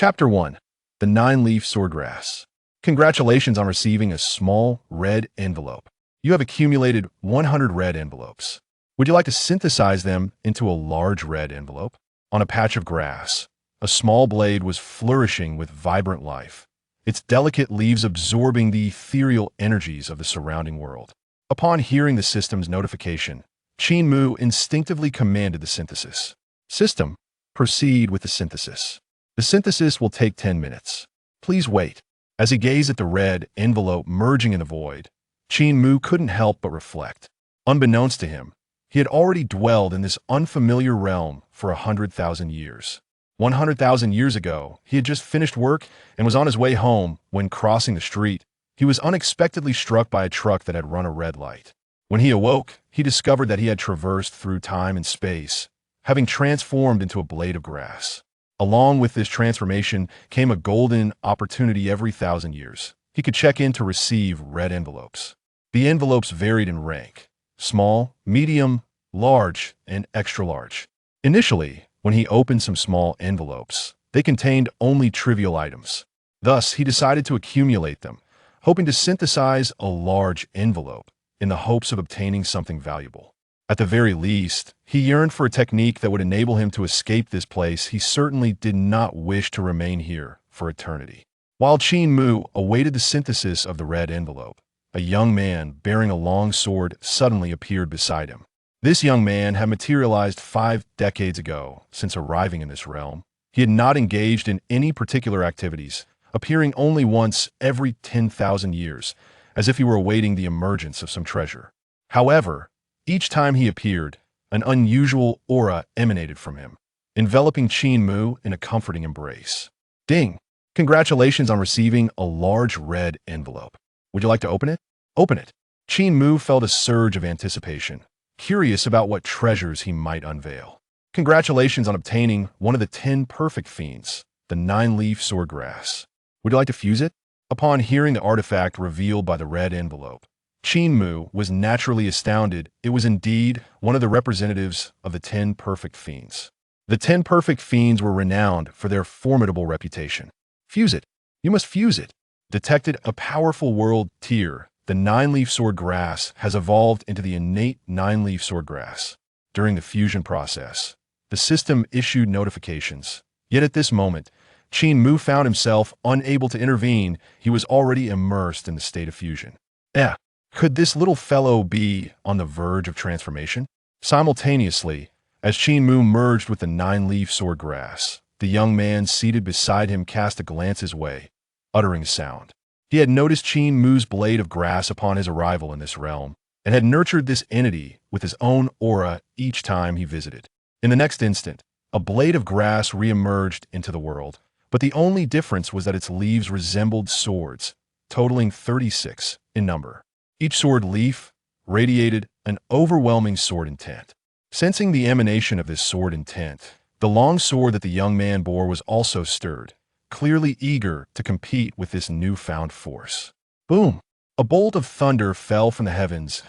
Chapter 1. The Nine-Leaf Swordgrass. Congratulations on receiving a small, red envelope. You have accumulated 100 red envelopes. Would you like to synthesize them into a large red envelope? On a patch of grass, a small blade was flourishing with vibrant life, its delicate leaves absorbing the ethereal energies of the surrounding world. Upon hearing the system's notification, Qin Mu instinctively commanded the synthesis. System, proceed with the synthesis. The synthesis will take 10 minutes. Please wait. As he gazed at the red envelope merging in the void, Qin Mu couldn't help but reflect. Unbeknownst to him, he had already dwelled in this unfamiliar realm for 100,000 years. 100,000 years ago, he had just finished work and was on his way home when, crossing the street, he was unexpectedly struck by a truck that had run a red light. When he awoke, he discovered that he had traversed through time and space, having transformed into a blade of grass. Along with this transformation came a golden opportunity every 1,000 years. He could check in to receive red envelopes. The envelopes varied in rank: small, medium, large, and extra large. Initially, when he opened some small envelopes, they contained only trivial items. Thus, he decided to accumulate them, hoping to synthesize a large envelope in the hopes of obtaining something valuable. At the very least, he yearned for a technique that would enable him to escape this place. He certainly did not wish to remain here for eternity. While Qin Mu awaited the synthesis of the red envelope, a young man bearing a long sword suddenly appeared beside him. This young man had materialized 5 decades ago since arriving in this realm. He had not engaged in any particular activities, appearing only once every 10,000 years, as if he were awaiting the emergence of some treasure. However, each time he appeared, an unusual aura emanated from him, enveloping Qin Mu in a comforting embrace. Ding! Congratulations on receiving a large red envelope. Would you like to open it? Open it. Qin Mu felt a surge of anticipation, curious about what treasures he might unveil. Congratulations on obtaining one of the 10 perfect fiends, the Nine-Leaf Swordgrass. Would you like to fuse it? Upon hearing the artifact revealed by the red envelope, Qin Mu was naturally astounded. It was indeed one of the representatives of the 10 perfect fiends. The 10 perfect fiends were renowned for their formidable reputation. Fuse it. You must fuse it. Detected a powerful world tier. The Nine-Leaf Swordgrass has evolved into the innate Nine-Leaf Swordgrass. During the fusion process, the system issued notifications. Yet at this moment, Qin Mu found himself unable to intervene. He was already immersed in the state of fusion. Could this little fellow be on the verge of transformation? Simultaneously, as Qin Mu merged with the Nine-Leaf Swordgrass, the young man seated beside him cast a glance his way, uttering a sound. He had noticed Qin Mu's blade of grass upon his arrival in this realm, and had nurtured this entity with his own aura each time he visited. In the next instant, a blade of grass re-emerged into the world, but the only difference was that its leaves resembled swords, totaling 36 in number. Each sword leaf radiated an overwhelming sword intent. Sensing the emanation of this sword intent, the long sword that the young man bore was also stirred, clearly eager to compete with this newfound force. Boom! A bolt of thunder fell from the heavens.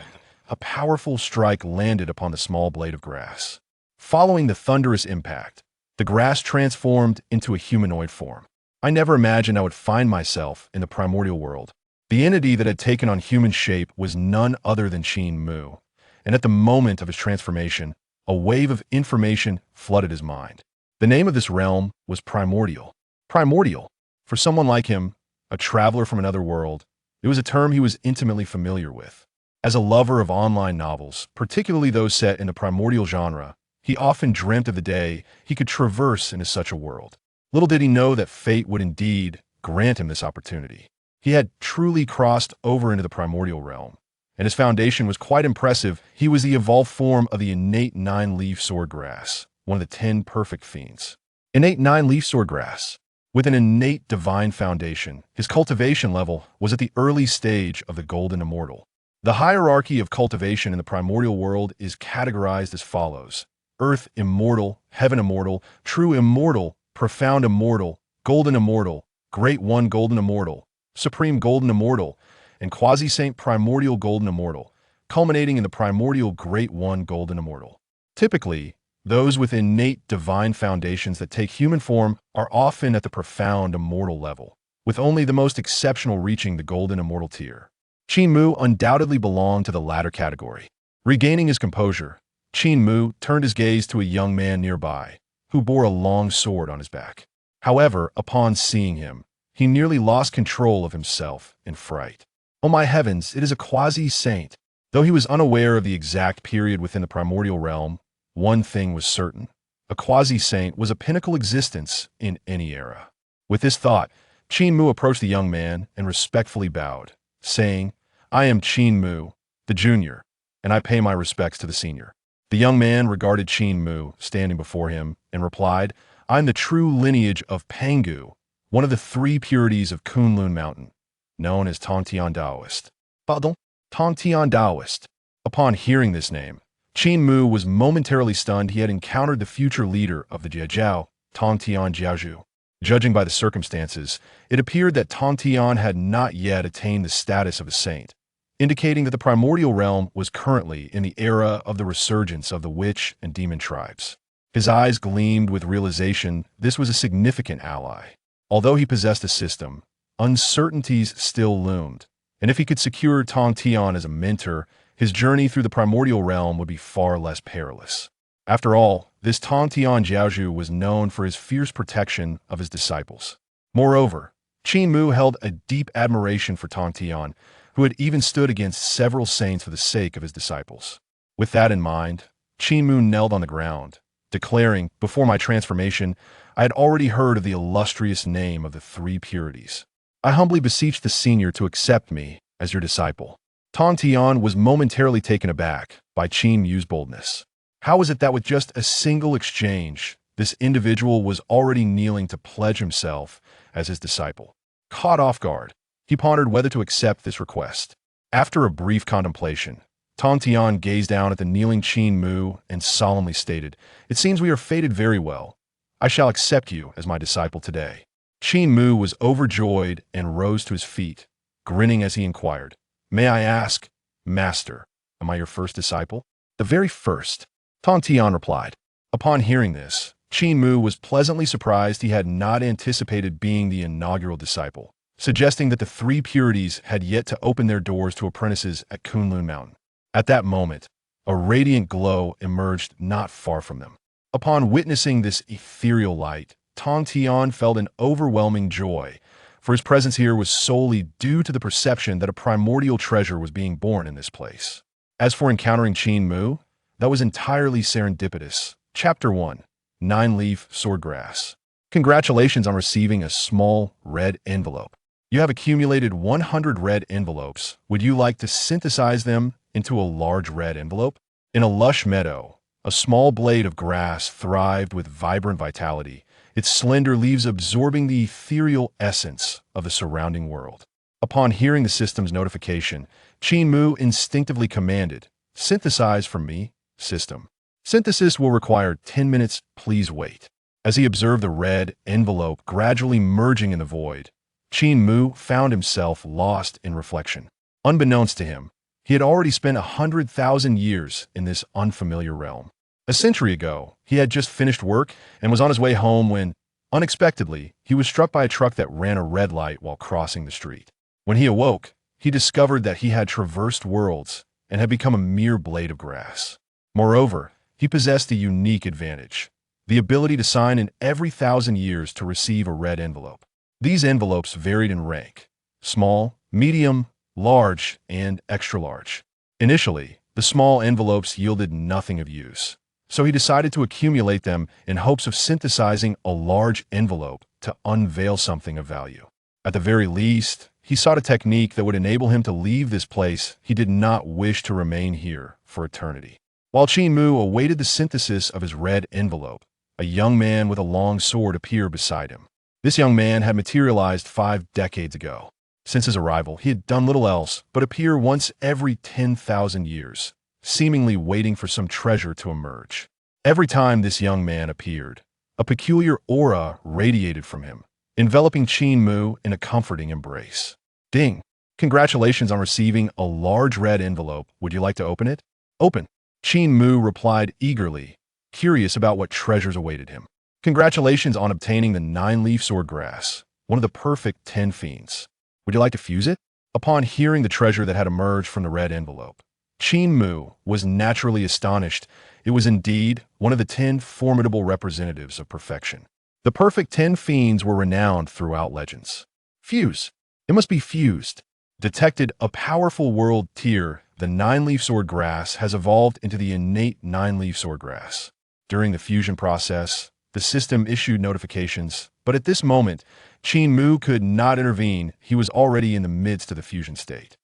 A powerful strike landed upon the small blade of grass. Following the thunderous impact, the grass transformed into a humanoid form. I never imagined I would find myself in the Primordial World. The entity that had taken on human shape was none other than Qin Mu, and at the moment of his transformation, a wave of information flooded his mind. The name of this realm was Primordial. Primordial. For someone like him, a traveler from another world, it was a term he was intimately familiar with. As a lover of online novels, particularly those set in the primordial genre, he often dreamt of the day he could traverse into such a world. Little did he know that fate would indeed grant him this opportunity. He had truly crossed over into the primordial realm, and his foundation was quite impressive. He was the evolved form of the innate Nine-Leaf Swordgrass, one of the 10 perfect fiends. Innate Nine-Leaf Swordgrass. With an innate divine foundation, his cultivation level was at the early stage of the Golden Immortal. The hierarchy of cultivation in the primordial world is categorized as follows: Earth Immortal, Heaven Immortal, True Immortal, Profound Immortal, Golden Immortal, Great One Golden Immortal, Supreme Golden Immortal, and Quasi-Saint Primordial Golden Immortal, culminating in the Primordial Great One Golden Immortal. Typically, Those with innate divine foundations that take human form are often at the profound immortal level, with only the most exceptional reaching the golden immortal tier. Qin Mu undoubtedly belonged to the latter category. Regaining his composure, Qin Mu turned his gaze to a young man nearby, who bore a long sword on his back. However, upon seeing him, he nearly lost control of himself in fright. Oh my heavens, it is a quasi-saint. Though he was unaware of the exact period within the primordial realm, one thing was certain. A quasi-saint was a pinnacle existence in any era. With this thought, Qin Mu approached the young man and respectfully bowed, saying, "I am Qin Mu, the junior, and I pay my respects to the senior." The young man regarded Qin Mu standing before him and replied, "I am the true lineage of Pangu, one of the three purities of Kunlun Mountain, known as Tongtian Daoist." Pardon? Tongtian Daoist. Upon hearing this name, Qin Mu was momentarily stunned. He had encountered the future leader of the Jiejiao, Tongtian Jiaozhu. Judging by the circumstances, it appeared that Tongtian had not yet attained the status of a saint, indicating that the primordial realm was currently in the era of the resurgence of the witch and demon tribes. His eyes gleamed with realization this was a significant ally. Although he possessed a system, uncertainties still loomed, and if he could secure Tongtian as a mentor, his journey through the primordial realm would be far less perilous. After all, this Tongtian Jiaozhu was known for his fierce protection of his disciples. Moreover, Qin Mu held a deep admiration for Tongtian, who had even stood against several saints for the sake of his disciples. With that in mind, Qin Mu knelt on the ground, declaring, "Before my transformation, I had already heard of the illustrious name of the three purities. I humbly beseech the senior to accept me as your disciple." Tongtian was momentarily taken aback by Qin Mu's boldness. How was it that with just a single exchange, this individual was already kneeling to pledge himself as his disciple? Caught off guard, he pondered whether to accept this request. After a brief contemplation, Tongtian gazed down at the kneeling Qin Mu and solemnly stated, "It seems we are fated very well. I shall accept you as my disciple today." Qin Mu was overjoyed and rose to his feet, grinning as he inquired, "May I ask, Master, am I your first disciple?" "The very first," Tongtian replied. Upon hearing this, Qin Mu was pleasantly surprised. He had not anticipated being the inaugural disciple, suggesting that the three purities had yet to open their doors to apprentices at Kunlun Mountain. At that moment, a radiant glow emerged not far from them. Upon witnessing this ethereal light, Tongtian felt an overwhelming joy, for his presence here was solely due to the perception that a primordial treasure was being born in this place. As for encountering Qin Mu, that was entirely serendipitous. Chapter 1. Nine-Leaf Swordgrass. Congratulations on receiving a small red envelope. You have accumulated 100 red envelopes. Would you like to synthesize them into a large red envelope? In a lush meadow, a small blade of grass thrived with vibrant vitality, its slender leaves absorbing the ethereal essence of the surrounding world. Upon hearing the system's notification, Qin Mu instinctively commanded, "Synthesize for me, system. Synthesis will require 10 minutes, please wait." As he observed the red envelope gradually merging in the void, Qin Mu found himself lost in reflection. Unbeknownst to him, he had already spent 100,000 years in this unfamiliar realm. A century ago, he had just finished work and was on his way home when, unexpectedly, he was struck by a truck that ran a red light while crossing the street. When he awoke, he discovered that he had traversed worlds and had become a mere blade of grass. Moreover, he possessed a unique advantage, the ability to sign in every 1,000 years to receive a red envelope. These envelopes varied in rank: small, medium, large, and extra large. Initially, the small envelopes yielded nothing of use, so he decided to accumulate them in hopes of synthesizing a large envelope to unveil something of value. At the very least, he sought a technique that would enable him to leave this place. He did not wish to remain here for eternity. While Qin Mu awaited the synthesis of his red envelope, a young man with a long sword appeared beside him. This young man had materialized 5 decades ago. Since his arrival, he had done little else but appear once every 10,000 years, seemingly waiting for some treasure to emerge. Every time this young man appeared, a peculiar aura radiated from him, enveloping Qin Mu in a comforting embrace. "Ding! Congratulations on receiving a large red envelope. Would you like to open it?" "Open!" Qin Mu replied eagerly, curious about what treasures awaited him. Congratulations on obtaining the 9-leaf swordgrass, one of the perfect 10 fiends. Would you like to fuse it? Upon hearing the treasure that had emerged from the red envelope, Qin Mu was naturally astonished. It was indeed one of the 10 formidable representatives of perfection. The perfect 10 fiends were renowned throughout legends. Fuse. It must be fused. Detected a powerful world tier, the 9-leaf swordgrass has evolved into the innate 9-leaf swordgrass. During the fusion process, the system issued notifications, but at this moment, Qin Mu could not intervene. He was already in the midst of the fusion state.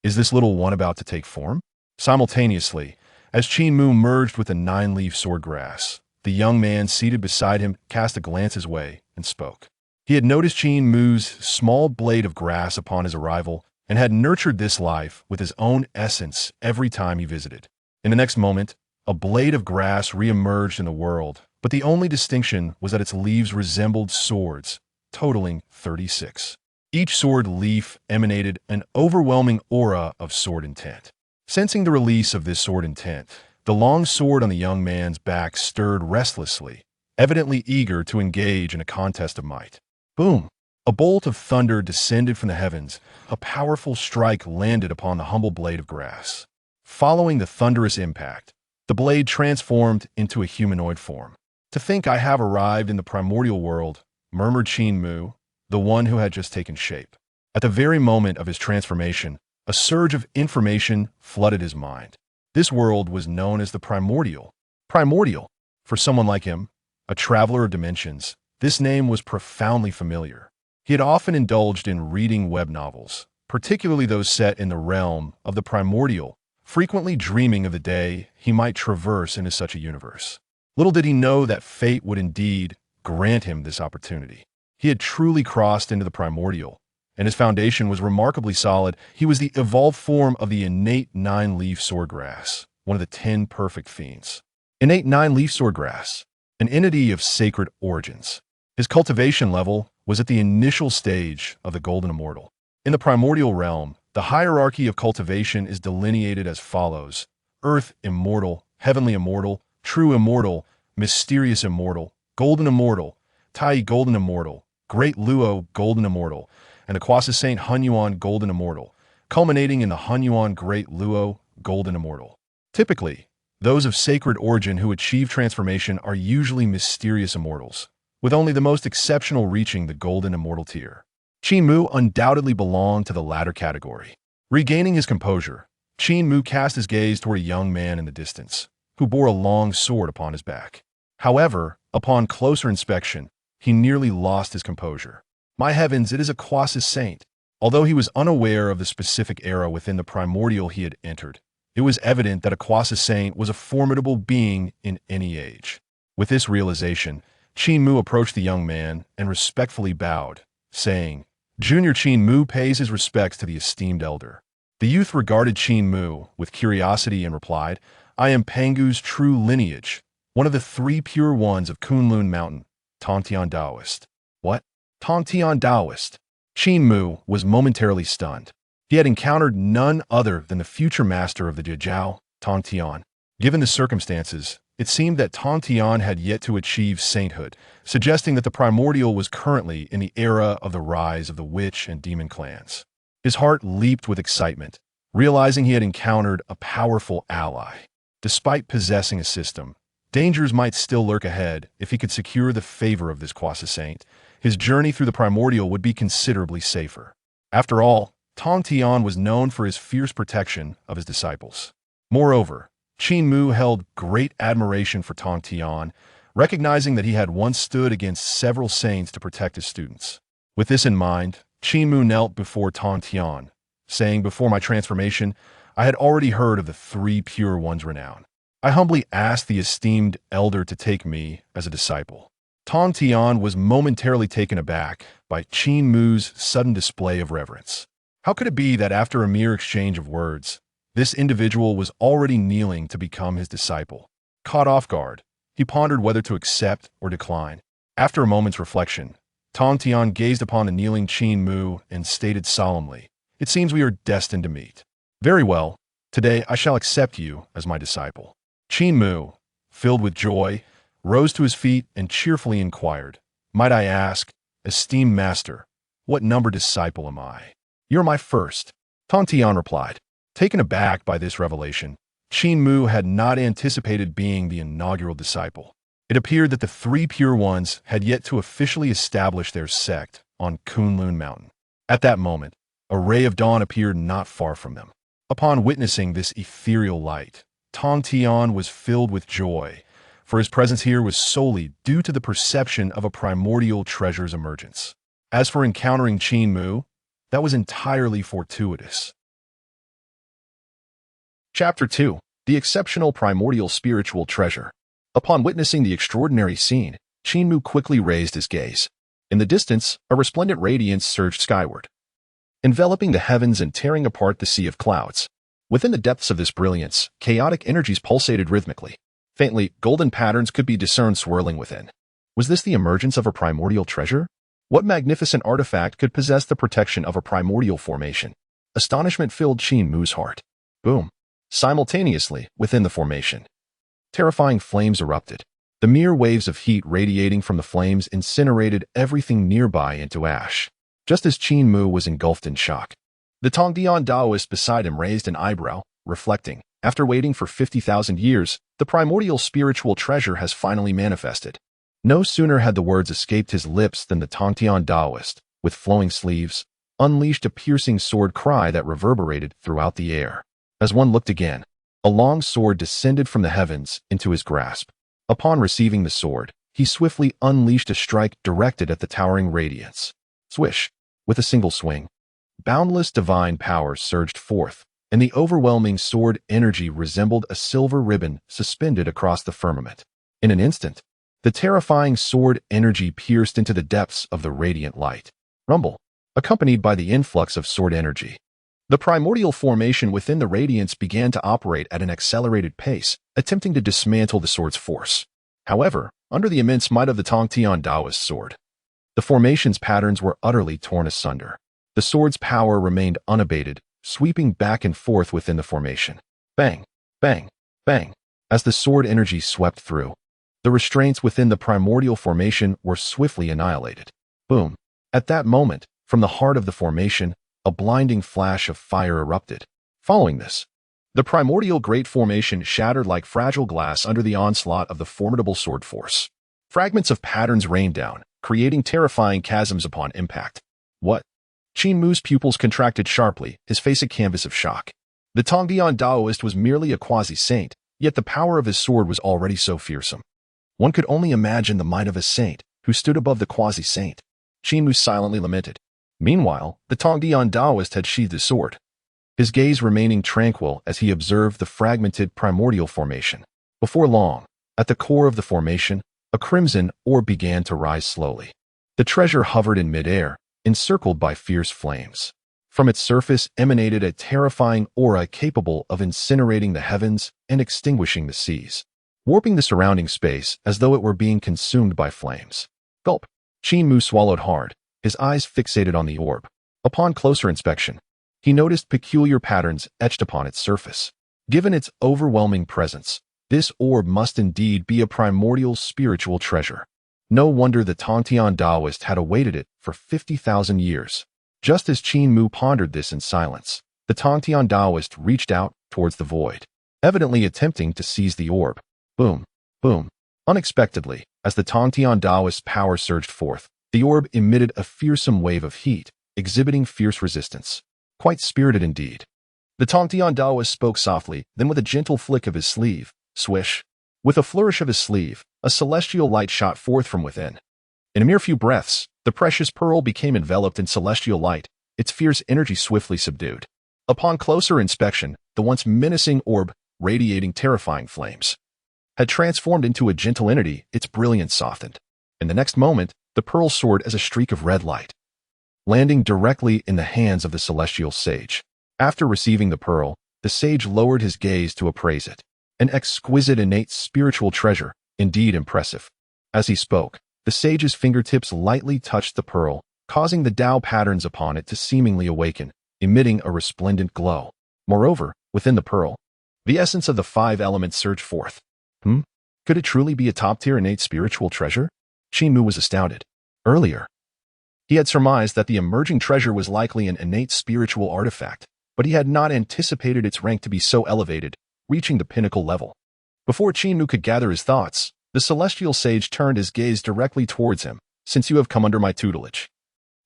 Is this little one about to take form? Simultaneously, as Qin Mu merged with the 9-leaf swordgrass, the young man seated beside him cast a glance his way and spoke. He had noticed Qin Mu's small blade of grass upon his arrival and had nurtured this life with his own essence every time he visited. In the next moment, a blade of grass re-emerged in the world, but the only distinction was that its leaves resembled swords, totaling 36. Each sword leaf emanated an overwhelming aura of sword intent. Sensing the release of this sword intent, the long sword on the young man's back stirred restlessly, evidently eager to engage in a contest of might. Boom! A bolt of thunder descended from the heavens. A powerful strike landed upon the humble blade of grass. Following the thunderous impact, the blade transformed into a humanoid form. "To think I have arrived in the primordial world," murmured Qin Mu, the one who had just taken shape. At the very moment of his transformation, a surge of information flooded his mind. This world was known as the Primordial. Primordial. For someone like him, a traveler of dimensions, this name was profoundly familiar. He had often indulged in reading web novels, particularly those set in the realm of the primordial, frequently dreaming of the day he might traverse into such a universe. Little did he know that fate would indeed grant him this opportunity. He had truly crossed into the primordial, and his foundation was remarkably solid. He was the evolved form of the innate 9-leaf swordgrass, one of the 10 perfect fiends. Innate 9-leaf swordgrass, an entity of sacred origins. His cultivation level was at the initial stage of the Golden Immortal. In the primordial realm, the hierarchy of cultivation is delineated as follows: Earth Immortal, Heavenly Immortal, True Immortal, Mysterious Immortal, Golden Immortal, Tai Golden Immortal, Great Luo Golden Immortal, and the Quasi Saint Hunyuan Golden Immortal, culminating in the Hunyuan Great Luo Golden Immortal. Typically, those of sacred origin who achieve transformation are usually mysterious immortals, with only the most exceptional reaching the Golden Immortal tier. Qin Mu undoubtedly belonged to the latter category. Regaining his composure, Qin Mu cast his gaze toward a young man in the distance, who bore a long sword upon his back. However, upon closer inspection, he nearly lost his composure. My heavens, it is a Quasi Saint. Although he was unaware of the specific era within the primordial he had entered, it was evident that a Quasi Saint was a formidable being in any age. With this realization, Qin Mu approached the young man and respectfully bowed, saying, "Junior Qin Mu pays his respects to the esteemed elder." The youth regarded Qin Mu with curiosity and replied, "I am Pangu's true lineage, one of the 3 pure ones of Ling Mountain, Tongtian Taoist." What? Tongtian Taoist? Qin Mu was momentarily stunned. He had encountered none other than the future master of the Jiao, Tongtian. Given the circumstances, it seemed that Tongtian had yet to achieve sainthood, suggesting that the primordial was currently in the era of the rise of the witch and demon clans. His heart leaped with excitement, realizing he had encountered a powerful ally. Despite possessing a system, dangers might still lurk ahead. If he could secure the favor of this Quasi Saint, his journey through the primordial would be considerably safer. After all, Tongtian was known for his fierce protection of his disciples. Moreover, Qin Mu held great admiration for Tongtian, recognizing that he had once stood against several saints to protect his students. With this in mind, Qin Mu knelt before Tongtian, saying, "Before my transformation, I had already heard of the 3 pure ones' renown. I humbly asked the esteemed elder to take me as a disciple." Tongtian was momentarily taken aback by Qin Mu's sudden display of reverence. How could it be that after a mere exchange of words, this individual was already kneeling to become his disciple? Caught off guard, he pondered whether to accept or decline. After a moment's reflection, Tongtian gazed upon the kneeling Qin Mu and stated solemnly, "It seems we are destined to meet. Very well, today I shall accept you as my disciple." Qin Mu, filled with joy, rose to his feet and cheerfully inquired, "Might I ask, esteemed master, what number disciple am I?" "You're my first," Tong Tian replied. Taken aback by this revelation, Qin Mu had not anticipated being the inaugural disciple. It appeared that the three pure ones had yet to officially establish their sect on Ling Mountain. At that moment, a ray of dawn appeared not far from them. Upon witnessing this ethereal light, Tong Tian was filled with joy, for his presence here was solely due to the perception of a primordial treasure's emergence. As for encountering Qin Mu, that was entirely fortuitous. Chapter 2. The Exceptional Primordial Spiritual Treasure. Upon witnessing the extraordinary scene, Qin Mu quickly raised his gaze. In the distance, a resplendent radiance surged skyward, enveloping the heavens and tearing apart the sea of clouds. Within the depths of this brilliance, chaotic energies pulsated rhythmically. Faintly, golden patterns could be discerned swirling within. Was this the emergence of a primordial treasure? What magnificent artifact could possess the protection of a primordial formation? Astonishment filled Qin Mu's heart. Boom. Simultaneously, within the formation, terrifying flames erupted. The mere waves of heat radiating from the flames incinerated everything nearby into ash. Just as Qin Mu was engulfed in shock, the Tongdian Taoist beside him raised an eyebrow, reflecting, after waiting for 50,000 years, the primordial spiritual treasure has finally manifested. No sooner had the words escaped his lips than the Tongdian Taoist, with flowing sleeves, unleashed a piercing sword cry that reverberated throughout the air. As one looked again, a long sword descended from the heavens into his grasp. Upon receiving the sword, he swiftly unleashed a strike directed at the towering radiance. Swish! With a single swing, boundless divine power surged forth, and the overwhelming sword energy resembled a silver ribbon suspended across the firmament. In an instant, the terrifying sword energy pierced into the depths of the radiant light. Rumble, accompanied by the influx of sword energy. The primordial formation within the radiance began to operate at an accelerated pace, attempting to dismantle the sword's force. However, under the immense might of the Tongtian Taoist sword, the formation's patterns were utterly torn asunder. The sword's power remained unabated, sweeping back and forth within the formation. Bang, bang, bang. As the sword energy swept through, the restraints within the primordial formation were swiftly annihilated. Boom. At that moment, from the heart of the formation, a blinding flash of fire erupted. Following this, the primordial great formation shattered like fragile glass under the onslaught of the formidable sword force. Fragments of patterns rained down, creating terrifying chasms upon impact. What? Qin Mu's pupils contracted sharply, his face a canvas of shock. The Tongdian Taoist was merely a quasi-saint, yet the power of his sword was already so fearsome. One could only imagine the might of a saint, who stood above the quasi-saint. Qin Mu silently lamented. Meanwhile, the Tongdian Taoist had sheathed his sword, his gaze remaining tranquil as he observed the fragmented primordial formation. Before long, at the core of the formation, a crimson orb began to rise slowly. The treasure hovered in midair, encircled by fierce flames. From its surface emanated a terrifying aura capable of incinerating the heavens and extinguishing the seas, warping the surrounding space as though it were being consumed by flames. Gulp! Qin Mu swallowed hard, his eyes fixated on the orb. Upon closer inspection, he noticed peculiar patterns etched upon its surface. Given its overwhelming presence, this orb must indeed be a primordial spiritual treasure. No wonder the Tongtian Taoist had awaited it for 50,000 years. Just as Qin Mu pondered this in silence, the Tongtian Taoist reached out towards the void, evidently attempting to seize the orb. Boom, boom. Unexpectedly, as the Tongtian Taoist's power surged forth, the orb emitted a fearsome wave of heat, exhibiting fierce resistance. Quite spirited indeed. The Tongtian Taoist spoke softly, then with a gentle flick of his sleeve, swish. With a flourish of his sleeve, a celestial light shot forth from within. In a mere few breaths, the precious pearl became enveloped in celestial light, its fierce energy swiftly subdued. Upon closer inspection, the once menacing orb, radiating terrifying flames, had transformed into a gentle entity, its brilliance softened. In the next moment, the pearl soared as a streak of red light, landing directly in the hands of the celestial sage. After receiving the pearl, the sage lowered his gaze to appraise it. An exquisite innate spiritual treasure, indeed impressive. As he spoke, the sage's fingertips lightly touched the pearl, causing the Tao patterns upon it to seemingly awaken, emitting a resplendent glow. Moreover, within the pearl, the essence of the five elements surged forth. Could it truly be a top-tier innate spiritual treasure? Qin Mu was astounded. Earlier, he had surmised that the emerging treasure was likely an innate spiritual artifact, but he had not anticipated its rank to be so elevated, reaching the pinnacle level. Before Qin Mu could gather his thoughts, the celestial sage turned his gaze directly towards him. Since you have come under my tutelage,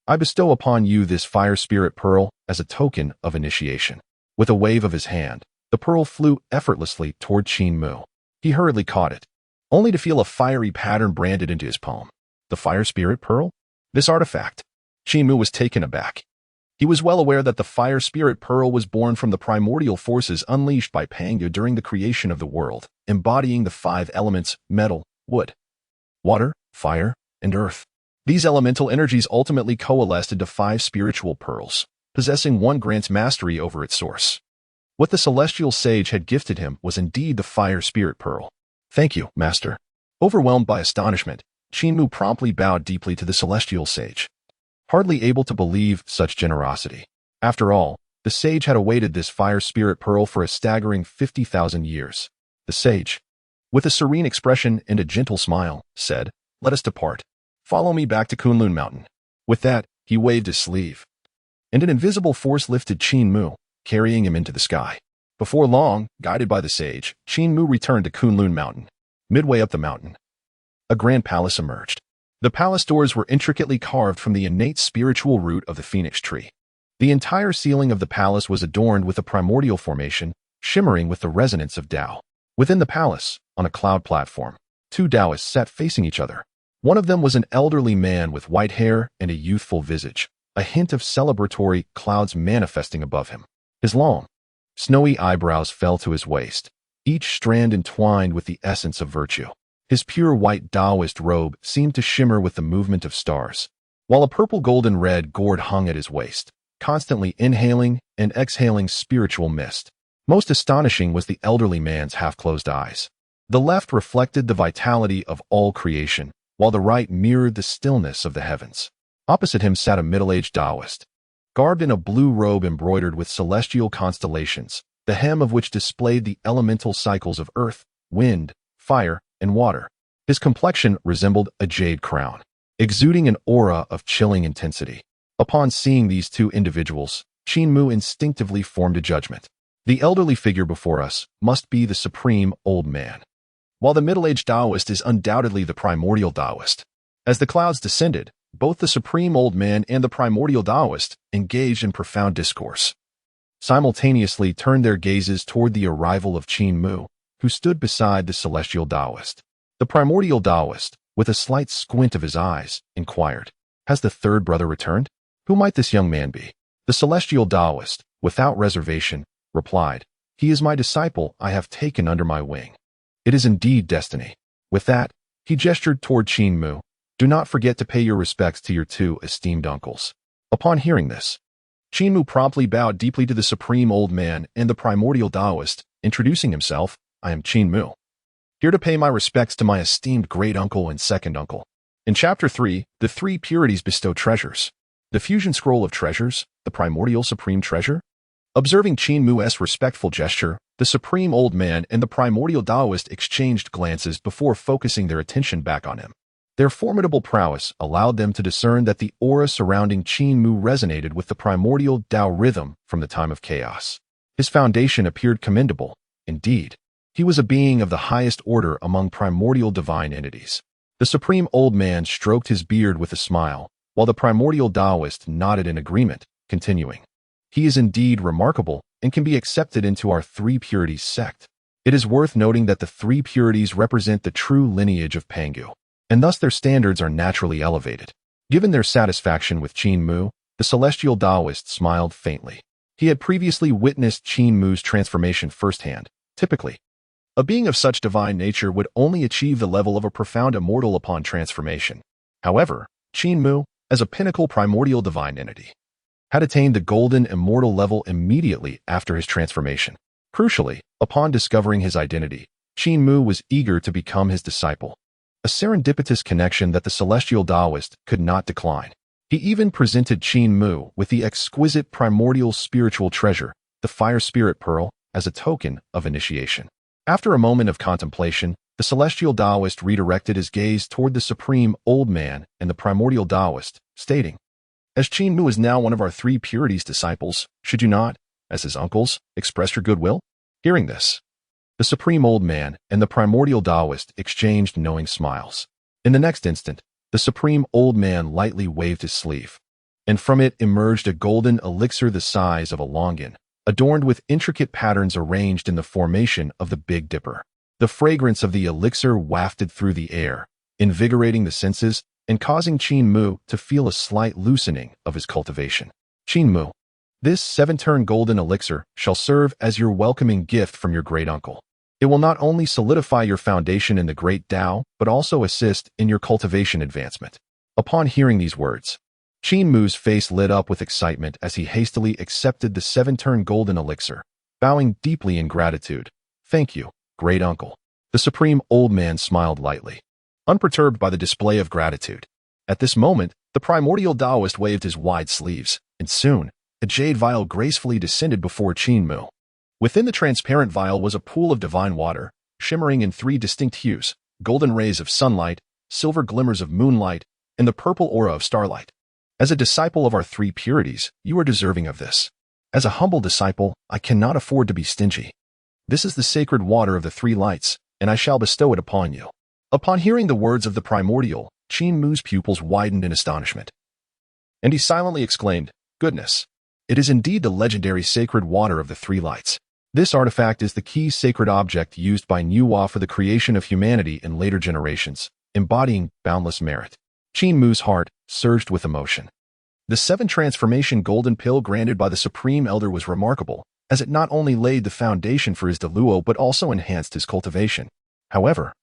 I bestow upon you this fire spirit pearl as a token of initiation. With a wave of his hand, the pearl flew effortlessly toward Qin Mu. He hurriedly caught it, only to feel a fiery pattern branded into his palm. The fire spirit pearl? This artifact? Qin Mu was taken aback. He was well aware that the fire spirit pearl was born from the primordial forces unleashed by Pangu during the creation of the world, embodying the 5 elements: metal, wood, water, fire, and earth. These elemental energies ultimately coalesced into 5 spiritual pearls, possessing one grants mastery over its source. What the celestial sage had gifted him was indeed the fire spirit pearl. Thank you, master. Overwhelmed by astonishment, Qin Mu promptly bowed deeply to the celestial sage, hardly able to believe such generosity. After all, the sage had awaited this fire spirit pearl for a staggering 50,000 years. The sage, with a serene expression and a gentle smile, said, "Let us depart. Follow me back to Ling Mountain." With that, he waved his sleeve, and an invisible force lifted Qin Mu, carrying him into the sky. Before long, guided by the sage, Qin Mu returned to Ling Mountain. Midway up the mountain, a grand palace emerged. The palace doors were intricately carved from the innate spiritual root of the phoenix tree. The entire ceiling of the palace was adorned with a primordial formation, shimmering with the resonance of Tao. Within the palace, on a cloud platform, 2 Taoists sat facing each other. One of them was an elderly man with white hair and a youthful visage, a hint of celebratory clouds manifesting above him. His long, snowy eyebrows fell to his waist, each strand entwined with the essence of virtue. His pure white Taoist robe seemed to shimmer with the movement of stars, while a purple golden red gourd hung at his waist, constantly inhaling and exhaling spiritual mist. Most astonishing was the elderly man's half-closed eyes. The left reflected the vitality of all creation, while the right mirrored the stillness of the heavens. Opposite him sat a middle-aged Taoist, garbed in a blue robe embroidered with celestial constellations, the hem of which displayed the elemental cycles of earth, wind, fire, and water. His complexion resembled a jade crown, exuding an aura of chilling intensity. Upon seeing these 2 individuals, Qin Mu instinctively formed a judgment. The elderly figure before us must be the supreme old man, while the middle-aged Taoist is undoubtedly the primordial Taoist. As the clouds descended, both the supreme old man and the primordial Taoist engaged in profound discourse, simultaneously turned their gazes toward the arrival of Qin Mu, who stood beside the celestial Taoist. The primordial Taoist, with a slight squint of his eyes, inquired, "Has the 3rd brother returned? Who might this young man be?" The celestial Taoist, without reservation, replied, "He is my disciple I have taken under my wing. It is indeed destiny." With that, he gestured toward Qin Mu. "Do not forget to pay your respects to your 2 esteemed uncles." Upon hearing this, Qin Mu promptly bowed deeply to the supreme old man and the primordial Taoist, introducing himself, "I am Qin Mu, here to pay my respects to my esteemed great uncle and second uncle." In Chapter 3, the 3 purities bestow treasures. The fusion scroll of treasures, the primordial supreme treasure. Observing Qin Mu's respectful gesture, the supreme old man and the primordial Taoist exchanged glances before focusing their attention back on him. Their formidable prowess allowed them to discern that the aura surrounding Qin Mu resonated with the primordial Tao rhythm from the time of chaos. His foundation appeared commendable. Indeed, he was a being of the highest order among primordial divine entities. The supreme old man stroked his beard with a smile, while the primordial Taoist nodded in agreement, continuing, "He is indeed remarkable and can be accepted into our 3 purities sect. It is worth noting that the 3 purities represent the true lineage of Pangu, and thus their standards are naturally elevated." Given their satisfaction with Qin Mu, the celestial Taoist smiled faintly. He had previously witnessed Qin Mu's transformation firsthand. Typically, a being of such divine nature would only achieve the level of a profound immortal upon transformation. However, Qin Mu, as a pinnacle primordial divine entity, had attained the golden immortal level immediately after his transformation. Crucially, upon discovering his identity, Qin Mu was eager to become his disciple, a serendipitous connection that the celestial Taoist could not decline. He even presented Qin Mu with the exquisite primordial spiritual treasure, the fire spirit pearl, as a token of initiation. After a moment of contemplation, The celestial Taoist redirected his gaze toward the supreme old man and the primordial Taoist, stating, "As Qin Mu is now one of our three purities disciples, should you not, as his uncles, express your goodwill?" Hearing this, the supreme old man and the primordial Taoist exchanged knowing smiles. In the next instant, the supreme old man lightly waved his sleeve, and from it emerged a golden elixir the size of a longan, adorned with intricate patterns arranged in the formation of the Big Dipper. The fragrance of the elixir wafted through the air, invigorating the senses and causing Qin Mu to feel a slight loosening of his cultivation. Qin Mu, this 7-turn golden elixir shall serve as your welcoming gift from your great uncle. It will not only solidify your foundation in the great Tao, but also assist in your cultivation advancement. Upon hearing these words, Qin Mu's face lit up with excitement as he hastily accepted the 7-turn golden elixir, bowing deeply in gratitude. "Thank you, great uncle." The supreme old man smiled lightly, unperturbed by the display of gratitude. At this moment, the primordial Taoist waved his wide sleeves, and soon, a jade vial gracefully descended before Qin Mu. Within the transparent vial was a pool of divine water, shimmering in 3 distinct hues: golden rays of sunlight, silver glimmers of moonlight, and the purple aura of starlight. As a disciple of our 3 purities, you are deserving of this. As a humble disciple, I cannot afford to be stingy. This is the sacred water of the 3 lights, and I shall bestow it upon you." Upon hearing the words of the primordial, Qin Mu's pupils widened in astonishment, and he silently exclaimed, "Goodness! It is indeed the legendary sacred water of the 3 lights. This artifact is the key sacred object used by Nuwa for the creation of humanity in later generations, embodying boundless merit." Qin Mu's heart surged with emotion. The 7 transformation golden pill granted by the Supreme Elder was remarkable, as it not only laid the foundation for his deluo but also enhanced his cultivation. However,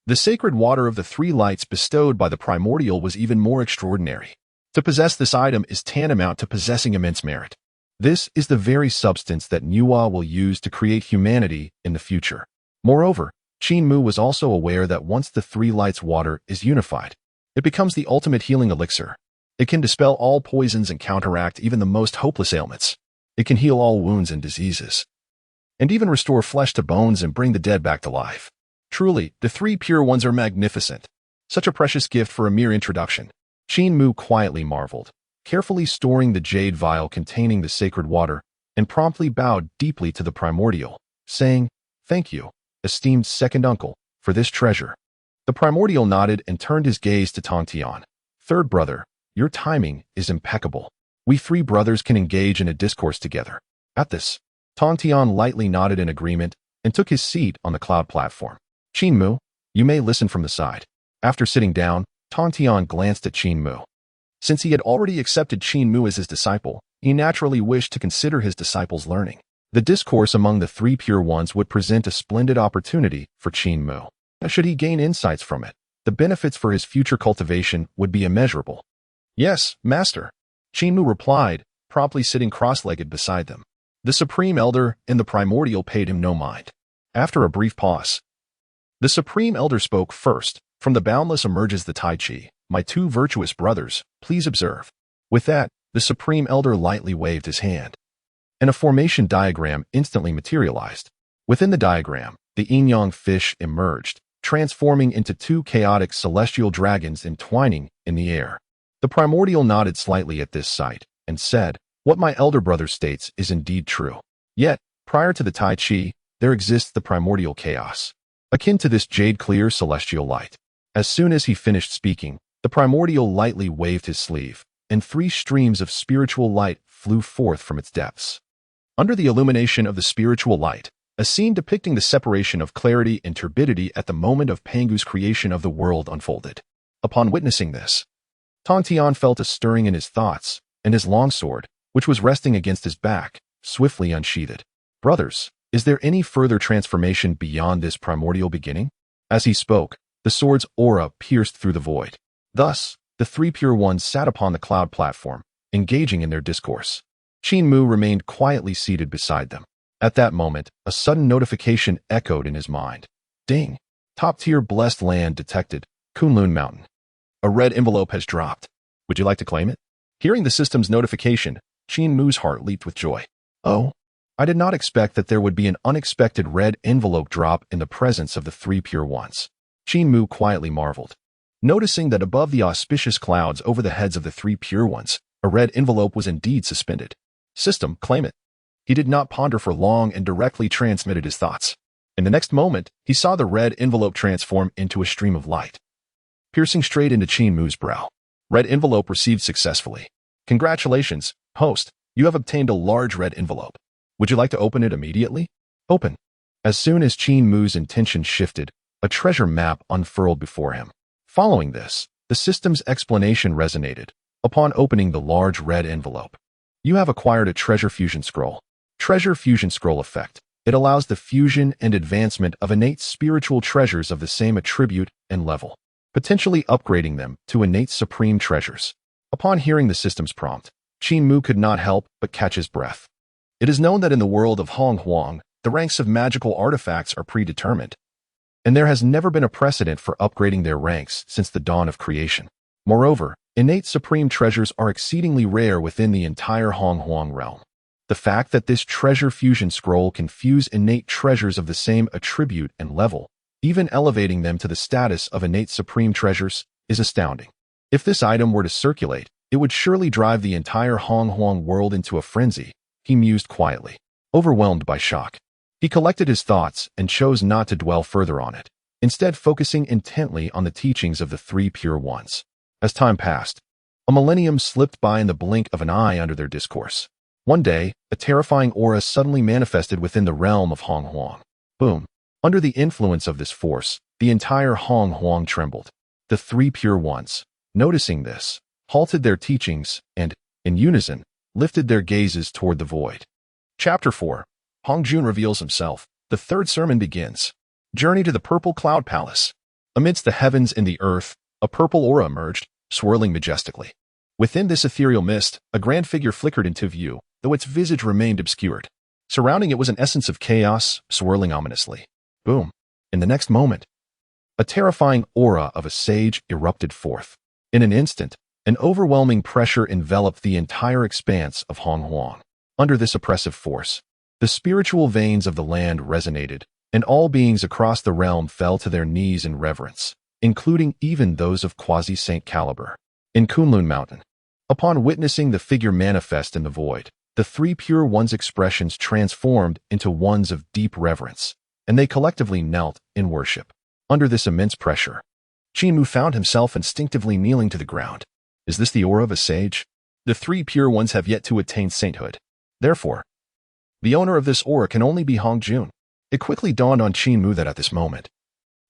the sacred water of the 3 lights bestowed by the primordial was even more extraordinary. To possess this item is tantamount to possessing immense merit. This is the very substance that Nuwa will use to create humanity in the future. Moreover, Qin Mu was also aware that once the 3 lights water is unified, it becomes the ultimate healing elixir. It can dispel all poisons and counteract even the most hopeless ailments. It can heal all wounds and diseases, and even restore flesh to bones and bring the dead back to life. Truly, the 3 pure ones are magnificent. Such a precious gift for a mere introduction. Qin Mu quietly marveled, carefully storing the jade vial containing the sacred water, and promptly bowed deeply to the primordial, saying, "Thank you, esteemed second uncle, for this treasure." The primordial nodded and turned his gaze to Tongtian. "Third brother, your timing is impeccable. We 3 brothers can engage in a discourse together." At this, Tongtian lightly nodded in agreement and took his seat on the cloud platform. "Qin Mu, you may listen from the side." After sitting down, Tongtian glanced at Qin Mu. Since he had already accepted Qin Mu as his disciple, he naturally wished to consider his disciple's learning. The discourse among the 3 pure ones would present a splendid opportunity for Qin Mu. Should he gain insights from it, the benefits for his future cultivation would be immeasurable. "Yes, master," Qin Mu replied, promptly sitting cross-legged beside them. The Supreme Elder and the Primordial paid him no mind. After a brief pause, the Supreme Elder spoke first. "From the boundless emerges the Tai Chi. My 2 virtuous brothers, please observe." With that, the Supreme Elder lightly waved his hand, and a formation diagram instantly materialized. Within the diagram, the yin-yang fish emerged, transforming into 2 chaotic celestial dragons entwining in the air. The primordial nodded slightly at this sight and said, "What my elder brother states is indeed true. Yet, prior to the Tai Chi, there exists the primordial chaos, akin to this jade-clear celestial light." As soon as he finished speaking, the primordial lightly waved his sleeve, and 3 streams of spiritual light flew forth from its depths. Under the illumination of the spiritual light, a scene depicting the separation of clarity and turbidity at the moment of Pangu's creation of the world unfolded. Upon witnessing this, Tongtian felt a stirring in his thoughts, and his longsword, which was resting against his back, swiftly unsheathed. "Brothers, is there any further transformation beyond this primordial beginning?" As he spoke, the sword's aura pierced through the void. Thus, the 3 pure ones sat upon the cloud platform, engaging in their discourse. Qin Mu remained quietly seated beside them. At that moment, a sudden notification echoed in his mind. Ding! Top-tier blessed land detected, Ling Mountain. A red envelope has dropped. Would you like to claim it? Hearing the system's notification, Qin Mu's heart leaped with joy. Oh, I did not expect that there would be an unexpected red envelope drop in the presence of the three pure ones. Qin Mu quietly marveled. Noticing that above the auspicious clouds over the heads of the three pure ones, a red envelope was indeed suspended. System, claim it. He did not ponder for long and directly transmitted his thoughts. In the next moment, he saw the red envelope transform into a stream of light, piercing straight into Qin Mu's brow. Red envelope received successfully. Congratulations, host. You have obtained a large red envelope. Would you like to open it immediately? Open. As soon as Qin Mu's intention shifted, a treasure map unfurled before him. Following this, the system's explanation resonated. Upon opening the large red envelope, you have acquired a treasure fusion scroll. Treasure fusion scroll effect. It allows the fusion and advancement of innate spiritual treasures of the same attribute and level, potentially upgrading them to innate supreme treasures. Upon hearing the system's prompt, Qin Mu could not help but catch his breath. It is known that in the world of Hong Huang, the ranks of magical artifacts are predetermined, and there has never been a precedent for upgrading their ranks since the dawn of creation. Moreover, innate supreme treasures are exceedingly rare within the entire Hong Huang realm. The fact that this treasure fusion scroll can fuse innate treasures of the same attribute and level, even elevating them to the status of innate supreme treasures, is astounding. If this item were to circulate, it would surely drive the entire Hong Huang world into a frenzy, he mused quietly. Overwhelmed by shock, he collected his thoughts and chose not to dwell further on it, instead focusing intently on the teachings of the three pure ones. As time passed, a millennium slipped by in the blink of an eye under their discourse. One day, a terrifying aura suddenly manifested within the realm of Hong Huang. Boom. Under the influence of this force, the entire Hong Huang trembled. The three pure ones, noticing this, halted their teachings and, in unison, lifted their gazes toward the void. Chapter 4. Hong Jun reveals himself. The third sermon begins. Journey to the Purple Cloud Palace. Amidst the heavens and the earth, a purple aura emerged, swirling majestically. Within this ethereal mist, a grand figure flickered into view, though its visage remained obscured. Surrounding it was an essence of chaos, swirling ominously. Boom. In the next moment, a terrifying aura of a sage erupted forth. In an instant, an overwhelming pressure enveloped the entire expanse of Hong Huang. Under this oppressive force, the spiritual veins of the land resonated, and all beings across the realm fell to their knees in reverence, including even those of quasi-saint caliber. In Ling Mountain, upon witnessing the figure manifest in the void, the three pure ones' expressions transformed into ones of deep reverence, and they collectively knelt in worship. Under this immense pressure, Qin Mu found himself instinctively kneeling to the ground. Is this the aura of a sage? The three pure ones have yet to attain sainthood. Therefore, the owner of this aura can only be Hong Jun. It quickly dawned on Qin Mu that at this moment,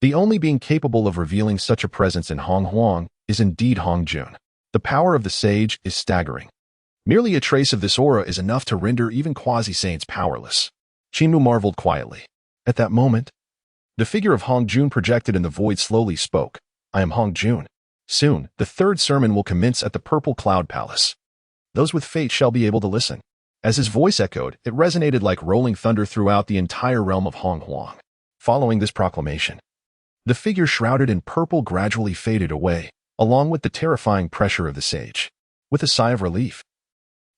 the only being capable of revealing such a presence in Hong Huang is indeed Hong Jun. The power of the sage is staggering. Merely a trace of this aura is enough to render even quasi-saints powerless. Qin Mu marveled quietly. At that moment, the figure of Hong Jun projected in the void slowly spoke. I am Hong Jun. Soon, the third sermon will commence at the Purple Cloud Palace. Those with fate shall be able to listen. As his voice echoed, it resonated like rolling thunder throughout the entire realm of Hong Huang. Following this proclamation, the figure shrouded in purple gradually faded away, along with the terrifying pressure of the sage. With a sigh of relief,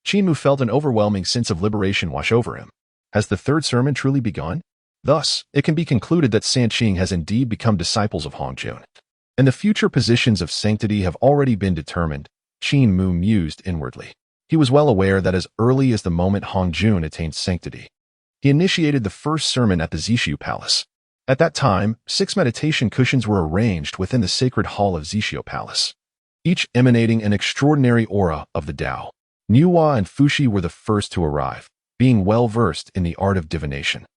Qin Mu felt an overwhelming sense of liberation wash over him. Has the third sermon truly begun? Thus, it can be concluded that Sanqing has indeed become disciples of Hong Jun, and the future positions of sanctity have already been determined. Qin Mu mused inwardly. He was well aware that as early as the moment Hong Jun attained sanctity, he initiated the first sermon at the Zishu Palace. At that time, 6 meditation cushions were arranged within the sacred hall of Zishu Palace, each emanating an extraordinary aura of the Tao. Nuwa and Fushi were the first to arrive, being well-versed in the art of divination.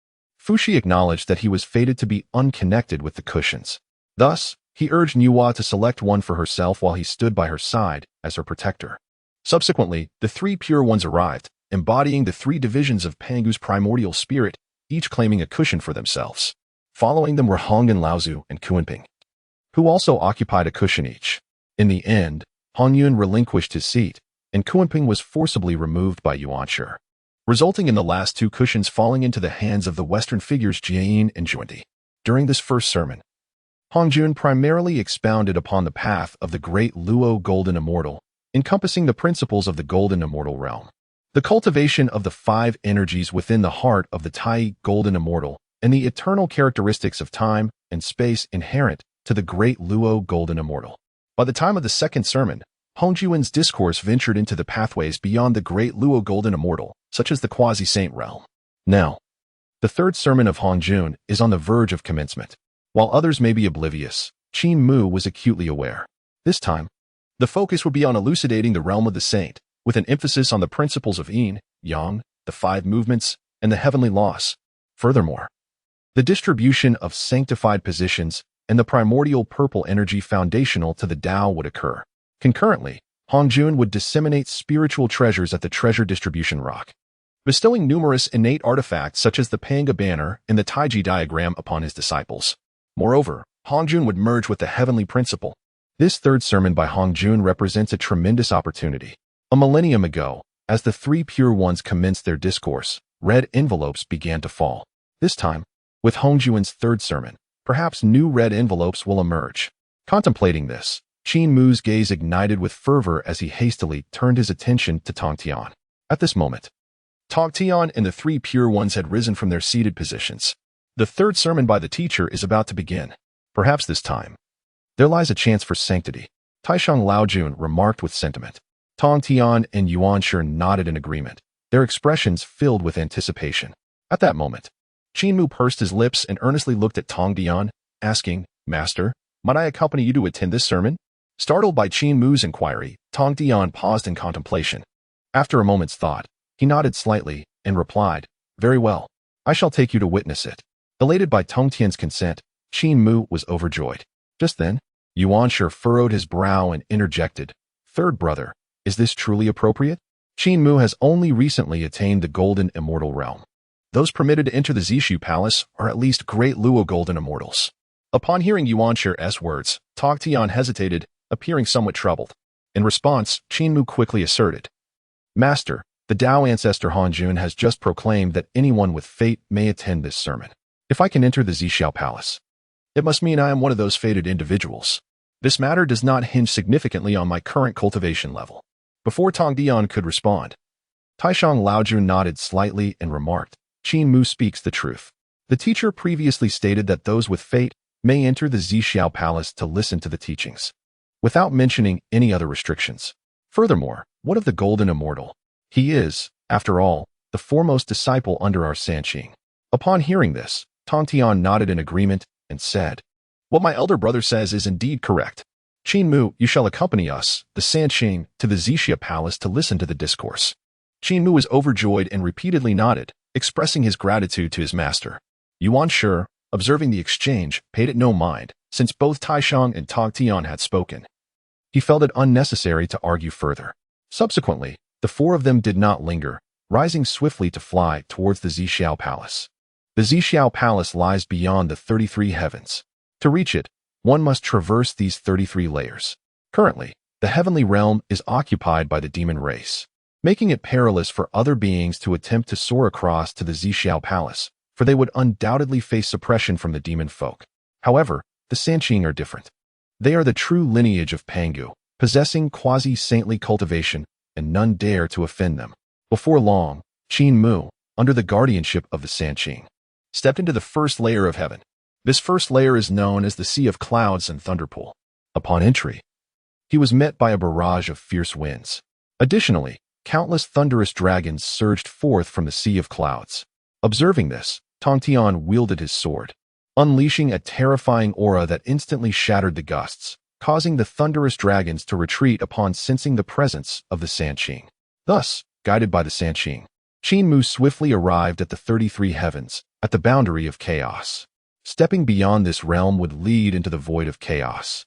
Fushi acknowledged that he was fated to be unconnected with the cushions. Thus, he urged Nuwa to select one for herself while he stood by her side as her protector. Subsequently, the three pure ones arrived, embodying the 3 divisions of Pangu's primordial spirit, each claiming a cushion for themselves. Following them were Hong and Laozu and Kunping, who also occupied a cushion each. In the end, Hong Yun relinquished his seat, and Kunping was forcibly removed by Yuanshi, resulting in the last 2 cushions falling into the hands of the Western figures Jie and Zhunti. During this first sermon, Hong Jun primarily expounded upon the path of the great Luo Golden Immortal, encompassing the principles of the Golden Immortal realm. The cultivation of the 5 energies within the heart of the Tai Golden Immortal and the eternal characteristics of time and space inherent to the great Luo Golden Immortal. By the time of the second sermon, Hongjuan's discourse ventured into the pathways beyond the great Luo Golden Immortal, such as the quasi-saint realm. Now, the third sermon of Hongjun is on the verge of commencement. While others may be oblivious, Qin Mu was acutely aware. This time, the focus would be on elucidating the realm of the saint, with an emphasis on the principles of yin, yang, the 5 movements, and the heavenly laws. Furthermore, the distribution of sanctified positions and the primordial purple energy foundational to the Tao would occur. Concurrently, Hongjun would disseminate spiritual treasures at the treasure distribution rock, bestowing numerous innate artifacts such as the Panga banner and the Taiji diagram upon his disciples. Moreover, Hongjun would merge with the heavenly principle. This third sermon by Hongjun represents a tremendous opportunity. A millennium ago, as the 3 pure ones commenced their discourse, red envelopes began to fall. This time, with Hongjuan's third sermon, perhaps new red envelopes will emerge. Contemplating this, Qin Mu's gaze ignited with fervor as he hastily turned his attention to Tongtian. At this moment, Tongtian and the 3 pure ones had risen from their seated positions. The third sermon by the teacher is about to begin. Perhaps this time, there lies a chance for sanctity, Taishang Laojun remarked with sentiment. Tongtian and Yuanshi nodded in agreement, their expressions filled with anticipation. At that moment, Qin Mu pursed his lips and earnestly looked at Tongtian, asking, "Master, might I accompany you to attend this sermon?" Startled by Qin Mu's inquiry, Tongtian paused in contemplation. After a moment's thought, he nodded slightly and replied, "Very well. I shall take you to witness it." Elated by Tongtian's consent, Qin Mu was overjoyed. Just then, Yuanshi furrowed his brow and interjected, "Third brother, is this truly appropriate? Qin Mu has only recently attained the Golden Immortal realm. Those permitted to enter the Zishu Palace are at least great Luo Golden Immortals." Upon hearing Yuanshi's words, Tongtian hesitated, appearing somewhat troubled. In response, Qin Mu quickly asserted, "Master, the Tao ancestor Hongjun has just proclaimed that anyone with fate may attend this sermon. If I can enter the Zishu Palace, it must mean I am one of those fated individuals. This matter does not hinge significantly on my current cultivation level." Before Tongtian could respond, Taishang Laojun nodded slightly and remarked, "Qin Mu speaks the truth. The teacher previously stated that those with fate may enter the Zishu Palace to listen to the teachings, without mentioning any other restrictions. Furthermore, what of the Golden Immortal? He is, after all, the foremost disciple under our Sanqing." Upon hearing this, Tongtian nodded in agreement and said, "What my elder brother says is indeed correct. Qin Mu, you shall accompany us, the Sanqing, to the Zishu Palace to listen to the discourse." Qin Mu was overjoyed and repeatedly nodded, expressing his gratitude to his master. Yuanshi, observing the exchange, paid it no mind, since both Taishang and Tongtian had spoken. He felt it unnecessary to argue further. Subsequently, the 4 of them did not linger, rising swiftly to fly towards the Zishu Palace. The Zishu Palace lies beyond the 33 heavens. To reach it, one must traverse these 33 layers. Currently, the heavenly realm is occupied by the demon race, making it perilous for other beings to attempt to soar across to the Zishu Palace, for they would undoubtedly face suppression from the demon folk. However, the Sanqing are different. They are the true lineage of Pangu, possessing quasi-saintly cultivation, and none dare to offend them. Before long, Qin Mu, under the guardianship of the Sanqing, stepped into the first layer of heaven. This first layer is known as the Sea of Clouds and Thunderpool. Upon entry, he was met by a barrage of fierce winds. Additionally, countless thunderous dragons surged forth from the Sea of Clouds. Observing this, Tongtian wielded his sword, unleashing a terrifying aura that instantly shattered the gusts, causing the thunderous dragons to retreat upon sensing the presence of the Sanqing. Thus, guided by the Sanqing, Qin Mu swiftly arrived at the 33 heavens, at the boundary of chaos. Stepping beyond this realm would lead into the void of chaos,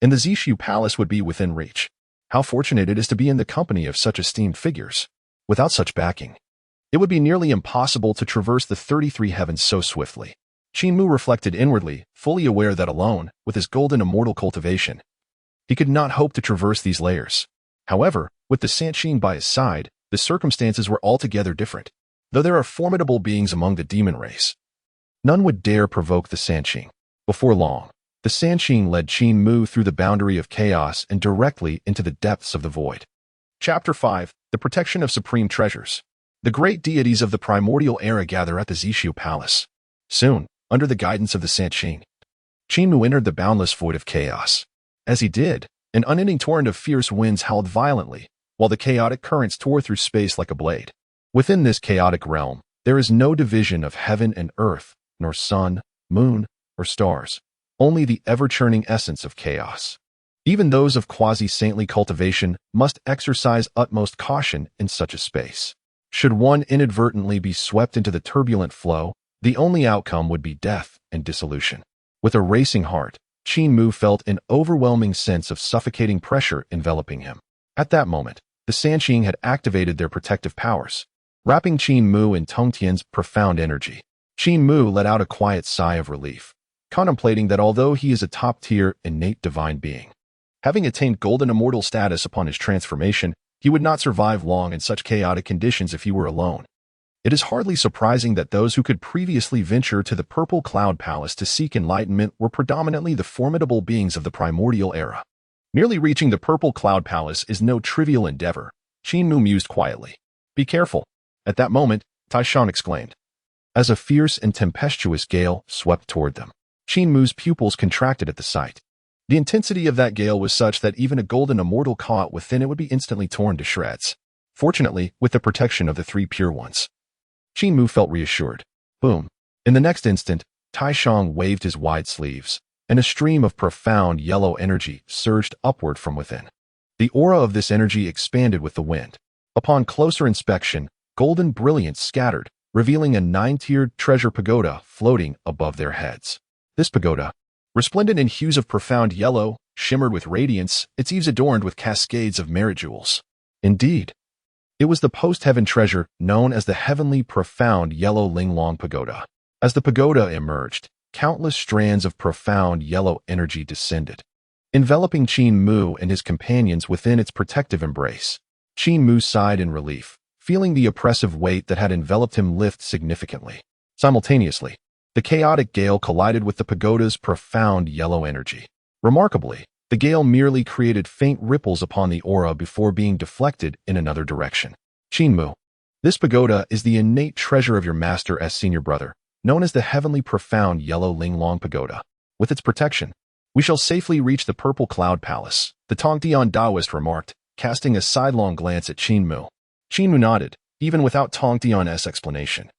and the Zishu Palace would be within reach. How fortunate it is to be in the company of such esteemed figures. Without such backing, it would be nearly impossible to traverse the 33 heavens so swiftly. Qin Mu reflected inwardly, fully aware that alone, with his golden immortal cultivation, he could not hope to traverse these layers. However, with the Sanqing by his side, the circumstances were altogether different. Though there are formidable beings among the demon race, none would dare provoke the Sanqing. Before long, the Sanqing led Qin Mu through the boundary of chaos and directly into the depths of the void. Chapter 5. The Protection of Supreme Treasures. The great deities of the primordial era gather at the Xiao Palace. Soon, under the guidance of the Qin Mu entered the boundless void of chaos. As he did, an unending torrent of fierce winds howled violently, while the chaotic currents tore through space like a blade. Within this chaotic realm, there is no division of heaven and earth, nor sun, moon, or stars, only the ever-churning essence of chaos. Even those of quasi-saintly cultivation must exercise utmost caution in such a space. Should one inadvertently be swept into the turbulent flow, the only outcome would be death and dissolution. With a racing heart, Qin Mu felt an overwhelming sense of suffocating pressure enveloping him. At that moment, the Sanqing had activated their protective powers, wrapping Qin Mu in Tongtian's profound energy. Qin Mu let out a quiet sigh of relief, contemplating that although he is a top-tier innate divine being, having attained golden immortal status upon his transformation, he would not survive long in such chaotic conditions if he were alone. It is hardly surprising that those who could previously venture to the Purple Cloud Palace to seek enlightenment were predominantly the formidable beings of the primordial era. Nearly reaching the Purple Cloud Palace is no trivial endeavor, Qin Mu mused quietly. Be careful. At that moment, Taishan exclaimed, as a fierce and tempestuous gale swept toward them. Qin Mu's pupils contracted at the sight. The intensity of that gale was such that even a golden immortal caught within it would be instantly torn to shreds. Fortunately, with the protection of the three pure ones, Qin Mu felt reassured. Boom. In the next instant, Taishan waved his wide sleeves, and a stream of profound yellow energy surged upward from within. The aura of this energy expanded with the wind. Upon closer inspection, golden brilliance scattered, revealing a 9-tiered treasure pagoda floating above their heads. This pagoda, resplendent in hues of profound yellow, shimmered with radiance, its eaves adorned with cascades of merit jewels. Indeed, it was the post-heaven treasure known as the heavenly profound yellow Linglong Pagoda. As the pagoda emerged, countless strands of profound yellow energy descended, enveloping Qin Mu and his companions within its protective embrace. Qin Mu sighed in relief, feeling the oppressive weight that had enveloped him lift significantly. Simultaneously, the chaotic gale collided with the pagoda's profound yellow energy. Remarkably, the gale merely created faint ripples upon the aura before being deflected in another direction. Qin Mu, this pagoda is the innate treasure of your master as senior brother, known as the heavenly profound yellow Linglong Pagoda. With its protection, we shall safely reach the Purple Cloud Palace, the Tongtian Taoist remarked, casting a sidelong glance at Qin Mu. Qin Mu nodded, even without Tongtian's explanation.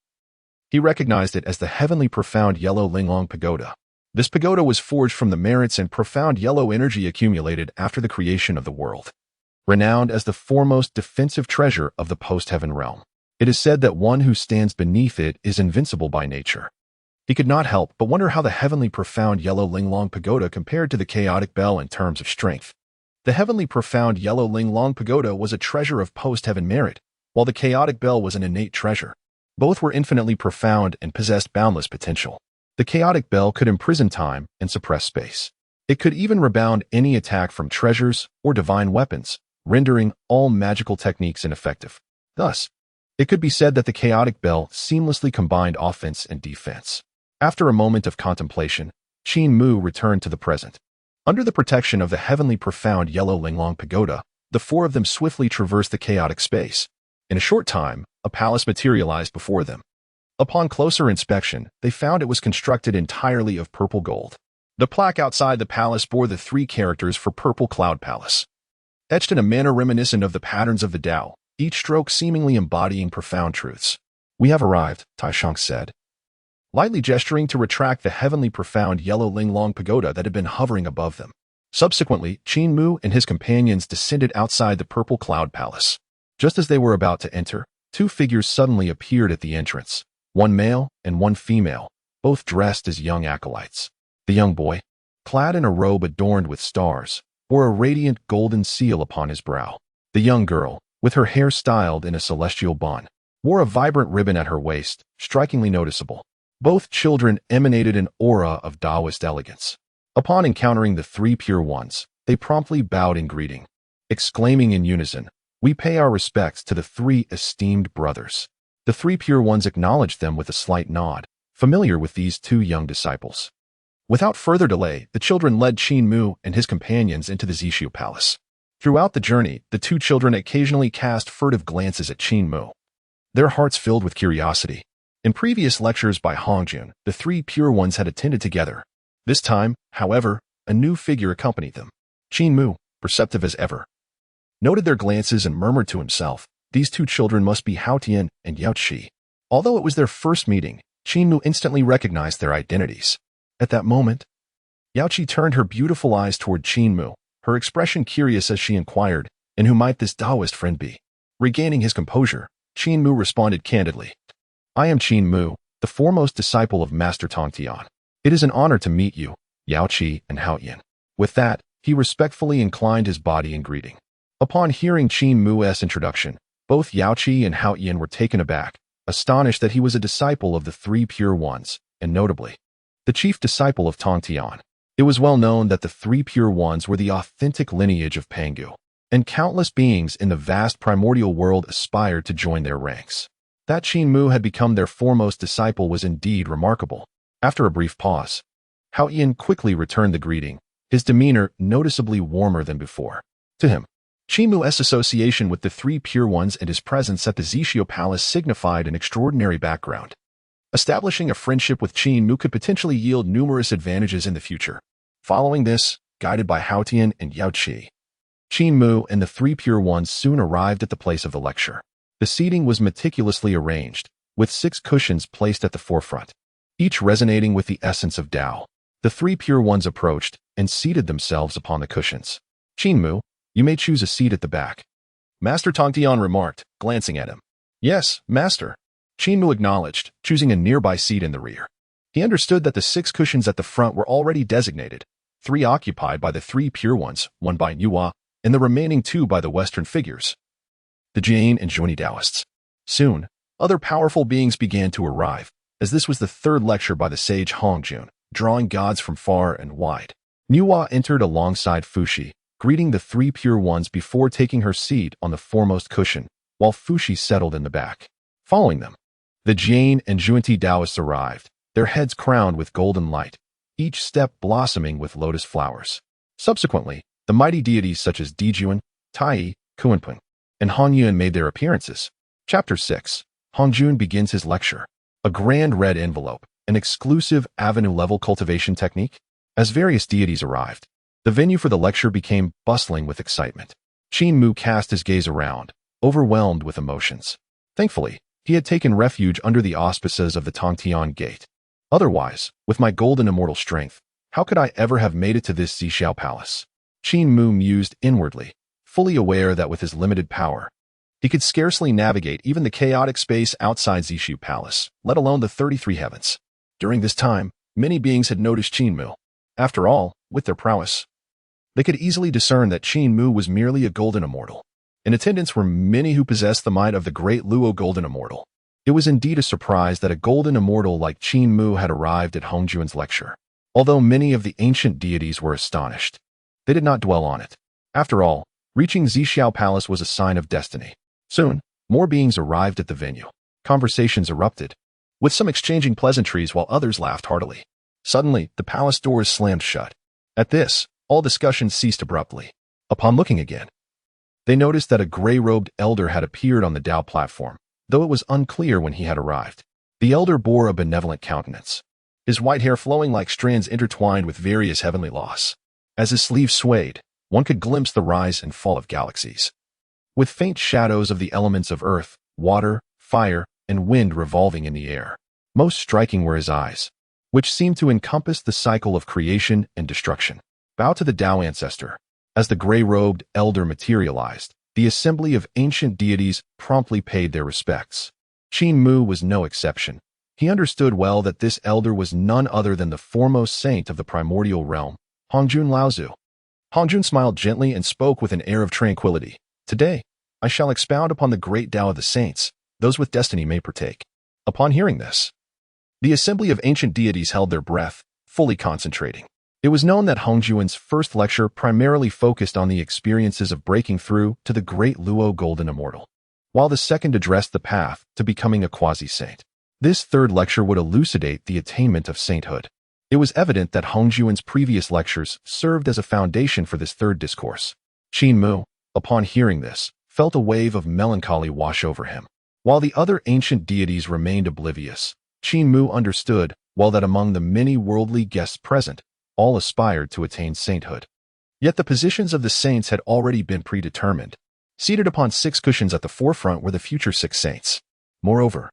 He recognized it as the heavenly profound yellow Linglong Pagoda. This pagoda was forged from the merits and profound yellow energy accumulated after the creation of the world. Renowned as the foremost defensive treasure of the post-heaven realm, it is said that one who stands beneath it is invincible by nature. He could not help but wonder how the heavenly profound yellow Linglong Pagoda compared to the chaotic bell in terms of strength. The heavenly profound yellow Linglong Pagoda was a treasure of post-heaven merit, while the chaotic bell was an innate treasure. Both were infinitely profound and possessed boundless potential. The chaotic bell could imprison time and suppress space. It could even rebound any attack from treasures or divine weapons, rendering all magical techniques ineffective. Thus, it could be said that the chaotic bell seamlessly combined offense and defense. After a moment of contemplation, Qin Mu returned to the present. Under the protection of the heavenly profound yellow Linglong Pagoda, the four of them swiftly traversed the chaotic space. In a short time, a palace materialized before them. Upon closer inspection, they found it was constructed entirely of purple gold. The plaque outside the palace bore the 3 characters for Purple Cloud Palace, etched in a manner reminiscent of the patterns of the Tao, each stroke seemingly embodying profound truths. We have arrived, Taishan said, lightly gesturing to retract the heavenly profound yellow Linglong Pagoda that had been hovering above them. Subsequently, Qin Mu and his companions descended outside the Purple Cloud Palace. Just as they were about to enter, 2 figures suddenly appeared at the entrance, one male and one female, both dressed as young acolytes. The young boy, clad in a robe adorned with stars, bore a radiant golden seal upon his brow. The young girl, with her hair styled in a celestial bun, wore a vibrant ribbon at her waist, strikingly noticeable. Both children emanated an aura of Taoist elegance. Upon encountering the 3 pure ones, they promptly bowed in greeting, exclaiming in unison, "We pay our respects to the 3 esteemed brothers." The 3 pure ones acknowledged them with a slight nod, familiar with these 2 young disciples. Without further delay, the children led Qin Mu and his companions into the Xiao Palace. Throughout the journey, the two children occasionally cast furtive glances at Qin Mu, their hearts filled with curiosity. In previous lectures by Hongjun, the three pure ones had attended together. This time, however, a new figure accompanied them. Qin Mu, perceptive as ever, noted their glances and murmured to himself, these two children must be Hao Tian and Yao Qi. Although it was their first meeting, Qin Mu instantly recognized their identities. At that moment, Yao Qi turned her beautiful eyes toward Qin Mu, her expression curious as she inquired, and who might this Taoist friend be? Regaining his composure, Qin Mu responded candidly, I am Qin Mu, the foremost disciple of Master Tongtian. It is an honor to meet you, Yao Qi and Hao Yin. With that, he respectfully inclined his body in greeting. Upon hearing Qin Mu's introduction, both Yao Qi and Hao Yin were taken aback, astonished that he was a disciple of the three pure ones, and notably, the chief disciple of Tongtian. It was well known that the three pure ones were the authentic lineage of Pangu, and countless beings in the vast primordial world aspired to join their ranks. That Qin Mu had become their foremost disciple was indeed remarkable. After a brief pause, Hao Yin quickly returned the greeting, his demeanor noticeably warmer than before. To him, Qin Mu's association with the three pure ones and his presence at the Three Xiao Palace signified an extraordinary background. Establishing a friendship with Qin Mu could potentially yield numerous advantages in the future. Following this, guided by Hao Tian and Yao Qi, Qin Mu and the three pure ones soon arrived at the place of the lecture. The seating was meticulously arranged, with 6 cushions placed at the forefront, each resonating with the essence of Tao. The three pure ones approached and seated themselves upon the cushions. Qin Mu, you may choose a seat at the back, Master Tongtian remarked, glancing at him. Yes, Master. Qin Mu acknowledged, choosing a nearby seat in the rear. He understood that the 6 cushions at the front were already designated, 3 occupied by the three pure ones, 1 by Nuwa, and the remaining 2 by the Western figures, the Jie and Zhunti Taoists. Soon, other powerful beings began to arrive, as this was the 3rd lecture by the sage Hongjun, drawing gods from far and wide. Nuwa entered alongside Fuxi, greeting the three pure ones before taking her seat on the foremost cushion, while Fuxi settled in the back. Following them, the Jie and Zhunti Taoists arrived, their heads crowned with golden light, each step blossoming with lotus flowers. Subsequently, the mighty deities such as Dijuan, Tai, Kuanping, and Hanyuan made their appearances. Chapter 6. Hongjun begins his lecture. A grand red envelope, an exclusive avenue-level cultivation technique. As various deities arrived, the venue for the lecture became bustling with excitement. Qin Mu cast his gaze around, overwhelmed with emotions. Thankfully, he had taken refuge under the auspices of the Tongtian Gate. Otherwise, with my golden immortal strength, how could I ever have made it to this Three Xiao Palace? Qin Mu mused inwardly, fully aware that with his limited power, he could scarcely navigate even the chaotic space outside Three Xiao Palace, let alone the 33 heavens. During this time, many beings had noticed Qin Mu. After all, with their prowess, they could easily discern that Qin Mu was merely a golden immortal. In attendance were many who possessed the might of the great Luo golden immortal. It was indeed a surprise that a golden immortal like Qin Mu had arrived at Hongjun's lecture. Although many of the ancient deities were astonished, they did not dwell on it. After all, reaching Three Xiao Palace was a sign of destiny. Soon, more beings arrived at the venue. Conversations erupted, with some exchanging pleasantries while others laughed heartily. Suddenly, the palace doors slammed shut. At this, all discussion ceased abruptly. Upon looking again, they noticed that a gray-robed elder had appeared on the Tao platform, though it was unclear when he had arrived. The elder bore a benevolent countenance, his white hair flowing like strands intertwined with various heavenly laws. As his sleeves swayed, one could glimpse the rise and fall of galaxies, with faint shadows of the elements of earth, water, fire, and wind revolving in the air. Most striking were his eyes, which seemed to encompass the cycle of creation and destruction. Bow to the Tao ancestor. As the gray-robed elder materialized, the assembly of ancient deities promptly paid their respects. Qin Mu was no exception. He understood well that this elder was none other than the foremost saint of the primordial realm, Hongjun Laozu. Hongjun smiled gently and spoke with an air of tranquility. Today, I shall expound upon the great Tao of the saints, those with destiny may partake. Upon hearing this, the assembly of ancient deities held their breath, fully concentrating. It was known that Hongjun's first lecture primarily focused on the experiences of breaking through to the great Luo Golden Immortal, while the second addressed the path to becoming a quasi-saint. This third lecture would elucidate the attainment of sainthood. It was evident that Hongjun's previous lectures served as a foundation for this third discourse. Qin Mu, upon hearing this, felt a wave of melancholy wash over him. While the other ancient deities remained oblivious, Qin Mu understood well that among the many worldly guests present, all aspired to attain sainthood. Yet the positions of the saints had already been predetermined. Seated upon 6 cushions at the forefront were the future 6 saints. Moreover,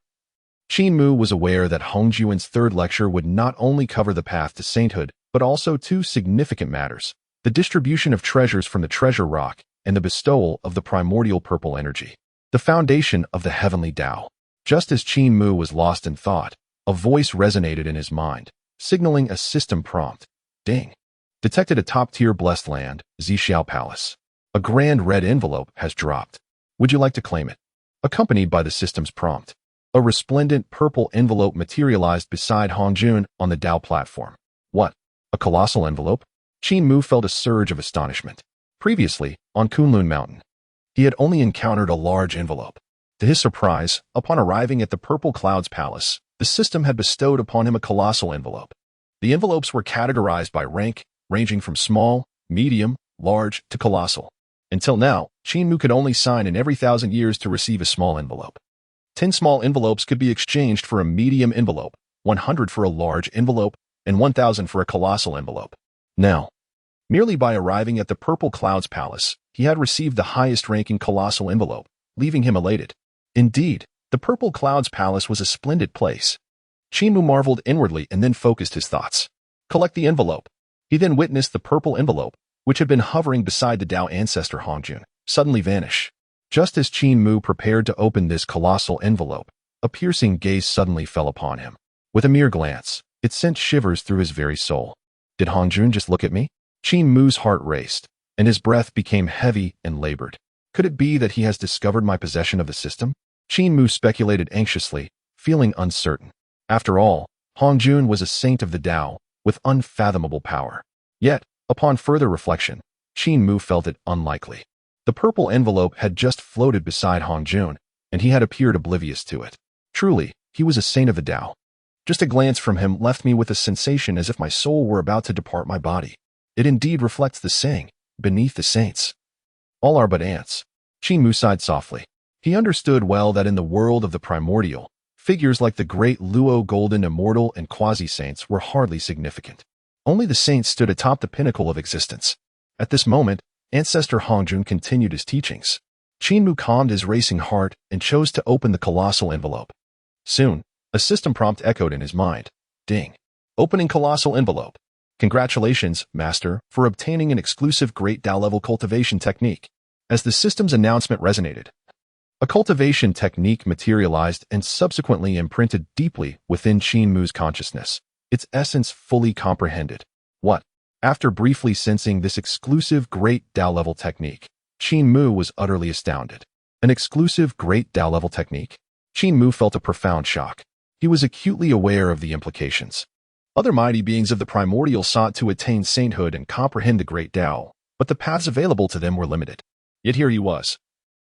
Qin Mu was aware that Hongjuan's third lecture would not only cover the path to sainthood, but also 2 significant matters: the distribution of treasures from the treasure rock and the bestowal of the primordial purple energy, the foundation of the heavenly Tao. Just as Qin Mu was lost in thought, a voice resonated in his mind, signaling a system prompt. Ding. Detected a top-tier blessed land, Three Xiao Palace. A grand red envelope has dropped. Would you like to claim it? Accompanied by the system's prompt, a resplendent purple envelope materialized beside Hongjun on the Dao platform. What? A colossal envelope? Qin Mu felt a surge of astonishment. Previously, on Ling Mountain, he had only encountered a large envelope. To his surprise, upon arriving at the Purple Cloud's palace, the system had bestowed upon him a colossal envelope. The envelopes were categorized by rank, ranging from small, medium, large, to colossal. Until now, Qin Mu could only sign in every 1,000 years to receive a small envelope. 10 small envelopes could be exchanged for a medium envelope, 100 for a large envelope, and 1,000 for a colossal envelope. Now, merely by arriving at the Purple Cloud's palace, he had received the highest-ranking colossal envelope, leaving him elated. Indeed, the Purple Cloud's palace was a splendid place. Qin Mu marveled inwardly and then focused his thoughts. Collect the envelope. He then witnessed the purple envelope, which had been hovering beside the Dao ancestor Hongjun, suddenly vanish. Just as Qin Mu prepared to open this colossal envelope, a piercing gaze suddenly fell upon him. With a mere glance, it sent shivers through his very soul. Did Hongjun just look at me? Qin Mu's heart raced, and his breath became heavy and labored. Could it be that he has discovered my possession of the system? Qin Mu speculated anxiously, feeling uncertain. After all, Hongjun was a saint of the Dao, with unfathomable power. Yet, upon further reflection, Qin Mu felt it unlikely. The purple envelope had just floated beside Hongjun, and he had appeared oblivious to it. Truly, he was a saint of the Dao. Just a glance from him left me with a sensation as if my soul were about to depart my body. It indeed reflects the saying, beneath the saints, all are but ants. Qin Mu sighed softly. He understood well that in the world of the primordial, figures like the great Luo Golden Immortal and Quasi-Saints were hardly significant. Only the saints stood atop the pinnacle of existence. At this moment, Ancestor Hongjun continued his teachings. Qin Mu calmed his racing heart and chose to open the colossal envelope. Soon, a system prompt echoed in his mind. Ding. Opening colossal envelope. Congratulations, Master, for obtaining an exclusive Great Dao level cultivation technique. As the system's announcement resonated, a cultivation technique materialized and subsequently imprinted deeply within Qin Mu's consciousness, its essence fully comprehended. What? After briefly sensing this exclusive Great Dao level technique, Qin Mu was utterly astounded. An exclusive Great Dao level technique? Qin Mu felt a profound shock. He was acutely aware of the implications. Other mighty beings of the primordial sought to attain sainthood and comprehend the Great Dao, but the paths available to them were limited. Yet here he was,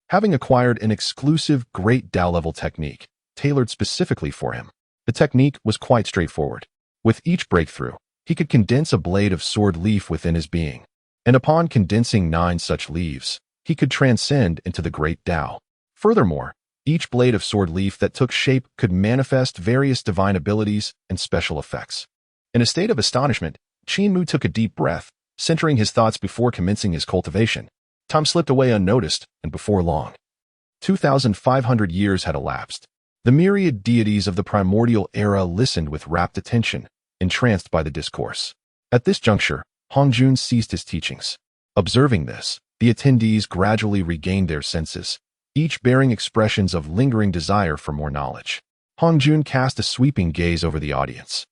having acquired an exclusive Great Dao level technique, tailored specifically for him. The technique was quite straightforward. With each breakthrough, he could condense a blade of sword leaf within his being, and upon condensing 9 such leaves, he could transcend into the Great Dao. Furthermore, each blade of sword leaf that took shape could manifest various divine abilities and special effects. In a state of astonishment, Qin Mu took a deep breath, centering his thoughts before commencing his cultivation. Time slipped away unnoticed, and before long, 2,500 years had elapsed. The myriad deities of the primordial era listened with rapt attention, entranced by the discourse. At this juncture, Hongjun ceased his teachings. Observing this, the attendees gradually regained their senses, each bearing expressions of lingering desire for more knowledge. Hongjun cast a sweeping gaze over the audience,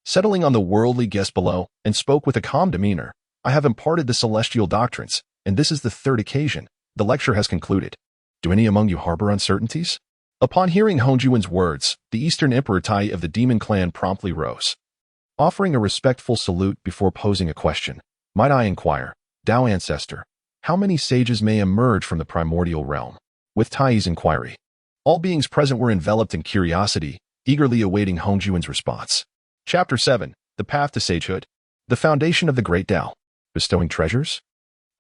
settling on the worldly guest below, and spoke with a calm demeanor. I have imparted the celestial doctrines, and this is the 3rd occasion. The lecture has concluded. Do any among you harbor uncertainties? Upon hearing Hongjuan's words, the Eastern Emperor Tai of the Demon Clan promptly rose. Offering a respectful salute before posing a question, might I inquire, Dao Ancestor, how many sages may emerge from the primordial realm? With Tai's inquiry, all beings present were enveloped in curiosity, eagerly awaiting Hongjuan's response. Chapter 7. The Path to Sagehood. The Foundation of the Great Dao. Bestowing treasures?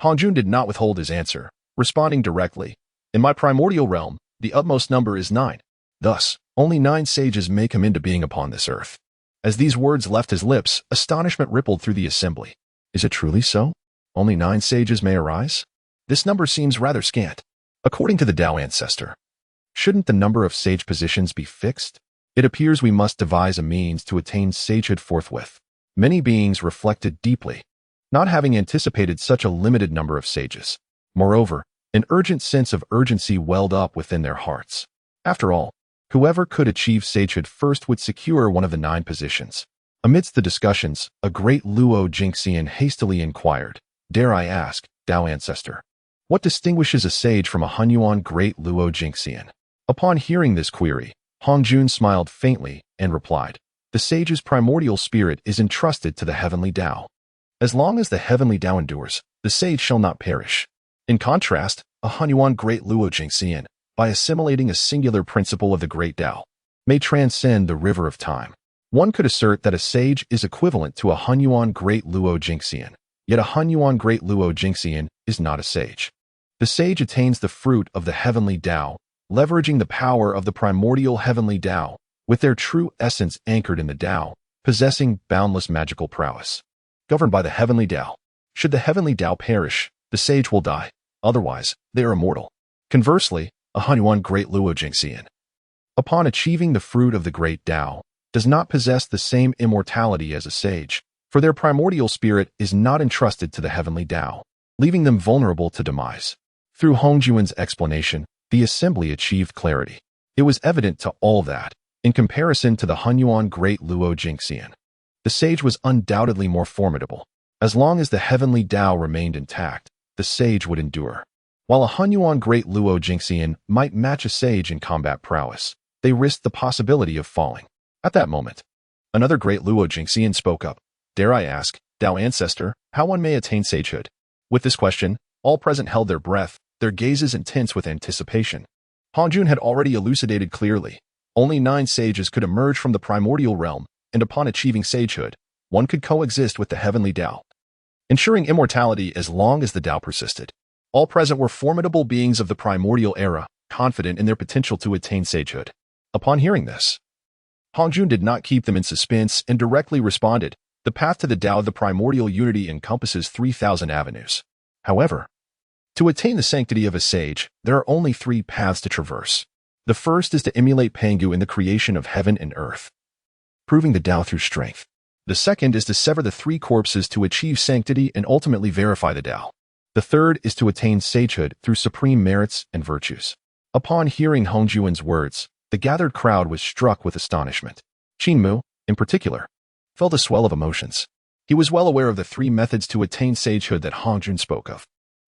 Hongjun did not withhold his answer, responding directly, "In my primordial realm, the utmost number is 9. Thus, only 9 sages may come into being upon this earth." As these words left his lips, astonishment rippled through the assembly. Is it truly so? Only 9 sages may arise? This number seems rather scant. According to the Tao ancestor, shouldn't the number of sage positions be fixed? It appears we must devise a means to attain sagehood forthwith. Many beings reflected deeply, not having anticipated such a limited number of sages. Moreover, an urgent sense of urgency welled up within their hearts. After all, whoever could achieve sagehood first would secure one of the 9 positions. Amidst the discussions, a great Luo Jingxian hastily inquired, "Dare I ask, Tao ancestor, what distinguishes a sage from a Hunyuan great Luo Jingxian?" Upon hearing this query, Hongjun smiled faintly and replied, "The sage's primordial spirit is entrusted to the heavenly Tao. As long as the heavenly Tao endures, the sage shall not perish. In contrast, a Hunyuan great Luo Jingxian, by assimilating a singular principle of the great Tao, may transcend the river of time." One could assert that a sage is equivalent to a Hunyuan great Luo Jingxian, yet a Hunyuan great Luo Jingxian is not a sage. The sage attains the fruit of the heavenly Tao, leveraging the power of the primordial heavenly Tao, with their true essence anchored in the Tao, possessing boundless magical prowess. Governed by the heavenly Tao. Should the heavenly Tao perish, the sage will die. Otherwise, they are immortal. Conversely, a Hunyuan great Luo Jingxian, upon achieving the fruit of the great Tao, does not possess the same immortality as a sage, for their primordial spirit is not entrusted to the heavenly Tao, leaving them vulnerable to demise. Through Hongjuan's explanation, the assembly achieved clarity. It was evident to all that, in comparison to the Hunyuan great Luo Jingxian, the sage was undoubtedly more formidable. As long as the heavenly Tao remained intact, the sage would endure. While a Hunyuan great Luo Jingxian might match a sage in combat prowess, they risked the possibility of falling. At that moment, another great Luo Jingxian spoke up, "Dare I ask, Tao ancestor, how one may attain sagehood?" With this question, all present held their breath, their gazes intense with anticipation. Hongjun had already elucidated clearly. Only 9 sages could emerge from the primordial realm, and upon achieving sagehood, one could coexist with the heavenly Tao, ensuring immortality as long as the Tao persisted. All present were formidable beings of the primordial era, confident in their potential to attain sagehood. Upon hearing this, Hongjun did not keep them in suspense and directly responded, "The path to the Tao of the primordial unity encompasses 3,000 avenues. However, to attain the sanctity of a sage, there are only 3 paths to traverse. The first is to emulate Pangu in the creation of heaven and earth, proving the Tao through strength. The second is to sever the 3 corpses to achieve sanctity and ultimately verify the Tao. The third is to attain sagehood through supreme merits and virtues." Upon hearing Hongjuan's words, the gathered crowd was struck with astonishment. Qin Mu, in particular, felt a swell of emotions. He was well aware of the 3 methods to attain sagehood that Hongjun spoke of.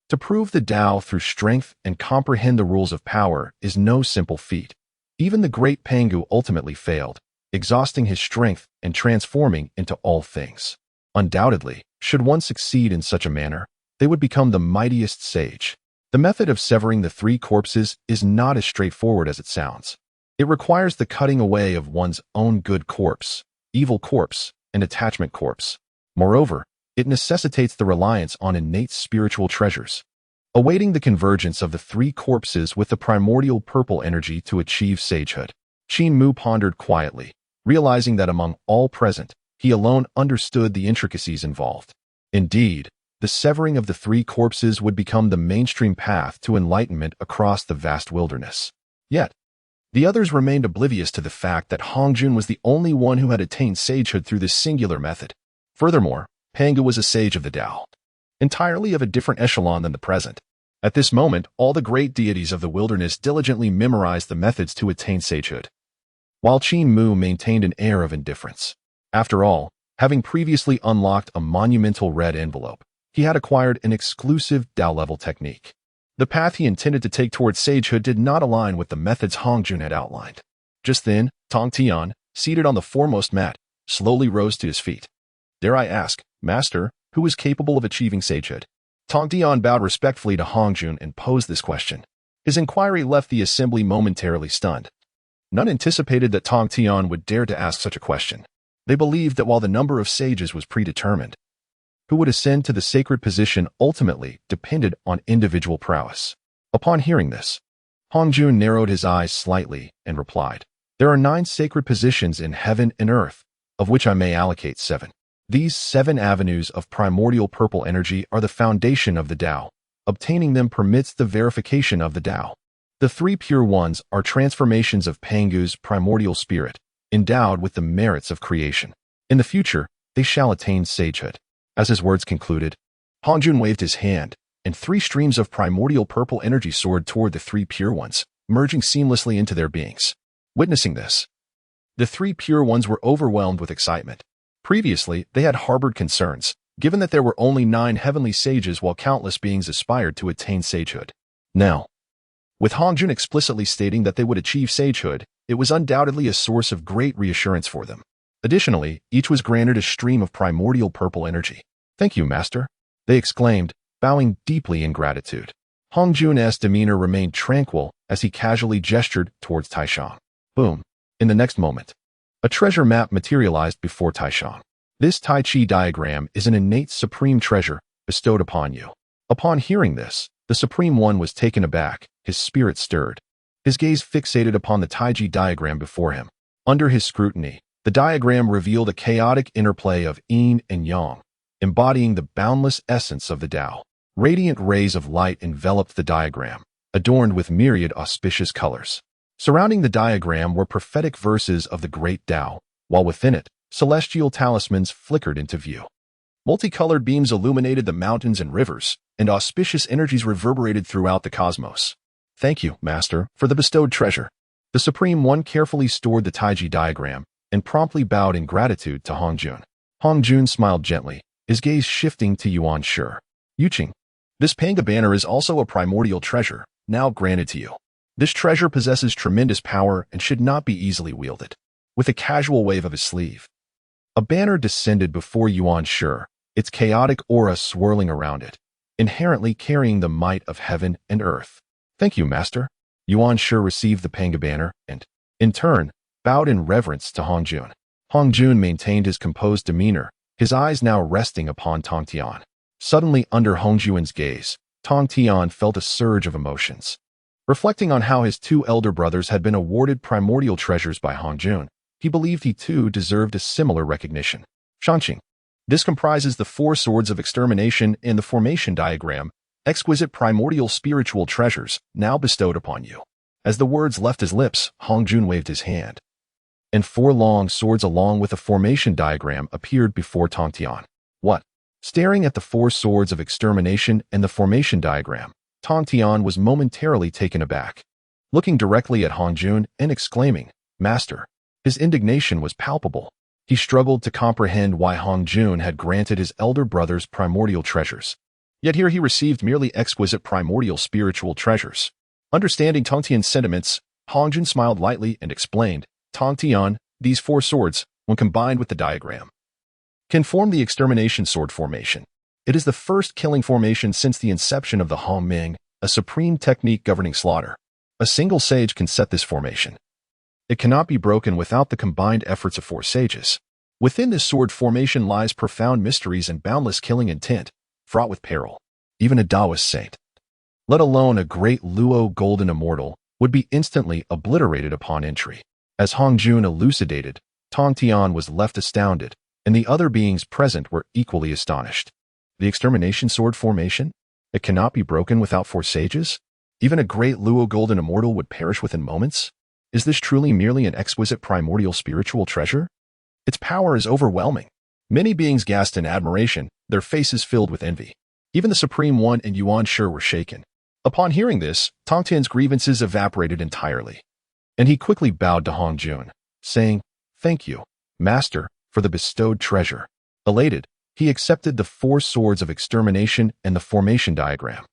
To prove the Tao through strength and comprehend the rules of power is no simple feat. Even the great Pangu ultimately failed, exhausting his strength and transforming into all things. Undoubtedly, should one succeed in such a manner, they would become the mightiest sage. The method of severing the 3 corpses is not as straightforward as it sounds. It requires the cutting away of one's own good corpse, evil corpse, and attachment corpse. Moreover, it necessitates the reliance on innate spiritual treasures, awaiting the convergence of the 3 corpses with the primordial purple energy to achieve sagehood. Qin Mu pondered quietly, realizing that among all present, he alone understood the intricacies involved. Indeed, the severing of the 3 corpses would become the mainstream path to enlightenment across the vast wilderness. Yet, the others remained oblivious to the fact that Hongjun was the only one who had attained sagehood through this singular method. Furthermore, Pangu was a sage of the Tao, entirely of a different echelon than the present. At this moment, all the great deities of the wilderness diligently memorized the methods to attain sagehood, while Qin Mu maintained an air of indifference. After all, having previously unlocked a monumental red envelope, he had acquired an exclusive Tao-level technique. The path he intended to take towards sagehood did not align with the methods Hongjun had outlined. Just then, Tong Tian, seated on the foremost mat, slowly rose to his feet. "Dare I ask, Master, who is capable of achieving sagehood?" Tong Tian bowed respectfully to Hongjun and posed this question. His inquiry left the assembly momentarily stunned. None anticipated that Tong Tian would dare to ask such a question. They believed that while the number of sages was predetermined, who would ascend to the sacred position ultimately depended on individual prowess. Upon hearing this, Hongjun narrowed his eyes slightly and replied, "There are 9 sacred positions in heaven and earth, of which I may allocate 7. These 7 avenues of primordial purple energy are the foundation of the Tao. Obtaining them permits the verification of the Tao. The 3 pure ones are transformations of Pangu's primordial spirit, endowed with the merits of creation. In the future, they shall attain sagehood." As his words concluded, Hongjun waved his hand, and 3 streams of primordial purple energy soared toward the 3 pure ones, merging seamlessly into their beings. Witnessing this, the 3 pure ones were overwhelmed with excitement. Previously, they had harbored concerns, given that there were only 9 heavenly sages while countless beings aspired to attain sagehood. Now, with Hongjun explicitly stating that they would achieve sagehood, it was undoubtedly a source of great reassurance for them. Additionally, each was granted a stream of primordial purple energy. "Thank you, Master," they exclaimed, bowing deeply in gratitude. Hongjun's demeanor remained tranquil as he casually gestured towards Taishan. Boom. In the next moment, a treasure map materialized before Taishan. This Tai Chi diagram is an innate supreme treasure bestowed upon you. Upon hearing this, the Supreme One was taken aback, his spirit stirred. His gaze fixated upon the Tai Chi diagram before him. Under his scrutiny, the diagram revealed a chaotic interplay of yin and yang, embodying the boundless essence of the Tao. Radiant rays of light enveloped the diagram, adorned with myriad auspicious colors. Surrounding the diagram were prophetic verses of the great Tao, while within it, celestial talismans flickered into view. Multicolored beams illuminated the mountains and rivers, and auspicious energies reverberated throughout the cosmos. "Thank you, Master, for the bestowed treasure." The Supreme One carefully stored the Taiji diagram and promptly bowed in gratitude to Hongjun. Hongjun smiled gently, his gaze shifting to Yuan Shi. "Yuqing, this Panga banner is also a primordial treasure, now granted to you. This treasure possesses tremendous power and should not be easily wielded." With a casual wave of his sleeve, a banner descended before Yuan Shi, its chaotic aura swirling around it, inherently carrying the might of heaven and earth. "Thank you, Master." Yuan Shi received the Panga banner and, in turn, bowed in reverence to Hongjun. Hongjun maintained his composed demeanor, his eyes now resting upon Tong Tian. Suddenly, under Hongjun's gaze, Tong Tian felt a surge of emotions. Reflecting on how his 2 elder brothers had been awarded primordial treasures by Hongjun, he believed he too deserved a similar recognition. "Shanqing, this comprises the 4 swords of extermination and the formation diagram, exquisite primordial spiritual treasures now bestowed upon you." As the words left his lips, Hongjun waved his hand, and 4 long swords along with a formation diagram appeared before Tong Tian. "What?" Staring at the 4 swords of extermination and the formation diagram, Tong Tian was momentarily taken aback. Looking directly at Hongjun and exclaiming, "Master," his indignation was palpable. He struggled to comprehend why Hongjun had granted his elder brothers primordial treasures. Yet here he received merely exquisite primordial spiritual treasures. Understanding Tong Tian's sentiments, Hongjun smiled lightly and explained, "Tong Tian, these 4 swords, when combined with the diagram, can form the extermination sword formation. It is the first killing formation since the inception of the Hong Ming, a supreme technique governing slaughter. A single sage can set this formation. It cannot be broken without the combined efforts of 4 sages. Within this sword formation lies profound mysteries and boundless killing intent, fraught with peril. Even a Taoist saint, let alone a great Luo golden immortal, would be instantly obliterated upon entry." As Hongjun elucidated, Tong Tian was left astounded, and the other beings present were equally astonished. The extermination sword formation? It cannot be broken without 4 sages? Even a great Luo golden immortal would perish within moments? Is this truly merely an exquisite primordial spiritual treasure? Its power is overwhelming. Many beings gasped in admiration, their faces filled with envy. Even the Supreme One and Yuan Shi were shaken. Upon hearing this, Tong Tian's grievances evaporated entirely, and he quickly bowed to Hongjun, saying, "Thank you, Master, for the bestowed treasure." Elated, he accepted the 4 swords of extermination and the formation diagram.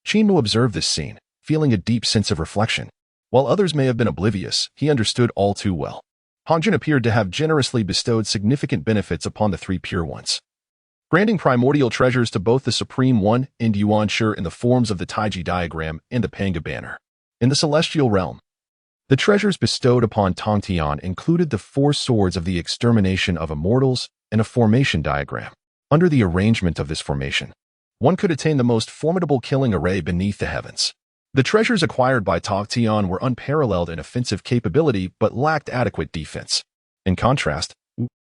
Qin Mu observed this scene, feeling a deep sense of reflection. While others may have been oblivious, he understood all too well. Hongjun appeared to have generously bestowed significant benefits upon the 3 pure ones, granting primordial treasures to both the Supreme One and Yuan Shi in the forms of the Taiji diagram and the Panga banner. In the celestial realm, the treasures bestowed upon Tong Tian included the 4 swords of the extermination of immortals and a formation diagram. Under the arrangement of this formation, one could attain the most formidable killing array beneath the heavens. The treasures acquired by Tog Tian were unparalleled in offensive capability but lacked adequate defense. In contrast,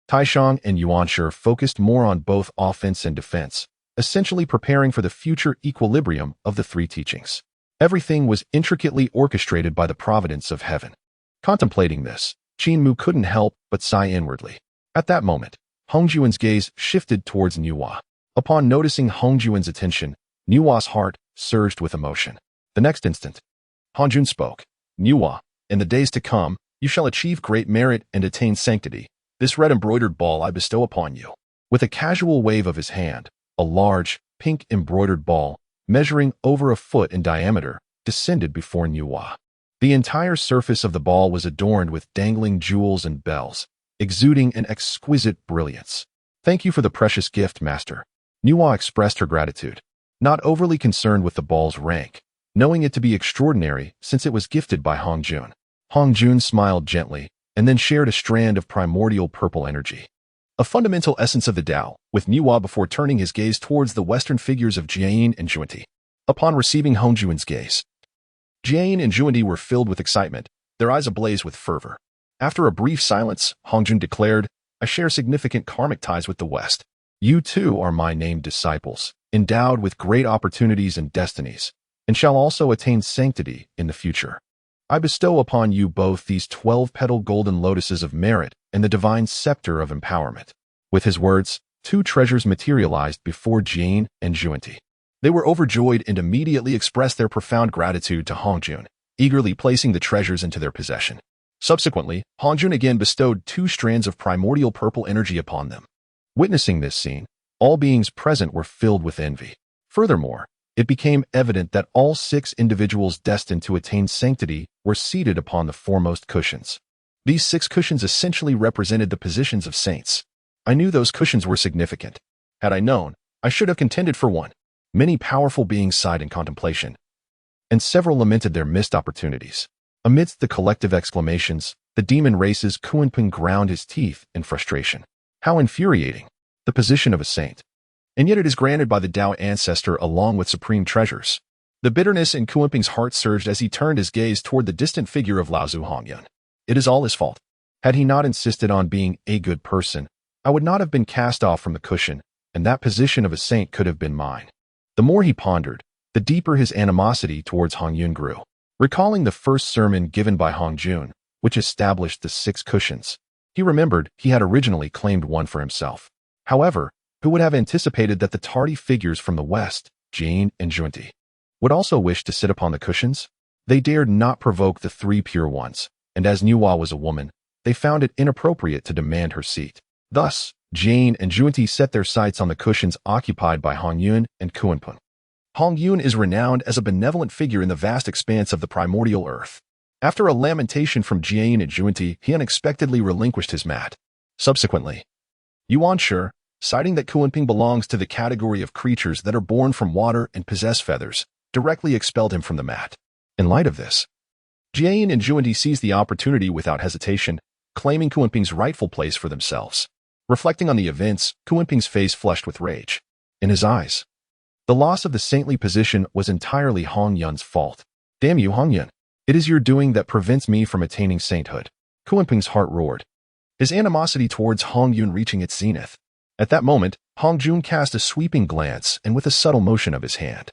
Taishang and Yuanshi focused more on both offense and defense, essentially preparing for the future equilibrium of the three teachings. Everything was intricately orchestrated by the providence of heaven. Contemplating this, Qin Mu couldn't help but sigh inwardly. At that moment, Hongjuan's gaze shifted towards Nuwa. Upon noticing Hongjuan's attention, Nuwa's heart surged with emotion. The next instant, Hongjun spoke. Nuwa, in the days to come, you shall achieve great merit and attain sanctity. This red embroidered ball I bestow upon you. With a casual wave of his hand, a large, pink embroidered ball, measuring over a foot in diameter, descended before Nuwa. The entire surface of the ball was adorned with dangling jewels and bells, exuding an exquisite brilliance. Thank you for the precious gift, master. Nuwa expressed her gratitude, not overly concerned with the ball's rank, knowing it to be extraordinary since it was gifted by Hongjun. Hongjun smiled gently and then shared a strand of primordial purple energy, a fundamental essence of the Tao, with Nuwa before turning his gaze towards the western figures of Jie and Zhunti. Upon receiving Hongjuan's gaze, Jie and Zhunti were filled with excitement, their eyes ablaze with fervor. After a brief silence, Hongjun declared, I share significant karmic ties with the West. You too are my named disciples, endowed with great opportunities and destinies, and shall also attain sanctity in the future. I bestow upon you both these 12-petal golden lotuses of merit and the divine scepter of empowerment. With his words, two treasures materialized before Jie and Zhunti. They were overjoyed and immediately expressed their profound gratitude to Hongjun, eagerly placing the treasures into their possession. Subsequently, Hongjun again bestowed 2 strands of primordial purple energy upon them. Witnessing this scene, all beings present were filled with envy. Furthermore, it became evident that all 6 individuals destined to attain sanctity were seated upon the foremost cushions. These 6 cushions essentially represented the positions of saints. I knew those cushions were significant. Had I known, I should have contended for one. Many powerful beings sighed in contemplation, and several lamented their missed opportunities. Amidst the collective exclamations, the demon race's Kunpeng ground his teeth in frustration. How infuriating! The position of a saint. And yet it is granted by the Tao ancestor along with supreme treasures. The bitterness in Kunpeng's heart surged as he turned his gaze toward the distant figure of Laozu Hongyun. It is all his fault. Had he not insisted on being a good person, I would not have been cast off from the cushion, and that position of a saint could have been mine. The more he pondered, the deeper his animosity towards Hongyun grew. Recalling the first sermon given by Hongjun, which established the 6 cushions, he remembered he had originally claimed one for himself. However, who would have anticipated that the tardy figures from the West, Jie and Zhunti, would also wish to sit upon the cushions? They dared not provoke the 3 pure ones, and as Nuwa was a woman, they found it inappropriate to demand her seat. Thus, Jie and Zhunti set their sights on the cushions occupied by Hongyun and Kunpeng. Hongyun is renowned as a benevolent figure in the vast expanse of the primordial earth. After a lamentation from Jie and Zhunti, he unexpectedly relinquished his mat. Subsequently, Yuanshi, citing that Kunpeng belongs to the category of creatures that are born from water and possess feathers, directly expelled him from the mat. In light of this, Jie and Zhunti seized the opportunity without hesitation, claiming Kunpeng's rightful place for themselves. Reflecting on the events, Kunpeng's face flushed with rage. In his eyes, the loss of the saintly position was entirely Hongyun's fault. Damn you, Hongyun! It is your doing that prevents me from attaining sainthood. Kunpeng's heart roared, his animosity towards Hongyun reaching its zenith. At that moment, Hongjun cast a sweeping glance and with a subtle motion of his hand,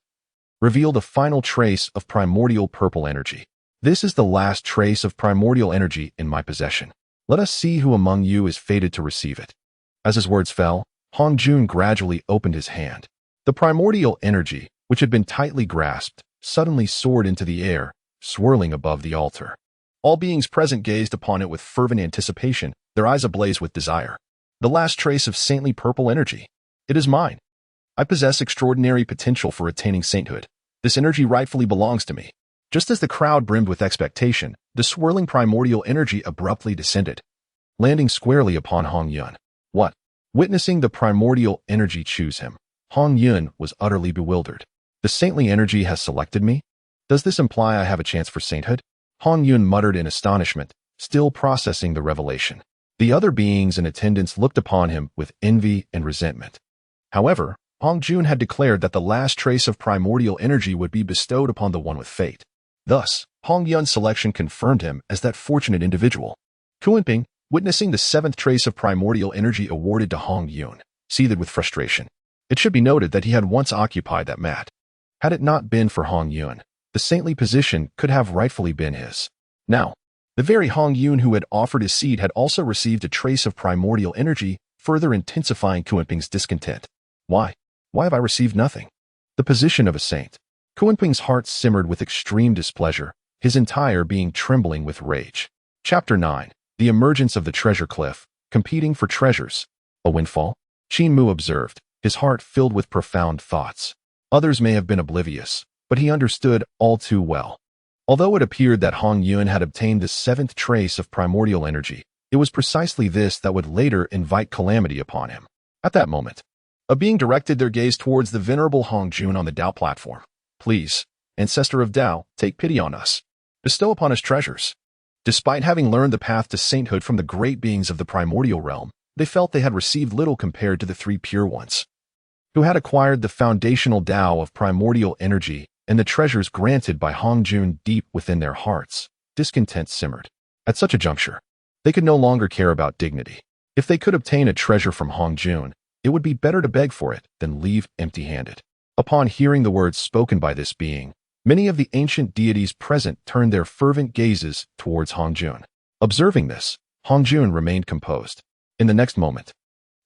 revealed a final trace of primordial purple energy. This is the last trace of primordial energy in my possession. Let us see who among you is fated to receive it. As his words fell, Hongjun gradually opened his hand. The primordial energy, which had been tightly grasped, suddenly soared into the air, swirling above the altar. All beings present gazed upon it with fervent anticipation, their eyes ablaze with desire. The last trace of saintly purple energy. It is mine. I possess extraordinary potential for attaining sainthood. This energy rightfully belongs to me. Just as the crowd brimmed with expectation, the swirling primordial energy abruptly descended, landing squarely upon Hongyun. What? Witnessing the primordial energy choose him, Hongyun was utterly bewildered. The saintly energy has selected me? Does this imply I have a chance for sainthood? Hongyun muttered in astonishment, still processing the revelation. The other beings in attendance looked upon him with envy and resentment. However, Hong Jun had declared that the last trace of primordial energy would be bestowed upon the one with fate. Thus, Hong Yun's selection confirmed him as that fortunate individual. Kunping, witnessing the seventh trace of primordial energy awarded to Hong Yun, seethed with frustration. It should be noted that he had once occupied that mat. Had it not been for Hong Yun, the saintly position could have rightfully been his. Now, the very Hong Yun who had offered his seat had also received a trace of primordial energy, further intensifying Kunping's discontent. Why? Why have I received nothing? The position of a saint. Kunping's heart simmered with extreme displeasure, his entire being trembling with rage. Chapter 9. The Emergence of the Treasure Cliff, Competing for Treasures. A Windfall? Qin Mu observed, his heart filled with profound thoughts. Others may have been oblivious, but he understood all too well. Although it appeared that Hong Yun had obtained the seventh trace of primordial energy, it was precisely this that would later invite calamity upon him. At that moment, a being directed their gaze towards the venerable Hong Jun on the Dao platform. Please, ancestor of Dao, take pity on us. Bestow upon us treasures. Despite having learned the path to sainthood from the great beings of the primordial realm, they felt they had received little compared to the three pure ones, who had acquired the foundational Dao of primordial energy and the treasures granted by Hong Jun deep within their hearts. Discontent simmered. At such a juncture, they could no longer care about dignity. If they could obtain a treasure from Hong Jun, it would be better to beg for it than leave empty-handed. Upon hearing the words spoken by this being, many of the ancient deities present turned their fervent gazes towards Hong Jun. Observing this, Hong Jun remained composed. In the next moment,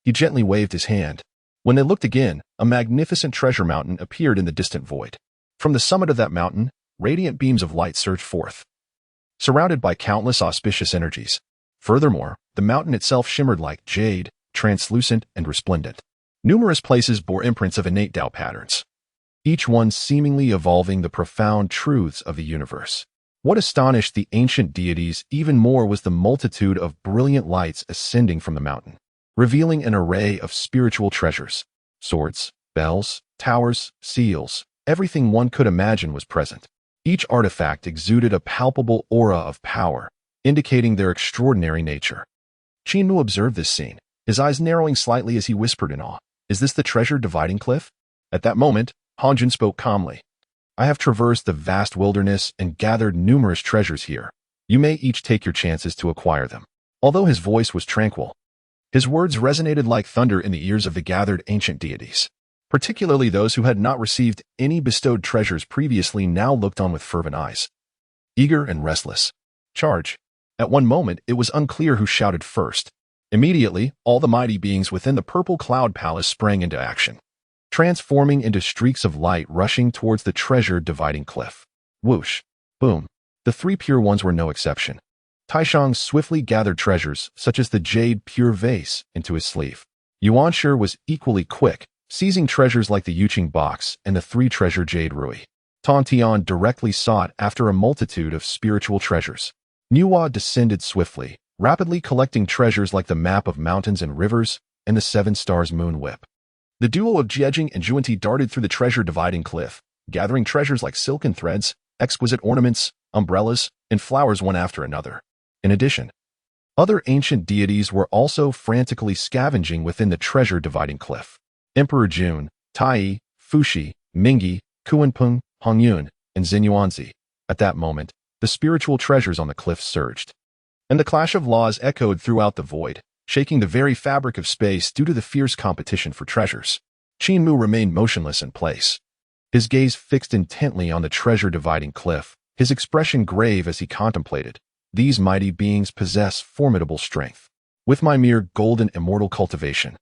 he gently waved his hand. When they looked again, a magnificent treasure mountain appeared in the distant void. From the summit of that mountain, radiant beams of light surged forth, surrounded by countless auspicious energies. Furthermore, the mountain itself shimmered like jade, translucent and resplendent. Numerous places bore imprints of innate Tao patterns, each one seemingly evolving the profound truths of the universe. What astonished the ancient deities even more was the multitude of brilliant lights ascending from the mountain, revealing an array of spiritual treasures. Swords, bells, towers, seals, everything one could imagine was present. Each artifact exuded a palpable aura of power, indicating their extraordinary nature. Qin Mu observed this scene, his eyes narrowing slightly as he whispered in awe, "Is this the treasure dividing cliff?" At that moment, Hong Jun spoke calmly. "I have traversed the vast wilderness and gathered numerous treasures here. You may each take your chances to acquire them." Although his voice was tranquil, his words resonated like thunder in the ears of the gathered ancient deities. Particularly those who had not received any bestowed treasures previously now looked on with fervent eyes, eager and restless. Charge. At one moment, it was unclear who shouted first. Immediately, all the mighty beings within the purple cloud palace sprang into action, transforming into streaks of light rushing towards the treasure-dividing cliff. Whoosh. Boom. The three pure ones were no exception. Taishang swiftly gathered treasures, such as the jade pure vase, into his sleeve. Yuanshi was equally quick, seizing treasures like the Yuqing box and the three-treasure jade rui. Tantian directly sought after a multitude of spiritual treasures. Nuwa descended swiftly, rapidly collecting treasures like the map of mountains and rivers and the seven stars moon whip. The duo of Jie and Zhunti darted through the treasure-dividing cliff, gathering treasures like silken threads, exquisite ornaments, umbrellas, and flowers one after another. In addition, other ancient deities were also frantically scavenging within the treasure-dividing cliff. Emperor Jun, Tai, Fuxi, Mingyi, Kunpeng, Hongyun, and Xinyuanzi. At that moment, the spiritual treasures on the cliff surged, and the clash of laws echoed throughout the void, shaking the very fabric of space due to the fierce competition for treasures. Qin Mu remained motionless in place, his gaze fixed intently on the treasure-dividing cliff, his expression grave as he contemplated. These mighty beings possess formidable strength. With my mere golden immortal cultivation,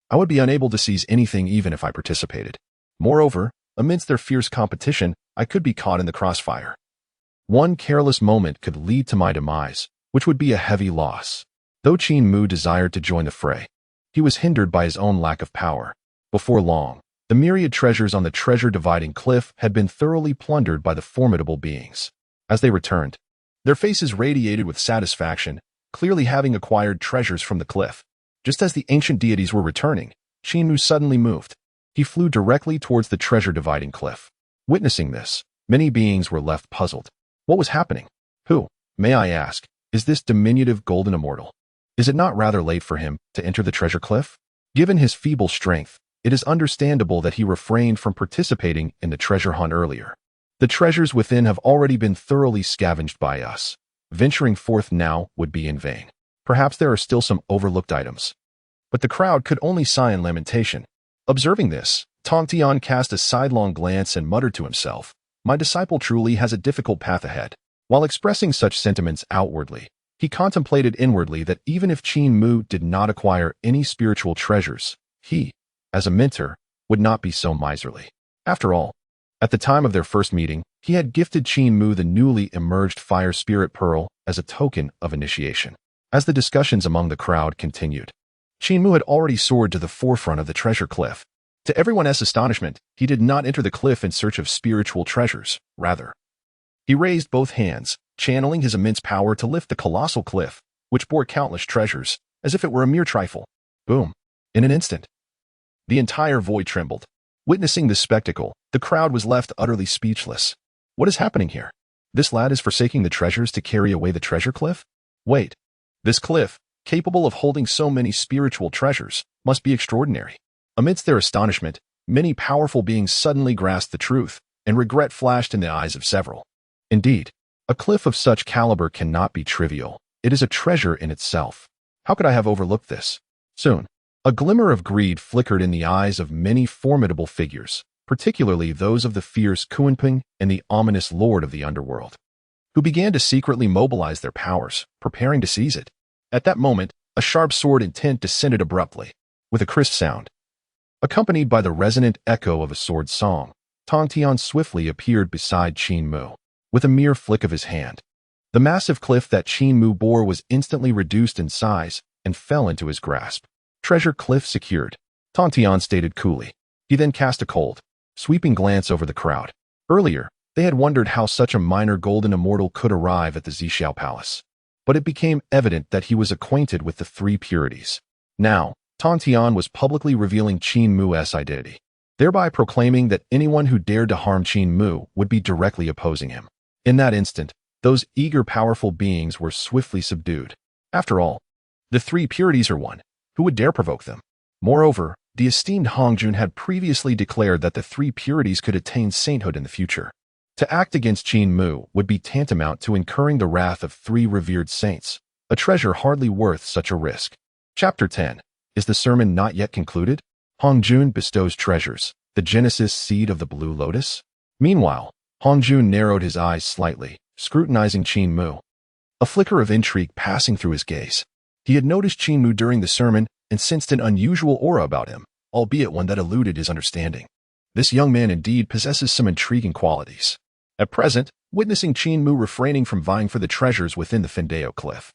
I would be unable to seize anything even if I participated. Moreover, amidst their fierce competition, I could be caught in the crossfire. One careless moment could lead to my demise, which would be a heavy loss. Though Qin Mu desired to join the fray, he was hindered by his own lack of power. Before long, the myriad treasures on the treasure-dividing cliff had been thoroughly plundered by the formidable beings. As they returned, their faces radiated with satisfaction, clearly having acquired treasures from the cliff. Just as the ancient deities were returning, Qin Mu suddenly moved. He flew directly towards the treasure-dividing cliff. Witnessing this, many beings were left puzzled. What was happening? Who, may I ask, is this diminutive golden immortal? Is it not rather late for him to enter the treasure cliff? Given his feeble strength, it is understandable that he refrained from participating in the treasure hunt earlier. The treasures within have already been thoroughly scavenged by us. Venturing forth now would be in vain. Perhaps there are still some overlooked items. But the crowd could only sigh in lamentation. Observing this, Tong Tian cast a sidelong glance and muttered to himself, "My disciple truly has a difficult path ahead." While expressing such sentiments outwardly, he contemplated inwardly that even if Qin Mu did not acquire any spiritual treasures, he, as a mentor, would not be so miserly. After all, at the time of their first meeting, he had gifted Qin Mu the newly emerged Fire Spirit Pearl as a token of initiation. As the discussions among the crowd continued, Qin Mu had already soared to the forefront of the treasure cliff. To everyone's astonishment, he did not enter the cliff in search of spiritual treasures. Rather, he raised both hands, channeling his immense power to lift the colossal cliff, which bore countless treasures, as if it were a mere trifle. Boom! In an instant, the entire void trembled. Witnessing this spectacle, the crowd was left utterly speechless. What is happening here? This lad is forsaking the treasures to carry away the treasure cliff? Wait, this cliff, capable of holding so many spiritual treasures, must be extraordinary. Amidst their astonishment, many powerful beings suddenly grasped the truth, and regret flashed in the eyes of several. Indeed, a cliff of such caliber cannot be trivial. It is a treasure in itself. How could I have overlooked this? Soon, a glimmer of greed flickered in the eyes of many formidable figures, particularly those of the fierce Kunping and the ominous Lord of the Underworld, who began to secretly mobilize their powers, preparing to seize it. At that moment, a sharp sword intent descended abruptly, with a crisp sound. Accompanied by the resonant echo of a sword song, Tong Tian swiftly appeared beside Qin Mu. With a mere flick of his hand, the massive cliff that Qin Mu bore was instantly reduced in size and fell into his grasp. Treasure cliff secured, Tong Tian stated coolly. He then cast a cold, sweeping glance over the crowd. Earlier, they had wondered how such a minor golden immortal could arrive at the Three Xiao Palace. But it became evident that he was acquainted with the three purities. Now, Tong Tian was publicly revealing Qin Mu's identity, thereby proclaiming that anyone who dared to harm Qin Mu would be directly opposing him. In that instant, those eager, powerful beings were swiftly subdued. After all, the three purities are one. Who would dare provoke them? Moreover, the esteemed Hongjun had previously declared that the three purities could attain sainthood in the future. To act against Qin Mu would be tantamount to incurring the wrath of three revered saints, a treasure hardly worth such a risk. Chapter 10. Is the sermon not yet concluded? Hongjun bestows treasures, the genesis seed of the blue lotus? Meanwhile, Hongjun narrowed his eyes slightly, scrutinizing Qin Mu, a flicker of intrigue passing through his gaze. He had noticed Qin Mu during the sermon and sensed an unusual aura about him, albeit one that eluded his understanding. This young man indeed possesses some intriguing qualities. At present, witnessing Qin Mu refraining from vying for the treasures within the Fendeo cliff,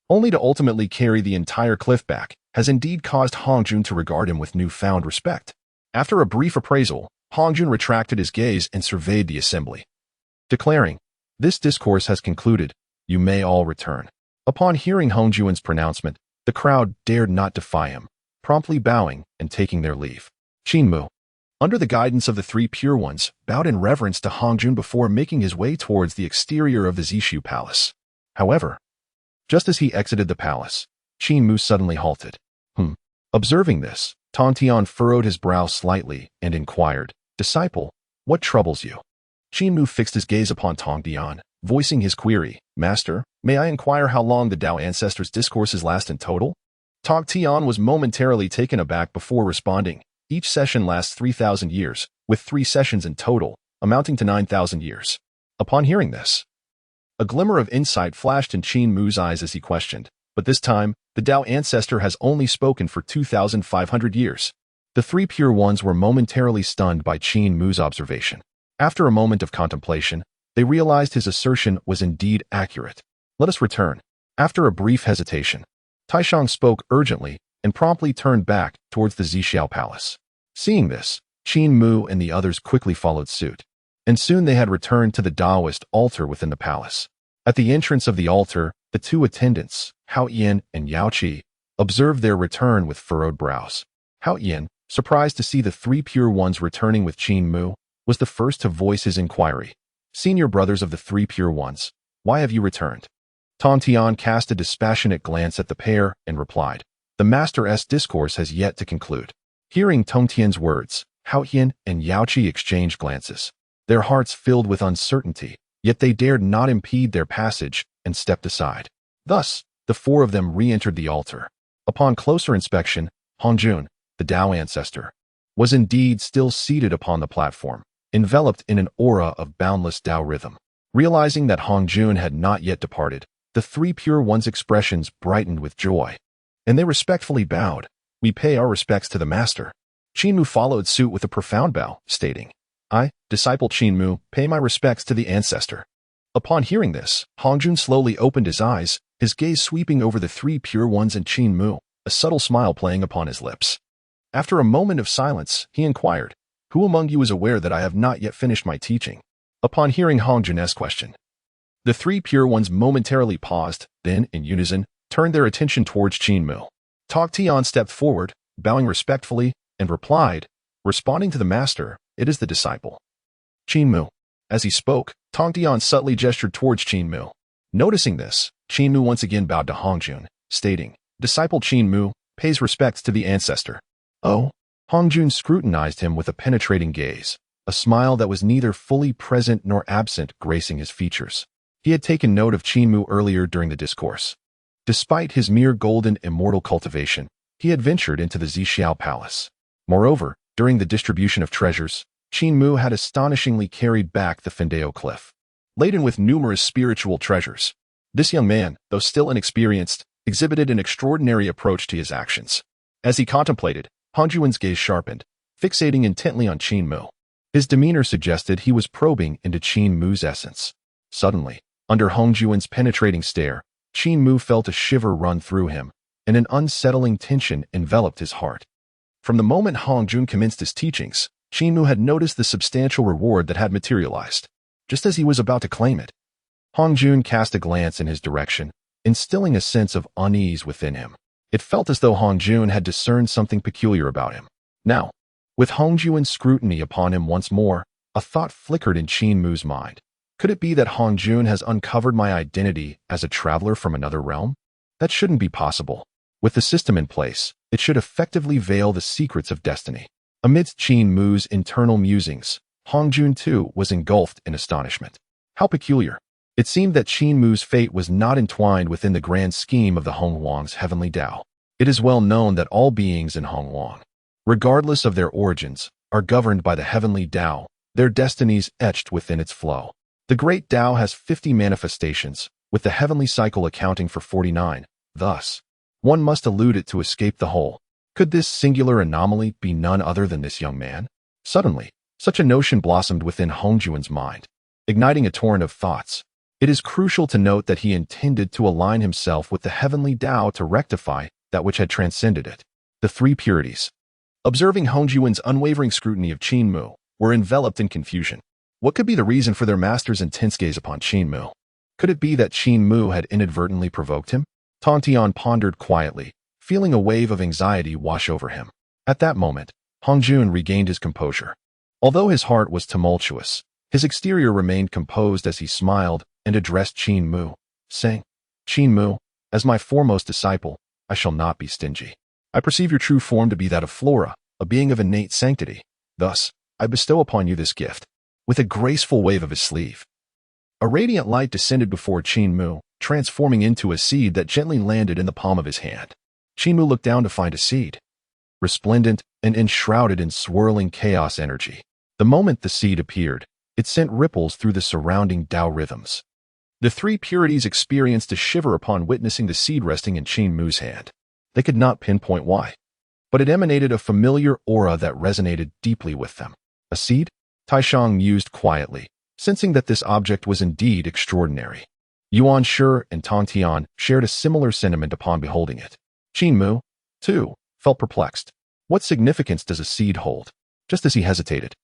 only to ultimately carry the entire cliff back, has indeed caused Hongjun to regard him with newfound respect. After a brief appraisal, Hongjun retracted his gaze and surveyed the assembly, declaring, "This discourse has concluded. You may all return." Upon hearing Hongjun's pronouncement, the crowd dared not defy him, promptly bowing and taking their leave. Qin Mu, under the guidance of the three pure ones, bowed in reverence to Hongjun before making his way towards the exterior of the Zishu Palace. However, just as he exited the palace, Qin Mu suddenly halted. Observing this, Tong Tian furrowed his brow slightly and inquired, "Disciple, what troubles you?" Qin Mu fixed his gaze upon Tong Tian, voicing his query, "Master, may I inquire how long the Tao Ancestors' discourses last in total?" Tong Tian was momentarily taken aback before responding. Each session lasts 3,000 years, with 3 sessions in total, amounting to 9,000 years. Upon hearing this, a glimmer of insight flashed in Qin Mu's eyes as he questioned, but this time, the Tao Ancestor has only spoken for 2,500 years. The three pure ones were momentarily stunned by Qin Mu's observation. After a moment of contemplation, they realized his assertion was indeed accurate. "Let us return." After a brief hesitation, Taishang spoke urgently and promptly turned back towards the Zhixiao Palace. Seeing this, Qin Mu and the others quickly followed suit, and soon they had returned to the Taoist altar within the palace. At the entrance of the altar, the two attendants, Hao Yin and Yao Qi, observed their return with furrowed brows. Hao Yin, surprised to see the three pure ones returning with Qin Mu, was the first to voice his inquiry. "Senior brothers of the three pure ones, why have you returned?" Tong Tian cast a dispassionate glance at the pair and replied, "The Master's discourse has yet to conclude." Hearing Tongtian's words, Haotian and Yaoqi exchanged glances. Their hearts filled with uncertainty, yet they dared not impede their passage and stepped aside. Thus, the four of them re-entered the altar. Upon closer inspection, Hongjun, the Dao ancestor, was indeed still seated upon the platform, enveloped in an aura of boundless Dao rhythm. Realizing that Hongjun had not yet departed, the three pure ones' expressions brightened with joy, and they respectfully bowed. "We pay our respects to the master." Qin Mu followed suit with a profound bow, stating, "I, disciple Qin Mu, pay my respects to the ancestor." Upon hearing this, Hongjun slowly opened his eyes, his gaze sweeping over the three pure ones and Qin Mu, a subtle smile playing upon his lips. After a moment of silence, he inquired, "Who among you is aware that I have not yet finished my teaching?" Upon hearing Hongjun's question, the three pure ones momentarily paused, then, in unison, turned their attention towards Qin Mu. Tongtian stepped forward, bowing respectfully, and replied, responding to the master, "It is the disciple, Qin Mu." As he spoke, Tongtian subtly gestured towards Qin Mu. Noticing this, Qin Mu once again bowed to Hongjun, stating, "Disciple Qin Mu pays respects to the ancestor." "Oh?" Hongjun scrutinized him with a penetrating gaze, a smile that was neither fully present nor absent gracing his features. He had taken note of Qin Mu earlier during the discourse. Despite his mere golden immortal cultivation, he had ventured into the Zixiao Palace. Moreover, during the distribution of treasures, Qin Mu had astonishingly carried back the Fendeo Cliff, laden with numerous spiritual treasures. This young man, though still inexperienced, exhibited an extraordinary approach to his actions. As he contemplated, Hongjun's gaze sharpened, fixating intently on Qin Mu. His demeanor suggested he was probing into Qin Mu's essence. Suddenly, under Hongjun's penetrating stare, Qin Mu felt a shiver run through him, and an unsettling tension enveloped his heart. From the moment Hongjun commenced his teachings, Qin Mu had noticed the substantial reward that had materialized, just as he was about to claim it. Hongjun cast a glance in his direction, instilling a sense of unease within him. It felt as though Hongjun had discerned something peculiar about him. Now, with Hongjun's scrutiny upon him once more, a thought flickered in Qin Mu's mind. Could it be that Hongjun has uncovered my identity as a traveler from another realm? That shouldn't be possible. With the system in place, it should effectively veil the secrets of destiny. Amidst Qin Mu's internal musings, Hongjun too was engulfed in astonishment. How peculiar. It seemed that Qin Mu's fate was not entwined within the grand scheme of the Hongwang's heavenly Tao. It is well known that all beings in Hongwang, regardless of their origins, are governed by the heavenly Tao, their destinies etched within its flow. The great Tao has 50 manifestations, with the heavenly cycle accounting for 49. Thus, one must elude it to escape the whole. Could this singular anomaly be none other than this young man? Suddenly, such a notion blossomed within Hongjun's mind, igniting a torrent of thoughts. It is crucial to note that he intended to align himself with the heavenly Tao to rectify that which had transcended it. The three purities, observing Hongjun's unwavering scrutiny of Qin Mu, were enveloped in confusion. What could be the reason for their master's intense gaze upon Qin Mu? Could it be that Qin Mu had inadvertently provoked him? Tongtian pondered quietly, feeling a wave of anxiety wash over him. At that moment, Hongjun regained his composure. Although his heart was tumultuous, his exterior remained composed as he smiled and addressed Qin Mu, saying, "Qin Mu, as my foremost disciple, I shall not be stingy. I perceive your true form to be that of Flora, a being of innate sanctity. Thus, I bestow upon you this gift." With a graceful wave of his sleeve, a radiant light descended before Qin Mu, transforming into a seed that gently landed in the palm of his hand. Qin Mu looked down to find a seed, resplendent and enshrouded in swirling chaos energy. The moment the seed appeared, it sent ripples through the surrounding Tao rhythms. The three purities experienced a shiver upon witnessing the seed resting in Qin Mu's hand. They could not pinpoint why, but it emanated a familiar aura that resonated deeply with them. A seed? Taishang mused quietly, sensing that this object was indeed extraordinary. Yuan Shi and Tongtian shared a similar sentiment upon beholding it. Qin Mu, too, felt perplexed. What significance does a seed hold? Just as he hesitated,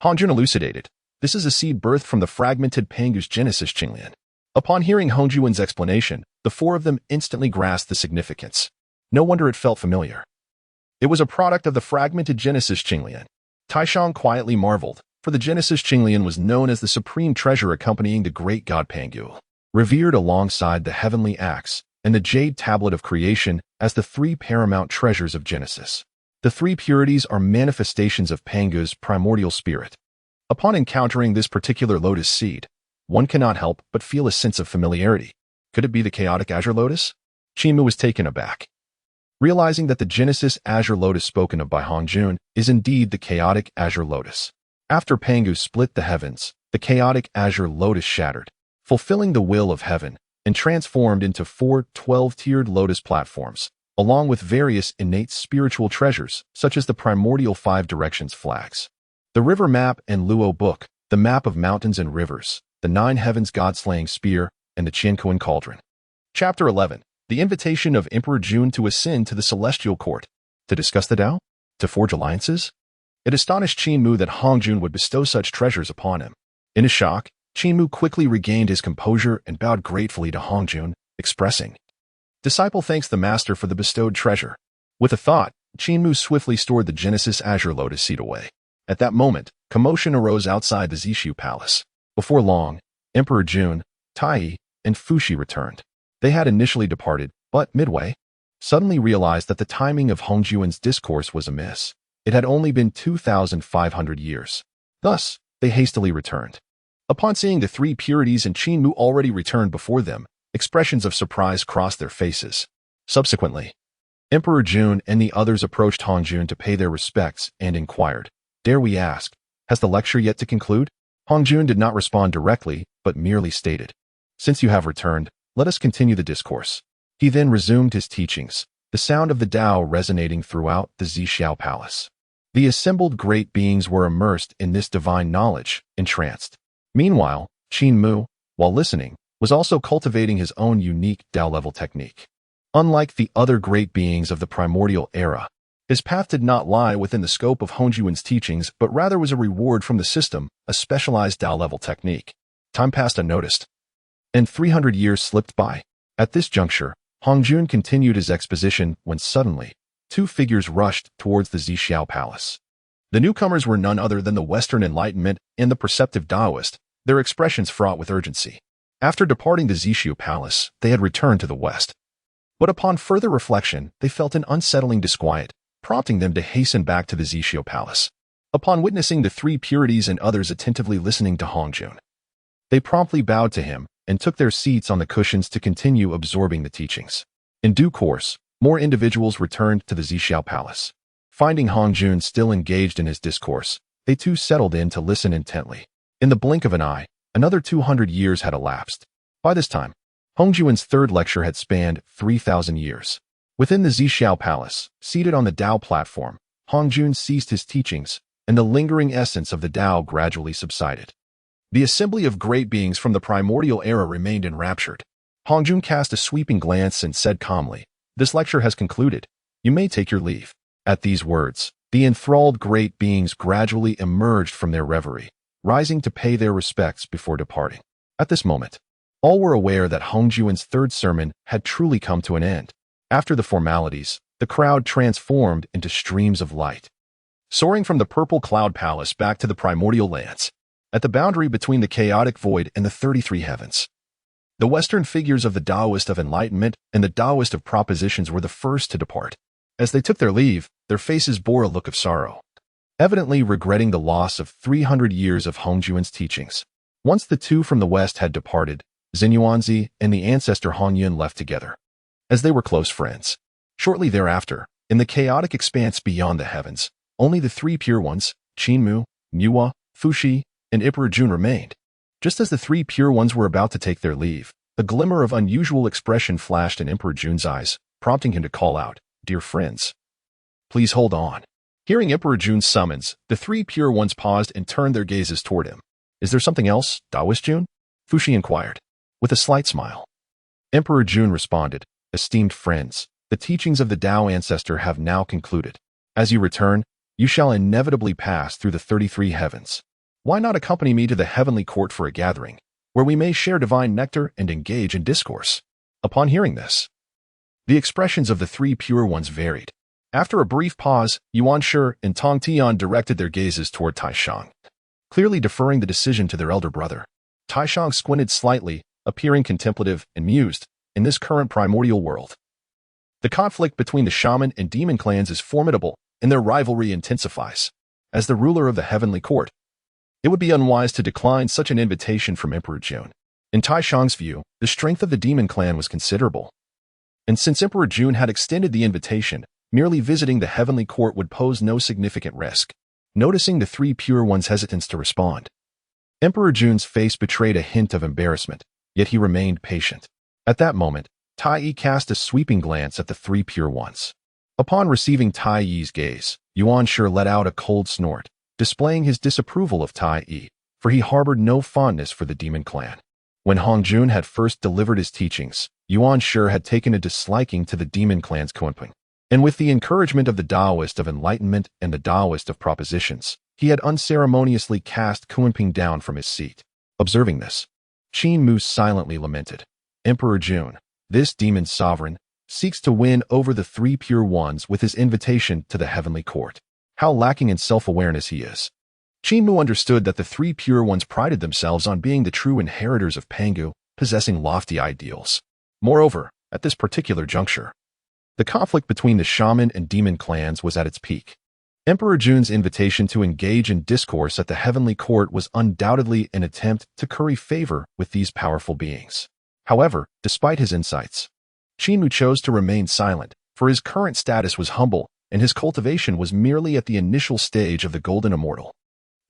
Hongjun elucidated. This is a seed birthed from the fragmented Pangu's Genesis Qinglian. Upon hearing Hongjun's explanation, the four of them instantly grasped the significance. No wonder it felt familiar. It was a product of the fragmented Genesis Qinglian. Taishang quietly marveled, for the Genesis Qinglian was known as the supreme treasure accompanying the great god Pangu, revered alongside the heavenly axe and the jade tablet of creation as the three paramount treasures of Genesis. The three purities are manifestations of Pangu's primordial spirit. Upon encountering this particular lotus seed, one cannot help but feel a sense of familiarity. Could it be the chaotic azure lotus? Qin Mu was taken aback, realizing that the Genesis azure lotus spoken of by Hongjun is indeed the chaotic azure lotus. After Pangu split the heavens, the chaotic azure lotus shattered, fulfilling the will of heaven, and transformed into 4 12-tiered lotus platforms, along with various innate spiritual treasures, such as the primordial 5 directions flags, the river map and Luo book, the map of mountains and rivers, the 9 heavens god-slaying spear, and the Qiankuan cauldron. Chapter 11. The invitation of Emperor Jun to ascend to the celestial court. To discuss the Tao? To forge alliances? It astonished Qin Mu that Hongjun would bestow such treasures upon him. In his shock, Qin Mu quickly regained his composure and bowed gratefully to Hongjun, expressing, "Disciple thanks the master for the bestowed treasure." With a thought, Qin Mu swiftly stored the Genesis azure lotus seed away. At that moment, commotion arose outside the Zishu palace. Before long, Emperor Jun, Tai, and Fushi returned. They had initially departed, but midway, suddenly realized that the timing of Hongjun's discourse was amiss. It had only been 2,500 years. Thus, they hastily returned. Upon seeing the three purities and Qin Mu already returned before them, expressions of surprise crossed their faces. Subsequently, Emperor Jun and the others approached Hongjun to pay their respects and inquired, "Dare we ask, has the lecture yet to conclude?" Hongjun did not respond directly, but merely stated, "Since you have returned, let us continue the discourse." He then resumed his teachings, the sound of the Tao resonating throughout the Xiao palace. The assembled great beings were immersed in this divine knowledge, entranced. Meanwhile, Qin Mu, while listening, was also cultivating his own unique Tao-level technique. Unlike the other great beings of the primordial era, his path did not lie within the scope of Hongjun's teachings, but rather was a reward from the system, a specialized Tao-level technique. Time passed unnoticed, and 300 years slipped by. At this juncture, Hongjun continued his exposition when suddenly, 2 figures rushed towards the Xiao palace. The newcomers were none other than the Western Enlightenment and the perceptive Taoist, their expressions fraught with urgency. After departing the Xiu palace, they had returned to the West. But upon further reflection, they felt an unsettling disquiet, prompting them to hasten back to the Xiu palace. Upon witnessing the three purities and others attentively listening to Hongjun, they promptly bowed to him and took their seats on the cushions to continue absorbing the teachings. In due course, more individuals returned to the Xiao palace. Finding Hongjun still engaged in his discourse, they too settled in to listen intently. In the blink of an eye, another 200 years had elapsed. By this time, Hongjun's third lecture had spanned 3,000 years. Within the Xiao palace, seated on the Tao platform, Hongjun ceased his teachings, and the lingering essence of the Tao gradually subsided. The assembly of great beings from the primordial era remained enraptured. Hongjun cast a sweeping glance and said calmly, "This lecture has concluded. You may take your leave." At these words, the enthralled great beings gradually emerged from their reverie, rising to pay their respects before departing. At this moment, all were aware that Hongjun's third sermon had truly come to an end. After the formalities, the crowd transformed into streams of light, soaring from the purple cloud palace back to the primordial lands, at the boundary between the chaotic void and the 33 heavens. The Western figures of the Taoist of enlightenment and the Taoist of propositions were the first to depart. As they took their leave, their faces bore a look of sorrow, evidently regretting the loss of 300 years of Hongjun's teachings. Once the two from the West had departed, Xinyuanzi and the ancestor Honyun left together, as they were close friends. Shortly thereafter, in the chaotic expanse beyond the heavens, only the three pure ones, Qin Mu, Nuwa, Fushi, and Emperor Jun remained. Just as the three pure ones were about to take their leave, a glimmer of unusual expression flashed in Emperor Jun's eyes, prompting him to call out, "Dear friends, please hold on." Hearing Emperor Jun's summons, the three pure ones paused and turned their gazes toward him. "Is there something else, Taoist Jun?" Fushi inquired, with a slight smile. Emperor Jun responded, "Esteemed friends, the teachings of the Tao ancestor have now concluded. As you return, you shall inevitably pass through the 33 heavens. Why not accompany me to the heavenly court for a gathering, where we may share divine nectar and engage in discourse?" Upon hearing this, the expressions of the three pure ones varied. After a brief pause, Yuan Shi and Tong Tian directed their gazes toward Taishang, clearly deferring the decision to their elder brother. Taishang squinted slightly, appearing contemplative and mused. In this current primordial world, the conflict between the shaman and demon clans is formidable, and their rivalry intensifies. As the ruler of the heavenly court, it would be unwise to decline such an invitation from Emperor Jun. In Tai Shang's view, the strength of the demon clan was considerable. And since Emperor Jun had extended the invitation, merely visiting the heavenly court would pose no significant risk. Noticing the three pure ones' hesitance to respond, Emperor Jun's face betrayed a hint of embarrassment, yet he remained patient. At that moment, Tai Yi cast a sweeping glance at the three pure ones. Upon receiving Tai Yi's gaze, Yuan Shi let out a cold snort, displaying his disapproval of Tai Yi, for he harbored no fondness for the demon clan. When Hong Jun had first delivered his teachings, Yuan Shi had taken a disliking to the demon clan's Kunping. And with the encouragement of the Taoist of enlightenment and the Taoist of propositions, he had unceremoniously cast Kunping down from his seat. Observing this, Qin Mu silently lamented. Emperor Jun, this demon sovereign, seeks to win over the three pure ones with his invitation to the heavenly court. How lacking in self-awareness he is. Qin Mu understood that the three pure ones prided themselves on being the true inheritors of Pangu, possessing lofty ideals. Moreover, at this particular juncture, the conflict between the shaman and demon clans was at its peak. Emperor Jun's invitation to engage in discourse at the heavenly court was undoubtedly an attempt to curry favor with these powerful beings. However, despite his insights, Qin Mu chose to remain silent, for his current status was humble, and his cultivation was merely at the initial stage of the Golden Immortal.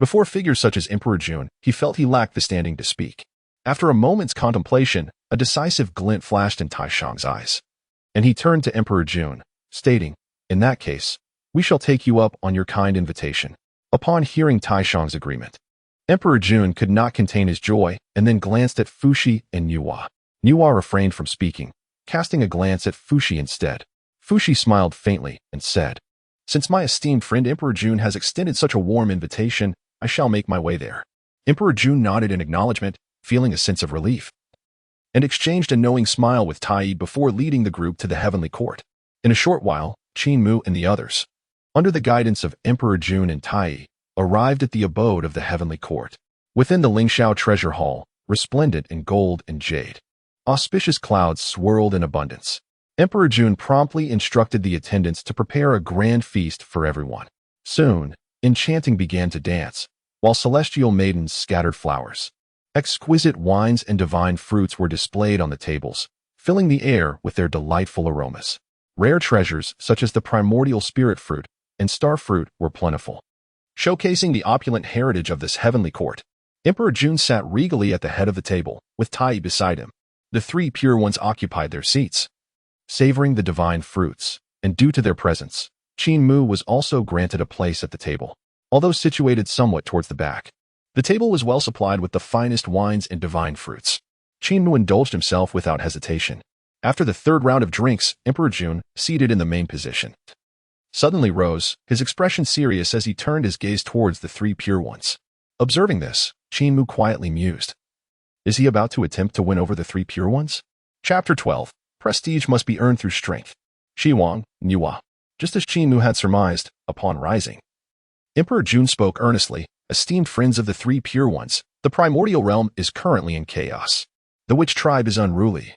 Before figures such as Emperor Jun, he felt he lacked the standing to speak. After a moment's contemplation, a decisive glint flashed in Tai Shang's eyes, and he turned to Emperor Jun, stating, "In that case, we shall take you up on your kind invitation." Upon hearing Tai Shang's agreement, Emperor Jun could not contain his joy and then glanced at Fuxi and Nuwa. Nuwa refrained from speaking, casting a glance at Fuxi instead. Fuxi smiled faintly and said, "Since my esteemed friend Emperor Jun has extended such a warm invitation, I shall make my way there." Emperor Jun nodded in acknowledgement, feeling a sense of relief, and exchanged a knowing smile with Tai Yi before leading the group to the heavenly court. In a short while, Qin Mu and the others, under the guidance of Emperor Jun and Tai Yi, arrived at the abode of the heavenly court. Within the Lingxiao treasure hall, resplendent in gold and jade, auspicious clouds swirled in abundance. Emperor Jun promptly instructed the attendants to prepare a grand feast for everyone. Soon, enchanting began to dance, while celestial maidens scattered flowers. Exquisite wines and divine fruits were displayed on the tables, filling the air with their delightful aromas. Rare treasures such as the primordial spirit fruit and star fruit were plentiful. Showcasing the opulent heritage of this heavenly court, Emperor Jun sat regally at the head of the table, with Tai Yi beside him. The three pure ones occupied their seats, savoring the divine fruits, and due to their presence, Qin Mu was also granted a place at the table, although situated somewhat towards the back. The table was well supplied with the finest wines and divine fruits. Qin Mu indulged himself without hesitation. After the third round of drinks, Emperor Jun, seated in the main position, suddenly rose, his expression serious as he turned his gaze towards the three pure ones. Observing this, Qin Mu quietly mused. Is he about to attempt to win over the three pure ones? Chapter 12. Prestige must be earned through strength. Shiwang, Nuwa. Just as Qin Mu had surmised, upon rising, Emperor Jun spoke earnestly. Esteemed friends of the three pure ones, the primordial realm is currently in chaos. The witch tribe is unruly,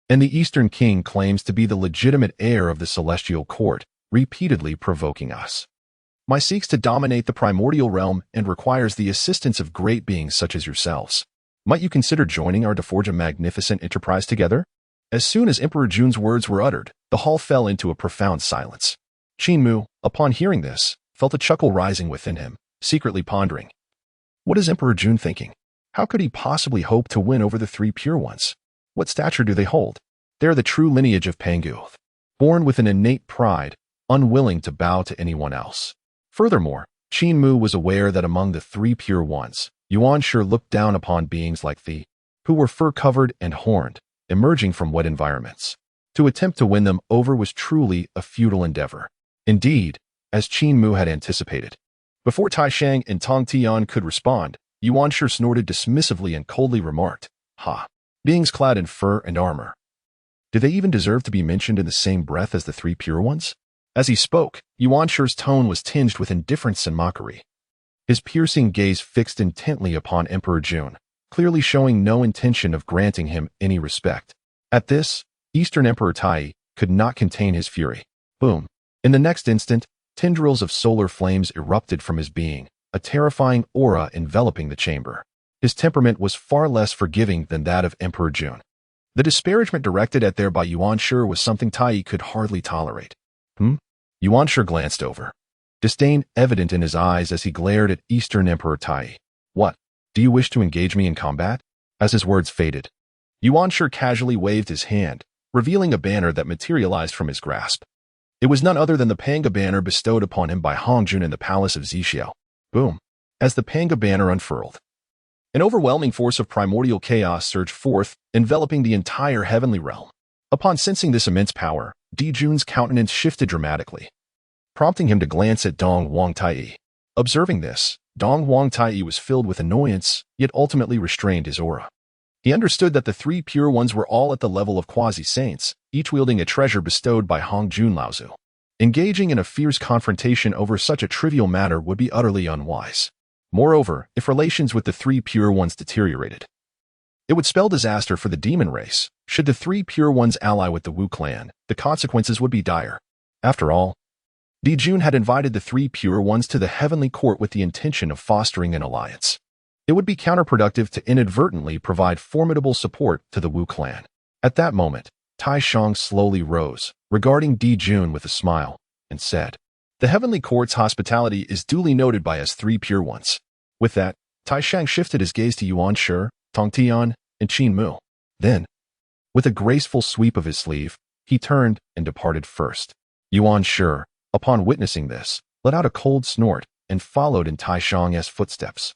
and the Eastern King claims to be the legitimate heir of the celestial court, repeatedly provoking us. My seeks to dominate the primordial realm and requires the assistance of great beings such as yourselves. Might you consider joining our to forge a magnificent enterprise together? As soon as Emperor Jun's words were uttered, the hall fell into a profound silence. Qin Mu, upon hearing this, felt a chuckle rising within him, secretly pondering. What is Emperor Jun thinking? How could he possibly hope to win over the three pure ones? What stature do they hold? They are the true lineage of Pangu, born with an innate pride, unwilling to bow to anyone else. Furthermore, Qin Mu was aware that among the three pure ones, Yuan Shi looked down upon beings like the, who were fur-covered and horned, emerging from wet environments. To attempt to win them over was truly a futile endeavor. Indeed, as Qin Mu had anticipated, before Tai Shang and Tong Tian could respond, Yuan Shi snorted dismissively and coldly remarked, "Ha! Beings clad in fur and armor. Do they even deserve to be mentioned in the same breath as the three pure ones?" As he spoke, Yuan Shi's tone was tinged with indifference and mockery. His piercing gaze fixed intently upon Emperor Jun, clearly showing no intention of granting him any respect. At this, Eastern Emperor Tai Yi could not contain his fury. Boom! In the next instant, Tendrils of solar flames erupted from his being, a terrifying aura enveloping the chamber. His temperament was far less forgiving than that of Emperor Jun. The disparagement directed at there by Yuan Shi was something Tai could hardly tolerate. Yuan Shi glanced over. Disdain evident in his eyes as he glared at Eastern Emperor Tai. What? Do you wish to engage me in combat? As his words faded, Yuan Shi casually waved his hand, revealing a banner that materialized from his grasp. It was none other than the Panga banner bestowed upon him by Hong Jun in the palace of Xiao. Boom. As the Panga banner unfurled, an overwhelming force of primordial chaos surged forth, enveloping the entire heavenly realm. Upon sensing this immense power, Di Jun's countenance shifted dramatically, prompting him to glance at Dong Wang Tai. Observing this, Dong Wang Tai was filled with annoyance, yet ultimately restrained his aura. He understood that the three pure ones were all at the level of quasi-saints, each wielding a treasure bestowed by Hong Jun Laozu. Engaging in a fierce confrontation over such a trivial matter would be utterly unwise. Moreover, if relations with the three pure ones deteriorated, it would spell disaster for the demon race. Should the three pure ones ally with the Wu clan, the consequences would be dire. After all, Di Jun had invited the three pure ones to the heavenly court with the intention of fostering an alliance. It would be counterproductive to inadvertently provide formidable support to the Wu clan. At that moment, Tai Shang slowly rose, regarding Di Jun with a smile, and said, "The heavenly court's hospitality is duly noted by us three pure ones." With that, Tai Shang shifted his gaze to Yuan Shi, Tong Tian, and Qin Mu. Then, with a graceful sweep of his sleeve, he turned and departed first. Yuan Shi, upon witnessing this, let out a cold snort and followed in Tai Shang's footsteps.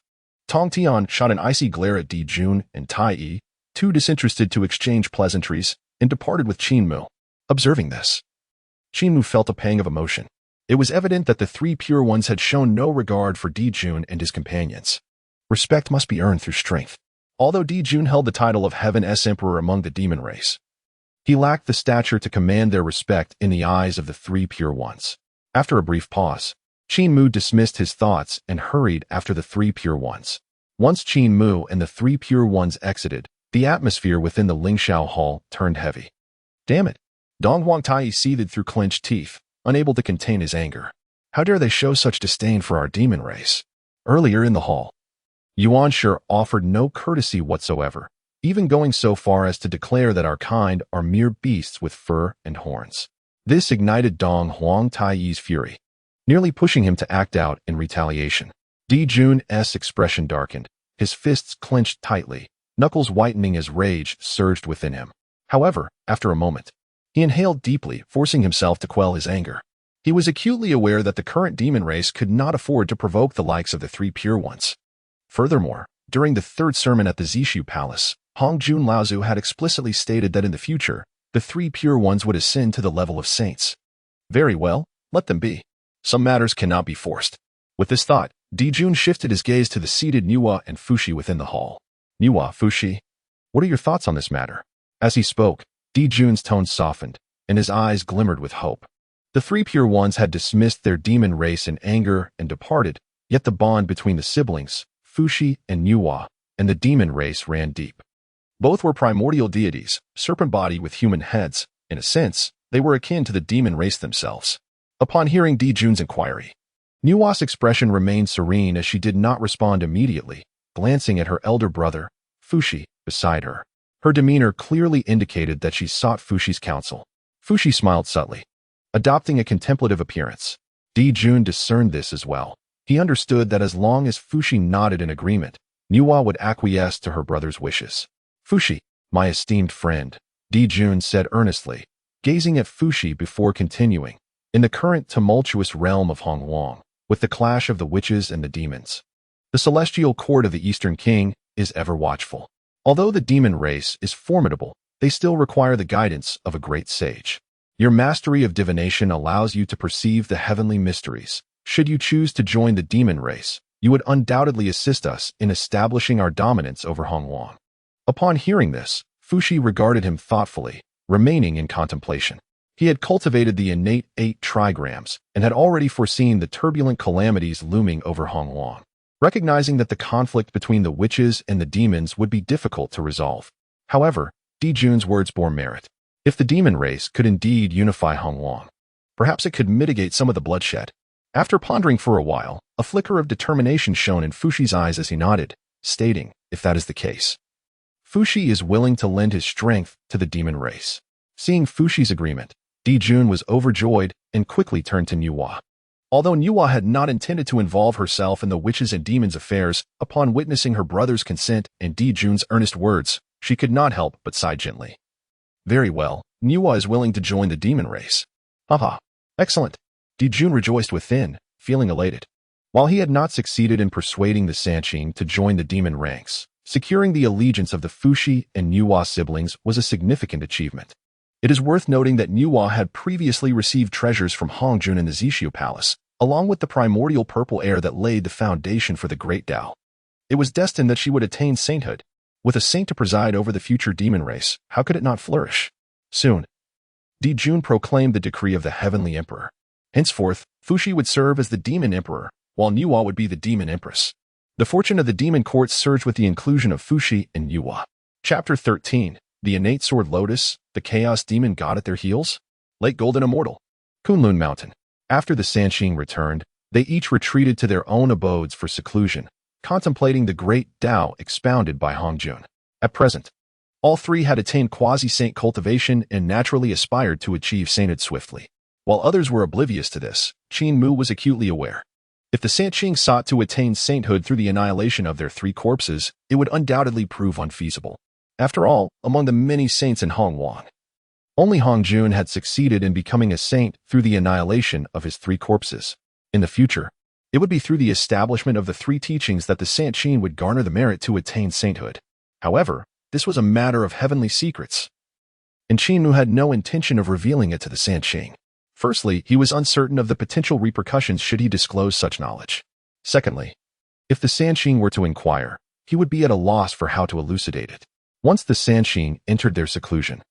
Tong Tian shot an icy glare at Di Jun and Tai, too disinterested to exchange pleasantries, and departed with Qin Mu. Observing this, Qin Mu felt a pang of emotion. It was evident that the three pure ones had shown no regard for Di Jun and his companions. Respect must be earned through strength. Although Di Jun held the title of Heaven's Emperor among the demon race, he lacked the stature to command their respect in the eyes of the three pure ones. After a brief pause, Qin Mu dismissed his thoughts and hurried after the three pure ones. Once Qin Mu and the three pure ones exited, the atmosphere within the Lingxiao Hall turned heavy. Damn it! Dong Wang Tai seethed through clenched teeth, unable to contain his anger. How dare they show such disdain for our demon race? Earlier in the hall, Yuan Shi offered no courtesy whatsoever, even going so far as to declare that our kind are mere beasts with fur and horns. This ignited Dong Wang Tai's fury, nearly pushing him to act out in retaliation. Di Jun's expression darkened, his fists clenched tightly, knuckles whitening as rage surged within him. However, after a moment, he inhaled deeply, forcing himself to quell his anger. He was acutely aware that the current demon race could not afford to provoke the likes of the three pure ones. Furthermore, during the third sermon at the Zishu Palace, Hong Jun Laozu had explicitly stated that in the future, the three pure ones would ascend to the level of saints. Very well, let them be. Some matters cannot be forced. With this thought, Di Jun shifted his gaze to the seated Nuwa and Fushi within the hall. Nuwa, Fushi, what are your thoughts on this matter? As he spoke, Di Jun's tone softened, and his eyes glimmered with hope. The three pure ones had dismissed their demon race in anger and departed, yet the bond between the siblings, Fushi and Nuwa, and the demon race ran deep. Both were primordial deities, serpent-bodied with human heads. In a sense, they were akin to the demon race themselves. Upon hearing Di Jun's inquiry, Nuwa's expression remained serene as she did not respond immediately, glancing at her elder brother, Fushi, beside her. Her demeanor clearly indicated that she sought Fushi's counsel. Fushi smiled subtly, adopting a contemplative appearance. Di Jun discerned this as well. He understood that as long as Fushi nodded in agreement, Nuwa would acquiesce to her brother's wishes. Fushi, my esteemed friend, Di Jun said earnestly, gazing at Fushi before continuing. In the current tumultuous realm of Hong Wang, with the clash of the witches and the demons, the celestial court of the Eastern King is ever watchful. Although the demon race is formidable, they still require the guidance of a great sage. Your mastery of divination allows you to perceive the heavenly mysteries. Should you choose to join the demon race, you would undoubtedly assist us in establishing our dominance over Hong Wang. Upon hearing this, Fushi regarded him thoughtfully, remaining in contemplation. He had cultivated the innate 8 trigrams and had already foreseen the turbulent calamities looming over Hong Wang, recognizing that the conflict between the witches and the demons would be difficult to resolve. However, Di Jun's words bore merit. If the demon race could indeed unify Hong Wang, perhaps it could mitigate some of the bloodshed. After pondering for a while, a flicker of determination shone in Fushi's eyes as he nodded, stating, if that is the case, Fushi is willing to lend his strength to the demon race. Seeing Fushi's agreement, Dijun was overjoyed and quickly turned to Nuwa. Although Nuwa had not intended to involve herself in the witches' and demons' affairs, upon witnessing her brother's consent and Dijun's earnest words, she could not help but sigh gently. Very well, Nuwa is willing to join the demon race. Haha, excellent. Dijun rejoiced within, feeling elated. While he had not succeeded in persuading the Sanqing to join the demon ranks, securing the allegiance of the Fushi and Nuwa siblings was a significant achievement. It is worth noting that Nuwa had previously received treasures from Hongjun in the Zishu Palace, along with the primordial purple air that laid the foundation for the Great Tao. It was destined that she would attain sainthood. With a saint to preside over the future demon race, how could it not flourish? Soon, Dijun proclaimed the decree of the Heavenly Emperor. Henceforth, Fushi would serve as the Demon Emperor, while Nuwa would be the Demon Empress. The fortune of the demon courts surged with the inclusion of Fushi and Nuwa. Chapter 13. The Innate Sword Lotus, the Chaos Demon God at their heels? Lake Golden Immortal. Kunlun Mountain. After the Sanqing returned, they each retreated to their own abodes for seclusion, contemplating the great Tao expounded by Hongjun. At present, all three had attained quasi-saint cultivation and naturally aspired to achieve sainthood swiftly. While others were oblivious to this, Qin Mu was acutely aware. If the Sanqing sought to attain sainthood through the annihilation of their three corpses, it would undoubtedly prove unfeasible. After all, among the many saints in Hongwang, only Hongjun had succeeded in becoming a saint through the annihilation of his three corpses. In the future, it would be through the establishment of the three teachings that the Sanqing would garner the merit to attain sainthood. However, this was a matter of heavenly secrets, and Qin Mu had no intention of revealing it to the Sanqing. Firstly, he was uncertain of the potential repercussions should he disclose such knowledge. Secondly, if the Sanqing were to inquire, he would be at a loss for how to elucidate it. Once the Sanqing entered their seclusion,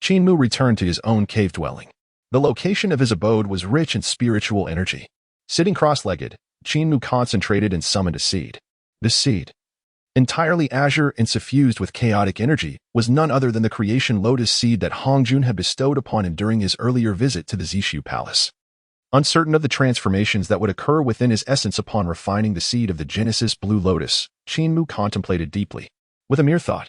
Qin Mu returned to his own cave dwelling. The location of his abode was rich in spiritual energy. Sitting cross-legged, Qin Mu concentrated and summoned a seed. This seed, entirely azure and suffused with chaotic energy, was none other than the creation lotus seed that Hongjun had bestowed upon him during his earlier visit to the Zishu Palace. Uncertain of the transformations that would occur within his essence upon refining the seed of the Genesis blue lotus, Qin Mu contemplated deeply. With a mere thought,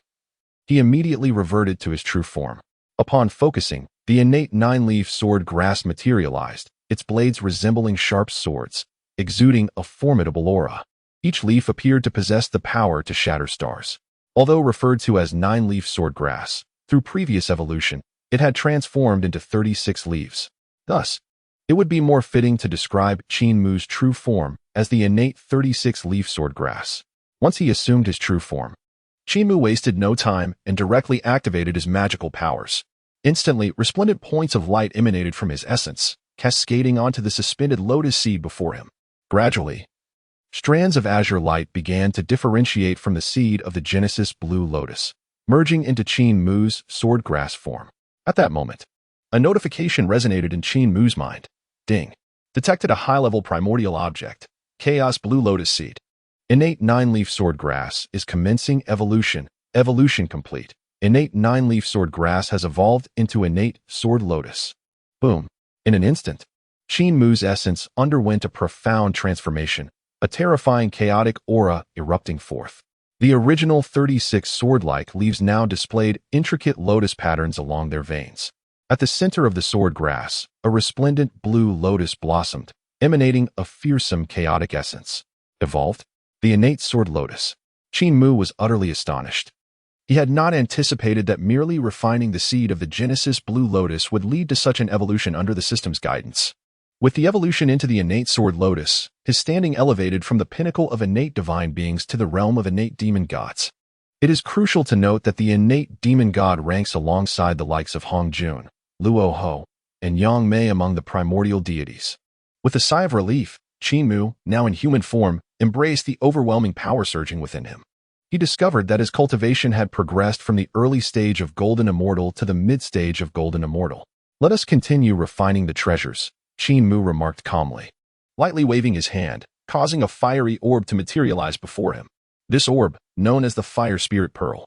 he immediately reverted to his true form. Upon focusing, the innate nine-leaf sword grass materialized, its blades resembling sharp swords, exuding a formidable aura. Each leaf appeared to possess the power to shatter stars. Although referred to as nine-leaf sword grass, through previous evolution, it had transformed into 36 leaves. Thus, it would be more fitting to describe Qin Mu's true form as the innate 36-leaf sword grass. Once he assumed his true form, Qin Mu wasted no time and directly activated his magical powers. Instantly, resplendent points of light emanated from his essence, cascading onto the suspended lotus seed before him. Gradually, strands of azure light began to differentiate from the seed of the Genesis blue lotus, merging into Qin Mu's swordgrass form. At that moment, a notification resonated in Qin Mu's mind. Ding. Detected a high-level primordial object. Chaos blue lotus seed. Innate nine-leaf sword grass is commencing evolution. Evolution complete. Innate nine-leaf sword grass has evolved into innate sword lotus. Boom. In an instant, Qin Mu's essence underwent a profound transformation, a terrifying chaotic aura erupting forth. The original 36 sword-like leaves now displayed intricate lotus patterns along their veins. At the center of the sword grass, a resplendent blue lotus blossomed, emanating a fearsome chaotic essence. Evolved? The innate sword lotus. Qin Mu was utterly astonished. He had not anticipated that merely refining the seed of the Genesis blue lotus would lead to such an evolution under the system's guidance. With the evolution into the innate sword lotus, his standing elevated from the pinnacle of innate divine beings to the realm of innate demon gods. It is crucial to note that the innate demon god ranks alongside the likes of Hongjun, Luo Ho, and Yang Mei among the primordial deities. With a sigh of relief, Qin Mu, now in human form, embraced the overwhelming power surging within him. He discovered that his cultivation had progressed from the early stage of Golden Immortal to the mid-stage of Golden Immortal. Let us continue refining the treasures, Qin Mu remarked calmly, lightly waving his hand, causing a fiery orb to materialize before him. This orb, known as the Fire Spirit Pearl,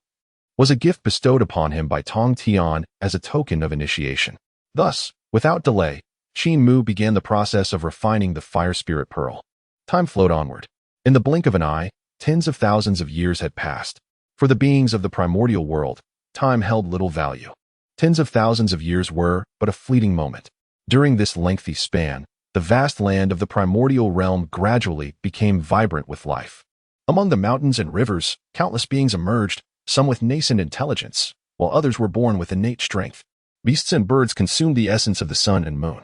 was a gift bestowed upon him by Tong Tian as a token of initiation. Thus, without delay, Qin Mu began the process of refining the fire spirit pearl. Time flowed onward. In the blink of an eye, tens of thousands of years had passed. For the beings of the primordial world, time held little value. Tens of thousands of years were but a fleeting moment. During this lengthy span, the vast land of the primordial realm gradually became vibrant with life. Among the mountains and rivers, countless beings emerged, some with nascent intelligence, while others were born with innate strength. Beasts and birds consumed the essence of the sun and moon,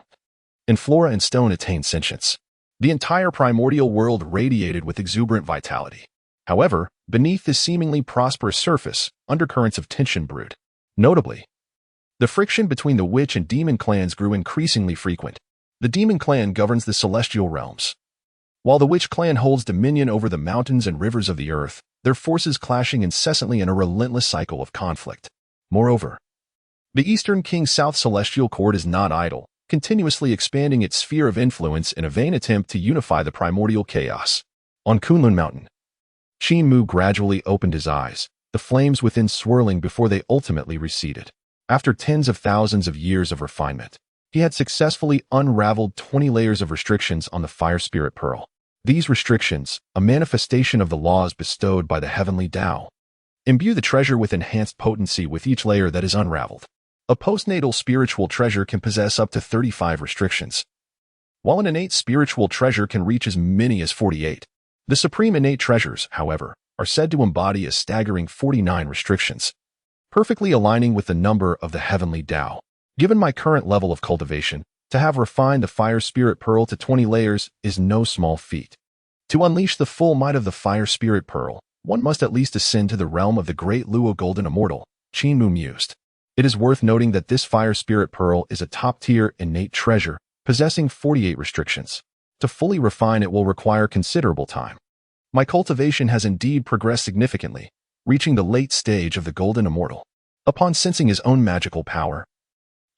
and flora and stone attained sentience. The entire primordial world radiated with exuberant vitality. However, beneath this seemingly prosperous surface, undercurrents of tension brewed. Notably, the friction between the witch and demon clans grew increasingly frequent. The demon clan governs the celestial realms, while the witch clan holds dominion over the mountains and rivers of the earth, their forces clashing incessantly in a relentless cycle of conflict. Moreover, the Eastern King's South Celestial Court is not idle, continuously expanding its sphere of influence in a vain attempt to unify the primordial chaos. On Ling Mountain, Qin Mu gradually opened his eyes, the flames within swirling before they ultimately receded. After tens of thousands of years of refinement, he had successfully unraveled 20 layers of restrictions on the fire spirit pearl. These restrictions, a manifestation of the laws bestowed by the heavenly Tao, imbue the treasure with enhanced potency with each layer that is unraveled. A postnatal spiritual treasure can possess up to 35 restrictions, while an innate spiritual treasure can reach as many as 48. The supreme innate treasures, however, are said to embody a staggering 49 restrictions, perfectly aligning with the number of the heavenly Tao. Given my current level of cultivation, to have refined the fire spirit pearl to 20 layers is no small feat. To unleash the full might of the fire spirit pearl, one must at least ascend to the realm of the great Luo Golden Immortal, Qin Mu mused. It is worth noting that this fire spirit pearl is a top-tier innate treasure, possessing 48 restrictions. To fully refine it will require considerable time. My cultivation has indeed progressed significantly, reaching the late stage of the Golden Immortal. Upon sensing his own magical power,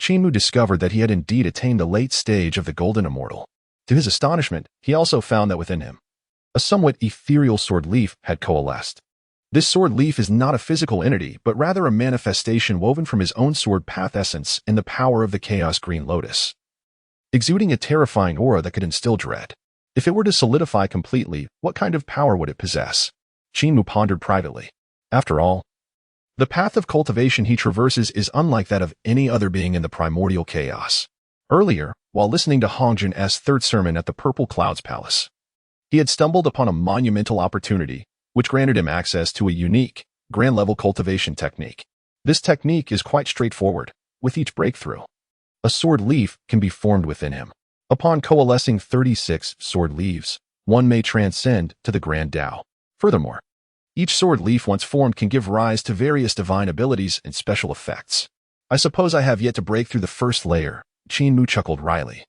Qin Mu discovered that he had indeed attained the late stage of the Golden Immortal. To his astonishment, he also found that within him, a somewhat ethereal sword leaf had coalesced. This sword leaf is not a physical entity, but rather a manifestation woven from his own sword path essence and the power of the Chaos Green Lotus, exuding a terrifying aura that could instill dread. If it were to solidify completely, what kind of power would it possess? Qin Mu pondered privately. After all, the path of cultivation he traverses is unlike that of any other being in the primordial chaos. Earlier, while listening to Hongjin's third sermon at the Purple Clouds Palace, he had stumbled upon a monumental opportunity, which granted him access to a unique, grand-level cultivation technique. This technique is quite straightforward. With each breakthrough, a sword leaf can be formed within him. Upon coalescing 36 sword leaves, one may transcend to the Grand Tao. Furthermore, each sword leaf once formed can give rise to various divine abilities and special effects. I suppose I have yet to break through the first layer, Qin Mu chuckled wryly.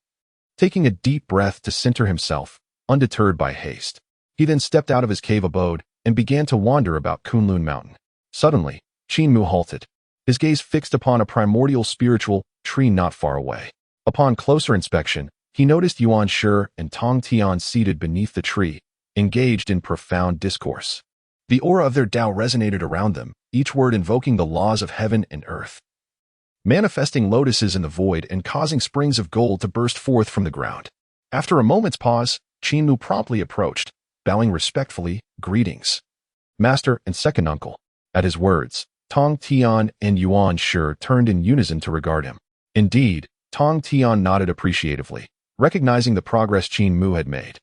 Taking a deep breath to center himself, undeterred by haste, he then stepped out of his cave abode and began to wander about Ling Mountain. Suddenly, Qin Mu halted, his gaze fixed upon a primordial spiritual tree not far away. Upon closer inspection, he noticed Yuan Shi and Tong Tian seated beneath the tree, engaged in profound discourse. The aura of their Tao resonated around them, each word invoking the laws of heaven and earth, manifesting lotuses in the void and causing springs of gold to burst forth from the ground. After a moment's pause, Qin Mu promptly approached, bowing respectfully, "Greetings, Master and Second Uncle." At his words, Tong Tian and Yuan Shi turned in unison to regard him. Indeed, Tong Tian nodded appreciatively, recognizing the progress Qin Mu had made.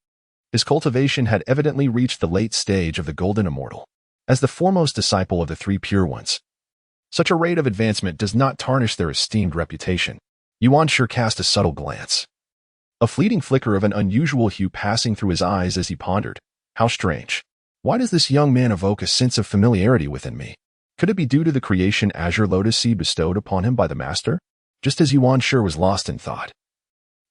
His cultivation had evidently reached the late stage of the Golden Immortal. As the foremost disciple of the Three Pure Ones, such a rate of advancement does not tarnish their esteemed reputation. Yuan Shi cast a subtle glance, a fleeting flicker of an unusual hue passing through his eyes as he pondered. How strange. Why does this young man evoke a sense of familiarity within me? Could it be due to the creation azure lotus seed bestowed upon him by the Master? Just as Yuan Shi was lost in thought,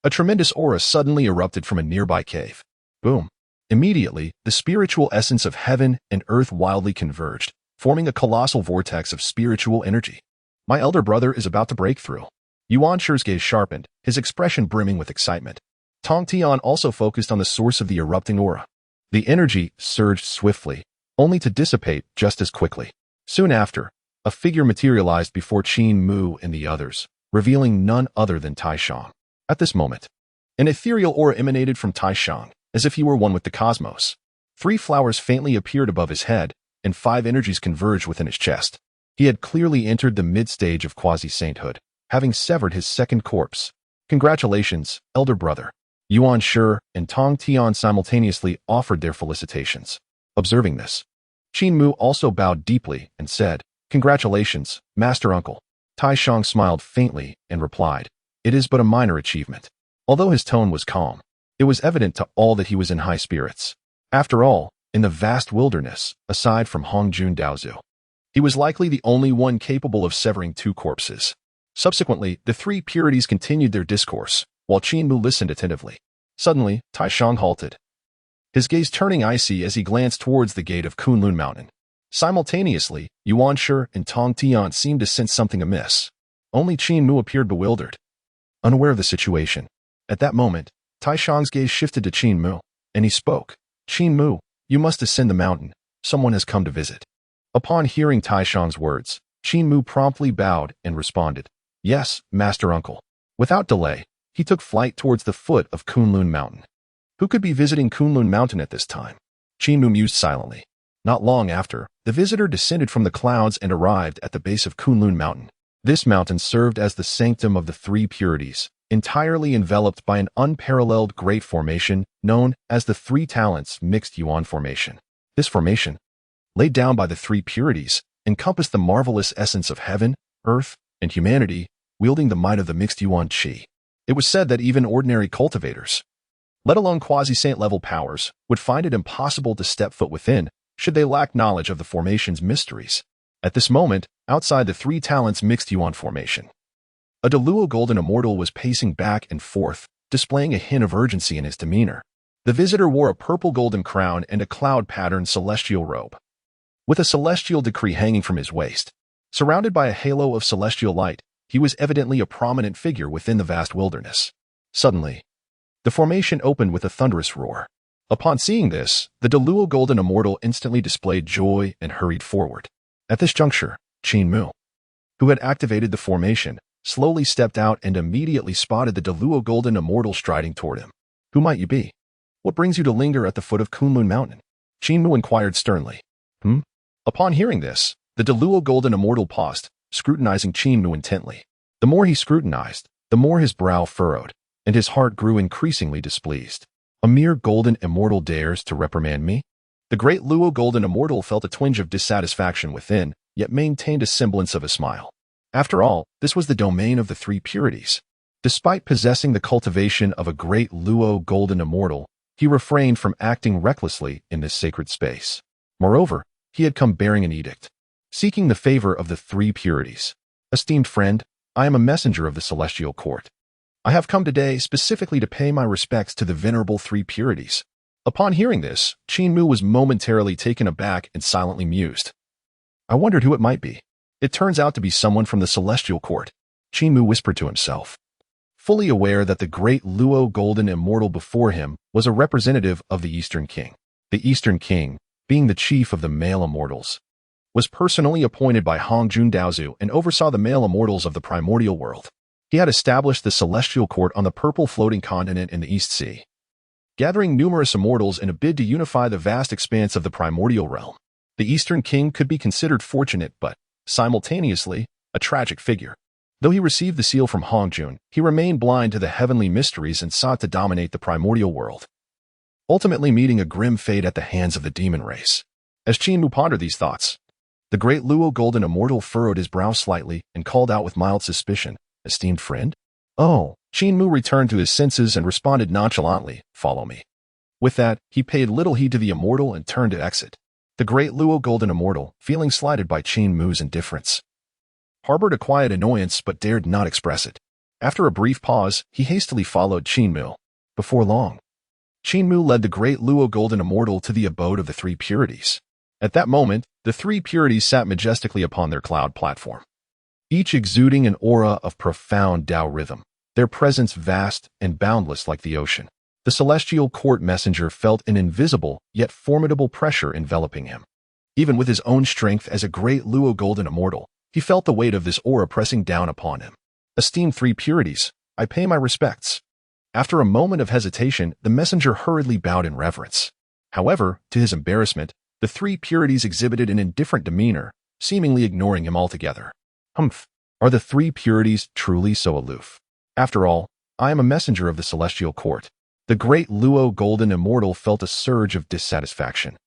a tremendous aura suddenly erupted from a nearby cave. Boom. Immediately, the spiritual essence of heaven and earth wildly converged, forming a colossal vortex of spiritual energy. My elder brother is about to break through. Yuan Shi's gaze sharpened, his expression brimming with excitement. Tong Tian also focused on the source of the erupting aura. The energy surged swiftly, only to dissipate just as quickly. Soon after, a figure materialized before Qin Mu and the others, revealing none other than Tai Shang. At this moment, an ethereal aura emanated from Taishang, as if he were one with the cosmos. 3 flowers faintly appeared above his head, and 5 energies converged within his chest. He had clearly entered the mid-stage of quasi-sainthood, having severed his second corpse. Congratulations, elder brother. Yuan Shi and Tong Tian simultaneously offered their felicitations. Observing this, Qin Mu also bowed deeply and said, Congratulations, master uncle. Taishang smiled faintly and replied, It is but a minor achievement. Although his tone was calm, it was evident to all that he was in high spirits. After all, in the vast wilderness, aside from Hongjun Daozu, he was likely the only one capable of severing 2 corpses. Subsequently, the 3 purities continued their discourse, while Qin Mu listened attentively. Suddenly, Taishang halted, his gaze turning icy as he glanced towards the gate of Kunlun Mountain. Simultaneously, Yuan Shi and Tong Tian seemed to sense something amiss. Only Qin Mu appeared bewildered, unaware of the situation. At that moment, Taishang's gaze shifted to Qin Mu, and he spoke. Qin Mu, you must ascend the mountain. Someone has come to visit. Upon hearing Taishang's words, Qin Mu promptly bowed and responded, Yes, master uncle. Without delay, he took flight towards the foot of Kunlun Mountain. Who could be visiting Kunlun Mountain at this time? Qin Mu mused silently. Not long after, the visitor descended from the clouds and arrived at the base of Kunlun Mountain. This mountain served as the sanctum of the 3 purities, entirely enveloped by an unparalleled great formation known as the 3 Talents Mixed Yuan Formation. This formation, laid down by the 3 purities, encompassed the marvelous essence of heaven, earth, and humanity, wielding the might of the mixed Yuan Qi. It was said that even ordinary cultivators, let alone quasi-saint level powers, would find it impossible to step foot within should they lack knowledge of the formation's mysteries. At this moment, outside the 3 Talents Mixed Yuan Formation, a Deluo Golden Immortal was pacing back and forth, displaying a hint of urgency in his demeanor. The visitor wore a purple golden crown and a cloud-patterned celestial robe, with a celestial decree hanging from his waist. Surrounded by a halo of celestial light, he was evidently a prominent figure within the vast wilderness. Suddenly, the formation opened with a thunderous roar. Upon seeing this, the Deluo Golden Immortal instantly displayed joy and hurried forward. At this juncture, Qin Mu, who had activated the formation, slowly stepped out and immediately spotted the Deluo Golden Immortal striding toward him. Who might you be? What brings you to linger at the foot of Kunlun Mountain? Qin Mu inquired sternly. Upon hearing this, the Deluo Golden Immortal paused, scrutinizing Qin Mu intently. The more he scrutinized, the more his brow furrowed, and his heart grew increasingly displeased. A mere golden immortal dares to reprimand me? The great Luo Golden Immortal felt a twinge of dissatisfaction within, yet maintained a semblance of a smile. After all, this was the domain of the 3 purities. Despite possessing the cultivation of a great Luo Golden Immortal, he refrained from acting recklessly in this sacred space. Moreover, he had come bearing an edict, seeking the favor of the 3 purities. Esteemed friend, I am a messenger of the celestial court. I have come today specifically to pay my respects to the venerable 3 purities. Upon hearing this, Qin Mu was momentarily taken aback and silently mused. I wondered who it might be. It turns out to be someone from the celestial court, Qin Mu whispered to himself, fully aware that the great Luo Golden Immortal before him was a representative of the Eastern King. The Eastern King, being the chief of the male immortals, was personally appointed by Hongjun Daozu and oversaw the male immortals of the Primordial World. He had established the celestial court on the purple floating continent in the East Sea, gathering numerous immortals in a bid to unify the vast expanse of the primordial realm. The Eastern King could be considered fortunate but, simultaneously, a tragic figure. Though he received the seal from Hongjun, he remained blind to the heavenly mysteries and sought to dominate the primordial world, ultimately meeting a grim fate at the hands of the demon race. As Qin Mu pondered these thoughts, the great Luo Golden Immortal furrowed his brow slightly and called out with mild suspicion, Esteemed friend? Oh, Qin Mu returned to his senses and responded nonchalantly, Follow me. With that, he paid little heed to the immortal and turned to exit. The great Luo Golden Immortal, feeling slighted by Qin Mu's indifference, harbored a quiet annoyance but dared not express it. After a brief pause, he hastily followed Qin Mu. Before long, Qin Mu led the great Luo Golden Immortal to the abode of the 3 purities. At that moment, the 3 purities sat majestically upon their cloud platform, each exuding an aura of profound Tao rhythm, their presence vast and boundless like the ocean. The celestial court messenger felt an invisible yet formidable pressure enveloping him. Even with his own strength as a great Luo Golden Immortal, he felt the weight of this aura pressing down upon him. Esteemed 3 purities, I pay my respects." After a moment of hesitation, the messenger hurriedly bowed in reverence. However, to his embarrassment, the three purities exhibited an indifferent demeanor, seemingly ignoring him altogether. Humph! Are the three purities truly so aloof? After all, I am a messenger of the celestial court. The great Luo Golden Immortal felt a surge of dissatisfaction.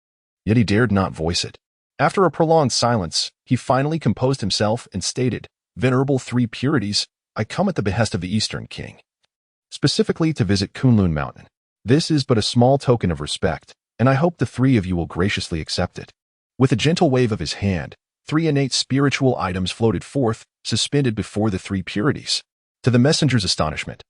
Yet he dared not voice it. After a prolonged silence, he finally composed himself and stated, "Venerable three purities, I come at the behest of the Eastern King, specifically to visit Kunlun Mountain. This is but a small token of respect, and I hope the three of you will graciously accept it." With a gentle wave of his hand, three innate spiritual items floated forth, suspended before the three purities. To the messenger's astonishment,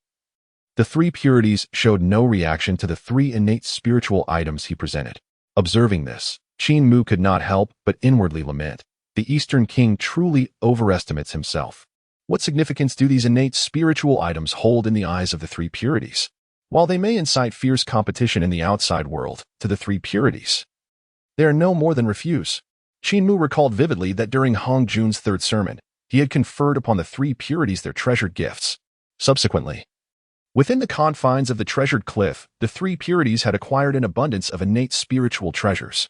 the three purities showed no reaction to the three innate spiritual items he presented. Observing this, Qin Mu could not help but inwardly lament. The Eastern King truly overestimates himself. What significance do these innate spiritual items hold in the eyes of the three purities? While they may incite fierce competition in the outside world, to the three purities, they are no more than refuse. Qin Mu recalled vividly that during Hong Jun's third sermon, he had conferred upon the three purities their treasured gifts. Subsequently, within the confines of the treasured cliff, the three purities had acquired an abundance of innate spiritual treasures.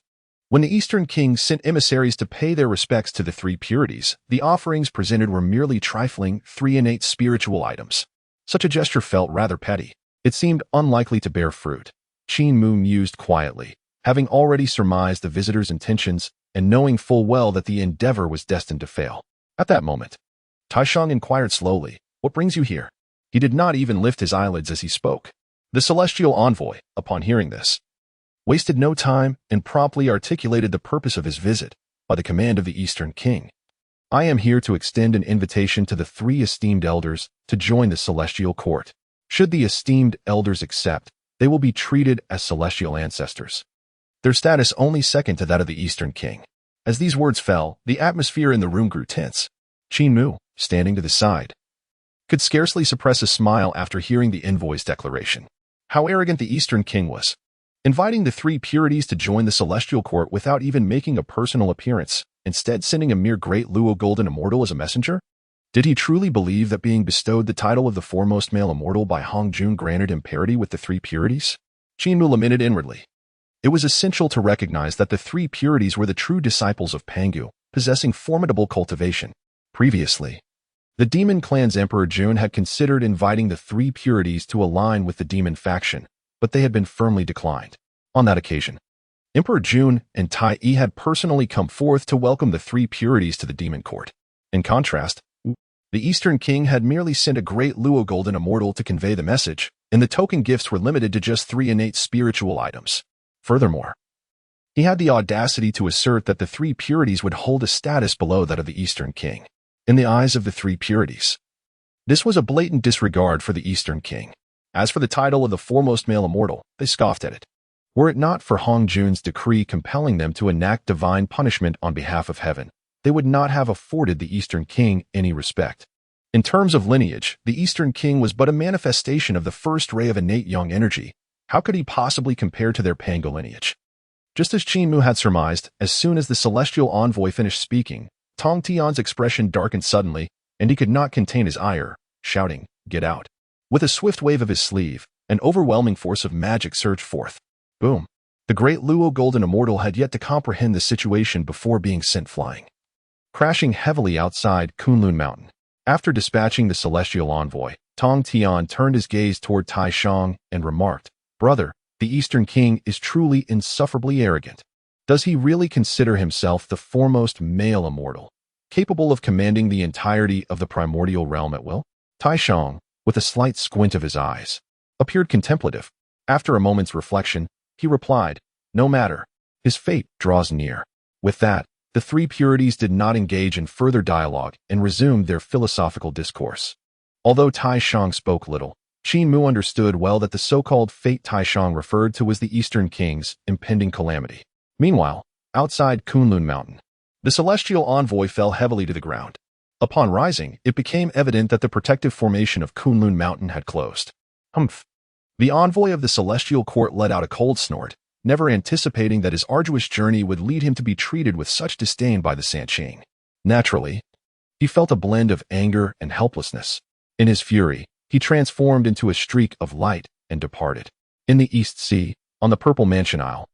When the Eastern King sent emissaries to pay their respects to the three purities, the offerings presented were merely trifling, three innate spiritual items. Such a gesture felt rather petty. It seemed unlikely to bear fruit. Qin Mu mused quietly, having already surmised the visitor's intentions and knowing full well that the endeavor was destined to fail. At that moment, Taishang inquired slowly, "What brings you here?" He did not even lift his eyelids as he spoke. The celestial envoy, upon hearing this, wasted no time and promptly articulated the purpose of his visit by the command of the Eastern King. "I am here to extend an invitation to the three esteemed elders to join the celestial court. Should the esteemed elders accept, they will be treated as celestial ancestors, their status only second to that of the Eastern King." As these words fell, the atmosphere in the room grew tense. Qin Mu, standing to the side, could scarcely suppress a smile after hearing the envoy's declaration. How arrogant the Eastern King was, inviting the three purities to join the celestial court without even making a personal appearance, instead sending a mere great Luo Golden Immortal as a messenger? Did he truly believe that being bestowed the title of the foremost male immortal by Hong Jun granted him parity with the three purities? Qin Mu lamented inwardly. It was essential to recognize that the three purities were the true disciples of Pangu, possessing formidable cultivation. Previously, the demon clan's Emperor Jun had considered inviting the three purities to align with the demon faction, but they had been firmly declined. On that occasion, Emperor Jun and Tai Yi had personally come forth to welcome the three purities to the demon court. In contrast, the Eastern King had merely sent a great Luo Golden Immortal to convey the message, and the token gifts were limited to just three innate spiritual items. Furthermore, he had the audacity to assert that the three purities would hold a status below that of the Eastern King. In the eyes of the three purities, this was a blatant disregard for the Eastern King. As for the title of the foremost male immortal, they scoffed at it. Were it not for Hong Jun's decree compelling them to enact divine punishment on behalf of heaven, they would not have afforded the Eastern King any respect. In terms of lineage, the Eastern King was but a manifestation of the first ray of innate young energy. How could he possibly compare to their Pangu lineage? Just as Qin Mu had surmised, as soon as the celestial envoy finished speaking, Tong Tian's expression darkened suddenly, and he could not contain his ire, shouting, "Get out." With a swift wave of his sleeve, an overwhelming force of magic surged forth. Boom! The great Luo Golden Immortal had yet to comprehend the situation before being sent flying, crashing heavily outside Kunlun Mountain. After dispatching the celestial envoy, Tong Tian turned his gaze toward Taishang and remarked, "Brother, the Eastern King is truly insufferably arrogant. Does he really consider himself the foremost male immortal, capable of commanding the entirety of the primordial realm at will?" Taishang, with a slight squint of his eyes, appeared contemplative. After a moment's reflection, he replied, "No matter. His fate draws near." With that, the three purities did not engage in further dialogue and resumed their philosophical discourse. Although Taishang spoke little, Qin Mu understood well that the so-called fate Taishang referred to was the Eastern King's impending calamity. Meanwhile, outside Kunlun Mountain, the celestial envoy fell heavily to the ground. Upon rising, it became evident that the protective formation of Kunlun Mountain had closed. Humph! The envoy of the celestial court let out a cold snort, never anticipating that his arduous journey would lead him to be treated with such disdain by the Sanqing. Naturally, he felt a blend of anger and helplessness. In his fury, He transformed into a streak of light and departed. In the East Sea, on the Purple Mansion Isle,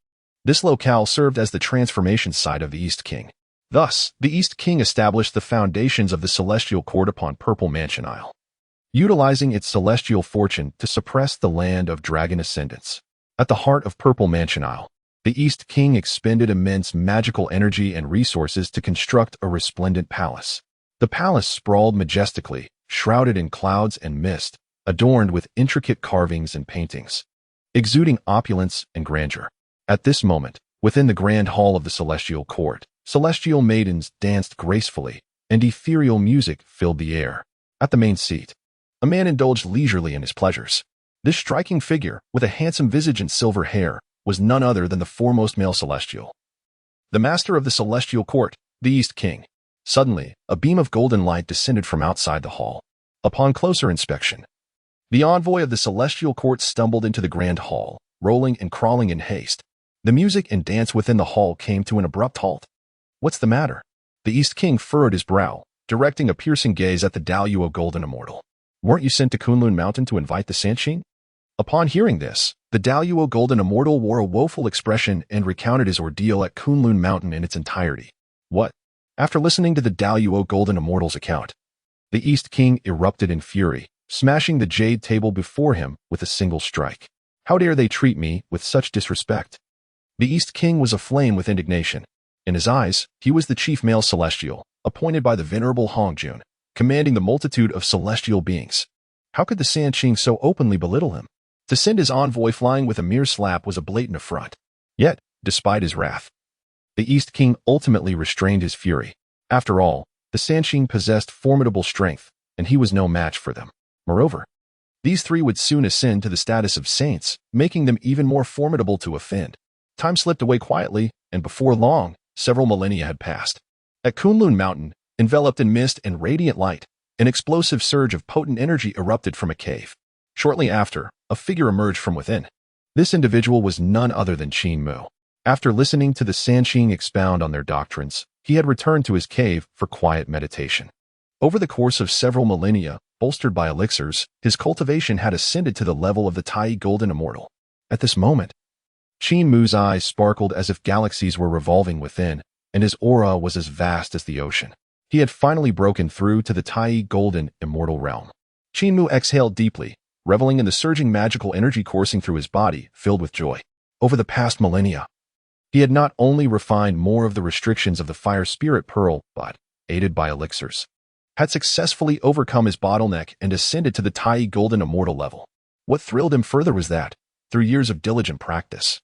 this locale served as the transformation site of the East King. Thus, the East King established the foundations of the Celestial Court upon Purple Mansion Isle, utilizing its celestial fortune to suppress the land of dragon ascendants. At the heart of Purple Mansion Isle, the East King expended immense magical energy and resources to construct a resplendent palace. The palace sprawled majestically, shrouded in clouds and mist, adorned with intricate carvings and paintings, exuding opulence and grandeur. At this moment, within the grand hall of the Celestial Court, celestial maidens danced gracefully, and ethereal music filled the air. At the main seat, a man indulged leisurely in his pleasures. This striking figure, with a handsome visage and silver hair, was none other than the foremost male celestial, the master of the Celestial Court, the East King. Suddenly, a beam of golden light descended from outside the hall. Upon closer inspection, the envoy of the Celestial Court stumbled into the grand hall, rolling and crawling in haste. The music and dance within the hall came to an abrupt halt. "What's the matter?" The East King furrowed his brow, directing a piercing gaze at the Daluo Golden Immortal. "Weren't you sent to Kunlun Mountain to invite the Sanqing?" Upon hearing this, the Daluo Golden Immortal wore a woeful expression and recounted his ordeal at Kunlun Mountain in its entirety. "What?" After listening to the Daluo Golden Immortal's account, the East King erupted in fury, smashing the jade table before him with a single strike. "How dare they treat me with such disrespect?" The East King was aflame with indignation. In his eyes, he was the chief male celestial, appointed by the venerable Hongjun, commanding the multitude of celestial beings. How could the Sanqing so openly belittle him? To send his envoy flying with a mere slap was a blatant affront. Yet, despite his wrath, the East King ultimately restrained his fury. After all, the Sanqing possessed formidable strength, and he was no match for them. Moreover, these three would soon ascend to the status of saints, making them even more formidable to offend. Time slipped away quietly, and before long, several millennia had passed. At Kunlun Mountain, enveloped in mist and radiant light, an explosive surge of potent energy erupted from a cave. Shortly after, a figure emerged from within. This individual was none other than Qin Mu. After listening to the Sanqing expound on their doctrines, he had returned to his cave for quiet meditation. Over the course of several millennia, bolstered by elixirs, his cultivation had ascended to the level of the Tai Golden Immortal. At this moment, Qin Mu's eyes sparkled as if galaxies were revolving within, and his aura was as vast as the ocean. He had finally broken through to the Tai Golden Immortal realm. Qin Mu exhaled deeply, reveling in the surging magical energy coursing through his body, filled with joy. Over the past millennia, he had not only refined more of the restrictions of the Fire Spirit Pearl, but, aided by elixirs, had successfully overcome his bottleneck and ascended to the Tai Golden Immortal level. What thrilled him further was that, through years of diligent practice,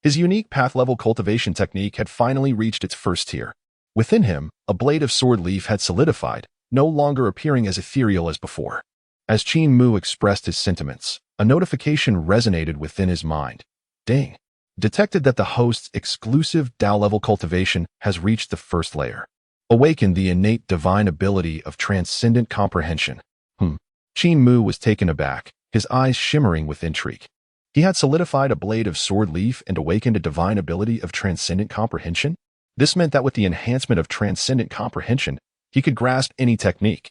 his unique path-level cultivation technique had finally reached its first tier. Within him, a blade of sword leaf had solidified, no longer appearing as ethereal as before. As Qin Mu expressed his sentiments, a notification resonated within his mind. Ding! Detected that the host's exclusive Dao-level cultivation has reached the first layer. Awakened the innate divine ability of transcendent comprehension. Qin Mu was taken aback, his eyes shimmering with intrigue. He had solidified a blade of sword leaf and awakened a divine ability of transcendent comprehension. This meant that with the enhancement of transcendent comprehension, he could grasp any technique,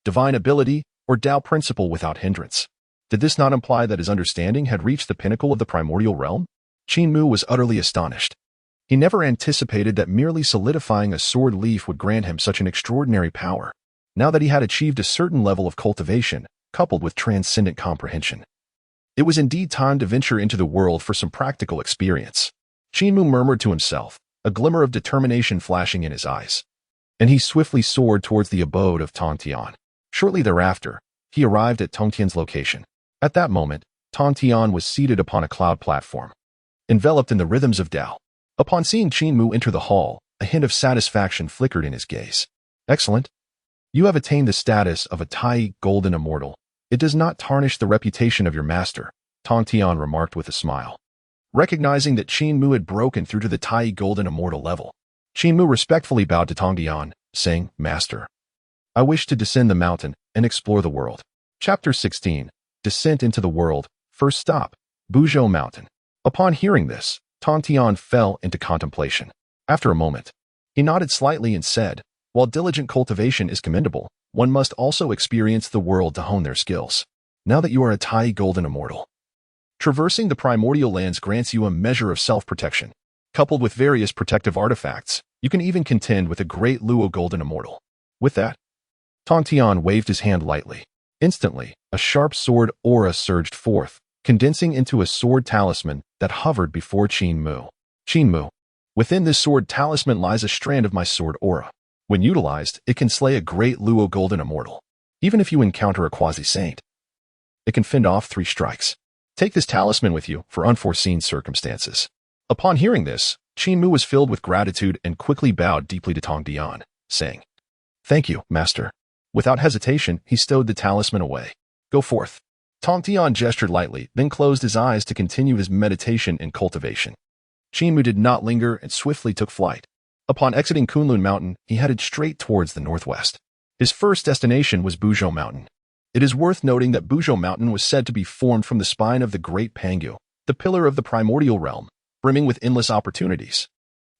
divine ability, or Dao principle without hindrance. Did this not imply that his understanding had reached the pinnacle of the primordial realm? Qin Mu was utterly astonished. He never anticipated that merely solidifying a sword leaf would grant him such an extraordinary power, now that he had achieved a certain level of cultivation, coupled with transcendent comprehension. It was indeed time to venture into the world for some practical experience. Qin Mu murmured to himself, a glimmer of determination flashing in his eyes, and he swiftly soared towards the abode of Tongtian. Shortly thereafter, he arrived at Tongtian's location. At that moment, Tongtian was seated upon a cloud platform, enveloped in the rhythms of Dao. Upon seeing Qin Mu enter the hall, a hint of satisfaction flickered in his gaze. "Excellent. You have attained the status of a Tai Golden Immortal. It does not tarnish the reputation of your master," Tongtian remarked with a smile. Recognizing that Qin Mu had broken through to the Tai Golden Immortal level, Qin Mu respectfully bowed to Tongtian, saying, "Master, I wish to descend the mountain and explore the world." Chapter 16. Descent into the World. First stop, Buzhou Mountain. Upon hearing this, Tongtian fell into contemplation. After a moment, he nodded slightly and said, "While diligent cultivation is commendable, one must also experience the world to hone their skills. Now that you are a Tai Golden Immortal, traversing the primordial lands grants you a measure of self-protection. Coupled with various protective artifacts, you can even contend with a great Luo Golden Immortal. With that, Tong Tian waved his hand lightly. Instantly, a sharp sword aura surged forth, condensing into a sword talisman that hovered before Qin Mu. Qin Mu. Within this sword talisman lies a strand of my sword aura. When utilized, it can slay a great Luo Golden Immortal. Even if you encounter a quasi-saint, it can fend off 3 strikes. Take this talisman with you for unforeseen circumstances. Upon hearing this, Qin Mu was filled with gratitude and quickly bowed deeply to Tong Tian, saying, "Thank you, master." Without hesitation, he stowed the talisman away. "Go forth." Tong Tian gestured lightly, then closed his eyes to continue his meditation and cultivation. Qin Mu did not linger and swiftly took flight. Upon exiting Kunlun Mountain, he headed straight towards the northwest. His first destination was Buzhou Mountain. It is worth noting that Buzhou Mountain was said to be formed from the spine of the Great Pangu, the pillar of the primordial realm, brimming with endless opportunities.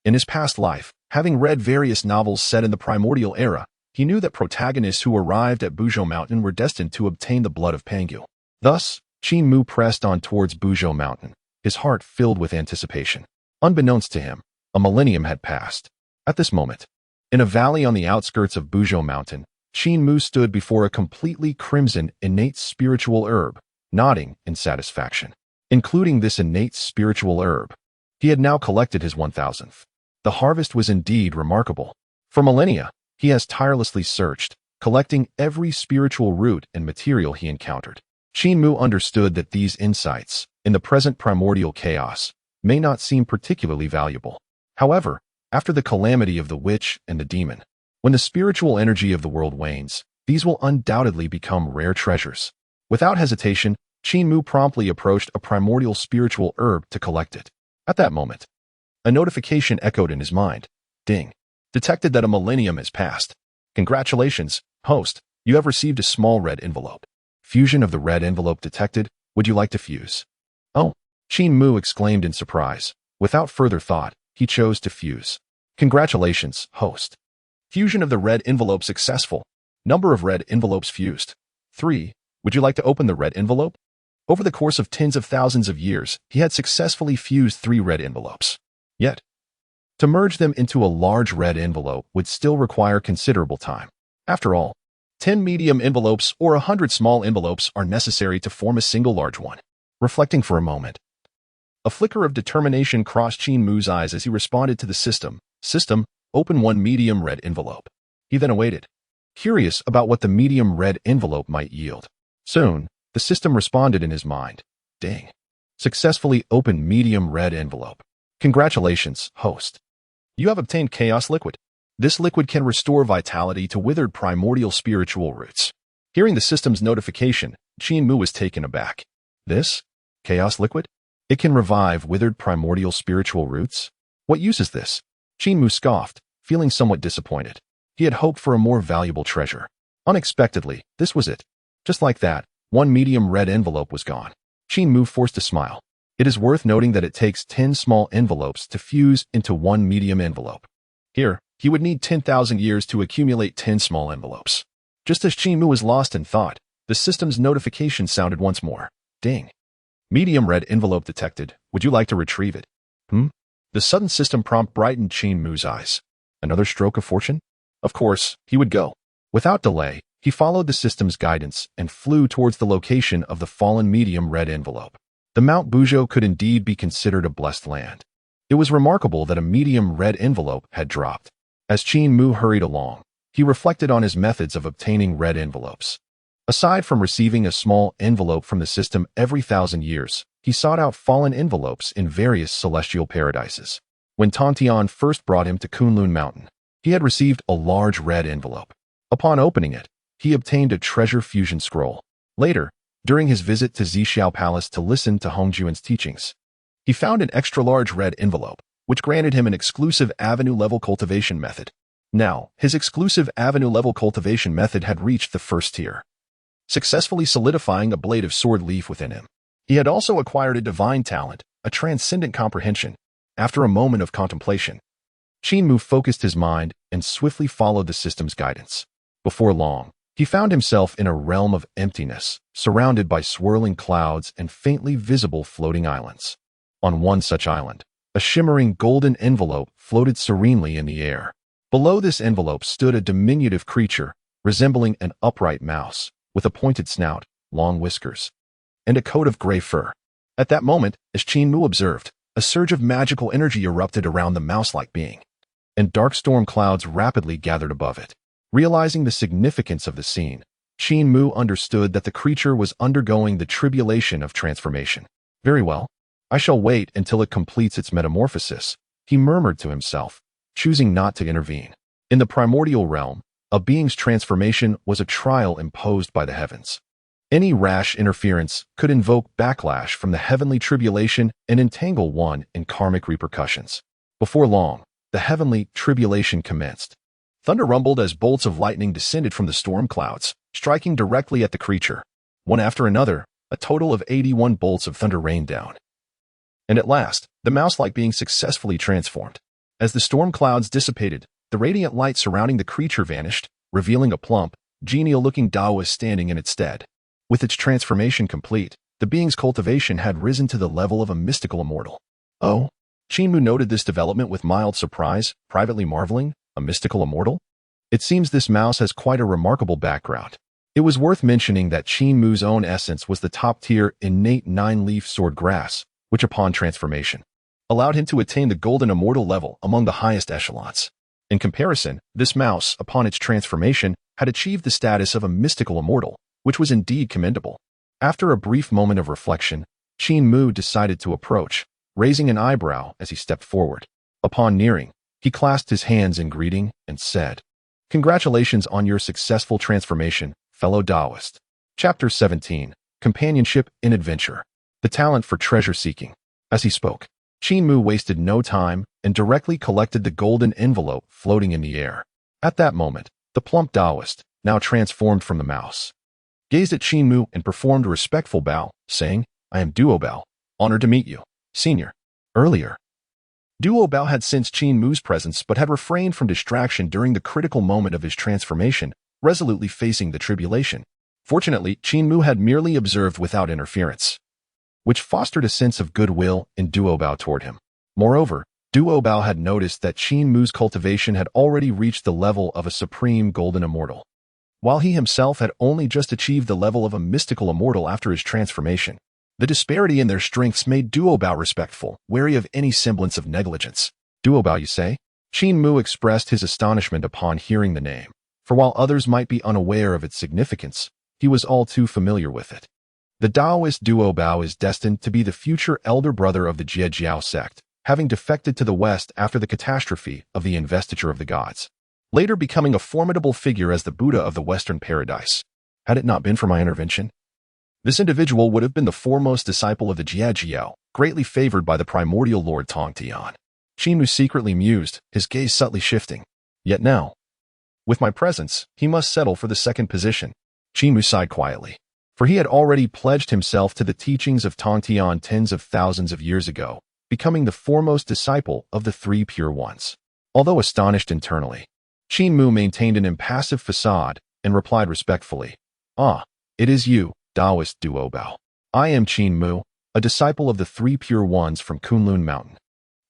In his past life, having read various novels set in the primordial era, he knew that protagonists who arrived at Buzhou Mountain were destined to obtain the blood of Pangu. Thus, Qin Mu pressed on towards Buzhou Mountain, his heart filled with anticipation. Unbeknownst to him, a millennium had passed. At this moment, in a valley on the outskirts of Buzhou Mountain, Qin Mu stood before a completely crimson innate spiritual herb, nodding in satisfaction. Including this innate spiritual herb, he had now collected his 1,000th. The harvest was indeed remarkable. For millennia, he has tirelessly searched, collecting every spiritual root and material he encountered. Qin Mu understood that these insights, in the present primordial chaos, may not seem particularly valuable. However, after the calamity of the witch and the demon, when the spiritual energy of the world wanes, these will undoubtedly become rare treasures. Without hesitation, Qin Mu promptly approached a primordial spiritual herb to collect it. At that moment, a notification echoed in his mind. Ding. Detected that a millennium has passed. Congratulations, host. You have received a small red envelope. Fusion of the red envelope detected. Would you like to fuse? Oh, Qin Mu exclaimed in surprise. Without further thought, he chose to fuse. Congratulations, host. Fusion of the red envelope successful. Number of red envelopes fused. 3. Would you like to open the red envelope? Over the course of tens of thousands of years, he had successfully fused 3 red envelopes. Yet, to merge them into a large red envelope would still require considerable time. After all, 10 medium envelopes or 100 small envelopes are necessary to form a single large one. Reflecting for a moment, a flicker of determination crossed Qin Mu's eyes as he responded to the system. System, open 1 medium red envelope. He then awaited, curious about what the medium red envelope might yield. Soon, the system responded in his mind. Ding. Successfully opened medium red envelope. Congratulations, host. You have obtained Chaos Liquid. This liquid can restore vitality to withered primordial spiritual roots. Hearing the system's notification, Qin Mu was taken aback. This? Chaos Liquid? It can revive withered primordial spiritual roots? What use is this? Qin Mu scoffed, feeling somewhat disappointed. He had hoped for a more valuable treasure. Unexpectedly, this was it. Just like that, 1 medium red envelope was gone. Qin Mu forced a smile. It is worth noting that it takes 10 small envelopes to fuse into 1 medium envelope. Here, he would need 10,000 years to accumulate 10 small envelopes. Just as Qin Mu was lost in thought, the system's notification sounded once more. Ding. Medium red envelope detected. Would you like to retrieve it? The sudden system prompt brightened Qin Mu's eyes. Another stroke of fortune? Of course, he would go. Without delay, he followed the system's guidance and flew towards the location of the fallen medium red envelope. The Mount Buzhou could indeed be considered a blessed land. It was remarkable that a medium red envelope had dropped. As Qin Mu hurried along, he reflected on his methods of obtaining red envelopes. Aside from receiving a small envelope from the system every 1,000 years, he sought out fallen envelopes in various celestial paradises. When Tong Tian first brought him to Kunlun Mountain, he had received a large red envelope. Upon opening it, he obtained a treasure fusion scroll. Later, during his visit to Zixiao Palace to listen to Hongjuan's teachings, he found an extra-large red envelope, which granted him an exclusive avenue-level cultivation method. Now, his exclusive avenue-level cultivation method had reached the first tier, successfully solidifying a blade of sword leaf within him. He had also acquired a divine talent, a transcendent comprehension. After a moment of contemplation, Qin Mu focused his mind and swiftly followed the system's guidance. Before long, He found himself in a realm of emptiness, surrounded by swirling clouds and faintly visible floating islands. On one such island, a shimmering golden envelope floated serenely in the air. Below this envelope stood a diminutive creature, resembling an upright mouse, with a pointed snout, long whiskers, and a coat of gray fur. At that moment, as Qin Mu observed, a surge of magical energy erupted around the mouse-like being, and dark storm clouds rapidly gathered above it. Realizing the significance of the scene, Qin Mu understood that the creature was undergoing the tribulation of transformation. Very well, I shall wait until it completes its metamorphosis, he murmured to himself, choosing not to intervene. In the primordial realm, a being's transformation was a trial imposed by the heavens. Any rash interference could invoke backlash from the heavenly tribulation and entangle one in karmic repercussions. Before long, the heavenly tribulation commenced. Thunder rumbled as bolts of lightning descended from the storm clouds, striking directly at the creature. One after another, a total of 81 bolts of thunder rained down. And at last, the mouse-like being successfully transformed. As the storm clouds dissipated, the radiant light surrounding the creature vanished, revealing a plump, genial-looking Taoist standing in its stead. With its transformation complete, the being's cultivation had risen to the level of a mythical immortal. Oh, Qin Mu noted this development with mild surprise, privately marveling, a mythical immortal? It seems this mouse has quite a remarkable background. It was worth mentioning that Qin Mu's own essence was the top-tier innate 9-leaf sword grass, which upon transformation, allowed him to attain the golden immortal level among the highest echelons. In comparison, this mouse, upon its transformation, had achieved the status of a mythical immortal, which was indeed commendable. After a brief moment of reflection, Qin Mu decided to approach, raising an eyebrow as he stepped forward. Upon nearing, he clasped his hands in greeting and said, "Congratulations on your successful transformation, fellow Taoist." Chapter 17, Companionship in Adventure. The talent for treasure seeking. As he spoke, Qin Mu wasted no time and directly collected the golden envelope floating in the air. At that moment, the plump Taoist, now transformed from the mouse, gazed at Qin Mu and performed a respectful bow, saying, "I am Duo Bao, honored to meet you, senior." Earlier, Duo Bao had sensed Qin Mu's presence but had refrained from distraction during the critical moment of his transformation, resolutely facing the tribulation. Fortunately, Qin Mu had merely observed without interference, which fostered a sense of goodwill in Duo Bao toward him. Moreover, Duo Bao had noticed that Qin Mu's cultivation had already reached the level of a supreme golden immortal, while he himself had only just achieved the level of a mythical immortal after his transformation. The disparity in their strengths made Duo Bao respectful, wary of any semblance of negligence. "Duo Bao, you say?" Qin Mu expressed his astonishment upon hearing the name, for while others might be unaware of its significance, he was all too familiar with it. The Taoist Duo Bao is destined to be the future elder brother of the Jie Sect, having defected to the West after the catastrophe of the Investiture of the Gods, later becoming a formidable figure as the Buddha of the Western Paradise. Had it not been for my intervention, this individual would have been the foremost disciple of the Jie, greatly favored by the primordial Lord Tong Tian. Qin Mu secretly mused, his gaze subtly shifting. Yet now, with my presence, he must settle for the second position. Qin Mu sighed quietly, for he had already pledged himself to the teachings of Tong Tian tens of thousands of years ago, becoming the foremost disciple of the Three Pure Ones. Although astonished internally, Qin Mu maintained an impassive facade and replied respectfully, "Ah, it is you, Taoist Duo Bao. I am Qin Mu, a disciple of the Three Pure Ones from Ling Mountain."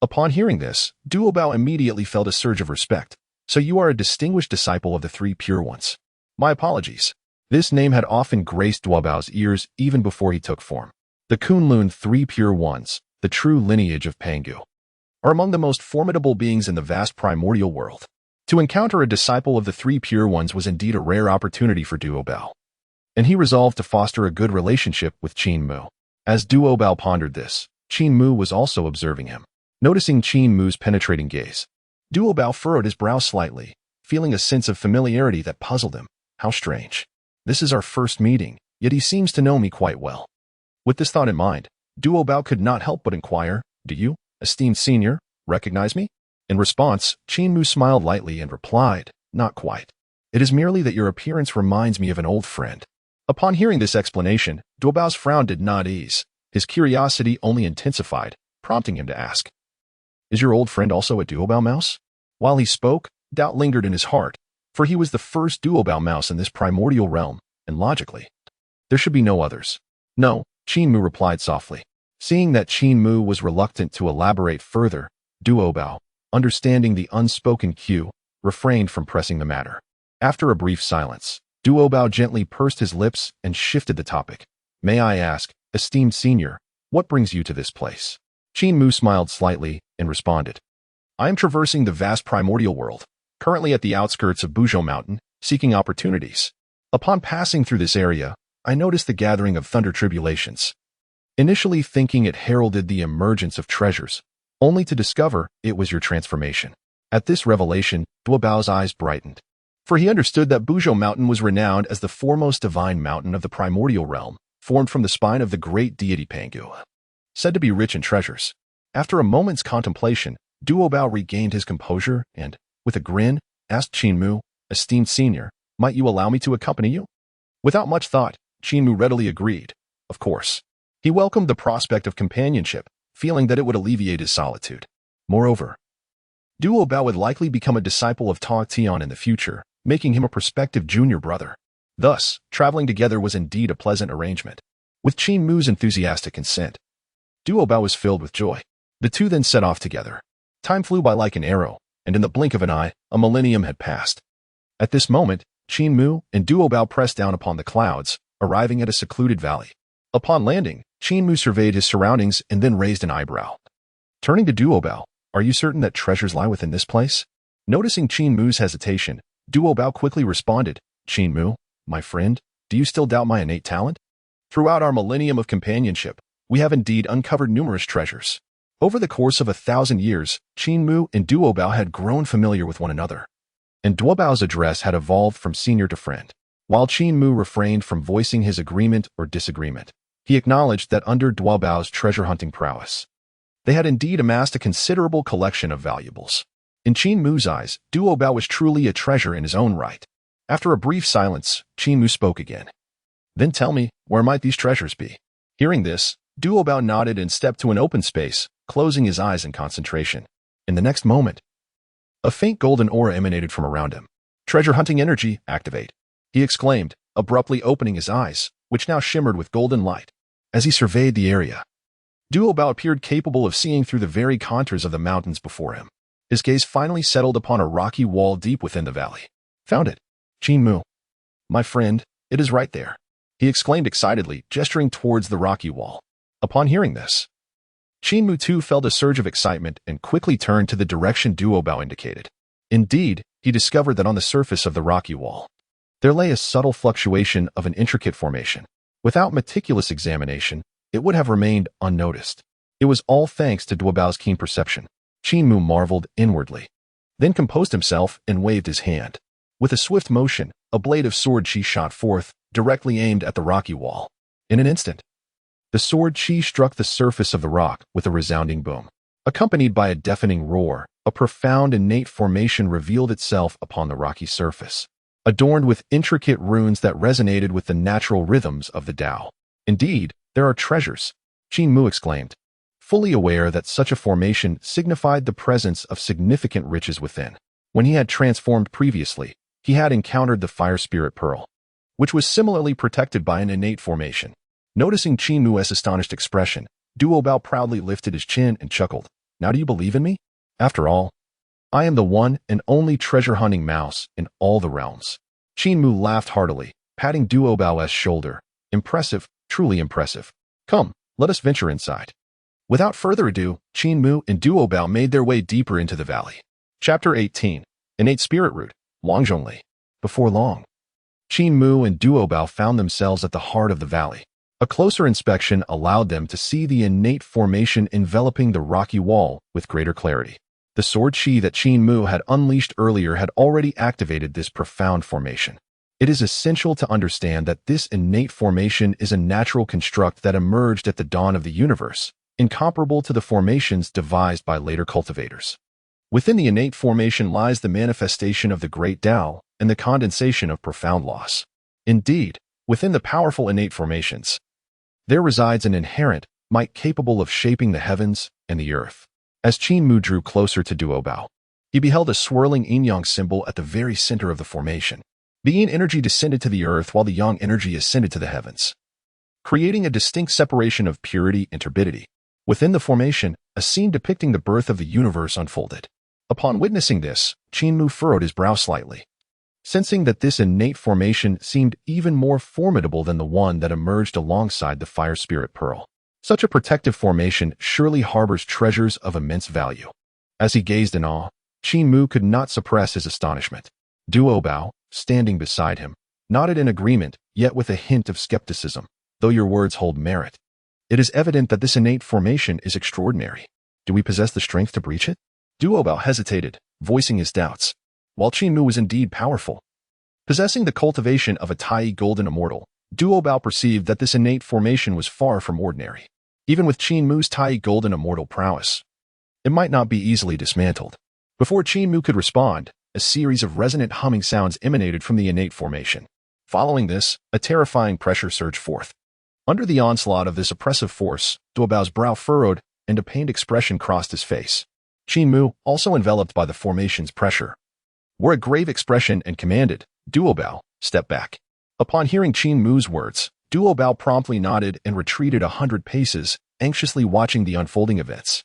Upon hearing this, Duo Bao immediately felt a surge of respect. "So you are a distinguished disciple of the Three Pure Ones. My apologies." This name had often graced Duo Bao's ears even before he took form. The Kunlun Three Pure Ones, the true lineage of Pangu, are among the most formidable beings in the vast primordial world. To encounter a disciple of the Three Pure Ones was indeed a rare opportunity for Duo Bao, and he resolved to foster a good relationship with Qin Mu. As Duo Bao pondered this, Qin Mu was also observing him. Noticing Qin Mu's penetrating gaze, Duo Bao furrowed his brow slightly, feeling a sense of familiarity that puzzled him. How strange. This is our first meeting, yet he seems to know me quite well. With this thought in mind, Duo Bao could not help but inquire, "Do you, esteemed senior, recognize me?" In response, Qin Mu smiled lightly and replied, "Not quite. It is merely that your appearance reminds me of an old friend." Upon hearing this explanation, Duo Bao's frown did not ease. His curiosity only intensified, prompting him to ask, "Is your old friend also a Duo Bao mouse?" While he spoke, doubt lingered in his heart, for he was the first duobao mouse in this primordial realm, and logically, there should be no others. No, Qin Mu replied softly. Seeing that Qin Mu was reluctant to elaborate further, duobao, understanding the unspoken cue, refrained from pressing the matter. After a brief silence, duobao gently pursed his lips and shifted the topic. May I ask, esteemed senior, what brings you to this place? Qin Mu smiled slightly and responded. I am traversing the vast primordial world, currently at the outskirts of Ling Mountain, seeking opportunities. Upon passing through this area, I noticed the gathering of thunder tribulations. Initially thinking it heralded the emergence of treasures, only to discover it was your transformation. At this revelation, Duobao's eyes brightened, for he understood that Ling Mountain was renowned as the foremost divine mountain of the primordial realm, formed from the spine of the great deity Pangu, said to be rich in treasures. After a moment's contemplation, Duobao regained his composure and, with a grin, asked Qin Mu, esteemed senior, might you allow me to accompany you? Without much thought, Qin Mu readily agreed. Of course. He welcomed the prospect of companionship, feeling that it would alleviate his solitude. Moreover, Duobao would likely become a disciple of Tao Tian in the future, making him a prospective junior brother. Thus, traveling together was indeed a pleasant arrangement. With Qin Mu's enthusiastic consent, Duobao was filled with joy. The two then set off together. Time flew by like an arrow, and in the blink of an eye, a millennium had passed. At this moment, Qin Mu and Duobao pressed down upon the clouds, arriving at a secluded valley. Upon landing, Qin Mu surveyed his surroundings and then raised an eyebrow. Turning to Duobao, are you certain that treasures lie within this place? Noticing Qin Mu's hesitation, Duobao quickly responded, Qin Mu, my friend, do you still doubt my innate talent? Throughout our millennium of companionship, we have indeed uncovered numerous treasures. Over the course of 1,000 years, Qin Mu and Duobao had grown familiar with one another, and Duobao's address had evolved from senior to friend. While Qin Mu refrained from voicing his agreement or disagreement, he acknowledged that under Duobao's treasure-hunting prowess, they had indeed amassed a considerable collection of valuables. In Qin Mu's eyes, Duobao was truly a treasure in his own right. After a brief silence, Qin Mu spoke again. Then tell me, where might these treasures be? Hearing this, Duobao nodded and stepped to an open space, closing his eyes in concentration. In the next moment, a faint golden aura emanated from around him. Treasure-hunting energy, activate, he exclaimed, abruptly opening his eyes, which now shimmered with golden light. As he surveyed the area, Duobao appeared capable of seeing through the very contours of the mountains before him. His gaze finally settled upon a rocky wall deep within the valley. Found it. Qin Mu. My friend, it is right there, he exclaimed excitedly, gesturing towards the rocky wall. Upon hearing this, Qin Mu too felt a surge of excitement and quickly turned to the direction Duobao indicated. Indeed, he discovered that on the surface of the rocky wall, there lay a subtle fluctuation of an intricate formation. Without meticulous examination, it would have remained unnoticed. It was all thanks to Duobao's keen perception. Qin Mu marveled inwardly, then composed himself and waved his hand. With a swift motion, a blade of sword chi shot forth, directly aimed at the rocky wall. In an instant, the sword chi struck the surface of the rock with a resounding boom. Accompanied by a deafening roar, a profound innate formation revealed itself upon the rocky surface, adorned with intricate runes that resonated with the natural rhythms of the Tao. Indeed, there are treasures, Qin Mu exclaimed, fully aware that such a formation signified the presence of significant riches within. When he had transformed previously, he had encountered the fire spirit pearl, which was similarly protected by an innate formation. Noticing Qin Mu's astonished expression, Duobao proudly lifted his chin and chuckled. Now do you believe in me? After all, I am the one and only treasure-hunting mouse in all the realms. Qin Mu laughed heartily, patting Duobao's shoulder. Impressive, truly impressive. Come, let us venture inside. Without further ado, Qin Mu and Duobao made their way deeper into the valley. Chapter 18. Innate Spirit Root, Longzhongli. Before long, Qin Mu and Duobao found themselves at the heart of the valley. A closer inspection allowed them to see the innate formation enveloping the rocky wall with greater clarity. The sword chi that Qin Mu had unleashed earlier had already activated this profound formation. It is essential to understand that this innate formation is a natural construct that emerged at the dawn of the universe, incomparable to the formations devised by later cultivators. Within the innate formation lies the manifestation of the great Tao and the condensation of profound laws. Indeed, within the powerful innate formations, there resides an inherent might capable of shaping the heavens and the earth. As Qin Mu drew closer to Duobao, He beheld a swirling yin-yang symbol at the very center of the formation. The yin energy descended to the earth while the yang energy ascended to the heavens, creating a distinct separation of purity and turbidity. Within the formation, a scene depicting the birth of the universe unfolded. Upon witnessing this, Qin Mu furrowed his brow slightly, sensing that this innate formation seemed even more formidable than the one that emerged alongside the fire spirit pearl. Such a protective formation surely harbors treasures of immense value. As he gazed in awe, Qin Mu could not suppress his astonishment. Duo Bao, standing beside him, nodded in agreement, yet with a hint of skepticism. Though your words hold merit, it is evident that this innate formation is extraordinary. Do we possess the strength to breach it? Duo Bao hesitated, voicing his doubts. While Qin Mu was indeed powerful, possessing the cultivation of a Tai golden immortal, Duo Bao perceived that this innate formation was far from ordinary. Even with Qin Mu's Tai golden immortal prowess, it might not be easily dismantled. Before Qin Mu could respond, a series of resonant humming sounds emanated from the innate formation. Following this, a terrifying pressure surged forth. Under the onslaught of this oppressive force, Duo Bao's brow furrowed and a pained expression crossed his face. Qin Mu, also enveloped by the formation's pressure, wore a grave expression and commanded, Duo Bao, step back. Upon hearing Qin Mu's words, Duo Bao promptly nodded and retreated 100 paces, anxiously watching the unfolding events.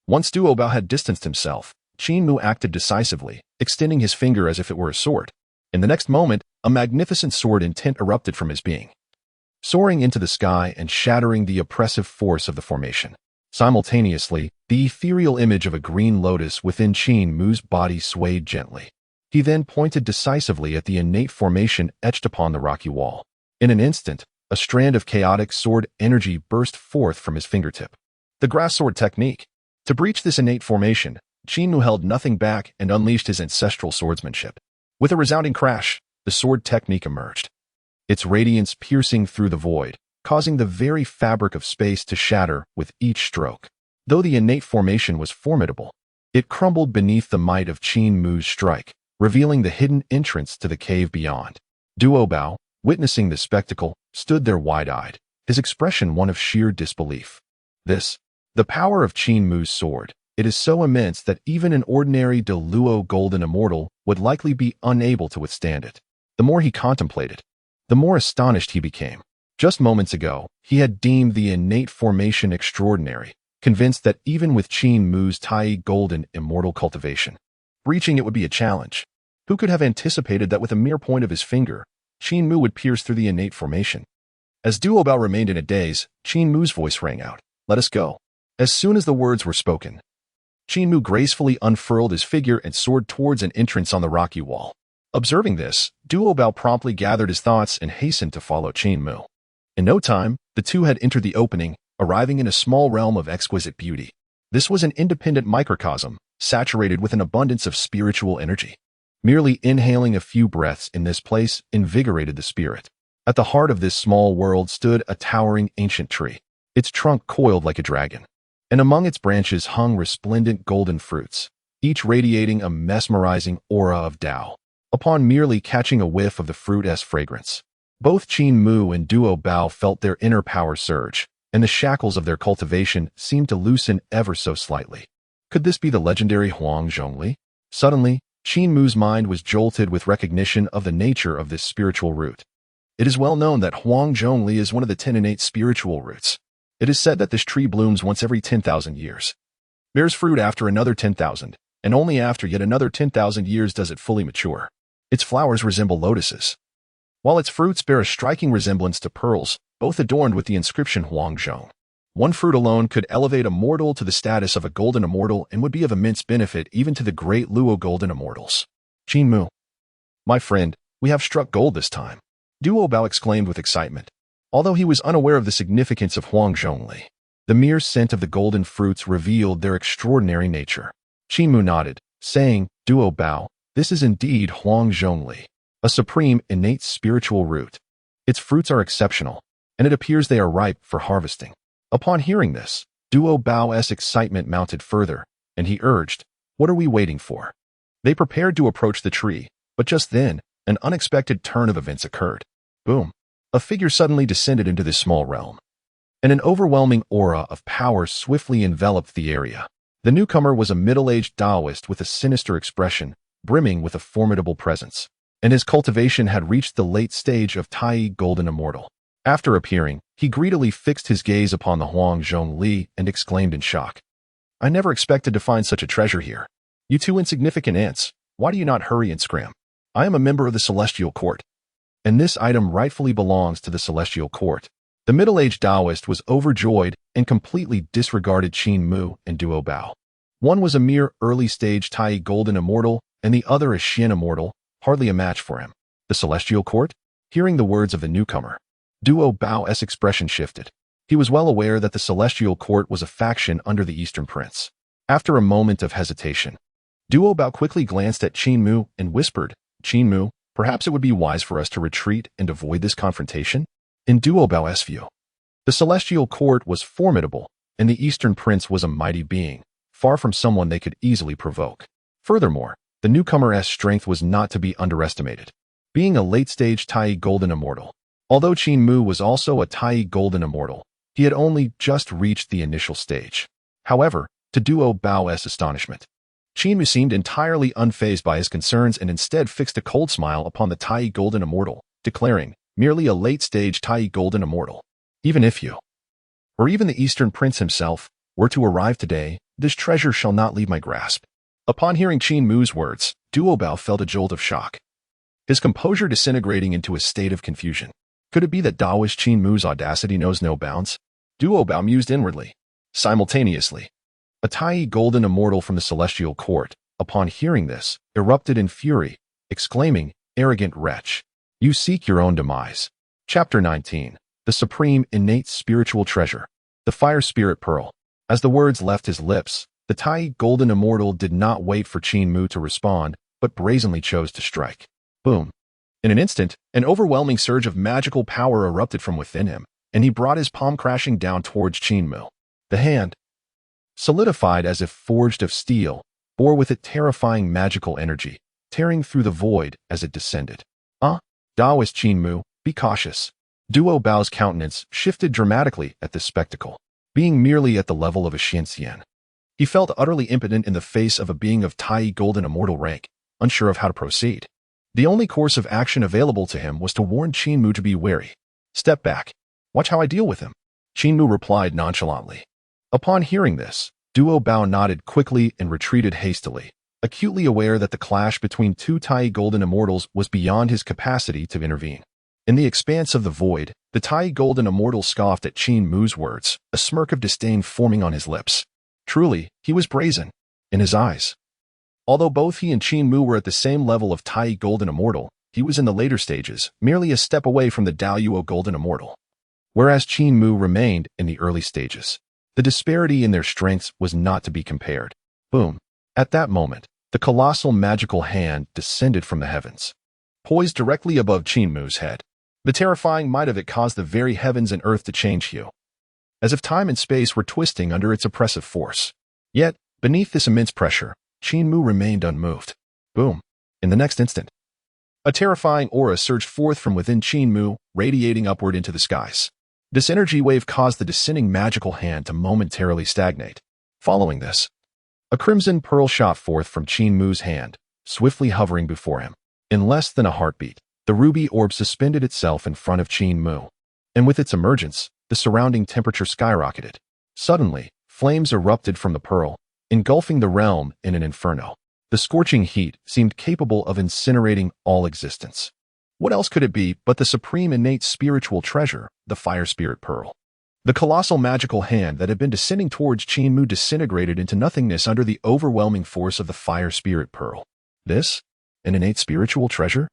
Once Duo Bao had distanced himself, Qin Mu acted decisively, extending his finger as if it were a sword. In the next moment, a magnificent sword intent erupted from his being, soaring into the sky and shattering the oppressive force of the formation. Simultaneously, the ethereal image of a green lotus within Qin Mu's body swayed gently. He then pointed decisively at the innate formation etched upon the rocky wall. In an instant, a strand of chaotic sword energy burst forth from his fingertip. The grass sword technique. To breach this innate formation, Qin Mu held nothing back and unleashed his ancestral swordsmanship. With a resounding crash, the sword technique emerged, its radiance piercing through the void, causing the very fabric of space to shatter with each stroke. Though the innate formation was formidable, it crumbled beneath the might of Qin Mu's strike, revealing the hidden entrance to the cave beyond. Duo Bao, witnessing the spectacle, stood there wide-eyed, his expression one of sheer disbelief. The power of Qin Mu's sword. It is so immense that even an ordinary Deluo golden immortal would likely be unable to withstand it. The more he contemplated, the more astonished he became. Just moments ago, he had deemed the innate formation extraordinary, convinced that even with Qin Mu's Tai golden immortal cultivation, breaching it would be a challenge. Who could have anticipated that with a mere point of his finger, Qin Mu would pierce through the innate formation? As Duo Bao remained in a daze, Qin Mu's voice rang out, "Let us go." As soon as the words were spoken, Qin Mu gracefully unfurled his figure and soared towards an entrance on the rocky wall. Observing this, Duo Bao promptly gathered his thoughts and hastened to follow Qin Mu. In no time, the two had entered the opening, arriving in a small realm of exquisite beauty. This was an independent microcosm, saturated with an abundance of spiritual energy. Merely inhaling a few breaths in this place invigorated the spirit. At the heart of this small world stood a towering ancient tree, its trunk coiled like a dragon, and among its branches hung resplendent golden fruits, each radiating a mesmerizing aura of Tao. Upon merely catching a whiff of the fruit's fragrance, both Qin Mu and Duo Bao felt their inner power surge, and the shackles of their cultivation seemed to loosen ever so slightly. Could this be the legendary Huang Zhongli? Suddenly, Qin Mu's mind was jolted with recognition of the nature of this spiritual root. It is well known that Huang Zhongli is one of the 10 innate spiritual roots. It is said that this tree blooms once every 10,000 years, bears fruit after another 10,000, and only after yet another 10,000 years does it fully mature. Its flowers resemble lotuses, while its fruits bear a striking resemblance to pearls, both adorned with the inscription Huang Zhong. One fruit alone could elevate a mortal to the status of a golden immortal and would be of immense benefit even to the great Luo golden immortals. Qin Mu, my friend, we have struck gold this time, Duo Bao exclaimed with excitement. Although he was unaware of the significance of Huang Zhongli, the mere scent of the golden fruits revealed their extraordinary nature. Qin Mu nodded, saying, Duo Bao, this is indeed Huang Zhongli, a supreme innate spiritual root. Its fruits are exceptional, and it appears they are ripe for harvesting. Upon hearing this, Duo Bao's excitement mounted further, and he urged, what are we waiting for? They prepared to approach the tree, but just then, an unexpected turn of events occurred. Boom. A figure suddenly descended into this small realm, and an overwhelming aura of power swiftly enveloped the area. The newcomer was a middle-aged Taoist with a sinister expression, brimming with a formidable presence, and his cultivation had reached the late stage of Tai Golden Immortal. After appearing, he greedily fixed his gaze upon the Huang Zhongli and exclaimed in shock, "I never expected to find such a treasure here. You two insignificant ants, why do you not hurry and scram? I am a member of the Celestial Court, and this item rightfully belongs to the Celestial Court." The middle-aged Taoist was overjoyed and completely disregarded Qin Mu and Duo Bao. One was a mere early-stage Tai Golden Immortal, and the other a Xian Immortal, hardly a match for him. The Celestial Court? Hearing the words of the newcomer, Duo Bao's expression shifted. He was well aware that the Celestial Court was a faction under the Eastern Prince. After a moment of hesitation, Duo Bao quickly glanced at Qin Mu and whispered, "Qin Mu, perhaps it would be wise for us to retreat and avoid this confrontation?" In Duo Bao's view, the Celestial Court was formidable, and the Eastern Prince was a mighty being, far from someone they could easily provoke. Furthermore, the newcomer's strength was not to be underestimated. Being a late-stage Tai Golden Immortal, although Qin Mu was also a Tai Golden Immortal, he had only just reached the initial stage. However, to Duo Bao's astonishment, Qin Mu seemed entirely unfazed by his concerns and instead fixed a cold smile upon the Tai Golden Immortal, declaring, "Merely a late-stage Tai Golden Immortal. Even if you, or even the Eastern Prince himself, were to arrive today, this treasure shall not leave my grasp." Upon hearing Qin Mu's words, Duo Bao felt a jolt of shock, his composure disintegrating into a state of confusion. Could it be that Taoist Qin Mu's audacity knows no bounds? Duo Bao mused inwardly. Simultaneously, a Tai Golden Immortal from the Celestial Court, upon hearing this, erupted in fury, exclaiming, "Arrogant wretch! You seek your own demise." Chapter 19. The Supreme Innate Spiritual Treasure. The Fire Spirit Pearl. As the words left his lips, the Tai Golden Immortal did not wait for Qin Mu to respond, but brazenly chose to strike. Boom. In an instant, an overwhelming surge of magical power erupted from within him, and he brought his palm crashing down towards Qin Mu. The hand, solidified as if forged of steel, bore with it terrifying magical energy, tearing through the void as it descended. Taoist Qin Mu, be cautious. Duo Bao's countenance shifted dramatically at this spectacle. Being merely at the level of a Xianxian, he felt utterly impotent in the face of a being of Tai Golden Immortal rank, unsure of how to proceed. The only course of action available to him was to warn Qin Mu to be wary. "Step back. Watch how I deal with him," Qin Mu replied nonchalantly. Upon hearing this, Duo Bao nodded quickly and retreated hastily, acutely aware that the clash between two Tai Golden Immortals was beyond his capacity to intervene. In the expanse of the void, the Tai Golden Immortal scoffed at Qin Mu's words, a smirk of disdain forming on his lips. Truly, he was brazen. In his eyes, although both he and Qin Mu were at the same level of Tai Golden Immortal, he was in the later stages, merely a step away from the Daoyuo Golden Immortal. Whereas Qin Mu remained in the early stages. The disparity in their strengths was not to be compared. Boom. At that moment, the colossal magical hand descended from the heavens, poised directly above Qin Mu's head. The terrifying might of it caused the very heavens and earth to change hue, as if time and space were twisting under its oppressive force. Yet, beneath this immense pressure, Qin Mu remained unmoved. Boom. In the next instant, a terrifying aura surged forth from within Qin Mu, radiating upward into the skies. This energy wave caused the descending magical hand to momentarily stagnate. Following this, a crimson pearl shot forth from Qin Mu's hand, swiftly hovering before him. In less than a heartbeat, the ruby orb suspended itself in front of Qin Mu, and with its emergence, the surrounding temperature skyrocketed. Suddenly, flames erupted from the pearl, engulfing the realm in an inferno. The scorching heat seemed capable of incinerating all existence. What else could it be but the supreme innate spiritual treasure, the Fire Spirit Pearl? The colossal magical hand that had been descending towards Qin Mu disintegrated into nothingness under the overwhelming force of the Fire Spirit Pearl. This? An innate spiritual treasure?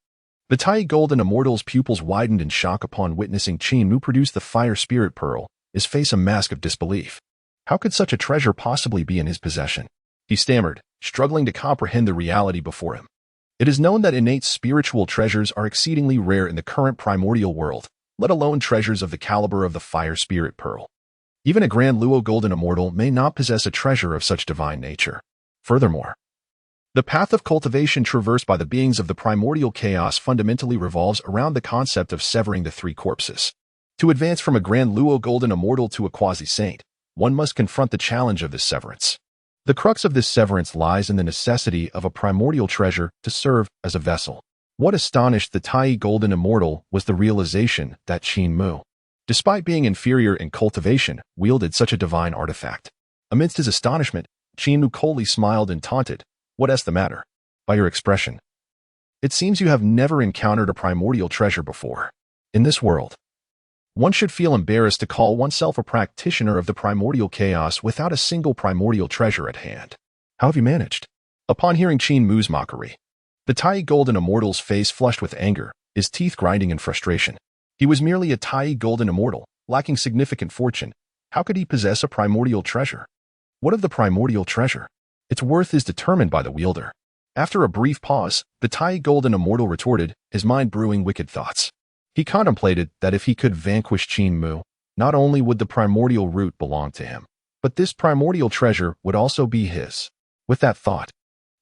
The Tai Golden Immortal's pupils widened in shock upon witnessing Qin Mu produce the Fire Spirit Pearl, his face a mask of disbelief. How could such a treasure possibly be in his possession? He stammered, struggling to comprehend the reality before him. It is known that innate spiritual treasures are exceedingly rare in the current primordial world, let alone treasures of the caliber of the Fire Spirit Pearl. Even a Grand Luo Golden Immortal may not possess a treasure of such divine nature. Furthermore, the path of cultivation traversed by the beings of the primordial chaos fundamentally revolves around the concept of severing the three corpses. To advance from a Grand Luo Golden Immortal to a quasi-saint, one must confront the challenge of this severance. The crux of this severance lies in the necessity of a primordial treasure to serve as a vessel. What astonished the Tai Golden Immortal was the realization that Qin Mu, despite being inferior in cultivation, wielded such a divine artifact. Amidst his astonishment, Qin Mu coldly smiled and taunted, "What's the matter? By your expression, it seems you have never encountered a primordial treasure before. In this world, one should feel embarrassed to call oneself a practitioner of the primordial chaos without a single primordial treasure at hand. How have you managed?" Upon hearing Qin Mu's mockery, the Tai Golden Immortal's face flushed with anger, his teeth grinding in frustration. He was merely a Tai Golden Immortal, lacking significant fortune. How could he possess a primordial treasure? What of the primordial treasure? Its worth is determined by the wielder. After a brief pause, the Tai Golden Immortal retorted, his mind brewing wicked thoughts. He contemplated that if he could vanquish Qin Mu, not only would the primordial root belong to him, but this primordial treasure would also be his. With that thought,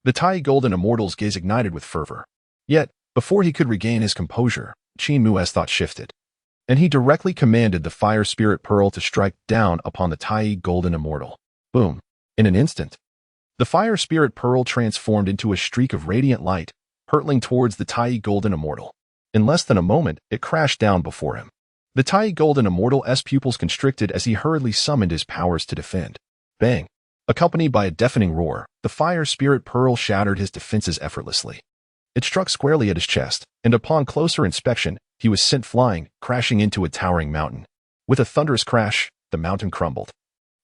the Tai Golden Immortal's gaze ignited with fervor. Yet, before he could regain his composure, Qin Mu's thought shifted, and he directly commanded the Fire Spirit Pearl to strike down upon the Tai Golden Immortal. Boom! In an instant, the Fire Spirit Pearl transformed into a streak of radiant light, hurtling towards the Tai Golden Immortal. In less than a moment, it crashed down before him. The Tai Golden Immortal's pupils constricted as he hurriedly summoned his powers to defend. Bang! Accompanied by a deafening roar, the Fire Spirit Pearl shattered his defenses effortlessly. It struck squarely at his chest, and upon closer inspection, he was sent flying, crashing into a towering mountain. With a thunderous crash, the mountain crumbled,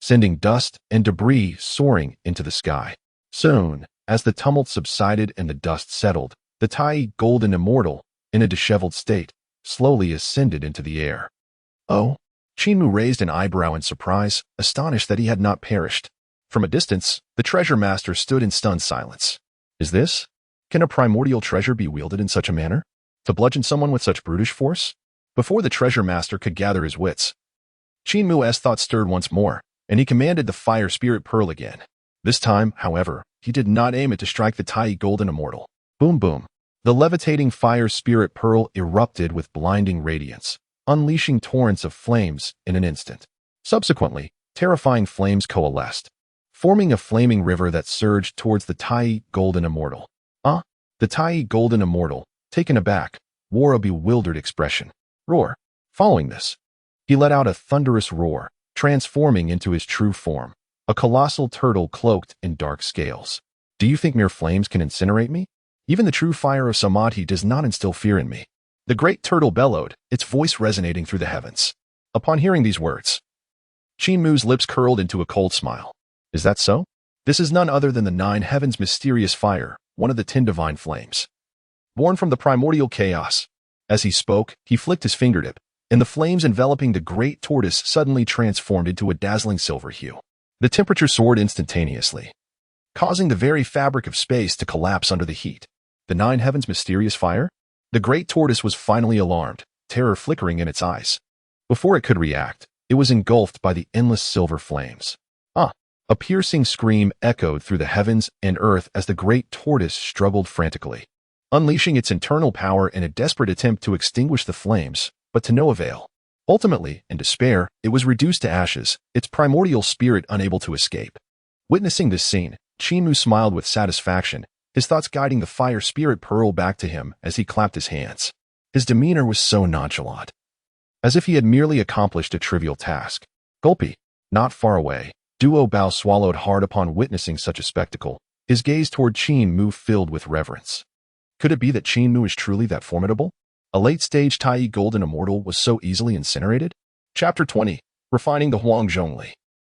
sending dust and debris soaring into the sky. Soon, as the tumult subsided and the dust settled, the Tai Golden Immortal, in a disheveled state, slowly ascended into the air. Oh! Qin Mu raised an eyebrow in surprise, astonished that he had not perished. From a distance, the treasure master stood in stunned silence. Is this? Can a primordial treasure be wielded in such a manner? To bludgeon someone with such brutish force? Before the treasure master could gather his wits, Qin Mu's thoughts stirred once more, and he commanded the Fire Spirit Pearl again. This time, however, he did not aim it to strike the Tai Golden Immortal. Boom boom! The levitating Fire Spirit Pearl erupted with blinding radiance, unleashing torrents of flames in an instant. Subsequently, terrifying flames coalesced, forming a flaming river that surged towards the Tai Golden Immortal. The Tai Golden Immortal, taken aback, wore a bewildered expression. Roar! Following this, he let out a thunderous roar, transforming into his true form, a colossal turtle cloaked in dark scales. Do you think mere flames can incinerate me? Even the true fire of Samadhi does not instill fear in me. The great turtle bellowed, its voice resonating through the heavens. Upon hearing these words, Qin Mu's lips curled into a cold smile. Is that so? This is none other than the 9 heavens' mysterious fire, one of the 10 divine flames, born from the primordial chaos. As he spoke, he flicked his fingertip, and the flames enveloping the great tortoise suddenly transformed into a dazzling silver hue. The temperature soared instantaneously, causing the very fabric of space to collapse under the heat. The 9 heavens' mysterious fire? The great tortoise was finally alarmed, terror flickering in its eyes. Before it could react, it was engulfed by the endless silver flames. A piercing scream echoed through the heavens and earth as the great tortoise struggled frantically, unleashing its internal power in a desperate attempt to extinguish the flames, but to no avail. Ultimately, in despair, it was reduced to ashes, its primordial spirit unable to escape. Witnessing this scene, Qin Mu smiled with satisfaction, his thoughts guiding the Fire Spirit Pearl back to him as he clapped his hands. His demeanor was so nonchalant, as if he had merely accomplished a trivial task. Gulpy! Not far away, Duo Bao swallowed hard upon witnessing such a spectacle, his gaze toward Qin Mu filled with reverence. Could it be that Qin Mu is truly that formidable? A late-stage Tai Golden Immortal was so easily incinerated? Chapter 20. Refining the Huangzhongli.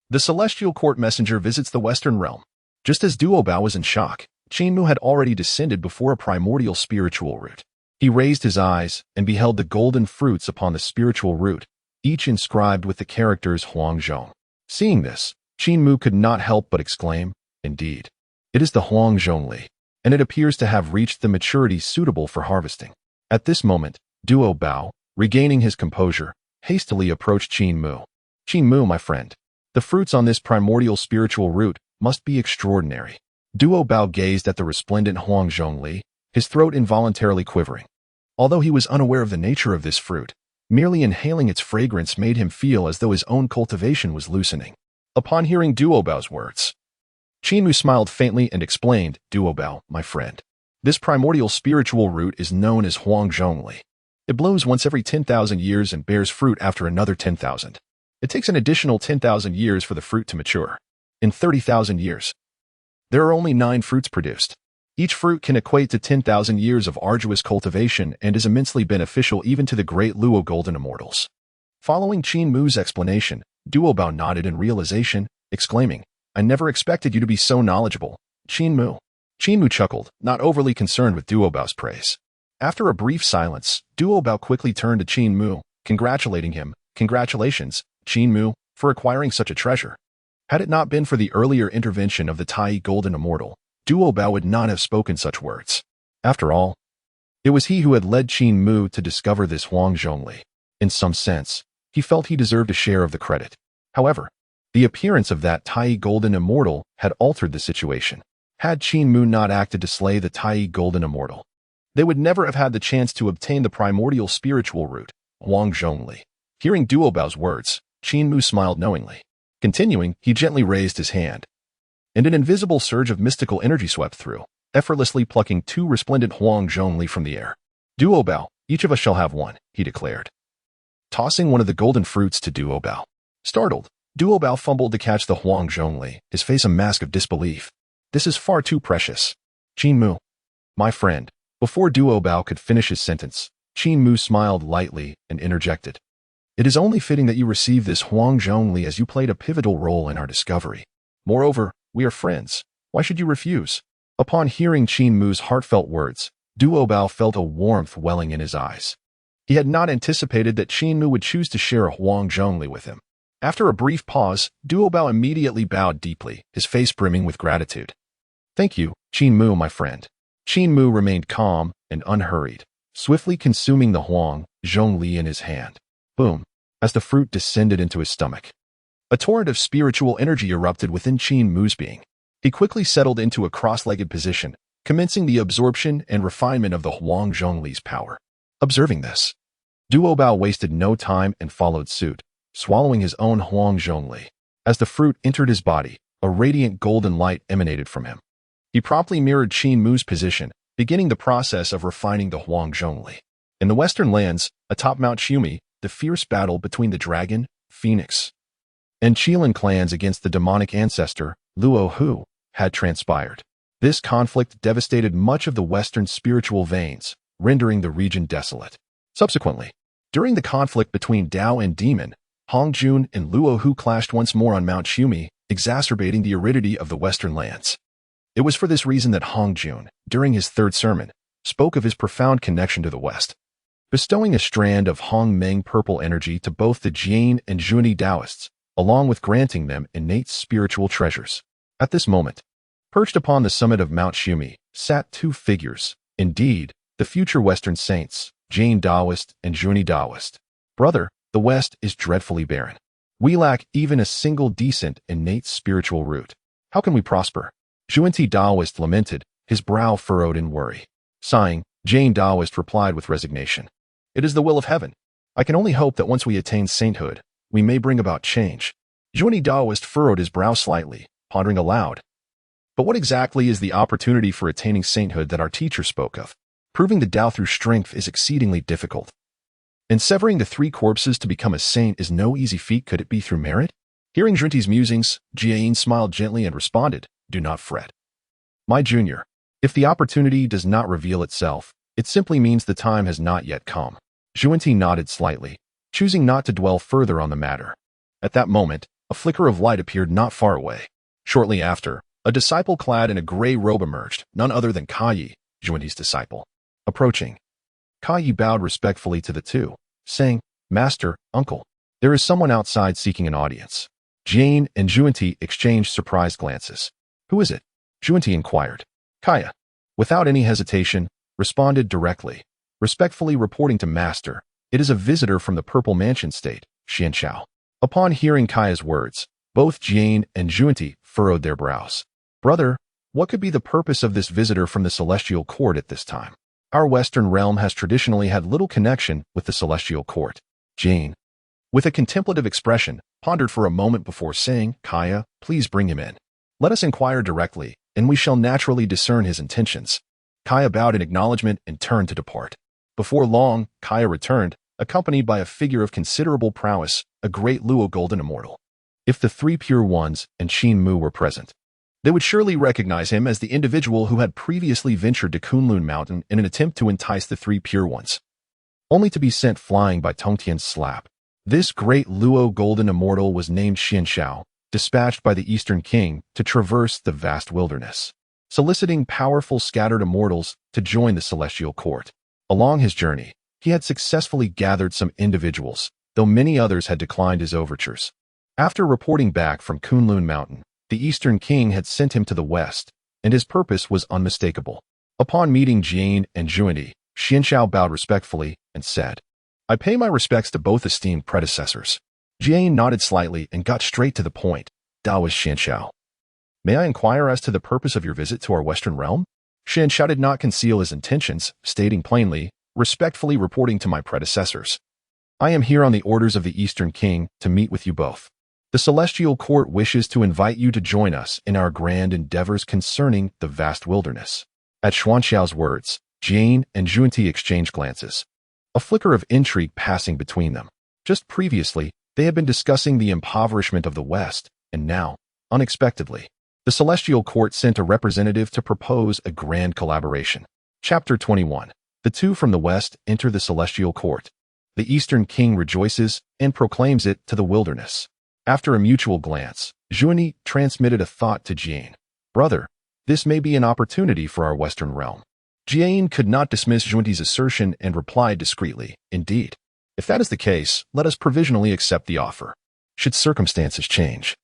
The Celestial Court Messenger visits the Western Realm. Just as Duo Bao was in shock, Qin Mu had already descended before a primordial spiritual root. He raised his eyes and beheld the golden fruits upon the spiritual root, each inscribed with the characters Huangzhong. Seeing this, Qin Mu could not help but exclaim, "Indeed, it is the Huangzhongli, and it appears to have reached the maturity suitable for harvesting." At this moment, Duo Bao, regaining his composure, hastily approached Qin Mu. "Qin Mu, my friend, the fruits on this primordial spiritual root must be extraordinary." Duo Bao gazed at the resplendent Huangzhongli, his throat involuntarily quivering. Although he was unaware of the nature of this fruit, merely inhaling its fragrance made him feel as though his own cultivation was loosening. Upon hearing Duo Bao's words, Qin Mu smiled faintly and explained, Duobao, my friend. This primordial spiritual root is known as Huang Zhongli. It blooms once every 10,000 years and bears fruit after another 10,000. It takes an additional 10,000 years for the fruit to mature. In 30,000 years, there are only 9 fruits produced. Each fruit can equate to 10,000 years of arduous cultivation and is immensely beneficial even to the great Luo Golden Immortals. Following Qin Mu's explanation, Duobao nodded in realization, exclaiming, I never expected you to be so knowledgeable, Qin Mu. Qin Mu chuckled, not overly concerned with Duobao's praise. After a brief silence, Duobao quickly turned to Qin Mu, congratulating him. Congratulations, Qin Mu, for acquiring such a treasure. Had it not been for the earlier intervention of the Tai Golden Immortal, Duobao would not have spoken such words. After all, it was he who had led Qin Mu to discover this Huang Zhongli. In some sense, he felt he deserved a share of the credit. However, the appearance of that Tai Golden Immortal had altered the situation. Had Qin Mu not acted to slay the Tai Golden Immortal, they would never have had the chance to obtain the primordial spiritual root, Huang Zhongli. Hearing Duobao's words, Qin Mu smiled knowingly. Continuing, he gently raised his hand, and an invisible surge of mystical energy swept through, effortlessly plucking 2 resplendent Huang Zhongli from the air. Duobao, each of us shall have one, he declared, tossing one of the golden fruits to Duobao. Startled, Duobao fumbled to catch the Huang Zhongli, his face a mask of disbelief. This is far too precious. Qin Mu, my friend. Before Duobao could finish his sentence, Qin Mu smiled lightly and interjected. It is only fitting that you receive this Huang Zhongli as you played a pivotal role in our discovery. Moreover, we are friends. Why should you refuse? Upon hearing Qin Mu's heartfelt words, Duobao felt a warmth welling in his eyes. He had not anticipated that Qin Mu would choose to share a Huang Zhongli with him. After a brief pause, Duobao immediately bowed deeply, his face brimming with gratitude. Thank you, Qin Mu, my friend. Qin Mu remained calm and unhurried, swiftly consuming the Huang Zhongli in his hand. Boom! As the fruit descended into his stomach, a torrent of spiritual energy erupted within Qin Mu's being. He quickly settled into a cross-legged position, commencing the absorption and refinement of the Huang Zhongli's power. Observing this, Duobao wasted no time and followed suit, swallowing his own Huang Zhongli. As the fruit entered his body, a radiant golden light emanated from him. He promptly mirrored Qin Mu's position, beginning the process of refining the Huang Zhongli. In the western lands, atop Mount Xiumi, the fierce battle between the dragon, phoenix, and Qilin clans against the demonic ancestor, Luo Hu, had transpired. This conflict devastated much of the western spiritual veins, rendering the region desolate. Subsequently, during the conflict between Dao and Demon, Hongjun and Luo Hu clashed once more on Mount Xiumi, exacerbating the aridity of the western lands. It was for this reason that Hongjun, during his 3rd sermon, spoke of his profound connection to the West, bestowing a strand of Hongmeng purple energy to both the Jie and Zhunti Taoists, along with granting them innate spiritual treasures. At this moment, perched upon the summit of Mount Xiumi, sat 2 figures, indeed, the future Western saints, Jain Taoist and Zhunti Taoist. Brother, the West is dreadfully barren. We lack even a single decent innate spiritual root. How can we prosper? Zhunti Taoist lamented, his brow furrowed in worry. Sighing, Jain Taoist replied with resignation. It is the will of heaven. I can only hope that once we attain sainthood, we may bring about change. Zhunti Taoist furrowed his brow slightly, pondering aloud. But what exactly is the opportunity for attaining sainthood that our teacher spoke of? Proving the Tao through strength is exceedingly difficult. And severing the 3 corpses to become a saint is no easy feat. Could it be through merit? Hearing Zhunti's musings, Jie smiled gently and responded, Do not fret. My junior, if the opportunity does not reveal itself, it simply means the time has not yet come. Zhunti nodded slightly, choosing not to dwell further on the matter. At that moment, a flicker of light appeared not far away. Shortly after, a disciple clad in a gray robe emerged, none other than Kai, Zhunti's disciple. Approaching, Kai bowed respectfully to the 2, saying, Master, uncle, there is someone outside seeking an audience. Jane and Zhunti exchanged surprised glances. Who is it? Zhunti inquired. Kaya, without any hesitation, responded directly, respectfully reporting to Master, it is a visitor from the Purple Mansion State, Xianxiao. Upon hearing Kaya's words, both Jane and Zhunti furrowed their brows. Brother, what could be the purpose of this visitor from the Celestial Court at this time? Our Western realm has traditionally had little connection with the Celestial Court. Jane, with a contemplative expression, pondered for a moment before saying, Kaya, please bring him in. Let us inquire directly, and we shall naturally discern his intentions." Kaya bowed in acknowledgement and turned to depart. Before long, Kaya returned, accompanied by a figure of considerable prowess, a great Luo golden immortal. If the three pure ones and Qin Mu were present, they would surely recognize him as the individual who had previously ventured to Ling Mountain in an attempt to entice the three pure ones, only to be sent flying by Tongtian's slap. This great Luo golden immortal was named Xian Xiao, dispatched by the Eastern King to traverse the vast wilderness, soliciting powerful scattered immortals to join the celestial court. Along his journey, he had successfully gathered some individuals, though many others had declined his overtures. After reporting back from Ling Mountain, the Eastern King had sent him to the west, and his purpose was unmistakable. Upon meeting Jie and Zhunti, Xian Xiao bowed respectfully and said, "I pay my respects to both esteemed predecessors." Jie nodded slightly and got straight to the point. "Da was Xian Xiao. May I inquire as to the purpose of your visit to our western realm?" Xian Xiao did not conceal his intentions, stating plainly, "Respectfully reporting to my predecessors. I am here on the orders of the Eastern King to meet with you both. The Celestial Court wishes to invite you to join us in our grand endeavors concerning the vast wilderness." At Xuan Xiao's words, Jie and Zhunti exchanged glances, a flicker of intrigue passing between them. Just previously, they had been discussing the impoverishment of the West, and now, unexpectedly, the Celestial Court sent a representative to propose a grand collaboration. Chapter 21. The two from the West enter the Celestial Court. The Eastern King rejoices and proclaims it to the wilderness. After a mutual glance, Zhunti transmitted a thought to Jie. "Brother, this may be an opportunity for our Western realm." Jie could not dismiss Zhunti's assertion and replied discreetly, "Indeed. If that is the case, let us provisionally accept the offer. Should circumstances change,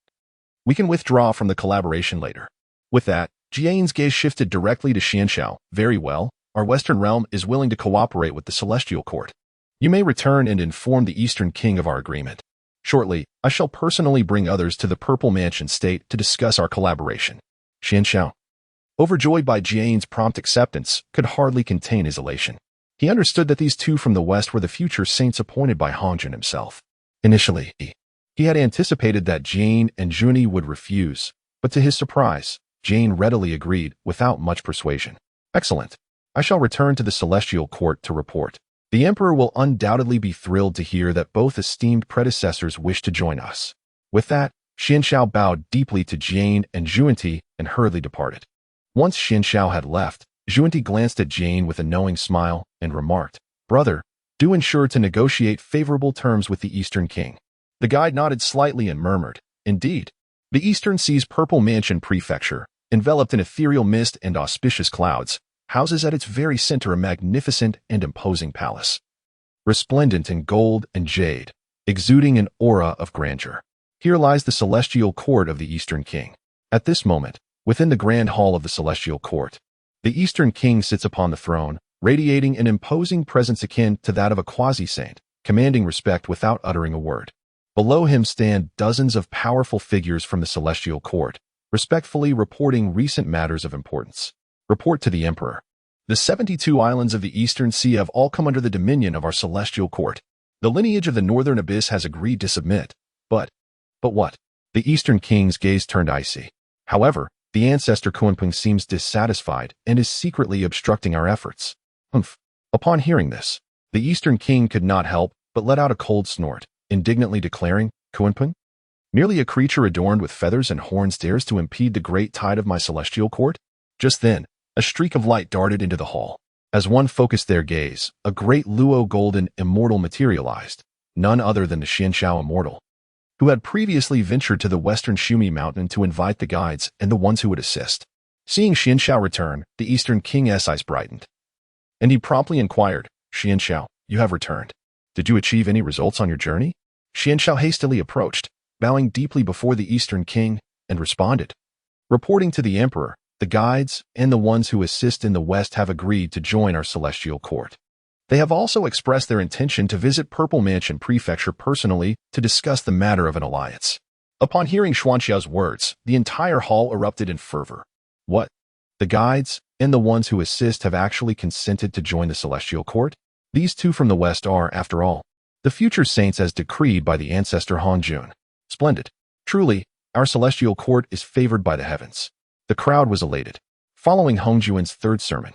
we can withdraw from the collaboration later." With that, Jie's gaze shifted directly to Xian Xiao. "Very well. Our Western realm is willing to cooperate with the Celestial Court. You may return and inform the Eastern King of our agreement. Shortly, I shall personally bring others to the Purple Mansion State to discuss our collaboration." Xian Xiao, overjoyed by Jie's prompt acceptance, could hardly contain his elation. He understood that these two from the West were the future saints appointed by Hongjun himself. Initially, he had anticipated that Jie and Zhunti would refuse, but to his surprise, Jie readily agreed without much persuasion. "Excellent. I shall return to the Celestial Court to report. The Emperor will undoubtedly be thrilled to hear that both esteemed predecessors wish to join us." With that, Xian Xiao bowed deeply to Jie and Zhunti and hurriedly departed. Once Xian Xiao had left, Zhunti glanced at Jie with a knowing smile and remarked, "Brother, do ensure to negotiate favorable terms with the Eastern King." The guide nodded slightly and murmured, "Indeed." The Eastern Sea's Purple Mansion Prefecture, enveloped in ethereal mist and auspicious clouds, houses at its very center a magnificent and imposing palace, resplendent in gold and jade, exuding an aura of grandeur. Here lies the Celestial Court of the Eastern King. At this moment, within the Grand Hall of the Celestial Court, the Eastern King sits upon the throne, radiating an imposing presence akin to that of a quasi-saint, commanding respect without uttering a word. Below him stand dozens of powerful figures from the Celestial Court, respectfully reporting recent matters of importance. Report to the Emperor. The 72 islands of the Eastern Sea have all come under the dominion of our Celestial Court. The lineage of the Northern Abyss has agreed to submit. But what? The Eastern King's gaze turned icy. However, the ancestor Kunpeng seems dissatisfied and is secretly obstructing our efforts. Humph. Upon hearing this, the Eastern King could not help but let out a cold snort, indignantly declaring, "Kunpeng? Merely a creature adorned with feathers and horns dares to impede the great tide of my Celestial Court?" Just then, a streak of light darted into the hall. As one focused their gaze, a great Luo golden immortal materialized, none other than the Xian Xiao immortal, who had previously ventured to the western Qin Mountain to invite the guides and the ones who would assist. Seeing Xian Xiao return, the Eastern King's eyes brightened, and he promptly inquired, "Xian Xiao, you have returned. Did you achieve any results on your journey?" Xian Xiao hastily approached, bowing deeply before the Eastern King, and responded, "Reporting to the Emperor, the guides and the ones who assist in the West have agreed to join our Celestial Court. They have also expressed their intention to visit Purple Mansion Prefecture personally to discuss the matter of an alliance." Upon hearing Xuanxiao's words, the entire hall erupted in fervor. What? The guides and the ones who assist have actually consented to join the Celestial Court? These two from the West are, after all, the future saints as decreed by the ancestor Hongjun. Splendid. Truly, Our celestial court is favored by the heavens. The crowd was elated. Following Hongjuan's third sermon,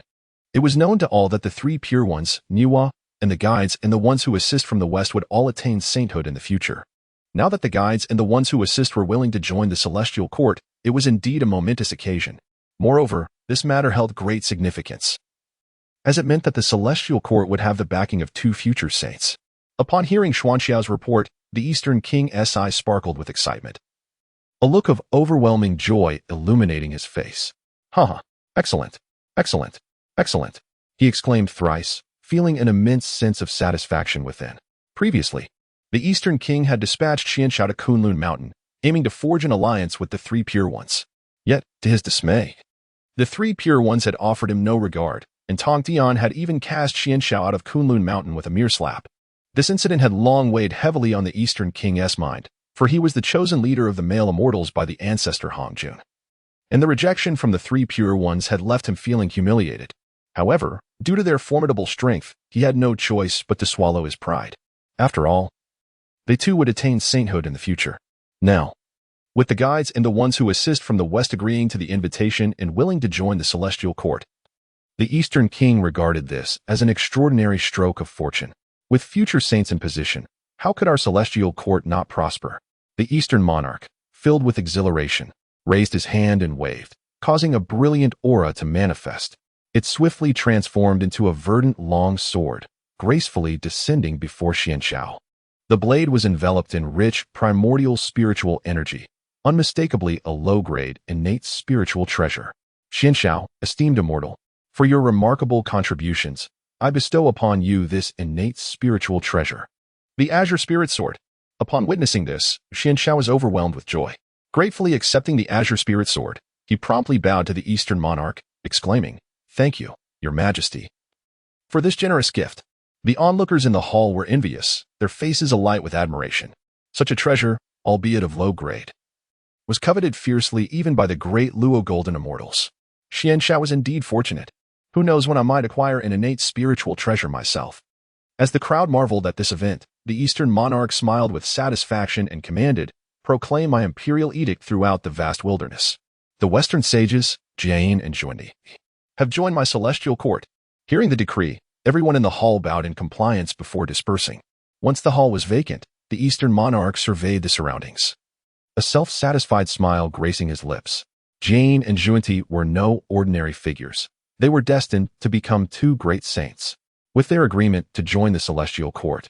it was known to all that the three pure ones, Niwa, and the guides and the ones who assist from the west would all attain sainthood in the future. Now that the guides and the ones who assist were willing to join the celestial court, it was indeed a momentous occasion. Moreover, this matter held great significance, as it meant that the celestial court would have the backing of two future saints. Upon hearing Xuanxiao's report, the Eastern King's eyes sparkled with excitement, a look of overwhelming joy illuminating his face. "Haha, excellent, excellent, excellent," he exclaimed thrice, feeling an immense sense of satisfaction within. Previously, the Eastern King had dispatched Xianxiao to Kunlun Mountain, aiming to forge an alliance with the three pure ones. Yet, to his dismay, the three pure ones had offered him no regard, and Tong Tian had even cast Xianxiao out of Kunlun Mountain with a mere slap. This incident had long weighed heavily on the Eastern King's mind, for he was the chosen leader of the male immortals by the ancestor Hongjun. And the rejection from the three pure ones had left him feeling humiliated. However, due to their formidable strength, he had no choice but to swallow his pride. After all, they too would attain sainthood in the future. Now, with the guides and the ones who assist from the west agreeing to the invitation and willing to join the celestial court, the Eastern King regarded this as an extraordinary stroke of fortune. With future saints in position, how could our celestial court not prosper? The Eastern monarch, filled with exhilaration, raised his hand and waved, causing a brilliant aura to manifest. It swiftly transformed into a verdant long sword, gracefully descending before Xianxiao. The blade was enveloped in rich, primordial spiritual energy, unmistakably a low-grade, innate spiritual treasure. "Xianxiao, esteemed immortal, for your remarkable contributions, I bestow upon you this innate spiritual treasure, the Azure Spirit Sword." Upon witnessing this, Xianxiao was overwhelmed with joy. Gratefully accepting the Azure Spirit Sword, he promptly bowed to the Eastern monarch, exclaiming, "Thank you, Your Majesty, for this generous gift." The onlookers in the hall were envious, their faces alight with admiration. Such a treasure, albeit of low grade, was coveted fiercely even by the great Luo Golden Immortals. Xianxiao was indeed fortunate. Who knows when I might acquire an innate spiritual treasure myself? As the crowd marveled at this event, the Eastern monarch smiled with satisfaction and commanded, "Proclaim my imperial edict throughout the vast wilderness. The Western sages, Jie and Zhunti, have joined my celestial court." Hearing the decree, everyone in the hall bowed in compliance before dispersing. Once the hall was vacant, the Eastern monarch surveyed the surroundings, a self-satisfied smile gracing his lips. Jie and Zhunti were no ordinary figures. They were destined to become two great saints. With their agreement to join the celestial court,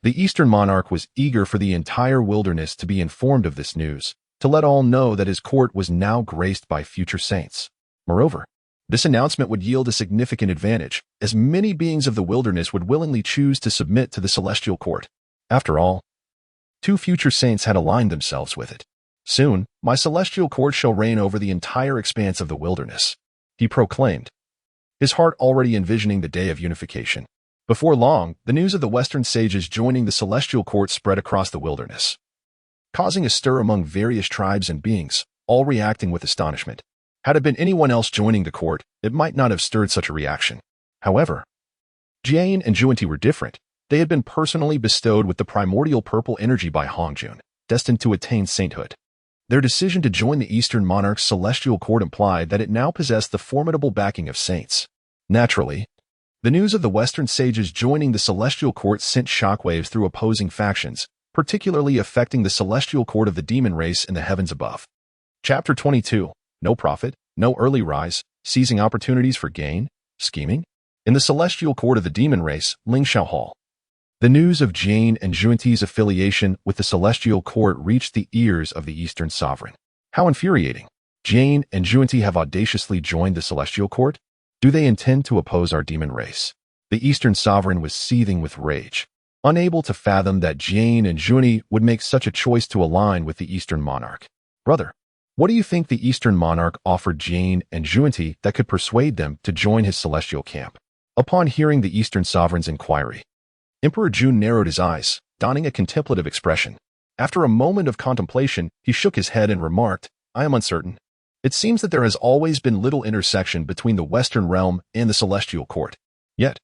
the Eastern monarch was eager for the entire wilderness to be informed of this news, to let all know that his court was now graced by future saints. Moreover, this announcement would yield a significant advantage, as many beings of the wilderness would willingly choose to submit to the celestial court. After all, two future saints had aligned themselves with it. "Soon, my celestial court shall reign over the entire expanse of the wilderness," he proclaimed, his heart already envisioning the day of unification. Before long, the news of the Western sages joining the celestial court spread across the wilderness, causing a stir among various tribes and beings, all reacting with astonishment. Had it been anyone else joining the court, it might not have stirred such a reaction. However, Jie and Zhunti were different. They had been personally bestowed with the primordial purple energy by Hongjun, destined to attain sainthood. Their decision to join the Eastern monarch's celestial court implied that it now possessed the formidable backing of saints. Naturally, the news of the Western sages joining the celestial court sent shockwaves through opposing factions, particularly affecting the celestial court of the demon race in the heavens above. Chapter 22. No profit, no early rise, seizing opportunities for gain, scheming. In the celestial court of the demon race, Ling Xiao Hall, the news of Jie and Zhunti's affiliation with the celestial court reached the ears of the Eastern sovereign. How infuriating! Jie and Zhunti have audaciously joined the celestial court? Do they intend to oppose our demon race? The Eastern sovereign was seething with rage, unable to fathom that Jie and Zhunti would make such a choice to align with the Eastern monarch. Brother, what do you think the Eastern monarch offered Jie and Zhunti that could persuade them to join his celestial camp? Upon hearing the Eastern sovereign's inquiry, Emperor Jun narrowed his eyes, donning a contemplative expression. After a moment of contemplation, he shook his head and remarked, "I am uncertain. It seems that there has always been little intersection between the Western realm and the celestial court. Yet,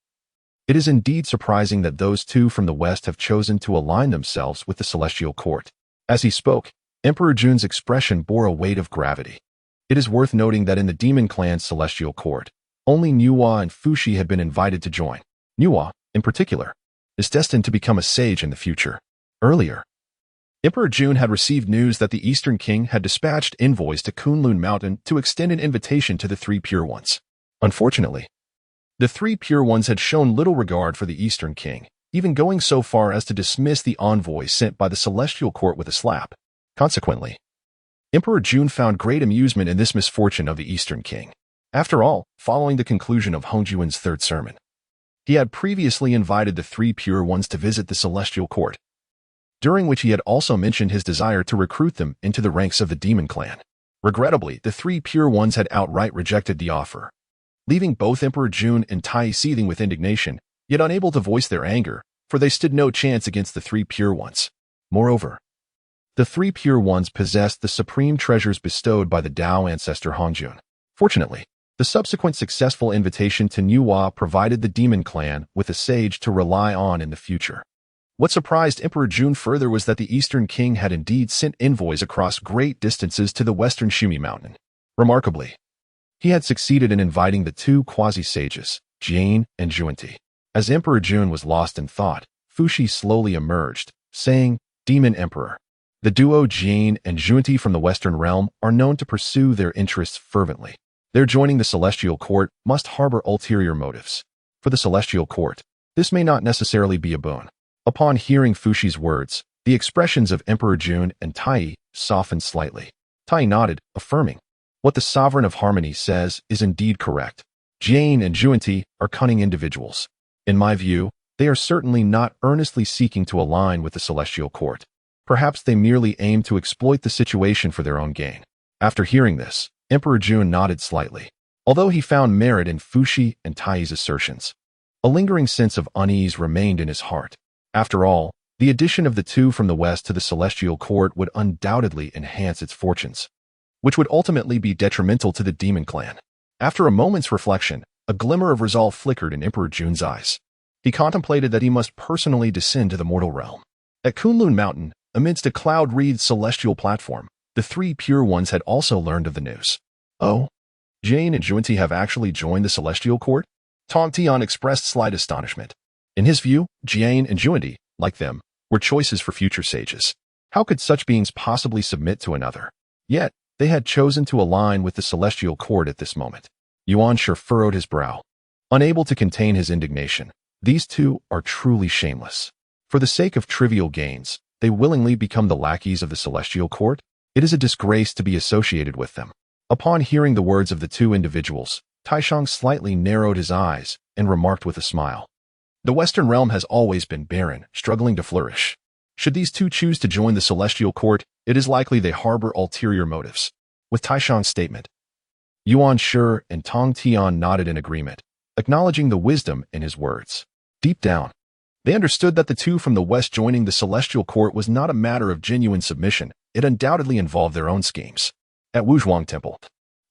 it is indeed surprising that those two from the West have chosen to align themselves with the celestial court." As he spoke, Emperor Jun's expression bore a weight of gravity. It is worth noting that in the demon clan's celestial court, only Nuwa and Fushi had been invited to join. Nuwa, in particular, is destined to become a sage in the future. Earlier, Emperor Jun had received news that the Eastern King had dispatched envoys to Ling Mountain to extend an invitation to the Three Pure Ones. Unfortunately, the Three Pure Ones had shown little regard for the Eastern King, even going so far as to dismiss the envoys sent by the Celestial Court with a slap. Consequently, Emperor Jun found great amusement in this misfortune of the Eastern King. After all, following the conclusion of Hongjuan's third sermon, he had previously invited the Three Pure Ones to visit the Celestial Court, during which he had also mentioned his desire to recruit them into the ranks of the Demon Clan. Regrettably, the Three Pure Ones had outright rejected the offer, leaving both Emperor Jun and Tai seething with indignation, yet unable to voice their anger, for they stood no chance against the Three Pure Ones. Moreover, the Three Pure Ones possessed the supreme treasures bestowed by the Tao ancestor Hongjun. Fortunately, the subsequent successful invitation to Nuwa provided the Demon Clan with a sage to rely on in the future. What surprised Emperor Jun further was that the Eastern King had indeed sent envoys across great distances to the western Qin Mu Mountain. Remarkably, he had succeeded in inviting the two quasi-sages, Jie and Zhunti. As Emperor Jun was lost in thought, Fushi slowly emerged, saying, "Demon Emperor, the duo Jie and Zhunti from the Western Realm are known to pursue their interests fervently. Their joining the Celestial Court must harbor ulterior motives. For the Celestial Court, this may not necessarily be a boon." Upon hearing Fushi's words, the expressions of Emperor Jun and Tai softened slightly. Tai nodded, affirming, "What the Sovereign of Harmony says is indeed correct. Jie and Zhunti are cunning individuals. In my view, they are certainly not earnestly seeking to align with the Celestial Court. Perhaps they merely aim to exploit the situation for their own gain." After hearing this, Emperor Jun nodded slightly. Although he found merit in Fushi and Tai's assertions, a lingering sense of unease remained in his heart. After all, the addition of the two from the west to the Celestial Court would undoubtedly enhance its fortunes, which would ultimately be detrimental to the Demon Clan. After a moment's reflection, a glimmer of resolve flickered in Emperor Jun's eyes. He contemplated that he must personally descend to the mortal realm. At Ling Mountain, amidst a cloud-wreathed celestial platform, the Three Pure Ones had also learned of the news. "Oh, Jie and Zhunti have actually joined the Celestial Court?" Tong Tian expressed slight astonishment. In his view, Jie and Zhunti, like them, were choices for future sages. How could such beings possibly submit to another? Yet, they had chosen to align with the Celestial Court at this moment. Yuan Shi furrowed his brow, unable to contain his indignation. These two are truly shameless. For the sake of trivial gains, they willingly become the lackeys of the Celestial Court? It is a disgrace to be associated with them. Upon hearing the words of the two individuals, Taishang slightly narrowed his eyes and remarked with a smile, "The Western Realm has always been barren, struggling to flourish. Should these two choose to join the Celestial Court, it is likely they harbor ulterior motives." With Taishang's statement, Yuan Shi and Tong Tian nodded in agreement, acknowledging the wisdom in his words. Deep down, they understood that the two from the west joining the Celestial Court was not a matter of genuine submission. It undoubtedly involved their own schemes. At Wuzhuang Temple,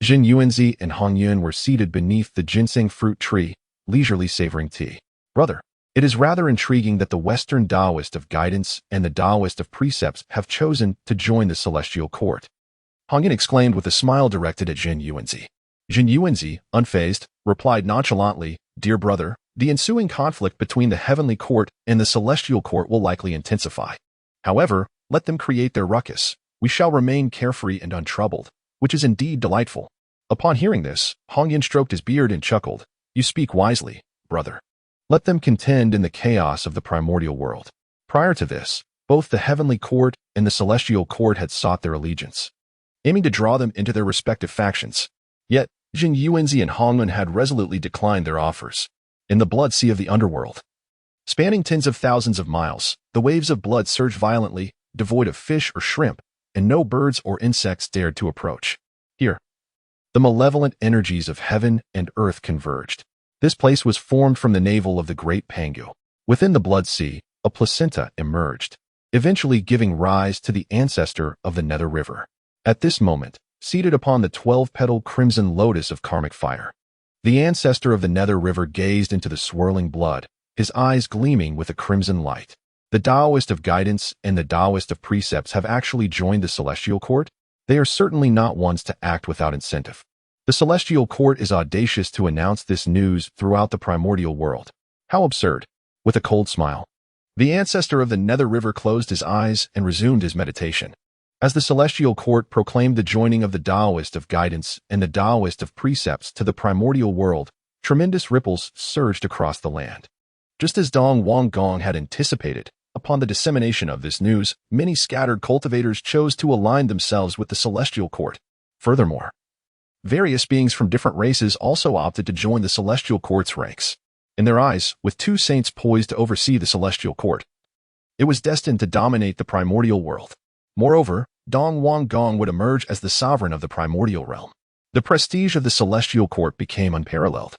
Jin Yuanzi and Hong Yun were seated beneath the ginseng fruit tree, leisurely savoring tea. "Brother, it is rather intriguing that the Western Taoist of guidance and the Taoist of precepts have chosen to join the Celestial Court." Hong Yun exclaimed with a smile directed at Jin Yuanzi. Jin Yuanzi, unfazed, replied nonchalantly, "Dear brother, the ensuing conflict between the Heavenly Court and the Celestial Court will likely intensify. However, let them create their ruckus. We shall remain carefree and untroubled, which is indeed delightful." Upon hearing this, Hong Yun stroked his beard and chuckled. "You speak wisely, brother. Let them contend in the chaos of the Primordial World." Prior to this, both the Heavenly Court and the Celestial Court had sought their allegiance, aiming to draw them into their respective factions. Yet, Jin Yuanzi and Hong Yun had resolutely declined their offers. In the blood sea of the underworld, spanning tens of thousands of miles, the waves of blood surged violently, devoid of fish or shrimp, and no birds or insects dared to approach. Here, the malevolent energies of heaven and earth converged. This place was formed from the navel of the great Pangu. Within the blood sea, a placenta emerged, eventually giving rise to the ancestor of the Nether River. At this moment, seated upon the 12-petaled crimson lotus of karmic fire, the ancestor of the Nether River gazed into the swirling blood, his eyes gleaming with a crimson light. The Taoist of Guidance and the Taoist of Precepts have actually joined the Celestial Court? They are certainly not ones to act without incentive. The Celestial Court is audacious to announce this news throughout the Primordial World. How absurd. With a cold smile, the ancestor of the Nether River closed his eyes and resumed his meditation. As the Celestial Court proclaimed the joining of the Taoist of Guidance and the Taoist of Precepts to the Primordial World, tremendous ripples surged across the land. Just as Dong Wang Gong had anticipated, upon the dissemination of this news, many scattered cultivators chose to align themselves with the Celestial Court. Furthermore, various beings from different races also opted to join the Celestial Court's ranks. In their eyes, with two saints poised to oversee the Celestial Court, it was destined to dominate the Primordial World. Moreover, Dong Wang Gong would emerge as the sovereign of the Primordial Realm. The prestige of the Celestial Court became unparalleled,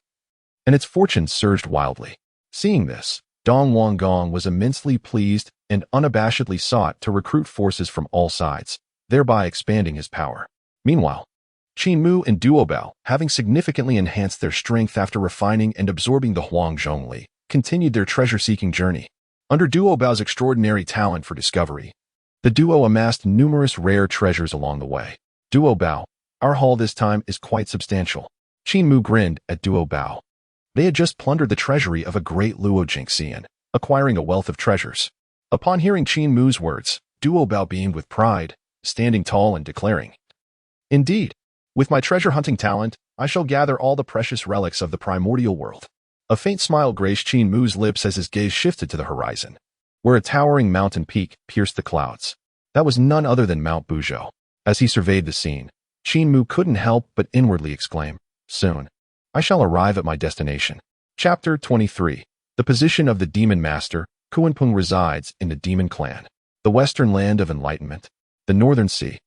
and its fortunes surged wildly. Seeing this, Dong Wang Gong was immensely pleased and unabashedly sought to recruit forces from all sides, thereby expanding his power. Meanwhile, Qin Mu and Duobao, having significantly enhanced their strength after refining and absorbing the Huang Zhongli, continued their treasure-seeking journey. Under Duobao's extraordinary talent for discovery, the duo amassed numerous rare treasures along the way. Duobao, our haul this time is quite substantial. Qin Mu grinned at Duobao. They had just plundered the treasury of a great Luo Jingxian, acquiring a wealth of treasures. Upon hearing Qin Mu's words, Duobao beamed with pride, standing tall and declaring, "Indeed, with my treasure-hunting talent, I shall gather all the precious relics of the Primordial World." A faint smile graced Qin Mu's lips as his gaze shifted to the horizon, where a towering mountain peak pierced the clouds. That was none other than Mount Buzhou. As he surveyed the scene, Qin Mu couldn't help but inwardly exclaim, "Soon, I shall arrive at my destination." Chapter 23. The position of the Demon Master. Kunpeng resides in the Demon Clan, the western land of enlightenment, the northern sea.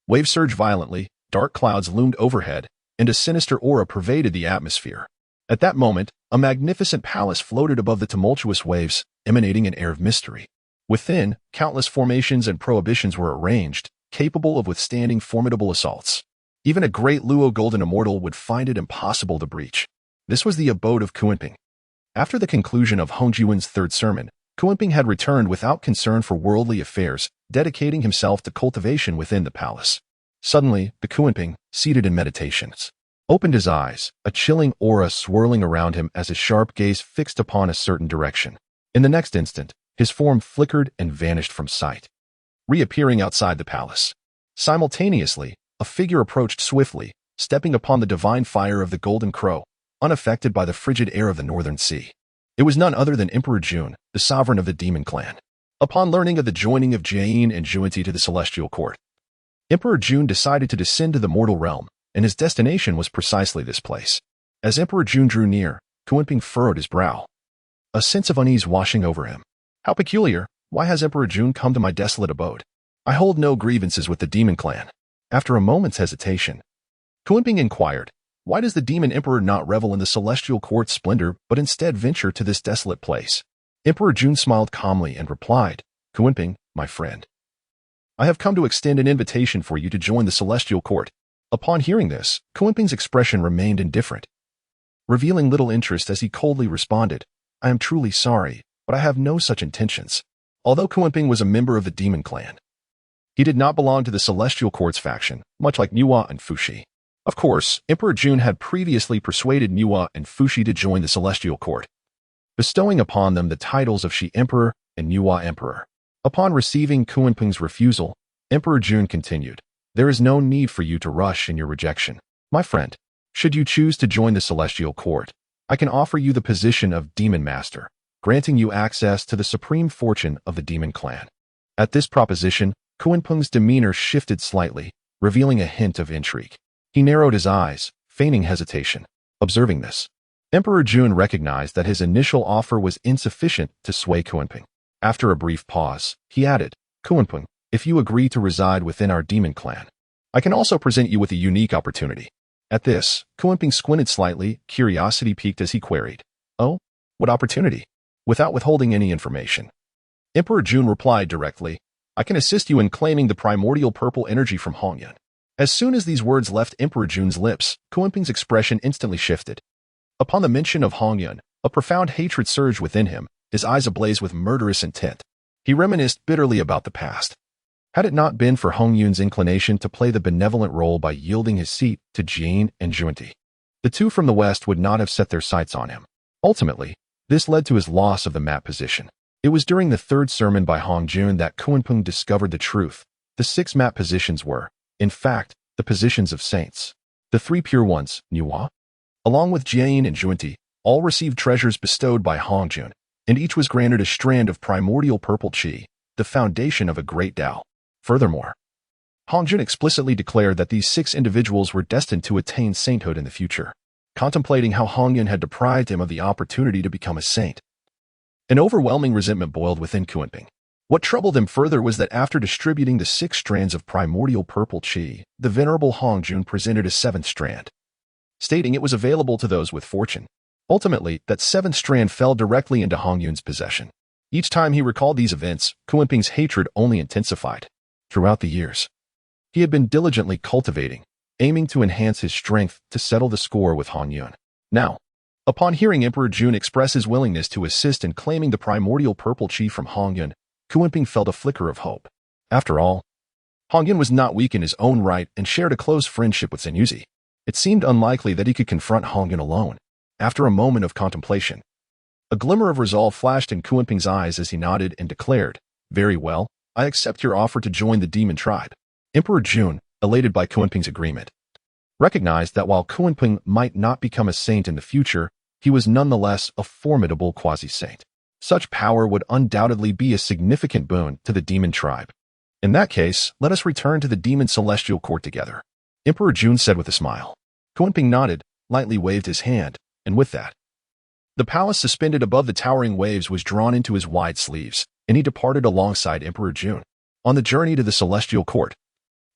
Waves surged violently, dark clouds loomed overhead, and a sinister aura pervaded the atmosphere. At that moment, a magnificent palace floated above the tumultuous waves, emanating an air of mystery. Within, countless formations and prohibitions were arranged, capable of withstanding formidable assaults. Even a great Luo Golden Immortal would find it impossible to breach. This was the abode of Kunpeng. After the conclusion of Hongjiwen's third sermon, Kunpeng had returned without concern for worldly affairs, dedicating himself to cultivation within the palace. Suddenly, the Kunpeng, seated in meditations, opened his eyes, a chilling aura swirling around him as his sharp gaze fixed upon a certain direction. In the next instant, his form flickered and vanished from sight, reappearing outside the palace. Simultaneously, a figure approached swiftly, stepping upon the divine fire of the Golden Crow, unaffected by the frigid air of the Northern Sea. It was none other than Emperor Jun, the sovereign of the Demon Clan. Upon learning of the joining of Jie and Zhunti to the Celestial Court, Emperor Jun decided to descend to the mortal realm, and his destination was precisely this place. As Emperor Jun drew near, Kunpeng furrowed his brow, a sense of unease washing over him. How peculiar! Why has Emperor Jun come to my desolate abode? I hold no grievances with the Demon Clan. After a moment's hesitation, Kunpeng inquired, "Why does the Demon Emperor not revel in the Celestial Court's splendor, but instead venture to this desolate place?" Emperor Jun smiled calmly and replied, "Kunpeng, my friend, I have come to extend an invitation for you to join the Celestial Court." Upon hearing this, Kunpeng's expression remained indifferent, revealing little interest as he coldly responded, "I am truly sorry, but I have no such intentions." Although Kunpeng was a member of the Demon Clan, he did not belong to the Celestial Court's faction, much like Nuwa and Fuxi. Of course, Emperor Jun had previously persuaded Nuwa and Fuxi to join the Celestial Court, bestowing upon them the titles of Shi Emperor and Nuwa Emperor. Upon receiving Kunpeng's refusal, Emperor Jun continued, "There is no need for you to rush in your rejection. My friend, should you choose to join the Celestial Court, I can offer you the position of Demon Master, granting you access to the supreme fortune of the Demon Clan." At this proposition, Kunpeng's demeanor shifted slightly, revealing a hint of intrigue. He narrowed his eyes, feigning hesitation. Observing this, Emperor Jun recognized that his initial offer was insufficient to sway Kunpeng. After a brief pause, he added, "Kunpeng, if you agree to reside within our Demon Clan, I can also present you with a unique opportunity." At this, Kunpeng squinted slightly, curiosity piqued as he queried, "Oh, what opportunity?" Without withholding any information, Emperor Jun replied directly, "I can assist you in claiming the primordial purple energy from Hongyan." As soon as these words left Emperor Jun's lips, Kunpeng's expression instantly shifted. Upon the mention of Hongyan, a profound hatred surged within him, his eyes ablaze with murderous intent. He reminisced bitterly about the past. Had it not been for Hong Yun's inclination to play the benevolent role by yielding his seat to Jie and Zhunti, the two from the west would not have set their sights on him. Ultimately, this led to his loss of the map position. It was during the third sermon by Hong Jun that Kunpeng discovered the truth. The 6 map positions were, in fact, the positions of saints. The 3 pure ones, Nuwa, along with Jie and Zhunti, all received treasures bestowed by Hong Jun, and each was granted a strand of primordial purple qi, the foundation of a great Tao. Furthermore, Hong Jun explicitly declared that these 6 individuals were destined to attain sainthood in the future. Contemplating how Hong Yun had deprived him of the opportunity to become a saint, an overwhelming resentment boiled within Kunpeng. What troubled him further was that after distributing the 6 strands of primordial purple qi, the venerable Hong Jun presented a 7th strand, stating it was available to those with fortune. Ultimately, that 7th strand fell directly into Hong Yun's possession. Each time he recalled these events, Kunpeng's hatred only intensified. Throughout the years, he had been diligently cultivating, aiming to enhance his strength to settle the score with Hong Yun. Now, upon hearing Emperor Jun express his willingness to assist in claiming the primordial purple qi from Hong Yun, Kunpeng felt a flicker of hope. After all, Hong Yun was not weak in his own right and shared a close friendship with Zenuzi. It seemed unlikely that he could confront Hong Yun alone. After a moment of contemplation, a glimmer of resolve flashed in Kunpeng's eyes as he nodded and declared, "Very well, I accept your offer to join the demon tribe." Emperor Jun, elated by Kunpeng's agreement, recognized that while Kunpeng might not become a saint in the future, he was nonetheless a formidable quasi-saint. Such power would undoubtedly be a significant boon to the demon tribe. In that case, let us return to the demon celestial court together, Emperor Jun said with a smile. Kunpeng nodded, lightly waved his hand, and with that, the palace suspended above the towering waves was drawn into his wide sleeves, and he departed alongside Emperor Jun. On the journey to the celestial court,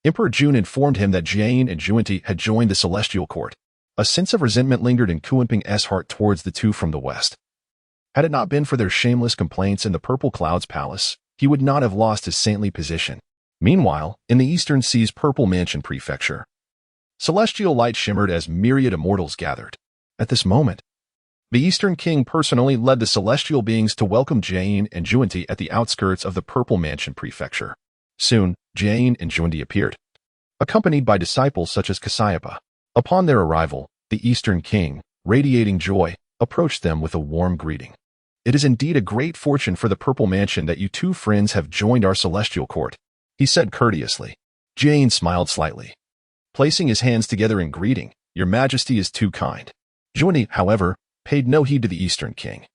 Emperor Jun informed him that Jie and Zhunti had joined the celestial court. A sense of resentment lingered in Kunpeng's heart towards the two from the west. Had it not been for their shameless complaints in the Purple Cloud's palace, he would not have lost his saintly position. Meanwhile, in the Eastern Sea's Purple Mansion Prefecture, celestial light shimmered as myriad immortals gathered. At this moment, the Eastern King personally led the celestial beings to welcome Jie and Zhunti at the outskirts of the Purple Mansion Prefecture. Soon, Jie and Zhunti appeared, accompanied by disciples such as Kasayapa. Upon their arrival, the Eastern King, radiating joy, approached them with a warm greeting. "It is indeed a great fortune for the Purple Mansion that you two friends have joined our celestial court," he said courteously. Jie smiled slightly, placing his hands together in greeting. "Your Majesty is too kind." Zhunti, however, paid no heed to the Eastern King,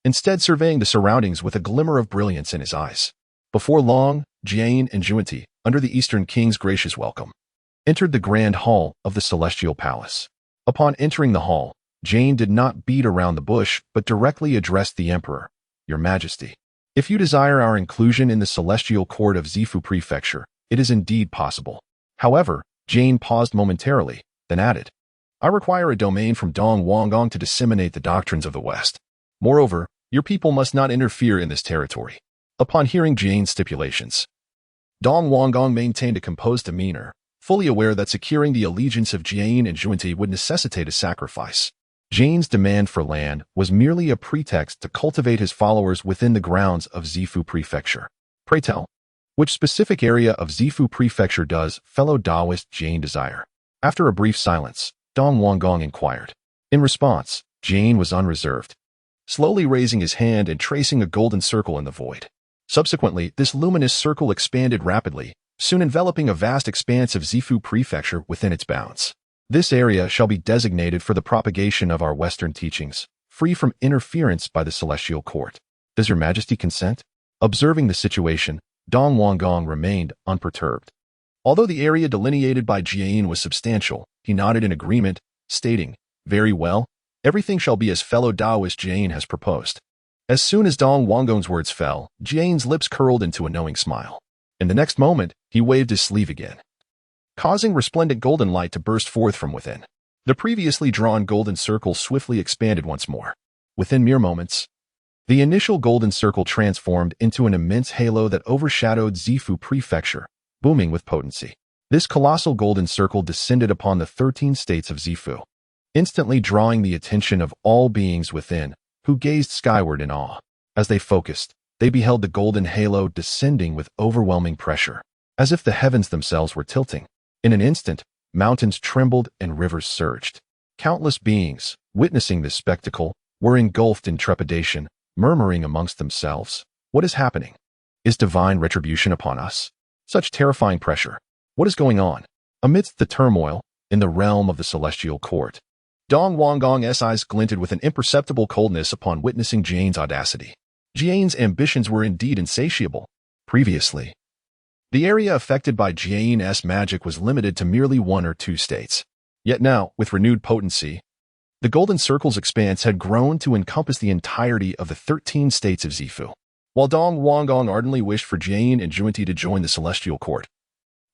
instead surveying the surroundings with a glimmer of brilliance in his eyes. Before long, Jie and Zhunti, under the Eastern King's gracious welcome, entered the grand hall of the Celestial Palace. Upon entering the hall, Jie did not beat around the bush but directly addressed the Emperor. "Your Majesty, if you desire our inclusion in the Celestial Court of Zifu Prefecture, it is indeed possible." However, Jie paused momentarily, then added, "I require a domain from Dong Wangong to disseminate the doctrines of the West. Moreover, your people must not interfere in this territory." Upon hearing Jie's stipulations, Dong Wangong maintained a composed demeanor, fully aware that securing the allegiance of Jie and Zhunti would necessitate a sacrifice. Jie's demand for land was merely a pretext to cultivate his followers within the grounds of Zifu Prefecture. "Pray tell, which specific area of Zifu Prefecture does fellow Taoist Jie desire?" After a brief silence, Dong Wangong inquired. In response, Jie was unreserved, slowly raising his hand and tracing a golden circle in the void. Subsequently, this luminous circle expanded rapidly, soon enveloping a vast expanse of Zifu Prefecture within its bounds. "This area shall be designated for the propagation of our Western teachings, free from interference by the Celestial Court. Does your Majesty consent?" Observing the situation, Dong Wangong remained unperturbed. Although the area delineated by Jie was substantial, he nodded in agreement, stating, "Very well, everything shall be as fellow Taoist Jie has proposed." As soon as Dong Wangong's words fell, Jie's lips curled into a knowing smile. In the next moment, he waved his sleeve again, causing resplendent golden light to burst forth from within. The previously drawn golden circle swiftly expanded once more. Within mere moments, the initial golden circle transformed into an immense halo that overshadowed Zifu Prefecture, booming with potency. This colossal golden circle descended upon the 13 states of Zifu, instantly drawing the attention of all beings within, who gazed skyward in awe. As they focused, they beheld the golden halo descending with overwhelming pressure, as if the heavens themselves were tilting. In an instant, mountains trembled and rivers surged. Countless beings, witnessing this spectacle, were engulfed in trepidation, murmuring amongst themselves, "What is happening? Is divine retribution upon us? Such terrifying pressure. What is going on?" Amidst the turmoil, in the realm of the celestial court, Dong Wanggong's eyes glinted with an imperceptible coldness upon witnessing Jane's audacity. Jane's ambitions were indeed insatiable. Previously, the area affected by Jane's magic was limited to merely 1 or 2 states. Yet now, with renewed potency, the Golden Circle's expanse had grown to encompass the entirety of the 13 states of Zifu. While Dong Wanggong ardently wished for Jie and Zhunti to join the celestial court,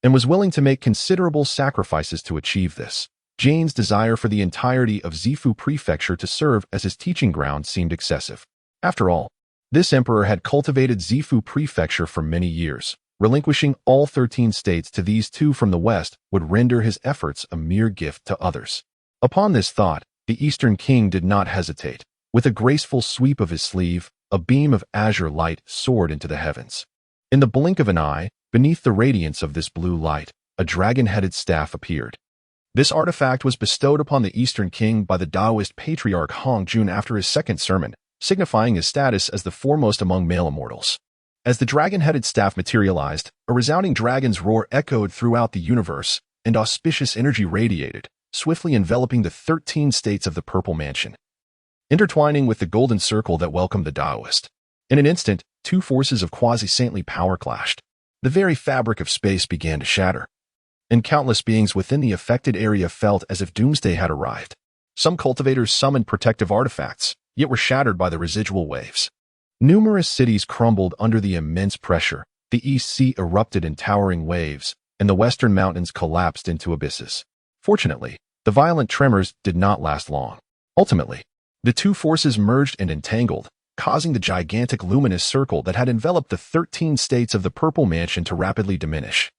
and was willing to make considerable sacrifices to achieve this, Jane's desire for the entirety of Zifu Prefecture to serve as his teaching ground seemed excessive. After all, this emperor had cultivated Zifu Prefecture for many years. Relinquishing all 13 states to these 2 from the west would render his efforts a mere gift to others. Upon this thought, the Eastern King did not hesitate. With a graceful sweep of his sleeve, a beam of azure light soared into the heavens. In the blink of an eye, beneath the radiance of this blue light, a dragon-headed staff appeared. This artifact was bestowed upon the Eastern King by the Taoist patriarch Hongjun after his second sermon, signifying his status as the foremost among male immortals. As the dragon-headed staff materialized, a resounding dragon's roar echoed throughout the universe, and auspicious energy radiated, swiftly enveloping the 13 states of the Purple Mansion, intertwining with the golden circle that welcomed the Taoist. In an instant, 2 forces of quasi-saintly power clashed. The very fabric of space began to shatter, and countless beings within the affected area felt as if doomsday had arrived. Some cultivators summoned protective artifacts, yet were shattered by the residual waves. Numerous cities crumbled under the immense pressure, the East Sea erupted in towering waves, and the western mountains collapsed into abysses. Fortunately, the violent tremors did not last long. Ultimately, the 2 forces merged and entangled, causing the gigantic luminous circle that had enveloped the 13 states of the Purple Mansion to rapidly diminish,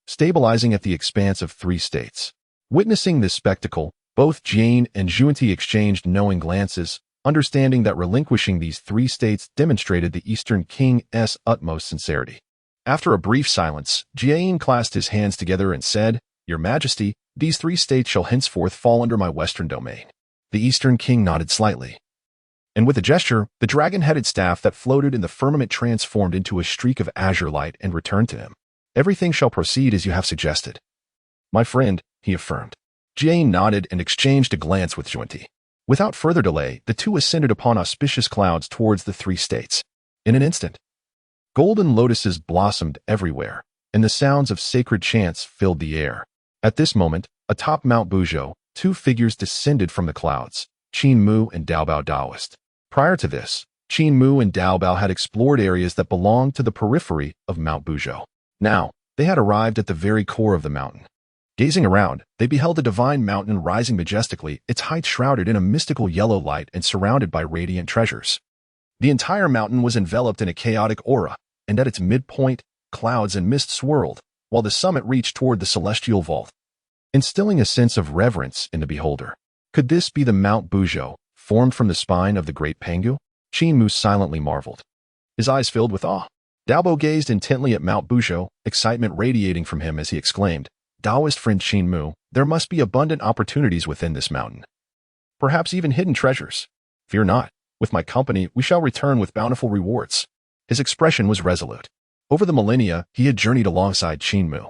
stabilizing at the expanse of 3 states. Witnessing this spectacle, both Jie and Zhunti exchanged knowing glances, understanding that relinquishing these 3 states demonstrated the Eastern King's utmost sincerity. After a brief silence, Jie clasped his hands together and said, "Your Majesty, these 3 states shall henceforth fall under my western domain." The Eastern King nodded slightly, and with a gesture, the dragon-headed staff that floated in the firmament transformed into a streak of azure light and returned to him. "Everything shall proceed as you have suggested, my friend," he affirmed. Jie nodded and exchanged a glance with Zhunti. Without further delay, the 2 ascended upon auspicious clouds towards the 3 states. In an instant, golden lotuses blossomed everywhere, and the sounds of sacred chants filled the air. At this moment, atop Mount Buzhou, 2 figures descended from the clouds, Qin Mu and Daobao Taoist. Prior to this, Qin Mu and Daobao had explored areas that belonged to the periphery of Mount Buzhou. Now, they had arrived at the very core of the mountain. Gazing around, they beheld a divine mountain rising majestically, its height shrouded in a mystical yellow light and surrounded by radiant treasures. The entire mountain was enveloped in a chaotic aura, and at its midpoint, clouds and mist swirled, while the summit reached toward the celestial vault, instilling a sense of reverence in the beholder. Could this be the Mount Buzhou, formed from the spine of the great Pangu? Qin Mu silently marveled, his eyes filled with awe. Daobao gazed intently at Mount Buzhou, excitement radiating from him as he exclaimed, "Taoist friend Qin Mu, there must be abundant opportunities within this mountain. Perhaps even hidden treasures. Fear not, with my company we shall return with bountiful rewards." His expression was resolute. Over the millennia, he had journeyed alongside Qin Mu,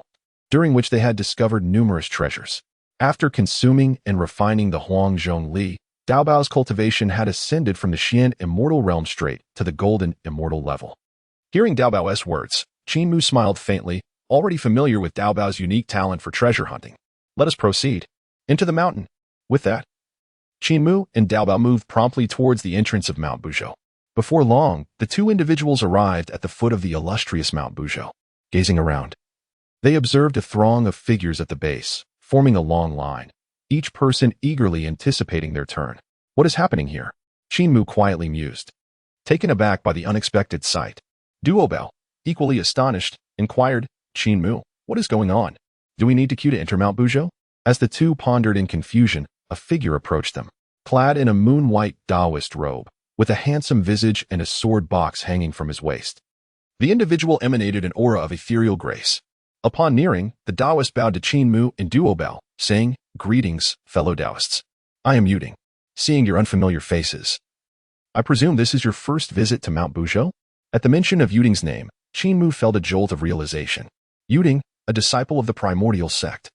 during which they had discovered numerous treasures. After consuming and refining the Huangzhong Li, Daobao's cultivation had ascended from the Xian immortal realm straight to the golden immortal level. Hearing Daobao's words, Qin Mu smiled faintly, already familiar with Daobao's unique talent for treasure hunting. "Let us proceed into the mountain." With that, Qin Mu and Daobao moved promptly towards the entrance of Mount Buzhou. Before long, the 2 individuals arrived at the foot of the illustrious Mount Buzhou. Gazing around, they observed a throng of figures at the base, forming a long line, each person eagerly anticipating their turn. "What is happening here?" Qin Mu quietly mused, taken aback by the unexpected sight. Duobao, equally astonished, inquired, "Qin Mu, what is going on? Do we need to queue to enter Mount Buzhou?" As the 2 pondered in confusion, a figure approached them, clad in a moon-white Taoist robe, with a handsome visage and a sword box hanging from his waist. The individual emanated an aura of ethereal grace. Upon nearing, the Taoist bowed to Qin Mu in duo bow, saying, "Greetings, fellow Taoists. I am Yuding. Seeing your unfamiliar faces, I presume this is your first visit to Mount Buzhou?" At the mention of Yuding's name, Qin Mu felt a jolt of realization. Yuding, a disciple of the Primordial Sect,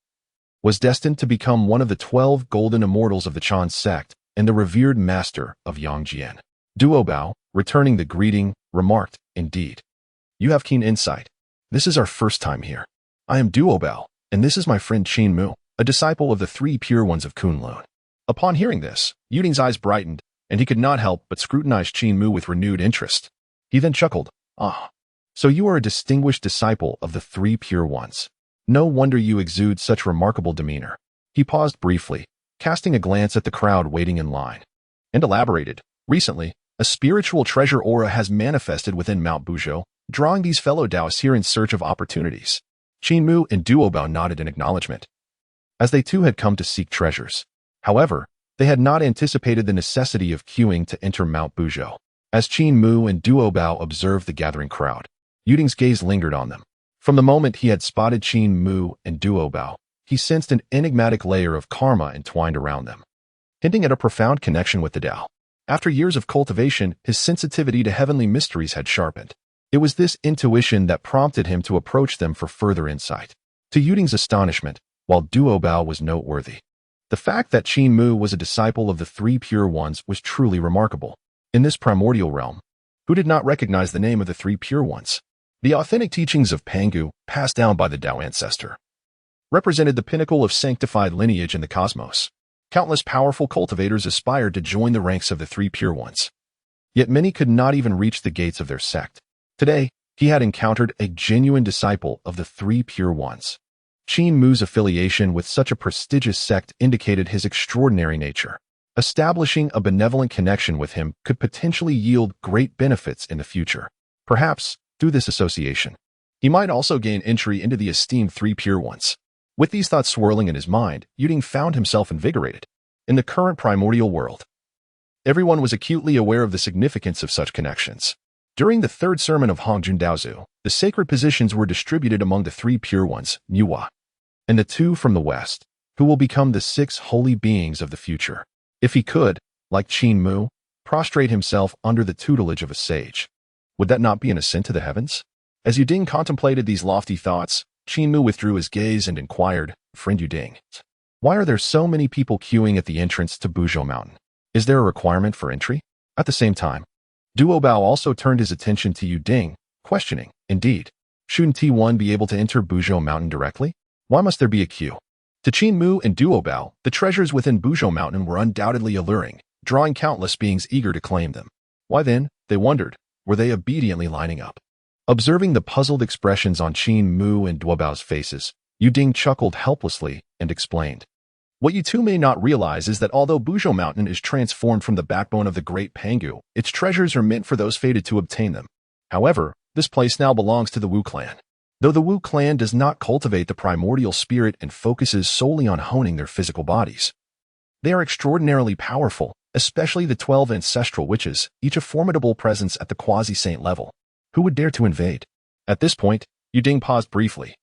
was destined to become one of the 12 golden immortals of the Qin Sect and the revered master of Yangjian. Duo Bao, returning the greeting, remarked, "Indeed. You have keen insight. This is our first time here. I am Duo Bao, and this is my friend Qin Mu, a disciple of the Three Pure Ones of Kunlun." Upon hearing this, Yuding's eyes brightened, and he could not help but scrutinize Qin Mu with renewed interest. He then chuckled, "Ah, so you are a distinguished disciple of the Three Pure Ones. No wonder you exude such remarkable demeanor." He paused briefly, casting a glance at the crowd waiting in line, and elaborated, "Recently, a spiritual treasure aura has manifested within Mount Buzhou, drawing these fellow Taoists here in search of opportunities." Qin Mu and Duo Bao nodded in acknowledgement, as they too had come to seek treasures. However, they had not anticipated the necessity of queuing to enter Mount Buzhou. As Qin Mu and Duo Bao observed the gathering crowd, Yuding's gaze lingered on them. From the moment he had spotted Qin Mu and Duo Bao, he sensed an enigmatic layer of karma entwined around them, hinting at a profound connection with the Tao. After years of cultivation, his sensitivity to heavenly mysteries had sharpened. It was this intuition that prompted him to approach them for further insight. To Yuding's astonishment, while Duo Bao was noteworthy, the fact that Qin Mu was a disciple of the Three Pure Ones was truly remarkable. In this primordial realm, who did not recognize the name of the Three Pure Ones? The authentic teachings of Pangu, passed down by the Tao ancestor, represented the pinnacle of sanctified lineage in the cosmos. Countless powerful cultivators aspired to join the ranks of the Three Pure Ones. Yet many could not even reach the gates of their sect. Today, he had encountered a genuine disciple of the Three Pure Ones. Qin Mu's affiliation with such a prestigious sect indicated his extraordinary nature. Establishing a benevolent connection with him could potentially yield great benefits in the future. Perhaps, through this association, he might also gain entry into the esteemed Three Pure Ones. With these thoughts swirling in his mind, Yuding found himself invigorated. In the current primordial world, everyone was acutely aware of the significance of such connections. During the third sermon of Hongjun Daozu, the sacred positions were distributed among the Three Pure Ones, Nuwa, and the two from the west, who will become the 6 holy beings of the future. If he could, like Qin Mu, prostrate himself under the tutelage of a sage, would that not be an ascent to the heavens? As Yuding contemplated these lofty thoughts, Qin Mu withdrew his gaze and inquired, "Friend Yuding, why are there so many people queuing at the entrance to Buzhou Mountain? Is there a requirement for entry?" At the same time, Duo Bao also turned his attention to Yuding, questioning, "Indeed, shouldn't T1 be able to enter Buzhou Mountain directly? Why must there be a queue?" To Qin Mu and Duo Bao, the treasures within Buzhou Mountain were undoubtedly alluring, drawing countless beings eager to claim them. Why then, they wondered, were they obediently lining up? Observing the puzzled expressions on Qin Mu and Duo Bao's faces, Yuding chuckled helplessly and explained, "What you two may not realize is that although Buzhou Mountain is transformed from the backbone of the great Pangu, its treasures are meant for those fated to obtain them. However, this place now belongs to the Wu clan. Though the Wu clan does not cultivate the primordial spirit and focuses solely on honing their physical bodies, they are extraordinarily powerful, especially the 12 ancestral witches, each a formidable presence at the quasi-saint level. Who would dare to invade?" At this point, Yuding paused briefly,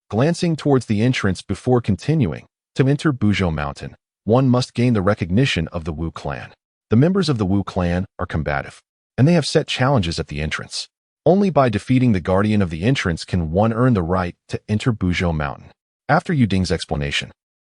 glancing towards the entrance before continuing. To enter Buzhou Mountain, one must gain the recognition of the Wu clan. The members of the Wu clan are combative, and they have set challenges at the entrance. Only by defeating the guardian of the entrance can one earn the right to enter Buzhou Mountain. After Yuding's explanation,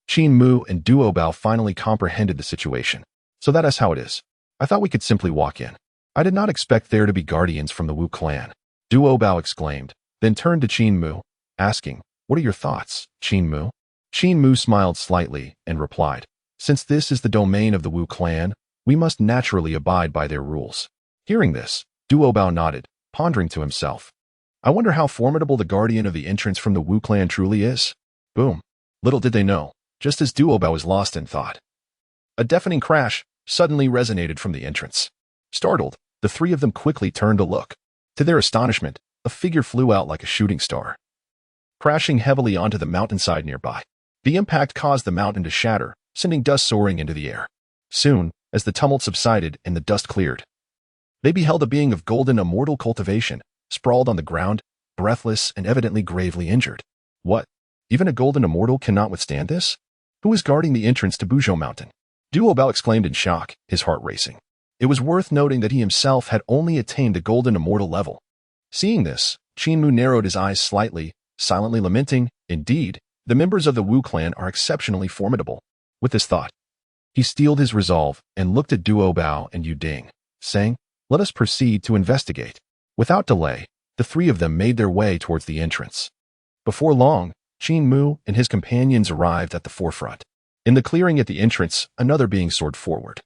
Qin Mu and Duo Bao finally comprehended the situation. "So that is how it is. I thought we could simply walk in. I did not expect there to be guardians from the Wu clan," Duo Bao exclaimed, then turned to Qin Mu, asking, "What are your thoughts, Qin Mu?" Qin Mu smiled slightly and replied, "Since this is the domain of the Wu clan, we must naturally abide by their rules." Hearing this, Duo Bao nodded, pondering to himself, "I wonder how formidable the guardian of the entrance from the Wu clan truly is." Boom. Little did they know, just as Duo Bao was lost in thought, a deafening crash suddenly resonated from the entrance. Startled, the three of them quickly turned to look. To their astonishment, a figure flew out like a shooting star, crashing heavily onto the mountainside nearby. The impact caused the mountain to shatter, sending dust soaring into the air. Soon, as the tumult subsided and the dust cleared, They beheld a being of golden immortal cultivation, sprawled on the ground, breathless and evidently gravely injured. What? Even a golden immortal cannot withstand this? Who is guarding the entrance to Buzhou Mountain? Duo Bao exclaimed in shock, his heart racing. It was worth noting that he himself had only attained the golden immortal level. Seeing this, Qin Mu narrowed his eyes slightly, silently lamenting, indeed, the members of the Wu clan are exceptionally formidable. With this thought, he steeled his resolve and looked at Duo Bao and Yu Ding, saying, "Let us proceed to investigate." Without delay, the three of them made their way towards the entrance. Before long, Qin Mu and his companions arrived at the forefront. In the clearing at the entrance, another being soared forward,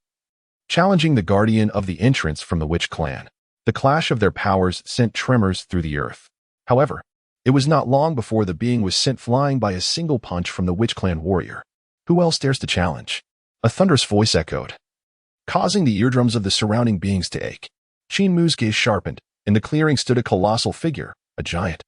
challenging the guardian of the entrance from the Witch clan. The clash of their powers sent tremors through the earth. However, it was not long before the being was sent flying by a single punch from the Witch clan warrior. Who else dares to challenge? A thunderous voice echoed, causing the eardrums of the surrounding beings to ache. Qin Mu's gaze sharpened. In the clearing stood a colossal figure, a giant,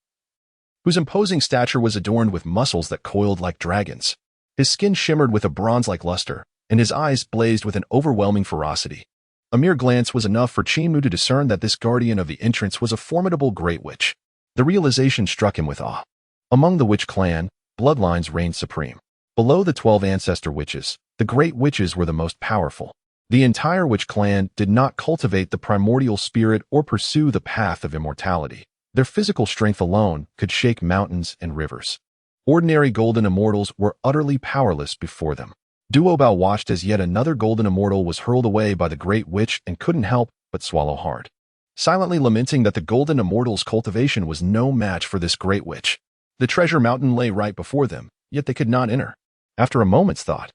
whose imposing stature was adorned with muscles that coiled like dragons. His skin shimmered with a bronze-like luster, and his eyes blazed with an overwhelming ferocity. A mere glance was enough for Qin Mu to discern that this guardian of the entrance was a formidable great witch. The realization struck him with awe. Among the Witch clan, bloodlines reigned supreme. Below the 12 ancestor witches, the great witches were the most powerful. The entire Witch clan did not cultivate the primordial spirit or pursue the path of immortality. Their physical strength alone could shake mountains and rivers. Ordinary golden immortals were utterly powerless before them. Duo Bao watched as yet another golden immortal was hurled away by the great witch and couldn't help but swallow hard, silently lamenting that the golden immortal's cultivation was no match for this great witch. The treasure mountain lay right before them, yet they could not enter. After a moment's thought,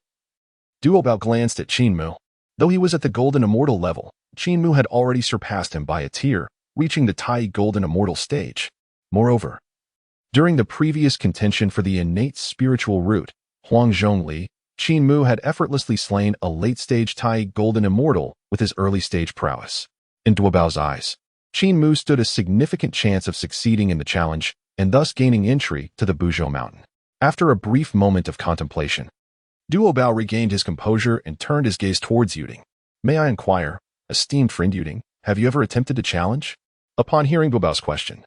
Duo Bao glanced at Qin Mu. Though he was at the golden immortal level, Qin Mu had already surpassed him by a tier, reaching the Tai golden immortal stage. Moreover, during the previous contention for the innate spiritual root, Huang Zhongli, Qin Mu had effortlessly slain a late-stage Tai golden immortal with his early-stage prowess. In Duo Bao's eyes, Qin Mu stood a significant chance of succeeding in the challenge and thus gaining entry to the Buzhou Mountain. After a brief moment of contemplation, Duo Bao regained his composure and turned his gaze towards Yuding. "May I inquire, esteemed friend Yuding, have you ever attempted to challenge?" Upon hearing Duo Bao's question,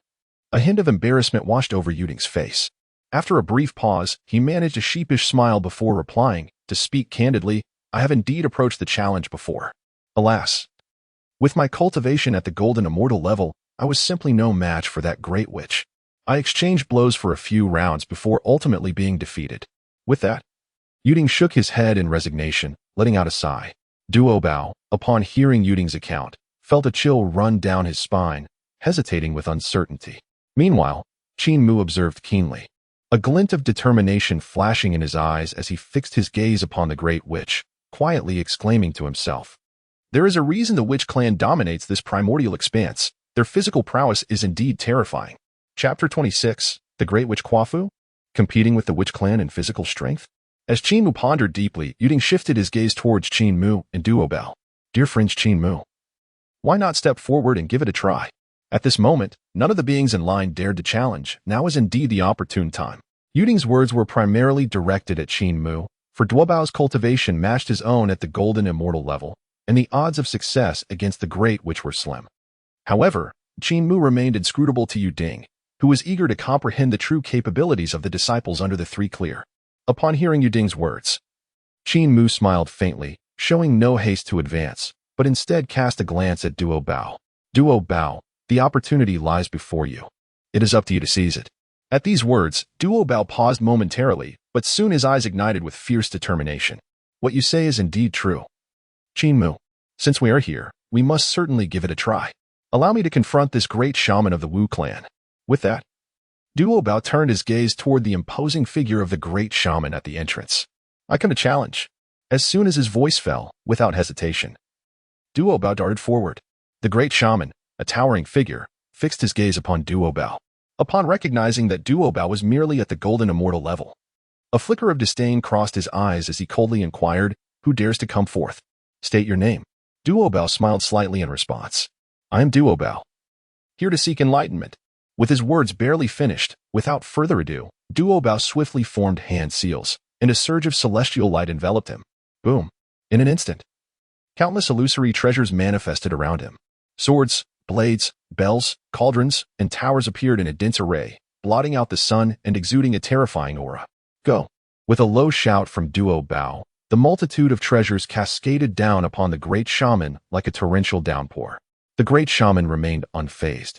a hint of embarrassment washed over Yuding's face. After a brief pause, he managed a sheepish smile before replying, "To speak candidly, I have indeed approached the challenge before. Alas, with my cultivation at the golden immortal level, I was simply no match for that great witch. I exchanged blows for a few rounds before ultimately being defeated." With that, Yuding shook his head in resignation, letting out a sigh. Duo Bao, upon hearing Yuding's account, felt a chill run down his spine, hesitating with uncertainty. Meanwhile, Qin Mu observed keenly, a glint of determination flashing in his eyes as he fixed his gaze upon the great witch, quietly exclaiming to himself, "There is a reason the Witch clan dominates this primordial expanse. Their physical prowess is indeed terrifying." Chapter 26, The Great Witch Quafu? Competing with the Witch clan in physical strength? As Qin Mu pondered deeply, Yuding shifted his gaze towards Qin Mu and Duo Bao. "Dear friends Qin Mu, why not step forward and give it a try?" At this moment, none of the beings in line dared to challenge. Now is indeed the opportune time. Yuding's words were primarily directed at Qin Mu, for Duo Bao's cultivation matched his own at the golden immortal level, and the odds of success against the great witch were slim. However, Qin Mu remained inscrutable to Yuding, who was eager to comprehend the true capabilities of the disciples under the three clear. Upon hearing Yuding's words, Qin Mu smiled faintly, showing no haste to advance, but instead cast a glance at Duo Bao. "Duo Bao, the opportunity lies before you. It is up to you to seize it." At these words, Duo Bao paused momentarily, but soon his eyes ignited with fierce determination. "What you say is indeed true. Qin Mu, since we are here, we must certainly give it a try. Allow me to confront this great shaman of the Wu clan." With that, Duo Bao turned his gaze toward the imposing figure of the great shaman at the entrance. "I come to challenge." As soon as his voice fell, without hesitation, Duo Bao darted forward. The great shaman, a towering figure, fixed his gaze upon Duo Bao. Upon recognizing that Duo Bao was merely at the golden immortal level, a flicker of disdain crossed his eyes as he coldly inquired, "Who dares to come forth? State your name." Duo Bao smiled slightly in response. "I am Duo Bao, here to seek enlightenment." With his words barely finished, without further ado, Duo Bao swiftly formed hand seals, and a surge of celestial light enveloped him. Boom! In an instant, countless illusory treasures manifested around him. Swords, blades, bells, cauldrons, and towers appeared in a dense array, blotting out the sun and exuding a terrifying aura. Go! With a low shout from Duo Bao, the multitude of treasures cascaded down upon the great shaman like a torrential downpour. The great shaman remained unfazed,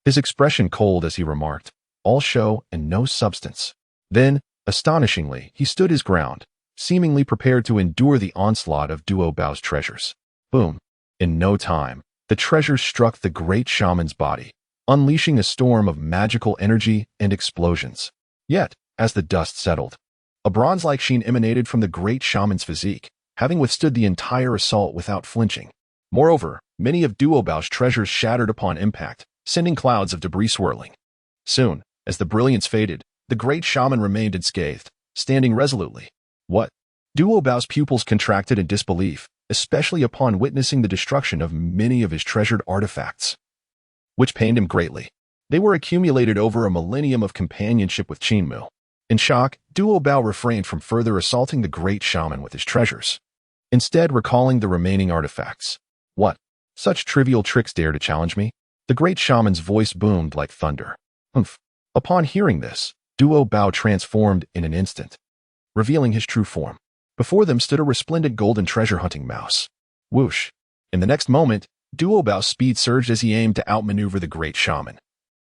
his expression cold as he remarked, "All show and no substance." Then, astonishingly, he stood his ground, seemingly prepared to endure the onslaught of Duo Bao's treasures. Boom! In no time, the treasures struck the great shaman's body, unleashing a storm of magical energy and explosions. Yet, as the dust settled, a bronze-like sheen emanated from the great shaman's physique, having withstood the entire assault without flinching. Moreover, many of Duo Bao's treasures shattered upon impact, sending clouds of debris swirling. Soon, as the brilliance faded, the great shaman remained unscathed, standing resolutely. What? Duo Bao's pupils contracted in disbelief, especially upon witnessing the destruction of many of his treasured artifacts, which pained him greatly. They were accumulated over a millennium of companionship with Qin Mu. In shock, Duo Bao refrained from further assaulting the great shaman with his treasures, instead recalling the remaining artifacts. What? Such trivial tricks dare to challenge me? The great shaman's voice boomed like thunder. Humph. Upon hearing this, Duo Bao transformed in an instant, revealing his true form. Before them stood a resplendent golden treasure-hunting mouse. Whoosh! In the next moment, Duo Bao's speed surged as he aimed to outmaneuver the great shaman,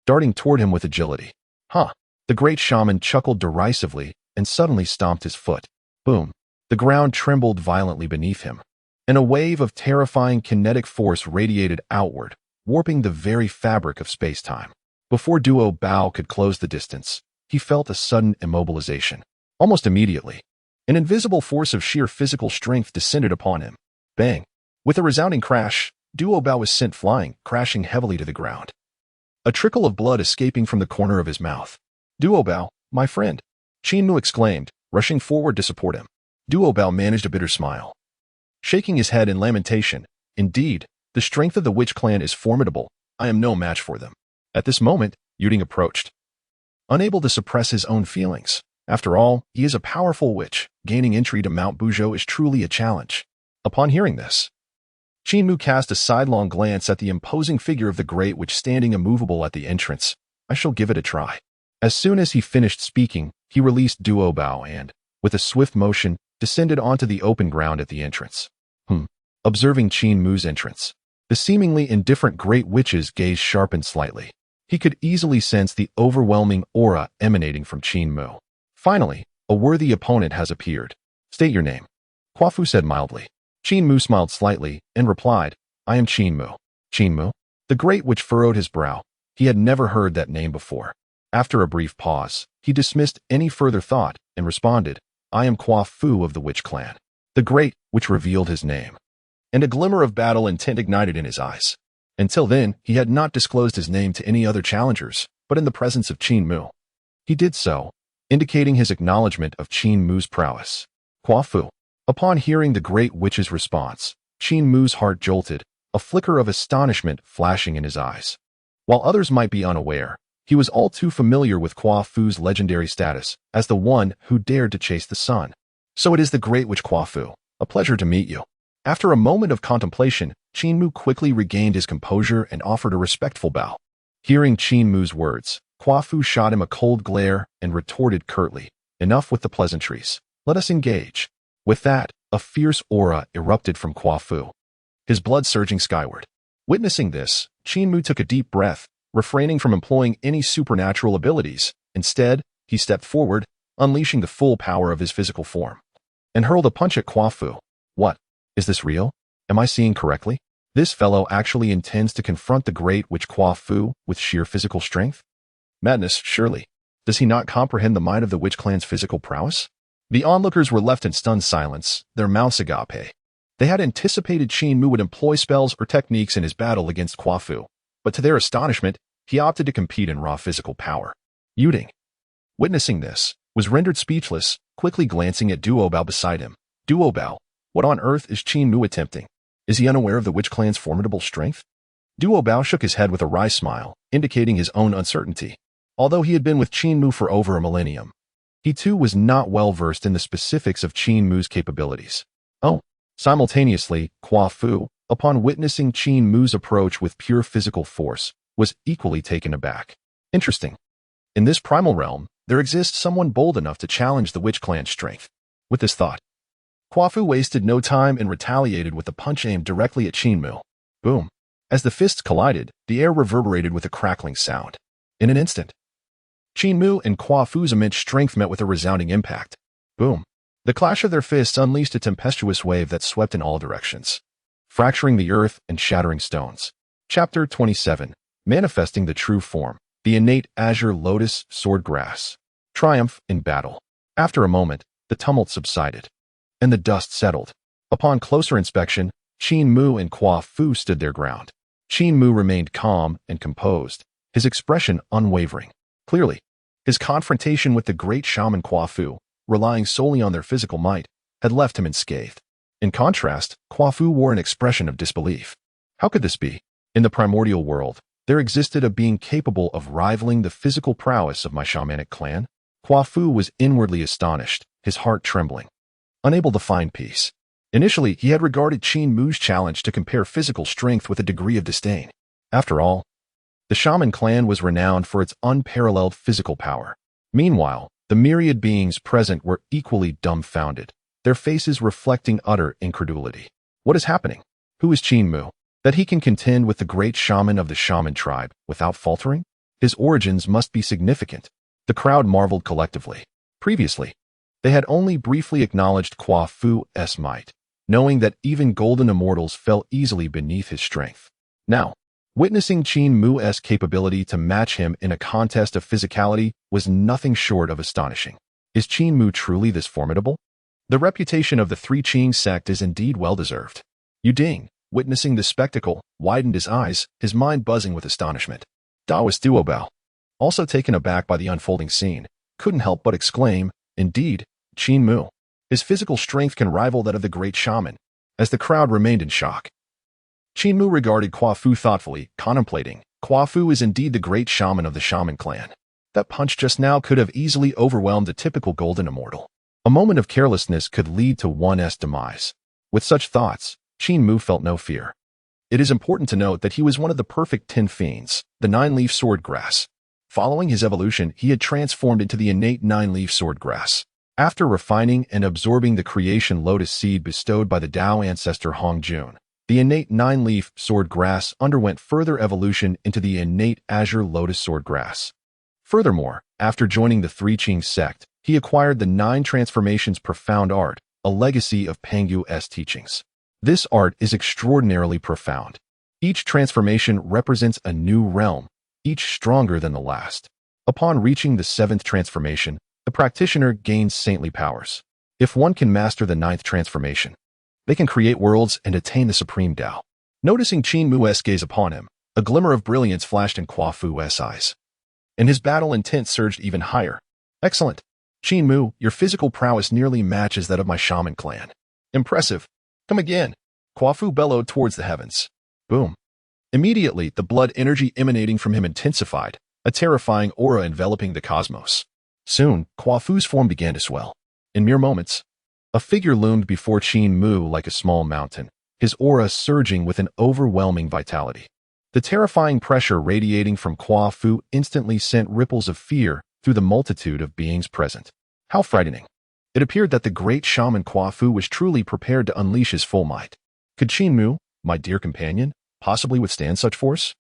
darting toward him with agility. Huh! The great shaman chuckled derisively and suddenly stomped his foot. Boom! The ground trembled violently beneath him, and a wave of terrifying kinetic force radiated outward, warping the very fabric of space-time. Before Duo Bao could close the distance, he felt a sudden immobilization. Almost immediately, an invisible force of sheer physical strength descended upon him. Bang! With a resounding crash, Duo Bao was sent flying, crashing heavily to the ground, a trickle of blood escaping from the corner of his mouth. Duo Bao, my friend, Qin Mu exclaimed, rushing forward to support him. Duo Bao managed a bitter smile, shaking his head in lamentation. Indeed, the strength of the witch clan is formidable. I am no match for them. At this moment, Yuding approached, unable to suppress his own feelings. After all, he is a powerful witch. Gaining entry to Mount Buzhou is truly a challenge. Upon hearing this, Qin Mu cast a sidelong glance at the imposing figure of the great witch standing immovable at the entrance. I shall give it a try. As soon as he finished speaking, he released Duo Bao and, with a swift motion, descended onto the open ground at the entrance. Observing Qin Mu's entrance, the seemingly indifferent great witch's gaze sharpened slightly. He could easily sense the overwhelming aura emanating from Qin Mu. Finally, a worthy opponent has appeared. State your name. Quafu said mildly. Qin Mu smiled slightly and replied, I am Qin Mu. Qin Mu? The great witch furrowed his brow. He had never heard that name before. After a brief pause, he dismissed any further thought and responded, I am Quafu of the witch clan. The great witch revealed his name, and a glimmer of battle intent ignited in his eyes. Until then, he had not disclosed his name to any other challengers, but in the presence of Qin Mu, he did so, indicating his acknowledgement of Qin Mu's prowess. Quafu. Upon hearing the great witch's response, Qin Mu's heart jolted, a flicker of astonishment flashing in his eyes. While others might be unaware, he was all too familiar with Quafu's legendary status as the one who dared to chase the sun. So it is the great witch Quafu. A pleasure to meet you. After a moment of contemplation, Qin Mu quickly regained his composure and offered a respectful bow. Hearing Qin Mu's words, Quafu shot him a cold glare and retorted curtly, enough with the pleasantries. Let us engage. With that, a fierce aura erupted from Quafu, his blood surging skyward. Witnessing this, Qin Mu took a deep breath, refraining from employing any supernatural abilities. Instead, he stepped forward, unleashing the full power of his physical form, and hurled a punch at Quafu. What? Is this real? Am I seeing correctly? This fellow actually intends to confront the great witch Quafu with sheer physical strength? Madness, surely. Does he not comprehend the might of the witch clan's physical prowess? The onlookers were left in stunned silence, their mouths agape. They had anticipated Qin Mu would employ spells or techniques in his battle against Quafu, but to their astonishment, he opted to compete in raw physical power. Yuding, witnessing this, was rendered speechless, quickly glancing at Duo Bao beside him. Duo Bao, what on earth is Qin Mu attempting? Is he unaware of the witch clan's formidable strength? Duo Bao shook his head with a wry smile, indicating his own uncertainty. Although he had been with Qin Mu for over a millennium, he too was not well versed in the specifics of Qin Mu's capabilities. Oh, simultaneously, Quafu, upon witnessing Qin Mu's approach with pure physical force, was equally taken aback. Interesting. In this primal realm, there exists someone bold enough to challenge the witch clan's strength. With this thought, Quafu wasted no time and retaliated with a punch aimed directly at Qin Mu. Boom. As the fists collided, the air reverberated with a crackling sound. In an instant, Qin Mu and Quafu's immense strength met with a resounding impact. Boom. The clash of their fists unleashed a tempestuous wave that swept in all directions, fracturing the earth and shattering stones. Chapter 27. Manifesting the True Form. The innate azure lotus sword grass. Triumph in battle. After a moment, the tumult subsided, and the dust settled. Upon closer inspection, Qin Mu and Quafu stood their ground. Qin Mu remained calm and composed, his expression unwavering. Clearly, his confrontation with the great shaman Quafu, relying solely on their physical might, had left him unscathed. In contrast, Quafu wore an expression of disbelief. How could this be? In the primordial world, there existed a being capable of rivaling the physical prowess of my shamanic clan? Quafu was inwardly astonished, his heart trembling, unable to find peace. Initially, he had regarded Qin Mu's challenge to compare physical strength with a degree of disdain. After all, the shaman clan was renowned for its unparalleled physical power. Meanwhile, the myriad beings present were equally dumbfounded, their faces reflecting utter incredulity. What is happening? Who is Qin Mu, that he can contend with the great shaman of the shaman tribe without faltering? His origins must be significant. The crowd marveled collectively. Previously, they had only briefly acknowledged Quafu's might, knowing that even golden immortals fell easily beneath his strength. Now, witnessing Qin Mu's capability to match him in a contest of physicality was nothing short of astonishing. Is Qin Mu truly this formidable? The reputation of the Three Xiao Sect is indeed well-deserved. Yu Ding, witnessing the spectacle, widened his eyes, his mind buzzing with astonishment. Daoist Duobao, also taken aback by the unfolding scene, couldn't help but exclaim, indeed, Qin Mu. His physical strength can rival that of the great shaman. As the crowd remained in shock, Qin Mu regarded Quafu thoughtfully, contemplating. Quafu is indeed the great shaman of the shaman clan. That punch just now could have easily overwhelmed a typical golden immortal. A moment of carelessness could lead to one's demise. With such thoughts, Qin Mu felt no fear. It is important to note that he was one of the perfect 10 fiends, the 9-leaf sword grass. Following his evolution, he had transformed into the innate 9-leaf sword grass. After refining and absorbing the creation lotus seed bestowed by the Dao ancestor Hongjun, the innate 9-leaf sword grass underwent further evolution into the innate azure lotus sword grass. Furthermore, after joining the Three Xiao Sect, he acquired the 9 transformations profound art, a legacy of Pangyu's teachings. This art is extraordinarily profound. Each transformation represents a new realm, each stronger than the last. Upon reaching the 7th transformation, the practitioner gains saintly powers. If one can master the 9th transformation, they can create worlds and attain the supreme Tao. Noticing Qin Mu's gaze upon him, a glimmer of brilliance flashed in Quafu's eyes, and his battle intent surged even higher. Excellent. Qin Mu, your physical prowess nearly matches that of my shaman clan. Impressive. Come again. Quafu bellowed towards the heavens. Boom. Immediately, the blood energy emanating from him intensified, a terrifying aura enveloping the cosmos. Soon, Quafu's form began to swell. In mere moments, a figure loomed before Qin Mu like a small mountain, his aura surging with an overwhelming vitality. The terrifying pressure radiating from Quafu instantly sent ripples of fear through the multitude of beings present. How frightening. It appeared that the great shaman Quafu was truly prepared to unleash his full might. Could Qin Mu, my dear companion, possibly withstand such force?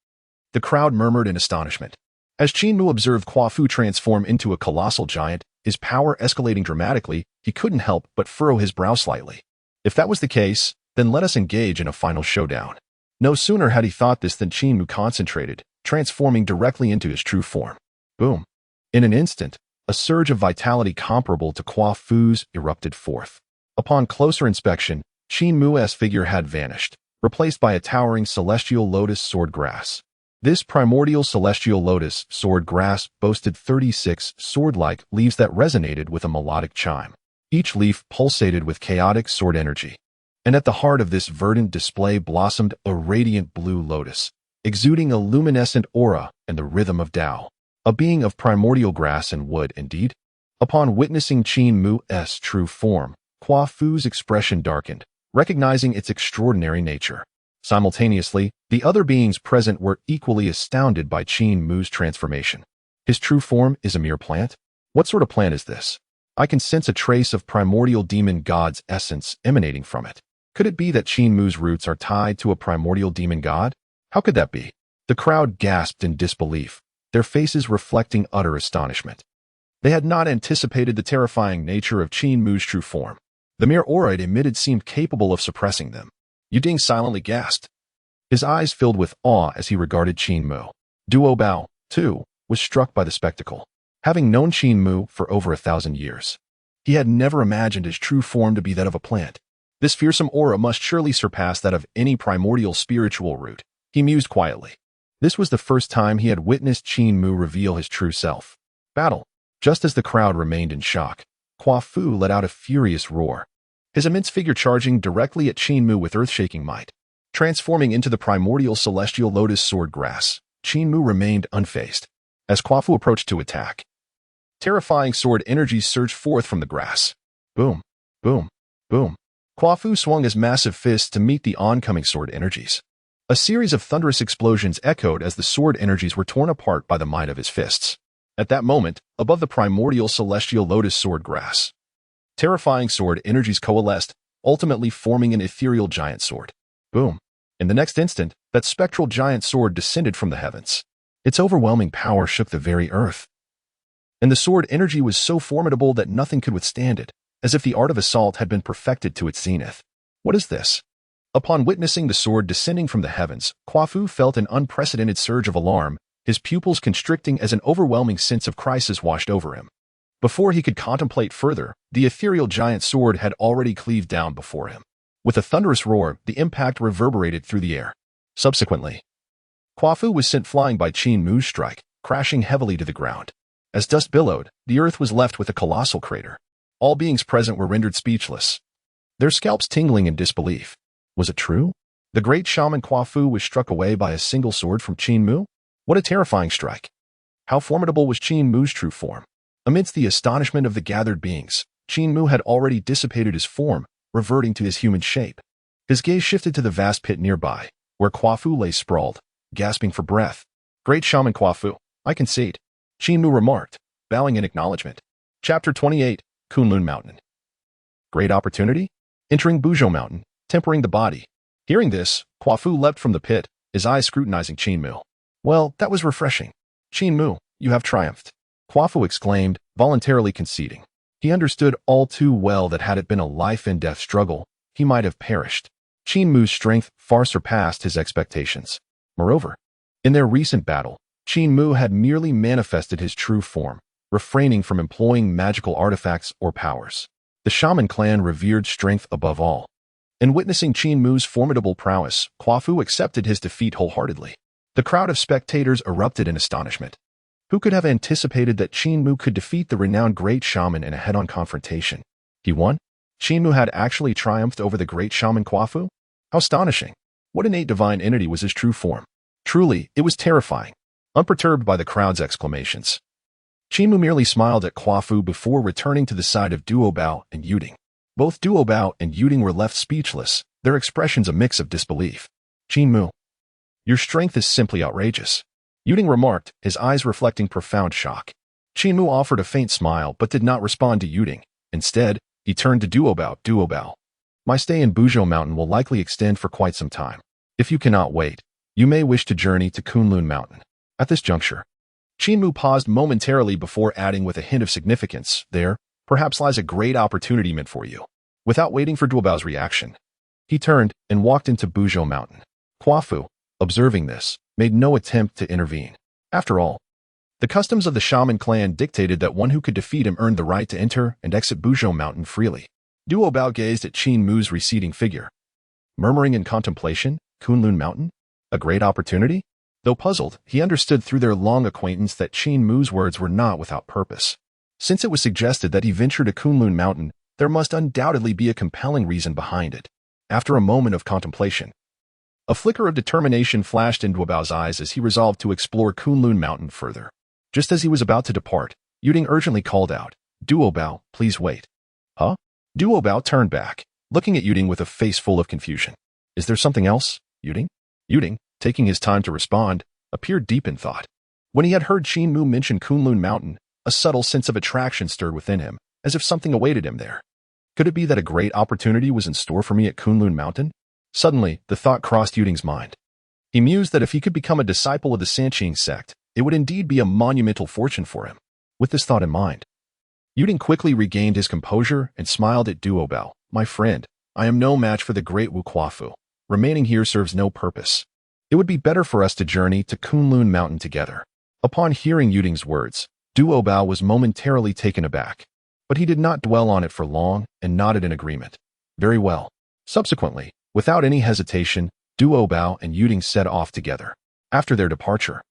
The crowd murmured in astonishment. As Qin Mu observed Quafu transform into a colossal giant, his power escalating dramatically, he couldn't help but furrow his brow slightly. If that was the case, then let us engage in a final showdown. No sooner had he thought this than Qin Mu concentrated, transforming directly into his true form. Boom. In an instant, a surge of vitality comparable to Quafu's erupted forth. Upon closer inspection, Qin Mu's figure had vanished, replaced by a towering celestial lotus sword grass. This primordial celestial lotus sword grass boasted 36 sword-like leaves that resonated with a melodic chime. Each leaf pulsated with chaotic sword energy. And at the heart of this verdant display blossomed a radiant blue lotus, exuding a luminescent aura and the rhythm of Tao. A being of primordial grass and wood, indeed. Upon witnessing Qin Mu's true form, Quafu's expression darkened, recognizing its extraordinary nature. Simultaneously, the other beings present were equally astounded by Qin Mu's transformation. His true form is a mere plant? What sort of plant is this? I can sense a trace of primordial demon god's essence emanating from it. Could it be that Qin Mu's roots are tied to a primordial demon god? How could that be? The crowd gasped in disbelief, their faces reflecting utter astonishment. They had not anticipated the terrifying nature of Qin Mu's true form. The mere aura it emitted seemed capable of suppressing them. Yuding silently gasped. His eyes filled with awe as he regarded Qin Mu. Duo Bao, too, was struck by the spectacle. Having known Qin Mu for over 1,000 years, he had never imagined his true form to be that of a plant. This fearsome aura must surely surpass that of any primordial spiritual root, he mused quietly. This was the first time he had witnessed Qin Mu reveal his true self. Battle. Just as the crowd remained in shock, Qia Fu let out a furious roar, his immense figure charging directly at Qin Mu with earth-shaking might. Transforming into the primordial celestial lotus sword grass, Qin Mu remained unfazed. As Qia Fu approached to attack, terrifying sword energies surged forth from the grass. Boom, boom, boom. Qia Fu swung his massive fists to meet the oncoming sword energies. A series of thunderous explosions echoed as the sword energies were torn apart by the might of his fists. At that moment, above the primordial celestial lotus sword grass, terrifying sword energies coalesced, ultimately forming an ethereal giant sword. Boom. In the next instant, that spectral giant sword descended from the heavens. Its overwhelming power shook the very earth. And the sword energy was so formidable that nothing could withstand it, as if the art of assault had been perfected to its zenith. What is this? Upon witnessing the sword descending from the heavens, Qia Fu felt an unprecedented surge of alarm, his pupils constricting as an overwhelming sense of crisis washed over him. Before he could contemplate further, the ethereal giant sword had already cleaved down before him. With a thunderous roar, the impact reverberated through the air. Subsequently, Qia Fu was sent flying by Qin Mu's strike, crashing heavily to the ground. As dust billowed, the earth was left with a colossal crater. All beings present were rendered speechless, their scalps tingling in disbelief. Was it true? The great shaman Qia Fu was struck away by a single sword from Qin Mu? What a terrifying strike! How formidable was Qin Mu's true form? Amidst the astonishment of the gathered beings, Qin Mu had already dissipated his form, reverting to his human shape. His gaze shifted to the vast pit nearby, where Qia Fu lay sprawled, gasping for breath. Great shaman Qia Fu, I concede, Qin Mu remarked, bowing in acknowledgement. Chapter 28, Kunlun Mountain. Great opportunity? Entering Buzhou Mountain, tempering the body. Hearing this, Qia Fu leapt from the pit, his eyes scrutinizing Qin Mu. Well, that was refreshing. Qin Mu, you have triumphed. Qia Fu exclaimed, voluntarily conceding. He understood all too well that had it been a life-and-death struggle, he might have perished. Qin Mu's strength far surpassed his expectations. Moreover, in their recent battle, Qin Mu had merely manifested his true form, refraining from employing magical artifacts or powers. The shaman clan revered strength above all. In witnessing Qin Mu's formidable prowess, Qia Fu accepted his defeat wholeheartedly. The crowd of spectators erupted in astonishment. Who could have anticipated that Qin Mu could defeat the renowned great shaman in a head-on confrontation? He won? Qin Mu had actually triumphed over the great shaman Qia Fu? How astonishing! What innate divine entity was his true form? Truly, it was terrifying. Unperturbed by the crowd's exclamations, Qin Mu merely smiled at Qia Fu before returning to the side of Duo Bao and Yuding. Both Duo Bao and Yuding were left speechless, their expressions a mix of disbelief. Qin Mu, your strength is simply outrageous, Yuding remarked, his eyes reflecting profound shock. Qin Mu offered a faint smile but did not respond to Yuding. Instead, he turned to Duo Bao. Duo Bao, my stay in Buzhou Mountain will likely extend for quite some time. If you cannot wait, you may wish to journey to Kunlun Mountain. At this juncture, Qin Mu paused momentarily before adding with a hint of significance, there, perhaps lies a great opportunity meant for you. Without waiting for Duo Bao's reaction, he turned and walked into Buzhou Mountain. Qia Fu, observing this, made no attempt to intervene. After all, the customs of the shaman clan dictated that one who could defeat him earned the right to enter and exit Buzhou Mountain freely. Duo Bao gazed at Qin Mu's receding figure, murmuring in contemplation, Kunlun Mountain? A great opportunity? Though puzzled, he understood through their long acquaintance that Qin Mu's words were not without purpose. Since it was suggested that he venture to Kunlun Mountain, there must undoubtedly be a compelling reason behind it. After a moment of contemplation, a flicker of determination flashed in Duo Bao's eyes as he resolved to explore Kunlun Mountain further. Just as he was about to depart, Yuding urgently called out, Duo Bao, please wait. Huh? Duo Bao turned back, looking at Yuding with a face full of confusion. Is there something else? Yuding? Yuding, taking his time to respond, appeared deep in thought. When he had heard Qin Mu mention Kunlun Mountain, a subtle sense of attraction stirred within him, as if something awaited him there. Could it be that a great opportunity was in store for me at Kunlun Mountain? Suddenly, the thought crossed Yuding's mind. He mused that if he could become a disciple of the Jie Sect, it would indeed be a monumental fortune for him. With this thought in mind, Yuding quickly regained his composure and smiled at Duobao. My friend, I am no match for the great Wu Kuafu. Remaining here serves no purpose. It would be better for us to journey to Kunlun Mountain together. Upon hearing Yuding's words, Duobao was momentarily taken aback, but he did not dwell on it for long and nodded in agreement. Very well. Subsequently, without any hesitation, Duobao and Yuding set off together. After their departure,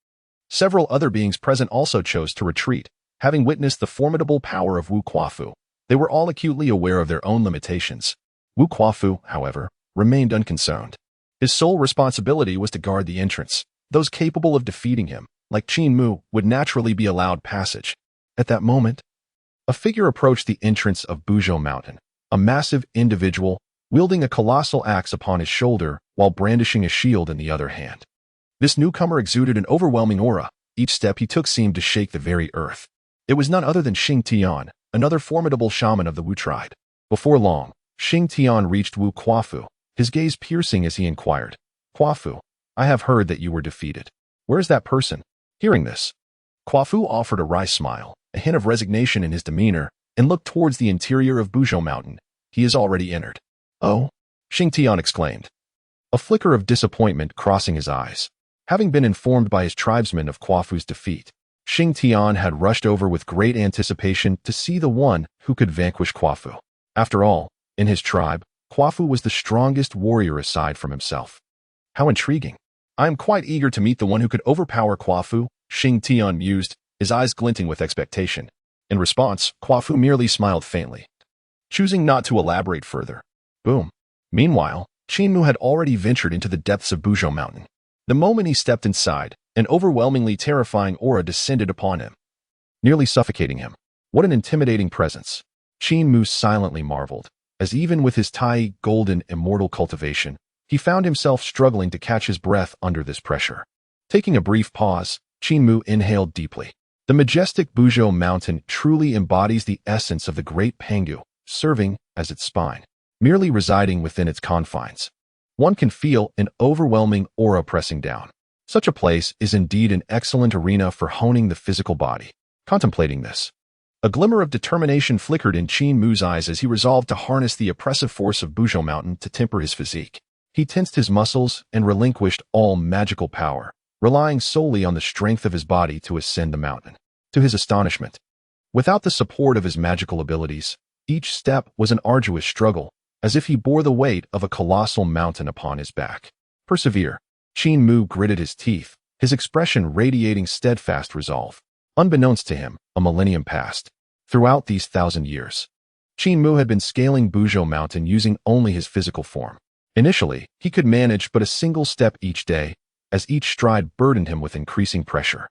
several other beings present also chose to retreat, having witnessed the formidable power of Wu Kuafu. They were all acutely aware of their own limitations. Wu Kuafu, however, remained unconcerned. His sole responsibility was to guard the entrance. Those capable of defeating him, like Qin Mu, would naturally be allowed passage. At that moment, a figure approached the entrance of Buzhou Mountain, a massive individual wielding a colossal axe upon his shoulder while brandishing a shield in the other hand. This newcomer exuded an overwhelming aura. Each step he took seemed to shake the very earth. It was none other than Xing Tian, another formidable shaman of the Wu tribe. Before long, Xing Tian reached Wu Kuafu, his gaze piercing as he inquired, Kuafu, I have heard that you were defeated. Where is that person? Hearing this, Kuafu offered a wry smile, a hint of resignation in his demeanor, and looked towards the interior of Buzhou Mountain. He has already entered. Oh, Xing Tian exclaimed, a flicker of disappointment crossing his eyes. Having been informed by his tribesmen of Kuafu's defeat, Xing Tian had rushed over with great anticipation to see the one who could vanquish Kuafu. After all, in his tribe, Kuafu was the strongest warrior aside from himself. How intriguing. I am quite eager to meet the one who could overpower Kuafu, Xing Tian mused, his eyes glinting with expectation. In response, Kuafu merely smiled faintly, choosing not to elaborate further. Boom. Meanwhile, Qin Mu had already ventured into the depths of Buzhou Mountain. The moment he stepped inside, an overwhelmingly terrifying aura descended upon him, nearly suffocating him. What an intimidating presence. Qin Mu silently marveled, as even with his Tai golden immortal cultivation, he found himself struggling to catch his breath under this pressure. Taking a brief pause, Qin Mu inhaled deeply. The majestic Buzhou Mountain truly embodies the essence of the great Pangu, serving as its spine, merely residing within its confines. One can feel an overwhelming aura pressing down. Such a place is indeed an excellent arena for honing the physical body. Contemplating this, a glimmer of determination flickered in Qin Mu's eyes as he resolved to harness the oppressive force of Buzhou Mountain to temper his physique. He tensed his muscles and relinquished all magical power, relying solely on the strength of his body to ascend the mountain. To his astonishment, without the support of his magical abilities, each step was an arduous struggle, as if he bore the weight of a colossal mountain upon his back. Persevere. Qin Mu gritted his teeth, his expression radiating steadfast resolve. Unbeknownst to him, a millennium passed. Throughout these 1,000 years, Qin Mu had been scaling Buzhou Mountain using only his physical form. Initially, he could manage but a single step each day, as each stride burdened him with increasing pressure.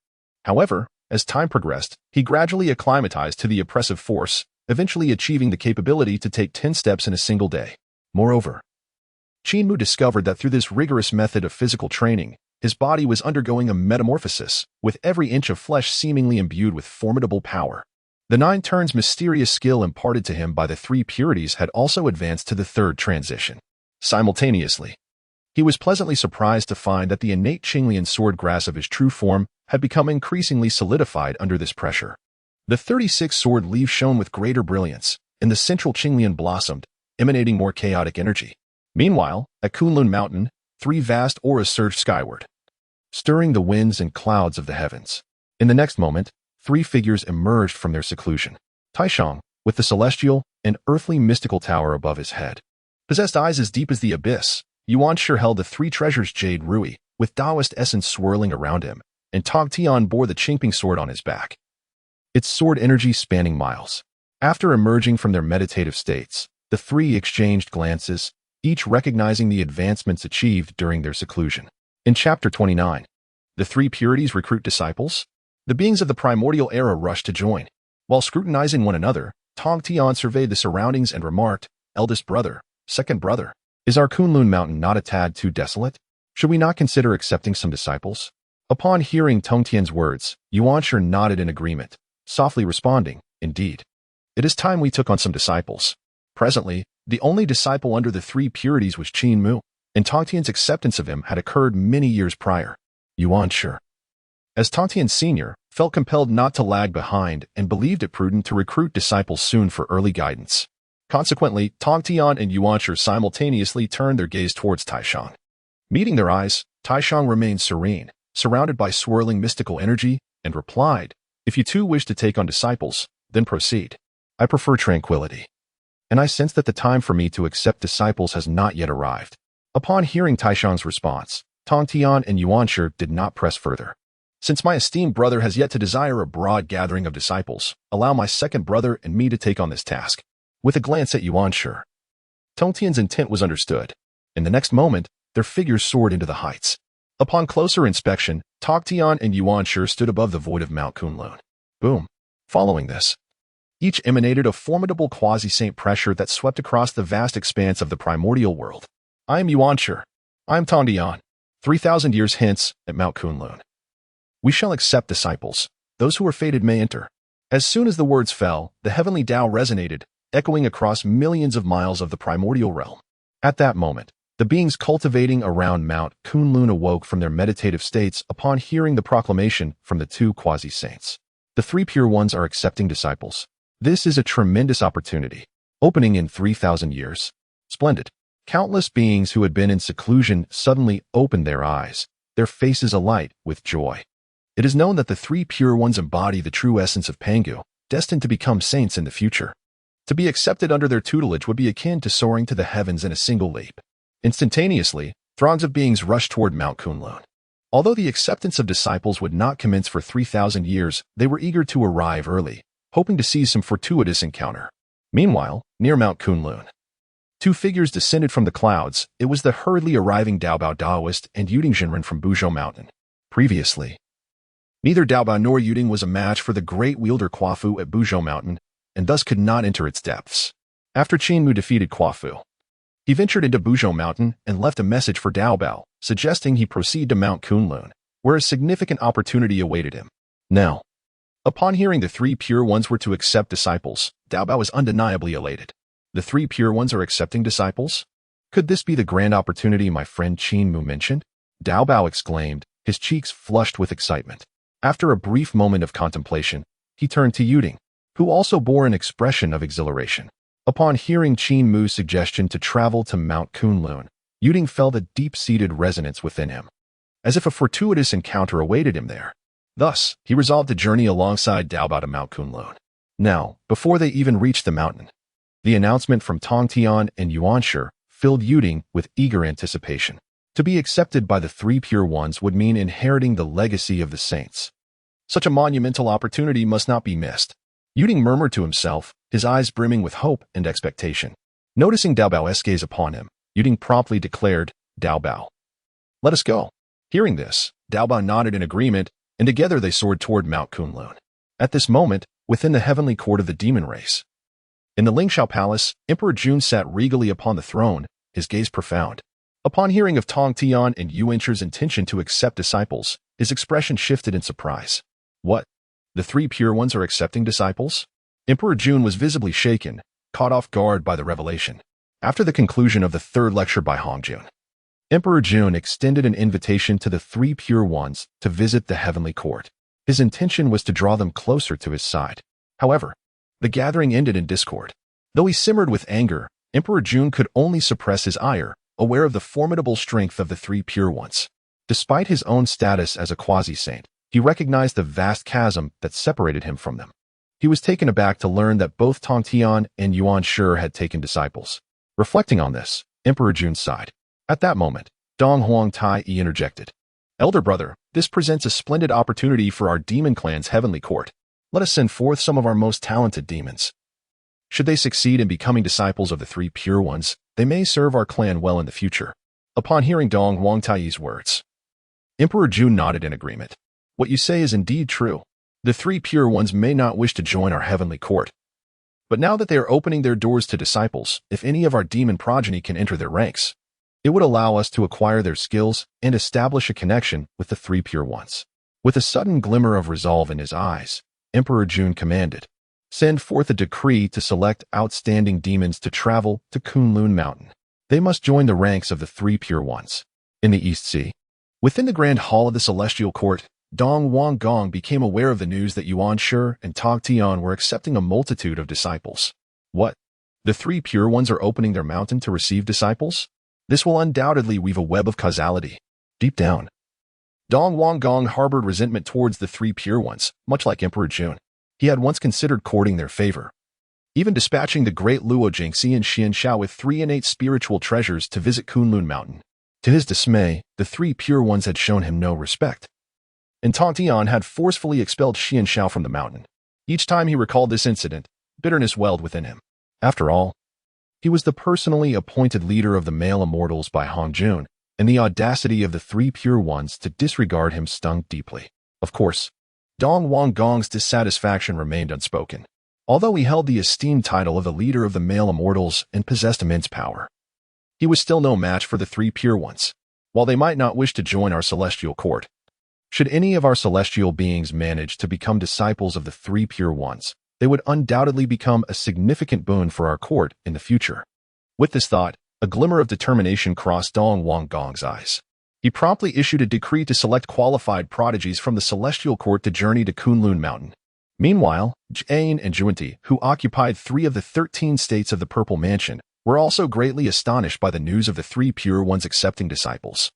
However, as time progressed, he gradually acclimatized to the oppressive force, eventually achieving the capability to take 10 steps in a single day. Moreover, Qin Mu discovered that through this rigorous method of physical training, his body was undergoing a metamorphosis, with every inch of flesh seemingly imbued with formidable power. The 9 turns mysterious skill imparted to him by the 3 purities had also advanced to the 3rd transition. Simultaneously, he was pleasantly surprised to find that the innate Qinglian sword grasp of his true form had become increasingly solidified under this pressure. The 36 sword leaves shone with greater brilliance, and the central Qinglian blossomed, emanating more chaotic energy. Meanwhile, at Kunlun Mountain, 3 vast auras surged skyward, stirring the winds and clouds of the heavens. In the next moment, 3 figures emerged from their seclusion. Taishang, with the celestial and earthly mystical tower above his head. Possessed eyes as deep as the abyss, Yuan Shi held the 3 treasures Jade Rui, with Taoist essence swirling around him, and Tog Tian bore the Qingping sword on his back, its sword energy spanning miles. After emerging from their meditative states, the 3 exchanged glances, each recognizing the advancements achieved during their seclusion. In Chapter 29, the 3 purities recruit disciples. The beings of the primordial era rushed to join. While scrutinizing one another, Tong Tian surveyed the surroundings and remarked, Eldest brother, second brother, is our Kunlun Mountain not a tad too desolate? Should we not consider accepting some disciples? Upon hearing Tong Tian's words, Yuanshi nodded in agreement, softly responding, "Indeed. It is time we took on some disciples." Presently, the only disciple under the three purities was Qin Mu, and Tong Tian's acceptance of him had occurred many years prior. Yuanshi, as Tong Tian Sr., felt compelled not to lag behind and believed it prudent to recruit disciples soon for early guidance. Consequently, Tong Tian and Yuanshi simultaneously turned their gaze towards Taishang. Meeting their eyes, Taishang remained serene, surrounded by swirling mystical energy, and replied, "If you too wish to take on disciples, then proceed. I prefer tranquility. And I sense that the time for me to accept disciples has not yet arrived." Upon hearing Taishang's response, Tong Tian and Yuanshi did not press further. "Since my esteemed brother has yet to desire a broad gathering of disciples, allow my second brother and me to take on this task." With a glance at Yuanshi, Tong Tian's intent was understood. In the next moment, their figures soared into the heights. Upon closer inspection, Tong Tian and Yuanshi stood above the void of Mount Kunlun. Boom. Following this, each emanated a formidable quasi-saint pressure that swept across the vast expanse of the primordial world. "I am Yuanshi. I am Tong Tian. 3,000 years hence, at Mount Kunlun, we shall accept disciples. Those who are fated may enter." As soon as the words fell, the heavenly Tao resonated, echoing across millions of miles of the primordial realm. At that moment, the beings cultivating around Mount Kunlun awoke from their meditative states upon hearing the proclamation from the two quasi-saints. The three pure ones are accepting disciples. This is a tremendous opportunity, opening in 3,000 years. Splendid. Countless beings who had been in seclusion suddenly opened their eyes, their faces alight with joy. It is known that the three pure ones embody the true essence of Pangu, destined to become saints in the future. To be accepted under their tutelage would be akin to soaring to the heavens in a single leap. Instantaneously, throngs of beings rushed toward Mount Kunlun. Although the acceptance of disciples would not commence for 3,000 years, they were eager to arrive early, hoping to seize some fortuitous encounter. Meanwhile, near Mount Kunlun, two figures descended from the clouds. It was the hurriedly arriving Daobao Daoist and Yuding Jinren from Buzhou Mountain. Previously, neither Daobao nor Yuding was a match for the great wielder Quafu at Buzhou Mountain, and thus could not enter its depths. After Qin Mu defeated Quafu, he ventured into Buzhou Mountain and left a message for Daobao, suggesting he proceed to Mount Kunlun, where a significant opportunity awaited him. Now, upon hearing the three pure ones were to accept disciples, Daobao was undeniably elated. The three pure ones are accepting disciples? Could this be the grand opportunity my friend Qin Mu mentioned? Daobao exclaimed, his cheeks flushed with excitement. After a brief moment of contemplation, he turned to Yuding, who also bore an expression of exhilaration. Upon hearing Qin Mu's suggestion to travel to Mount Kunlun, Yuding felt a deep-seated resonance within him, as if a fortuitous encounter awaited him there. Thus, he resolved to journey alongside Daobao to Mount Kunlun. Now, before they even reached the mountain, the announcement from Tong Tian and Yuanshi filled Yuding with eager anticipation. To be accepted by the three pure ones would mean inheriting the legacy of the saints. Such a monumental opportunity must not be missed. Yuding murmured to himself, his eyes brimming with hope and expectation. Noticing Daobao's gaze upon him, Yuding promptly declared, "Daobao, let us go." Hearing this, Daobao nodded in agreement, and together they soared toward Mount Kunlun. At this moment, within the heavenly court of the demon race, in the Lingxiao Palace, Emperor Jun sat regally upon the throne, his gaze profound. Upon hearing of Tong Tian and Yuanshi's intention to accept disciples, his expression shifted in surprise. What? The three pure ones are accepting disciples? Emperor Jun was visibly shaken, caught off guard by the revelation. After the conclusion of the third lecture by Hongjun, Emperor Jun extended an invitation to the three pure ones to visit the heavenly court. His intention was to draw them closer to his side. However, the gathering ended in discord. Though he simmered with anger, Emperor Jun could only suppress his ire, aware of the formidable strength of the three pure ones. Despite his own status as a quasi-saint, he recognized the vast chasm that separated him from them. He was taken aback to learn that both Tong Tian and Yuanshi had taken disciples. Reflecting on this, Emperor Jun sighed. At that moment, Dong Huang Tai interjected. "Elder brother, this presents a splendid opportunity for our demon clan's heavenly court. Let us send forth some of our most talented demons. Should they succeed in becoming disciples of the three pure ones, they may serve our clan well in the future." Upon hearing Dong Huang Tai's words, Emperor Jun nodded in agreement. "What you say is indeed true. The three pure ones may not wish to join our heavenly court. But now that they are opening their doors to disciples, if any of our demon progeny can enter their ranks, It would allow us to acquire their skills and establish a connection with the three pure ones. With a sudden glimmer of resolve in his eyes, Emperor Jun commanded, "Send forth a decree to select outstanding demons to travel to Qin Mountain. They must join the ranks of the three pure ones." In the East Sea, within the Grand Hall of the Celestial Court, Dong Wanggong became aware of the news that Yuan Shi and Tog Tian were accepting a multitude of disciples. What? The three pure ones are opening their mountain to receive disciples? This will undoubtedly weave a web of causality. Deep down, Dong Wanggong harbored resentment towards the three pure ones, much like Emperor Jun. He had once considered courting their favor, even dispatching the great Luo Jingxi and Xian Xiao with 3 innate spiritual treasures to visit Qin Mountain. To his dismay, the three pure ones had shown him no respect, and Tong Tian had forcefully expelled Xian Xiao from the mountain. Each time he recalled this incident, bitterness welled within him. After all, he was the personally appointed leader of the male immortals by Hong Jun, and the audacity of the three pure ones to disregard him stung deeply. Of course, Dong Wanggong's dissatisfaction remained unspoken. Although he held the esteemed title of the leader of the male immortals and possessed immense power, he was still no match for the three pure ones. While they might not wish to join our celestial court, should any of our celestial beings manage to become disciples of the three pure ones, they would undoubtedly become a significant boon for our court in the future. With this thought, a glimmer of determination crossed Dong Wanggong's eyes. He promptly issued a decree to select qualified prodigies from the celestial court to journey to Qin Mountain. Meanwhile, Jie and Zhunti, who occupied 3 of the 13 states of the Purple Mansion, were also greatly astonished by the news of the three pure ones accepting disciples.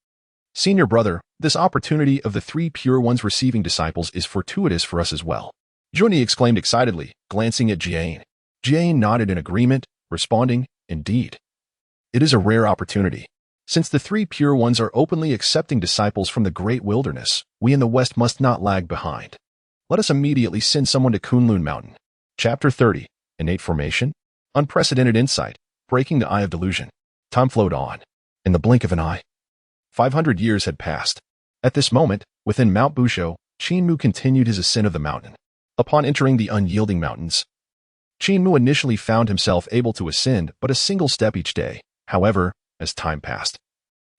"Senior brother, this opportunity of the three pure ones receiving disciples is fortuitous for us as well," Zhunti exclaimed excitedly, glancing at Jie. Jie nodded in agreement, responding, "Indeed. It is a rare opportunity. Since the three pure ones are openly accepting disciples from the great wilderness, we in the West must not lag behind. Let us immediately send someone to Qin Mountain." Chapter 30. Innate Formation. Unprecedented insight, breaking the eye of delusion. Time flowed on. In the blink of an eye, 500 years had passed. At this moment, within Mount Busho, Qin Mu continued his ascent of the mountain. Upon entering the unyielding mountains, Qin Mu initially found himself able to ascend but a single step each day. However, as time passed,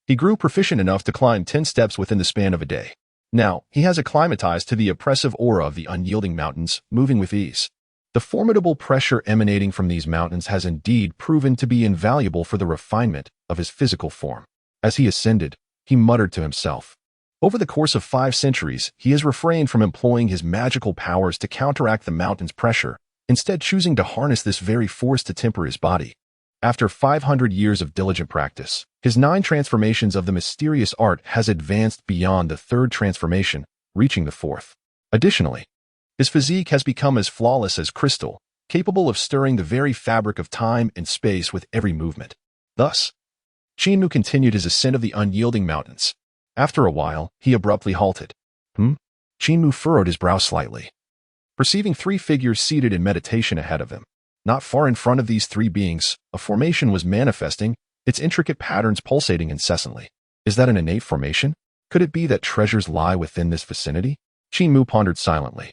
he grew proficient enough to climb 10 steps within the span of a day. Now, he has acclimatized to the oppressive aura of the unyielding mountains, moving with ease. The formidable pressure emanating from these mountains has indeed proven to be invaluable for the refinement of his physical form. As he ascended, he muttered to himself, "Over the course of 5 centuries, he has refrained from employing his magical powers to counteract the mountain's pressure, instead choosing to harness this very force to temper his body. After 500 years of diligent practice, his 9 transformations of the mysterious art has advanced beyond the 3rd transformation, reaching the 4th. Additionally, his physique has become as flawless as crystal, capable of stirring the very fabric of time and space with every movement." Thus, Qin Mu continued his ascent of the unyielding mountains. After a while, he abruptly halted. Qin Mu furrowed his brow slightly, perceiving 3 figures seated in meditation ahead of him. Not far in front of these 3 beings, a formation was manifesting, its intricate patterns pulsating incessantly. Is that an innate formation? Could it be that treasures lie within this vicinity? Qin Mu pondered silently.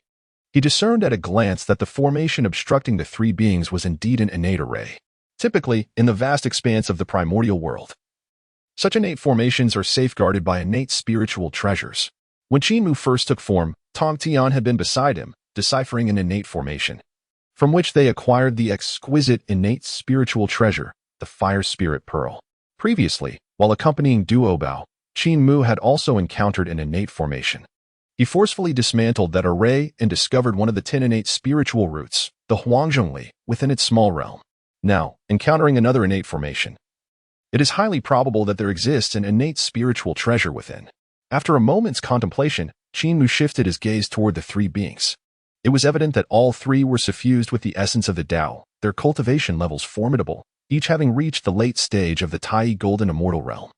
He discerned at a glance that the formation obstructing the 3 beings was indeed an innate array. Typically, in the vast expanse of the Primordial World, such innate formations are safeguarded by innate spiritual treasures. When Qin Mu first took form, Tong Tian had been beside him, deciphering an innate formation, from which they acquired the exquisite innate spiritual treasure, the Fire Spirit Pearl. Previously, while accompanying Duo Bao, Qin Mu had also encountered an innate formation. He forcefully dismantled that array and discovered one of the 10 innate spiritual roots, the Huangzhongli, within its small realm. Now, encountering another innate formation, it is highly probable that there exists an innate spiritual treasure within. After a moment's contemplation, Qin Mu shifted his gaze toward the 3 beings. It was evident that all 3 were suffused with the essence of the Tao, their cultivation levels formidable, each having reached the late stage of the Tai Golden Immortal Realm.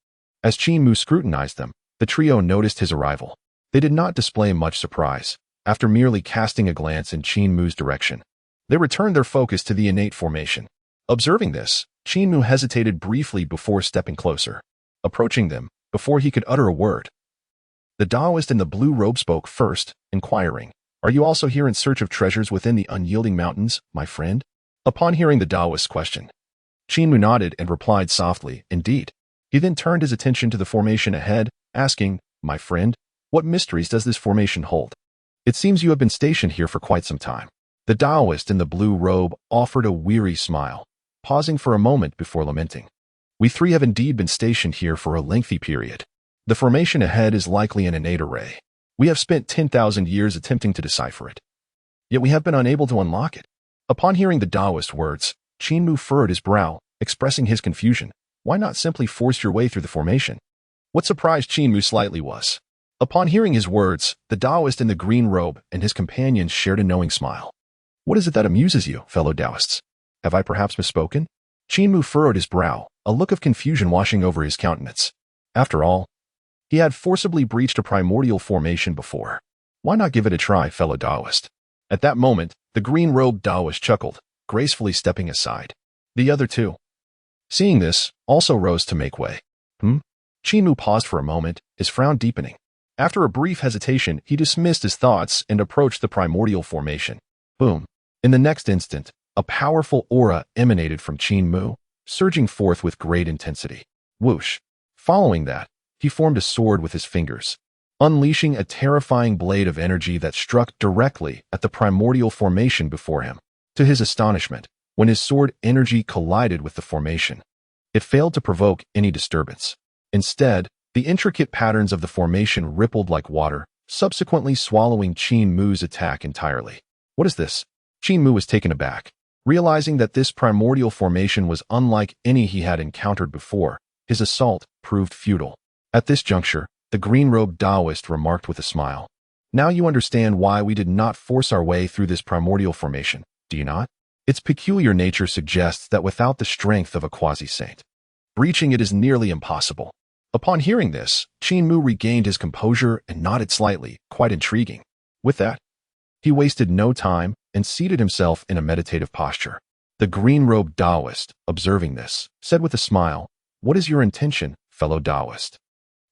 As Qin Mu scrutinized them, the trio noticed his arrival. They did not display much surprise. After merely casting a glance in Qin Mu's direction, they returned their focus to the innate formation. Observing this, Qin Mu hesitated briefly before stepping closer. Approaching them, before he could utter a word, the Taoist in the blue robe spoke first, inquiring, "Are you also here in search of treasures within the unyielding mountains, my friend?" Upon hearing the Taoist's question, Qin Mu nodded and replied softly, "Indeed." He then turned his attention to the formation ahead, asking, "My friend, what mysteries does this formation hold? It seems you have been stationed here for quite some time." The Taoist in the blue robe offered a weary smile, pausing for a moment before lamenting. "We three have indeed been stationed here for a lengthy period. The formation ahead is likely an innate array. We have spent 10,000 years attempting to decipher it. Yet we have been unable to unlock it." Upon hearing the Taoist words, Qin Mu furrowed his brow, expressing his confusion. Why not simply force your way through the formation? What surprised Qin Mu slightly was, upon hearing his words, the Taoist in the green robe and his companions shared a knowing smile. "What is it that amuses you, fellow Taoists? Have I perhaps misspoken?" Qin Mu furrowed his brow, a look of confusion washing over his countenance. After all, he had forcibly breached a primordial formation before. Why not give it a try, fellow Taoist? At that moment, the green-robed Taoist chuckled, gracefully stepping aside. The other two, seeing this, also rose to make way. Qin Mu paused for a moment, his frown deepening. After a brief hesitation, he dismissed his thoughts and approached the primordial formation. Boom. In the next instant, a powerful aura emanated from Qin Mu, surging forth with great intensity. Whoosh. Following that, he formed a sword with his fingers, unleashing a terrifying blade of energy that struck directly at the primordial formation before him. To his astonishment, when his sword energy collided with the formation, it failed to provoke any disturbance. Instead, the intricate patterns of the formation rippled like water, subsequently swallowing Qin Mu's attack entirely. What is this? Qin Mu was taken aback. Realizing that this primordial formation was unlike any he had encountered before, his assault proved futile. At this juncture, the green-robed Taoist remarked with a smile. "Now you understand why we did not force our way through this primordial formation, do you not? Its peculiar nature suggests that without the strength of a quasi-saint, breaching it is nearly impossible." Upon hearing this, Qin Mu regained his composure and nodded slightly, quite intriguing. With that, he wasted no time and seated himself in a meditative posture. The green-robed Taoist, observing this, said with a smile, "What is your intention, fellow Taoist?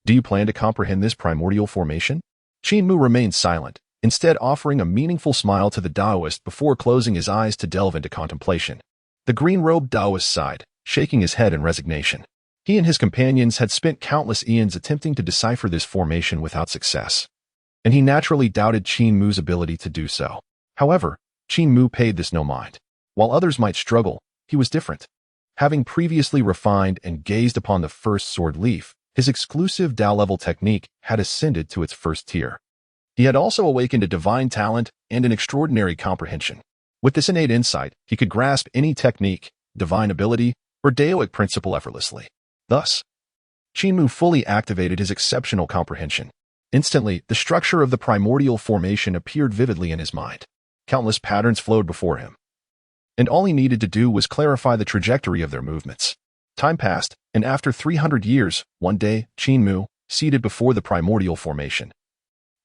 Do you plan to comprehend this primordial formation?" Qin Mu remained silent, instead offering a meaningful smile to the Taoist before closing his eyes to delve into contemplation. The green-robed Taoist sighed, shaking his head in resignation. He and his companions had spent countless eons attempting to decipher this formation without success, and he naturally doubted Qin Mu's ability to do so. However, Qin Mu paid this no mind. While others might struggle, he was different. Having previously refined and gazed upon the first sword leaf, his exclusive Tao-level technique had ascended to its first tier. He had also awakened a divine talent and an extraordinary comprehension. With this innate insight, he could grasp any technique, divine ability, or Daoic principle effortlessly. Thus, Qin Mu fully activated his exceptional comprehension. Instantly, the structure of the primordial formation appeared vividly in his mind. Countless patterns flowed before him, and all he needed to do was clarify the trajectory of their movements. Time passed, and after 300 years, one day, Qin Mu, seated before the primordial formation,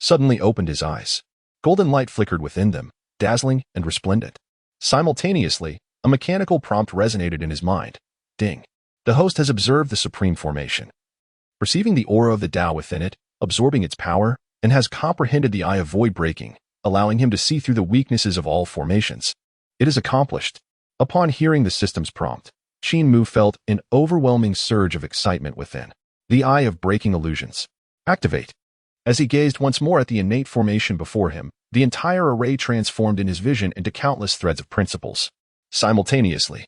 suddenly opened his eyes. Golden light flickered within them, dazzling and resplendent. Simultaneously, a mechanical prompt resonated in his mind. Ding. The host has observed the supreme formation, perceiving the aura of the Tao within it, absorbing its power, and has comprehended the eye of void breaking, allowing him to see through the weaknesses of all formations. It is accomplished. Upon hearing the system's prompt, Qin Mu felt an overwhelming surge of excitement within. The eye of breaking illusions. Activate. As he gazed once more at the innate formation before him, the entire array transformed in his vision into countless threads of principles. Simultaneously,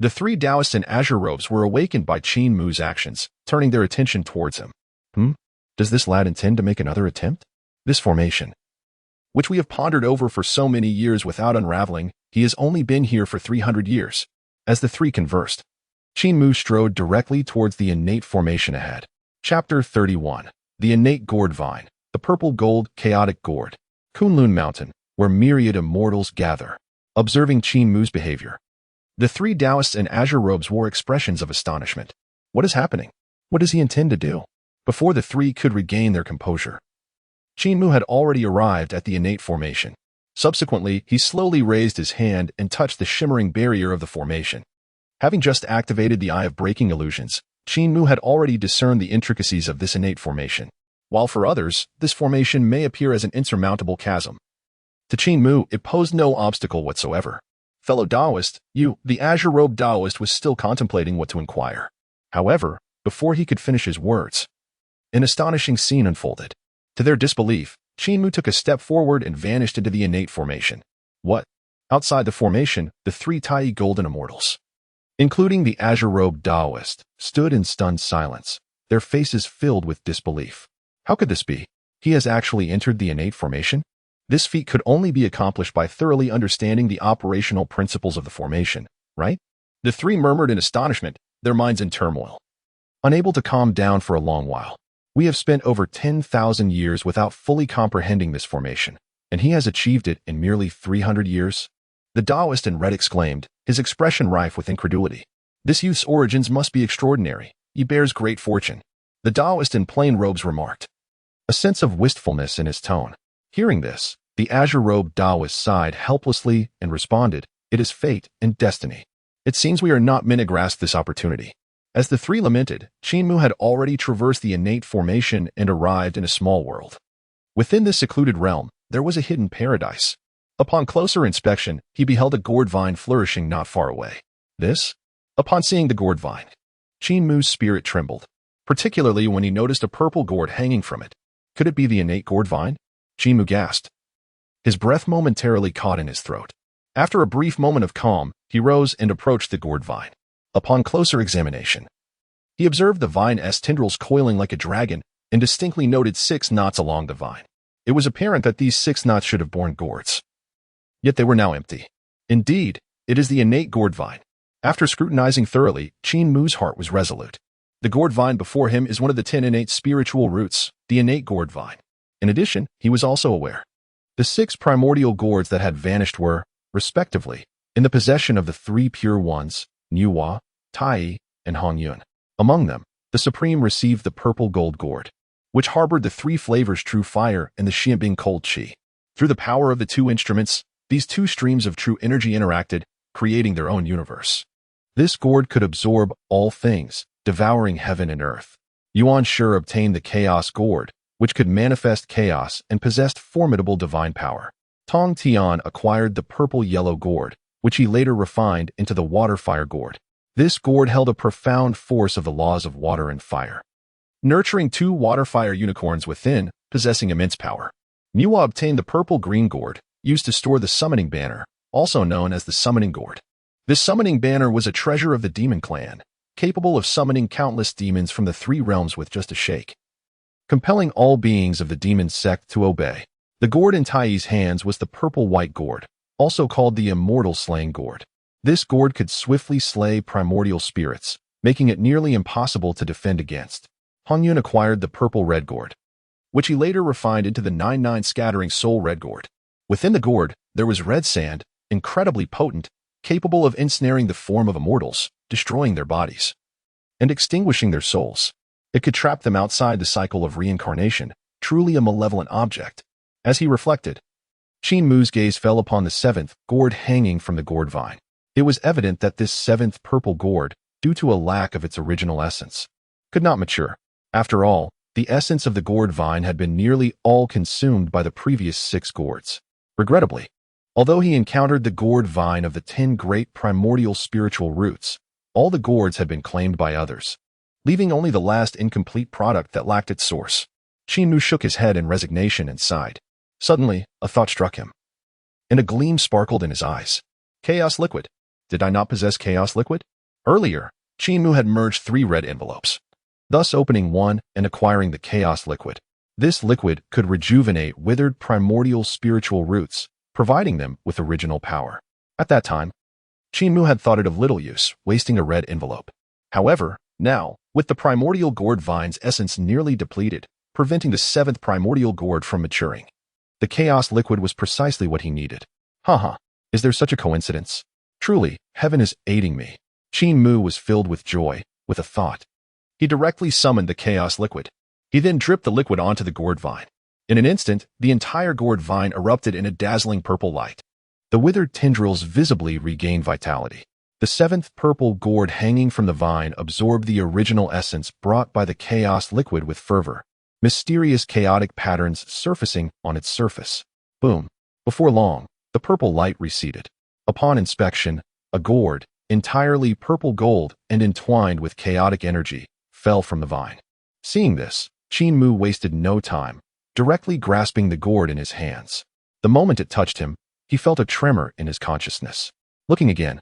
the three Taoists in azure robes were awakened by Qin Mu's actions, turning their attention towards him. Does this lad intend to make another attempt? This formation, which we have pondered over for so many years without unraveling, he has only been here for 300 years. As the three conversed, Qin Mu strode directly towards the innate formation ahead. Chapter 31. The Innate Gourd Vine, the Purple Gold Chaotic Gourd. Kunlun Mountain, where myriad immortals gather. Observing Qin Mu's behavior, the three Taoists in azure robes wore expressions of astonishment. What is happening? What does he intend to do? Before the three could regain their composure, Qin Mu had already arrived at the innate formation. Subsequently, he slowly raised his hand and touched the shimmering barrier of the formation. Having just activated the Eye of Breaking Illusions, Qin Mu had already discerned the intricacies of this innate formation. While for others, this formation may appear as an insurmountable chasm, to Qin Mu, it posed no obstacle whatsoever. Fellow Taoist, you, the azure-robed Taoist, was still contemplating what to inquire. However, before he could finish his words. An astonishing scene unfolded. To their disbelief, Qin Mu took a step forward and vanished into the innate formation. What? Outside the formation, the three Tai golden immortals, including the azure-robed Taoist, stood in stunned silence, their faces filled with disbelief. How could this be? He has actually entered the innate formation? This feat could only be accomplished by thoroughly understanding the operational principles of the formation, right? The three murmured in astonishment, their minds in turmoil, unable to calm down for a long while. We have spent over 10,000 years without fully comprehending this formation, and he has achieved it in merely 300 years? The Taoist in red exclaimed, his expression rife with incredulity. This youth's origins must be extraordinary. He bears great fortune. The Taoist in plain robes remarked, a sense of wistfulness in his tone. Hearing this, the azure-robed Taoist sighed helplessly and responded, it is fate and destiny. It seems we are not meant to grasp this opportunity. As the three lamented, Qin Mu had already traversed the innate formation and arrived in a small world. Within this secluded realm, there was a hidden paradise. Upon closer inspection, he beheld a gourd vine flourishing not far away. This? Upon seeing the gourd vine, Qin Mu's spirit trembled, particularly when he noticed a purple gourd hanging from it. Could it be the innate gourd vine? Qin Mu gasped. His breath momentarily caught in his throat. After a brief moment of calm, he rose and approached the gourd vine. Upon closer examination, he observed the vine's tendrils coiling like a dragon and distinctly noted 6 knots along the vine. It was apparent that these 6 knots should have borne gourds. Yet they were now empty. Indeed, it is the innate gourd vine. After scrutinizing thoroughly, Qin Mu's heart was resolute. The gourd vine before him is one of the 10 innate spiritual roots, the innate gourd vine. In addition, he was also aware. The 6 primordial gourds that had vanished were, respectively, in the possession of the 3 pure ones, Nuwa, Tai, and Hongyun. Among them, the Supreme received the purple gold gourd, which harbored the 3 flavors true fire and the Xianbing cold qi. Through the power of the 2 instruments, these 2 streams of true energy interacted, creating their own universe. This gourd could absorb all things, devouring heaven and earth. Yuan Shi obtained the chaos gourd, which could manifest chaos and possessed formidable divine power. Tong Tian acquired the purple-yellow gourd, which he later refined into the water-fire gourd. This gourd held a profound force of the laws of water and fire, nurturing 2 water-fire unicorns within, possessing immense power. Nuwa obtained the purple-green gourd, used to store the summoning banner, also known as the summoning gourd. This summoning banner was a treasure of the demon clan, capable of summoning countless demons from the 3 realms with just a shake, compelling all beings of the demon sect to obey. The gourd in Tai's hands was the purple-white gourd, also called the immortal slaying gourd. This gourd could swiftly slay primordial spirits, making it nearly impossible to defend against. Hongyun acquired the purple-red gourd, which he later refined into the 9-9 scattering soul red gourd. Within the gourd, there was red sand, incredibly potent, capable of ensnaring the form of immortals, destroying their bodies, and extinguishing their souls. It could trap them outside the cycle of reincarnation, truly a malevolent object. As he reflected, Qin Mu's gaze fell upon the 7th gourd hanging from the gourd vine. It was evident that this 7th purple gourd, due to a lack of its original essence, could not mature. After all, the essence of the gourd vine had been nearly all consumed by the previous 6 gourds. Regrettably, although he encountered the gourd vine of the 10 great primordial spiritual roots, all the gourds had been claimed by others, leaving only the last incomplete product that lacked its source. Qin Mu shook his head in resignation and sighed. Suddenly, a thought struck him, and a gleam sparkled in his eyes. Chaos liquid. Did I not possess chaos liquid? Earlier, Qin Mu had merged 3 red envelopes, thus opening one and acquiring the chaos liquid. This liquid could rejuvenate withered primordial spiritual roots, providing them with original power. At that time, Qin Mu had thought it of little use, wasting a red envelope. However, now, with the primordial gourd vine's essence nearly depleted, preventing the 7th primordial gourd from maturing, the chaos liquid was precisely what he needed. Haha, is there such a coincidence? Truly, heaven is aiding me. Qin Mu was filled with joy, with a thought. He directly summoned the chaos liquid. He then dripped the liquid onto the gourd vine. In an instant, the entire gourd vine erupted in a dazzling purple light. The withered tendrils visibly regained vitality. The 7th purple gourd hanging from the vine absorbed the original essence brought by the chaos liquid with fervor, mysterious chaotic patterns surfacing on its surface. Boom. Before long, the purple light receded. Upon inspection, a gourd, entirely purple gold and entwined with chaotic energy, fell from the vine. Seeing this, Qin Mu wasted no time, directly grasping the gourd in his hands. The moment it touched him, he felt a tremor in his consciousness. Looking again,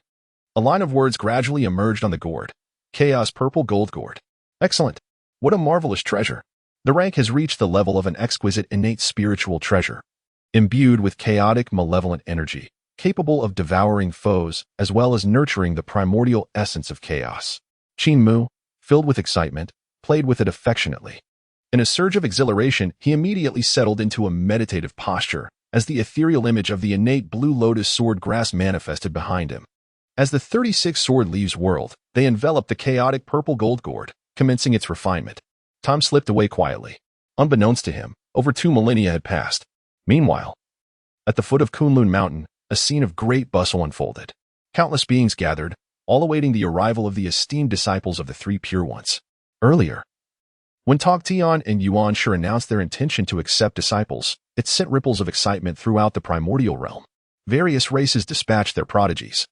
a line of words gradually emerged on the gourd. Chaos Purple Gold Gourd. Excellent. What a marvelous treasure. The rank has reached the level of an exquisite innate spiritual treasure, imbued with chaotic malevolent energy, capable of devouring foes as well as nurturing the primordial essence of chaos. Qin Mu, filled with excitement, played with it affectionately. In a surge of exhilaration, he immediately settled into a meditative posture as the ethereal image of the innate blue lotus sword grass manifested behind him. As the 36 sword leaves whirled, they enveloped the chaotic purple gold gourd, commencing its refinement. Time slipped away quietly. Unbeknownst to him, over 2 millennia had passed. Meanwhile, at the foot of Kunlun Mountain, a scene of great bustle unfolded. Countless beings gathered, all awaiting the arrival of the esteemed disciples of the Three Pure Ones. Earlier, when Togtian and Yuanshi announced their intention to accept disciples, it sent ripples of excitement throughout the primordial realm. Various races dispatched their prodigies,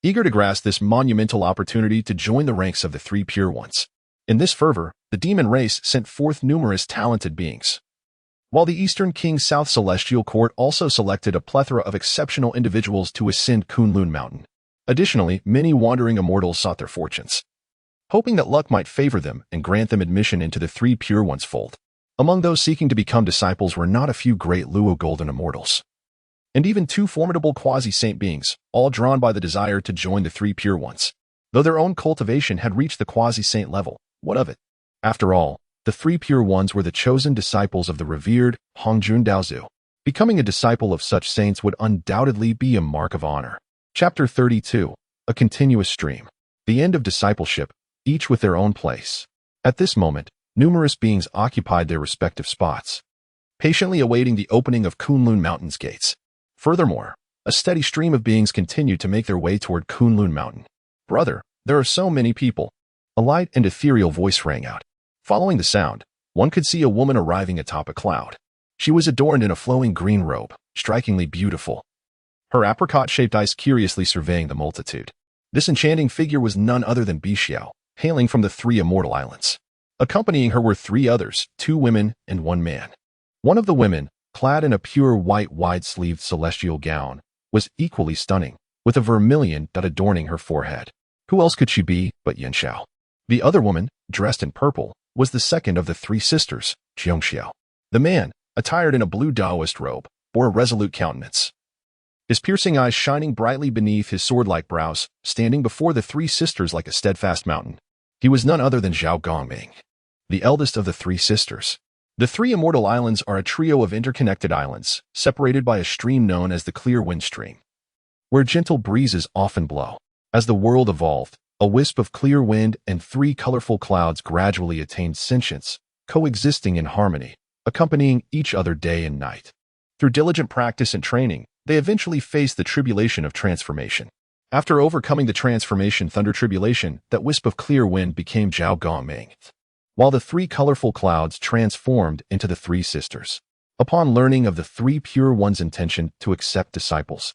eager to grasp this monumental opportunity to join the ranks of the Three Pure Ones. In this fervor, the demon race sent forth numerous talented beings, while the Eastern King's South Celestial Court also selected a plethora of exceptional individuals to ascend Kunlun Mountain. Additionally, many wandering immortals sought their fortunes, hoping that luck might favor them and grant them admission into the Three Pure Ones' fold. Among those seeking to become disciples were not a few great Luo Golden immortals, and even 2 formidable quasi-saint beings, all drawn by the desire to join the Three Pure Ones. Though their own cultivation had reached the quasi-saint level, what of it? After all, the Three Pure Ones were the chosen disciples of the revered Hongjun Daozu. Becoming a disciple of such saints would undoubtedly be a mark of honor. Chapter 32. A continuous stream. The end of discipleship, each with their own place. At this moment, numerous beings occupied their respective spots, patiently awaiting the opening of Kunlun Mountain's gates. Furthermore, a steady stream of beings continued to make their way toward Kunlun Mountain. Brother, there are so many people. A light and ethereal voice rang out. Following the sound, one could see a woman arriving atop a cloud. She was adorned in a flowing green robe, strikingly beautiful, her apricot-shaped eyes curiously surveying the multitude. This enchanting figure was none other than Bixiao, hailing from the 3 immortal islands. Accompanying her were 3 others, 2 women and 1 man. One of the women, clad in a pure white wide-sleeved celestial gown, was equally stunning, with a vermilion dot adorning her forehead. Who else could she be but Yanxiao? The other woman, dressed in purple, was the second of the 3 sisters, Xiao. The man, attired in a blue Taoist robe, bore a resolute countenance, his piercing eyes shining brightly beneath his sword-like brows, standing before the 3 sisters like a steadfast mountain. He was none other than Zhao Gongming, the eldest of the 3 sisters. The 3 immortal islands are a trio of interconnected islands, separated by a stream known as the Clear Wind Stream, where gentle breezes often blow. As the world evolved, a wisp of clear wind and 3 colorful clouds gradually attained sentience, coexisting in harmony, accompanying each other day and night. Through diligent practice and training, they eventually faced the tribulation of transformation. After overcoming the transformation thunder tribulation, that wisp of clear wind became Zhao Gongming, while the 3 colorful clouds transformed into the 3 sisters. Upon learning of the 3 Pure Ones' intention to accept disciples,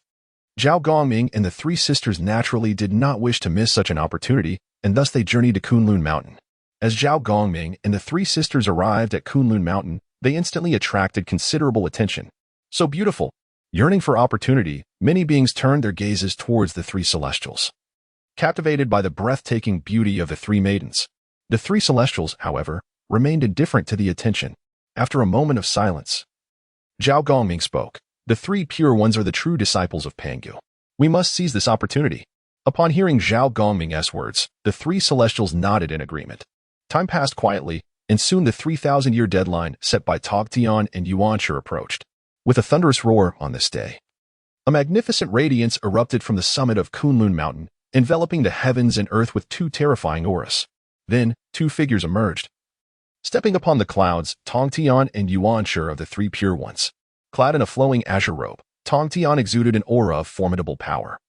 Zhao Gongming and the 3 sisters naturally did not wish to miss such an opportunity, and thus they journeyed to Kunlun Mountain. As Zhao Gongming and the 3 sisters arrived at Kunlun Mountain, they instantly attracted considerable attention. So beautiful! Yearning for opportunity, many beings turned their gazes towards the 3 celestials, captivated by the breathtaking beauty of the 3 maidens. The 3 celestials, however, remained indifferent to the attention. After a moment of silence, Zhao Gongming spoke. The 3 Pure Ones are the true disciples of Pangu. We must seize this opportunity. Upon hearing Zhao Gongming's words, the 3 celestials nodded in agreement. Time passed quietly, and soon the 3,000-year deadline set by Togtian and Yuanshi approached. With a thunderous roar on this day, a magnificent radiance erupted from the summit of Kunlun Mountain, enveloping the heavens and earth with 2 terrifying auras. Then, 2 figures emerged. Stepping upon the clouds, Tongtian and Yuanshi of the 3 Pure Ones. Clad in a flowing azure robe, Tongtian exuded an aura of formidable power,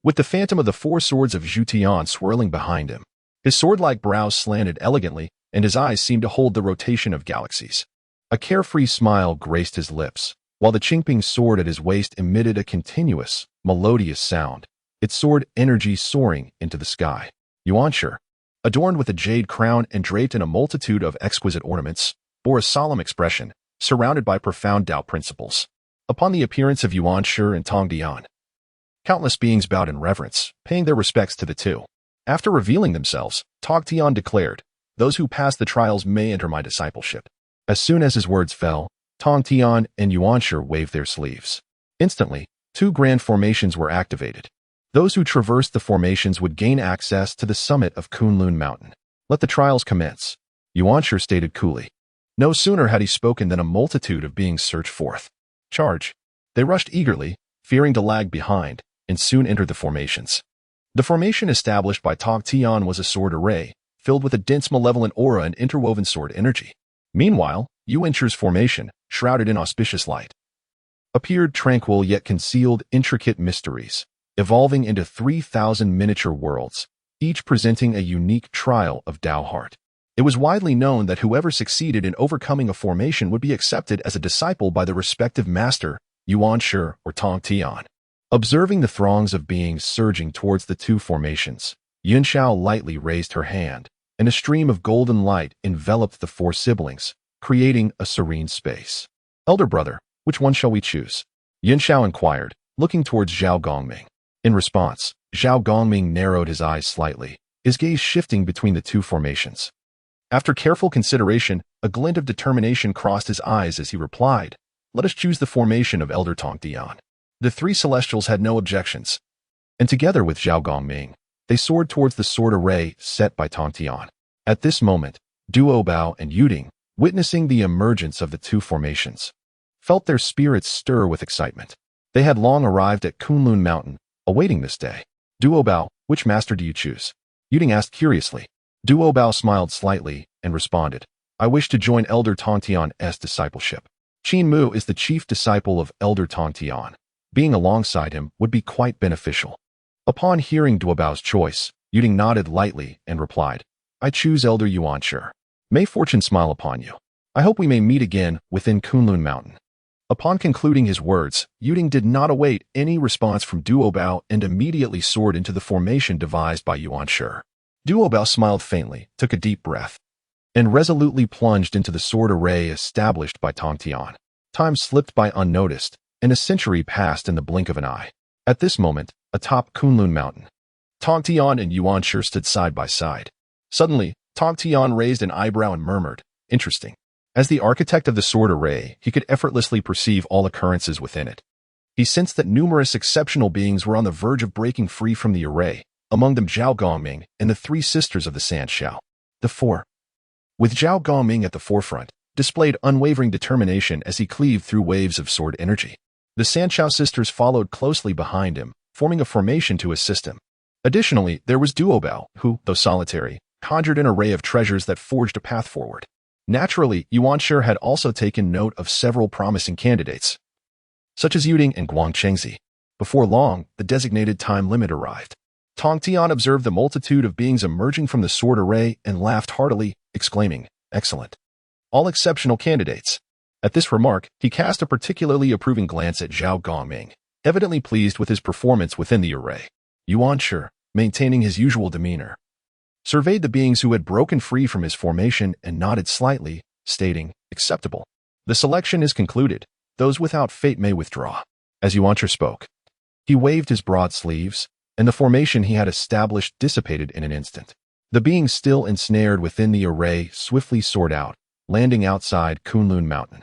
with the phantom of the 4 swords of Zhutian swirling behind him. His sword-like brows slanted elegantly, and his eyes seemed to hold the rotation of galaxies. A carefree smile graced his lips, while the Qingping sword at his waist emitted a continuous, melodious sound, its sword energy soaring into the sky. Yuanshi, adorned with a jade crown and draped in a multitude of exquisite ornaments, bore a solemn expression, surrounded by profound Tao principles. Upon the appearance of Yuan Shi and Tong Dian, countless beings bowed in reverence, paying their respects to the two. After revealing themselves, Tong Dian declared, "Those who pass the trials may enter my discipleship." As soon as his words fell, Tong Dian and Yuan Shi waved their sleeves. Instantly, two grand formations were activated. Those who traversed the formations would gain access to the summit of Qin Mountain. "Let the trials commence," Yuan Shi stated coolly. No sooner had he spoken than a multitude of beings surged forth. "Charge!" They rushed eagerly, fearing to lag behind, and soon entered the formations. The formation established by Tong Dian was a sword array, filled with a dense malevolent aura and interwoven sword energy. Meanwhile, Yuan Shi's formation, shrouded in auspicious light, appeared tranquil yet concealed intricate mysteries, evolving into 3,000 miniature worlds, each presenting a unique trial of Tao heart. It was widely known that whoever succeeded in overcoming a formation would be accepted as a disciple by the respective master, Yuan Shi or Tong Dian. Observing the throngs of beings surging towards the two formations, Yun Xiao lightly raised her hand, and a stream of golden light enveloped the four siblings, creating a serene space. "Elder brother, which one shall we choose?" Yun Xiao inquired, looking towards Zhao Gongming. In response, Zhao Gongming narrowed his eyes slightly, his gaze shifting between the two formations. After careful consideration, a glint of determination crossed his eyes as he replied, "Let us choose the formation of Elder Tong Dian." The three celestials had no objections, and together with Zhao Gongming, they soared towards the sword array set by Tong Dian. At this moment, Duo Bao and Yuding, witnessing the emergence of the two formations, felt their spirits stir with excitement. They had long arrived at Qin Mountain, awaiting this day. "Duo Bao, which master do you choose?" Yuding asked curiously. Duo Bao smiled slightly and responded, "I wish to join Elder Tong Dian's discipleship. Qin Mu is the chief disciple of Elder Tong Dian. Being alongside him would be quite beneficial." Upon hearing Duo Bao's choice, Yuding nodded lightly and replied, "I choose Elder Yuan Shi. May fortune smile upon you. I hope we may meet again within Qin Mountain." Upon concluding his words, Yuding did not await any response from Duo Bao and immediately soared into the formation devised by Yuan Shi. Duo Bao smiled faintly, took a deep breath, and resolutely plunged into the sword array established by Tong Dian. Time slipped by unnoticed, and a century passed in the blink of an eye. At this moment, atop Qin Mountain, Tong Dian and Yuan Shi stood side by side. Suddenly, Tong Dian raised an eyebrow and murmured, "Interesting." As the architect of the sword array, he could effortlessly perceive all occurrences within it. He sensed that numerous exceptional beings were on the verge of breaking free from the array, among them Zhao Gongming and the three sisters of the Sand Xiao. The four, with Zhao Gongming at the forefront, displayed unwavering determination as he cleaved through waves of sword energy. The Sand Xiao sisters followed closely behind him, forming a formation to assist him. Additionally, there was Duo Bao, who, though solitary, conjured an array of treasures that forged a path forward. Naturally, Yuan Shi had also taken note of several promising candidates, such as Yuding and Guang Chengzi. Before long, the designated time limit arrived. Tong Dian observed the multitude of beings emerging from the sword array and laughed heartily, exclaiming, "Excellent. All exceptional candidates." At this remark, he cast a particularly approving glance at Zhao Gongming, evidently pleased with his performance within the array. Yuan Shi, maintaining his usual demeanor, surveyed the beings who had broken free from his formation and nodded slightly, stating, "Acceptable. The selection is concluded. Those without fate may withdraw." As Yuan Shi spoke, he waved his broad sleeves, and the formation he had established dissipated in an instant. The beings still ensnared within the array swiftly soared out, landing outside Qin Mountain.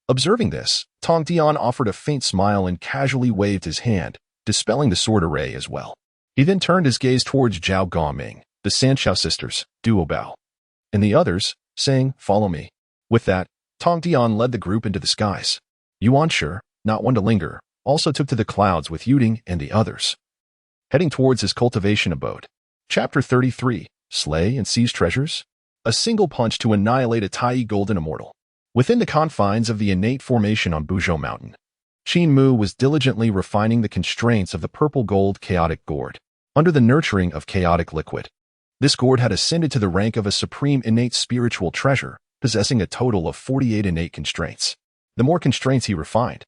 Observing this, Tong Dian offered a faint smile and casually waved his hand, dispelling the sword array as well. He then turned his gaze towards Zhao Gongming, the Sand Xiao sisters, Duo Bao, and the others, saying, "Follow me." With that, Tong Dian led the group into the skies. Yuan Shi, not one to linger, also took to the clouds with Yuding and the others, heading towards his cultivation abode. Chapter 33, Slay and Seize Treasures? A single punch to annihilate a Tai golden immortal. Within the confines of the innate formation on Buzhou Mountain, Qin Mu was diligently refining the constraints of the purple gold chaotic gourd, under the nurturing of chaotic liquid. This gourd had ascended to the rank of a supreme innate spiritual treasure, possessing a total of 48 innate constraints. The more constraints he refined,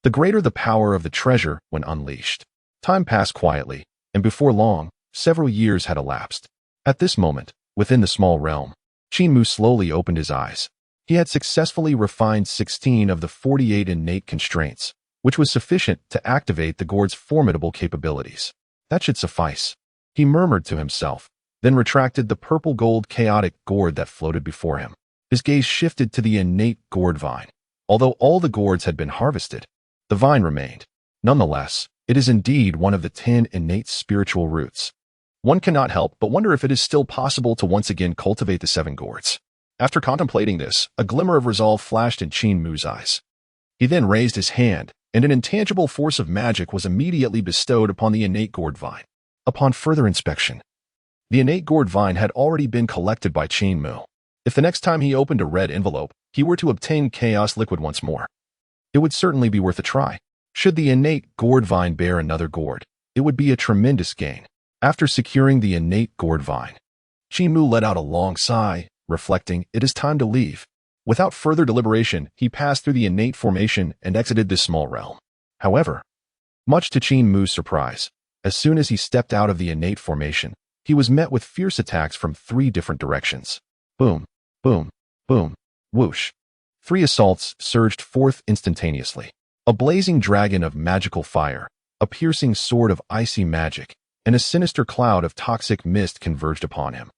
the greater the power of the treasure when unleashed. Time passed quietly, and before long, several years had elapsed. At this moment, within the small realm, Qin Mu slowly opened his eyes. He had successfully refined 16 of the 48 innate constraints, which was sufficient to activate the gourd's formidable capabilities. That should suffice, he murmured to himself, then retracted the purple-gold chaotic gourd that floated before him. His gaze shifted to the innate gourd vine. Although all the gourds had been harvested, the vine remained. Nonetheless, it is indeed one of the 10 innate spiritual roots. One cannot help but wonder if it is still possible to once again cultivate the 7 gourds. After contemplating this, a glimmer of resolve flashed in Qin Mu's eyes. He then raised his hand, and an intangible force of magic was immediately bestowed upon the innate gourd vine. Upon further inspection, the innate gourd vine had already been collected by Qin Mu. If the next time he opened a red envelope, he were to obtain chaos liquid once more, it would certainly be worth a try. Should the innate gourd vine bear another gourd, it would be a tremendous gain. After securing the innate gourd vine, Qin Mu let out a long sigh, reflecting, it is time to leave. Without further deliberation, he passed through the innate formation and exited this small realm. However, much to Qin Mu's surprise, as soon as he stepped out of the innate formation, he was met with fierce attacks from 3 different directions. Boom, boom, boom, whoosh. 3 assaults surged forth instantaneously. A blazing dragon of magical fire, a piercing sword of icy magic, and a sinister cloud of toxic mist converged upon him.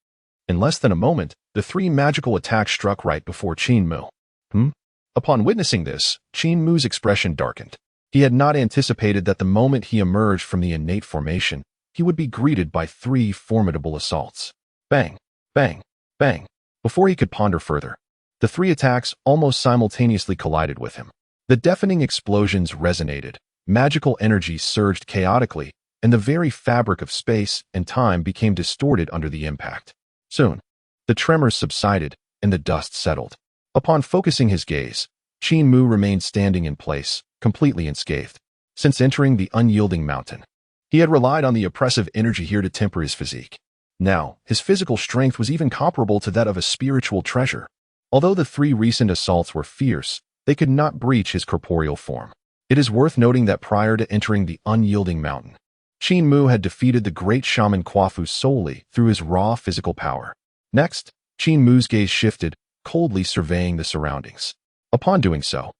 In less than a moment, the 3 magical attacks struck right before Qin Mu. Upon witnessing this, Qin Mu's expression darkened. He had not anticipated that the moment he emerged from the innate formation, he would be greeted by 3 formidable assaults. Bang, bang, bang. Before he could ponder further, the 3 attacks almost simultaneously collided with him. The deafening explosions resonated, magical energy surged chaotically, and the very fabric of space and time became distorted under the impact. Soon, the tremors subsided and the dust settled. Upon focusing his gaze, Qin Mu remained standing in place, completely unscathed. Since entering the unyielding mountain, he had relied on the oppressive energy here to temper his physique. Now, his physical strength was even comparable to that of a spiritual treasure. Although the 3 recent assaults were fierce, they could not breach his corporeal form. It is worth noting that prior to entering the unyielding mountain, Qin Mu had defeated the great shaman Quafu solely through his raw physical power. Next, Qin Mu's gaze shifted, coldly surveying the surroundings. Upon doing so,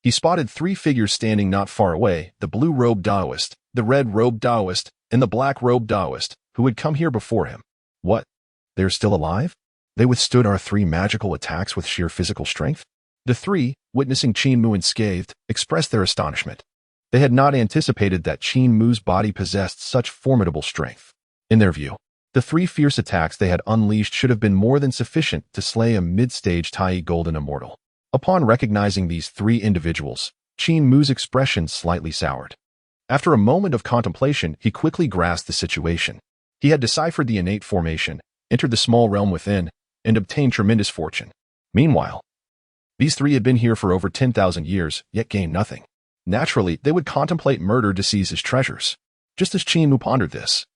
he spotted 3 figures standing not far away, the blue-robed Taoist, the red-robed Taoist, and the black-robed Taoist, who had come here before him. What? They're still alive? They withstood our 3 magical attacks with sheer physical strength? The 3, witnessing Qin Mu unscathed, expressed their astonishment. They had not anticipated that Qin Mu's body possessed such formidable strength. In their view, the 3 fierce attacks they had unleashed should have been more than sufficient to slay a mid-stage Tai Golden Immortal. Upon recognizing these 3 individuals, Qin Mu's expression slightly soured. After a moment of contemplation, he quickly grasped the situation. He had deciphered the innate formation, entered the small realm within, and obtained tremendous fortune. Meanwhile, these 3 had been here for over 10,000 years, yet gained nothing. Naturally, they would contemplate murder to seize his treasures. Just as Qin Mu pondered this,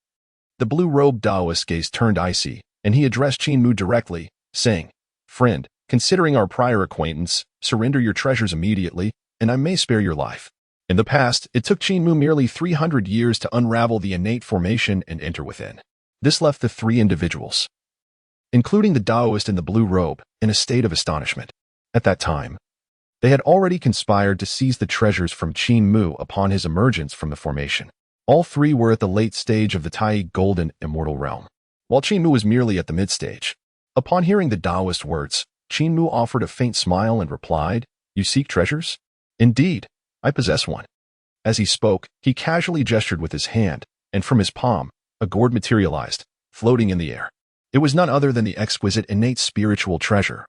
the blue-robed Taoist's gaze turned icy, and he addressed Qin Mu directly, saying, "Friend, considering our prior acquaintance, surrender your treasures immediately, and I may spare your life." In the past, it took Qin Mu merely 300 years to unravel the innate formation and enter within. This left the 3 individuals, including the Taoist in the blue robe, in a state of astonishment. At that time, they had already conspired to seize the treasures from Qin Mu upon his emergence from the formation. All 3 were at the late stage of the Tai Golden Immortal realm, while Qin Mu was merely at the mid-stage. Upon hearing the Taoist words, Qin Mu offered a faint smile and replied, "You seek treasures? Indeed, I possess one." As he spoke, he casually gestured with his hand, and from his palm, a gourd materialized, floating in the air. It was none other than the exquisite innate spiritual treasure,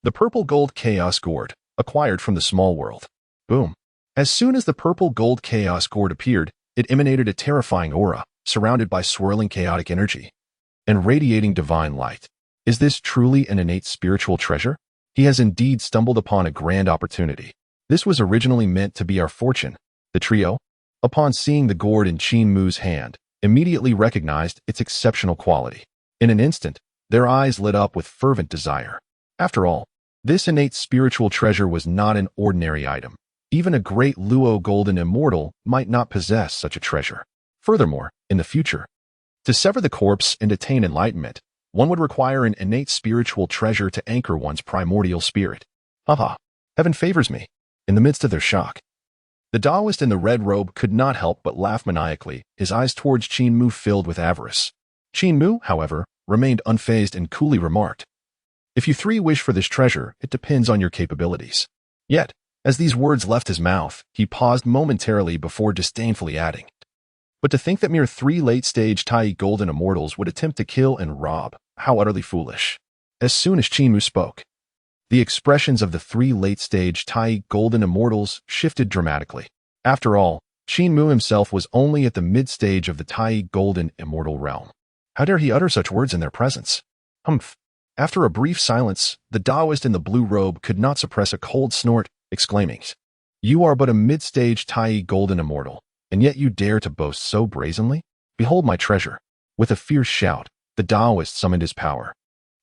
the purple gold chaos gourd, acquired from the small world. Boom. As soon as the purple gold chaos gourd appeared, it emanated a terrifying aura, surrounded by swirling chaotic energy and radiating divine light. Is this truly an innate spiritual treasure? He has indeed stumbled upon a grand opportunity. This was originally meant to be our fortune. The trio, upon seeing the gourd in Qin Mu's hand, immediately recognized its exceptional quality. In an instant, their eyes lit up with fervent desire. After all, this innate spiritual treasure was not an ordinary item. Even a great Luo Golden Immortal might not possess such a treasure. Furthermore, in the future, to sever the corpse and attain enlightenment, one would require an innate spiritual treasure to anchor one's primordial spirit. Haha, heaven favors me. In the midst of their shock, the Taoist in the red robe could not help but laugh maniacally, his eyes towards Qin Mu filled with avarice. Qin Mu, however, remained unfazed and coolly remarked, "If you three wish for this treasure, it depends on your capabilities." Yet, as these words left his mouth, he paused momentarily before disdainfully adding, "But to think that mere 3 late-stage Tai golden immortals would attempt to kill and rob, how utterly foolish." As soon as Qin Mu spoke, the expressions of the 3 late-stage Tai golden immortals shifted dramatically. After all, Qin Mu himself was only at the mid-stage of the Tai golden immortal realm. How dare he utter such words in their presence? Humph. After a brief silence, the Taoist in the blue robe could not suppress a cold snort, exclaiming, "You are but a mid-stage Tai golden immortal, and yet you dare to boast so brazenly? Behold my treasure." With a fierce shout, the Taoist summoned his power,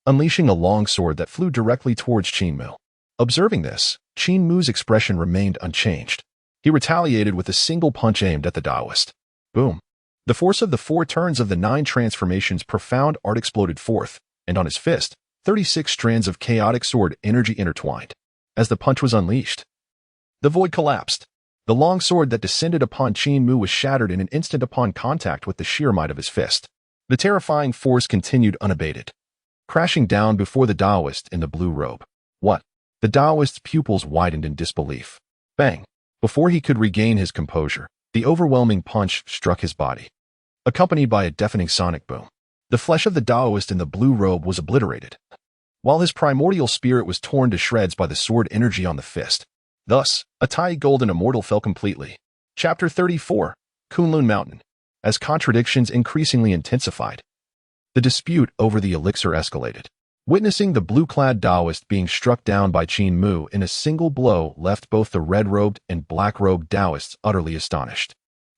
unleashing a long sword that flew directly towards Qin Mu. Observing this, Qin Mu's expression remained unchanged. He retaliated with a single punch aimed at the Taoist. Boom. The force of the 4 turns of the 9 transformations' profound art exploded forth, and on his fist, 36 strands of chaotic sword energy intertwined. As the punch was unleashed, the void collapsed. The long sword that descended upon Qin Mu was shattered in an instant upon contact with the sheer might of his fist. The terrifying force continued unabated, crashing down before the Taoist in the blue robe. What? The Taoist's pupils widened in disbelief. Bang! Before he could regain his composure, the overwhelming punch struck his body, accompanied by a deafening sonic boom. The flesh of the Taoist in the blue robe was obliterated, while his primordial spirit was torn to shreds by the sword energy on the fist. Thus, a Tai golden immortal fell completely. Chapter 34, Ling Mountain. As contradictions increasingly intensified, the dispute over the elixir escalated. Witnessing the blue-clad Taoist being struck down by Qin Mu in a single blow left both the red-robed and black-robed Taoists utterly astonished.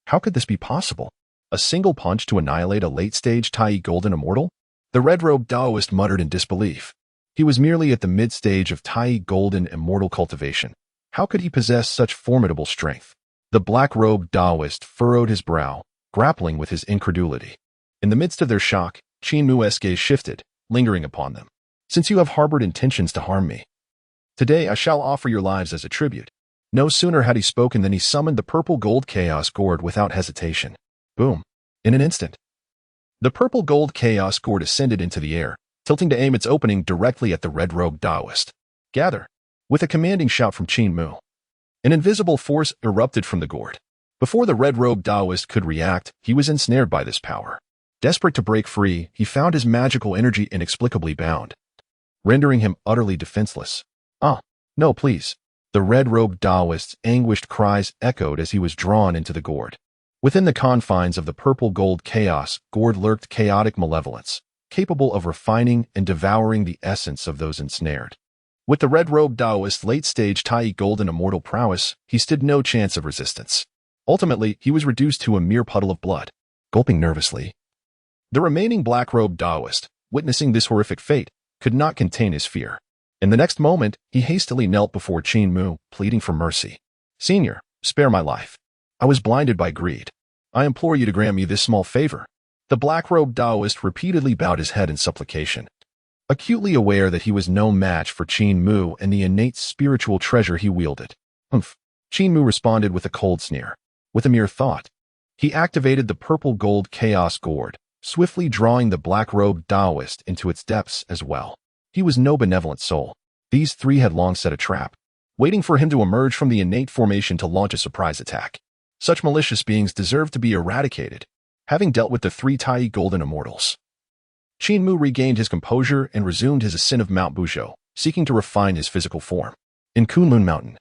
How could this be possible? A single punch to annihilate a late-stage Tai golden immortal? The red-robed Taoist muttered in disbelief. He was merely at the mid-stage of Tai golden immortal cultivation. How could he possess such formidable strength? The black-robed Taoist furrowed his brow, grappling with his incredulity. In the midst of their shock, Qin Mu's gaze shifted, lingering upon them. "Since you have harbored intentions to harm me, today I shall offer your lives as a tribute." No sooner had he spoken than he summoned the purple gold chaos gourd without hesitation. Boom. In an instant, the purple gold chaos gourd ascended into the air, tilting to aim its opening directly at the red-robed Taoist. "Gather!" With a commanding shout from Qin Mu, an invisible force erupted from the gourd. Before the red-robed Taoist could react, he was ensnared by this power. Desperate to break free, he found his magical energy inexplicably bound, rendering him utterly defenseless. "Ah, no, please." The red-robed Taoist's anguished cries echoed as he was drawn into the gourd. Within the confines of the purple gold chaos gourd lurked chaotic malevolence, capable of refining and devouring the essence of those ensnared. With the red-robed Taoist's late-stage Tai golden immortal prowess, he stood no chance of resistance. Ultimately, he was reduced to a mere puddle of blood. Gulping nervously, the remaining black-robed Taoist, witnessing this horrific fate, could not contain his fear. In the next moment, he hastily knelt before Qin Mu, pleading for mercy. "Senior, spare my life. I was blinded by greed. I implore you to grant me this small favor." The black-robed Taoist repeatedly bowed his head in supplication, acutely aware that he was no match for Qin Mu and the innate spiritual treasure he wielded. "Humph." Qin Mu responded with a cold sneer. With a mere thought, he activated the purple gold chaos gourd, swiftly drawing the black-robed Taoist into its depths as well. He was no benevolent soul. These 3 had long set a trap, waiting for him to emerge from the innate formation to launch a surprise attack. Such malicious beings deserved to be eradicated, having dealt with the 3 Tai golden immortals. Qin Mu regained his composure and resumed his ascent of Mount Buzhou, seeking to refine his physical form. In Ling Mountain,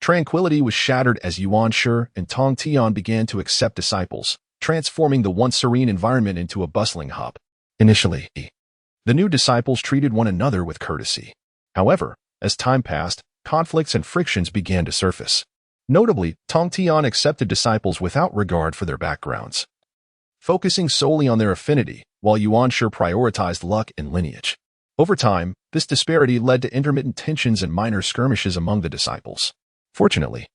tranquility was shattered as Yuan Shi and Tong Tian began to accept disciples, transforming the once serene environment into a bustling hub. Initially, the new disciples treated one another with courtesy. However, as time passed, conflicts and frictions began to surface. Notably, Tong Tian accepted disciples without regard for their backgrounds, focusing solely on their affinity, while Yuan Shi prioritized luck and lineage. Over time, this disparity led to intermittent tensions and minor skirmishes among the disciples. Fortunately,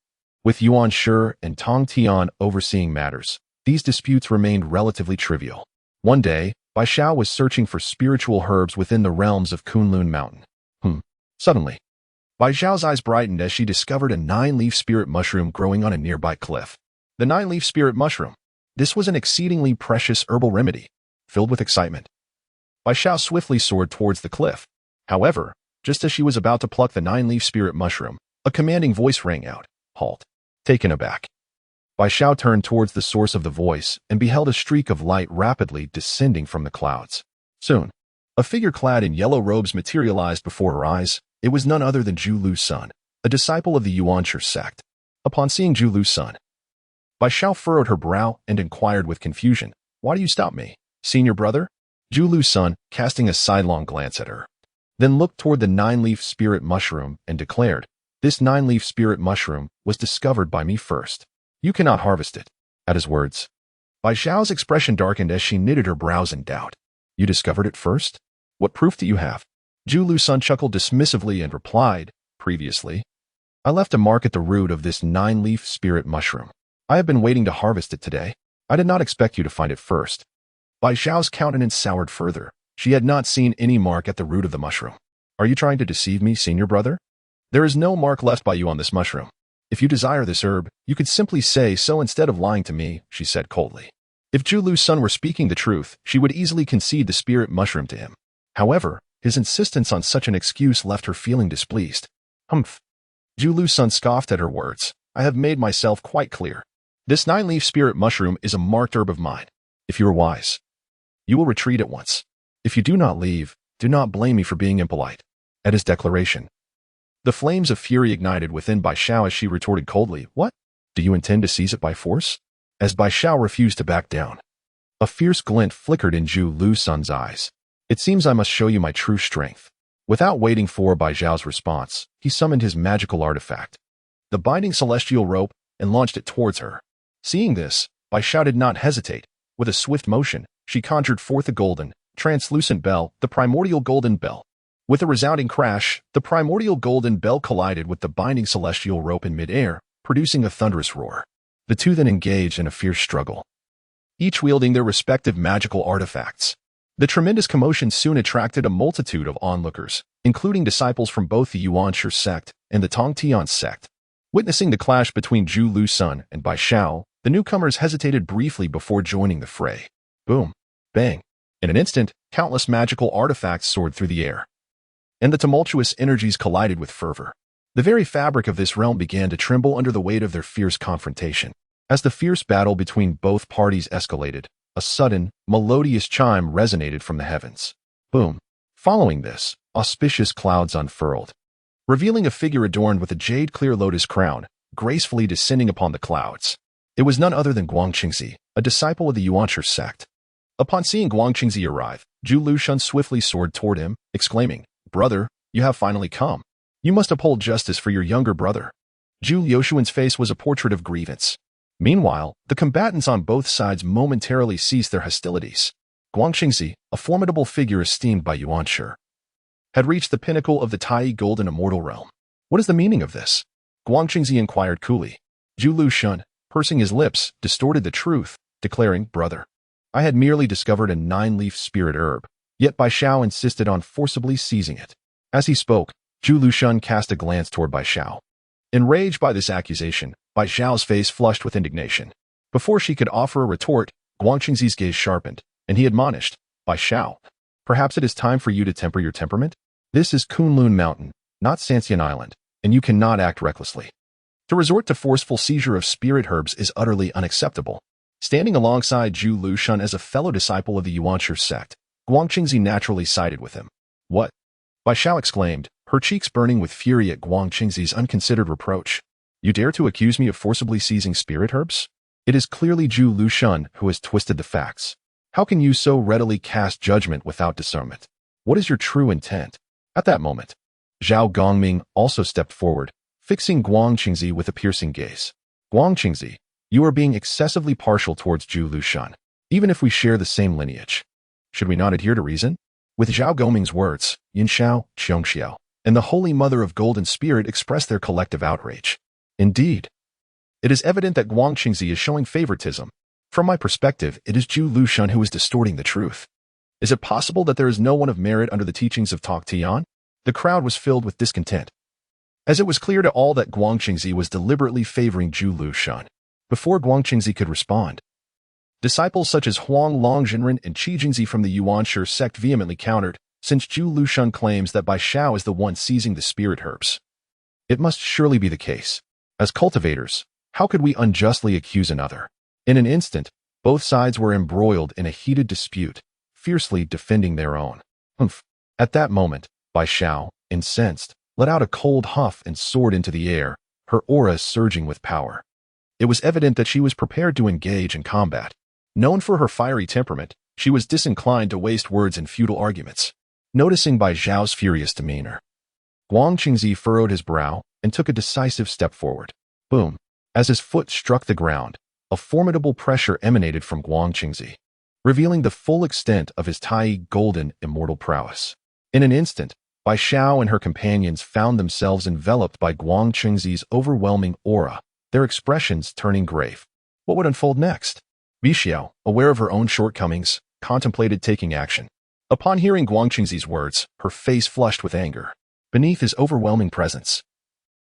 with Yuan Shi and Tong Tian overseeing matters, these disputes remained relatively trivial. One day, Bai Xiao was searching for spiritual herbs within the realms of Qin Mountain. Suddenly, Bai Xiao's eyes brightened as she discovered a 9-leaf spirit mushroom growing on a nearby cliff. The 9-leaf spirit mushroom. This was an exceedingly precious herbal remedy. Filled with excitement, Bai Xiao swiftly soared towards the cliff. However, just as she was about to pluck the 9-leaf spirit mushroom, a commanding voice rang out. Halt. Taken aback, Bai Xiao turned towards the source of the voice and beheld a streak of light rapidly descending from the clouds. Soon, a figure clad in yellow robes materialized before her eyes. It was none other than Zhu Lu's son, a disciple of the Jie Sect. Upon seeing Zhu Lu's son, Bai Xiao furrowed her brow and inquired with confusion, "Why do you stop me, senior brother?" Zhu Lu's son, casting a sidelong glance at her, then looked toward the 9-leaf spirit mushroom and declared, "This 9-leaf spirit mushroom was discovered by me first. You cannot harvest it." At his words, Bai Xiao's expression darkened as she knitted her brows in doubt. "You discovered it first? What proof do you have?" Zhu Lu's son chuckled dismissively and replied, "Previously, I left a mark at the root of this 9-leaf spirit mushroom. I have been waiting to harvest it today. I did not expect you to find it first." Bai Xiao's countenance soured further. She had not seen any mark at the root of the mushroom. "Are you trying to deceive me, senior brother? There is no mark left by you on this mushroom. If you desire this herb, you could simply say so instead of lying to me," she said coldly. If Zhu Lu's son were speaking the truth, she would easily concede the spirit mushroom to him. However, his insistence on such an excuse left her feeling displeased. "Humph." Zhu Lu's son scoffed at her words. "I have made myself quite clear. This 9-leaf spirit mushroom is a marked herb of mine. If you are wise, you will retreat at once. If you do not leave, do not blame me for being impolite." At his declaration, the flames of fury ignited within Bai Xiao as she retorted coldly, "What? Do you intend to seize it by force?" As Bai Xiao refused to back down, a fierce glint flickered in Zhu Lu's son's eyes. "It seems I must show you my true strength." Without waiting for Bai Xiao's response, he summoned his magical artifact, the binding celestial rope, and launched it towards her. Seeing this, Bai Xiao did not hesitate. With a swift motion, she conjured forth a golden, translucent bell, the primordial golden bell. With a resounding crash, the primordial golden bell collided with the binding celestial rope in midair, producing a thunderous roar. The two then engaged in a fierce struggle, each wielding their respective magical artifacts. The tremendous commotion soon attracted a multitude of onlookers, including disciples from both the Jie Sect and the Tongtian Sect. Witnessing the clash between Zhu Lu's son and Bai Xiao, the newcomers hesitated briefly before joining the fray. Boom! Bang! In an instant, countless magical artifacts soared through the air, and the tumultuous energies collided with fervor. The very fabric of this realm began to tremble under the weight of their fierce confrontation. As the fierce battle between both parties escalated, a sudden, melodious chime resonated from the heavens. Boom! Following this, auspicious clouds unfurled, revealing a figure adorned with a jade-clear lotus crown, gracefully descending upon the clouds. It was none other than Guangqingzi, a disciple of the Jie Sect. Upon seeing Guangqingzi arrive, Zhu Lushun swiftly soared toward him, exclaiming, "Brother, you have finally come. You must uphold justice for your younger brother." Zhu Liushuan's face was a portrait of grievance. Meanwhile, the combatants on both sides momentarily ceased their hostilities. Guangqingzi, a formidable figure esteemed by Yuan Shi, had reached the pinnacle of the Tai Golden Immortal Realm. "What is the meaning of this?" Guangqingzi inquired coolly. Zhu Lushun, pursing his lips, distorted the truth, declaring, "Brother, I had merely discovered a 9-leaf spirit herb, yet Bai Xiao insisted on forcibly seizing it." As he spoke, Zhu Lushun cast a glance toward Bai Xiao. Enraged by this accusation, Bai Xiao's face flushed with indignation. Before she could offer a retort, Guangqingzi's gaze sharpened, and he admonished, "Bai Xiao, perhaps it is time for you to temper your temperament? This is Qin Mountain, not Sanxian Island, and you cannot act recklessly. To resort to forceful seizure of spirit herbs is utterly unacceptable." Standing alongside Zhu Lushun as a fellow disciple of the Jie Sect, Guangqingzi naturally sided with him. "What?" Bai Xiao exclaimed, her cheeks burning with fury at Guangqingzi's unconsidered reproach. "You dare to accuse me of forcibly seizing spirit herbs? It is clearly Zhu Lushun who has twisted the facts. How can you so readily cast judgment without discernment? What is your true intent?" At that moment, Zhao Gongming also stepped forward, fixing Guangqingzi with a piercing gaze. "Guangqingzi, you are being excessively partial towards Zhu Lushun, even if we share the same lineage. Should we not adhere to reason?" With Zhao Gongming's words, Yin Xiao, Qiong and the Holy Mother of Golden Spirit expressed their collective outrage. Indeed, it is evident that Guangqingzi is showing favoritism. From my perspective, it is Zhu Lushun who is distorting the truth. Is it possible that there is no one of merit under the teachings of Tok Tian? The crowd was filled with discontent, as it was clear to all that Guangqingzi was deliberately favoring Zhu Lushun. Before Guangqingzi could respond, disciples such as Huang Longjinren and Qi Jingzi from the Jie Sect vehemently countered, since Zhu Lushun claims that Bai Xiao is the one seizing the spirit herbs. It must surely be the case. As cultivators, how could we unjustly accuse another? In an instant, both sides were embroiled in a heated dispute, fiercely defending their own. At that moment, Bai Xiao, incensed, let out a cold huff and soared into the air, her aura surging with power. It was evident that she was prepared to engage in combat. Known for her fiery temperament, she was disinclined to waste words in futile arguments. Noticing Bai Xiao's furious demeanor, Guangqingzi furrowed his brow and took a decisive step forward. Boom! As his foot struck the ground, a formidable pressure emanated from Guangqingzi, revealing the full extent of his Tai golden immortal prowess. In an instant, Bai Xiao and her companions found themselves enveloped by Guangqingzi's overwhelming aura, their expressions turning grave. What would unfold next? Bi Xiao, aware of her own shortcomings, contemplated taking action. Upon hearing Guangqingzi's words, her face flushed with anger. Beneath his overwhelming presence,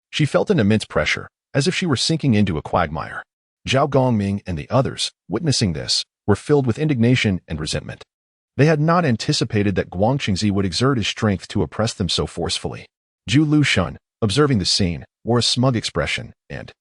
she felt an immense pressure, as if she were sinking into a quagmire. Zhao Gongming and the others, witnessing this, were filled with indignation and resentment. They had not anticipated that Guangqingzi would exert his strength to oppress them so forcefully. Zhu Lushun, observing the scene, wore a smug expression and,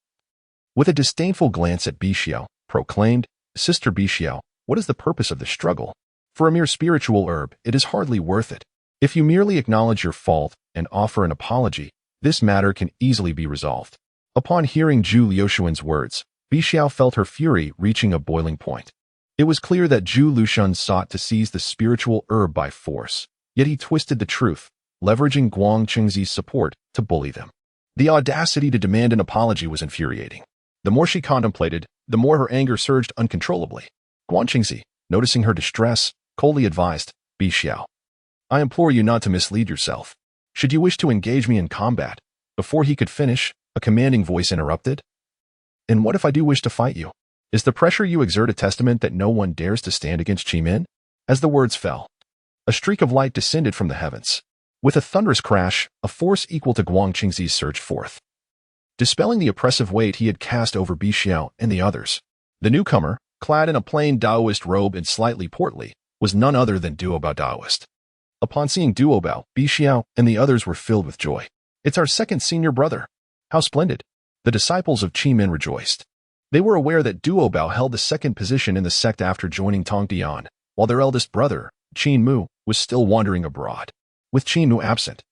with a disdainful glance at Bi Xiao, proclaimed, "Sister Bi Xiao, what is the purpose of the struggle? For a mere spiritual herb, it is hardly worth it. If you merely acknowledge your fault and offer an apology, this matter can easily be resolved." Upon hearing Zhu Liuxuan's words, Bi Xiao felt her fury reaching a boiling point. It was clear that Zhu Lushun sought to seize the spiritual herb by force, yet he twisted the truth, leveraging Guangqingzi's support to bully them. The audacity to demand an apology was infuriating. The more she contemplated, the more her anger surged uncontrollably. Guangqingzi, noticing her distress, coldly advised, "Bi Xiao, I implore you not to mislead yourself. Should you wish to engage me in combat?" Before he could finish, a commanding voice interrupted. "And what if I do wish to fight you? Is the pressure you exert a testament that no one dares to stand against Qimin?" As the words fell, a streak of light descended from the heavens. With a thunderous crash, a force equal to Guangqingzi's surged forth, dispelling the oppressive weight he had cast over Bi Xiao and the others. The newcomer, clad in a plain Daoist robe and slightly portly, was none other than Duobao Daoist. Upon seeing Duobao, Bi Xiao and the others were filled with joy. "It's our second senior brother. How splendid!" The disciples of Qimin rejoiced. They were aware that Duobao held the second position in the sect after joining Tongdian, while their eldest brother, Qin Mu, was still wandering abroad. With Qin Mu absent,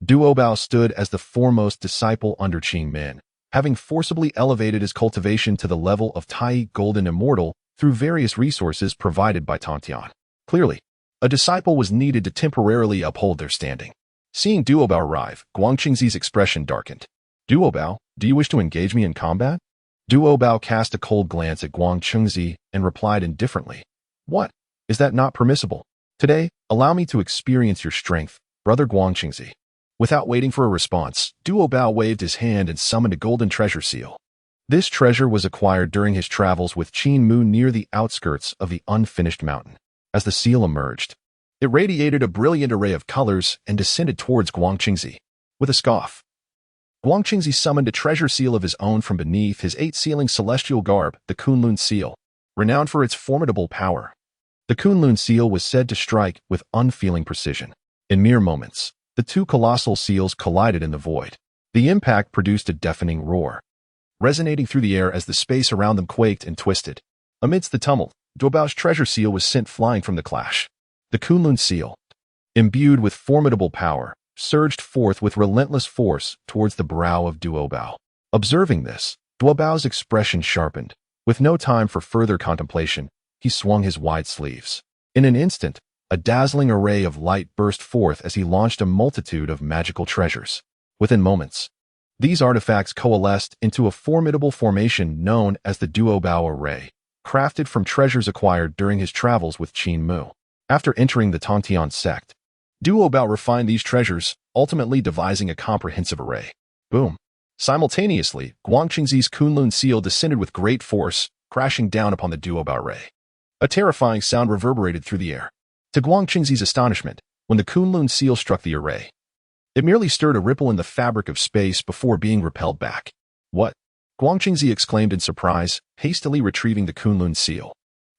Duobao stood as the foremost disciple under Qin Min, having forcibly elevated his cultivation to the level of Tai Golden Immortal through various resources provided by Tongtian. Clearly, a disciple was needed to temporarily uphold their standing. Seeing Duobao arrive, Guangqingzi's expression darkened. "Duobao, do you wish to engage me in combat?" Duobao cast a cold glance at Guangqingzi and replied indifferently, "What? Is that not permissible? Today, allow me to experience your strength, brother Guangqingzi." Without waiting for a response, Duobao waved his hand and summoned a golden treasure seal. This treasure was acquired during his travels with Qin Mu near the outskirts of the unfinished mountain. As the seal emerged, it radiated a brilliant array of colors and descended towards Guangqingzi. With a scoff, Guangqingzi summoned a treasure seal of his own from beneath his eight-sealing celestial garb, the Kunlun seal, renowned for its formidable power. The Kunlun seal was said to strike with unfeeling precision. In mere moments, the two colossal seals collided in the void. The impact produced a deafening roar, resonating through the air as the space around them quaked and twisted. Amidst the tumult, Duobao's treasure seal was sent flying from the clash. The Kunlun seal, imbued with formidable power, surged forth with relentless force towards the brow of Duobao. Observing this, Duobao's expression sharpened. With no time for further contemplation, he swung his wide sleeves. In an instant, a dazzling array of light burst forth as he launched a multitude of magical treasures. Within moments, these artifacts coalesced into a formidable formation known as the Duobao Array, crafted from treasures acquired during his travels with Qin Mu. After entering the Tongtian sect, Duobao refined these treasures, ultimately devising a comprehensive array. Boom! Simultaneously, Guangqingzi's Kunlun seal descended with great force, crashing down upon the duobao ray. A terrifying sound reverberated through the air. To Guang Qingzi's astonishment, when the Kunlun seal struck the array, it merely stirred a ripple in the fabric of space before being repelled back. What? Guang Qingzi exclaimed in surprise, hastily retrieving the Kunlun seal.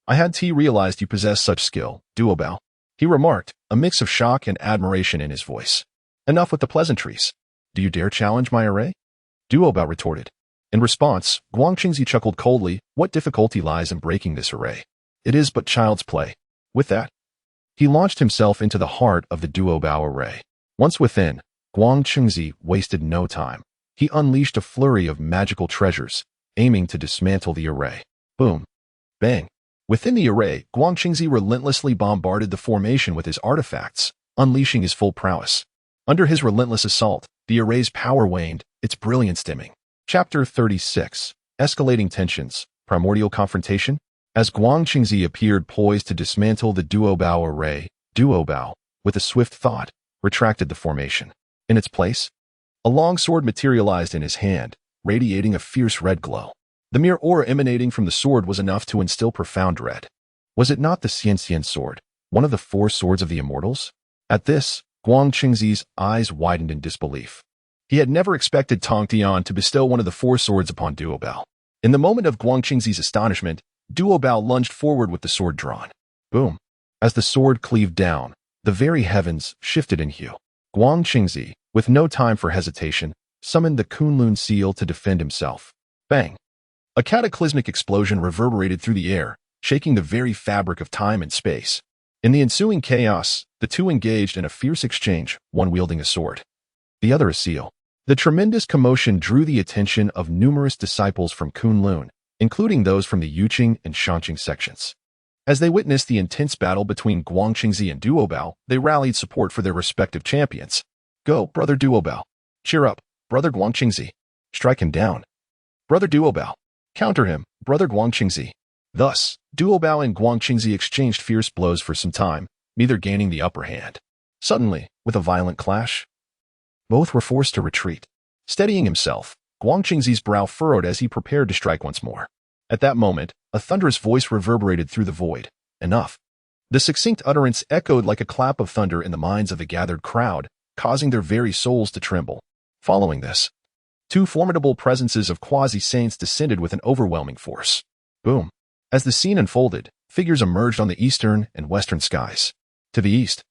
I hadn't realized you possess such skill, duobao, he remarked, a mix of shock and admiration in his voice. Enough with the pleasantries. Do you dare challenge my array? Duobao retorted. In response, Guang Qingzi chuckled coldly, what difficulty lies in breaking this array? It is but child's play. With that, he launched himself into the heart of the duobao array. Once within, Guang Qingzi wasted no time. He unleashed a flurry of magical treasures, aiming to dismantle the array. Boom. Bang. Within the array, Guang Qingzi relentlessly bombarded the formation with his artifacts, unleashing his full prowess. Under his relentless assault, the array's power waned, its brilliance dimming. Chapter 36. Escalating Tensions. Primordial Confrontation. As Guang Qingzi appeared poised to dismantle the duobao array, duobao, with a swift thought, retracted the formation. In its place, a long sword materialized in his hand, radiating a fierce red glow. The mere aura emanating from the sword was enough to instill profound dread. Was it not the Xian sword, one of the 4 swords of the immortals? At this, Guang Qingzi's eyes widened in disbelief. He had never expected Tong Tian to bestow one of the 4 swords upon duobao. In the moment of Guang Qingzi's astonishment, duobao lunged forward with the sword drawn. Boom. As the sword cleaved down, the very heavens shifted in hue. Guang Qingzi, with no time for hesitation, summoned the Kunlun seal to defend himself. Bang! A cataclysmic explosion reverberated through the air, shaking the very fabric of time and space. In the ensuing chaos, the two engaged in a fierce exchange, one wielding a sword, the other a seal. The tremendous commotion drew the attention of numerous disciples from Kunlun, including those from the Yuqing and Shanqing sections. As they witnessed the intense battle between Guang Qingzi and duobao, they rallied support for their respective champions. Go, brother duobao. Cheer up, brother Guang Qingzi. Strike him down. Brother duobao. Counter him, brother Guang Qingzi. Thus, duobao and Guang Qingzi exchanged fierce blows for some time, neither gaining the upper hand. Suddenly, with a violent clash, both were forced to retreat. Steadying himself, Guang Qingzi's brow furrowed as he prepared to strike once more. At that moment, a thunderous voice reverberated through the void. Enough. The succinct utterance echoed like a clap of thunder in the minds of the gathered crowd, causing their very souls to tremble. Following this, 2 formidable presences of quasi-saints descended with an overwhelming force. Boom. As the scene unfolded, figures emerged on the eastern and western skies. To the east,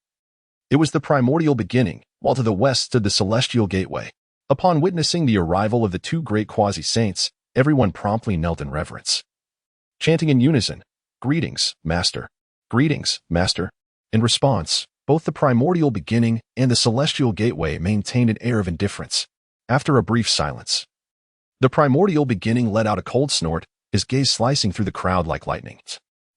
it was the primordial beginning, while to the west stood the celestial gateway. Upon witnessing the arrival of the 2 great quasi-saints, everyone promptly knelt in reverence, chanting in unison, "Greetings, Master. Greetings, Master." In response, both the primordial beginning and the celestial gateway maintained an air of indifference. After a brief silence, the primordial beginning let out a cold snort, his gaze slicing through the crowd like lightning,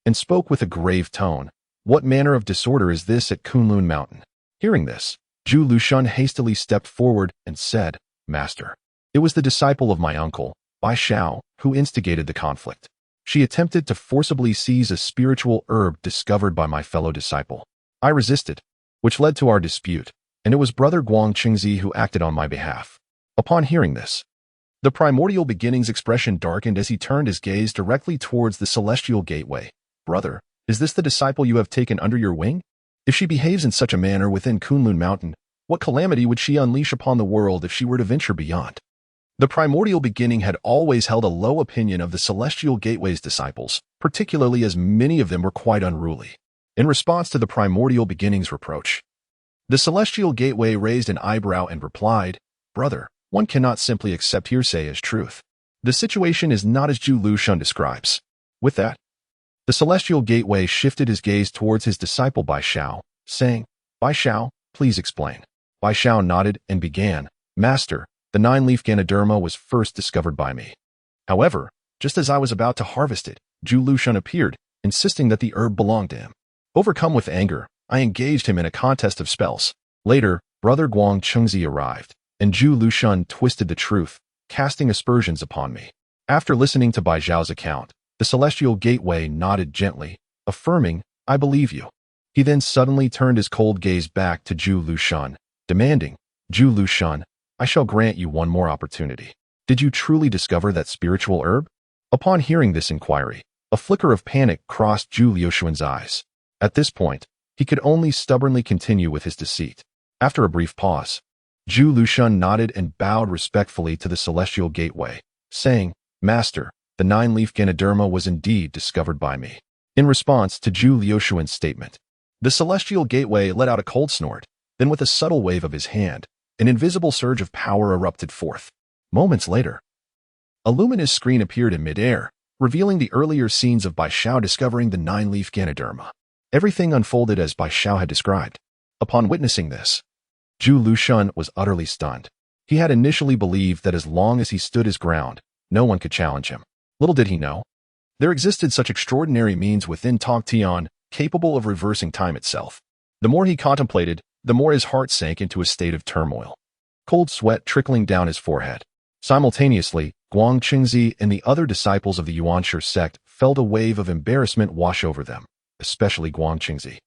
and spoke with a grave tone. What manner of disorder is this at Ling Mountain? Hearing this, Zhu Lushun hastily stepped forward and said, Master, it was the disciple of my uncle, Bai Xiao, who instigated the conflict. She attempted to forcibly seize a spiritual herb discovered by my fellow disciple. I resisted, which led to our dispute, and it was brother Guang Qingzi who acted on my behalf. Upon hearing this, the primordial beginning's expression darkened as he turned his gaze directly towards the celestial gateway. Brother, is this the disciple you have taken under your wing? If she behaves in such a manner within Ling Mountain, what calamity would she unleash upon the world if she were to venture beyond? The primordial beginning had always held a low opinion of the celestial gateway's disciples, particularly as many of them were quite unruly. In response to the primordial beginning's reproach, the celestial gateway raised an eyebrow and replied, Brother, one cannot simply accept hearsay as truth. The situation is not as Zhu Lushun describes. With that, the celestial gateway shifted his gaze towards his disciple Bai Xiao, saying, Bai Xiao, please explain. Bai Xiao nodded and began, Master, the 9-leaf Ganoderma was first discovered by me. However, just as I was about to harvest it, Zhu Lushun appeared, insisting that the herb belonged to him. Overcome with anger, I engaged him in a contest of spells. Later, brother Guang Qingzi arrived, and Zhu Lushun twisted the truth, casting aspersions upon me. After listening to Bai Xiao's account, the celestial gateway nodded gently, affirming, I believe you. He then suddenly turned his cold gaze back to Zhu Lushun, demanding, Zhu Lushun, I shall grant you one more opportunity. Did you truly discover that spiritual herb? Upon hearing this inquiry, a flicker of panic crossed Zhu Liuxuan's eyes. At this point, he could only stubbornly continue with his deceit. After a brief pause, Zhu Liuxuan nodded and bowed respectfully to the celestial gateway, saying, "Master, the nine-leaf Ganoderma was indeed discovered by me." In response to Zhu Liuxuan's statement, the celestial gateway let out a cold snort, then with a subtle wave of his hand, an invisible surge of power erupted forth. Moments later, a luminous screen appeared in midair, revealing the earlier scenes of Bai Xiao discovering the nine-leaf Ganoderma. Everything unfolded as Bai Xiao had described. Upon witnessing this, Zhu Liuxuan was utterly stunned. He had initially believed that as long as he stood his ground, no one could challenge him. Little did he know, there existed such extraordinary means within Tongtian capable of reversing time itself. The more he contemplated, the more his heart sank into a state of turmoil, cold sweat trickling down his forehead. Simultaneously, Guang Qingzi and the other disciples of the Yuanshi sect felt a wave of embarrassment wash over them, especially Guang Qingzi,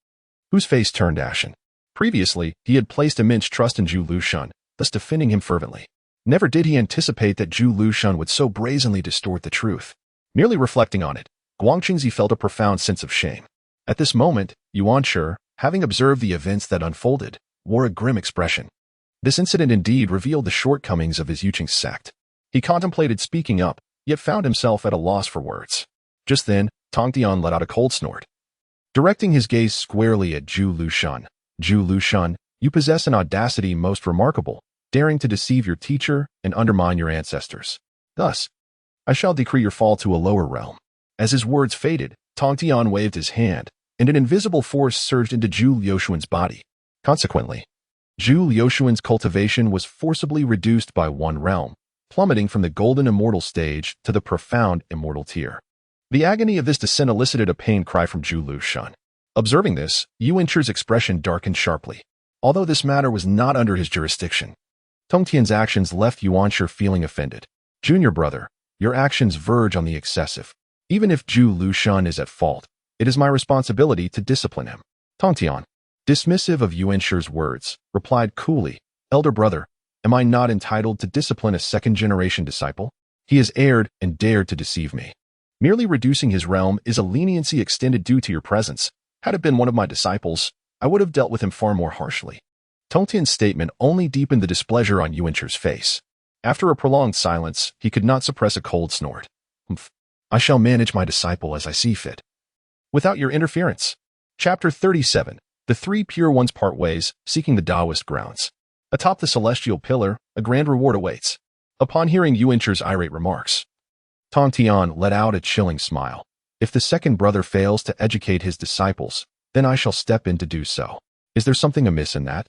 whose face turned ashen. Previously, he had placed immense trust in Zhu Liuxuan, thus defending him fervently. Never did he anticipate that Zhu Liuxuan would so brazenly distort the truth. Merely reflecting on it, Guang Qingzi felt a profound sense of shame. At this moment, Yuanshi, having observed the events that unfolded, wore a grim expression. This incident indeed revealed the shortcomings of his Yuqing sect. He contemplated speaking up, yet found himself at a loss for words. Just then, Tongtian let out a cold snort. Directing his gaze squarely at Zhu Liuxuan, "Zhu Liuxuan, you possess an audacity most remarkable, daring to deceive your teacher and undermine your ancestors. Thus, I shall decree your fall to a lower realm." As his words faded, Tongtian waved his hand, and an invisible force surged into Zhu Liuxuan's body. Consequently, Zhu Liuxuan's cultivation was forcibly reduced by one realm, plummeting from the golden immortal stage to the profound immortal tier. The agony of this descent elicited a pained cry from Zhu Liuxuan. Observing this, Yuanqi's expression darkened sharply. Although this matter was not under his jurisdiction, Tongtian's actions left Yuanshi feeling offended. "Junior brother, your actions verge on the excessive. Even if Zhu Liuxuan is at fault, it is my responsibility to discipline him." Tongtian, dismissive of Yuanshi's words, replied coolly, "Elder brother, am I not entitled to discipline a second-generation disciple? He has erred and dared to deceive me. Merely reducing his realm is a leniency extended due to your presence. Had it been one of my disciples, I would have dealt with him far more harshly." Tongtian's statement only deepened the displeasure on Yuanshi's face. After a prolonged silence, he could not suppress a cold snort. "Humph. I shall manage my disciple as I see fit, without your interference." Chapter 37. The Three Pure Ones part ways, seeking the Taoist grounds. Atop the celestial pillar, a grand reward awaits. Upon hearing Yuanshi's irate remarks, Tongtian let out a chilling smile. "If the second brother fails to educate his disciples, then I shall step in to do so. Is there something amiss in that?"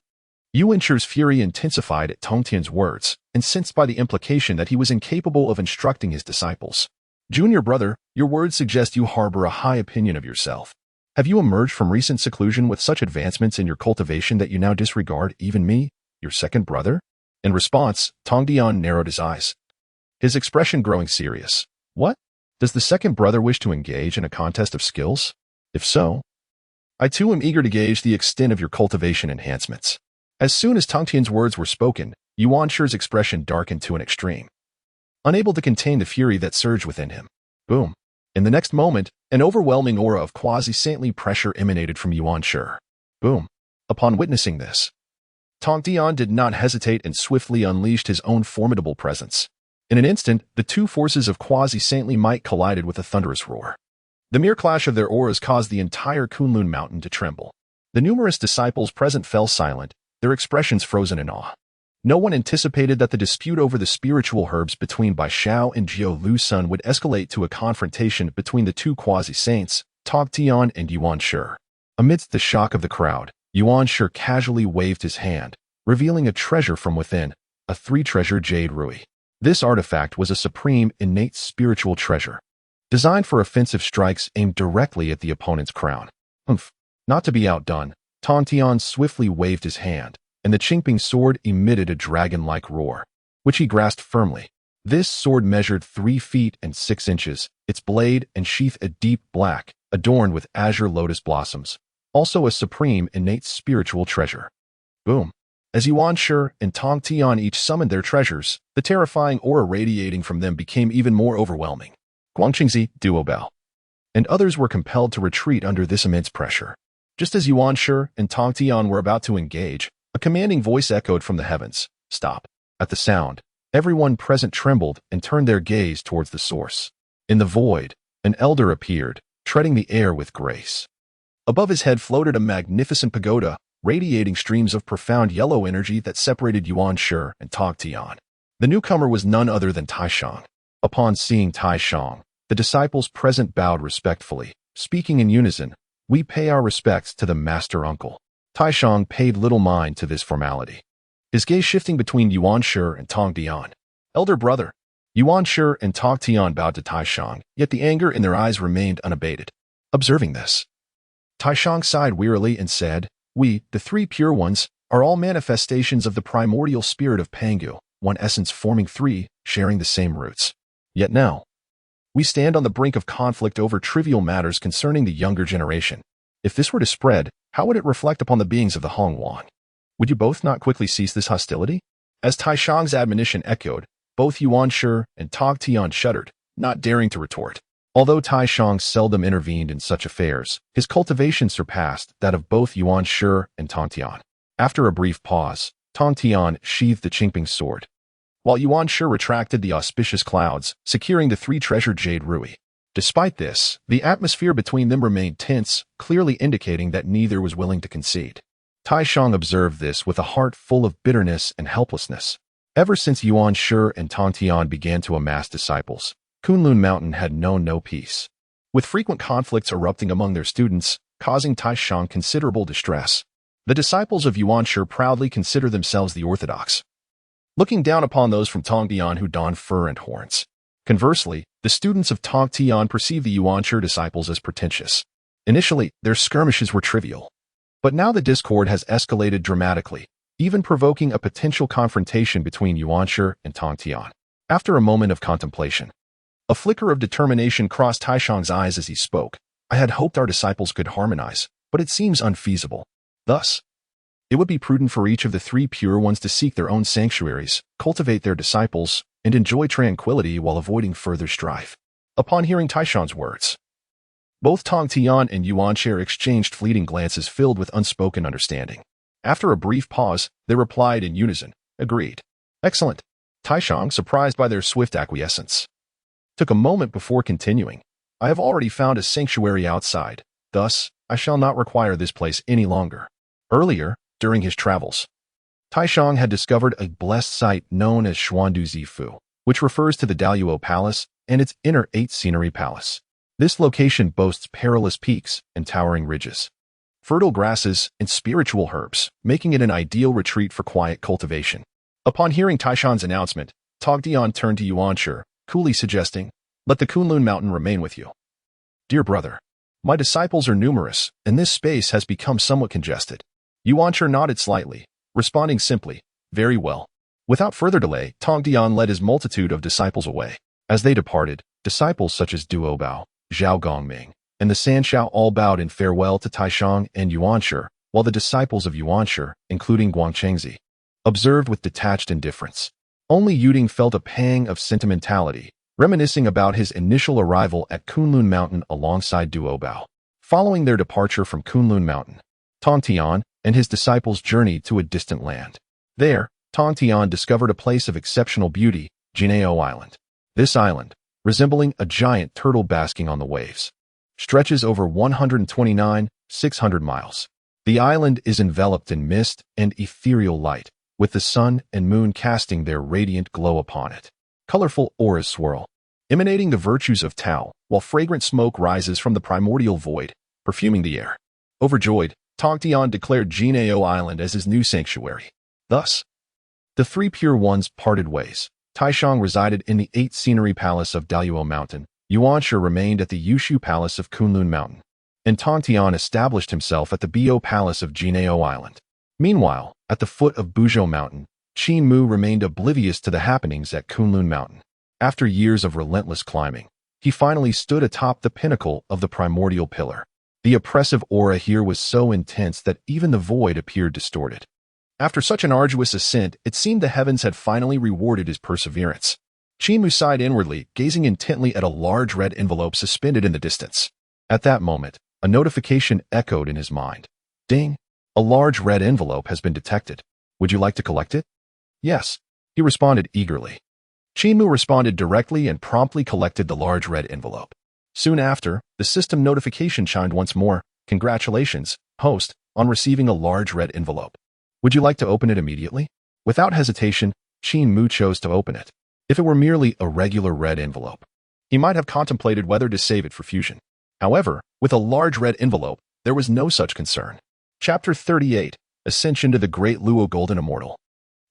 Yuanshi's fury intensified at Tongtian's words, incensed by the implication that he was incapable of instructing his disciples. "Junior brother, your words suggest you harbor a high opinion of yourself. Have you emerged from recent seclusion with such advancements in your cultivation that you now disregard even me, your second brother?" In response, Tongtian narrowed his eyes, his expression growing serious. "What? Does the second brother wish to engage in a contest of skills? If so, I too am eager to gauge the extent of your cultivation enhancements." As soon as Tongtian's words were spoken, Yuanshi's expression darkened to an extreme. Unable to contain the fury that surged within him. Boom. In the next moment, an overwhelming aura of quasi-saintly pressure emanated from Yuanshi. Boom. Upon witnessing this, Tongtian did not hesitate and swiftly unleashed his own formidable presence. In an instant, the two forces of quasi-saintly might collided with a thunderous roar. The mere clash of their auras caused the entire Ling Mountain to tremble. The numerous disciples present fell silent, their expressions frozen in awe. No one anticipated that the dispute over the spiritual herbs between Bai Xiao and Zhou Liuxuan would escalate to a confrontation between the two quasi-saints, Tongtian and Yuanshi. Amidst the shock of the crowd, Yuanshi casually waved his hand, revealing a treasure from within, a three-treasure jade rui. This artifact was a supreme, innate spiritual treasure, designed for offensive strikes aimed directly at the opponent's crown. Humph. Not to be outdone, Tongtian swiftly waved his hand, and the Qingping sword emitted a dragon-like roar, which he grasped firmly. This sword measured 3 feet and 6 inches, its blade and sheath a deep black, adorned with azure lotus blossoms, also a supreme innate spiritual treasure. Boom. As Yuanshi and Tongtian each summoned their treasures, the terrifying aura radiating from them became even more overwhelming. Guangqingzi, Duobao, and others were compelled to retreat under this immense pressure. Just as Yuan Shi and Tong Tian were about to engage, a commanding voice echoed from the heavens, "Stop." At the sound, everyone present trembled and turned their gaze towards the source. In the void, an elder appeared, treading the air with grace. Above his head floated a magnificent pagoda, radiating streams of profound yellow energy that separated Yuan Shi and Tong Tian. The newcomer was none other than Taishang. Upon seeing Taishang, the disciples present bowed respectfully, speaking in unison, "We pay our respects to the master uncle." Taishang paid little mind to this formality, his gaze shifting between Yuan Shi and Tong Tian. "Elder brother." Yuan Shi and Tong Tian bowed to Taishang, yet the anger in their eyes remained unabated. Observing this, Taishang sighed wearily and said, "We, the three pure ones, are all manifestations of the primordial spirit of Pangu, one essence forming three, sharing the same roots. Yet now, we stand on the brink of conflict over trivial matters concerning the younger generation. If this were to spread, how would it reflect upon the beings of the Hongwan? Would you both not quickly cease this hostility?" As Taishang's admonition echoed, both Yuan Shi and Tong Tian shuddered, not daring to retort. Although Taishang seldom intervened in such affairs, his cultivation surpassed that of both Yuan Shi and Tong Tian. After a brief pause, Tong Tian sheathed the Qingping sword, while Yuan Shi retracted the auspicious clouds, securing the three treasured jade rui. Despite this, the atmosphere between them remained tense, clearly indicating that neither was willing to concede. Taishang observed this with a heart full of bitterness and helplessness. Ever since Yuan Shi and Tong Tian began to amass disciples, Ling Mountain had known no peace, with frequent conflicts erupting among their students, causing Taishang considerable distress. The disciples of Yuan Shi proudly consider themselves the orthodox, looking down upon those from Tong Tian who don fur and horns. Conversely, the students of Tong Tian perceive the Yuan Shi disciples as pretentious. Initially, their skirmishes were trivial, but now the discord has escalated dramatically, even provoking a potential confrontation between Yuan Shi and Tong Tian. After a moment of contemplation, a flicker of determination crossed Taishang's eyes as he spoke. "I had hoped our disciples could harmonize, but it seems unfeasible. Thus, it would be prudent for each of the three pure ones to seek their own sanctuaries, cultivate their disciples, and enjoy tranquility while avoiding further strife." Upon hearing Taishang's words, both Tong Tian and Yuan Shi exchanged fleeting glances filled with unspoken understanding. After a brief pause, they replied in unison, "Agreed." "Excellent." Taishang, surprised by their swift acquiescence, took a moment before continuing, "I have already found a sanctuary outside, thus, I shall not require this place any longer." Earlier, during his travels, Taishang had discovered a blessed site known as Xuandu Zifu, which refers to the Daluo Palace and its inner 8 scenery palace. This location boasts perilous peaks and towering ridges, fertile grasses, and spiritual herbs, making it an ideal retreat for quiet cultivation. Upon hearing Taishang's announcement, Tong Tian turned to Yuan Shi, coolly suggesting, "Let the Ling Mountain remain with you." "Dear brother, my disciples are numerous, and this space has become somewhat congested." Yuan Shi nodded slightly, responding simply, "Very well." Without further delay, Tong Tian led his multitude of disciples away. As they departed, disciples such as Duobao, Zhao Gongming, and the Sanshao all bowed in farewell to Taishang and Yuan Shi, while the disciples of Yuan Shi, including Guangqingzi, observed with detached indifference. Only Yuding felt a pang of sentimentality, reminiscing about his initial arrival at Kunlun Mountain alongside Duobao. Following their departure from Kunlun Mountain, Tong Tian and his disciples journeyed to a distant land. There, Tong Tian discovered a place of exceptional beauty, Jineo Island. This island, resembling a giant turtle basking on the waves, stretches over 129,600 miles. The island is enveloped in mist and ethereal light, with the sun and moon casting their radiant glow upon it. Colorful auras swirl, emanating the virtues of Tao, while fragrant smoke rises from the primordial void, perfuming the air. Overjoyed, Tong Tian declared Jineo Island as his new sanctuary. Thus, the three pure ones parted ways. Taishang resided in the 8 scenery palace of Daluo Mountain, Yuan Shi remained at the Yushu Palace of Kunlun Mountain, and Tong Tian established himself at the Bo Palace of Jineo Island. Meanwhile, at the foot of Buzhou Mountain, Qin Mu remained oblivious to the happenings at Kunlun Mountain. After years of relentless climbing, he finally stood atop the pinnacle of the primordial pillar. The oppressive aura here was so intense that even the void appeared distorted. After such an arduous ascent, it seemed the heavens had finally rewarded his perseverance. Qin Mu sighed inwardly, gazing intently at a large red envelope suspended in the distance. At that moment, a notification echoed in his mind. Ding! A large red envelope has been detected. Would you like to collect it? Yes, he responded eagerly. Qin Mu responded directly and promptly collected the large red envelope. Soon after, the system notification chimed once more. Congratulations, host, on receiving a large red envelope. Would you like to open it immediately? Without hesitation, Qin Mu chose to open it. If it were merely a regular red envelope, he might have contemplated whether to save it for fusion. However, with a large red envelope, there was no such concern. Chapter 38, Ascension to the Great Luo Golden Immortal.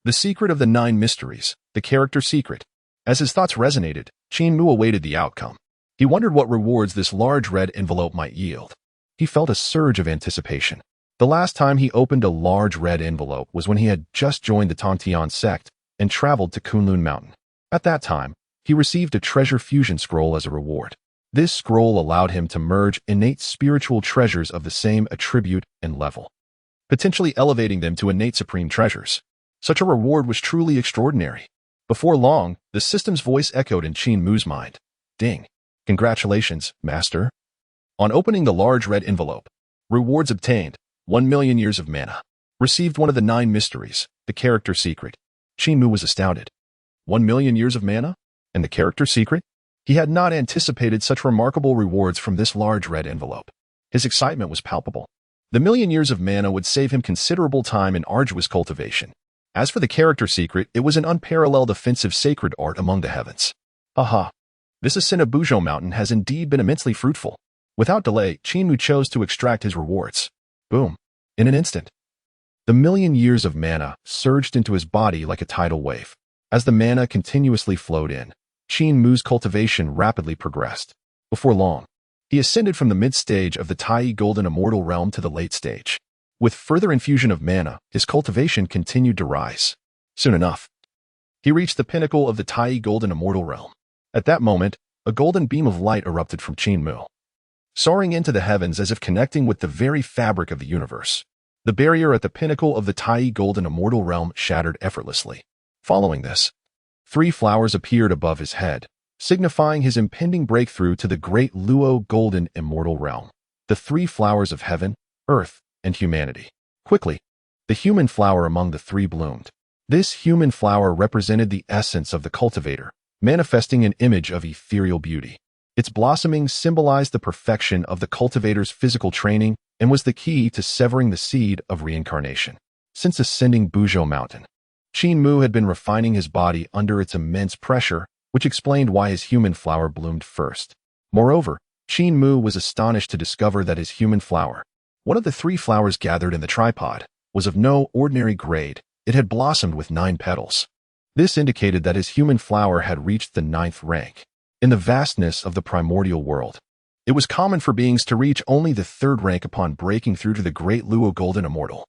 The Secret of the Nine Mysteries, the Character Secret. As his thoughts resonated, Qin Mu awaited the outcome. He wondered what rewards this large red envelope might yield. He felt a surge of anticipation. The last time he opened a large red envelope was when he had just joined the Tongtian sect and traveled to Kunlun Mountain. At that time, he received a treasure fusion scroll as a reward. This scroll allowed him to merge innate spiritual treasures of the same attribute and level, potentially elevating them to innate supreme treasures. Such a reward was truly extraordinary. Before long, the system's voice echoed in Qin Mu's mind. Ding! Congratulations, Master. On opening the large red envelope, rewards obtained, 1,000,000 years of mana. Received one of the 9 mysteries, the Character Secret. Qin Mu was astounded. 1,000,000 years of mana? And the Character Secret? He had not anticipated such remarkable rewards from this large red envelope. His excitement was palpable. The 1,000,000 years of mana would save him considerable time in arduous cultivation. As for the Character Secret, it was an unparalleled offensive sacred art among the heavens. Aha! This ascent of Buzhou Mountain has indeed been immensely fruitful. Without delay, Qin Mu chose to extract his rewards. Boom! In an instant, the 1,000,000 years of mana surged into his body like a tidal wave. As the mana continuously flowed in, Qin Mu's cultivation rapidly progressed. Before long, he ascended from the mid-stage of the Tai Golden Immortal Realm to the late stage. With further infusion of mana, his cultivation continued to rise. Soon enough, he reached the pinnacle of the Tai Golden Immortal Realm. At that moment, a golden beam of light erupted from Qin Mu, soaring into the heavens as if connecting with the very fabric of the universe. The barrier at the pinnacle of the Tai Golden Immortal Realm shattered effortlessly. Following this, 3 flowers appeared above his head, signifying his impending breakthrough to the great Luo Golden Immortal Realm. The 3 flowers of heaven, earth, and humanity. Quickly, the human flower among the 3 bloomed. This human flower represented the essence of the cultivator, manifesting an image of ethereal beauty. Its blossoming symbolized the perfection of the cultivator's physical training and was the key to severing the seed of reincarnation. Since ascending Buzhou Mountain, Qin Mu had been refining his body under its immense pressure, which explained why his human flower bloomed first. Moreover, Qin Mu was astonished to discover that his human flower, one of the 3 flowers gathered in the tripod, was of no ordinary grade. It had blossomed with 9 petals. This indicated that his human flower had reached the 9th rank. In the vastness of the Primordial World, it was common for beings to reach only the 3rd rank upon breaking through to the Great Luo Golden Immortal,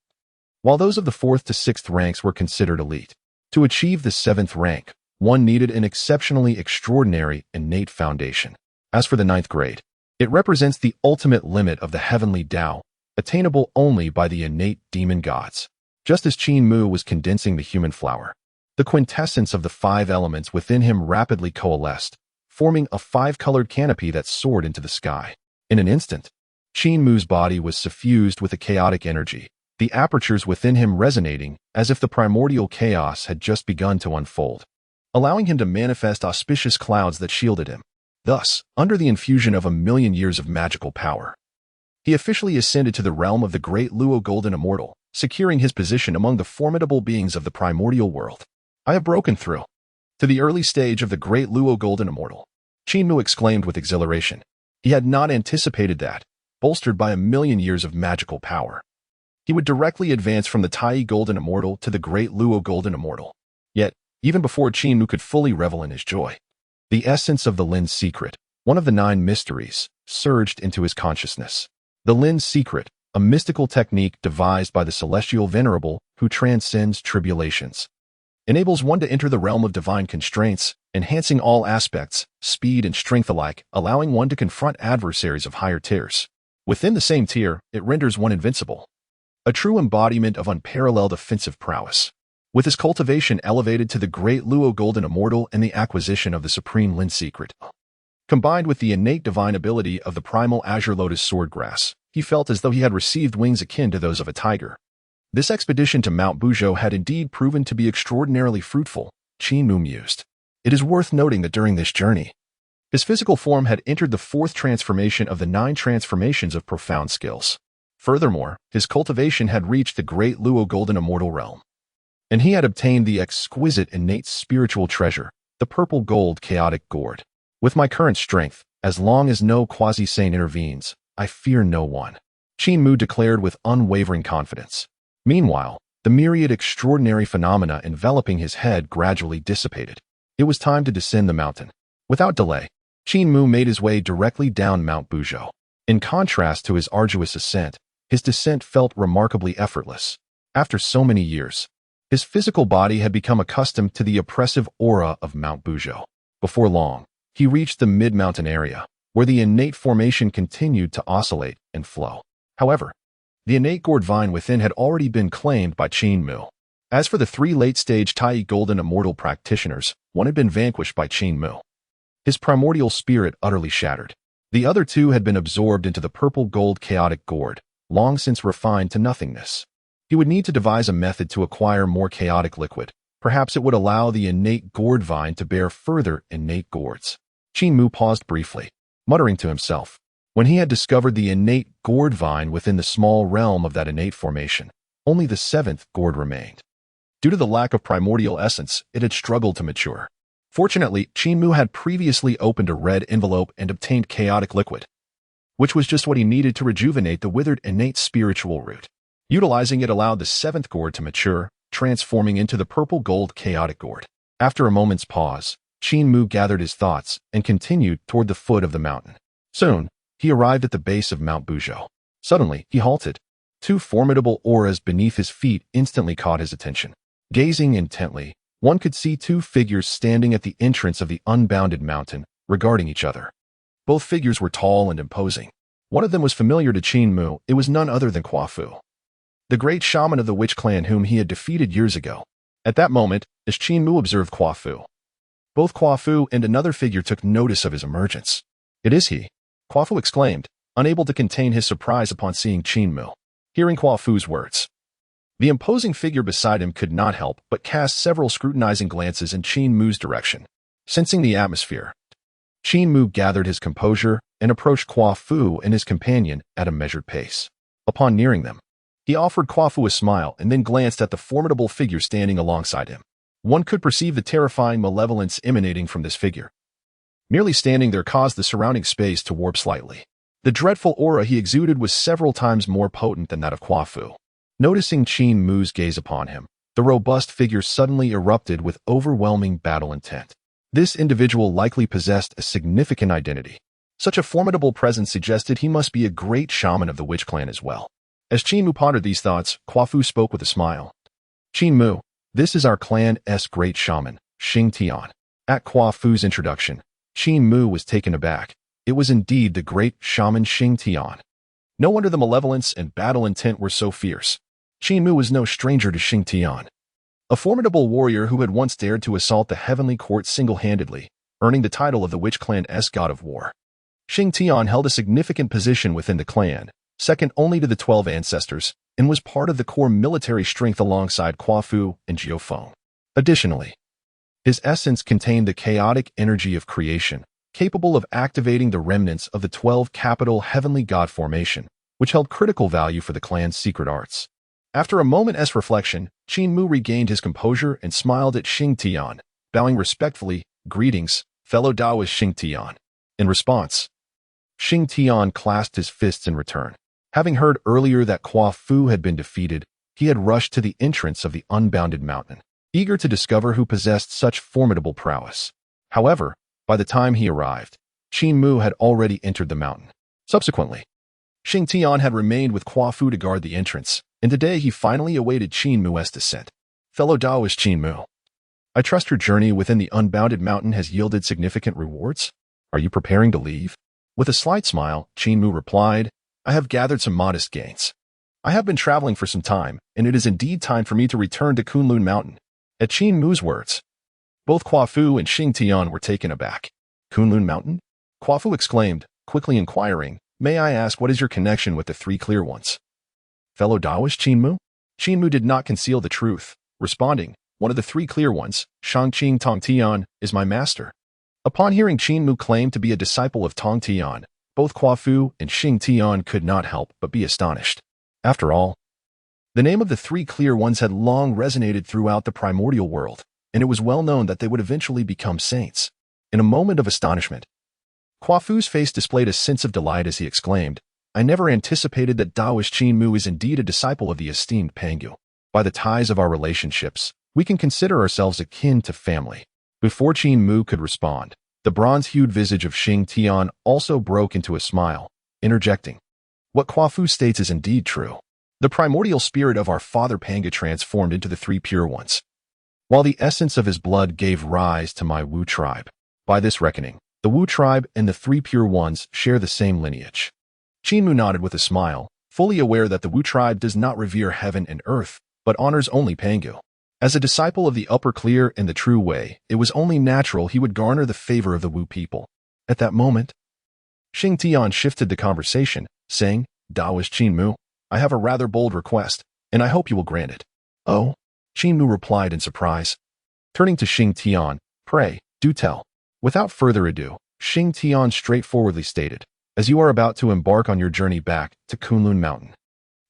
while those of the 4th to 6th ranks were considered elite. To achieve the 7th rank, one needed an exceptionally extraordinary innate foundation. As for the 9th grade, it represents the ultimate limit of the heavenly Tao, attainable only by the innate demon gods. Just as Qin Mu was condensing the human flower, the quintessence of the 5 elements within him rapidly coalesced, forming a 5-colored canopy that soared into the sky. In an instant, Qin Mu's body was suffused with a chaotic energy, the apertures within him resonating as if the primordial chaos had just begun to unfold, allowing him to manifest auspicious clouds that shielded him. Thus, under the infusion of 1,000,000 years of magical power, he officially ascended to the realm of the Great Luo Golden Immortal, securing his position among the formidable beings of the Primordial World. I have broken through to the early stage of the Great Luo Golden Immortal, Qin Mu exclaimed with exhilaration. He had not anticipated that, bolstered by 1,000,000 years of magical power, he would directly advance from the Tai Golden Immortal to the Great Luo Golden Immortal. Yet, even before Qin Mu could fully revel in his joy, the essence of the Lin's Secret, one of the 9 mysteries, surged into his consciousness. The Lin's Secret, a mystical technique devised by the celestial venerable who transcends tribulations, enables one to enter the realm of divine constraints, enhancing all aspects, speed and strength alike, allowing one to confront adversaries of higher tiers. Within the same tier, it renders one invincible, a true embodiment of unparalleled offensive prowess. With his cultivation elevated to the great Luo Golden Immortal and the acquisition of the Supreme Lin Secret, combined with the innate divine ability of the primal Azure Lotus Swordgrass, he felt as though he had received wings akin to those of a tiger. This expedition to Mount Buzhou had indeed proven to be extraordinarily fruitful, Qin Mu mused. It is worth noting that during this journey, his physical form had entered the fourth transformation of the 9 transformations of profound skills. Furthermore, his cultivation had reached the great Luo Golden Immortal realm, and he had obtained the exquisite innate spiritual treasure, the purple gold chaotic gourd. With my current strength, as long as no quasi-saint intervenes, I fear no one, Qin Mu declared with unwavering confidence. Meanwhile, the myriad extraordinary phenomena enveloping his head gradually dissipated. It was time to descend the mountain. Without delay, Qin Mu made his way directly down Mount Buzhou. In contrast to his arduous ascent, his descent felt remarkably effortless. After so many years, his physical body had become accustomed to the oppressive aura of Mount Buzhou. Before long, he reached the mid-mountain area, where the innate formation continued to oscillate and flow. However, the innate gourd vine within had already been claimed by Qin Mu. As for the 3 late-stage Tai Golden Immortal practitioners, one had been vanquished by Qin Mu, his primordial spirit utterly shattered. The other 2 had been absorbed into the purple gold chaotic gourd, long since refined to nothingness. He would need to devise a method to acquire more chaotic liquid. Perhaps it would allow the innate gourd vine to bear further innate gourds. Qin Mu paused briefly, muttering to himself. When he had discovered the innate gourd vine within the small realm of that innate formation, only the 7th gourd remained. Due to the lack of primordial essence, it had struggled to mature. Fortunately, Qin Mu had previously opened a red envelope and obtained chaotic liquid, which was just what he needed to rejuvenate the withered innate spiritual root. Utilizing it allowed the 7th gourd to mature, transforming into the purple gold chaotic gourd. After a moment's pause, Qin Mu gathered his thoughts and continued toward the foot of the mountain. Soon, he arrived at the base of Mount Buzhou. Suddenly, he halted. 2 formidable auras beneath his feet instantly caught his attention. Gazing intently, one could see 2 figures standing at the entrance of the unbounded mountain, regarding each other. Both figures were tall and imposing. One of them was familiar to Qin Mu. It was none other than Qia Fu, the great shaman of the witch clan whom he had defeated years ago. At that moment, as Qin Mu observed Qia Fu, both Qia Fu and another figure took notice of his emergence. "It is he," Qia Fu exclaimed, unable to contain his surprise upon seeing Qin Mu. Hearing Qia Fu's words, the imposing figure beside him could not help but cast several scrutinizing glances in Qin Mu's direction. Sensing the atmosphere, Qin Mu gathered his composure and approached Qia Fu and his companion at a measured pace. Upon nearing them, he offered Qia Fu a smile and then glanced at the formidable figure standing alongside him. One could perceive the terrifying malevolence emanating from this figure. Merely standing there caused the surrounding space to warp slightly. The dreadful aura he exuded was several times more potent than that of Qia Fu. Noticing Qin Mu's gaze upon him, the robust figure suddenly erupted with overwhelming battle intent. This individual likely possessed a significant identity. Such a formidable presence suggested he must be a great shaman of the witch clan as well. As Qin Mu pondered these thoughts, Qia Fu spoke with a smile. "Qin Mu, this is our clan's great shaman, Xing Tian." At Qia Fu's introduction, Qin Mu was taken aback. It was indeed the great shaman Xing Tian. No wonder the malevolence and battle intent were so fierce. Qin Mu was no stranger to Xing Tian, a formidable warrior who had once dared to assault the heavenly court single-handedly, earning the title of the witch clan's god of war. Xing Tian held a significant position within the clan, second only to the 12 ancestors, and was part of the core military strength alongside Qia Fu and Jiao Feng. Additionally, his essence contained the chaotic energy of creation, capable of activating the remnants of the 12 capital heavenly god formation, which held critical value for the clan's secret arts. After a moment's reflection, Qin Mu regained his composure and smiled at Xing Tian, bowing respectfully, "Greetings, fellow Taoist Xing Tian." In response, Xing Tian clasped his fists in return. Having heard earlier that Qia Fu had been defeated, he had rushed to the entrance of the unbounded mountain, eager to discover who possessed such formidable prowess. However, by the time he arrived, Qin Mu had already entered the mountain. Subsequently, Xing Tian had remained with Qia Fu to guard the entrance, and today he finally awaited Qin Mu's descent. "Fellow Taoist Qin Mu, I trust your journey within the unbounded mountain has yielded significant rewards. Are you preparing to leave?" With a slight smile, Qin Mu replied, "I have gathered some modest gains. I have been traveling for some time, and it is indeed time for me to return to Kunlun Mountain. At Qin Mu's words, both Fu and Xing Tian were taken aback. Kunlun Mountain? Fu exclaimed, quickly inquiring, "May I ask what is your connection with the three clear ones?" Fellow Taoist Qin Mu? Qin Mu did not conceal the truth, responding, "One of the three clear ones, Shangqing Tong Tian, is my master." Upon hearing Qin Mu claim to be a disciple of Tong Tian, both Fu and Xing Tian could not help but be astonished. After all, the name of the three clear ones had long resonated throughout the primordial world, and it was well known that they would eventually become saints. In a moment of astonishment, Fu's face displayed a sense of delight as he exclaimed, "I never anticipated that Taoist Qin Mu is indeed a disciple of the esteemed Pangu. By the ties of our relationships, we can consider ourselves akin to family." Before Qin Mu could respond, the bronze-hued visage of Xing Tian also broke into a smile, interjecting, "What Fu states is indeed true. The primordial spirit of our father Panga transformed into the three pure ones, while the essence of his blood gave rise to my Wu tribe. By this reckoning, the Wu tribe and the three pure ones share the same lineage." Qin Mu nodded with a smile, fully aware that the Wu tribe does not revere heaven and earth, but honors only Pangu. As a disciple of the upper clear and the true way, it was only natural he would garner the favor of the Wu people. At that moment, Xing Tian shifted the conversation, saying, "Taoist Qin Mu, I have a rather bold request, and I hope you will grant it." "Oh?" Qin Mu replied in surprise. Turning to Xing Tian, "Pray, do tell." Without further ado, Xing Tian straightforwardly stated, "As you are about to embark on your journey back to Kunlun Mountain,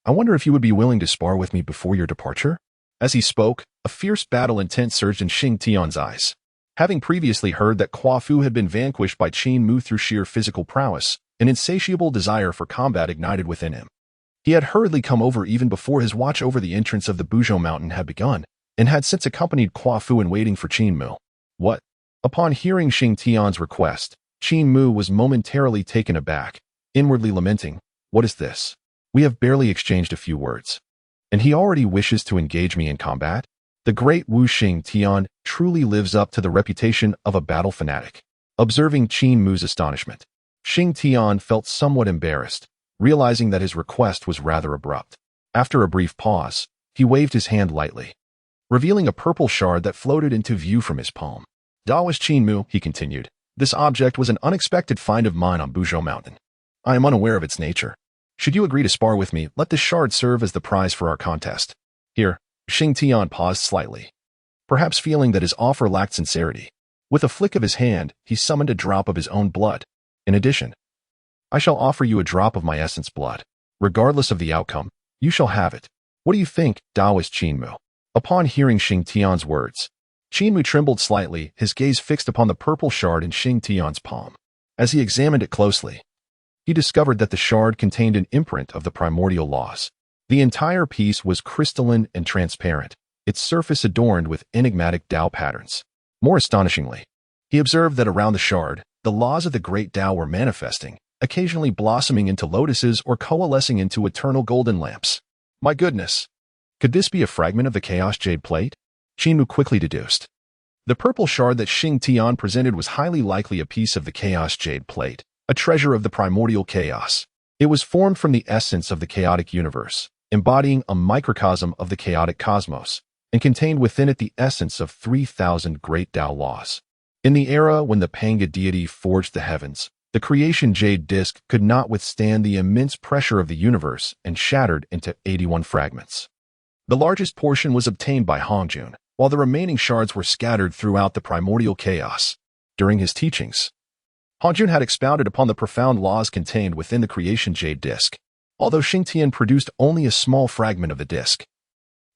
I wonder if you would be willing to spar with me before your departure?" As he spoke, a fierce battle intent surged in Xing Tian's eyes. Having previously heard that Fu had been vanquished by Qin Mu through sheer physical prowess, an insatiable desire for combat ignited within him. He had hurriedly come over even before his watch over the entrance of the Buzhou Mountain had begun, and had since accompanied Fu in waiting for Qin Mu. "What?" Upon hearing Xing Tian's request, Qin Mu was momentarily taken aback, inwardly lamenting, "What is this? We have barely exchanged a few words, and he already wishes to engage me in combat?" The great Wu Xing Tian truly lives up to the reputation of a battle fanatic. Observing Qin Mu's astonishment, Xing Tian felt somewhat embarrassed, realizing that his request was rather abrupt. After a brief pause, he waved his hand lightly, revealing a purple shard that floated into view from his palm. "Taoist Qin Mu," he continued, "this object was an unexpected find of mine on Buzhou Mountain. I am unaware of its nature. Should you agree to spar with me, let this shard serve as the prize for our contest." Here, Xing Tian paused slightly, perhaps feeling that his offer lacked sincerity. With a flick of his hand, he summoned a drop of his own blood. "In addition, I shall offer you a drop of my essence blood. Regardless of the outcome, you shall have it. What do you think, Taoist Qin Mu?" Upon hearing Xing Tian's words, Qin Mu trembled slightly, his gaze fixed upon the purple shard in Xing Tian's palm. As he examined it closely, he discovered that the shard contained an imprint of the primordial laws. The entire piece was crystalline and transparent, its surface adorned with enigmatic Tao patterns. More astonishingly, he observed that around the shard, the laws of the great Tao were manifesting, occasionally blossoming into lotuses or coalescing into eternal golden lamps. My goodness! Could this be a fragment of the Chaos Jade Plate? Qin Mu quickly deduced. The purple shard that Xing Tian presented was highly likely a piece of the Chaos Jade Plate, a treasure of the primordial chaos. It was formed from the essence of the chaotic universe, embodying a microcosm of the chaotic cosmos, and contained within it the essence of 3,000 great Tao laws. In the era when the Panga deity forged the heavens, the creation jade disk could not withstand the immense pressure of the universe and shattered into 81 fragments. The largest portion was obtained by Hongjun, while the remaining shards were scattered throughout the primordial chaos. During his teachings, Hongjun had expounded upon the profound laws contained within the creation jade disk, although Xing Tian produced only a small fragment of the disk.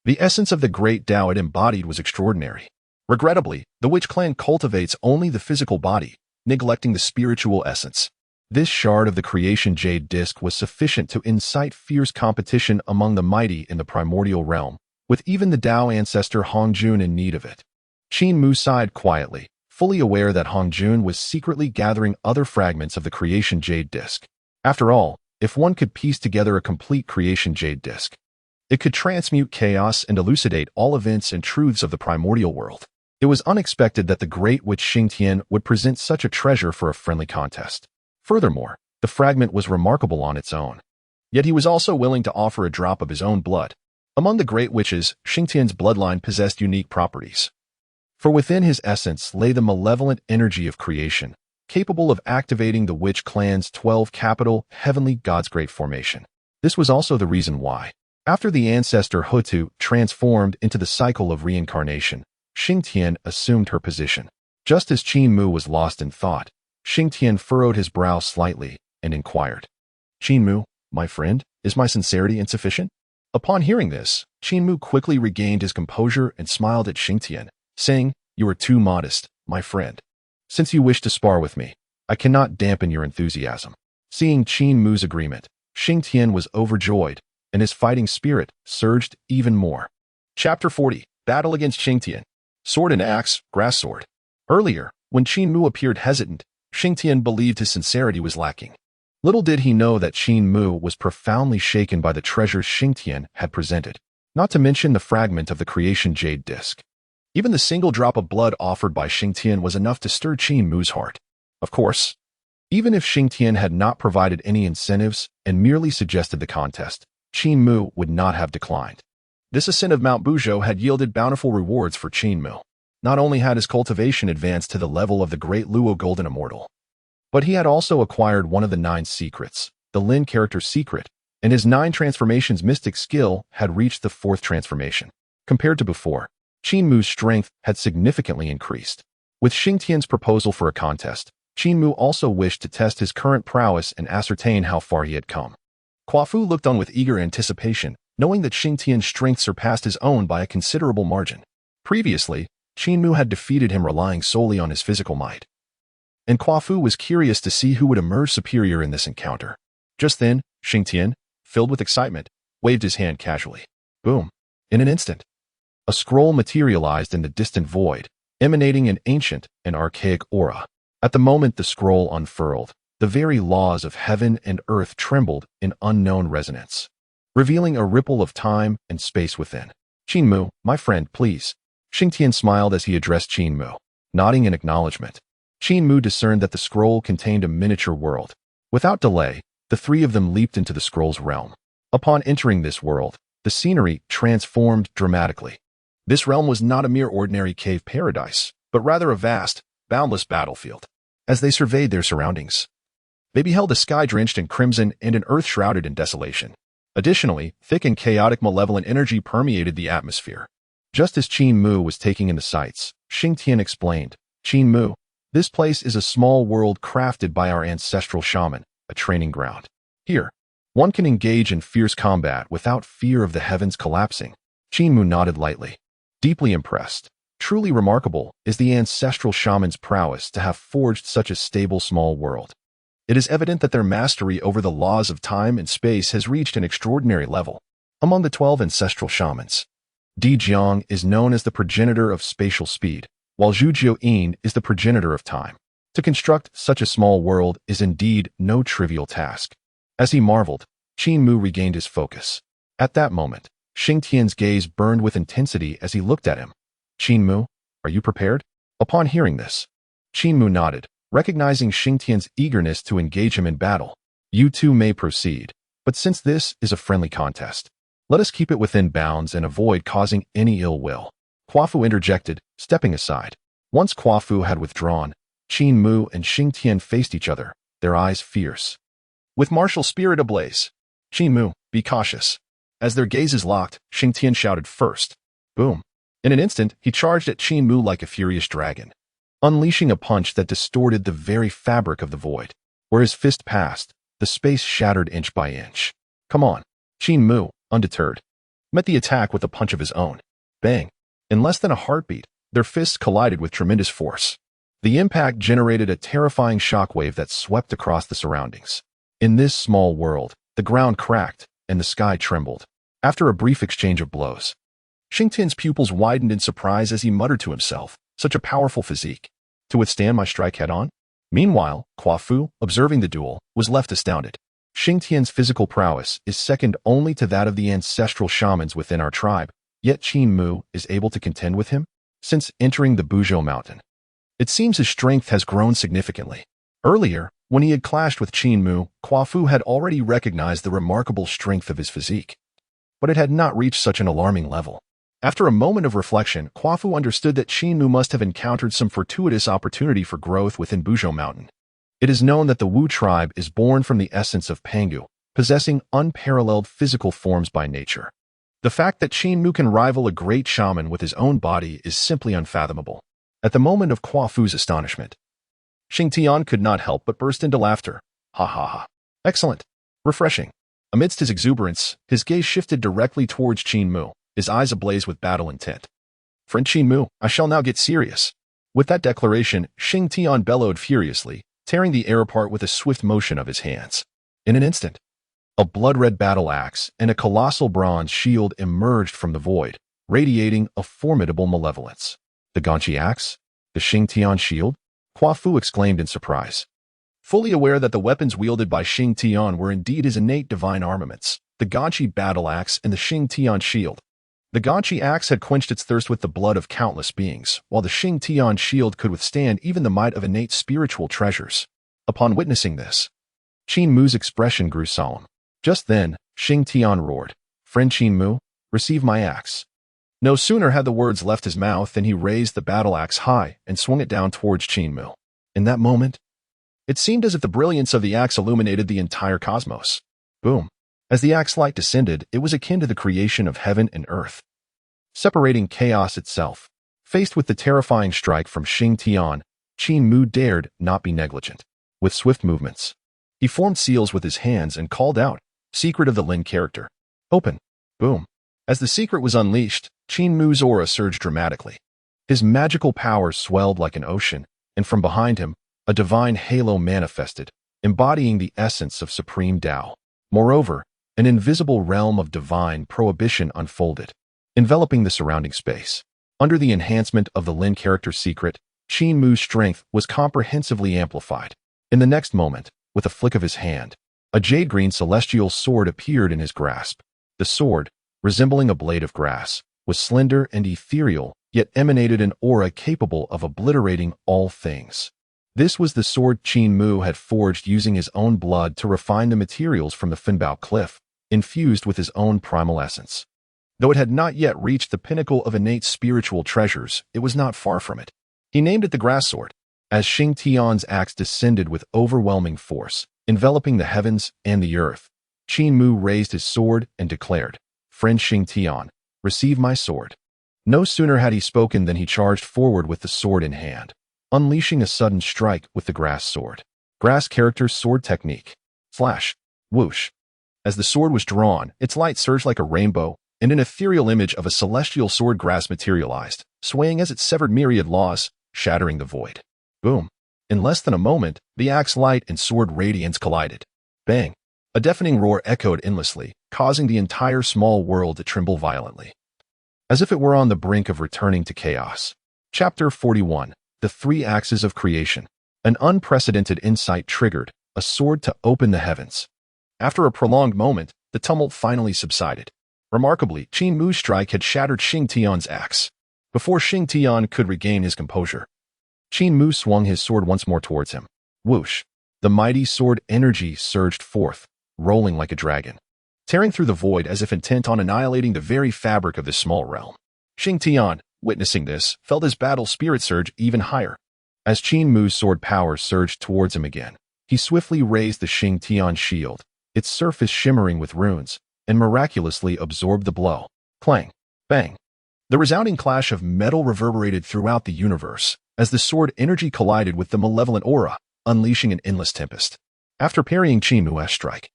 The essence of the great Tao it embodied was extraordinary. Regrettably, the Witch clan cultivates only the physical body, neglecting the spiritual essence. This shard of the creation jade disk was sufficient to incite fierce competition among the mighty in the primordial realm, with even the Tao ancestor Hongjun in need of it. Qin Mu sighed quietly, fully aware that Hongjun was secretly gathering other fragments of the creation jade disk. After all, if one could piece together a complete creation jade disk, it could transmute chaos and elucidate all events and truths of the primordial world. It was unexpected that the great witch Xing Tian would present such a treasure for a friendly contest. Furthermore, the fragment was remarkable on its own. Yet he was also willing to offer a drop of his own blood. Among the great witches, Xingtian's bloodline possessed unique properties. For within his essence lay the malevolent energy of creation, capable of activating the witch clan's 12 capital heavenly gods' great formation. This was also the reason why, after the ancestor Hutu transformed into the cycle of reincarnation, Xingtian assumed her position. Just as Qin Mu was lost in thought, Xingtian furrowed his brow slightly and inquired, "Qin Mu, my friend, is my sincerity insufficient?" Upon hearing this, Qin Mu quickly regained his composure and smiled at Xingtian, saying, "You are too modest, my friend. Since you wish to spar with me, I cannot dampen your enthusiasm." Seeing Qin Mu's agreement, Xingtian was overjoyed, and his fighting spirit surged even more. Chapter 40. Battle against Xingtian. Sword and axe, grass sword. Earlier, when Qin Mu appeared hesitant, Xingtian believed his sincerity was lacking. Little did he know that Qin Mu was profoundly shaken by the treasures Xingtian had presented, not to mention the fragment of the creation jade disc. Even the single drop of blood offered by Xingtian was enough to stir Qin Mu's heart. Of course, even if Xingtian had not provided any incentives and merely suggested the contest, Qin Mu would not have declined. This ascent of Mount Buzhou had yielded bountiful rewards for Qin Mu. Not only had his cultivation advanced to the level of the great Luo Golden Immortal, but he had also acquired one of the 9 secrets, the Lin character secret, and his 9 transformations mystic skill had reached the 4th transformation. Compared to before, Qin Mu's strength had significantly increased. With Xingtian's proposal for a contest, Qin Mu also wished to test his current prowess and ascertain how far he had come. Quafu looked on with eager anticipation, knowing that Xingtian's strength surpassed his own by a considerable margin. Previously, Qin Mu had defeated him relying solely on his physical might, and Quafu was curious to see who would emerge superior in this encounter. Just then, Xingtian, filled with excitement, waved his hand casually. Boom! In an instant, a scroll materialized in the distant void, emanating an ancient and archaic aura. At the moment the scroll unfurled, the very laws of heaven and earth trembled in unknown resonance, revealing a ripple of time and space within. Qin Mu, my friend, please. Xingtian smiled as he addressed Qin Mu, nodding in acknowledgement. Qin Mu discerned that the scroll contained a miniature world. Without delay, the 3 of them leaped into the scroll's realm. Upon entering this world, the scenery transformed dramatically. This realm was not a mere ordinary cave paradise, but rather a vast, boundless battlefield. As they surveyed their surroundings, they beheld a sky drenched in crimson and an earth shrouded in desolation. Additionally, thick and chaotic malevolent energy permeated the atmosphere. Just as Qin Mu was taking in the sights, Xingtian explained, Qin Mu, this place is a small world crafted by our ancestral shaman, a training ground. Here, one can engage in fierce combat without fear of the heavens collapsing. Qin Mu nodded lightly, deeply impressed. Truly remarkable is the ancestral shaman's prowess to have forged such a stable small world. It is evident that their mastery over the laws of time and space has reached an extraordinary level. Among the 12 ancestral shamans, Di Jiang is known as the progenitor of spatial speed, while Zhu Jiuyin is the progenitor of time. To construct such a small world is indeed no trivial task. As he marveled, Qin Mu regained his focus. At that moment, Xingtian's gaze burned with intensity as he looked at him. Qin Mu, are you prepared? Upon hearing this, Qin Mu nodded, recognizing Xingtian's eagerness to engage him in battle. You two may proceed, but since this is a friendly contest, let us keep it within bounds and avoid causing any ill will. Quafu interjected, stepping aside. Once Quafu had withdrawn, Qin Mu and Xingtian faced each other, their eyes fierce, with martial spirit ablaze. Qin Mu, be cautious. As their gazes locked, Xingtian shouted first. Boom. In an instant, he charged at Qin Mu like a furious dragon, unleashing a punch that distorted the very fabric of the void. Where his fist passed, the space shattered inch by inch. Come on. Qin Mu, undeterred, met the attack with a punch of his own. Bang. In less than a heartbeat, their fists collided with tremendous force. The impact generated a terrifying shockwave that swept across the surroundings. In this small world, the ground cracked and the sky trembled. After a brief exchange of blows, Xingtian's pupils widened in surprise as he muttered to himself, such a powerful physique, to withstand my strike head-on? Meanwhile, Quafu, observing the duel, was left astounded. Xingtian's physical prowess is second only to that of the ancestral shamans within our tribe, yet Qin Mu is able to contend with him? Since entering the Buzhou Mountain, it seems his strength has grown significantly. Earlier, when he had clashed with Qin Mu, Quafu had already recognized the remarkable strength of his physique. but it had not reached such an alarming level. After a moment of reflection, Fu understood that Qin Mu must have encountered some fortuitous opportunity for growth within Buzhou Mountain. It is known that the Wu tribe is born from the essence of Pangu, possessing unparalleled physical forms by nature. The fact that Qin Mu can rival a great shaman with his own body is simply unfathomable. At the moment of Fu's astonishment, Xing Tian could not help but burst into laughter. Ha ha ha. Excellent. Refreshing. Amidst his exuberance, his gaze shifted directly towards Qin Mu, his eyes ablaze with battle intent. Friend Qin Mu, I shall now get serious. With that declaration, Xing Tian bellowed furiously, tearing the air apart with a swift motion of his hands. In an instant, a blood-red battle axe and a colossal bronze shield emerged from the void, radiating a formidable malevolence. The Ganqi axe? The Xing Tian shield? Fu exclaimed in surprise. Fully aware that the weapons wielded by Xing Tian were indeed his innate divine armaments, the Ganqi battle axe and the Xing Tian shield. The Ganqi axe had quenched its thirst with the blood of countless beings, while the Xing Tian shield could withstand even the might of innate spiritual treasures. Upon witnessing this, Qin Mu's expression grew solemn. Just then, Xing Tian roared, Friend Qin Mu, receive my axe. No sooner had the words left his mouth than he raised the battle axe high and swung it down towards Qin Mu. In that moment, it seemed as if the brilliance of the axe illuminated the entire cosmos. Boom. As the axe light descended, it was akin to the creation of heaven and earth, separating chaos itself. Faced with the terrifying strike from Xing Tian, Qin Mu dared not be negligent. With swift movements, he formed seals with his hands and called out, Secret of the Ling character. Open. Boom. As the secret was unleashed, Qin Mu's aura surged dramatically. His magical power swelled like an ocean, and from behind him, a divine halo manifested, embodying the essence of supreme Tao. Moreover, an invisible realm of divine prohibition unfolded, enveloping the surrounding space. Under the enhancement of the Lin character secret, Qin Mu's strength was comprehensively amplified. In the next moment, with a flick of his hand, a jade-green celestial sword appeared in his grasp. The sword, resembling a blade of grass, was slender and ethereal, yet emanated an aura capable of obliterating all things. This was the sword Qin Mu had forged using his own blood to refine the materials from the Finbao cliff, infused with his own primal essence. Though it had not yet reached the pinnacle of innate spiritual treasures, it was not far from it. He named it the Grass Sword. As Xing Tian's axe descended with overwhelming force, enveloping the heavens and the earth, Qin Mu raised his sword and declared, Friend Xing Tian, receive my sword. No sooner had he spoken than he charged forward with the sword in hand, unleashing a sudden strike with the grass sword. Grass character sword technique. Flash. Whoosh. As the sword was drawn, its light surged like a rainbow, and an ethereal image of a celestial sword grass materialized, swaying as it severed myriad laws, shattering the void. Boom. In less than a moment, the axe light and sword radiance collided. Bang. A deafening roar echoed endlessly, causing the entire small world to tremble violently, as if it were on the brink of returning to chaos. Chapter 41. The Three Axes of Creation. An unprecedented insight triggered, a sword to open the heavens. After a prolonged moment, the tumult finally subsided. Remarkably, Qin Mu's strike had shattered Xing Tian's axe. Before Xing Tian could regain his composure, Qin Mu swung his sword once more towards him. Whoosh! The mighty sword energy surged forth, rolling like a dragon, tearing through the void as if intent on annihilating the very fabric of this small realm. Xing Tian, witnessing this, felt his battle spirit surge even higher. As Qin Mu's sword power surged towards him again, he swiftly raised the Xing Tian shield, its surface shimmering with runes, and miraculously absorbed the blow. Clang! Bang! The resounding clash of metal reverberated throughout the universe, as the sword energy collided with the malevolent aura, unleashing an endless tempest. After parrying Qin Mu's strike,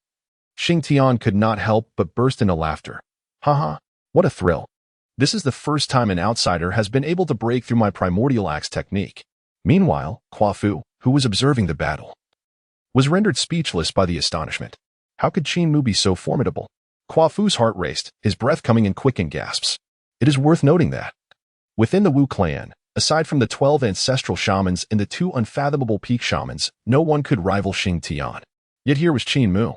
Xing Tian could not help but burst into laughter. Haha, what a thrill. This is the first time an outsider has been able to break through my primordial axe technique. Meanwhile, Fu, who was observing the battle, was rendered speechless by the astonishment. How could Qin Mu be so formidable? Fu's heart raced, his breath coming in quick in gasps. It is worth noting that, within the Wu clan, aside from the 12 ancestral shamans and the 2 unfathomable peak shamans, no one could rival Xing Tian. Yet here was Qin Mu,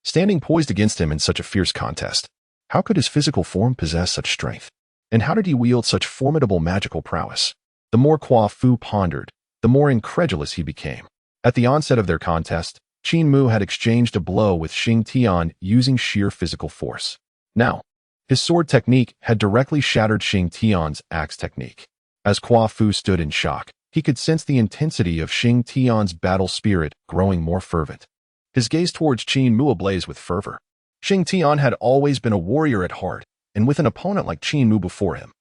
standing poised against him in such a fierce contest. How could his physical form possess such strength? And how did he wield such formidable magical prowess? The more Fu pondered, the more incredulous he became. At the onset of their contest, Qin Mu had exchanged a blow with Xing Tian using sheer physical force. Now, his sword technique had directly shattered Xing Tian's axe technique. As Kua Fu stood in shock, he could sense the intensity of Xing Tian's battle spirit growing more fervent. His gaze towards Qin Mu ablaze with fervor. Xing Tian had always been a warrior at heart, and with an opponent like Qin Mu before him,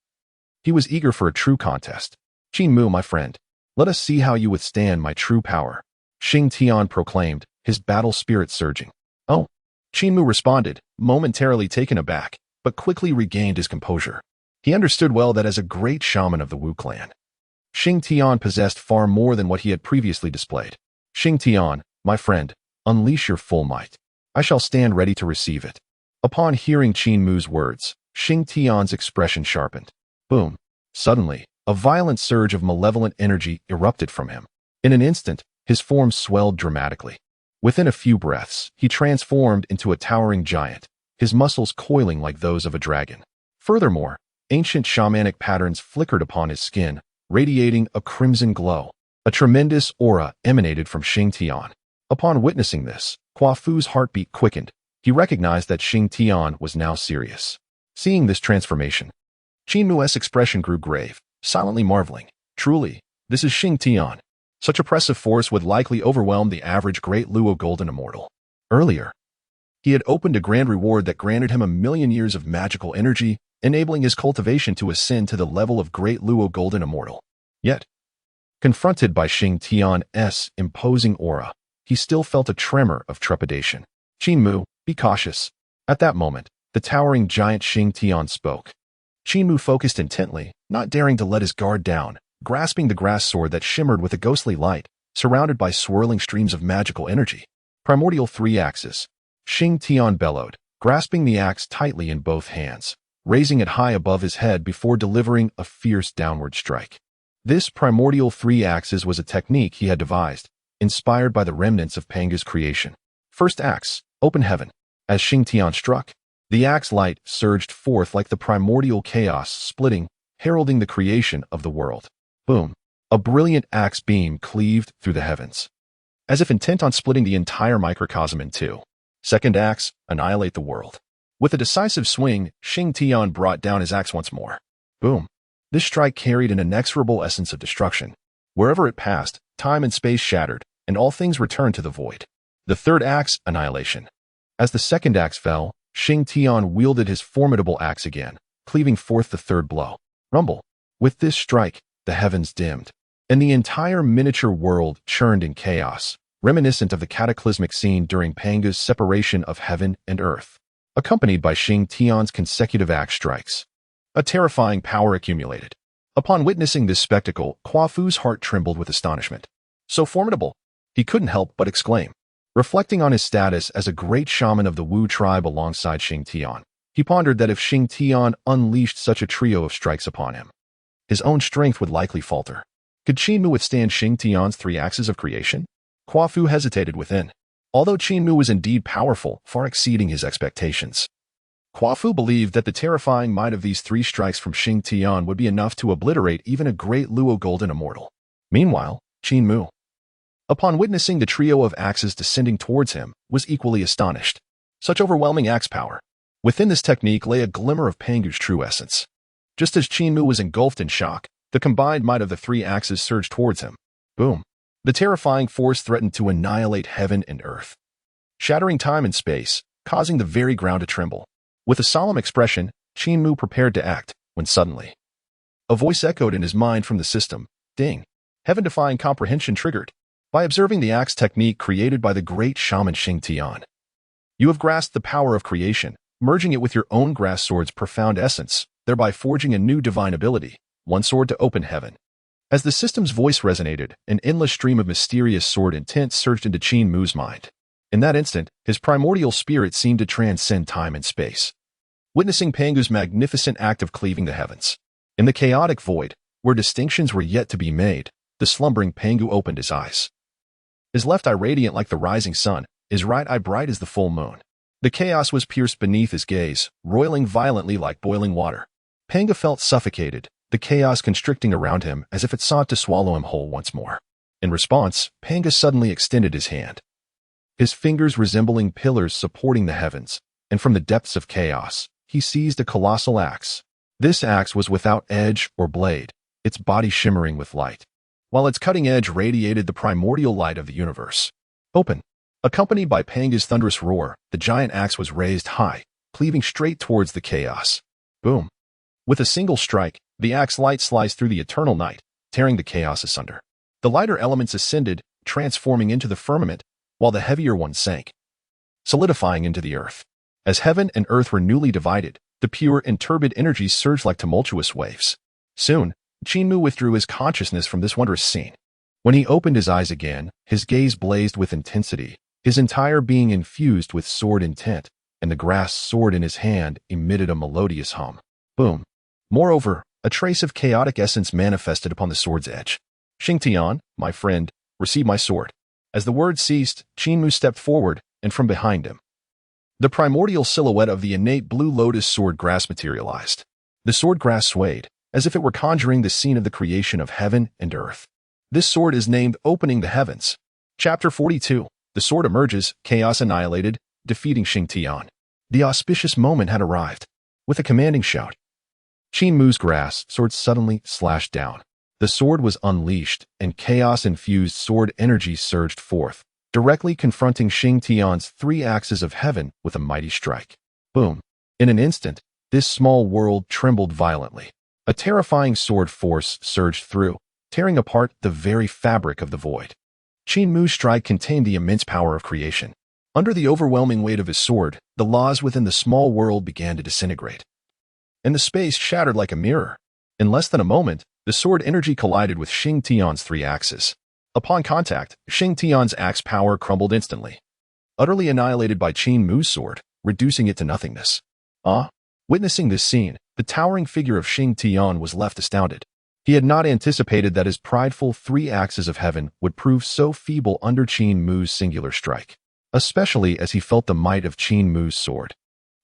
he was eager for a true contest. Qin Mu, my friend, let us see how you withstand my true power, Xing Tian proclaimed, his battle spirit surging. Oh, Qin Mu responded, momentarily taken aback, but quickly regained his composure. He understood well that as a great shaman of the Wu clan, Xing Tian possessed far more than what he had previously displayed. Xing Tian, my friend, unleash your full might. I shall stand ready to receive it. Upon hearing Qin Mu's words, Xing Tian's expression sharpened. Boom. Suddenly, a violent surge of malevolent energy erupted from him. In an instant, his form swelled dramatically. Within a few breaths, he transformed into a towering giant, his muscles coiling like those of a dragon. Furthermore, ancient shamanic patterns flickered upon his skin, radiating a crimson glow. A tremendous aura emanated from Xing Tian. Upon witnessing this, Kua Fu's heartbeat quickened. He recognized that Xing Tian was now serious. Seeing this transformation, Qin Mu's expression grew grave, silently marveling. Truly, this is Xing Tian. Such oppressive force would likely overwhelm the average Great Luo Golden Immortal. Earlier, he had opened a grand reward that granted him 1,000,000 years of magical energy, enabling his cultivation to ascend to the level of Great Luo Golden Immortal. Yet, confronted by Xing Tian's imposing aura, he still felt a tremor of trepidation. Qin Mu, be cautious. At that moment, the towering giant Xing Tian spoke. Qin Mu focused intently, not daring to let his guard down, grasping the grass sword that shimmered with a ghostly light, surrounded by swirling streams of magical energy. Primordial 3 axes. Xing Tian bellowed, grasping the axe tightly in both hands, raising it high above his head before delivering a fierce downward strike. This Primordial 3 axes was a technique he had devised, inspired by the remnants of Panga's creation. First axe, open heaven. As Xing Tian struck, the axe light surged forth like the primordial chaos splitting, heralding the creation of the world. Boom. A brilliant axe beam cleaved through the heavens, as if intent on splitting the entire microcosm in two. Second axe, annihilate the world. With a decisive swing, Xing Tian brought down his axe once more. Boom. This strike carried an inexorable essence of destruction. Wherever it passed, time and space shattered, and all things returned to the void. The third axe, annihilation. As the second axe fell, Xing Tian wielded his formidable axe again, cleaving forth the third blow. Rumble. With this strike, the heavens dimmed, and the entire miniature world churned in chaos, reminiscent of the cataclysmic scene during Panga's separation of heaven and earth, accompanied by Xing Tian's consecutive axe strikes. A terrifying power accumulated. Upon witnessing this spectacle, Kua Fu's heart trembled with astonishment. So formidable, he couldn't help but exclaim. Reflecting on his status as a great shaman of the Wu tribe alongside Xing Tian, he pondered that if Xing Tian unleashed such a trio of strikes upon him, his own strength would likely falter. Could Qin Mu withstand Xing Tian's 3 axes of creation? Kua Fu hesitated within. Although Qin Mu was indeed powerful, far exceeding his expectations, Kua Fu believed that the terrifying might of these 3 strikes from Xing Tian would be enough to obliterate even a great Luo Golden Immortal. Meanwhile, Qin Mu, upon witnessing the trio of axes descending towards him, was equally astonished. Such overwhelming axe power. Within this technique lay a glimmer of Pangu's true essence. Just as Qin Mu was engulfed in shock, the combined might of the 3 axes surged towards him. Boom. The terrifying force threatened to annihilate heaven and earth, shattering time and space, causing the very ground to tremble. With a solemn expression, Qin Mu prepared to act, when suddenly, a voice echoed in his mind from the system. Ding. Heaven-defying comprehension triggered. By observing the axe technique created by the great shaman Xing Tian, you have grasped the power of creation, merging it with your own grass sword's profound essence, thereby forging a new divine ability, one sword to open heaven. As the system's voice resonated, an endless stream of mysterious sword intent surged into Qin Mu's mind. In that instant, his primordial spirit seemed to transcend time and space, witnessing Pangu's magnificent act of cleaving the heavens. In the chaotic void, where distinctions were yet to be made, the slumbering Pangu opened his eyes. His left eye radiant like the rising sun, his right eye bright as the full moon. The chaos was pierced beneath his gaze, roiling violently like boiling water. Panga felt suffocated, the chaos constricting around him as if it sought to swallow him whole once more. In response, Panga suddenly extended his hand, his fingers resembling pillars supporting the heavens, and from the depths of chaos, he seized a colossal axe. This axe was without edge or blade, its body shimmering with light, while its cutting edge radiated the primordial light of the universe. Open. Accompanied by Panga's thunderous roar, the giant axe was raised high, cleaving straight towards the chaos. Boom. With a single strike, the axe light sliced through the eternal night, tearing the chaos asunder. The lighter elements ascended, transforming into the firmament, while the heavier one sank, solidifying into the earth. As heaven and earth were newly divided, the pure and turbid energies surged like tumultuous waves. Soon, Qin Mu withdrew his consciousness from this wondrous scene. When he opened his eyes again, his gaze blazed with intensity, his entire being infused with sword intent, and the grass sword in his hand emitted a melodious hum. Boom. Moreover, a trace of chaotic essence manifested upon the sword's edge. Xingtian, my friend, receive my sword. As the word ceased, Qin Mu stepped forward, and from behind him, the primordial silhouette of the innate blue lotus sword grass materialized. The sword grass swayed, as if it were conjuring the scene of the creation of heaven and earth. This sword is named Opening the Heavens. Chapter 42. The sword emerges, chaos annihilated, defeating Xingtian. The auspicious moment had arrived. With a commanding shout, Qin Mu's grass sword suddenly slashed down. The sword was unleashed, and chaos-infused sword energy surged forth, directly confronting Xingtian's three axes of heaven with a mighty strike. Boom. In an instant, this small world trembled violently. A terrifying sword force surged through, tearing apart the very fabric of the void. Qin Mu's strike contained the immense power of creation. Under the overwhelming weight of his sword, the laws within the small world began to disintegrate, and the space shattered like a mirror. In less than a moment, the sword energy collided with Xingtian's three axes. Upon contact, Xingtian's axe power crumbled instantly, utterly annihilated by Qin Mu's sword, reducing it to nothingness. Witnessing this scene, the towering figure of Xingtian was left astounded. He had not anticipated that his prideful three axes of heaven would prove so feeble under Qin Mu's singular strike, especially as he felt the might of Qin Mu's sword.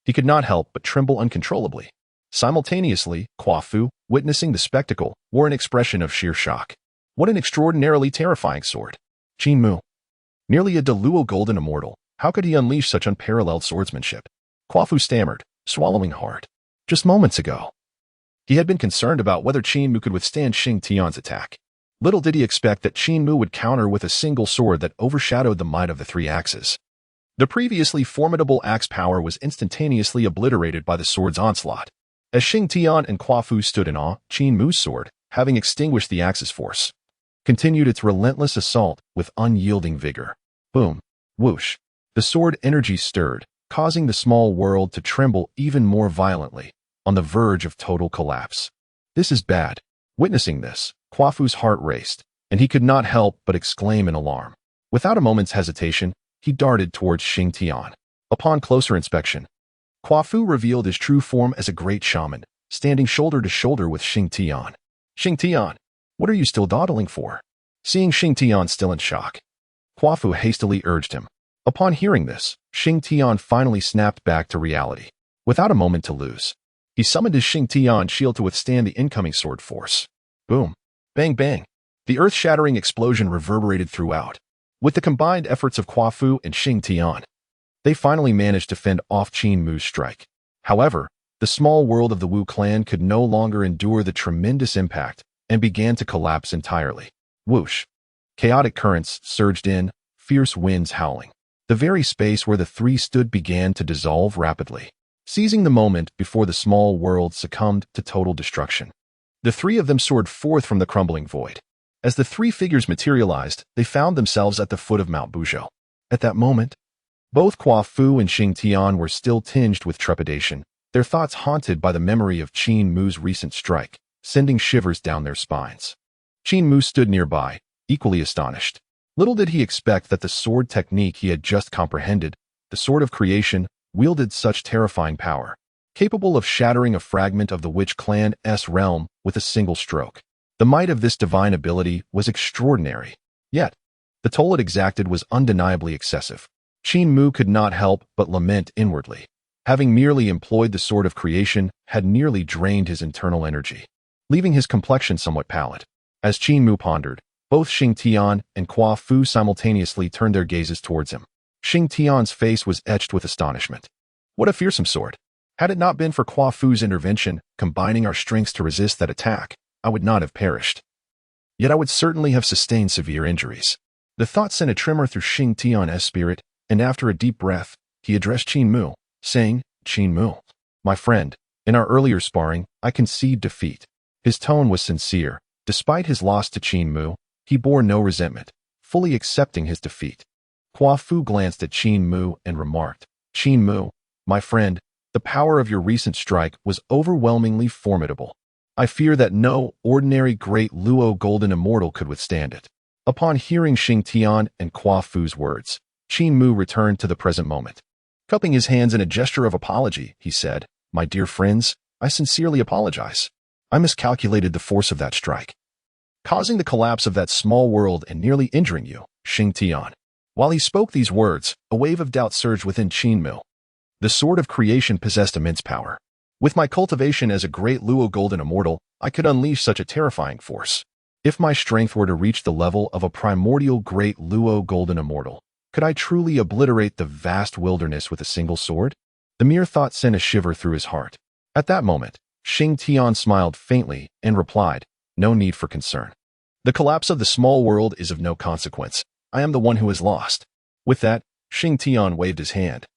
He could not help but tremble uncontrollably. Simultaneously, Quafu, witnessing the spectacle, wore an expression of sheer shock. What an extraordinarily terrifying sword! Qin Mu, nearly a Deluo golden immortal, how could he unleash such unparalleled swordsmanship? Quafu stammered, swallowing hard. Just moments ago, he had been concerned about whether Qin Mu could withstand Xingtian's attack. Little did he expect that Qin Mu would counter with a single sword that overshadowed the might of the three axes. The previously formidable axe power was instantaneously obliterated by the sword's onslaught. As Xingtian and Quafu stood in awe, Qin Mu's sword, having extinguished the axe's force, continued its relentless assault with unyielding vigor. Boom. Whoosh. The sword energy stirred, causing the small world to tremble even more violently, on the verge of total collapse. This is bad. Witnessing this, Quafu's heart raced, and he could not help but exclaim in alarm. Without a moment's hesitation, he darted towards Xingtian. Upon closer inspection, Quafu revealed his true form as a great shaman, standing shoulder to shoulder with Xingtian. Xingtian, what are you still dawdling for? Seeing Xingtian still in shock, Quafu hastily urged him. Upon hearing this, Xingtian finally snapped back to reality. Without a moment to lose, he summoned his Xingtian shield to withstand the incoming sword force. Boom. Bang bang. The earth-shattering explosion reverberated throughout. With the combined efforts of Quafu and Xingtian, they finally managed to fend off Qin Mu's strike. However, the small world of the Wu clan could no longer endure the tremendous impact and began to collapse entirely. Whoosh. Chaotic currents surged in, fierce winds howling. The very space where the three stood began to dissolve rapidly, seizing the moment before the small world succumbed to total destruction. The three of them soared forth from the crumbling void. As the three figures materialized, they found themselves at the foot of Mount Buzhou. At that moment, both Quafu and Xingtian were still tinged with trepidation, their thoughts haunted by the memory of Qin Mu's recent strike, sending shivers down their spines. Qin Mu stood nearby, equally astonished. Little did he expect that the sword technique he had just comprehended, the sword of creation, wielded such terrifying power, capable of shattering a fragment of the Witch Clan's realm with a single stroke. The might of this divine ability was extraordinary, yet the toll it exacted was undeniably excessive. Qin Mu could not help but lament inwardly. Having merely employed the sword of creation had nearly drained his internal energy, leaving his complexion somewhat pallid. As Qin Mu pondered, both Xingtian and Quafu simultaneously turned their gazes towards him. Xingtian's face was etched with astonishment. What a fearsome sword! Had it not been for Qua Fu's intervention, combining our strengths to resist that attack, I would not have perished. Yet I would certainly have sustained severe injuries. The thought sent a tremor through Xing Tian's spirit, and after a deep breath, he addressed Qin Mu, saying, "Qin Mu, my friend, in our earlier sparring, I conceded defeat." His tone was sincere. Despite his loss to Qin Mu, he bore no resentment, fully accepting his defeat. Qua Fu glanced at Qin Mu and remarked, "Qin Mu, my friend, the power of your recent strike was overwhelmingly formidable. I fear that no ordinary great Luo Golden Immortal could withstand it." Upon hearing Xing Tian and Qua Fu's words, Qin Mu returned to the present moment. Cupping his hands in a gesture of apology, he said, "My dear friends, I sincerely apologize. I miscalculated the force of that strike, causing the collapse of that small world and nearly injuring you, Xing Tian." While he spoke these words, a wave of doubt surged within Qin Mu. The sword of creation possessed immense power. With my cultivation as a great Luo Golden Immortal, I could unleash such a terrifying force. If my strength were to reach the level of a primordial great Luo Golden Immortal, could I truly obliterate the vast wilderness with a single sword? The mere thought sent a shiver through his heart. At that moment, Xing Tian smiled faintly and replied, "No need for concern. The collapse of the small world is of no consequence. I am the one who has lost." With that, Xing Tian waved his hand,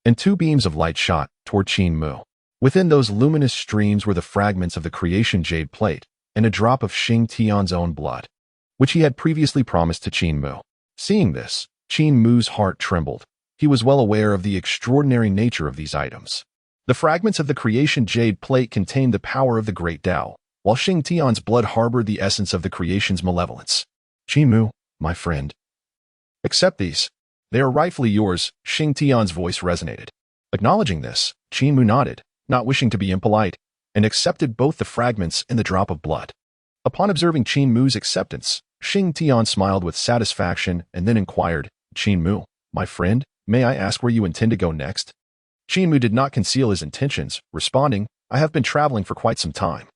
and two beams of light shot toward Qin Mu. Within those luminous streams were the fragments of the creation jade plate and a drop of Xing Tian's own blood, which he had previously promised to Qin Mu. Seeing this, Qin Mu's heart trembled. He was well aware of the extraordinary nature of these items. The fragments of the creation jade plate contained the power of the great Tao, while Xing Tian's blood harbored the essence of the creation's malevolence. "Qin Mu, my friend, accept these. They are rightfully yours," Xing Tian's voice resonated. Acknowledging this, Qin Mu nodded, not wishing to be impolite, and accepted both the fragments and the drop of blood. Upon observing Qin Mu's acceptance, Xing Tian smiled with satisfaction and then inquired, "Qin Mu, my friend, may I ask where you intend to go next?" Qin Mu did not conceal his intentions, responding, "I have been traveling for quite some time.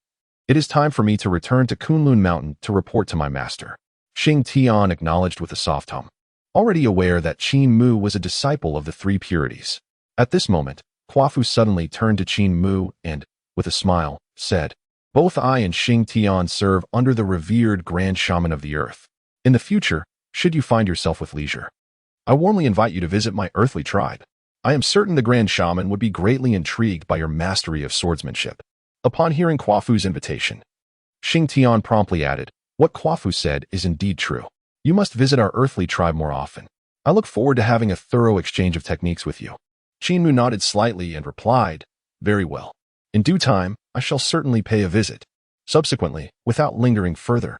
It is time for me to return to Kunlun Mountain to report to my master." Xing Tian acknowledged with a soft hum, already aware that Qin Mu was a disciple of the three purities. At this moment, Qua Fu suddenly turned to Qin Mu and, with a smile, said, "Both I and Xing Tian serve under the revered Grand Shaman of the Earth. In the future, should you find yourself with leisure, I warmly invite you to visit my earthly tribe. I am certain the Grand Shaman would be greatly intrigued by your mastery of swordsmanship." Upon hearing Qua Fu's invitation, Xing Tian promptly added, "What Qua Fu said is indeed true. You must visit our earthly tribe more often. I look forward to having a thorough exchange of techniques with you." Qin Mu nodded slightly and replied, "Very well. In due time, I shall certainly pay a visit." Subsequently, without lingering further,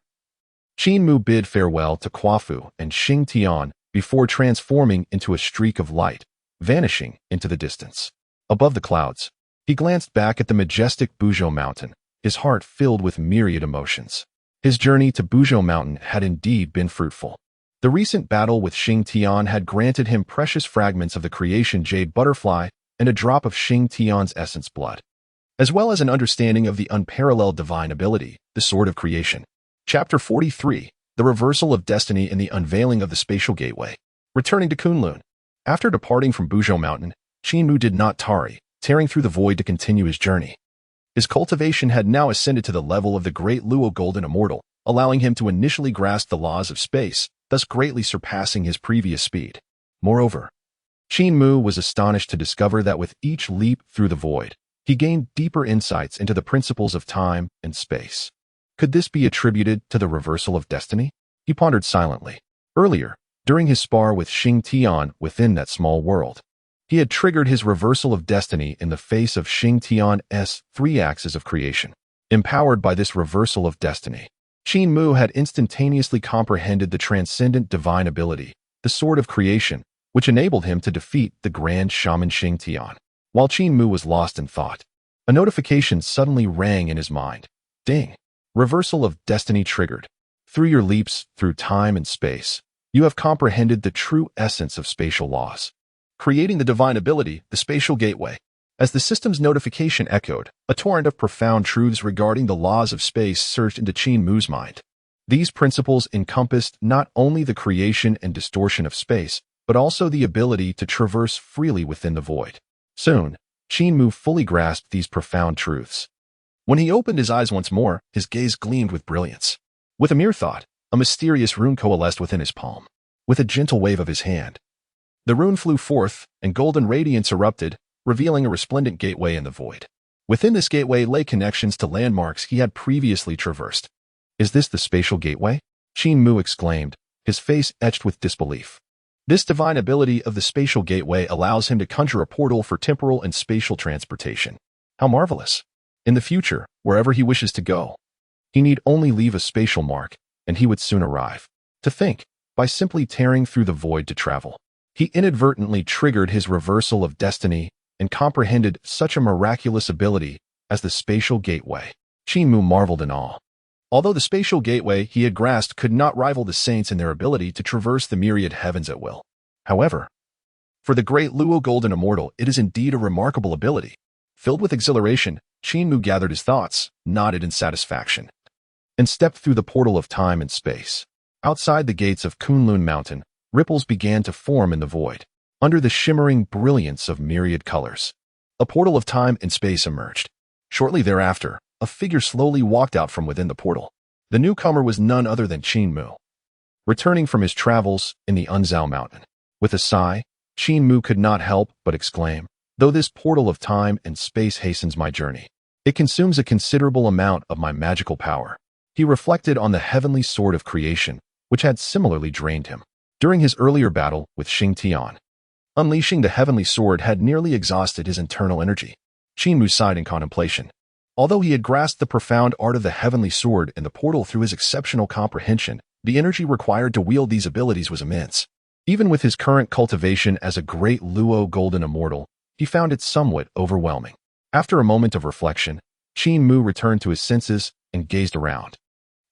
Qin Mu bid farewell to Qua Fu and Xing Tian before transforming into a streak of light, vanishing into the distance. Above the clouds, he glanced back at the majestic Buzhou Mountain, his heart filled with myriad emotions. His journey to Buzhou Mountain had indeed been fruitful. The recent battle with Xing Tian had granted him precious fragments of the creation jade butterfly and a drop of Xing Tian's essence blood, as well as an understanding of the unparalleled divine ability, the Sword of Creation. Chapter 43, The Reversal of Destiny and the Unveiling of the Spatial Gateway. Returning to Kunlun. After departing from Buzhou Mountain, Qin Mu did not tarry, tearing through the void to continue his journey. His cultivation had now ascended to the level of the great Luo Golden Immortal, allowing him to initially grasp the laws of space, thus greatly surpassing his previous speed. Moreover, Qin Mu was astonished to discover that with each leap through the void, he gained deeper insights into the principles of time and space. Could this be attributed to the reversal of destiny? He pondered silently. Earlier, during his spar with Xing Tian within that small world, he had triggered his reversal of destiny in the face of Xing Tian's three axes of creation. Empowered by this reversal of destiny, Qin Mu had instantaneously comprehended the transcendent divine ability, the Sword of Creation, which enabled him to defeat the Grand Shaman Xing Tian. While Qin Mu was lost in thought, a notification suddenly rang in his mind. Ding! Reversal of destiny triggered. Through your leaps through time and space, you have comprehended the true essence of spatial laws, creating the divine ability, the spatial gateway. As the system's notification echoed, a torrent of profound truths regarding the laws of space surged into Qin Mu's mind. These principles encompassed not only the creation and distortion of space, but also the ability to traverse freely within the void. Soon, Qin Mu fully grasped these profound truths. When he opened his eyes once more, his gaze gleamed with brilliance. With a mere thought, a mysterious rune coalesced within his palm. With a gentle wave of his hand, the rune flew forth, and golden radiance erupted, revealing a resplendent gateway in the void. Within this gateway lay connections to landmarks he had previously traversed. "Is this the spatial gateway?" Qin Mu exclaimed, his face etched with disbelief. This divine ability of the spatial gateway allows him to conjure a portal for temporal and spatial transportation. How marvelous! In the future, wherever he wishes to go, he need only leave a spatial mark, and he would soon arrive. To think, by simply tearing through the void to travel, he inadvertently triggered his reversal of destiny and comprehended such a miraculous ability as the spatial gateway. Qin Mu marveled in awe. Although the spatial gateway he had grasped could not rival the saints in their ability to traverse the myriad heavens at will. However, for the great Luo Golden Immortal, it is indeed a remarkable ability. Filled with exhilaration, Qin Mu gathered his thoughts, nodded in satisfaction, and stepped through the portal of time and space. Outside the gates of Kunlun Mountain, ripples began to form in the void. Under the shimmering brilliance of myriad colors, a portal of time and space emerged. Shortly thereafter, a figure slowly walked out from within the portal. The newcomer was none other than Qin Mu, returning from his travels in the Unzao Mountain. With a sigh, Qin Mu could not help but exclaim, "Though this portal of time and space hastens my journey, it consumes a considerable amount of my magical power." He reflected on the heavenly sword of creation, which had similarly drained him. During his earlier battle with Xing Tian, unleashing the heavenly sword had nearly exhausted his internal energy. Qin Mu sighed in contemplation. Although he had grasped the profound art of the heavenly sword and the portal through his exceptional comprehension, the energy required to wield these abilities was immense. Even with his current cultivation as a great Luo Golden Immortal, he found it somewhat overwhelming. After a moment of reflection, Qin Mu returned to his senses and gazed around.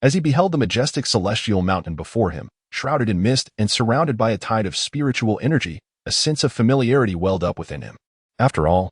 As he beheld the majestic celestial mountain before him, shrouded in mist and surrounded by a tide of spiritual energy, a sense of familiarity welled up within him. After all,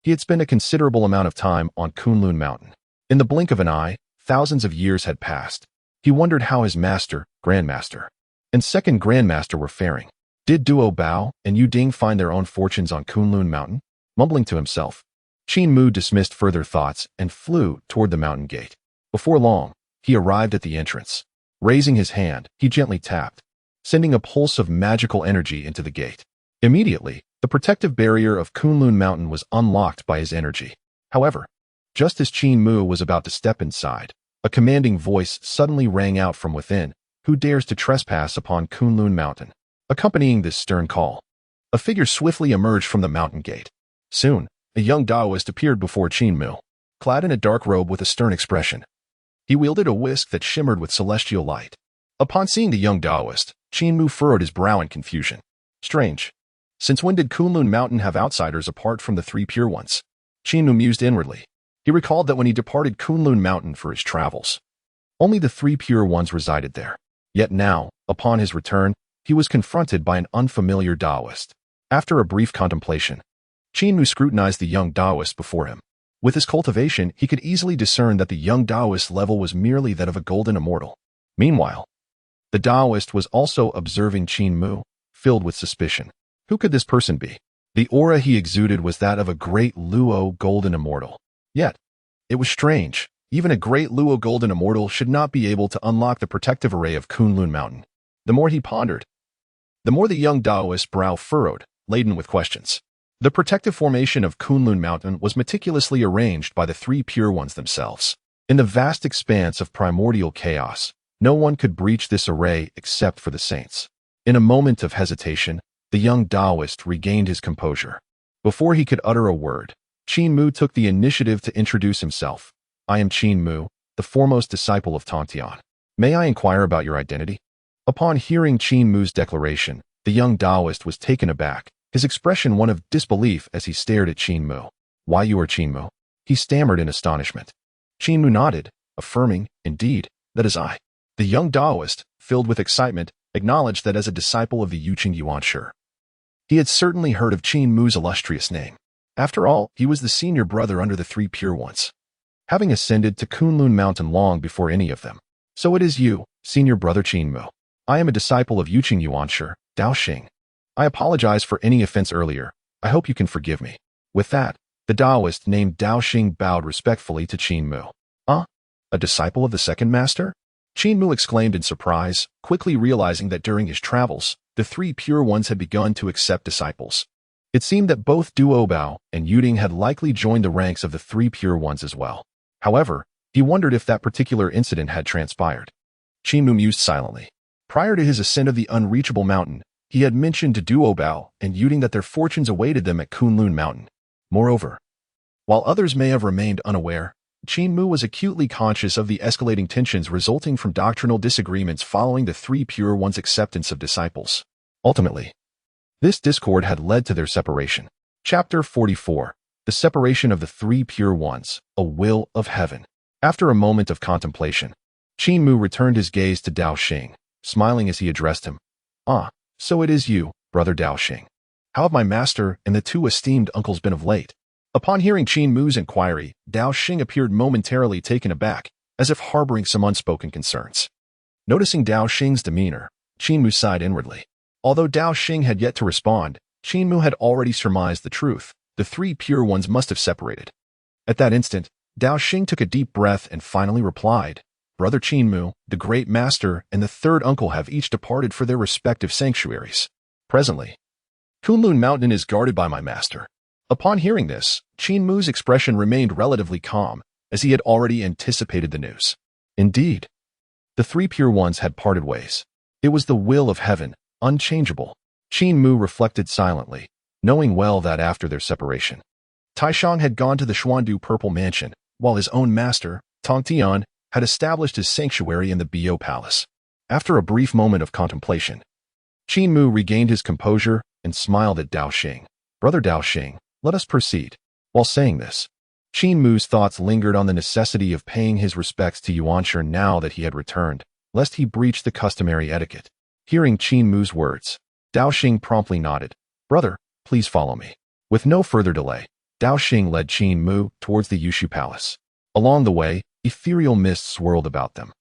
he had spent a considerable amount of time on Kunlun Mountain. In the blink of an eye, thousands of years had passed. He wondered how his master, Grandmaster, and second Grandmaster were faring. Did Duo Bao and Yu Ding find their own fortunes on Kunlun Mountain? Mumbling to himself, Qin Mu dismissed further thoughts and flew toward the mountain gate. Before long, he arrived at the entrance. Raising his hand, he gently tapped, sending a pulse of magical energy into the gate. Immediately, the protective barrier of Kunlun Mountain was unlocked by his energy. However, just as Qin Mu was about to step inside, a commanding voice suddenly rang out from within. "Who dares to trespass upon Kunlun Mountain?" Accompanying this stern call, a figure swiftly emerged from the mountain gate. Soon, a young Taoist appeared before Qin Mu, clad in a dark robe with a stern expression. He wielded a whisk that shimmered with celestial light. Upon seeing the young Taoist, Qin Mu furrowed his brow in confusion. Strange. Since when did Kunlun Mountain have outsiders apart from the three pure ones? Qin Mu mused inwardly. He recalled that when he departed Kunlun Mountain for his travels, only the three pure ones resided there. Yet now, upon his return, he was confronted by an unfamiliar Taoist. After a brief contemplation, Qin Mu scrutinized the young Taoist before him. With his cultivation, he could easily discern that the young Taoist's level was merely that of a golden immortal. Meanwhile, the Taoist was also observing Qin Mu, filled with suspicion. Who could this person be? The aura he exuded was that of a great Luo Golden Immortal. Yet, it was strange. Even a great Luo Golden Immortal should not be able to unlock the protective array of Kunlun Mountain. The more he pondered, the more the young Taoist's brow furrowed, laden with questions. The protective formation of Kunlun Mountain was meticulously arranged by the three pure ones themselves. In the vast expanse of primordial chaos, no one could breach this array except for the saints. In a moment of hesitation, the young Taoist regained his composure. Before he could utter a word, Qin Mu took the initiative to introduce himself. "I am Qin Mu, the foremost disciple of Tongtian. May I inquire about your identity?" Upon hearing Qin Mu's declaration, the young Taoist was taken aback, his expression one of disbelief as he stared at Qin Mu. "Why, you are Qin Mu?" he stammered in astonishment. Qin Mu nodded, affirming, "Indeed, that is I." The young Taoist, filled with excitement, acknowledged that as a disciple of the Yuqing Yuanshi, he had certainly heard of Qin Mu's illustrious name. After all, he was the senior brother under the three pure ones, having ascended to Kunlun Mountain long before any of them. "So it is you, senior brother Qin Mu. I am a disciple of Yuqing Yuanshi, Dao Xing. I apologize for any offense earlier. I hope you can forgive me." With that, The Taoist named Dao Xing bowed respectfully to Qin Mu. "Ah, a disciple of the second master?" Qin Mu exclaimed in surprise, quickly realizing that during his travels, the three pure ones had begun to accept disciples. It seemed that both Duo Bao and Yuding had likely joined the ranks of the three pure ones as well. However, he wondered if that particular incident had transpired. Qin Mu mused silently. Prior to his ascent of the unreachable mountain, he had mentioned to Duo Bao and Yuding that their fortunes awaited them at Ling Mountain. Moreover, while others may have remained unaware, Qin Mu was acutely conscious of the escalating tensions resulting from doctrinal disagreements following the three pure ones' acceptance of disciples. Ultimately, this discord had led to their separation. Chapter 44. The Separation of the Three Pure Ones, a Will of Heaven. After a moment of contemplation, Qin Mu returned his gaze to Dao Xing, smiling as he addressed him. "Ah, so it is you, brother Dao Xing. How have my master and the two esteemed uncles been of late?" Upon hearing Qin Mu's inquiry, Dao Xing appeared momentarily taken aback, as if harboring some unspoken concerns. Noticing Dao Xing's demeanor, Qin Mu sighed inwardly. Although Dao Xing had yet to respond, Qin Mu had already surmised the truth. The three pure ones must have separated. At that instant, Dao Xing took a deep breath and finally replied, "Brother Qin Mu, the great master, and the third uncle have each departed for their respective sanctuaries. Presently, Ling Mountain is guarded by my master." Upon hearing this, Qin Mu's expression remained relatively calm, as he had already anticipated the news. Indeed, the three pure ones had parted ways. It was the will of heaven, unchangeable. Qin Mu reflected silently, knowing well that after their separation, Taishang had gone to the Xuandu Purple Mansion, while his own master, Tong Tian, had established his sanctuary in the Bio Palace. After a brief moment of contemplation, Qin Mu regained his composure and smiled at Dao Xing. "Brother Dao Xing, let us proceed." While saying this, Qin Mu's thoughts lingered on the necessity of paying his respects to Yuanshi now that he had returned, lest he breach the customary etiquette. Hearing Qin Mu's words, Dao Xing promptly nodded. "Brother, please follow me." With no further delay, Dao Xing led Qin Mu towards the Yushu Palace. Along the way, ethereal mists swirled about them,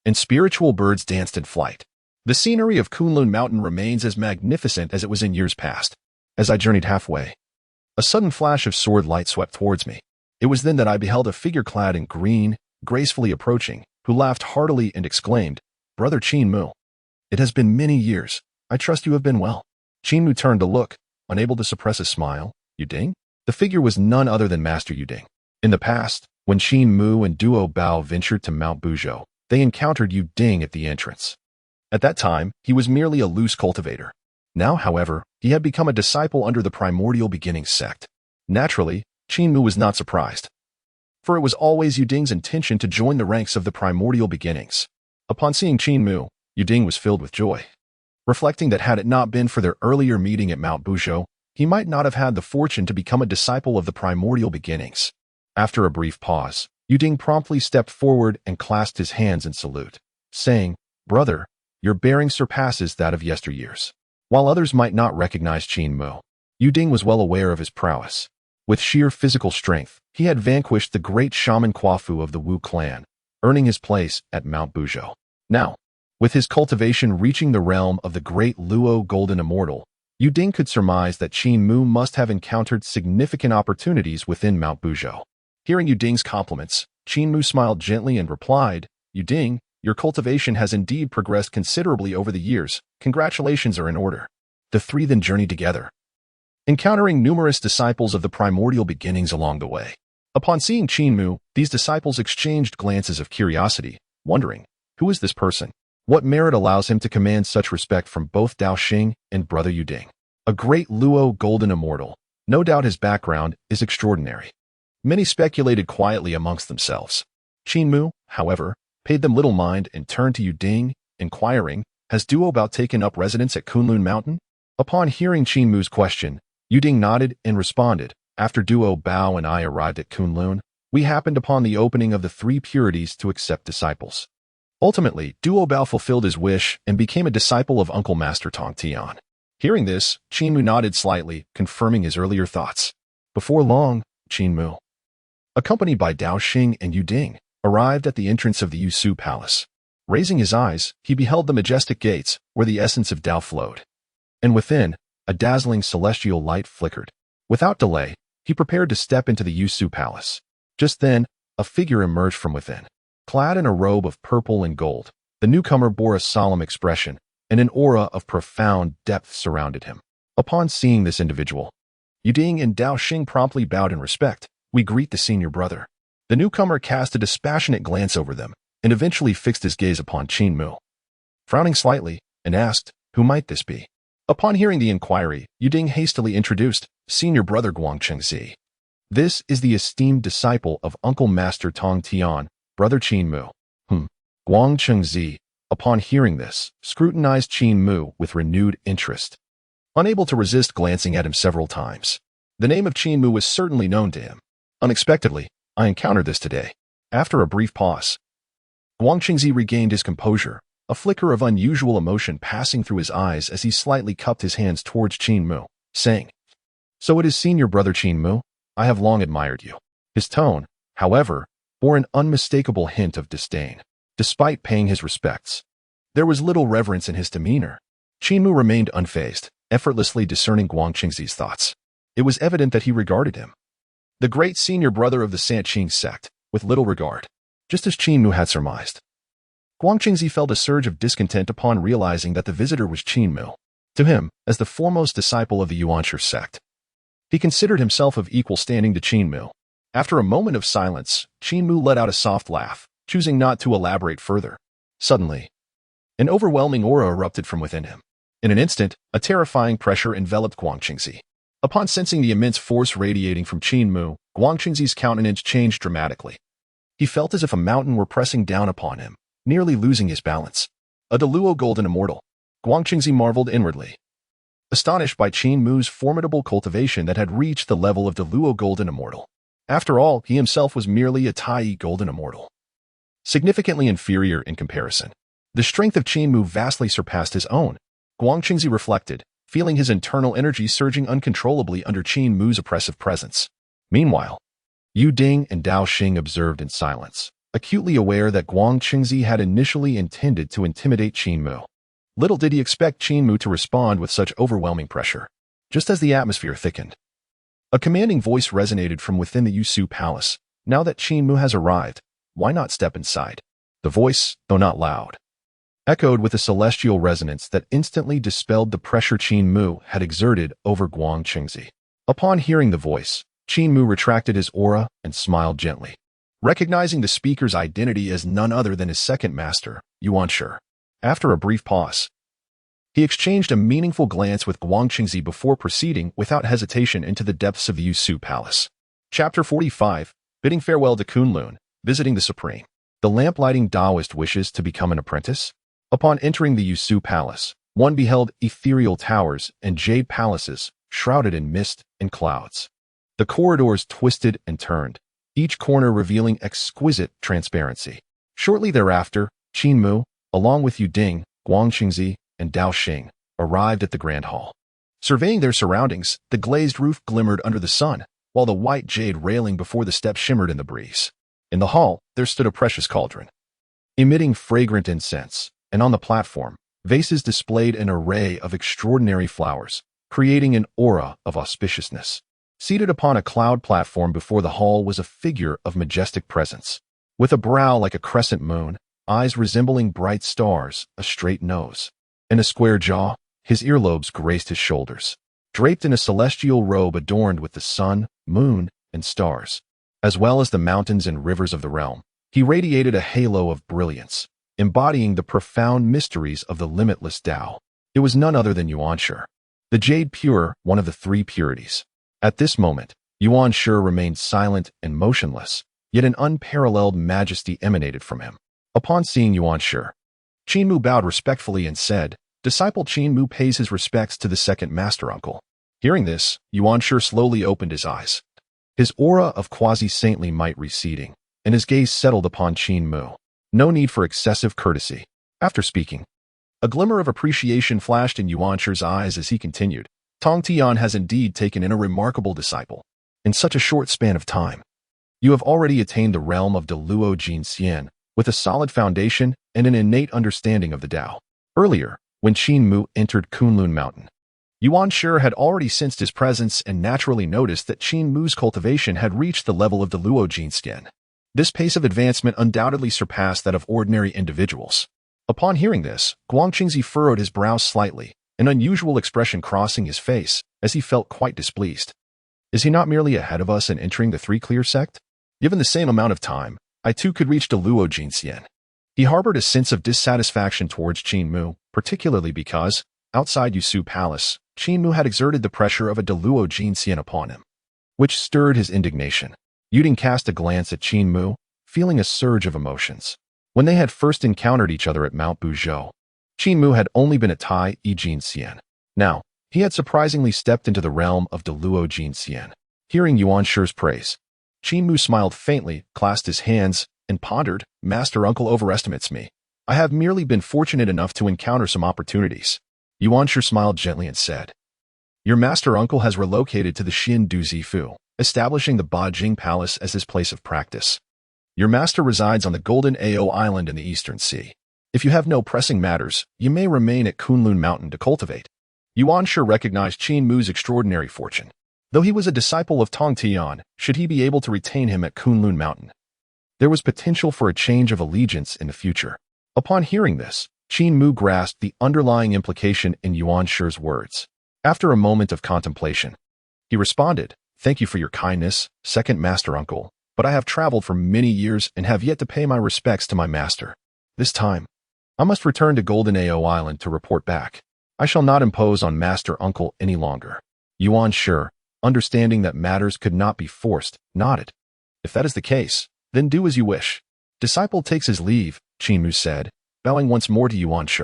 and spiritual birds danced in flight. The scenery of Ling Mountain remains as magnificent as it was in years past. As I journeyed halfway, a sudden flash of sword light swept towards me. It was then that I beheld a figure clad in green, gracefully approaching, who laughed heartily and exclaimed, "Brother Qin Mu, it has been many years. I trust you have been well." Qin Mu turned to look, unable to suppress a smile. "Yuding?" The figure was none other than Master Yuding. In the past, when Qin Mu and Duo Bao ventured to Mount Buzhou, they encountered Yuding at the entrance. At that time, he was merely a loose cultivator. Now, however, he had become a disciple under the Primordial Beginning sect. Naturally, Qin Mu was not surprised, for it was always Yuding's intention to join the ranks of the Primordial Beginnings. Upon seeing Qin Mu, Yuding was filled with joy, reflecting that had it not been for their earlier meeting at Mount Buzhou, he might not have had the fortune to become a disciple of the Primordial Beginnings. After a brief pause, Yuding promptly stepped forward and clasped his hands in salute, saying, "Brother, your bearing surpasses that of yesteryears." While others might not recognize Qin Mu, Yuding was well aware of his prowess. With sheer physical strength, he had vanquished the great shaman Quafu of the Wu clan, earning his place at Mount Buzhou. Now, with his cultivation reaching the realm of the great Luo Golden Immortal, Yuding could surmise that Qin Mu must have encountered significant opportunities within Mount Buzhou. Hearing Yuding's compliments, Qin Mu smiled gently and replied, "Yuding, your cultivation has indeed progressed considerably over the years. Congratulations are in order." The three then journeyed together, encountering numerous disciples of the Primordial Beginnings along the way. Upon seeing Qin Mu, these disciples exchanged glances of curiosity, wondering, who is this person? What merit allows him to command such respect from both Dao Xing and Brother Yuding? A great Luo Golden Immortal. No doubt his background is extraordinary. Many speculated quietly amongst themselves. Qin Mu, however, paid them little mind and turned to Yuding, inquiring, "Has Duo Bao taken up residence at Ling Mountain?" Upon hearing Qin Mu's question, Yuding nodded and responded, "After Duo Bao and I arrived at Kunlun, we happened upon the opening of the three purities to accept disciples. Ultimately, Duo Bao fulfilled his wish and became a disciple of Uncle Master Tong Tian." Hearing this, Qin Mu nodded slightly, confirming his earlier thoughts. Before long, Qin Mu, accompanied by Dao Xing and Yuding, arrived at the entrance of the Yusu Palace. Raising his eyes, he beheld the majestic gates, where the essence of Dao flowed. And within, a dazzling celestial light flickered. Without delay, He prepared to step into the Yusu Palace. Just then, a figure emerged from within. Clad in a robe of purple and gold, the newcomer bore a solemn expression, and an aura of profound depth surrounded him. Upon seeing this individual, Yuding and Dao Xing promptly bowed in respect. "We greet the senior brother." The newcomer cast a dispassionate glance over them, and eventually fixed his gaze upon Qin Mu, frowning slightly, and asked, "Who might this be?" Upon hearing the inquiry, Yuding hastily introduced, "Senior brother Guangchengzi. This is the esteemed disciple of Uncle Master Tong Tian, brother Qin Mu." Guangchengzi, upon hearing this, scrutinized Qin Mu with renewed interest, unable to resist glancing at him several times. The name of Qin Mu was certainly known to him. "Unexpectedly, I encountered this today." After a brief pause, Guangchengzi regained his composure, a flicker of unusual emotion passing through his eyes as he slightly cupped his hands towards Qin Mu, saying, "So it is senior brother Qin Mu? I have long admired you." His tone, however, bore an unmistakable hint of disdain. Despite paying his respects, there was little reverence in his demeanor. Qin Mu remained unfazed, effortlessly discerning Guangchengzi's thoughts. It was evident that he regarded him, the great senior brother of the Jie Sect, with little regard, just as Qin Mu had surmised. Guangchengzi felt a surge of discontent upon realizing that the visitor was Qin Mu. To him, as the foremost disciple of the Yuanshi sect, he considered himself of equal standing to Qin Mu. After a moment of silence, Qin Mu let out a soft laugh, choosing not to elaborate further. Suddenly, an overwhelming aura erupted from within him. In an instant, a terrifying pressure enveloped Guangchengzi. Upon sensing the immense force radiating from Qin Mu, Guangchengzi's countenance changed dramatically. He felt as if a mountain were pressing down upon him, nearly losing his balance. A Deluo golden immortal. Guangchengzi marveled inwardly, astonished by Qin Mu's formidable cultivation that had reached the level of Deluo golden immortal. After all, he himself was merely a Tai golden immortal, significantly inferior in comparison. The strength of Qin Mu vastly surpassed his own. Guangchengzi reflected, feeling his internal energy surging uncontrollably under Qin Mu's oppressive presence. Meanwhile, Yu Ding and Dao Xing observed in silence, acutely aware that Guangchengzi had initially intended to intimidate Qin Mu. Little did he expect Qin Mu to respond with such overwhelming pressure. Just as the atmosphere thickened, a commanding voice resonated from within the Yusu Palace. "Now that Qin Mu has arrived, why not step inside?" The voice, though not loud, echoed with a celestial resonance that instantly dispelled the pressure Qin Mu had exerted over Guangchengzi. Upon hearing the voice, Qin Mu retracted his aura and smiled gently, recognizing the speaker's identity as none other than his second master, Yuanshi. After a brief pause, he exchanged a meaningful glance with Guangchengzi before proceeding without hesitation into the depths of the Yusu Palace. Chapter 45, Bidding Farewell to Kunlun, Visiting the Supreme. The lamplighting Taoist wishes to become an apprentice? Upon entering the Yusu Palace, one beheld ethereal towers and jade palaces shrouded in mist and clouds. The corridors twisted and turned, each corner revealing exquisite transparency. Shortly thereafter, Qin Mu, along with Yu Ding, Guangchengzi, and Dao Xing, arrived at the Grand Hall. Surveying their surroundings, the glazed roof glimmered under the sun, while the white jade railing before the steps shimmered in the breeze. In the hall, there stood a precious cauldron, emitting fragrant incense, and on the platform, vases displayed an array of extraordinary flowers, creating an aura of auspiciousness. Seated upon a cloud platform before the hall was a figure of majestic presence, with a brow like a crescent moon, eyes resembling bright stars, a straight nose, and a square jaw. His earlobes graced his shoulders. Draped in a celestial robe adorned with the sun, moon, and stars, as well as the mountains and rivers of the realm, he radiated a halo of brilliance, embodying the profound mysteries of the limitless Tao. It was none other than Yuanshi, the jade pure, one of the three purities. At this moment, Yuanshi remained silent and motionless, yet an unparalleled majesty emanated from him. Upon seeing Yuanshi, Qin Mu bowed respectfully and said, "Disciple Qin Mu pays his respects to the second master uncle." Hearing this, Yuanshi slowly opened his eyes, his aura of quasi-saintly might receding, and his gaze settled upon Qin Mu. No need for excessive courtesy. After speaking, a glimmer of appreciation flashed in Yuanshi's eyes as he continued, "Tong Tian has indeed taken in a remarkable disciple. In such a short span of time, you have already attained the realm of Deluo Jin Xian, with a solid foundation and an innate understanding of the Tao." Earlier, when Qin Mu entered Kunlun Mountain, Yuan Shi had already sensed his presence and naturally noticed that Qin Mu's cultivation had reached the level of the Luo Jin skin. This pace of advancement undoubtedly surpassed that of ordinary individuals. Upon hearing this, Guangqingzi furrowed his brows slightly, an unusual expression crossing his face, as he felt quite displeased. Is he not merely ahead of us in entering the Three Xiao Sect? Given the same amount of time, I too could reach the Luo Jin skin. He harbored a sense of dissatisfaction towards Qin Mu, particularly because, outside Yusu Palace, Qin Mu had exerted the pressure of a Deluo Jin Xian upon him, which stirred his indignation. Yuding cast a glance at Qin Mu, feeling a surge of emotions. When they had first encountered each other at Mount Buzhou, Qin Mu had only been a Tai E Jin Xian. Now, he had surprisingly stepped into the realm of Deluo Jin Xian. Hearing Yuan Shi's praise, Qin Mu smiled faintly, clasped his hands, and pondered, Master Uncle overestimates me. I have merely been fortunate enough to encounter some opportunities. Yuan Shi smiled gently and said, Your Master Uncle has relocated to the Xin Du Zifu, establishing the Bajing Palace as his place of practice. Your master resides on the Golden Ao Island in the Eastern Sea. If you have no pressing matters, you may remain at Ling Mountain to cultivate. Yuan Shi recognized Qin Mu's extraordinary fortune. Though he was a disciple of Tong Tian, should he be able to retain him at Ling Mountain, there was potential for a change of allegiance in the future. Upon hearing this, Qin Mu grasped the underlying implication in Yuan Shi's words. After a moment of contemplation, he responded, Thank you for your kindness, second Master Uncle, but I have traveled for many years and have yet to pay my respects to my master. This time, I must return to Golden Ao Island to report back. I shall not impose on Master Uncle any longer. Yuan Shi, understanding that matters could not be forced, nodded. If that is the case, then do as you wish. Disciple takes his leave, Qin Mu said, bowing once more to Yuan Shi.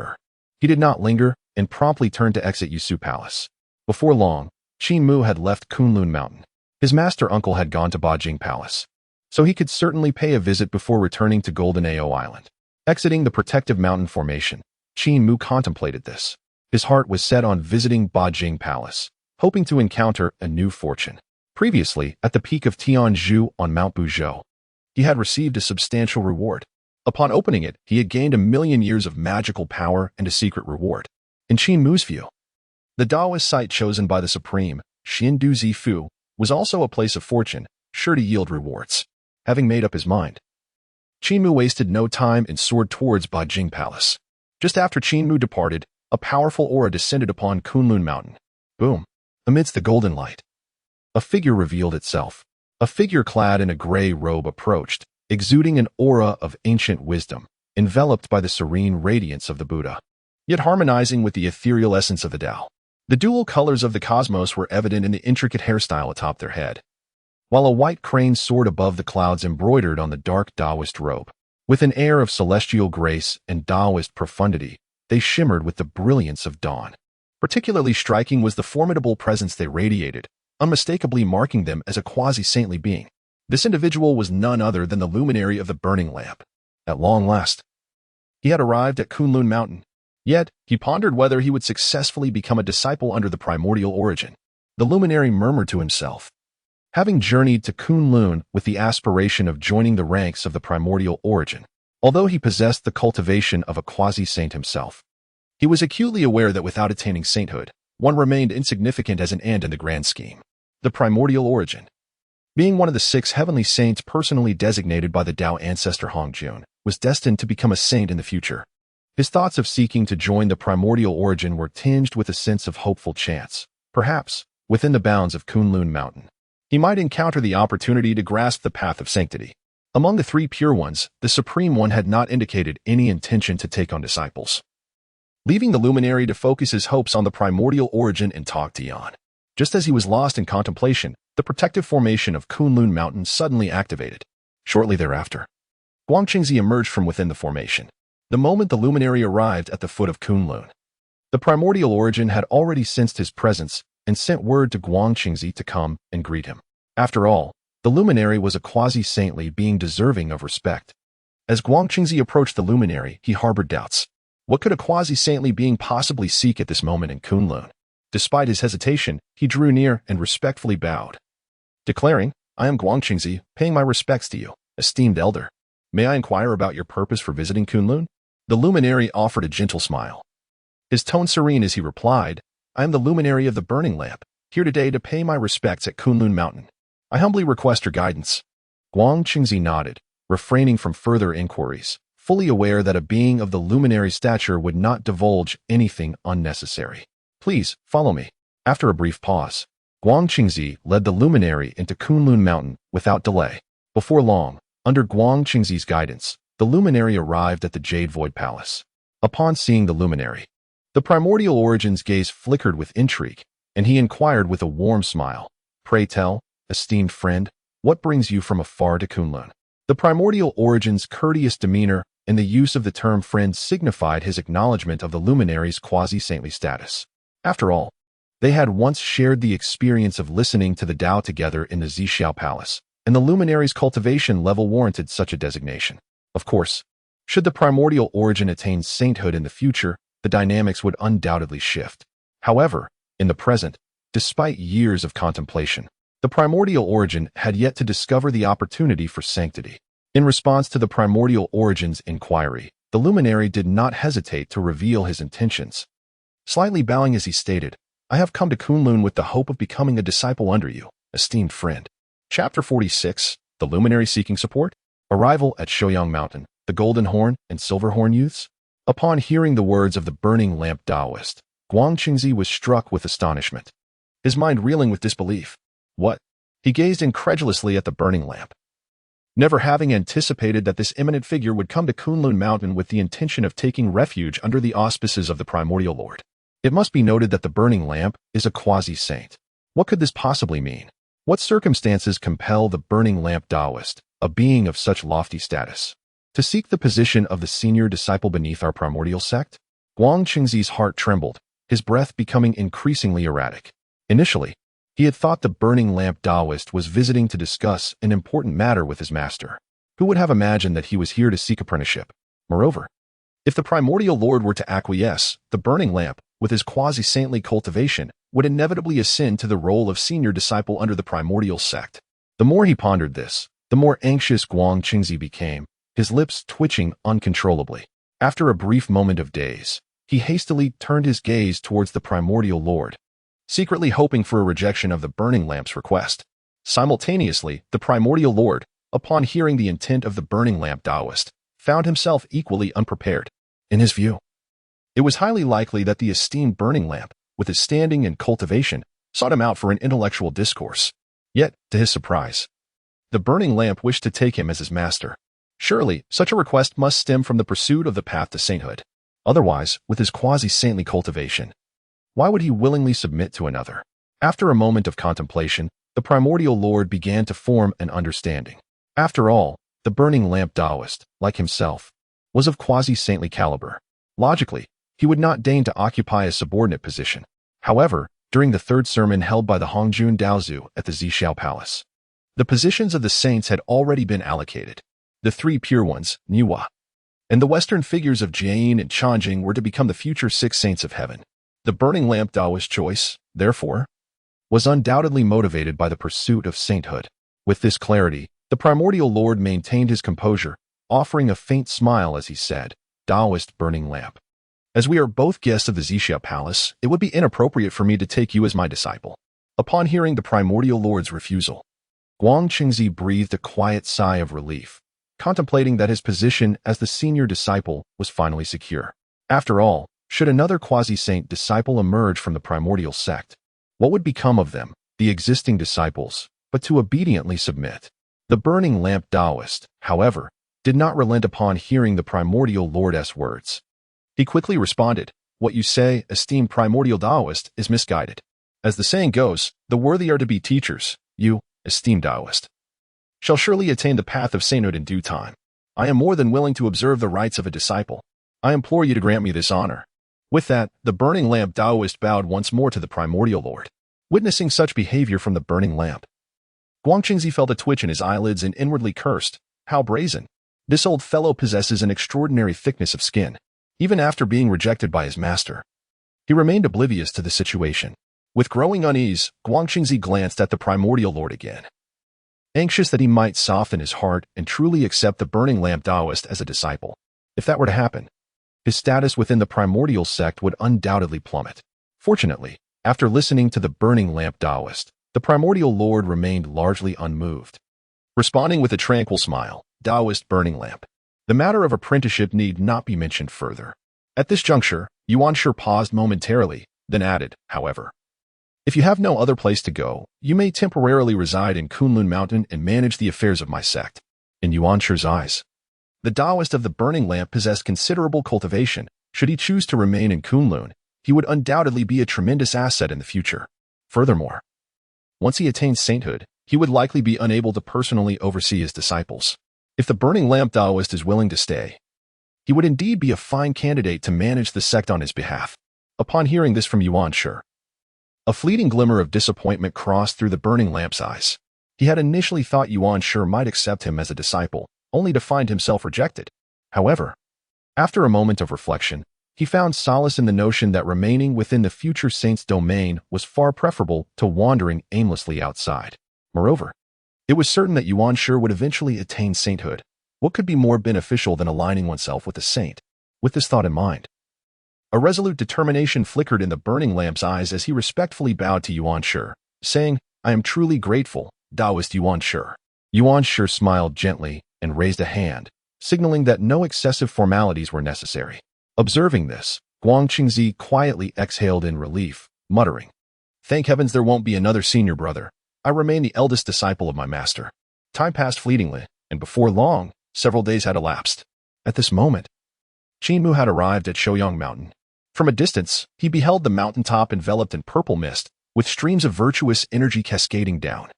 He did not linger and promptly turned to exit Yusu Palace. Before long, Qin Mu had left Ling Mountain. His master uncle had gone to Bajing Palace, so he could certainly pay a visit before returning to Golden Ao Island. Exiting the protective mountain formation, Qin Mu contemplated this. His heart was set on visiting Bajing Palace, hoping to encounter a new fortune. Previously, at the peak of Tianzhu on Mount Buzhou, he had received a substantial reward. Upon opening it, he had gained 1,000,000 years of magical power and a secret reward. In Qin Mu's view, the Taoist site chosen by the Supreme, Xin Du Zifu, was also a place of fortune, sure to yield rewards. Having made up his mind, Qin Mu wasted no time and soared towards Bajing Palace. Just after Qin Mu departed, a powerful aura descended upon Ling Mountain. Boom! Amidst the golden light, a figure revealed itself. A figure clad in a gray robe approached, exuding an aura of ancient wisdom, enveloped by the serene radiance of the Buddha, yet harmonizing with the ethereal essence of the Tao. The dual colors of the cosmos were evident in the intricate hairstyle atop their head, while a white crane soared above the clouds embroidered on the dark Taoist robe. With an air of celestial grace and Taoist profundity, they shimmered with the brilliance of dawn. Particularly striking was the formidable presence they radiated, unmistakably marking them as a quasi-saintly being. This individual was none other than the luminary of the burning lamp. At long last, he had arrived at Ling Mountain. Yet, he pondered whether he would successfully become a disciple under the primordial origin. The luminary murmured to himself. Having journeyed to Kunlun with the aspiration of joining the ranks of the primordial origin, although he possessed the cultivation of a quasi-saint himself, he was acutely aware that without attaining sainthood, one remained insignificant as an end in the grand scheme. The primordial origin, being one of the 6 heavenly saints personally designated by the Tao ancestor Hongjun, was destined to become a saint in the future. His thoughts of seeking to join the primordial origin were tinged with a sense of hopeful chance. Perhaps, within the bounds of Ling Mountain, he might encounter the opportunity to grasp the path of sanctity. Among the 3 pure ones, the Supreme One had not indicated any intention to take on disciples, leaving the luminary to focus his hopes on the primordial origin in Tong Tian. Just as he was lost in contemplation, the protective formation of Ling Mountain suddenly activated. Shortly thereafter, Guangqingzi emerged from within the formation. The moment the luminary arrived at the foot of Kunlun, the primordial origin had already sensed his presence and sent word to Guangqingzi to come and greet him. After all, the luminary was a quasi-saintly being deserving of respect. As Guangqingzi approached the luminary, he harbored doubts. What could a quasi-saintly being possibly seek at this moment in Kunlun? Despite his hesitation, he drew near and respectfully bowed, declaring, I am Guangqingzi, paying my respects to you, esteemed elder. May I inquire about your purpose for visiting Kunlun? The luminary offered a gentle smile. His tone serene as he replied, I am the luminary of the burning lamp, here today to pay my respects at Ling Mountain. I humbly request your guidance. Guang Qingzi nodded, refraining from further inquiries, fully aware that a being of the luminary stature would not divulge anything unnecessary. Please, follow me. After a brief pause, Guang Qingzi led the luminary into Kunlun Mountain without delay. Before long, under Guang Qingzi's guidance, the luminary arrived at the Jade Void Palace. Upon seeing the luminary, the Primordial Origin's gaze flickered with intrigue, and he inquired with a warm smile, "Pray tell, esteemed friend, what brings you from afar to Kunlun?" The Primordial Origin's courteous demeanor and the use of the term friend signified his acknowledgement of the luminary's quasi-saintly status. After all, they had once shared the experience of listening to the Tao together in the Three Xiao Palace, and the luminary's cultivation level warranted such a designation. Of course, should the Primordial Origin attain sainthood in the future, the dynamics would undoubtedly shift. However, in the present, despite years of contemplation, the Primordial Origin had yet to discover the opportunity for sanctity. In response to the Primordial Origin's inquiry, the luminary did not hesitate to reveal his intentions. Slightly bowing as he stated, "I have come to Kunlun with the hope of becoming a disciple under you, esteemed friend." Chapter 46, The Luminary Seeking Support. Arrival at Shouyang Mountain, the Golden Horn and Silver Horn youths. Upon hearing the words of the burning lamp Taoist, Guang Qingzi was struck with astonishment, his mind reeling with disbelief. What? He gazed incredulously at the burning lamp, never having anticipated that this eminent figure would come to Kunlun Mountain with the intention of taking refuge under the auspices of the Primordial Lord. It must be noted that the burning lamp is a quasi-saint. What could this possibly mean? What circumstances compel the burning lamp Taoist, a being of such lofty status, to seek the position of the senior disciple beneath our primordial sect? Guang Qingzi's heart trembled, his breath becoming increasingly erratic. Initially, he had thought the burning lamp Taoist was visiting to discuss an important matter with his master. Who would have imagined that he was here to seek apprenticeship? Moreover, if the Primordial Lord were to acquiesce, the burning lamp, with his quasi-saintly cultivation, would inevitably ascend to the role of senior disciple under the primordial sect. The more he pondered this, the more anxious Guang Qingzi became, his lips twitching uncontrollably. After a brief moment of daze, he hastily turned his gaze towards the Primordial Lord, secretly hoping for a rejection of the burning lamp's request. Simultaneously, the Primordial Lord, upon hearing the intent of the burning lamp Taoist, found himself equally unprepared. In his view, it was highly likely that the esteemed burning lamp, with his standing and cultivation, sought him out for an intellectual discourse. Yet, to his surprise, the burning lamp wished to take him as his master. Surely, such a request must stem from the pursuit of the path to sainthood. Otherwise, with his quasi-saintly cultivation, why would he willingly submit to another? After a moment of contemplation, the Primordial Lord began to form an understanding. After all, the burning lamp Taoist, like himself, was of quasi-saintly caliber. Logically, he would not deign to occupy a subordinate position. However, during the third sermon held by the Hongjun Daozu at the Three Xiao Palace, the positions of the saints had already been allocated. The three pure ones, Niwa, and the Western figures of Jiayin and Chanjing were to become the future 6 saints of heaven. The burning lamp Taoist choice, therefore, was undoubtedly motivated by the pursuit of sainthood. With this clarity, the Primordial Lord maintained his composure, offering a faint smile as he said, "Taoist burning lamp. As we are both guests of the Three Xiao Palace, it would be inappropriate for me to take you as my disciple." Upon hearing the Primordial Lord's refusal, Guang Qingzi breathed a quiet sigh of relief, contemplating that his position as the senior disciple was finally secure. After all, should another quasi-saint disciple emerge from the primordial sect, what would become of them, the existing disciples, but to obediently submit? The burning lamp Taoist, however, did not relent upon hearing the Primordial Lord's words. He quickly responded, "What you say, esteemed Primordial Taoist, is misguided. As the saying goes, the worthy are to be teachers. You, esteemed Taoist, shall surely attain the path of sainthood in due time. I am more than willing to observe the rites of a disciple. I implore you to grant me this honor." With that, the burning lamp Taoist bowed once more to the Primordial Lord. Witnessing such behavior from the burning lamp, Guang Qingzi felt a twitch in his eyelids and inwardly cursed. How brazen! This old fellow possesses an extraordinary thickness of skin. Even after being rejected by his master, he remained oblivious to the situation. With growing unease, Guang Qingzi glanced at the Primordial Lord again, anxious that he might soften his heart and truly accept the burning lamp Taoist as a disciple. If that were to happen, his status within the primordial sect would undoubtedly plummet. Fortunately, after listening to the burning lamp Taoist, the Primordial Lord remained largely unmoved. Responding with a tranquil smile, Taoist burning lamp. The matter of apprenticeship need not be mentioned further. At this juncture, Yuan Shi paused momentarily, then added, however, if you have no other place to go, you may temporarily reside in Ling Mountain and manage the affairs of my sect. In Yuan Shi's eyes, the Taoist of the burning lamp possessed considerable cultivation. Should he choose to remain in Kunlun, he would undoubtedly be a tremendous asset in the future. Furthermore, once he attains sainthood, he would likely be unable to personally oversee his disciples. If the burning lamp Taoist is willing to stay, he would indeed be a fine candidate to manage the sect on his behalf. Upon hearing this from Yuan Shi, a fleeting glimmer of disappointment crossed through the burning lamp's eyes. He had initially thought Yuan Shi might accept him as a disciple, only to find himself rejected. However, after a moment of reflection, he found solace in the notion that remaining within the future saint's domain was far preferable to wandering aimlessly outside. Moreover, it was certain that Yuan Shi would eventually attain sainthood. What could be more beneficial than aligning oneself with a saint? With this thought in mind, a resolute determination flickered in the burning lamp's eyes as he respectfully bowed to Yuan Shi, saying, I am truly grateful, Taoist Yuan Shi. Yuan Shi smiled gently and raised a hand, signaling that no excessive formalities were necessary. Observing this, Guang Qingzi quietly exhaled in relief, muttering, thank heavens there won't be another senior brother. I remain the eldest disciple of my master. Time passed fleetingly, and before long, several days had elapsed. At this moment, Qin Mu had arrived at Xiaoyang Mountain. From a distance, he beheld the mountaintop enveloped in purple mist, with streams of virtuous energy cascading down.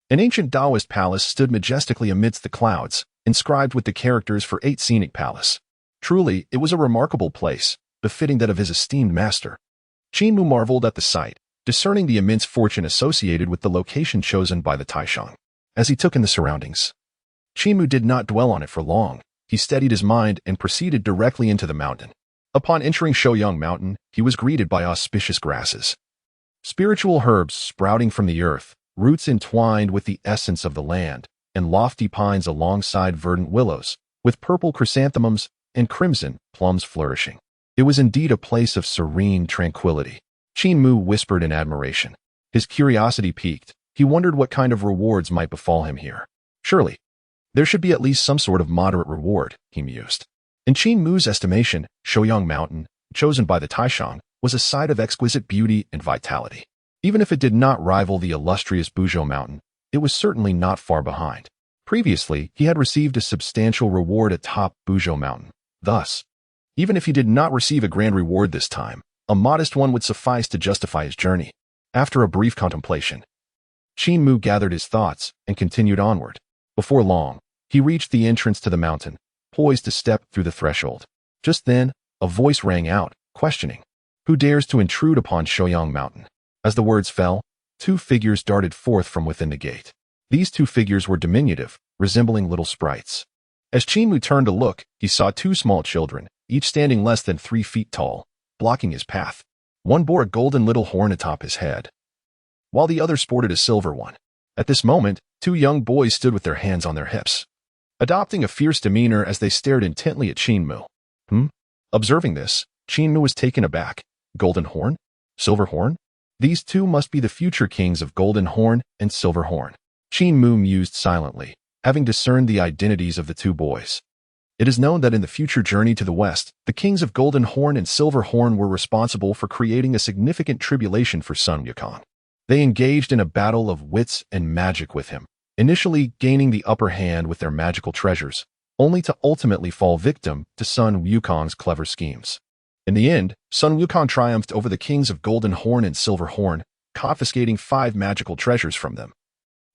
An ancient Taoist palace stood majestically amidst the clouds, inscribed with the characters for 8 scenic palace. Truly, it was a remarkable place, befitting that of his esteemed master. Qin Mu marveled at the sight, discerning the immense fortune associated with the location chosen by the Taishang. As he took in the surroundings, Qin Mu did not dwell on it for long. He steadied his mind and proceeded directly into the mountain. Upon entering Xiaoyang Mountain, he was greeted by auspicious grasses. Spiritual herbs sprouting from the earth, roots entwined with the essence of the land, and lofty pines alongside verdant willows, with purple chrysanthemums and crimson plums flourishing. It was indeed a place of serene tranquility. Qin Mu whispered in admiration. His curiosity piqued. He wondered what kind of rewards might befall him here. Surely, there should be at least some sort of moderate reward, he mused. In Qin Mu's estimation, Xiaoyang Mountain, chosen by the Taishang, was a site of exquisite beauty and vitality. Even if it did not rival the illustrious Buzhou Mountain, it was certainly not far behind. Previously, he had received a substantial reward atop Buzhou Mountain. Thus, even if he did not receive a grand reward this time, a modest one would suffice to justify his journey. After a brief contemplation, Qin Mu gathered his thoughts and continued onward. Before long, he reached the entrance to the mountain, poised to step through the threshold. Just then, a voice rang out, questioning, who dares to intrude upon Xiaoyang Mountain? As the words fell, 2 figures darted forth from within the gate. These 2 figures were diminutive, resembling little sprites. As Qin Mu turned to look, he saw 2 small children, each standing less than 3 feet tall, blocking his path. One bore a golden little horn atop his head, while the other sported a silver one. At this moment, 2 young boys stood with their hands on their hips, adopting a fierce demeanor as they stared intently at Qin Mu. Observing this, Qin Mu was taken aback. Golden horn? Silver horn? These 2 must be the future kings of Golden Horn and Silver Horn. Qin Mu mused silently, having discerned the identities of the 2 boys. It is known that in the future journey to the west, the kings of Golden Horn and Silver Horn were responsible for creating a significant tribulation for Sun Wukong. They engaged in a battle of wits and magic with him, initially gaining the upper hand with their magical treasures, only to ultimately fall victim to Sun Wukong's clever schemes. In the end, Sun Wukong triumphed over the kings of Golden Horn and Silver Horn, confiscating 5 magical treasures from them,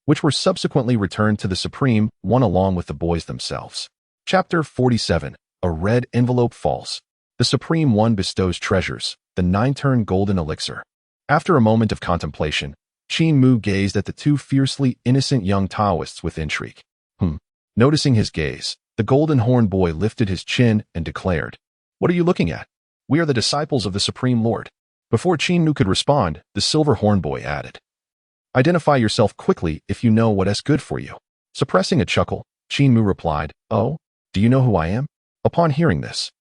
which were subsequently returned to the Supreme One along with the boys themselves. Chapter 47. A Red Envelope Falls. The Supreme One bestows treasures, the 9-turn golden elixir. After a moment of contemplation, Qin Mu gazed at the 2 fiercely innocent young Taoists with intrigue. Noticing his gaze, the Golden Horn boy lifted his chin and declared, "What are you looking at? We are the disciples of the Supreme Lord." Before Qin Mu could respond, the Silver Horn boy added, "Identify yourself quickly if you know what is good for you." Suppressing a chuckle, Qin Mu replied, "Oh, do you know who I am?" Upon hearing this,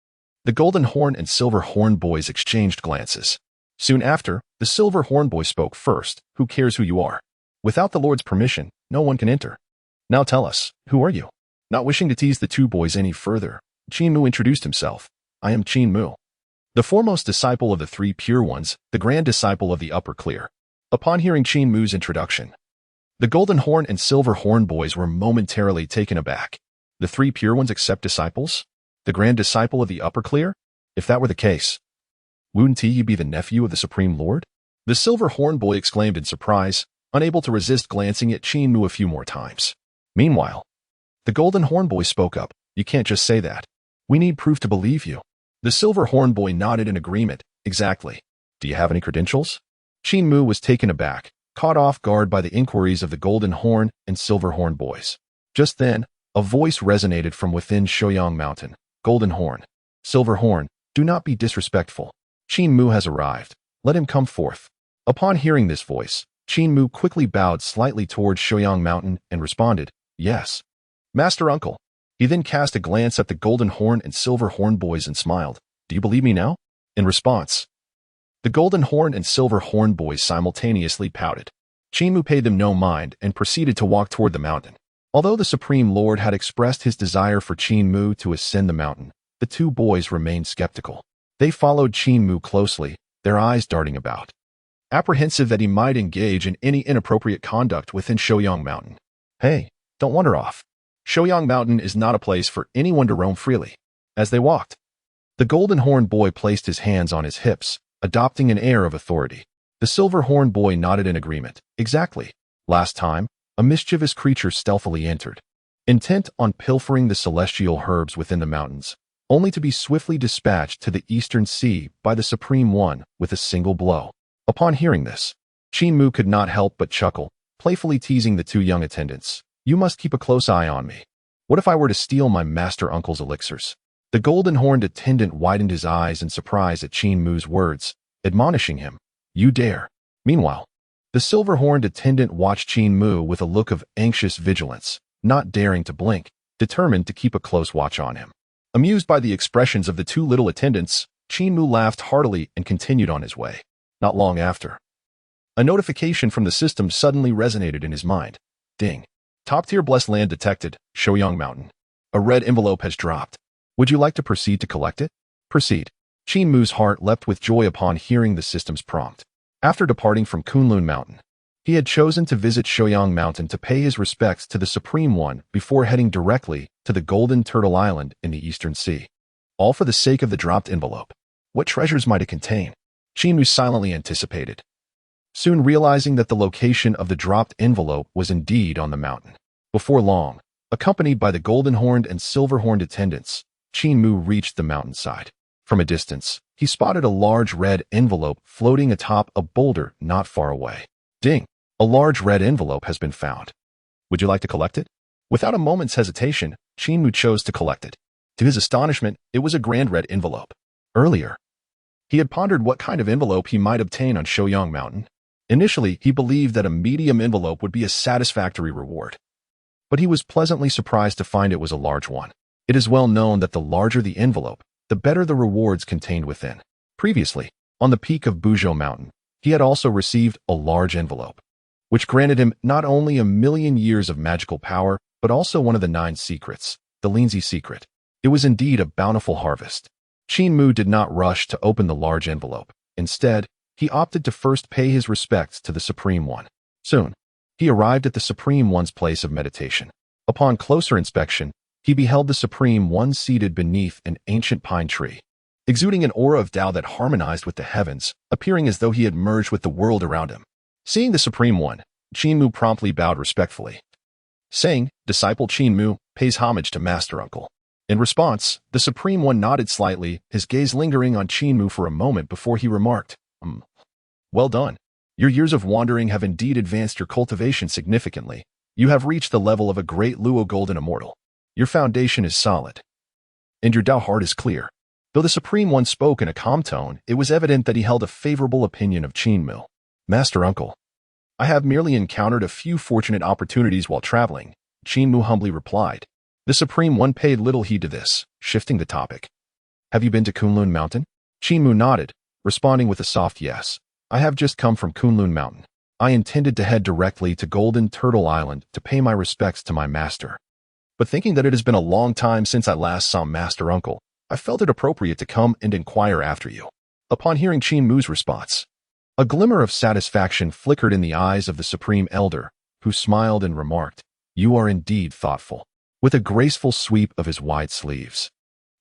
the Golden Horn and Silver Horn boys exchanged glances. Soon after, the silver horn boy spoke first. Who cares who you are? Without the Lord's permission, no one can enter. Now tell us, who are you? Not wishing to tease the two boys any further, Qin Mu introduced himself. I am Qin Mu, the foremost disciple of the three pure ones, the grand disciple of the upper clear. Upon hearing Qin Mu's introduction, the golden horn and silver horn boys were momentarily taken aback. The three pure ones accept disciples? The grand disciple of the upper clear? If that were the case, wouldn't he be the nephew of the Supreme Lord? The silver horn boy exclaimed in surprise, unable to resist glancing at Qin Mu a few more times. Meanwhile, the golden horn boy spoke up. You can't just say that. We need proof to believe you. The silver horn boy nodded in agreement. Exactly. Do you have any credentials? Qin Mu was taken aback, caught off guard by the inquiries of the golden horn and silver horn boys. Just then, a voice resonated from within Ning Mountain. Golden horn, silver horn, do not be disrespectful. Qin Mu has arrived. Let him come forth. Upon hearing this voice, Qin Mu quickly bowed slightly towards Ning Mountain and responded, Yes, Master Uncle. He then cast a glance at the golden horn and silver horn boys and smiled. Do you believe me now? In response, the golden horn and silver horn boys simultaneously pouted. Qin Mu paid them no mind and proceeded to walk toward the mountain. Although the Supreme Lord had expressed his desire for Qin Mu to ascend the mountain, the two boys remained skeptical. They followed Qin Mu closely, their eyes darting about, apprehensive that he might engage in any inappropriate conduct within Ning Mountain. Hey, don't wander off. Ning Mountain is not a place for anyone to roam freely. As they walked, the golden horn boy placed his hands on his hips, adopting an air of authority. The silver horn boy nodded in agreement. Exactly. Last time, a mischievous creature stealthily entered, intent on pilfering the celestial herbs within the mountains, only to be swiftly dispatched to the eastern sea by the Supreme One with a single blow. Upon hearing this, Qin Mu could not help but chuckle, playfully teasing the two young attendants. You must keep a close eye on me. What if I were to steal my master uncle's elixirs? The golden-horned attendant widened his eyes in surprise at Qin Mu's words, admonishing him. You dare. Meanwhile, the silver-horned attendant watched Qin Mu with a look of anxious vigilance, not daring to blink, determined to keep a close watch on him. Amused by the expressions of the two little attendants, Qin Mu laughed heartily and continued on his way. Not long after, a notification from the system suddenly resonated in his mind. Ding. Top-tier blessed land detected, Ning Mountain. A red envelope has dropped. Would you like to proceed to collect it? Proceed. Qin Mu's heart leapt with joy upon hearing the system's prompt. After departing from Kunlun Mountain, he had chosen to visit Ning Mountain to pay his respects to the Supreme One before heading directly to the Golden Turtle Island in the Eastern Sea. All for the sake of the dropped envelope. What treasures might it contain? Qin Mu silently anticipated, soon realizing that the location of the dropped envelope was indeed on the mountain. Before long, accompanied by the golden-horned and silver-horned attendants, Qin Mu reached the mountainside. From a distance, he spotted a large red envelope floating atop a boulder not far away. Ding! A large red envelope has been found. Would you like to collect it? Without a moment's hesitation, Qin Mu chose to collect it. To his astonishment, it was a grand red envelope. Earlier, he had pondered what kind of envelope he might obtain on Ning Mountain. Initially, he believed that a medium envelope would be a satisfactory reward. But he was pleasantly surprised to find it was a large one. It is well known that the larger the envelope, the better the rewards contained within. Previously, on the peak of Buzhou Mountain, he had also received a large envelope, which granted him not only 1,000,000 years of magical power, but also one of the 9 secrets, the Lingzi secret. It was indeed a bountiful harvest. Qin Mu did not rush to open the large envelope. Instead, he opted to first pay his respects to the Supreme One. Soon, he arrived at the Supreme One's place of meditation. Upon closer inspection, he beheld the Supreme One seated beneath an ancient pine tree, exuding an aura of Tao that harmonized with the heavens, appearing as though he had merged with the world around him. Seeing the Supreme One, Qin Mu promptly bowed respectfully, saying, Disciple Qin Mu pays homage to Master Uncle. In response, the Supreme One nodded slightly, his gaze lingering on Qin Mu for a moment before he remarked, Well done. Your years of wandering have indeed advanced your cultivation significantly. You have reached the level of a great Luo Golden Immortal. Your foundation is solid, and your Tao heart is clear. Though the Supreme One spoke in a calm tone, it was evident that he held a favorable opinion of Qin Mu. Master Uncle, I have merely encountered a few fortunate opportunities while traveling, Qin Mu humbly replied. The Supreme One paid little heed to this, shifting the topic. Have you been to Kunlun Mountain? Qin Mu nodded, responding with a soft yes. I have just come from Kunlun Mountain. I intended to head directly to Golden Turtle Island to pay my respects to my master. But thinking that it has been a long time since I last saw Master Uncle, I felt it appropriate to come and inquire after you. Upon hearing Qin Mu's response, a glimmer of satisfaction flickered in the eyes of the Supreme Elder, who smiled and remarked, "You are indeed thoughtful," with a graceful sweep of his wide sleeves.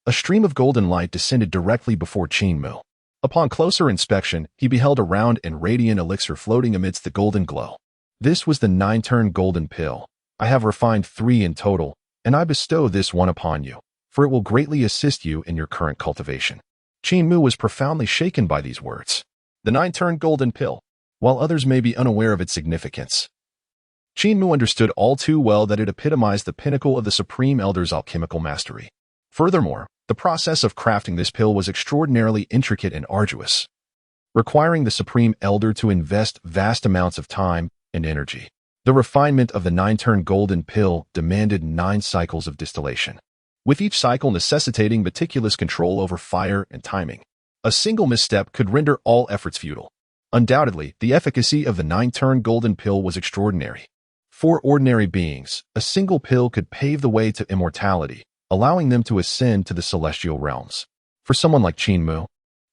A stream of golden light descended directly before Qin Mu. Upon closer inspection, he beheld a round and radiant elixir floating amidst the golden glow. This was the 9-turn golden pill. I have refined 3 in total, and I bestow this one upon you, for it will greatly assist you in your current cultivation. Qin Mu was profoundly shaken by these words. The 9-turn golden pill, while others may be unaware of its significance. Qin Mu understood all too well that it epitomized the pinnacle of the Supreme Elder's alchemical mastery. Furthermore, the process of crafting this pill was extraordinarily intricate and arduous, requiring the Supreme Elder to invest vast amounts of time and energy. The refinement of the 9-turn golden pill demanded 9 cycles of distillation, with each cycle necessitating meticulous control over fire and timing. A single misstep could render all efforts futile. Undoubtedly, the efficacy of the 9-turn golden pill was extraordinary. For ordinary beings, a single pill could pave the way to immortality, allowing them to ascend to the celestial realms. For someone like Qin Mu,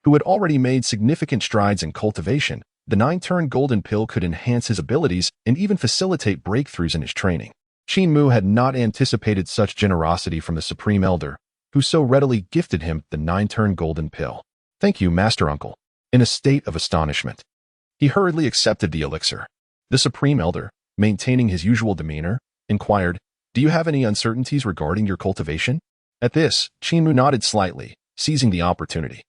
who had already made significant strides in cultivation, the 9-turn golden pill could enhance his abilities and even facilitate breakthroughs in his training. Qin Mu had not anticipated such generosity from the Supreme Elder, who so readily gifted him the 9-turn golden pill. "Thank you, Master Uncle." In a state of astonishment, he hurriedly accepted the elixir. The Supreme Elder, maintaining his usual demeanor, inquired, "Do you have any uncertainties regarding your cultivation?" At this, Qin Mu nodded slightly, seizing the opportunity.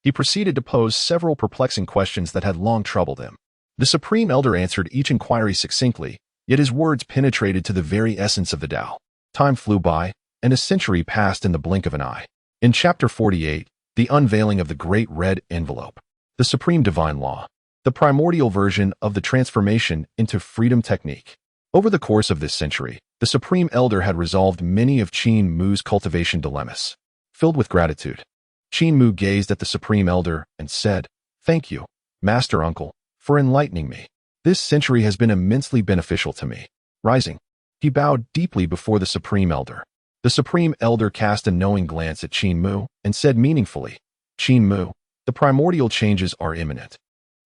He proceeded to pose several perplexing questions that had long troubled him. The Supreme Elder answered each inquiry succinctly, yet his words penetrated to the very essence of the Tao. Time flew by, and a century passed in the blink of an eye. In Chapter 48, the unveiling of the Great Red Envelope, the Supreme Divine Law, the primordial version of the transformation into freedom technique. Over the course of this century, the Supreme Elder had resolved many of Qin Mu's cultivation dilemmas. Filled with gratitude, Qin Mu gazed at the Supreme Elder and said, "Thank you, Master Uncle, for enlightening me. This century has been immensely beneficial to me." Rising, he bowed deeply before the Supreme Elder. The Supreme Elder cast a knowing glance at Qin Mu and said meaningfully, "Qin Mu, the primordial changes are imminent.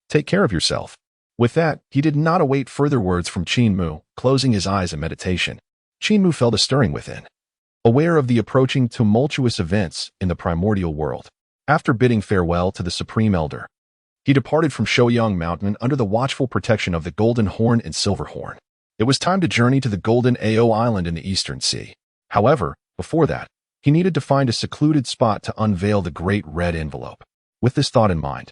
Take care of yourself." With that, he did not await further words from Qin Mu, closing his eyes in meditation. Qin Mu felt a stirring within, aware of the approaching tumultuous events in the primordial world. After bidding farewell to the Supreme Elder, he departed from Ling Mountain under the watchful protection of the Golden Horn and Silver Horn. It was time to journey to the Golden Ao Island in the Eastern Sea. However, before that, he needed to find a secluded spot to unveil the Great Red Envelope. With this thought in mind,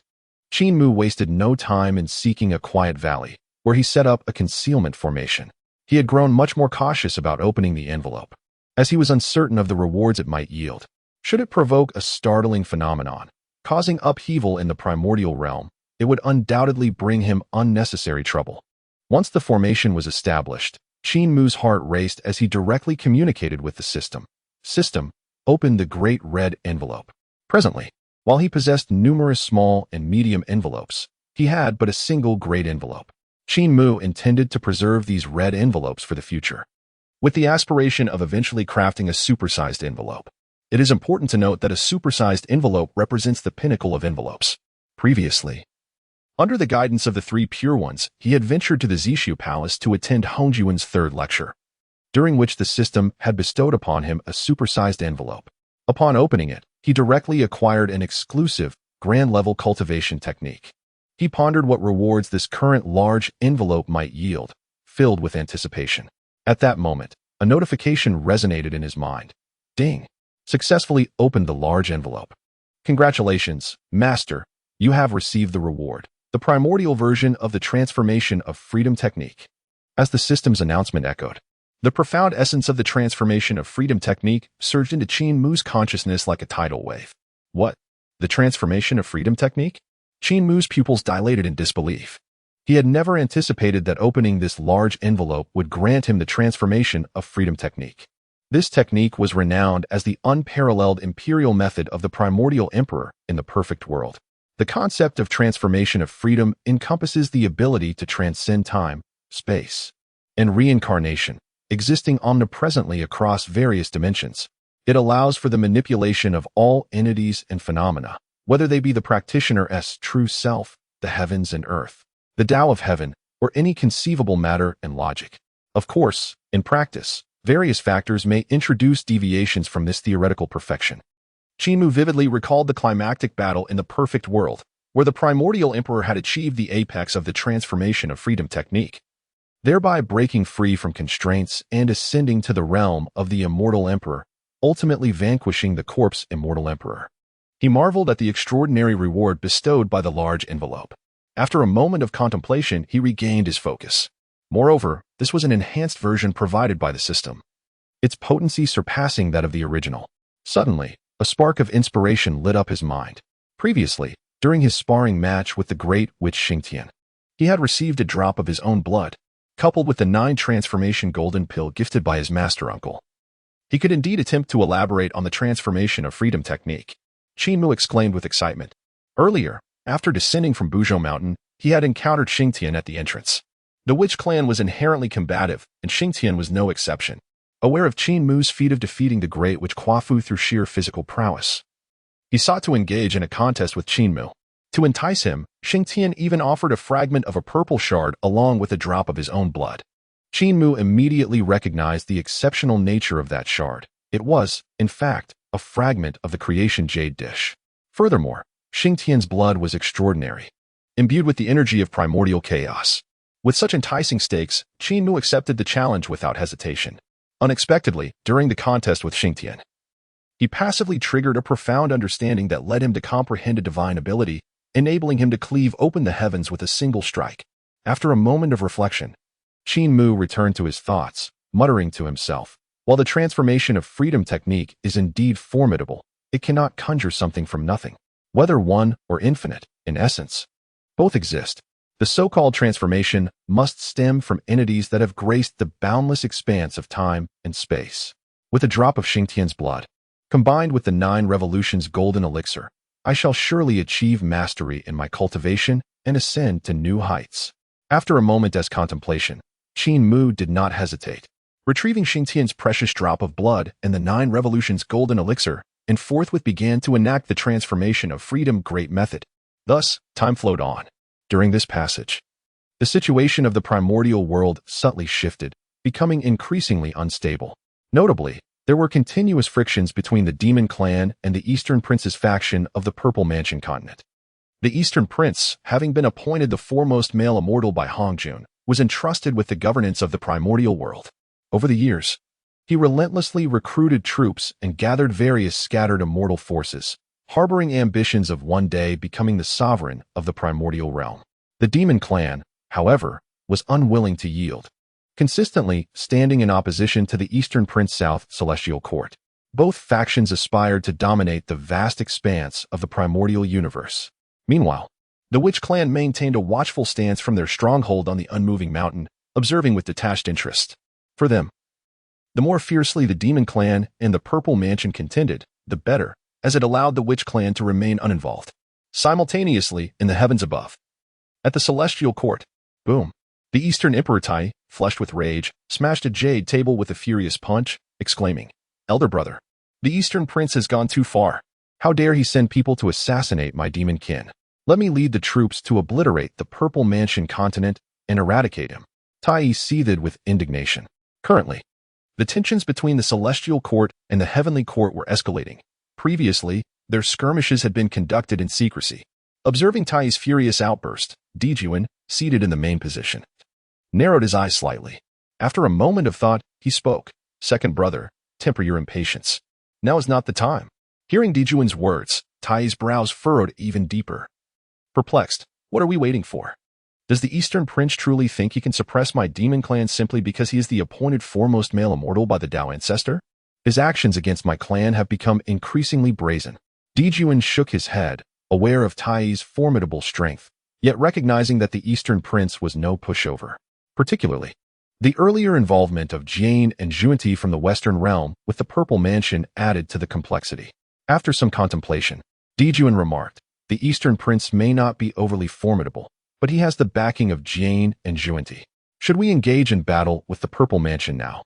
Qin Mu wasted no time in seeking a quiet valley, where he set up a concealment formation. He had grown much more cautious about opening the envelope, as he was uncertain of the rewards it might yield. Should it provoke a startling phenomenon, causing upheaval in the primordial realm, it would undoubtedly bring him unnecessary trouble. Once the formation was established, Qin Mu's heart raced as he directly communicated with the system. System, open the Great Red Envelope. Presently, while he possessed numerous small and medium envelopes, he had but a single great envelope. Qin Mu intended to preserve these red envelopes for the future, with the aspiration of eventually crafting a supersized envelope. It is important to note that a supersized envelope represents the pinnacle of envelopes. Previously, under the guidance of the 3 Pure Ones, he had ventured to the Zishu Palace to attend Hongjuan's 3rd lecture, during which the system had bestowed upon him a supersized envelope. Upon opening it, he directly acquired an exclusive, grand-level cultivation technique. He pondered what rewards this current large envelope might yield, filled with anticipation. At that moment, a notification resonated in his mind. Ding! Successfully opened the large envelope. Congratulations, Master, you have received the reward, the primordial version of the transformation of freedom technique. As the system's announcement echoed, the profound essence of the transformation of freedom technique surged into Qin Mu's consciousness like a tidal wave. What? The transformation of freedom technique? Qin Mu's pupils dilated in disbelief. He had never anticipated that opening this large envelope would grant him the transformation of freedom technique. This technique was renowned as the unparalleled imperial method of the primordial emperor in the perfect world. The concept of transformation of freedom encompasses the ability to transcend time, space, and reincarnation, existing omnipresently across various dimensions. It allows for the manipulation of all entities and phenomena, whether they be the practitioner's true self, the heavens and earth, the Tao of heaven, or any conceivable matter and logic. Of course, in practice, various factors may introduce deviations from this theoretical perfection. Qin Mu vividly recalled the climactic battle in the perfect world, where the primordial emperor had achieved the apex of the transformation of freedom technique, thereby breaking free from constraints and ascending to the realm of the immortal emperor, ultimately vanquishing the corpse immortal emperor. He marveled at the extraordinary reward bestowed by the large envelope. After a moment of contemplation, he regained his focus. Moreover, this was an enhanced version provided by the system, its potency surpassing that of the original. Suddenly, a spark of inspiration lit up his mind. Previously, during his sparring match with the great witch Xingtian, he had received a drop of his own blood, coupled with the 9 transformation golden pill gifted by his master uncle. He could indeed attempt to elaborate on the transformation of freedom technique. Qin Mu exclaimed with excitement. Earlier, after descending from Ling Mountain, he had encountered Xingtian at the entrance. The witch clan was inherently combative, and Xingtian was no exception. Aware of Qin Mu's feat of defeating the great witch Quafu through sheer physical prowess, he sought to engage in a contest with Qin Mu. To entice him, Xingtian even offered a fragment of a purple shard along with a drop of his own blood. Qin Mu immediately recognized the exceptional nature of that shard. It was, in fact, a fragment of the creation jade dish. Furthermore, Xingtian's blood was extraordinary, imbued with the energy of primordial chaos. With such enticing stakes, Qin Mu accepted the challenge without hesitation. Unexpectedly, during the contest with Xingtian, he passively triggered a profound understanding that led him to comprehend a divine ability, enabling him to cleave open the heavens with a single strike. After a moment of reflection, Qin Mu returned to his thoughts, muttering to himself, "While the transformation of freedom technique is indeed formidable, it cannot conjure something from nothing. Whether one or infinite, in essence, both exist. The so-called transformation must stem from entities that have graced the boundless expanse of time and space." With a drop of Xingtian's blood, combined with the 9 revolutions golden elixir, I shall surely achieve mastery in my cultivation and ascend to new heights. After a moment's contemplation, Qin Mu did not hesitate. Retrieving Xingtian's precious drop of blood and the 9 revolutions golden elixir, and forthwith began to enact the transformation of freedom great method. Thus, time flowed on. During this passage, the situation of the primordial world subtly shifted, becoming increasingly unstable. Notably, there were continuous frictions between the Demon Clan and the Eastern Prince's faction of the Purple Mansion continent. The Eastern Prince, having been appointed the foremost male immortal by Hongjun, was entrusted with the governance of the primordial world. Over the years, he relentlessly recruited troops and gathered various scattered immortal forces, harboring ambitions of one day becoming the sovereign of the primordial realm. The Demon Clan, however, was unwilling to yield, consistently standing in opposition to the Eastern Prince South Celestial Court. Both factions aspired to dominate the vast expanse of the primordial universe. Meanwhile, the Witch Clan maintained a watchful stance from their stronghold on the unmoving mountain, observing with detached interest. For them, the more fiercely the Demon Clan and the Purple Mansion contended, the better, as it allowed the Witch Clan to remain uninvolved. Simultaneously, in the heavens above, at the Celestial Court, boom, the Eastern Emperor Tai, flushed with rage, smashed a jade table with a furious punch, exclaiming, "Elder brother, the Eastern Prince has gone too far. How dare he send people to assassinate my demon kin? Let me lead the troops to obliterate the Purple Mansion continent and eradicate him." Tai seethed with indignation. Currently, the tensions between the Celestial Court and the Heavenly Court were escalating. Previously, their skirmishes had been conducted in secrecy. Observing Tai's furious outburst, Dijuan, seated in the main position, narrowed his eyes slightly. After a moment of thought, he spoke. "Second brother, temper your impatience. Now is not the time." Hearing Dijuan's words, Tai's brows furrowed even deeper. Perplexed, what are we waiting for? Does the Eastern Prince truly think he can suppress my demon clan simply because he is the appointed foremost male immortal by the Tao ancestor? His actions against my clan have become increasingly brazen. Dijuan shook his head, aware of Tai's formidable strength, yet recognizing that the Eastern Prince was no pushover. Particularly, the earlier involvement of Jie and Zhunti from the Western realm with the Purple Mansion added to the complexity. After some contemplation, Dijuan remarked, The Eastern Prince may not be overly formidable, but he has the backing of Jie and Zhunti. Should we engage in battle with the Purple Mansion now?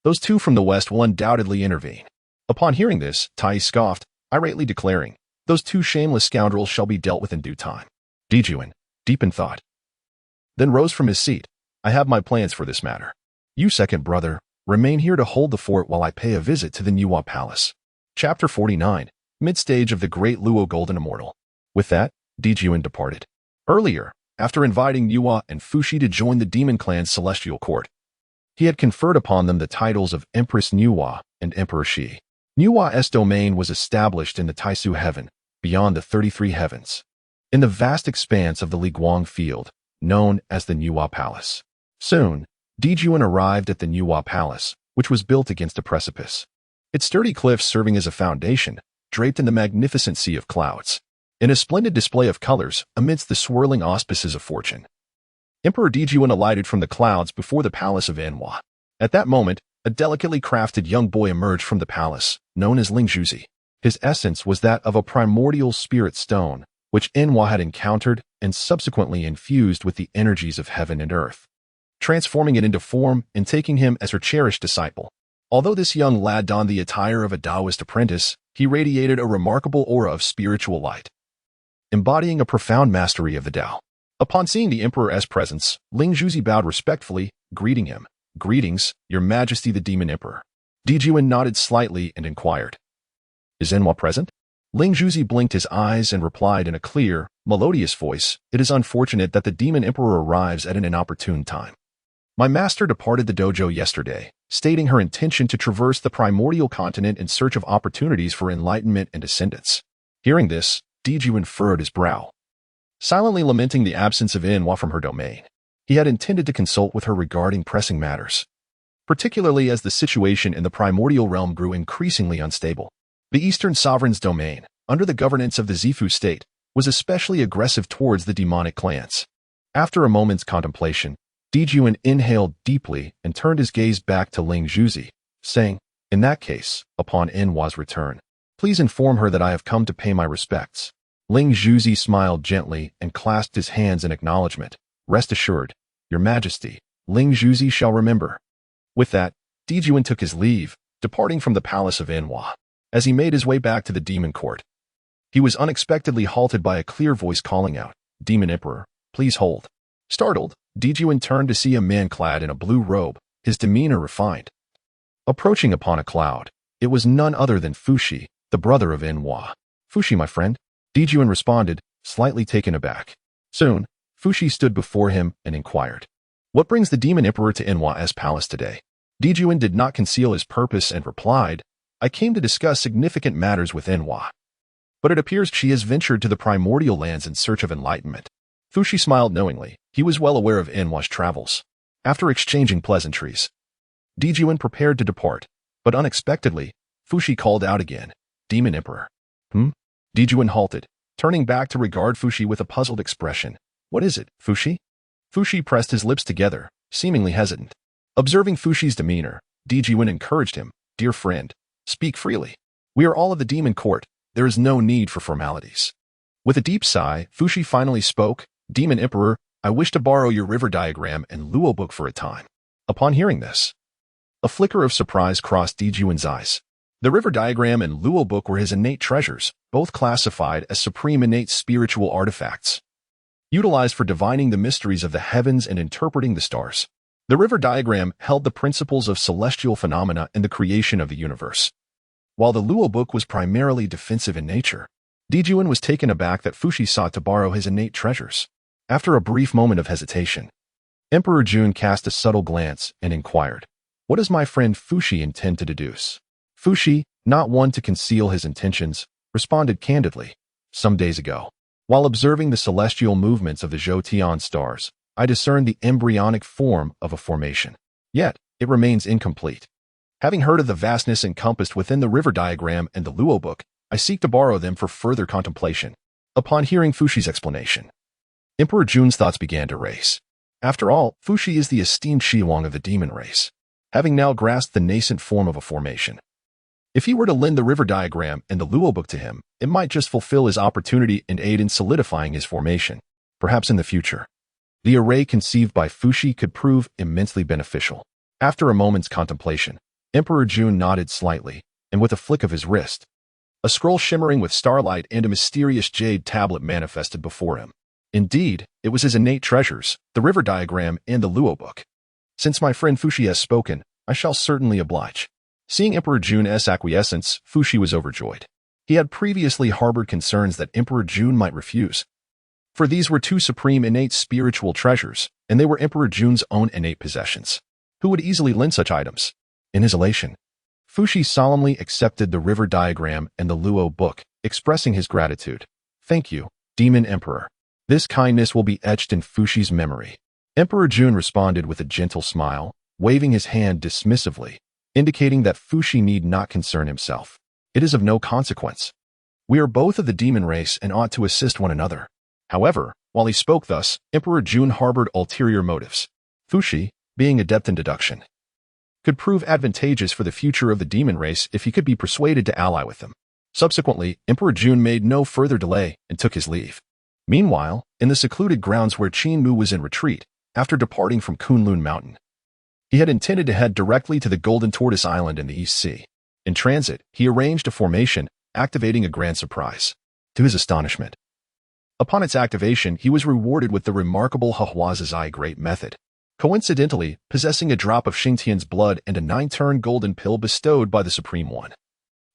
Those two from the west will undoubtedly intervene. Upon hearing this, Tai scoffed, irately declaring, those two shameless scoundrels shall be dealt with in due time. Dijuan, deep in thought, then rose from his seat. I have my plans for this matter. You, second brother, remain here to hold the fort while I pay a visit to the Nuwa Palace. Chapter 49, Mid-Stage of the Great Luo Golden Immortal. With that, Dijuan departed. Earlier, after inviting Nuwa and Fushi to join the Demon Clan's celestial court, he had conferred upon them the titles of Empress Nuwa and Emperor Shi. Nuwa's domain was established in the Taisu Heaven, beyond the 33 heavens, in the vast expanse of the Liguang Field, known as the Nuwa Palace. Soon, Dijuan arrived at the Nuwa Palace, which was built against a precipice. Its sturdy cliffs serving as a foundation, draped in the magnificent sea of clouds, in a splendid display of colors amidst the swirling auspices of fortune. Emperor Dijuan alighted from the clouds before the palace of Enwa. At that moment, a delicately crafted young boy emerged from the palace, known as Ling Zhuzi. His essence was that of a primordial spirit stone, which Enwa had encountered and subsequently infused with the energies of heaven and earth, transforming it into form and taking him as her cherished disciple. Although this young lad donned the attire of a Taoist apprentice, he radiated a remarkable aura of spiritual light, embodying a profound mastery of the Tao. Upon seeing the Emperor's presence, Ling Zhuzi bowed respectfully, greeting him. Greetings, Your Majesty the Demon Emperor. Dijuan nodded slightly and inquired, Is Enwa present? Ling Zhuzi blinked his eyes and replied in a clear, melodious voice, It is unfortunate that the Demon Emperor arrives at an inopportune time. My master departed the dojo yesterday, stating her intention to traverse the primordial continent in search of opportunities for enlightenment and ascendance. Hearing this, Dijuan furrowed his brow, silently lamenting the absence of Enwa from her domain. He had intended to consult with her regarding pressing matters, particularly as the situation in the primordial realm grew increasingly unstable. The Eastern Sovereign's domain, under the governance of the Zifu state, was especially aggressive towards the demonic clans. After a moment's contemplation, Dijuan inhaled deeply and turned his gaze back to Ling Zhuzi, saying, In that case, upon Enwa's return, please inform her that I have come to pay my respects. Ling Zhuzi smiled gently and clasped his hands in acknowledgement. Rest assured, Your Majesty, Ling Zhuzi shall remember. With that, Dijuan took his leave, departing from the palace of Enwa. As he made his way back to the demon court, he was unexpectedly halted by a clear voice calling out, Demon Emperor, please hold. Startled, Dijuan turned to see a man clad in a blue robe, his demeanor refined. Approaching upon a cloud, it was none other than Fushi, the brother of Enwa. Fushi, my friend, Dijuan responded, slightly taken aback. Soon, Fushi stood before him and inquired, What brings the Demon Emperor to Enwa's palace today? Dijuan did not conceal his purpose and replied, I came to discuss significant matters with Enwa, but it appears she has ventured to the primordial lands in search of enlightenment. Fushi smiled knowingly. He was well aware of Enwa's travels. After exchanging pleasantries, Dijuan prepared to depart, but unexpectedly, Fushi called out again, Demon Emperor. Dijuan halted, turning back to regard Fushi with a puzzled expression. What is it, Fushi? Fushi pressed his lips together, seemingly hesitant. Observing Fushi's demeanor, Dijuan encouraged him, Dear friend, speak freely. We are all of the demon court. There is no need for formalities. With a deep sigh, Fushi finally spoke, Demon Emperor, I wish to borrow your river diagram and Luo book for a time. Upon hearing this, a flicker of surprise crossed Dijuan's eyes. The river diagram and Luo book were his innate treasures, both classified as supreme innate spiritual artifacts, utilized for divining the mysteries of the heavens and interpreting the stars. The river diagram held the principles of celestial phenomena in the creation of the universe, while the Luo book was primarily defensive in nature. Dijuan was taken aback that Fushi sought to borrow his innate treasures. After a brief moment of hesitation, Emperor Jun cast a subtle glance and inquired, What does my friend Fushi intend to deduce? Fushi, not one to conceal his intentions, responded candidly, Some days ago, while observing the celestial movements of the Zhoutian stars, I discerned the embryonic form of a formation. Yet, it remains incomplete. Having heard of the vastness encompassed within the river diagram and the Luo book, I seek to borrow them for further contemplation. Upon hearing Fushi's explanation, Emperor Jun's thoughts began to race. After all, Fushi is the esteemed Shiwang of the demon race, having now grasped the nascent form of a formation. If he were to lend the river diagram and the Luo book to him, it might just fulfill his opportunity and aid in solidifying his formation, perhaps in the future. The array conceived by Fuxi could prove immensely beneficial. After a moment's contemplation, Emperor Jun nodded slightly, and with a flick of his wrist, a scroll shimmering with starlight and a mysterious jade tablet manifested before him. Indeed, it was his innate treasures, the river diagram and the Luo book. Since my friend Fuxi has spoken, I shall certainly oblige. Seeing Emperor Jun's acquiescence, Fuxi was overjoyed. He had previously harbored concerns that Emperor Jun might refuse, for these were two supreme innate spiritual treasures, and they were Emperor Jun's own innate possessions. Who would easily lend such items? In his elation, Fuxi solemnly accepted the river diagram and the Luo book, expressing his gratitude. Thank you, Demon Emperor. This kindness will be etched in Fuxi's memory. Emperor Jun responded with a gentle smile, waving his hand dismissively, indicating that Fuxi need not concern himself. It is of no consequence. We are both of the demon race and ought to assist one another. However, while he spoke thus, Emperor Jun harbored ulterior motives. Fuxi, being adept in deduction, could prove advantageous for the future of the demon race if he could be persuaded to ally with them. Subsequently, Emperor Jun made no further delay and took his leave. Meanwhile, in the secluded grounds where Qin Mu was in retreat, after departing from Ling Mountain, he had intended to head directly to the Golden Tortoise Island in the East Sea. In transit, he arranged a formation, activating a grand surprise. To his astonishment, upon its activation, he was rewarded with the remarkable Huazizai Great Method, coincidentally possessing a drop of Xingtian's blood and a 9-turn golden pill bestowed by the Supreme One.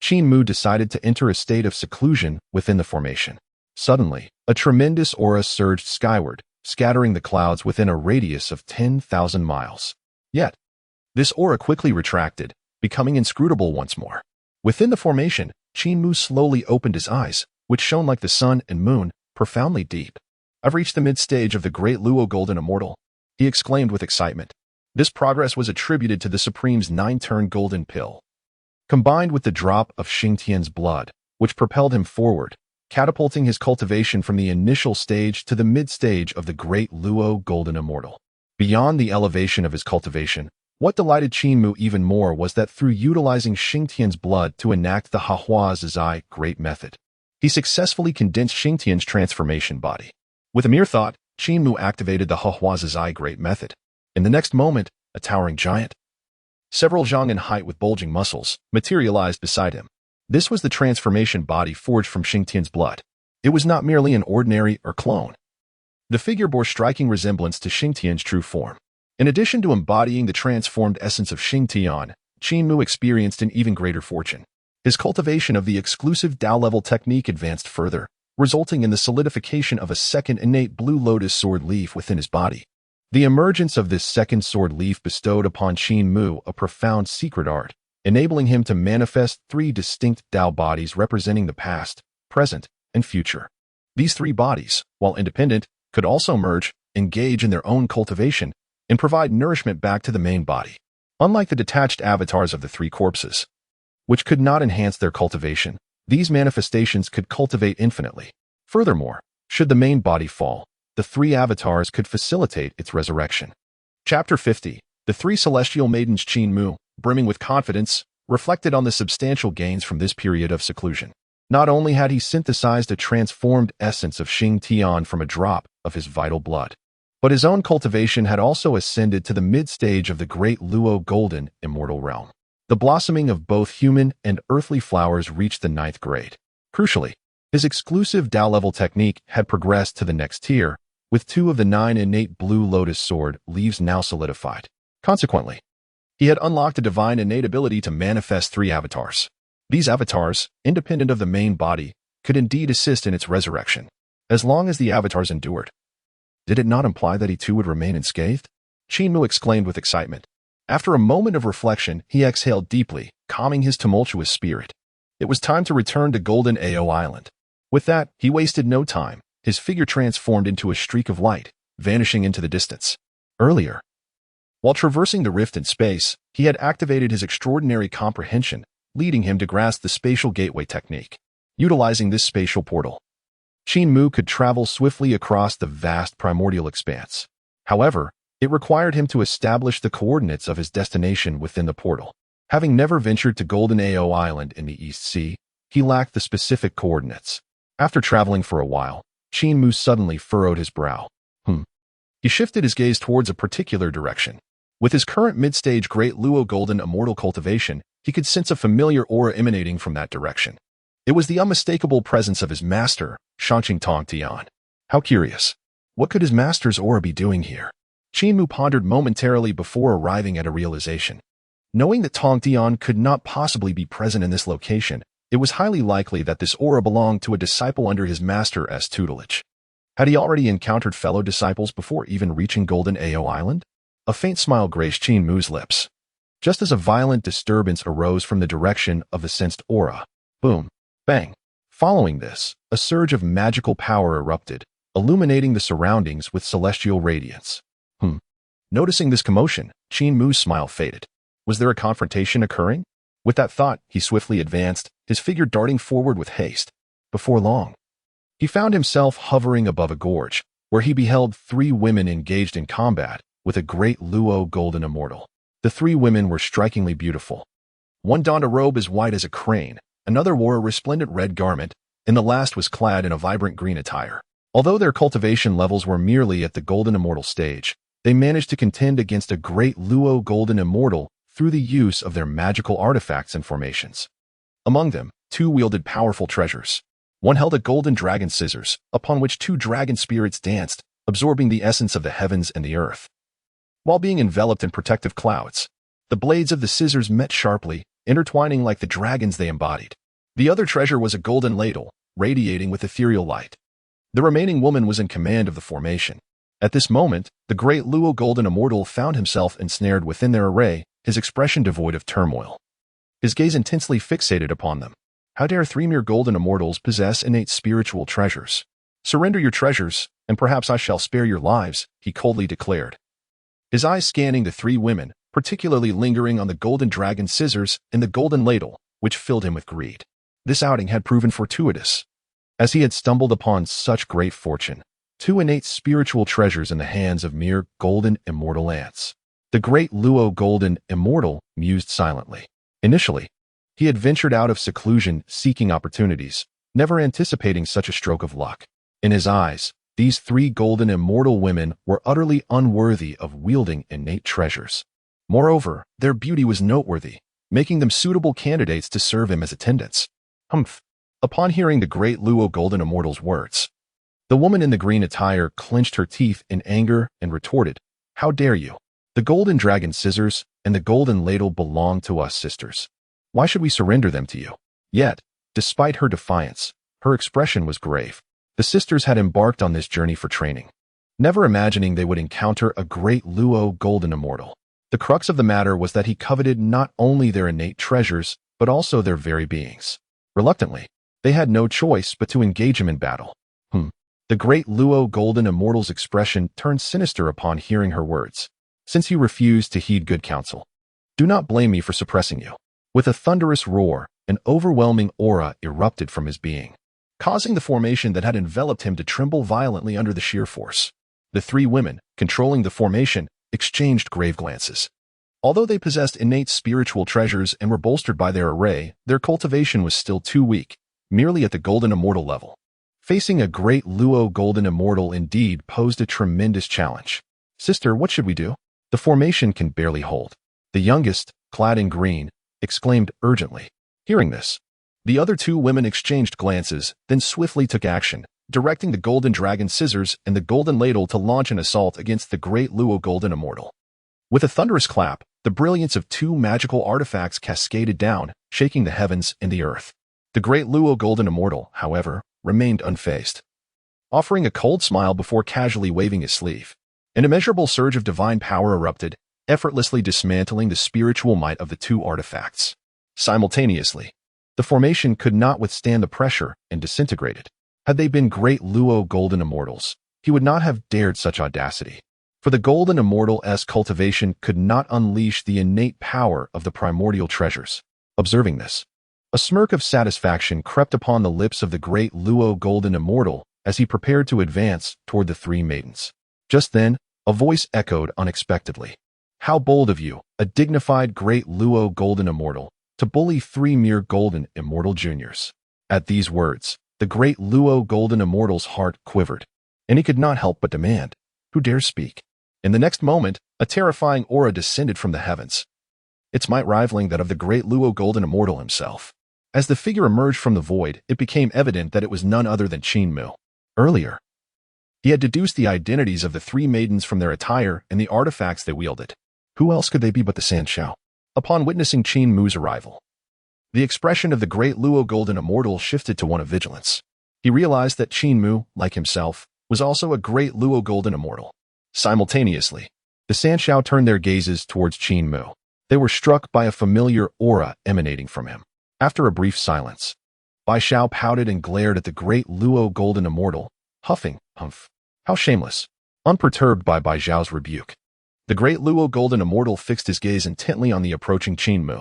Qin Mu decided to enter a state of seclusion within the formation. Suddenly, a tremendous aura surged skyward, scattering the clouds within a radius of 10,000 miles. Yet, this aura quickly retracted, becoming inscrutable once more. Within the formation, Qin Mu slowly opened his eyes, which shone like the sun and moon, profoundly deep. I've reached the mid-stage of the great Luo Golden Immortal, he exclaimed with excitement. This progress was attributed to the Supreme's 9-turn golden pill, combined with the drop of Xingtian's blood, which propelled him forward, catapulting his cultivation from the initial stage to the mid-stage of the great Luo Golden Immortal. Beyond the elevation of his cultivation, what delighted Qin Mu even more was that through utilizing Xingtian's blood to enact the Huazizai Great Method, he successfully condensed Xingtian's transformation body. With a mere thought, Qin Mu activated the Huazizai Great Method. In the next moment, a towering giant, several zhang in height with bulging muscles, materialized beside him. This was the transformation body forged from Xingtian's blood. It was not merely an ordinary or clone. The figure bore striking resemblance to Xingtian's true form. In addition to embodying the transformed essence of Xingtian, Qin Mu experienced an even greater fortune. His cultivation of the exclusive Dao-level technique advanced further, resulting in the solidification of a second innate blue lotus sword leaf within his body. The emergence of this second sword leaf bestowed upon Qin Mu a profound secret art, enabling him to manifest 3 distinct Dao bodies representing the past, present, and future. These 3 bodies, while independent, could also merge, engage in their own cultivation, and provide nourishment back to the main body. Unlike the detached avatars of the 3 corpses, which could not enhance their cultivation, these manifestations could cultivate infinitely. Furthermore, should the main body fall, the 3 avatars could facilitate its resurrection. Chapter 50. The 3 Celestial Maidens. Qin Mu, brimming with confidence, reflected on the substantial gains from this period of seclusion. Not only had he synthesized a transformed essence of Xingtian from a drop of his vital blood, but his own cultivation had also ascended to the mid-stage of the great Luo Golden Immortal Realm. The blossoming of both human and earthly flowers reached the 9th grade. Crucially, his exclusive Dao-level technique had progressed to the next tier, with 2 of the 9 innate blue lotus sword leaves now solidified. Consequently, he had unlocked a divine innate ability to manifest 3 avatars. These avatars, independent of the main body, could indeed assist in its resurrection, as long as the avatars endured. Did it not imply that he too would remain unscathed? Qin Mu exclaimed with excitement. After a moment of reflection, he exhaled deeply, calming his tumultuous spirit. It was time to return to Golden Ao Island. With that, he wasted no time. His figure transformed into a streak of light, vanishing into the distance. Earlier, while traversing the rift in space, he had activated his extraordinary comprehension, leading him to grasp the spatial gateway technique. Utilizing this spatial portal, Qin Mu could travel swiftly across the vast primordial expanse. However, it required him to establish the coordinates of his destination within the portal. Having never ventured to Golden Ao Island in the East Sea, he lacked the specific coordinates. After traveling for a while, Qin Mu suddenly furrowed his brow. He shifted his gaze towards a particular direction. With his current mid-stage Great Luo Golden Immortal cultivation, he could sense a familiar aura emanating from that direction. It was the unmistakable presence of his master, Shanqing Tong Tian. How curious. What could his master's aura be doing here? Qin Mu pondered momentarily before arriving at a realization. Knowing that Tong Tian could not possibly be present in this location, it was highly likely that this aura belonged to a disciple under his master's tutelage. Had he already encountered fellow disciples before even reaching Golden Ao Island? A faint smile graced Qin Mu's lips. Just as a violent disturbance arose from the direction of the sensed aura. Boom. Bang. Following this, a surge of magical power erupted, illuminating the surroundings with celestial radiance. Noticing this commotion, Qin Mu's smile faded. Was there a confrontation occurring? With that thought, he swiftly advanced, his figure darting forward with haste. Before long, he found himself hovering above a gorge, where he beheld 3 women engaged in combat with a great Luo Golden Immortal. The 3 women were strikingly beautiful. One donned a robe as white as a crane, another wore a resplendent red garment, and the last was clad in a vibrant green attire. Although their cultivation levels were merely at the Golden Immortal stage, they managed to contend against a great Luo Golden Immortal through the use of their magical artifacts and formations. Among them, 2 wielded powerful treasures. One held a golden dragon scissors, upon which 2 dragon spirits danced, absorbing the essence of the heavens and the earth. While being enveloped in protective clouds, the blades of the scissors met sharply, intertwining like the dragons they embodied. The other treasure was a golden ladle, radiating with ethereal light. The remaining woman was in command of the formation. At this moment, the great Luo Golden Immortal found himself ensnared within their array, his expression devoid of turmoil. His gaze intensely fixated upon them. How dare 3 mere Golden Immortals possess innate spiritual treasures? Surrender your treasures, and perhaps I shall spare your lives, he coldly declared. His eyes scanning the 3 women, particularly lingering on the golden dragon scissors and the golden ladle, which filled him with greed. This outing had proven fortuitous, as he had stumbled upon such great fortune. 2 innate spiritual treasures in the hands of mere golden immortal ants. The great Luo Golden Immortal mused silently. Initially, he had ventured out of seclusion seeking opportunities, never anticipating such a stroke of luck. In his eyes, these 3 golden immortal women were utterly unworthy of wielding innate treasures. Moreover, their beauty was noteworthy, making them suitable candidates to serve him as attendants. Upon hearing the great Luo Golden Immortal's words, the woman in the green attire clenched her teeth in anger and retorted, "How dare you? The golden dragon scissors and the golden ladle belong to us sisters. Why should we surrender them to you?" Yet, despite her defiance, her expression was grave. The sisters had embarked on this journey for training, never imagining they would encounter a great Luo Golden Immortal. The crux of the matter was that he coveted not only their innate treasures, but also their very beings. Reluctantly, they had no choice but to engage him in battle. The great Luo Golden Immortal's expression turned sinister upon hearing her words, since he refused to heed good counsel. "Do not blame me for suppressing you." With a thunderous roar, an overwhelming aura erupted from his being, causing the formation that had enveloped him to tremble violently under the sheer force. The 3 women, controlling the formation, exchanged grave glances. Although they possessed innate spiritual treasures and were bolstered by their array, their cultivation was still too weak, merely at the Golden Immortal level. Facing a great Luo Golden Immortal indeed posed a tremendous challenge. "Sister, what should we do? The formation can barely hold." The youngest, clad in green, exclaimed urgently. Hearing this, the other 2 women exchanged glances, then swiftly took action, directing the golden dragon scissors and the golden ladle to launch an assault against the great Luo Golden Immortal. With a thunderous clap, the brilliance of 2 magical artifacts cascaded down, shaking the heavens and the earth. The great Luo Golden Immortal, however, remained unfazed, offering a cold smile before casually waving his sleeve. An immeasurable surge of divine power erupted, effortlessly dismantling the spiritual might of the 2 artifacts. Simultaneously, the formation could not withstand the pressure and disintegrated. Had they been great Luo Golden Immortals, he would not have dared such audacity. For the Golden Immortal's cultivation could not unleash the innate power of the primordial treasures. Observing this, a smirk of satisfaction crept upon the lips of the great Luo Golden Immortal as he prepared to advance toward the 3 maidens. Just then, a voice echoed unexpectedly. How bold of you, a dignified great Luo golden immortal, to bully 3 mere golden immortal juniors. At these words, the great Luo golden immortal's heart quivered, and he could not help but demand, who dares speak? In the next moment, a terrifying aura descended from the heavens, its might rivaling that of the great Luo golden immortal himself. As the figure emerged from the void, it became evident that it was none other than Qin Mu. Earlier, he had deduced the identities of the 3 maidens from their attire and the artifacts they wielded. Who else could they be but the Sand Xiao? Upon witnessing Qin Mu's arrival, the expression of the great Luo golden immortal shifted to one of vigilance. He realized that Qin Mu, like himself, was also a great Luo golden immortal. Simultaneously, the Sand Xiao turned their gazes towards Qin Mu. They were struck by a familiar aura emanating from him. After a brief silence, Bai Xiao pouted and glared at the great Luo golden immortal, huffing, humph. How shameless. Unperturbed by Bai Xiao's rebuke, the great Luo golden immortal fixed his gaze intently on the approaching Qin Mu.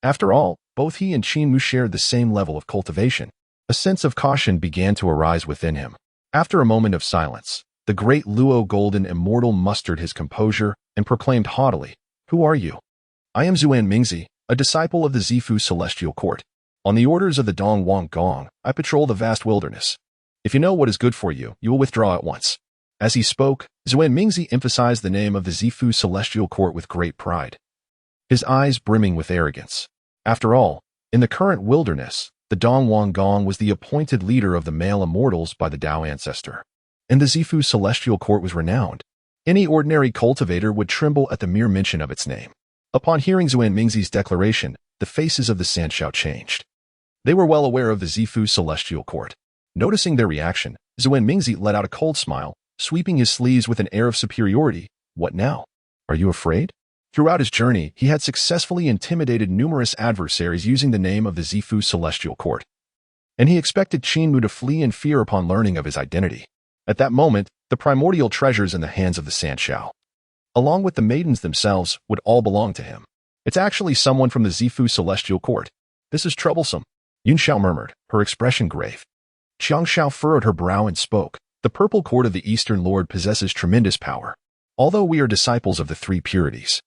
After all, both he and Qin Mu shared the same level of cultivation. A sense of caution began to arise within him. After a moment of silence, the great Luo golden immortal mustered his composure and proclaimed haughtily, "Who are you?" "I am Zuan Mingzi, a disciple of the Zifu celestial court. On the orders of the Dong Wang Gong, I patrol the vast wilderness. If you know what is good for you, you will withdraw at once." As he spoke, Zuan Mingzi emphasized the name of the Zifu celestial court with great pride, his eyes brimming with arrogance. After all, in the current wilderness, the Dong Wang Gong was the appointed leader of the male immortals by the Tao ancestor, and the Zifu celestial court was renowned. Any ordinary cultivator would tremble at the mere mention of its name. Upon hearing Zuan Mingzi's declaration, the faces of the Sand Xiao changed. They were well aware of the Zifu celestial court. Noticing their reaction, Zuan Mingzi let out a cold smile, sweeping his sleeves with an air of superiority. "What now? Are you afraid?" Throughout his journey, he had successfully intimidated numerous adversaries using the name of the Zifu celestial court, and he expected Qin Mu to flee in fear upon learning of his identity. At that moment, the primordial treasures in the hands of the Sand Xiao, along with the maidens themselves, would all belong to him. "It's actually someone from the Zifu celestial court. This is troublesome," Yun Xiao murmured, her expression grave. Qiang Xiao furrowed her brow and spoke, "The purple court of the Eastern Lord possesses tremendous power. Although we are disciples of the 3 purities,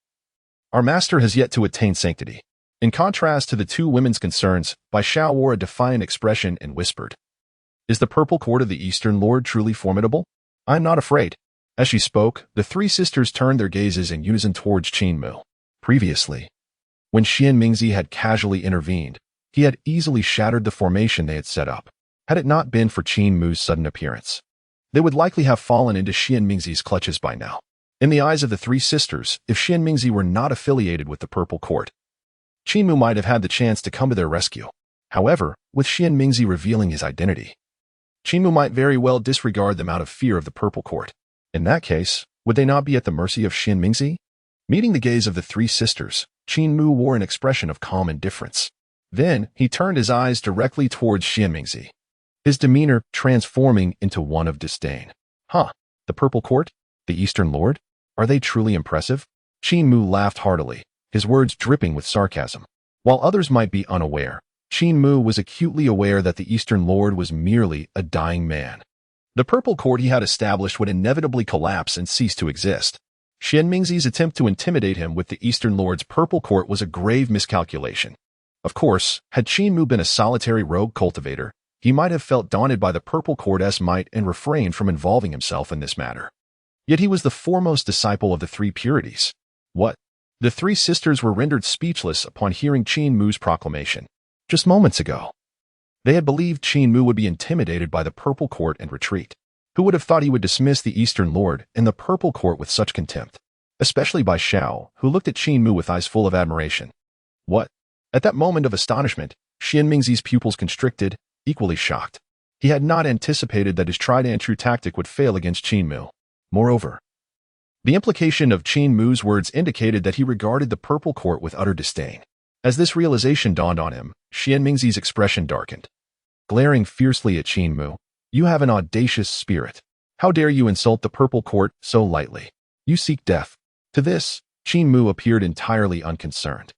our master has yet to attain sanctity." In contrast to the 2 women's concerns, Bai Xiao wore a defiant expression and whispered, "Is the purple court of the Eastern Lord truly formidable? I am not afraid." As she spoke, the 3 sisters turned their gazes in unison towards Qin Mu. Previously, when Xian Mingzi had casually intervened, he had easily shattered the formation they had set up. Had it not been for Qin Mu's sudden appearance, they would likely have fallen into Xian Mingzi's clutches by now. In the eyes of the 3 sisters, if Xian Mingzi were not affiliated with the Purple Court, Qin Mu might have had the chance to come to their rescue. However, with Xian Mingzi revealing his identity, Qin Mu might very well disregard them out of fear of the Purple Court. In that case, would they not be at the mercy of Xian Mingzi? Meeting the gaze of the 3 sisters, Qin Mu wore an expression of calm indifference. Then, he turned his eyes directly towards Xian Mingzi, his demeanor transforming into one of disdain. "Huh, the Purple Court? The Eastern Lord? Are they truly impressive?" Qin Mu laughed heartily, his words dripping with sarcasm. While others might be unaware, Qin Mu was acutely aware that the Eastern Lord was merely a dying man. The Purple Court he had established would inevitably collapse and cease to exist. Xian Mingzi's attempt to intimidate him with the Eastern Lord's Purple Court was a grave miscalculation. Of course, had Qin Mu been a solitary rogue cultivator, he might have felt daunted by the Purple Court's might and refrained from involving himself in this matter. Yet he was the foremost disciple of the 3 purities. What? The 3 sisters were rendered speechless upon hearing Qin Mu's proclamation. Just moments ago, they had believed Qin Mu would be intimidated by the Purple Court and retreat. Who would have thought he would dismiss the Eastern Lord and the Purple Court with such contempt? Especially Bai Xiao, who looked at Qin Mu with eyes full of admiration. What? At that moment of astonishment, Xian Mingzi's pupils constricted, equally shocked. He had not anticipated that his tried-and-true tactic would fail against Qin Mu. Moreover, the implication of Qin Mu's words indicated that he regarded the Purple Court with utter disdain. As this realization dawned on him, Xian Mingzi's expression darkened. Glaring fiercely at Qin Mu, "You have an audacious spirit. How dare you insult the Purple Court so lightly? You seek death." To this, Qin Mu appeared entirely unconcerned.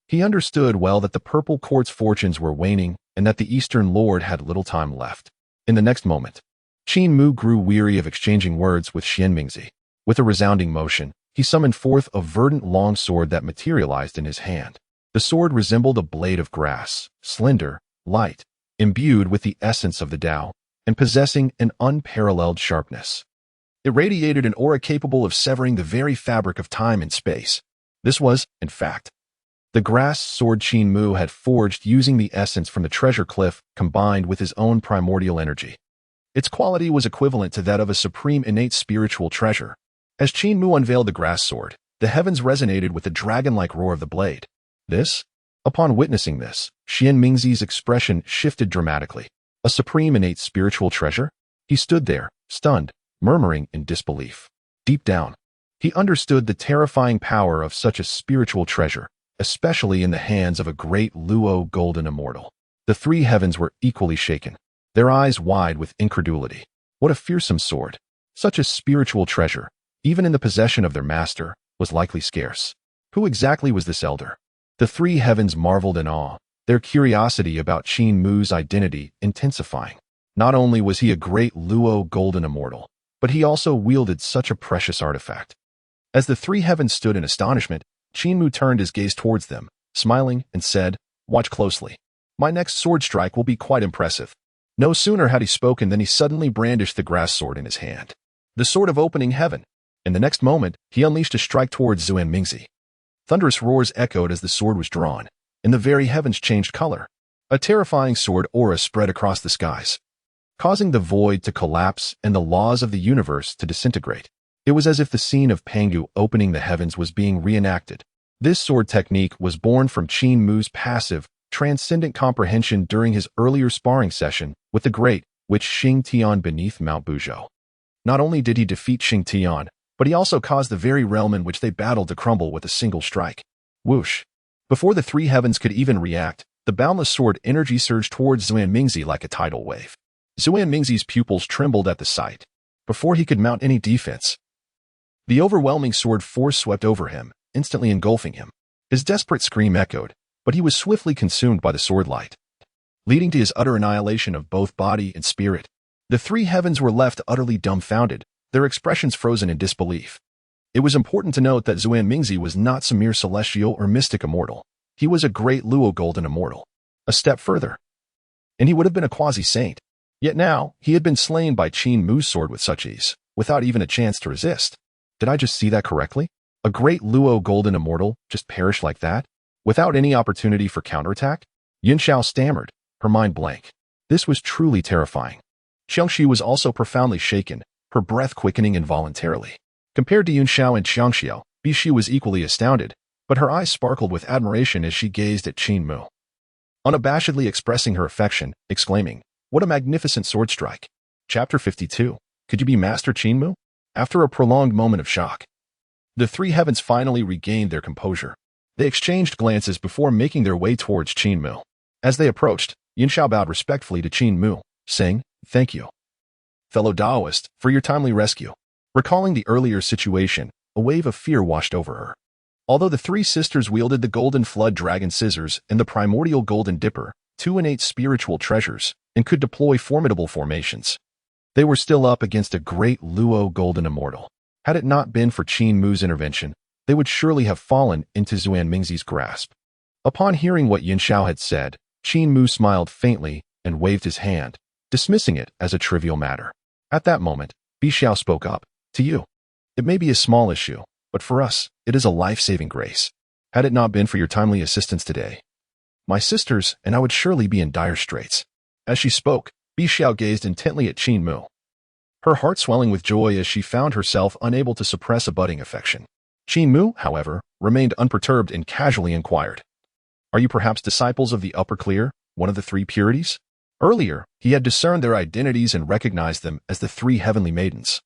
He understood well that the Purple Court's fortunes were waning and that the Eastern Lord had little time left. In the next moment, Qin Mu grew weary of exchanging words with Xian Mingzi. With a resounding motion, he summoned forth a verdant long sword that materialized in his hand. The sword resembled a blade of grass, slender, light, imbued with the essence of the Tao, and possessing an unparalleled sharpness. It radiated an aura capable of severing the very fabric of time and space. This was, in fact, the grass sword Qin Mu had forged using the essence from the treasure cliff combined with his own primordial energy. Its quality was equivalent to that of a supreme innate spiritual treasure. As Qin Mu unveiled the grass sword, the heavens resonated with the dragon-like roar of the blade. Upon witnessing this, Xian Mingzi's expression shifted dramatically. A supreme innate spiritual treasure? He stood there, stunned, murmuring in disbelief. Deep down, he understood the terrifying power of such a spiritual treasure, especially in the hands of a great Luo golden immortal. The three heavens were equally shaken, their eyes wide with incredulity. What a fearsome sword! Such a spiritual treasure, even in the possession of their master, was likely scarce. Who exactly was this elder? The three heavens marveled in awe, their curiosity about Qin Mu's identity intensifying. Not only was he a great Luo golden immortal, but he also wielded such a precious artifact. As the three heavens stood in astonishment, Qin Mu turned his gaze towards them, smiling, and said, "Watch closely. My next sword strike will be quite impressive." No sooner had he spoken than he suddenly brandished the grass sword in his hand. The sword of opening heaven. In the next moment, he unleashed a strike towards Xuan Mingzi. Thunderous roars echoed as the sword was drawn, and the very heavens changed color. A terrifying sword aura spread across the skies, causing the void to collapse and the laws of the universe to disintegrate. It was as if the scene of Pangu opening the heavens was being reenacted. This sword technique was born from Qin Mu's passive, transcendent comprehension during his earlier sparring session with the great witch Xing Tian beneath Mount Buzhou. Not only did he defeat Xing Tian, but he also caused the very realm in which they battled to crumble with a single strike. Whoosh! Before the three heavens could even react, the boundless sword energy surged towards Xuan Mingzi like a tidal wave. Xuan Mingzi's pupils trembled at the sight. Before he could mount any defense, the overwhelming sword force swept over him, instantly engulfing him. His desperate scream echoed, but he was swiftly consumed by the sword light, leading to his utter annihilation of both body and spirit. The three heavens were left utterly dumbfounded, their expressions frozen in disbelief. It was important to note that Xuan Mingzi was not some mere celestial or mystic immortal. He was a great Luo golden immortal. A step further, and he would have been a quasi-saint. Yet now, he had been slain by Qin Mu's sword with such ease, without even a chance to resist. Did I just see that correctly? A great Luo golden immortal just perished like that, without any opportunity for counterattack? Yin Xiao stammered, her mind blank. This was truly terrifying. Qiangxi was also profoundly shaken, her breath quickening involuntarily. Compared to Yun Xiao and Qiangxiao, Bixi was equally astounded, but her eyes sparkled with admiration as she gazed at Qin Mu, unabashedly expressing her affection, exclaiming, "What a magnificent sword strike!" Chapter 52. Could you be Master Qin Mu? After a prolonged moment of shock, the three heavens finally regained their composure. They exchanged glances before making their way towards Qin Mu. As they approached, Yin Xiao bowed respectfully to Qin Mu, saying, "Thank you, fellow Taoist, for your timely rescue." Recalling the earlier situation, a wave of fear washed over her. Although the three sisters wielded the Golden Flood Dragon Scissors and the Primordial Golden Dipper, two innate spiritual treasures, and could deploy formidable formations, they were still up against a great Luo golden immortal. Had it not been for Qin Mu's intervention, they would surely have fallen into Xuan Mingzi's grasp. Upon hearing what Yin Xiao had said, Qin Mu smiled faintly and waved his hand, dismissing it as a trivial matter. At that moment, Bi Xiao spoke up. "To you, it may be a small issue, but for us, it is a life-saving grace. Had it not been for your timely assistance today, my sisters and I would surely be in dire straits." As she spoke, Bi Xiao gazed intently at Qin Mu, her heart swelling with joy as she found herself unable to suppress a budding affection. Qin Mu, however, remained unperturbed and casually inquired, "Are you perhaps disciples of the Upper Clear, one of the three purities?" Earlier, he had discerned their identities and recognized them as the three heavenly maidens,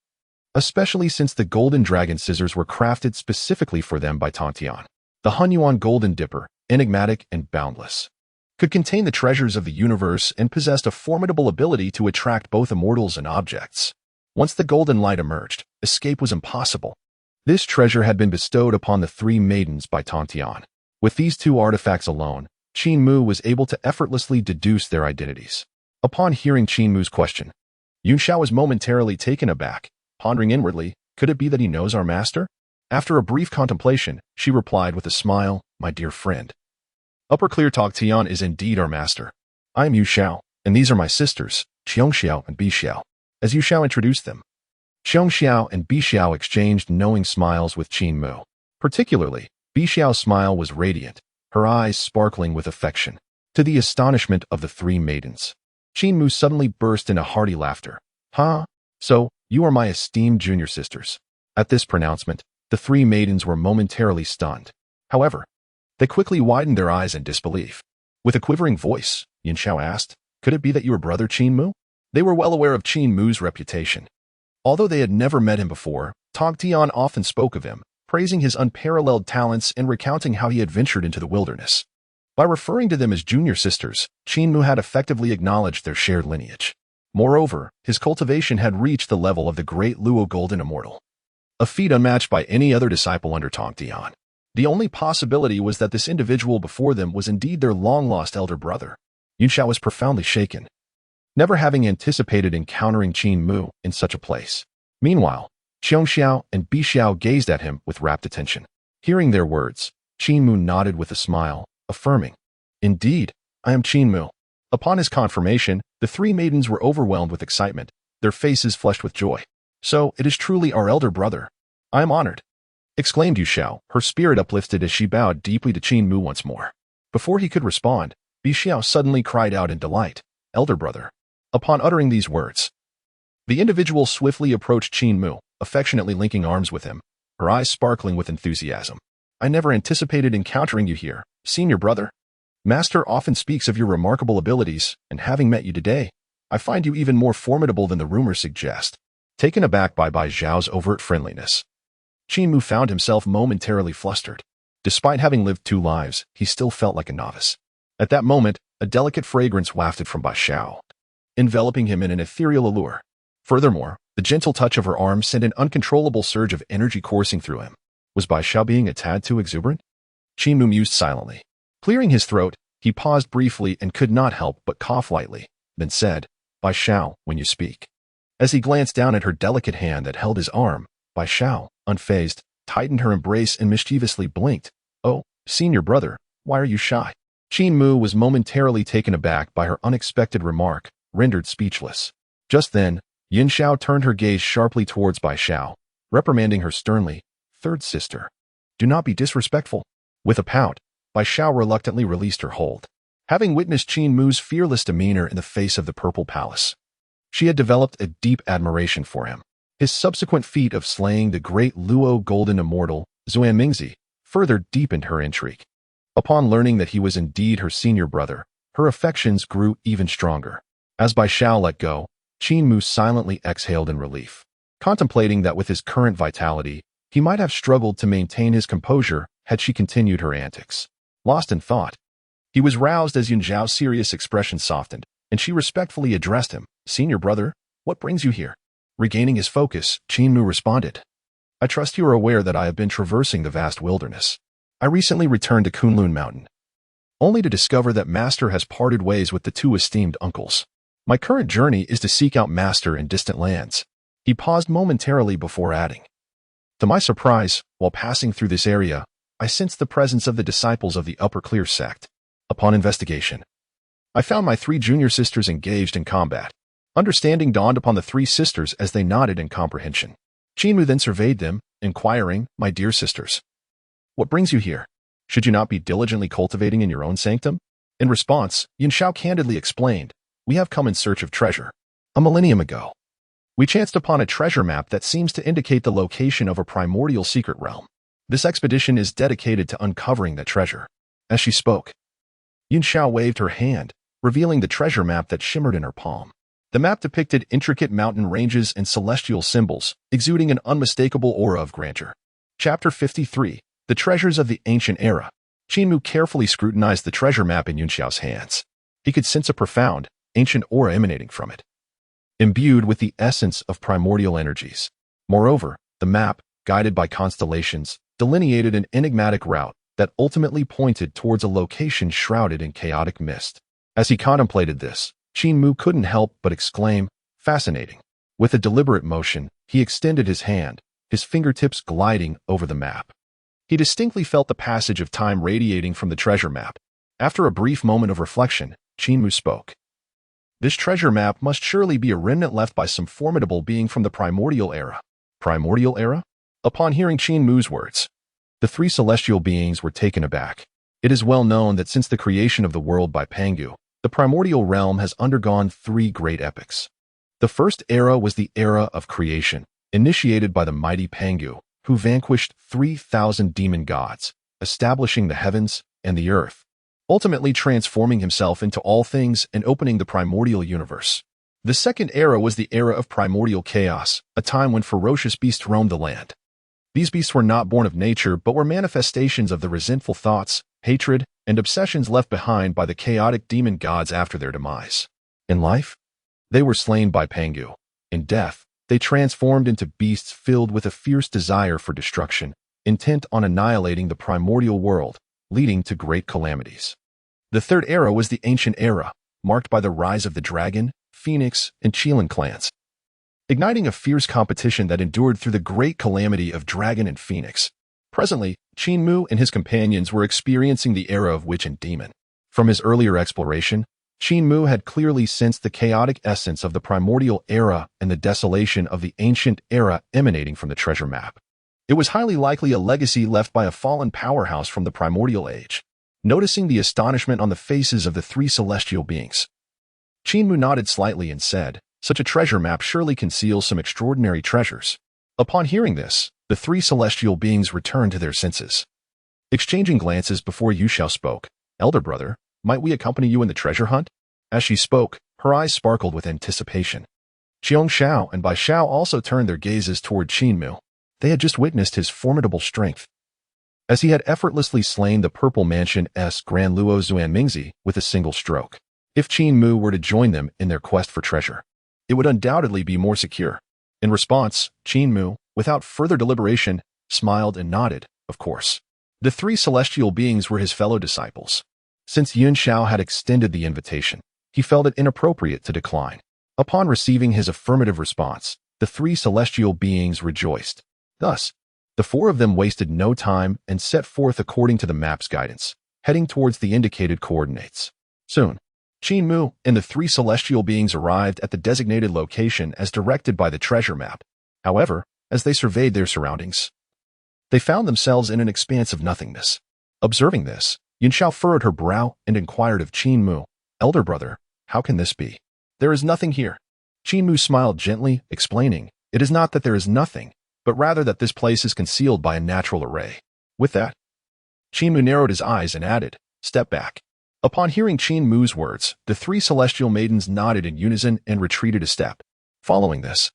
especially since the golden dragon scissors were crafted specifically for them by Tantian. The Hunyuan Golden Dipper, enigmatic and boundless, could contain the treasures of the universe and possessed a formidable ability to attract both immortals and objects. Once the golden light emerged, escape was impossible. This treasure had been bestowed upon the three maidens by Tantian. With these two artifacts alone, Qin Mu was able to effortlessly deduce their identities. Upon hearing Qin Mu's question, Yun Xiao was momentarily taken aback, pondering inwardly, could it be that he knows our master? After a brief contemplation, she replied with a smile, "My dear friend, Upper Clear Tog Tian is indeed our master. I am Yu Xiao, and these are my sisters, Qiong Xiao and Bi Xiao." As Yu Xiao introduced them, Qiong Xiao and Bi Xiao exchanged knowing smiles with Qin Mu. Particularly, Bi Xiao's smile was radiant, her eyes sparkling with affection. To the astonishment of the three maidens, Qin Mu suddenly burst into hearty laughter. "Huh? So, you are my esteemed junior sisters." At this pronouncement, the three maidens were momentarily stunned. However, they quickly widened their eyes in disbelief. With a quivering voice, Yin Xiao asked, "Could it be that you are brother Qin Mu?" They were well aware of Qin Mu's reputation. Although they had never met him before, Tog Tian often spoke of him, praising his unparalleled talents and recounting how he had ventured into the wilderness. By referring to them as junior sisters, Qin Mu had effectively acknowledged their shared lineage. Moreover, his cultivation had reached the level of the great Luo Golden Immortal, a feat unmatched by any other disciple under Tog Tian. The only possibility was that this individual before them was indeed their long-lost elder brother. Yin Xiao was profoundly shaken, never having anticipated encountering Qin Mu in such a place. Meanwhile, Qiong Xiao and Bi Xiao gazed at him with rapt attention. Hearing their words, Qin Mu nodded with a smile, affirming, "Indeed, I am Qin Mu." Upon his confirmation, the three maidens were overwhelmed with excitement, their faces flushed with joy. "So, it is truly our elder brother. I am honored," exclaimed Yu Xiao, her spirit uplifted as she bowed deeply to Qin Mu once more. Before he could respond, Bi Xiao suddenly cried out in delight, "Elder brother." Upon uttering these words, the individual swiftly approached Qin Mu, affectionately linking arms with him, her eyes sparkling with enthusiasm. "I never anticipated encountering you here, senior brother. Master often speaks of your remarkable abilities, and having met you today, I find you even more formidable than the rumors suggest." Taken aback by Bai Zhao's overt friendliness, Qin Mu found himself momentarily flustered. Despite having lived 2 lives, he still felt like a novice. At that moment, a delicate fragrance wafted from Bai Zhao, enveloping him in an ethereal allure. Furthermore, the gentle touch of her arm sent an uncontrollable surge of energy coursing through him. Was Bai Zhao being a tad too exuberant? Qin Mu mused silently. Clearing his throat, he paused briefly and could not help but cough lightly, then said, "Bai Zhao, when you speak." As he glanced down at her delicate hand that held his arm, Bai Zhao, unfazed, tightened her embrace and mischievously blinked. "Oh, senior brother, why are you shy?" Qin Mu was momentarily taken aback by her unexpected remark, rendered speechless. Just then, Yin Xiao turned her gaze sharply towards Bai Zhao, reprimanding her sternly, "Third sister, do not be disrespectful." With a pout, Bai Zhao reluctantly released her hold. Having witnessed Qin Mu's fearless demeanor in the face of the Purple Palace, she had developed a deep admiration for him. His subsequent feat of slaying the great Luo Golden Immortal, Zuan Mingzi, further deepened her intrigue. Upon learning that he was indeed her senior brother, her affections grew even stronger. As Bai Zhao let go, Qin Mu silently exhaled in relief, contemplating that with his current vitality, he might have struggled to maintain his composure had she continued her antics. Lost in thought, he was roused as Yin Zhao's serious expression softened, and she respectfully addressed him, "Senior brother, what brings you here?" Regaining his focus, Qin Mu responded, "I trust you are aware that I have been traversing the vast wilderness. I recently returned to Ling Mountain, only to discover that Master has parted ways with the 2 esteemed uncles. My current journey is to seek out Master in distant lands." He paused momentarily before adding, "To my surprise, while passing through this area, I sensed the presence of the disciples of the Upper Clear Sect. Upon investigation, I found my 3 junior sisters engaged in combat." Understanding dawned upon the 3 sisters as they nodded in comprehension. Qin Mu then surveyed them, inquiring, "My dear sisters, what brings you here? Should you not be diligently cultivating in your own sanctum?" In response, Yin Xiao candidly explained, "We have come in search of treasure. A millennium ago, we chanced upon a treasure map that seems to indicate the location of a primordial secret realm. This expedition is dedicated to uncovering that treasure." As she spoke, Yin Xiao waved her hand, revealing the treasure map that shimmered in her palm. The map depicted intricate mountain ranges and celestial symbols, exuding an unmistakable aura of grandeur. Chapter 53, The Treasures of the Ancient Era. Qin Mu carefully scrutinized the treasure map in Yin Xiao's hands. He could sense a profound, ancient aura emanating from it, imbued with the essence of primordial energies. Moreover, the map, guided by constellations, delineated an enigmatic route that ultimately pointed towards a location shrouded in chaotic mist. As he contemplated this, Qin Mu couldn't help but exclaim, "Fascinating." With a deliberate motion, he extended his hand, his fingertips gliding over the map. He distinctly felt the passage of time radiating from the treasure map. After a brief moment of reflection, Qin Mu spoke. This treasure map must surely be a remnant left by some formidable being from the Primordial era. Primordial era? Upon hearing Qin Mu's words, the three celestial beings were taken aback. It is well known that since the creation of the world by Pangu, the primordial realm has undergone three great epochs. The first era was the era of creation, initiated by the mighty Pangu, who vanquished 3,000 demon gods, establishing the heavens and the earth, ultimately transforming himself into all things and opening the primordial universe. The second era was the era of primordial chaos, a time when ferocious beasts roamed the land. These beasts were not born of nature, but were manifestations of the resentful thoughts, hatred, and obsessions left behind by the chaotic demon gods after their demise. In life, they were slain by Pangu. In death, they transformed into beasts filled with a fierce desire for destruction, intent on annihilating the primordial world, leading to great calamities. The third era was the ancient era, marked by the rise of the dragon, phoenix, and Qilin clans, igniting a fierce competition that endured through the great calamity of dragon and phoenix. Presently, Qin Mu and his companions were experiencing the era of witch and demon. From his earlier exploration, Qin Mu had clearly sensed the chaotic essence of the primordial era and the desolation of the ancient era emanating from the treasure map. It was highly likely a legacy left by a fallen powerhouse from the primordial age. Noticing the astonishment on the faces of the three celestial beings, Qin Mu nodded slightly and said, "Such a treasure map surely conceals some extraordinary treasures." Upon hearing this, the three celestial beings returned to their senses. Exchanging glances before Yu Xiao spoke, "Elder brother, might we accompany you in the treasure hunt?" As she spoke, her eyes sparkled with anticipation. Qiong Xiao and Bai Xiao also turned their gazes toward Qin Mu. They had just witnessed his formidable strength, as he had effortlessly slain the Purple Mansion's Grand Luo Xuanmingzi with a single stroke. If Qin Mu were to join them in their quest for treasure, it would undoubtedly be more secure. In response, Qin Mu, without further deliberation, smiled and nodded, of course. The three celestial beings were his fellow disciples. Since Yun Xiao had extended the invitation, he felt it inappropriate to decline. Upon receiving his affirmative response, the three celestial beings rejoiced. Thus, the four of them wasted no time and set forth according to the map's guidance, heading towards the indicated coordinates. Soon, Qin Mu and the three celestial beings arrived at the designated location as directed by the treasure map. However, as they surveyed their surroundings, they found themselves in an expanse of nothingness. Observing this, Yun Xiao furrowed her brow and inquired of Qin Mu, "Elder brother, how can this be? There is nothing here." Qin Mu smiled gently, explaining, "It is not that there is nothing, but rather that this place is concealed by a natural array." With that, Qin Mu narrowed his eyes and added, "Step back." Upon hearing Qin Mu's words, the three celestial maidens nodded in unison and retreated a step. Following this,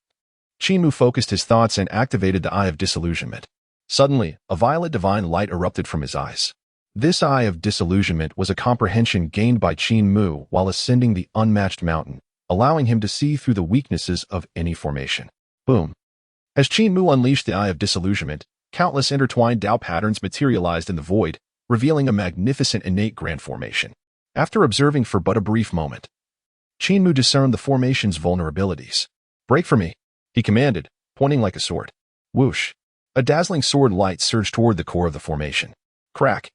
Qin Mu focused his thoughts and activated the Eye of Disillusionment. Suddenly, a violet divine light erupted from his eyes. This Eye of Disillusionment was a comprehension gained by Qin Mu while ascending the unmatched mountain, allowing him to see through the weaknesses of any formation. Boom. As Qin Mu unleashed the Eye of Disillusionment, countless intertwined Dao patterns materialized in the void, revealing a magnificent innate grand formation. After observing for but a brief moment, Qin Mu discerned the formation's vulnerabilities. "Break for me," he commanded, pointing like a sword. Whoosh! A dazzling sword light surged toward the core of the formation. Crack!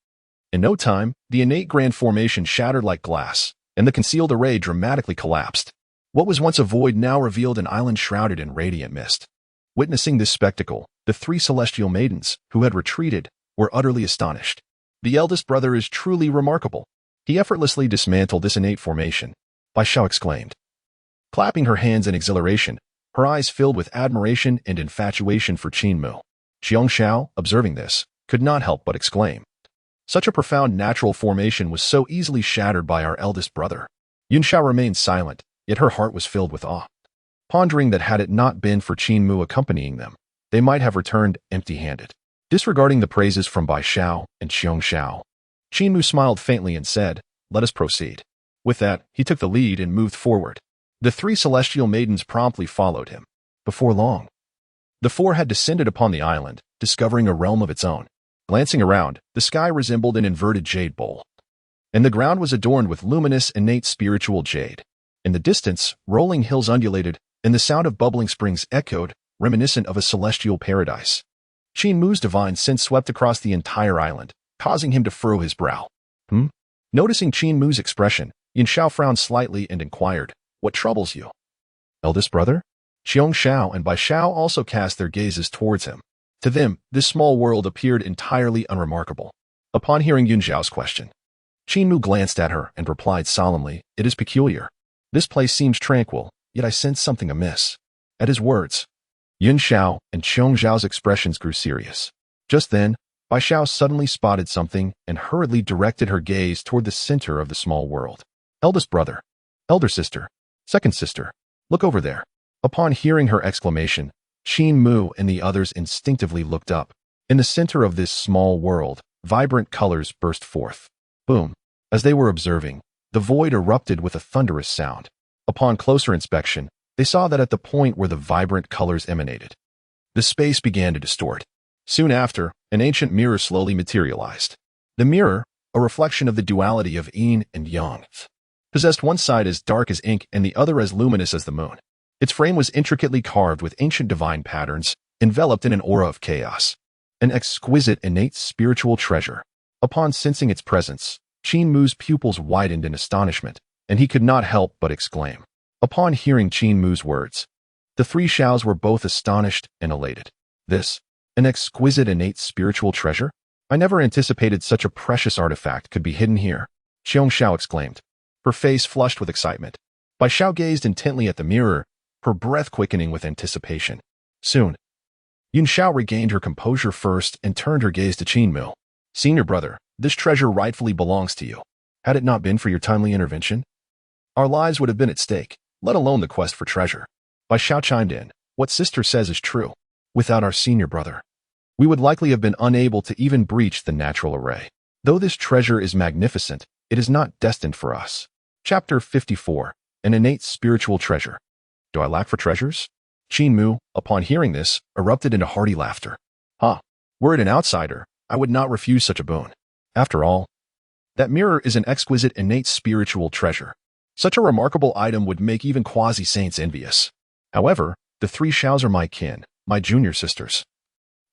In no time, the innate grand formation shattered like glass, and the concealed array dramatically collapsed. What was once a void now revealed an island shrouded in radiant mist. Witnessing this spectacle, the three celestial maidens, who had retreated, were utterly astonished. "The eldest brother is truly remarkable. He effortlessly dismantled this innate formation," Bai Xiao exclaimed. Clapping her hands in exhilaration, her eyes filled with admiration and infatuation for Qin Mu. Qiong Xiao, observing this, could not help but exclaim, "Such a profound natural formation was so easily shattered by our eldest brother." Yun Xiao remained silent, yet her heart was filled with awe, pondering that had it not been for Qin Mu accompanying them, they might have returned empty-handed. Disregarding the praises from Bai Xiao and Qiong Xiao, Qin Mu smiled faintly and said, "Let us proceed." With that, he took the lead and moved forward. The three celestial maidens promptly followed him. Before long, the four had descended upon the island, discovering a realm of its own. Glancing around, the sky resembled an inverted jade bowl, and the ground was adorned with luminous, innate spiritual jade. In the distance, rolling hills undulated, and the sound of bubbling springs echoed, reminiscent of a celestial paradise. Qin Mu's divine sense swept across the entire island, causing him to furrow his brow. Noticing Qin Mu's expression, Yin Xiao frowned slightly and inquired, "What troubles you?" "Eldest brother?" Xiong Xiao and Bai Xiao also cast their gazes towards him. To them, this small world appeared entirely unremarkable. Upon hearing Yun Xiao's question, Qin Mu glanced at her and replied solemnly, "It is peculiar. This place seems tranquil, yet I sense something amiss." At his words, Yun Xiao and Xiong Xiao's expressions grew serious. Just then, Bai Xiao suddenly spotted something and hurriedly directed her gaze toward the center of the small world. "Eldest brother, elder sister, second sister, look over there." Upon hearing her exclamation, Qin Mu and the others instinctively looked up. In the center of this small world, vibrant colors burst forth. Boom! As they were observing, the void erupted with a thunderous sound. Upon closer inspection, they saw that at the point where the vibrant colors emanated, the space began to distort. Soon after, an ancient mirror slowly materialized. The mirror, a reflection of the duality of yin and yang, possessed one side as dark as ink and the other as luminous as the moon. Its frame was intricately carved with ancient divine patterns, enveloped in an aura of chaos. An exquisite innate spiritual treasure. Upon sensing its presence, Qin Mu's pupils widened in astonishment, and he could not help but exclaim. Upon hearing Qin Mu's words, the three Xiaos were both astonished and elated. This, an exquisite innate spiritual treasure? I never anticipated such a precious artifact could be hidden here, Xiong Xiao exclaimed, her face flushed with excitement. Bai Xiao gazed intently at the mirror, her breath quickening with anticipation. Soon, Yun Xiao regained her composure first and turned her gaze to Qin Mu. "Senior brother, this treasure rightfully belongs to you. Had it not been for your timely intervention, our lives would have been at stake, let alone the quest for treasure." Bai Xiao chimed in. "What sister says is true. Without our senior brother, we would likely have been unable to even breach the natural array. Though this treasure is magnificent, it is not destined for us." Chapter 54. An innate spiritual treasure. "Do I lack for treasures?" Qin Mu, upon hearing this, erupted into hearty laughter. Were it an outsider, I would not refuse such a boon. After all, that mirror is an exquisite innate spiritual treasure. Such a remarkable item would make even quasi-saints envious. However, the three Xiaos are my kin, my junior sisters,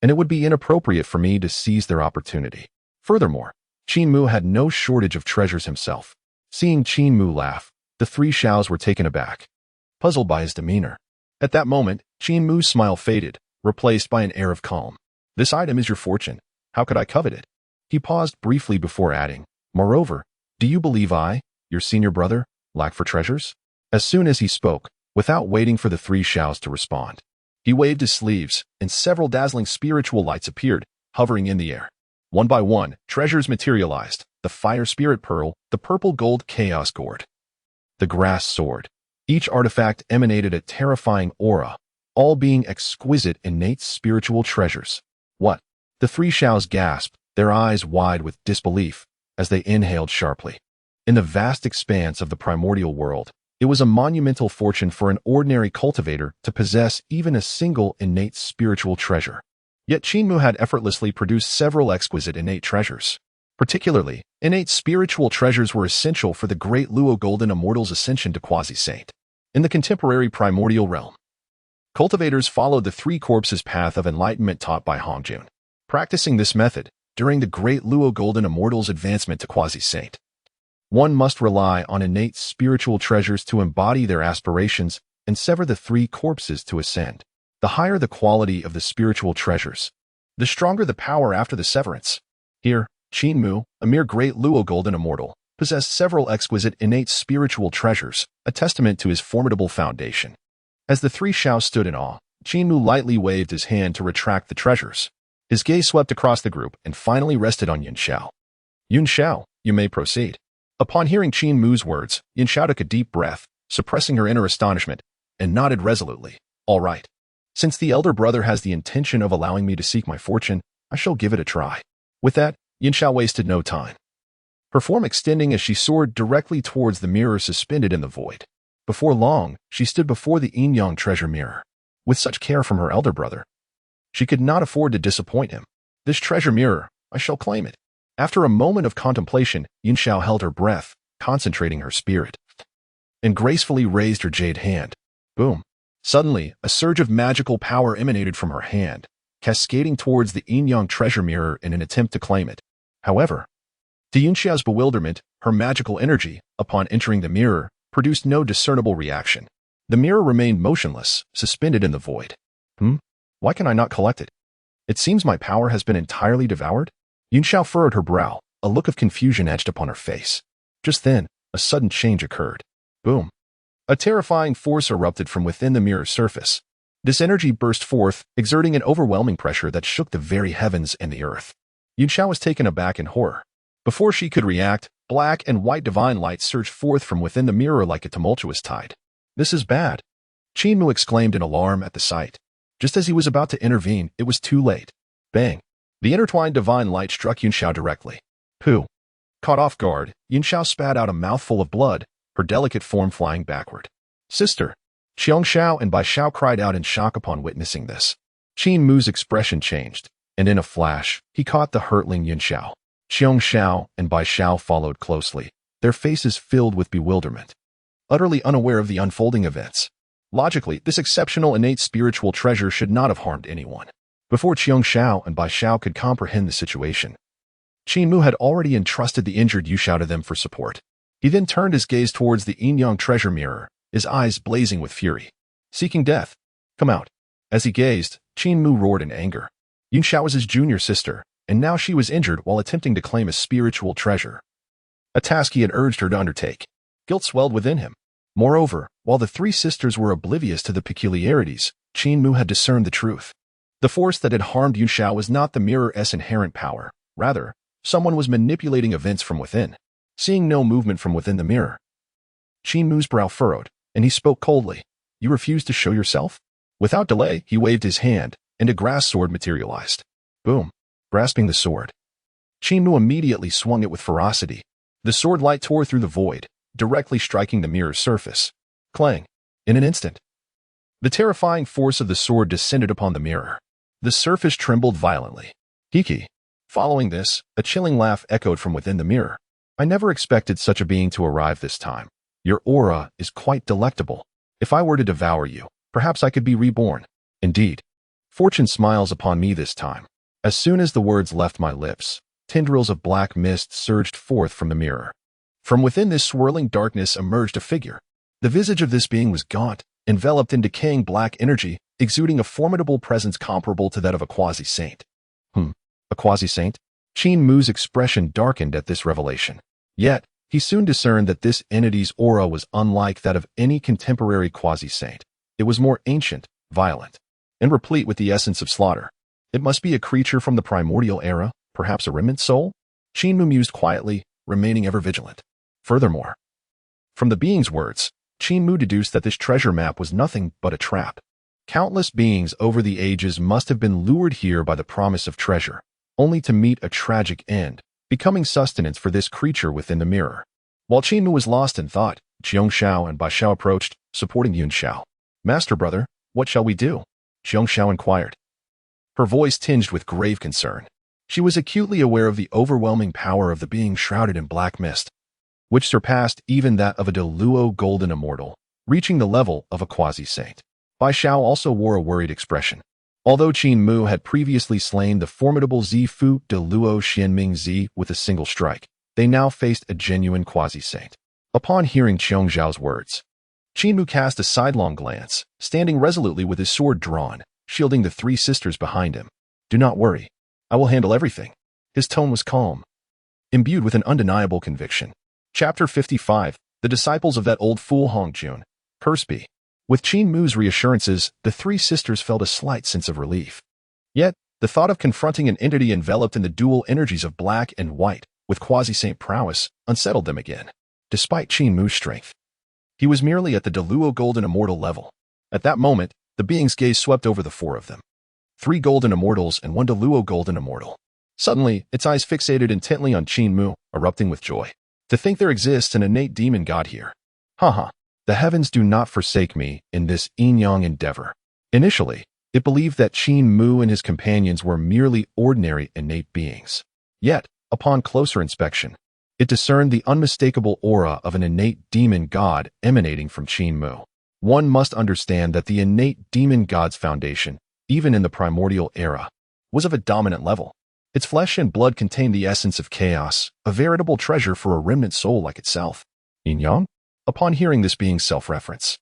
and it would be inappropriate for me to seize their opportunity. Furthermore, Qin Mu had no shortage of treasures himself. Seeing Qin Mu laugh, the three Xiaos were taken aback, puzzled by his demeanor. At that moment, Qin Mu's smile faded, replaced by an air of calm. "This item is your fortune. How could I covet it?" He paused briefly before adding, "Moreover, do you believe I, your senior brother, lack for treasures?" As soon as he spoke, without waiting for the three Xiaos to respond, he waved his sleeves, and several dazzling spiritual lights appeared, hovering in the air. One by one, treasures materialized: the fire spirit pearl, the purple gold chaos gourd, the grass sword. Each artifact emanated a terrifying aura, all being exquisite innate spiritual treasures. "What?" The three Xiaos gasped, their eyes wide with disbelief, as they inhaled sharply. In the vast expanse of the Primordial World, it was a monumental fortune for an ordinary cultivator to possess even a single innate spiritual treasure. Yet Qin Mu had effortlessly produced several exquisite innate treasures. Particularly, innate spiritual treasures were essential for the great Luo Golden Immortal's ascension to quasi-saint. In the contemporary primordial realm, cultivators followed the three corpses path of enlightenment taught by Hongjun. Practicing this method, during the great Luo Golden Immortal's advancement to quasi-saint, one must rely on innate spiritual treasures to embody their aspirations and sever the three corpses to ascend. The higher the quality of the spiritual treasures, the stronger the power after the severance. Here, Qin Mu, a mere great Luo Golden Immortal, possessed several exquisite innate spiritual treasures, a testament to his formidable foundation. As the three Xiaos stood in awe, Qin Mu lightly waved his hand to retract the treasures. His gaze swept across the group and finally rested on Yun Xiao. "Yun Xiao, you may proceed." Upon hearing Qin Mu's words, Yun Xiao took a deep breath, suppressing her inner astonishment, and nodded resolutely. "All right. Since the elder brother has the intention of allowing me to seek my fortune, I shall give it a try." With that, Yun Xiao wasted no time, her form extending as she soared directly towards the mirror suspended in the void. Before long, she stood before the yin-yang treasure mirror. With such care from her elder brother, she could not afford to disappoint him. "This treasure mirror, I shall claim it." After a moment of contemplation, Yun Xiao held her breath, concentrating her spirit, and gracefully raised her jade hand. Boom! Suddenly, a surge of magical power emanated from her hand, cascading towards the yin-yang treasure mirror in an attempt to claim it. However, to Yunxiao's bewilderment, her magical energy, upon entering the mirror, produced no discernible reaction. The mirror remained motionless, suspended in the void. Why can I not collect it? It seems my power has been entirely devoured? Yunxiao furrowed her brow, a look of confusion etched upon her face. Just then, a sudden change occurred. Boom. A terrifying force erupted from within the mirror's surface. This energy burst forth, exerting an overwhelming pressure that shook the very heavens and the earth. Yunxiao was taken aback in horror. Before she could react, black and white divine light surged forth from within the mirror like a tumultuous tide. This is bad. Qin Mu exclaimed in alarm at the sight. Just as he was about to intervene, it was too late. Bang! The intertwined divine light struck Yunxiao directly. Pooh! Caught off guard, Yunxiao spat out a mouthful of blood, her delicate form flying backward. Sister! Qiongxiao and Bai Xiao cried out in shock upon witnessing this. Qin Mu's expression changed, and in a flash, he caught the hurtling Yunxiao. Qiongxiao and Bai Xiao followed closely, their faces filled with bewilderment. Utterly unaware of the unfolding events. Logically, this exceptional innate spiritual treasure should not have harmed anyone. Before Qiongxiao and Bai Xiao could comprehend the situation, Qin Mu had already entrusted the injured Yuxiao to them for support. He then turned his gaze towards the yin-yang treasure mirror, his eyes blazing with fury. Seeking death. Come out. As he gazed, Qin Mu roared in anger. Yunxiao was his junior sister, and now she was injured while attempting to claim a spiritual treasure. A task he had urged her to undertake. Guilt swelled within him. Moreover, while the three sisters were oblivious to the peculiarities, Qin Mu had discerned the truth. The force that had harmed Yunxiao was not the mirror's inherent power. Rather, someone was manipulating events from within. Seeing no movement from within the mirror, Qin Mu's brow furrowed, and he spoke coldly. You refuse to show yourself? Without delay, he waved his hand, and a grass sword materialized. Boom. Grasping the sword, Qin Mu immediately swung it with ferocity. The sword light tore through the void, directly striking the mirror's surface. Clang. In an instant, the terrifying force of the sword descended upon the mirror. The surface trembled violently. Hiki. Following this, a chilling laugh echoed from within the mirror. I never expected such a being to arrive this time. Your aura is quite delectable. If I were to devour you, perhaps I could be reborn. Indeed, fortune smiles upon me this time. As soon as the words left my lips, tendrils of black mist surged forth from the mirror. From within this swirling darkness emerged a figure. The visage of this being was gaunt, enveloped in decaying black energy, exuding a formidable presence comparable to that of a quasi-saint. A quasi-saint? Qin Mu's expression darkened at this revelation. Yet, he soon discerned that this entity's aura was unlike that of any contemporary quasi-saint. It was more ancient, violent, and replete with the essence of slaughter. It must be a creature from the primordial era, perhaps a remnant soul? Qin Mu mused quietly, remaining ever vigilant. Furthermore, from the being's words, Qin Mu deduced that this treasure map was nothing but a trap. Countless beings over the ages must have been lured here by the promise of treasure, only to meet a tragic end, becoming sustenance for this creature within the mirror. While Qin Mu was lost in thought, Qiongxiao and Bai Xiao approached, supporting Yunxiao. Master brother, what shall we do? Qiongxiao inquired, her voice tinged with grave concern. She was acutely aware of the overwhelming power of the being shrouded in black mist, which surpassed even that of a Deluo golden immortal, reaching the level of a quasi-saint. Bai Xiao also wore a worried expression. Although Qin Mu had previously slain the formidable Zifu Deluo Xianming Zi with a single strike, they now faced a genuine quasi-saint. Upon hearing Qiongxiao's words, Qin Mu cast a sidelong glance, standing resolutely with his sword drawn, shielding the three sisters behind him. Do not worry. I will handle everything. His tone was calm, imbued with an undeniable conviction. Chapter 55, The Disciples of that Old Fool Hongjun. Curse be. With Qin Mu's reassurances, the three sisters felt a slight sense of relief. Yet, the thought of confronting an entity enveloped in the dual energies of black and white, with quasi-saint prowess, unsettled them again. Despite Qin Mu's strength, he was merely at the Deluo golden immortal level. At that moment, the being's gaze swept over the four of them. 3 golden immortals and 1 Deluo golden immortal. Suddenly, its eyes fixated intently on Qin Mu, erupting with joy. To think there exists an innate demon god here. Haha. The heavens do not forsake me in this yin-yang endeavor. Initially, it believed that Qin Mu and his companions were merely ordinary innate beings. Yet, upon closer inspection, it discerned the unmistakable aura of an innate demon god emanating from Qin Mu. One must understand that the innate demon god's foundation, even in the primordial era, was of a dominant level. Its flesh and blood contained the essence of chaos, a veritable treasure for a remnant soul like itself. Yin Yang? Upon hearing this being's self-reference,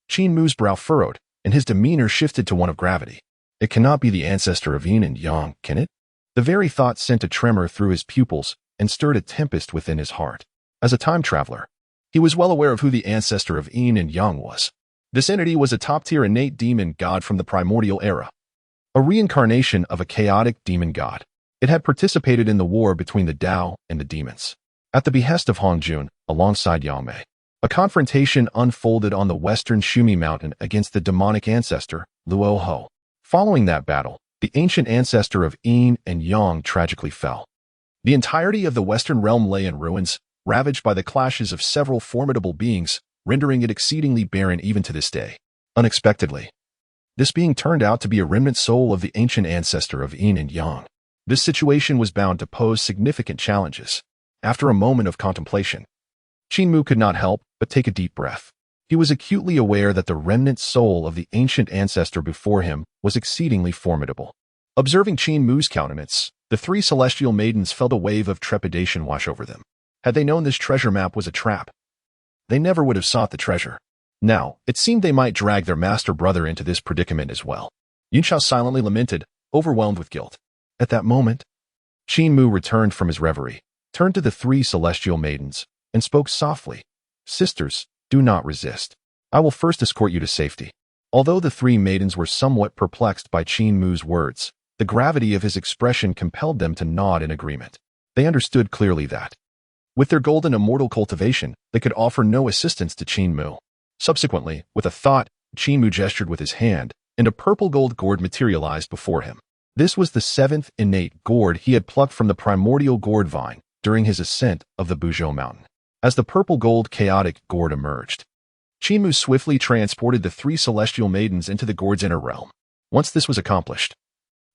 Qin Mu's brow furrowed, and his demeanor shifted to one of gravity. It cannot be the ancestor of Yin and Yang, can it? The very thought sent a tremor through his pupils and stirred a tempest within his heart. As a time traveler, he was well aware of who the ancestor of Yin and Yang was. This entity was a top-tier innate demon god from the primordial era, a reincarnation of a chaotic demon god. It had participated in the war between the Tao and the demons. At the behest of Hongjun, alongside Yang Mei, a confrontation unfolded on the western Qin Mountain against the demonic ancestor, Luo Ho. Following that battle, the ancient ancestor of Yin and Yang tragically fell. The entirety of the western realm lay in ruins, ravaged by the clashes of several formidable beings, rendering it exceedingly barren even to this day. Unexpectedly, this being turned out to be a remnant soul of the ancient ancestor of Yin and Yang. This situation was bound to pose significant challenges. After a moment of contemplation, Qin Mu could not help but take a deep breath. He was acutely aware that the remnant soul of the ancient ancestor before him was exceedingly formidable. Observing Qin Mu's countenance, the three celestial maidens felt a wave of trepidation wash over them. Had they known this treasure map was a trap, they never would have sought the treasure. Now, it seemed they might drag their master brother into this predicament as well. Yunxiao silently lamented, overwhelmed with guilt. At that moment, Qin Mu returned from his reverie, turned to the three celestial maidens, and spoke softly. Sisters, do not resist. I will first escort you to safety. Although the three maidens were somewhat perplexed by Qin Mu's words, the gravity of his expression compelled them to nod in agreement. They understood clearly that, with their golden immortal cultivation, they could offer no assistance to Qin Mu. Subsequently, with a thought, Qin Mu gestured with his hand, and a purple-gold gourd materialized before him. This was the seventh innate gourd he had plucked from the primordial gourd vine during his ascent of the Buzhou Mountain. As the purple-gold chaotic gourd emerged, Qin Mu swiftly transported the three celestial maidens into the gourd's inner realm. Once this was accomplished,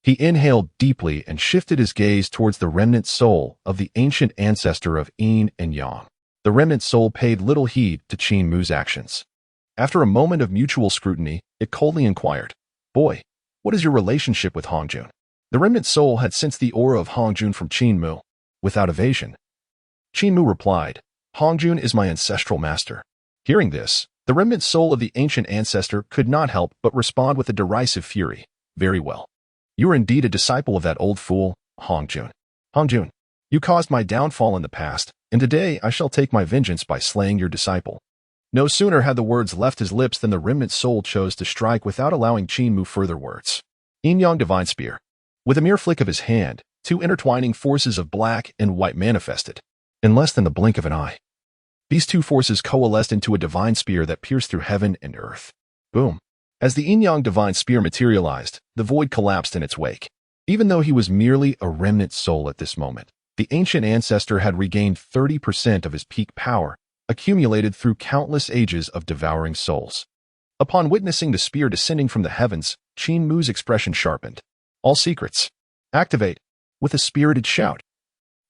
he inhaled deeply and shifted his gaze towards the remnant soul of the ancient ancestor of Yin and Yang. The remnant soul paid little heed to Qin Mu's actions. After a moment of mutual scrutiny, it coldly inquired, "Boy, what is your relationship with Hongjun?" The remnant soul had sensed the aura of Hongjun from Qin Mu. Without evasion, Qin Mu replied, "Hongjun is my ancestral master." Hearing this, the remnant soul of the ancient ancestor could not help but respond with a derisive fury. "Very well. You are indeed a disciple of that old fool, Hongjun. Hongjun, you caused my downfall in the past, and today I shall take my vengeance by slaying your disciple." No sooner had the words left his lips than the remnant soul chose to strike without allowing Qin Mu further words. Yin Yang Divine Spear. With a mere flick of his hand, two intertwining forces of black and white manifested. In less than the blink of an eye, these two forces coalesced into a divine spear that pierced through heaven and earth. Boom. As the Yin Yang Divine Spear materialized, the void collapsed in its wake. Even though he was merely a remnant soul at this moment, the ancient ancestor had regained 30% of his peak power, accumulated through countless ages of devouring souls. Upon witnessing the spear descending from the heavens, Qin Mu's expression sharpened. All secrets. Activate. With a spirited shout,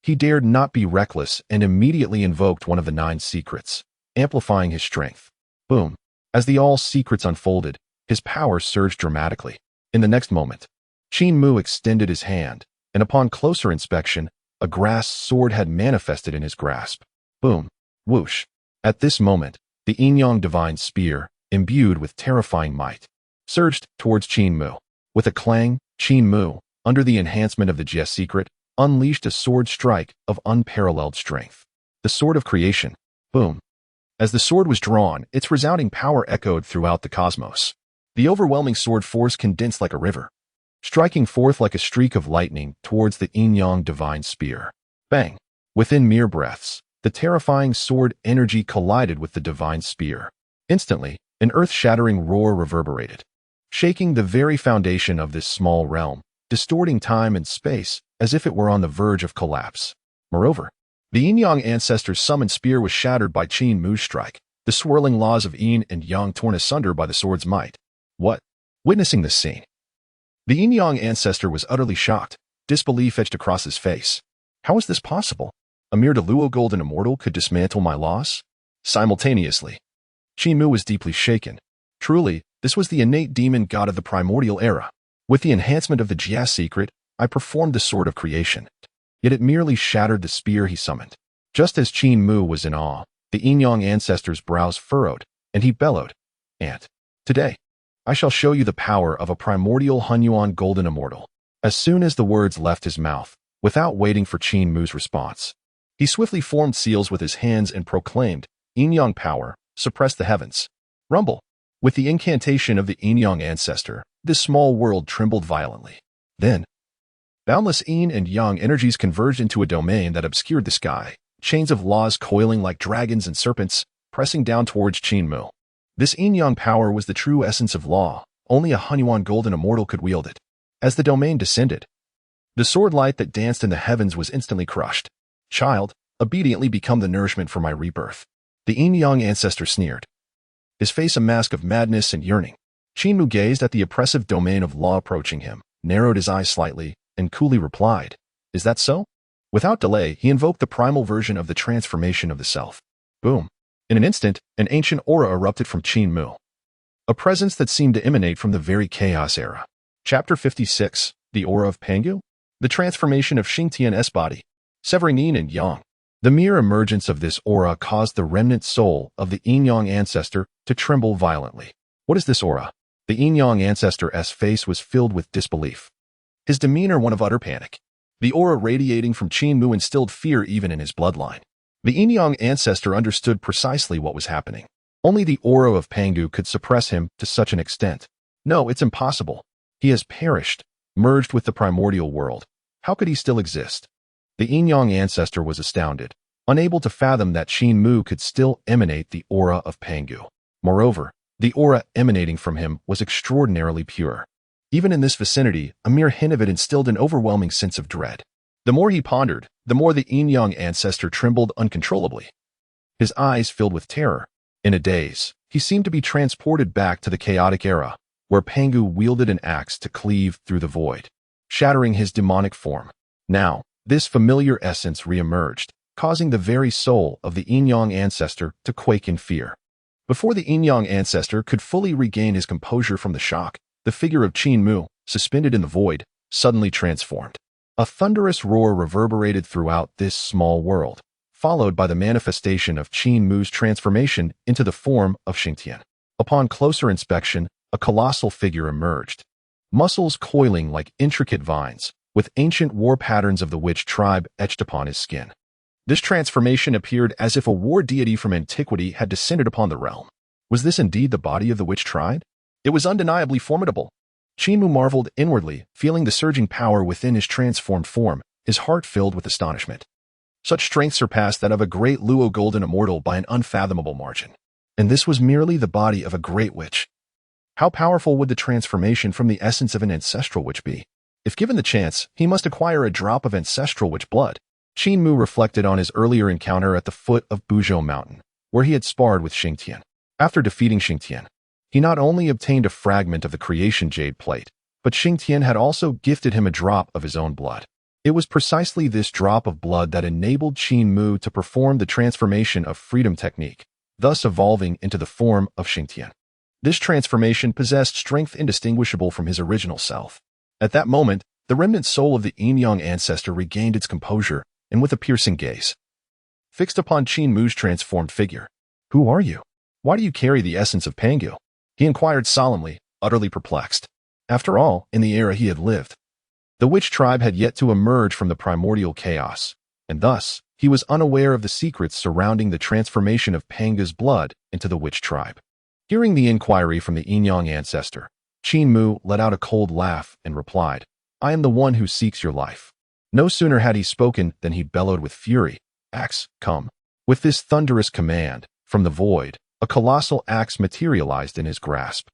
he dared not be reckless and immediately invoked one of the 9 secrets, amplifying his strength. Boom. As the all secrets unfolded, his power surged dramatically. In the next moment, Qin Mu extended his hand, and upon closer inspection, a grass sword had manifested in his grasp. Boom. Whoosh. At this moment, the Yin Yang Divine Spear, imbued with terrifying might, surged towards Qin Mu. With a clang, Qin Mu, under the enhancement of the Jie Secret, unleashed a sword strike of unparalleled strength. The Sword of Creation. Boom. As the sword was drawn, its resounding power echoed throughout the cosmos. The overwhelming sword force condensed like a river, striking forth like a streak of lightning towards the Yin Yang Divine Spear. Bang! Within mere breaths, the terrifying sword energy collided with the divine spear. Instantly, an earth-shattering roar reverberated, shaking the very foundation of this small realm, distorting time and space as if it were on the verge of collapse. Moreover, the Yin Yang ancestor's summoned spear was shattered by Qin Mu's strike, the swirling laws of Yin and Yang torn asunder by the sword's might. What? Witnessing this scene, the Yin Yang ancestor was utterly shocked, disbelief etched across his face. How is this possible? A mere Deluo golden immortal could dismantle my laws? Simultaneously, Qin Mu was deeply shaken. Truly, this was the innate demon god of the primordial era. With the enhancement of the Jie secret, I performed the sword of creation. Yet it merely shattered the spear he summoned. Just as Qin Mu was in awe, the Yin-Yang ancestor's brows furrowed, and he bellowed, "Ant, today, I shall show you the power of a primordial Hunyuan golden immortal." As soon as the words left his mouth, without waiting for Qin Mu's response, he swiftly formed seals with his hands and proclaimed, "Yin-Yang power, suppress the heavens. Rumble." With the incantation of the Yin-Yang ancestor, this small world trembled violently. Then, boundless yin and yang energies converged into a domain that obscured the sky, chains of laws coiling like dragons and serpents, pressing down towards Qin Mu. This yin-yang power was the true essence of law. Only a Hunyuan golden immortal could wield it. As the domain descended, the sword light that danced in the heavens was instantly crushed. "Child, obediently become the nourishment for my rebirth." The yin-yang ancestor sneered, his face a mask of madness and yearning. Qin Mu gazed at the oppressive domain of law approaching him, narrowed his eyes slightly, and coolly replied, "Is that so?" Without delay, he invoked the primal version of the transformation of the self. Boom. In an instant, an ancient aura erupted from Qin Mu, a presence that seemed to emanate from the very chaos era. Chapter 56, The Aura of Pangu? The transformation of Xingtian's body, severing yin and yang. The mere emergence of this aura caused the remnant soul of the yin-yang ancestor to tremble violently. What is this aura? The yin-yang ancestor's face was filled with disbelief, his demeanor one of utter panic. The aura radiating from Qin Mu instilled fear even in his bloodline. The yin-yang ancestor understood precisely what was happening. Only the aura of Pangu could suppress him to such an extent. No, it's impossible. He has perished, merged with the primordial world. How could he still exist? The yin-yang ancestor was astounded, unable to fathom that Qin Mu could still emanate the aura of Pangu. Moreover, the aura emanating from him was extraordinarily pure. Even in this vicinity, a mere hint of it instilled an overwhelming sense of dread. The more he pondered, the more the yin-yang ancestor trembled uncontrollably. His eyes filled with terror. In a daze, he seemed to be transported back to the chaotic era, where Pangu wielded an axe to cleave through the void, shattering his demonic form. Now, this familiar essence re-emerged, causing the very soul of the yin-yang ancestor to quake in fear. Before the yin-yang ancestor could fully regain his composure from the shock, the figure of Qin Mu, suspended in the void, suddenly transformed. A thunderous roar reverberated throughout this small world, followed by the manifestation of Qin Mu's transformation into the form of Xingtian. Upon closer inspection, a colossal figure emerged, muscles coiling like intricate vines, with ancient war patterns of the witch tribe etched upon his skin. This transformation appeared as if a war deity from antiquity had descended upon the realm. Was this indeed the body of the witch tribe? It was undeniably formidable. Qin Mu marveled inwardly, feeling the surging power within his transformed form, his heart filled with astonishment. Such strength surpassed that of a great Luo golden immortal by an unfathomable margin. And this was merely the body of a great witch. How powerful would the transformation from the essence of an ancestral witch be? If given the chance, he must acquire a drop of ancestral witch blood. Qin Mu reflected on his earlier encounter at the foot of Ling Mountain, where he had sparred with Xingtian. After defeating Xingtian, he not only obtained a fragment of the creation jade plate, but Xingtian had also gifted him a drop of his own blood. It was precisely this drop of blood that enabled Qin Mu to perform the transformation of freedom technique, thus evolving into the form of Xingtian. This transformation possessed strength indistinguishable from his original self. At that moment, the remnant soul of the yin-yang ancestor regained its composure, and with a piercing gaze, fixed upon Qin Mu's transformed figure. "Who are you? Why do you carry the essence of Pangu?" he inquired solemnly, utterly perplexed. After all, in the era he had lived, the witch tribe had yet to emerge from the primordial chaos, and thus, he was unaware of the secrets surrounding the transformation of Pangu's blood into the witch tribe. Hearing the inquiry from the yin-yang ancestor, Qin Mu let out a cold laugh and replied, "I am the one who seeks your life." No sooner had he spoken than he bellowed with fury, "Axe, come." With this thunderous command, from the void, a colossal axe materialized in his grasp,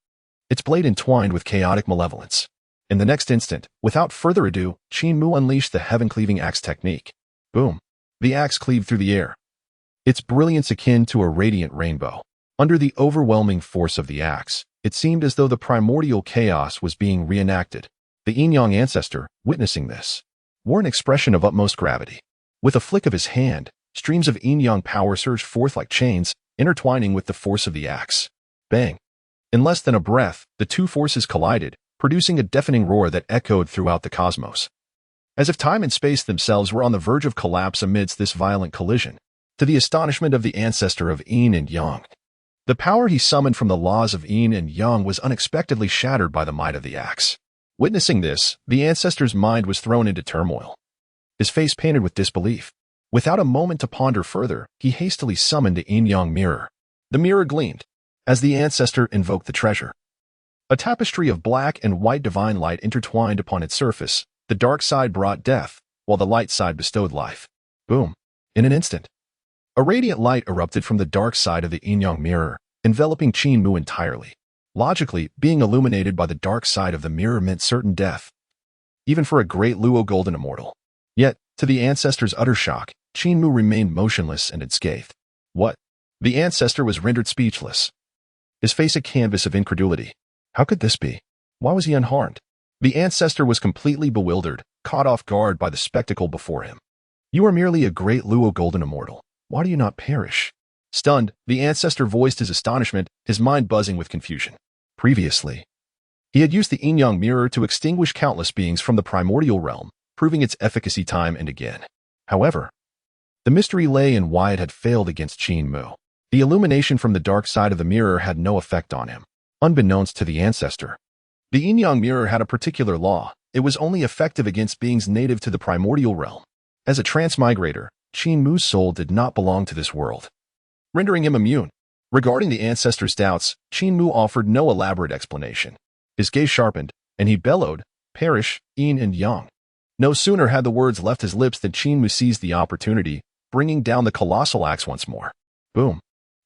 its blade entwined with chaotic malevolence. In the next instant, without further ado, Qin Mu unleashed the heaven-cleaving axe technique. Boom! The axe cleaved through the air, its brilliance akin to a radiant rainbow. Under the overwhelming force of the axe, it seemed as though the primordial chaos was being reenacted. The yin-yang ancestor, witnessing this, wore an expression of utmost gravity. With a flick of his hand, streams of yin-yang power surged forth like chains, intertwining with the force of the axe. Bang! In less than a breath, the two forces collided, producing a deafening roar that echoed throughout the cosmos. As if time and space themselves were on the verge of collapse amidst this violent collision, to the astonishment of the ancestor of Yin and Yang. The power he summoned from the laws of Yin and Yang was unexpectedly shattered by the might of the axe. Witnessing this, the ancestor's mind was thrown into turmoil. His face painted with disbelief. Without a moment to ponder further, he hastily summoned the yin-yang mirror. The mirror gleamed as the ancestor invoked the treasure. A tapestry of black and white divine light intertwined upon its surface. The dark side brought death, while the light side bestowed life. Boom! In an instant, a radiant light erupted from the dark side of the yin-yang mirror, enveloping Qin Mu entirely. Logically, being illuminated by the dark side of the mirror meant certain death, even for a great Luo golden immortal. Yet, to the ancestor's utter shock, Qin Mu remained motionless and unscathed. What? The ancestor was rendered speechless, his face a canvas of incredulity. How could this be? Why was he unharmed? The ancestor was completely bewildered, caught off guard by the spectacle before him. You are merely a great Luo golden immortal. Why do you not perish? Stunned, the ancestor voiced his astonishment, his mind buzzing with confusion. Previously, he had used the yin-yang mirror to extinguish countless beings from the primordial realm, proving its efficacy time and again. However, the mystery lay in why it had failed against Qin Mu. The illumination from the dark side of the mirror had no effect on him. Unbeknownst to the ancestor, the yin-yang mirror had a particular law. It was only effective against beings native to the primordial realm. As a transmigrator, Qin Mu's soul did not belong to this world, rendering him immune. Regarding the ancestor's doubts, Qin Mu offered no elaborate explanation. His gaze sharpened, and he bellowed, "Perish, yin and yang." No sooner had the words left his lips than Qin Mu seized the opportunity, bringing down the colossal axe once more. Boom!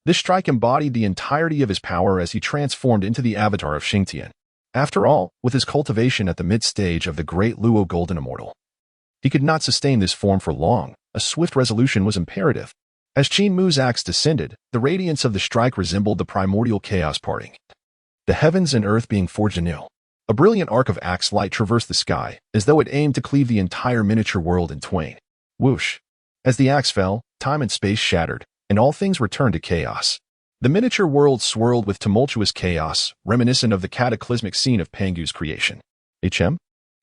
This strike embodied the entirety of his power as he transformed into the avatar of Xingtian. After all, with his cultivation at the mid-stage of the great Luo golden immortal, he could not sustain this form for long. A swift resolution was imperative. As Qin Mu's axe descended, the radiance of the strike resembled the primordial chaos parting, the heavens and earth being forged anew. A brilliant arc of axe light traversed the sky, as though it aimed to cleave the entire miniature world in twain. Whoosh! As the axe fell, time and space shattered, and all things returned to chaos. The miniature world swirled with tumultuous chaos, reminiscent of the cataclysmic scene of Pangu's creation. HM?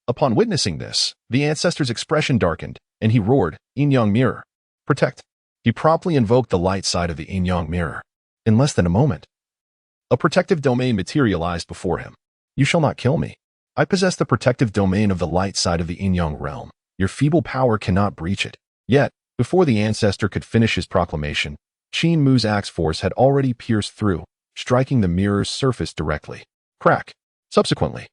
Upon witnessing this, the ancestor's expression darkened, and he roared, "Yin-yang mirror, protect." He promptly invoked the light side of the yin-yang mirror. In less than a moment, a protective domain materialized before him. "You shall not kill me. I possess the protective domain of the light side of the yin-yang realm. Your feeble power cannot breach it." Yet, before the ancestor could finish his proclamation, Qin Mu's axe force had already pierced through, striking the mirror's surface directly. Crack! Subsequently,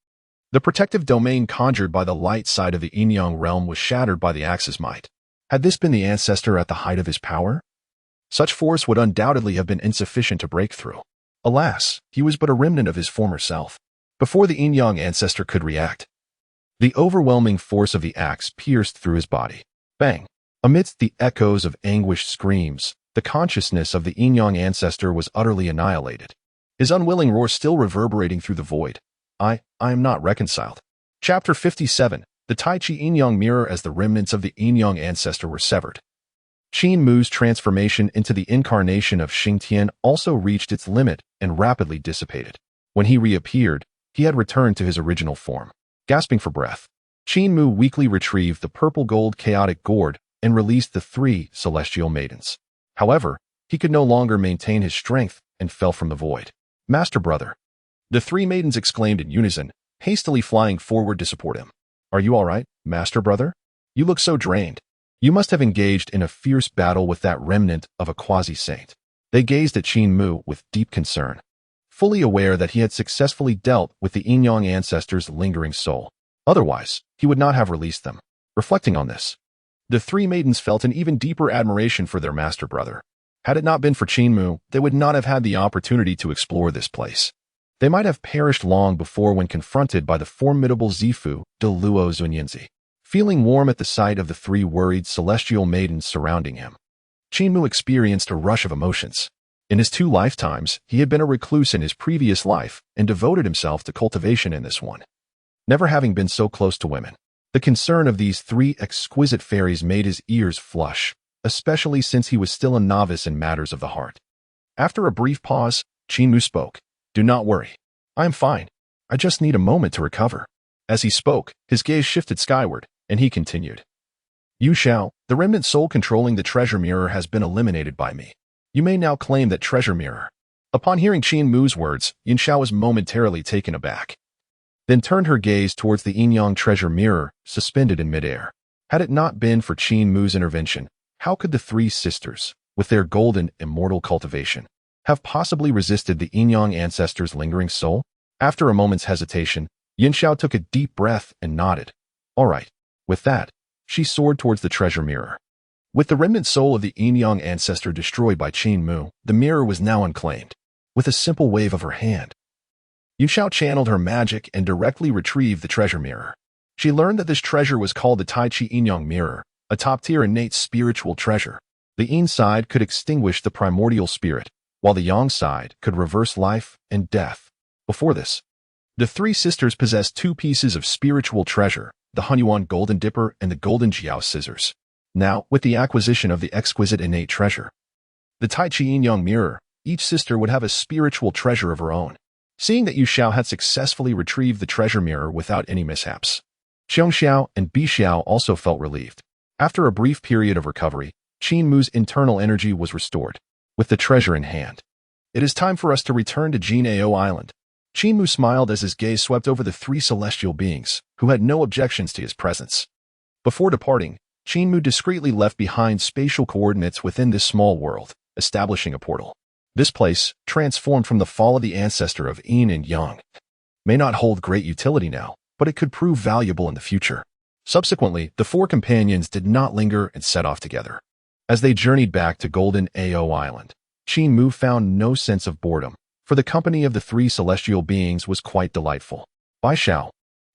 the protective domain conjured by the light side of the yin-yang realm was shattered by the axe's might. Had this been the ancestor at the height of his power? Such force would undoubtedly have been insufficient to break through. Alas, he was but a remnant of his former self. Before the yin-yang ancestor could react, the overwhelming force of the axe pierced through his body. Bang! Amidst the echoes of anguished screams, the consciousness of the yin-yang ancestor was utterly annihilated, his unwilling roar still reverberating through the void. I am not reconciled. Chapter 57. The Tai Chi yin-yang mirror. As the remnants of the yin-yang ancestor were severed, Qin Mu's transformation into the incarnation of Xingtian also reached its limit and rapidly dissipated. When he reappeared, he had returned to his original form. Gasping for breath, Qin Mu weakly retrieved the purple-gold chaotic gourd and released the three celestial maidens. However, he could no longer maintain his strength and fell from the void. "Master brother!" The three maidens exclaimed in unison, hastily flying forward to support him. "Are you all right, master brother? You look so drained. You must have engaged in a fierce battle with that remnant of a quasi-saint." They gazed at Qin Mu with deep concern, fully aware that he had successfully dealt with the yin-yang ancestor's lingering soul. Otherwise, he would not have released them. Reflecting on this, the three maidens felt an even deeper admiration for their master brother. Had it not been for Qin Mu, they would not have had the opportunity to explore this place. They might have perished long before when confronted by the formidable Zifu de Luo Zunyanzi. Feeling warm at the sight of the three worried celestial maidens surrounding him, Qin Mu experienced a rush of emotions. In his 2 lifetimes, he had been a recluse in his previous life and devoted himself to cultivation in this one, never having been so close to women. The concern of these 3 exquisite fairies made his ears flush, especially since he was still a novice in matters of the heart. After a brief pause, Qin Mu spoke. Do not worry. I am fine. I just need a moment to recover. As he spoke, his gaze shifted skyward, and he continued. Yu Xiao, the remnant soul controlling the treasure mirror has been eliminated by me. You may now claim that treasure mirror. Upon hearing Qin Mu's words, Yin Xiao was momentarily taken aback. Then turned her gaze towards the Yin-Yang treasure mirror, suspended in midair. Had it not been for Qin Mu's intervention, how could the three sisters, with their golden, immortal cultivation, have possibly resisted the Yin-Yang ancestors' lingering soul? After a moment's hesitation, Yin Xiao took a deep breath and nodded. All right. With that, she soared towards the treasure mirror. With the remnant soul of the Yin-Yang ancestor destroyed by Qin Mu, the mirror was now unclaimed. With a simple wave of her hand, Yin Xiao channeled her magic and directly retrieved the treasure mirror. She learned that this treasure was called the Tai Chi Yin-Yang mirror, a top-tier innate spiritual treasure. The Yin side could extinguish the primordial spirit, while the Yang side could reverse life and death. Before this, the three sisters possessed two pieces of spiritual treasure, the Hunyuan Golden Dipper and the Golden Jiao Scissors. Now, with the acquisition of the exquisite innate treasure, the Tai Chi Yin-Yang mirror, each sister would have a spiritual treasure of her own. Seeing that Yu Xiao had successfully retrieved the treasure mirror without any mishaps, Xiong Xiao and Bi Xiao also felt relieved. After a brief period of recovery, Qin Mu's internal energy was restored. With the treasure in hand, it is time for us to return to Jinao Island. Qin Mu smiled as his gaze swept over the three celestial beings, who had no objections to his presence. Before departing, Qin Mu discreetly left behind spatial coordinates within this small world, establishing a portal. This place, transformed from the fall of the ancestor of Yin and Yang, may not hold great utility now, but it could prove valuable in the future. Subsequently, the four companions did not linger and set off together. As they journeyed back to Golden Ao Island, Qin Mu found no sense of boredom, for the company of the three celestial beings was quite delightful. Bai Xiao,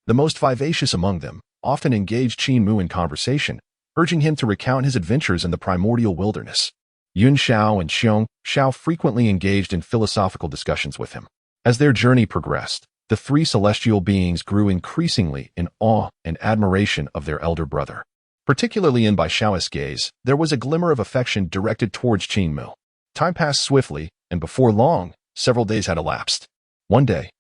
the most vivacious among them, often engaged Qin Mu in conversation, urging him to recount his adventures in the primordial wilderness. Yun Xiao and Xiong Xiao frequently engaged in philosophical discussions with him. As their journey progressed, the three celestial beings grew increasingly in awe and admiration of their elder brother. Particularly in Bai Xiao's gaze, there was a glimmer of affection directed towards Qin Mu. Time passed swiftly, and before long, several days had elapsed. One day,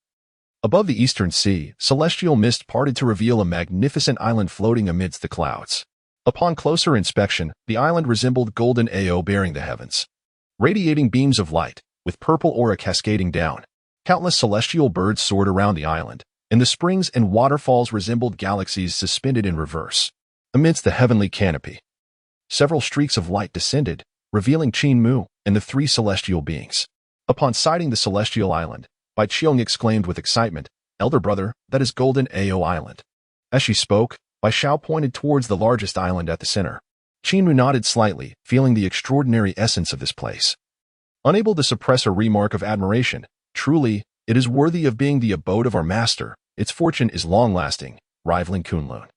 above the eastern sea, celestial mist parted to reveal a magnificent island floating amidst the clouds. Upon closer inspection, the island resembled golden Ao bearing the heavens, radiating beams of light, with purple aura cascading down. Countless celestial birds soared around the island, and the springs and waterfalls resembled galaxies suspended in reverse. Amidst the heavenly canopy, several streaks of light descended, revealing Qin Mu and the three celestial beings. Upon sighting the celestial island, Bai Qiong exclaimed with excitement, "Elder brother, that is Golden Ao Island." As she spoke, Bai Xiao pointed towards the largest island at the center. Qin Mu nodded slightly, feeling the extraordinary essence of this place. Unable to suppress a remark of admiration, "Truly, it is worthy of being the abode of our master. Its fortune is long-lasting, rivaling Kunlun.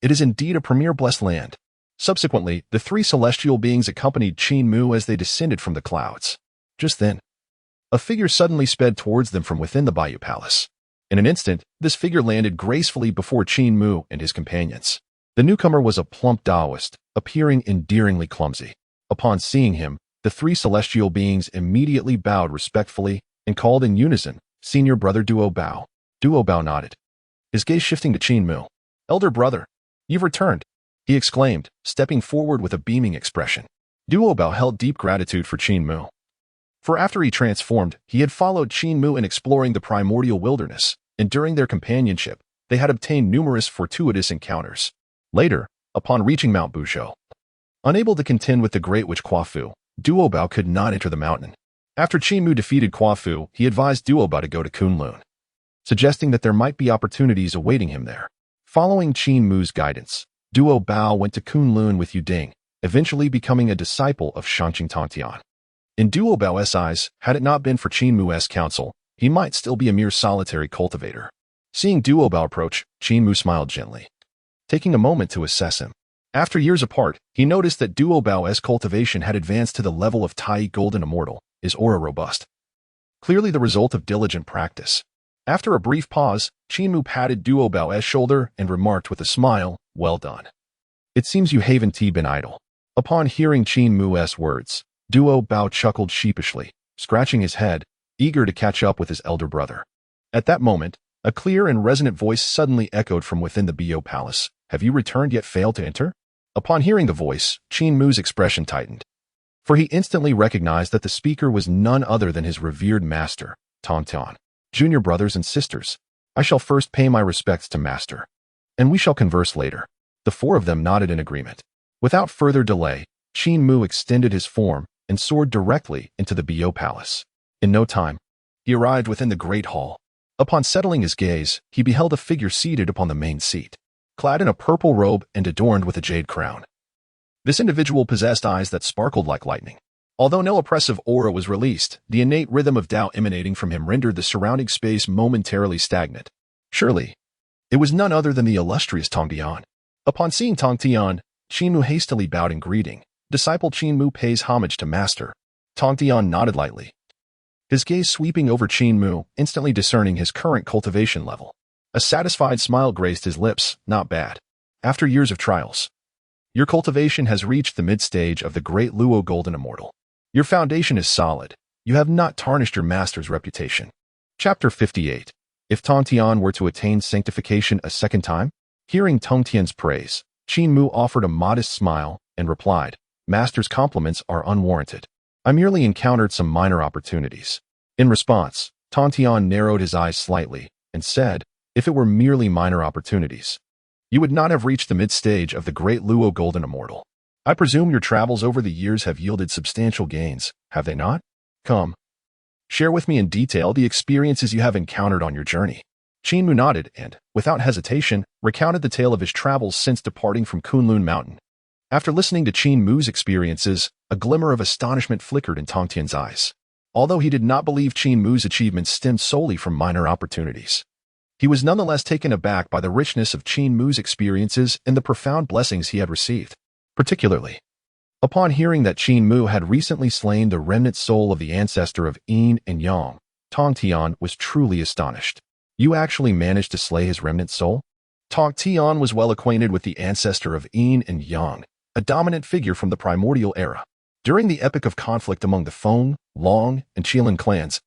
It is indeed a premier blessed land." Subsequently, the three celestial beings accompanied Qin Mu as they descended from the clouds. Just then, a figure suddenly sped towards them from within the Bayou Palace. In an instant, this figure landed gracefully before Qin Mu and his companions. The newcomer was a plump Taoist, appearing endearingly clumsy. Upon seeing him, the three celestial beings immediately bowed respectfully and called in unison, "Senior brother Duo Bao." Duo Bao nodded, his gaze shifting to Qin Mu. "Elder brother, you've returned," he exclaimed, stepping forward with a beaming expression. Duo Bao held deep gratitude for Qin Mu. For after he transformed, he had followed Qin Mu in exploring the primordial wilderness, and during their companionship, they had obtained numerous fortuitous encounters. Later, upon reaching Mount Buzhou, unable to contend with the great witch Kuafu, Duo Bao could not enter the mountain. After Qin Mu defeated Kuafu, he advised Duo Bao to go to Kunlun, suggesting that there might be opportunities awaiting him there. Following Qin Mu's guidance, Duo Bao went to Kunlun with Yuding, eventually becoming a disciple of Shangqing Tongtian. In Duo Bao's eyes, had it not been for Qin Mu's counsel, he might still be a mere solitary cultivator. Seeing Duo Bao approach, Qin Mu smiled gently, taking a moment to assess him. After years apart, he noticed that Duo Bao's cultivation had advanced to the level of Tai Golden Immortal, his aura robust. Clearly the result of diligent practice. After a brief pause, Qin Mu patted Duo Bao's shoulder and remarked with a smile, "Well done. It seems you haven't been idle." Upon hearing Qin Mu's words, Duo Bao chuckled sheepishly, scratching his head, eager to catch up with his elder brother. At that moment, a clear and resonant voice suddenly echoed from within the Bo Palace. Have you returned yet failed to enter? Upon hearing the voice, Qin Mu's expression tightened, for he instantly recognized that the speaker was none other than his revered master, Tong Tian. Junior brothers and sisters, I shall first pay my respects to master, and we shall converse later. The four of them nodded in agreement. Without further delay, Qin Mu extended his form and soared directly into the Bo Palace. In no time, he arrived within the great hall. Upon settling his gaze, he beheld a figure seated upon the main seat, clad in a purple robe and adorned with a jade crown. This individual possessed eyes that sparkled like lightning. Although no oppressive aura was released, the innate rhythm of Tao emanating from him rendered the surrounding space momentarily stagnant. Surely, it was none other than the illustrious Tong Tian. Upon seeing Tong Tian, Qin Mu hastily bowed in greeting. Disciple Qin Mu pays homage to master. Tong Tian nodded lightly, his gaze sweeping over Qin Mu, instantly discerning his current cultivation level. A satisfied smile graced his lips. Not bad. After years of trials, your cultivation has reached the mid-stage of the Great Luo Golden Immortal. Your foundation is solid. You have not tarnished your master's reputation. Chapter 58. If Tong Tian were to attain sanctification a second time? Hearing Tong Tian's praise, Qin Mu offered a modest smile and replied, Master's compliments are unwarranted. I merely encountered some minor opportunities. In response, Tong Tian narrowed his eyes slightly and said, if it were merely minor opportunities, you would not have reached the mid-stage of the Great Luo Golden Immortal. I presume your travels over the years have yielded substantial gains, have they not? Come, share with me in detail the experiences you have encountered on your journey. Qin Mu nodded and, without hesitation, recounted the tale of his travels since departing from Ling Mountain. After listening to Qin Mu's experiences, a glimmer of astonishment flickered in Tong Tian's eyes. Although he did not believe Qin Mu's achievements stemmed solely from minor opportunities, he was nonetheless taken aback by the richness of Qin Mu's experiences and the profound blessings he had received. Particularly, upon hearing that Qin Mu had recently slain the remnant soul of the ancestor of Yin and Yang, Tong Tian was truly astonished. You actually managed to slay his remnant soul? Tong Tian was well acquainted with the ancestor of Yin and Yang, a dominant figure from the Primordial era. During the epoch of conflict among the Feng, Long, and Qilin clans,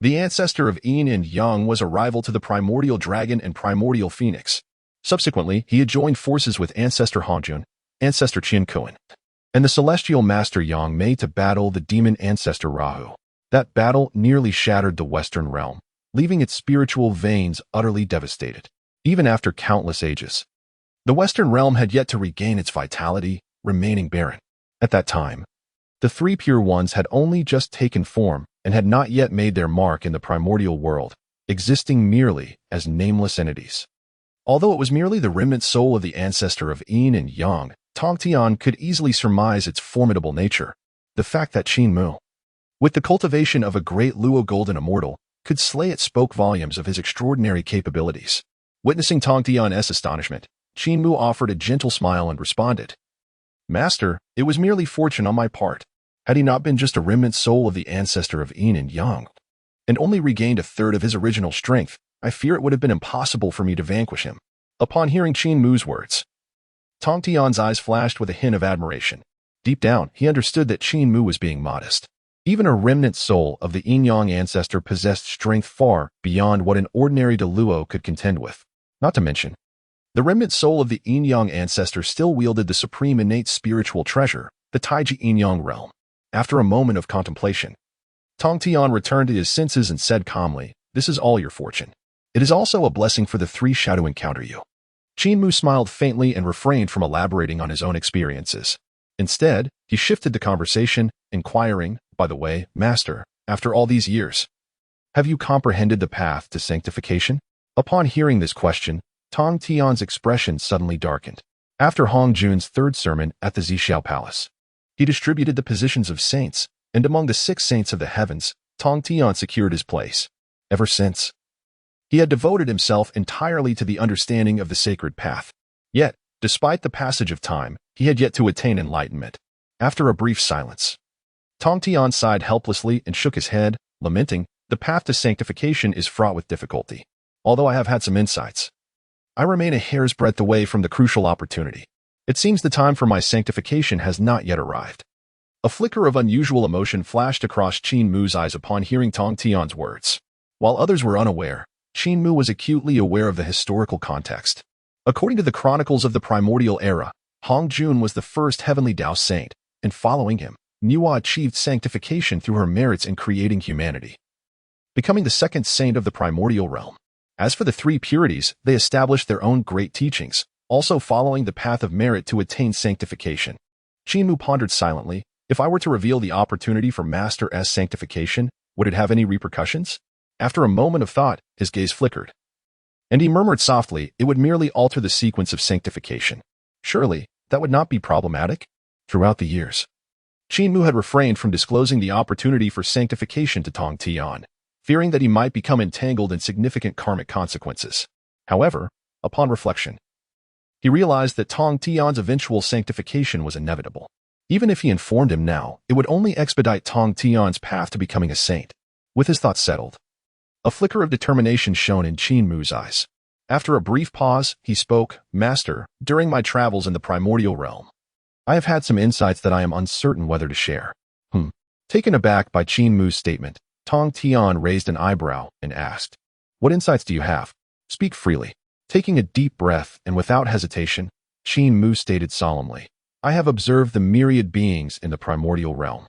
the ancestor of Yin and Yang was a rival to the Primordial Dragon and Primordial Phoenix. Subsequently, he had joined forces with Ancestor Hongjun, Ancestor Qin Kuan, and the Celestial Master Yang Mei to battle the demon Ancestor Rahu. That battle nearly shattered the Western realm, leaving its spiritual veins utterly devastated. Even after countless ages, the Western realm had yet to regain its vitality, remaining barren. At that time, the three pure ones had only just taken form and had not yet made their mark in the primordial world, existing merely as nameless entities. Although it was merely the remnant soul of the ancestor of Yin and Yang, Tong Tian could easily surmise its formidable nature. The fact that Qin Mu, with the cultivation of a great Luo Golden Immortal, could slay it spoke volumes of his extraordinary capabilities. Witnessing Tong Tian's astonishment, Qin Mu offered a gentle smile and responded, Master, it was merely fortune on my part. Had he not been just a remnant soul of the ancestor of Yin and Yang, and only regained a third of his original strength, I fear it would have been impossible for me to vanquish him. Upon hearing Qin Mu's words, Tong Tian's eyes flashed with a hint of admiration. Deep down, he understood that Qin Mu was being modest. Even a remnant soul of the Yin-Yang ancestor possessed strength far beyond what an ordinary Deluo could contend with. Not to mention, the remnant soul of the Yin-Yang ancestor still wielded the supreme innate spiritual treasure, the Taiji Yin-Yang realm. After a moment of contemplation, Tong Tian returned to his senses and said calmly, This is all your fortune. It is also a blessing for the Three Xiao to encounter you. Qin Mu smiled faintly and refrained from elaborating on his own experiences. Instead, he shifted the conversation, inquiring, By the way, Master, after all these years, have you comprehended the path to sanctification? Upon hearing this question, Tong Tian's expression suddenly darkened. After Hong Jun's third sermon at the Xiao Palace, he distributed the positions of saints, and among the 6 saints of the heavens, Tong Tian secured his place. Ever since, he had devoted himself entirely to the understanding of the sacred path. Yet, despite the passage of time, he had yet to attain enlightenment. After a brief silence, Tong Tian sighed helplessly and shook his head, lamenting, The path to sanctification is fraught with difficulty. Although I have had some insights, I remain a hair's breadth away from the crucial opportunity. It seems the time for my sanctification has not yet arrived. A flicker of unusual emotion flashed across Qin Mu's eyes upon hearing Tong Tian's words. While others were unaware, Qin Mu was acutely aware of the historical context. According to the chronicles of the Primordial Era, Hong Jun was the first heavenly Dao saint, and following him, Nuwa achieved sanctification through her merits in creating humanity, becoming the second saint of the primordial realm. As for the three purities, they established their own great teachings, also following the path of merit to attain sanctification. Qin Mu pondered silently. If I were to reveal the opportunity for Master S sanctification, would it have any repercussions? After a moment of thought, his gaze flickered, and he murmured softly, it would merely alter the sequence of sanctification. Surely, that would not be problematic? Throughout the years, Qin Mu had refrained from disclosing the opportunity for sanctification to Tong Tian, fearing that he might become entangled in significant karmic consequences. However, upon reflection, he realized that Tong Tian's eventual sanctification was inevitable. Even if he informed him now, it would only expedite Tong Tian's path to becoming a saint. With his thoughts settled, a flicker of determination shone in Qin Mu's eyes. After a brief pause, he spoke, Master, during my travels in the primordial realm, I have had some insights that I am uncertain whether to share. Taken aback by Qin Mu's statement, Tong Tian raised an eyebrow and asked, What insights do you have? Speak freely. Taking a deep breath and without hesitation, Qin Mu stated solemnly, I have observed the myriad beings in the primordial realm,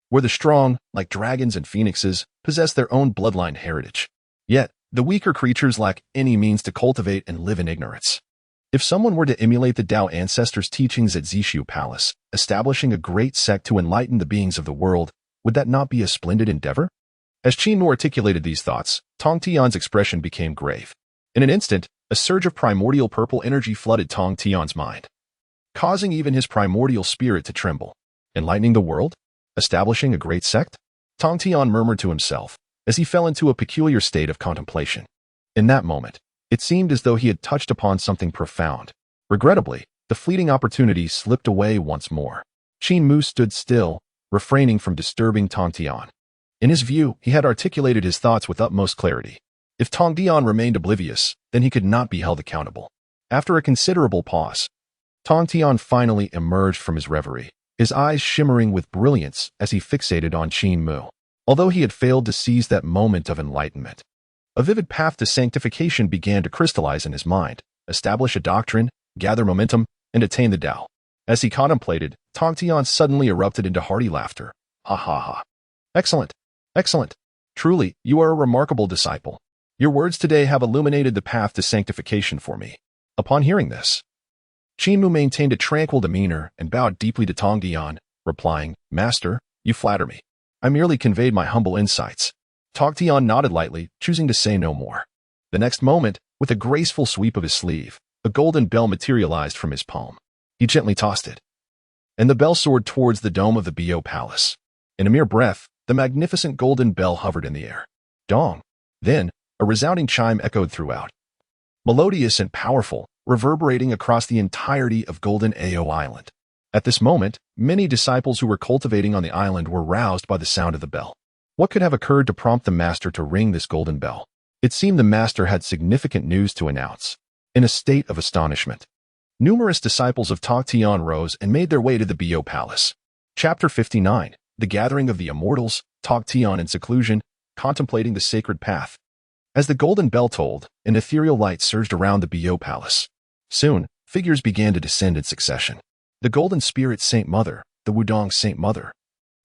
where the strong, like dragons and phoenixes, possess their own bloodline heritage. Yet, the weaker creatures lack any means to cultivate and live in ignorance. If someone were to emulate the Dao ancestors' teachings at Zishu Palace, establishing a great sect to enlighten the beings of the world, would that not be a splendid endeavor? As Qin Mu articulated these thoughts, Tong Tian's expression became grave. In an instant, a surge of primordial purple energy flooded Tong Tian's mind, causing even his primordial spirit to tremble. Enlightening the world? Establishing a great sect? Tong Tian murmured to himself, as he fell into a peculiar state of contemplation. In that moment, it seemed as though he had touched upon something profound. Regrettably, the fleeting opportunity slipped away once more. Qin Mu stood still, refraining from disturbing Tong Tian. In his view, he had articulated his thoughts with utmost clarity. If Tong Tian remained oblivious, then he could not be held accountable. After a considerable pause, Tong Tian finally emerged from his reverie, his eyes shimmering with brilliance as he fixated on Qin Mu. Although he had failed to seize that moment of enlightenment, a vivid path to sanctification began to crystallize in his mind, establish a doctrine, gather momentum, and attain the Tao. As he contemplated, Tong Tian suddenly erupted into hearty laughter. Ha ha ha. Excellent. Excellent. Truly, you are a remarkable disciple. Your words today have illuminated the path to sanctification for me. Upon hearing this, Qin Mu maintained a tranquil demeanor and bowed deeply to Tong Tian, replying, Master, you flatter me. I merely conveyed my humble insights. Tong Tian nodded lightly, choosing to say no more. The next moment, with a graceful sweep of his sleeve, a golden bell materialized from his palm. He gently tossed it, and the bell soared towards the dome of the Bo Palace. In a mere breath, the magnificent golden bell hovered in the air. Dong. Then, a resounding chime echoed throughout, melodious and powerful, reverberating across the entirety of Golden Ao Island. At this moment, many disciples who were cultivating on the island were roused by the sound of the bell. What could have occurred to prompt the master to ring this golden bell? It seemed the master had significant news to announce. In a state of astonishment, numerous disciples of Tong Tian rose and made their way to the Bo Palace. Chapter 59, The Gathering of the Immortals, Tong Tian in seclusion, contemplating the sacred path. As the golden bell tolled, an ethereal light surged around the Bo Palace. Soon, figures began to descend in succession. The Golden Spirit Saint Mother, the Wudong Saint Mother,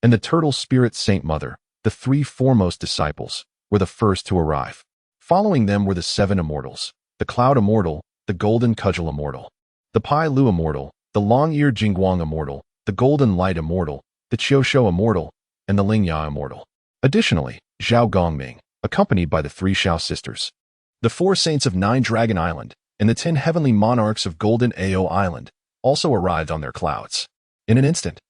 and the Turtle Spirit Saint Mother, the three foremost disciples, were the first to arrive. Following them were the seven immortals, the Cloud Immortal, the Golden Cudgel Immortal, the Pai Lu Immortal, the Long-Eared Jingguang Immortal, the Golden Light Immortal, the Qiushou Immortal, and the Ling Ya Immortal. Additionally, Zhao Gongming, accompanied by the Three Xiao Sisters, the four saints of Nine Dragon Island, and the 10 heavenly monarchs of Golden Ao Island, also arrived on their clouds. In an instant,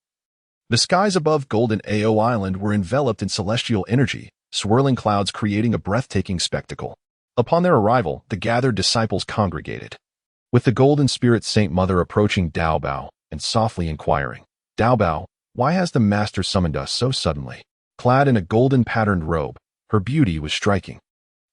the skies above Golden Ao Island were enveloped in celestial energy, swirling clouds creating a breathtaking spectacle. Upon their arrival, the gathered disciples congregated, with the Golden Spirit Saint Mother approaching Dao Bao and softly inquiring, Dao Bao, why has the master summoned us so suddenly? Clad in a golden patterned robe, her beauty was striking.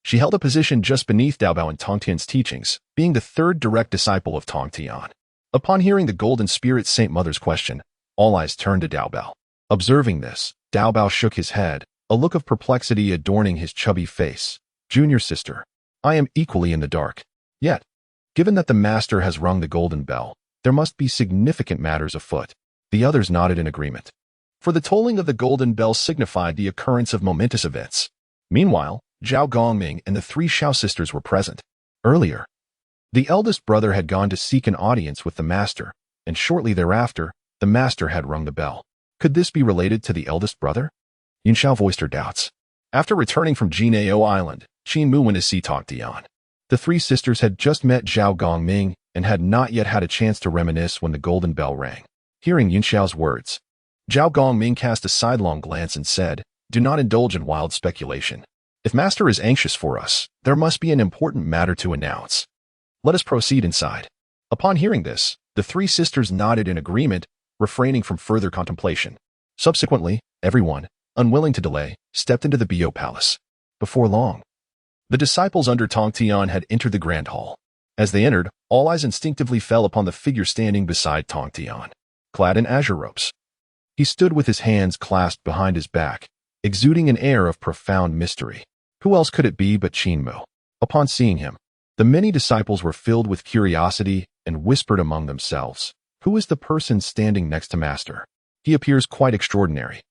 She held a position just beneath Dao Bao in Tong Tian's teachings, being the third direct disciple of Tong Tian. Upon hearing the Golden Spirit Saint Mother's question, all eyes turned to Dao Bao. Observing this, Dao Bao shook his head, a look of perplexity adorning his chubby face. Junior sister, I am equally in the dark. Yet, given that the master has rung the golden bell, there must be significant matters afoot. The others nodded in agreement. For the tolling of the golden bell signified the occurrence of momentous events. Meanwhile, Zhao Gongming and the Three Xiao Sisters were present. Earlier, the eldest brother had gone to seek an audience with the master, and shortly thereafter, the master had rung the bell. Could this be related to the eldest brother? Yunxiao voiced her doubts. After returning from Jinao Island, Qin Mu went to see Tong Tian. The three sisters had just met Zhao Gongming and had not yet had a chance to reminisce when the golden bell rang. Hearing Yunxiao's words, Zhao Gongming cast a sidelong glance and said, "Do not indulge in wild speculation. If master is anxious for us, there must be an important matter to announce. Let us proceed inside." Upon hearing this, the three sisters nodded in agreement, refraining from further contemplation. Subsequently, everyone, unwilling to delay, stepped into the Bio Palace. Before long, the disciples under Tong Tian had entered the grand hall. As they entered, all eyes instinctively fell upon the figure standing beside Tong Tian, clad in azure robes. He stood with his hands clasped behind his back, exuding an air of profound mystery. Who else could it be but Qin Mu? Upon seeing him, the many disciples were filled with curiosity and whispered among themselves, "Who is the person standing next to Master? He appears quite extraordinary.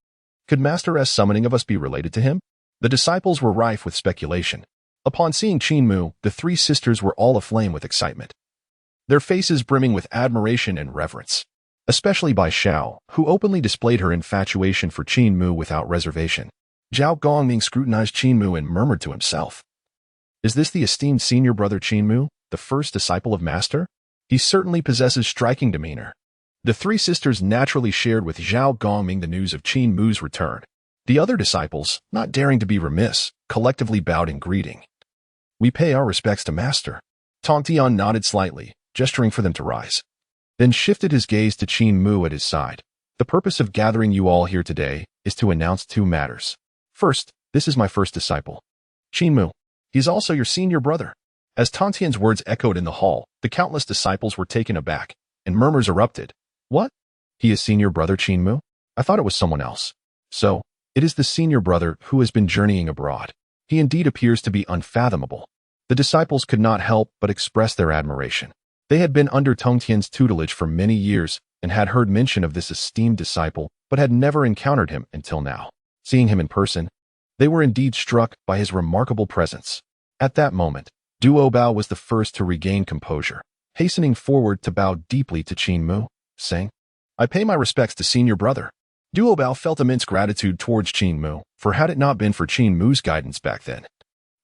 Could Master's summoning of us be related to him?" The disciples were rife with speculation. Upon seeing Qin Mu, the three sisters were all aflame with excitement, their faces brimming with admiration and reverence, especially by Xiao, who openly displayed her infatuation for Qin Mu without reservation. Zhao Gongming scrutinized Qin Mu and murmured to himself, "Is this the esteemed senior brother Qin Mu, the first disciple of Master? He certainly possesses striking demeanor." The three sisters naturally shared with Zhao Gongming the news of Qin Mu's return. The other disciples, not daring to be remiss, collectively bowed in greeting. "We pay our respects to Master." Tong Tian nodded slightly, gesturing for them to rise, then shifted his gaze to Qin Mu at his side. "The purpose of gathering you all here today is to announce two matters. First, this is my first disciple, Qin Mu. He is also your senior brother." As Tong Tian's words echoed in the hall, the countless disciples were taken aback, and murmurs erupted. "What? He is senior brother Qin Mu? I thought it was someone else." "So, it is the senior brother who has been journeying abroad. He indeed appears to be unfathomable." The disciples could not help but express their admiration. They had been under Tong Tian's tutelage for many years and had heard mention of this esteemed disciple, but had never encountered him until now. Seeing him in person, they were indeed struck by his remarkable presence. At that moment, Duo Bao was the first to regain composure, hastening forward to bow deeply to Qin Mu, saying, "I pay my respects to senior brother." Duo Bao felt immense gratitude towards Qin Mu, for had it not been for Qin Mu's guidance back then,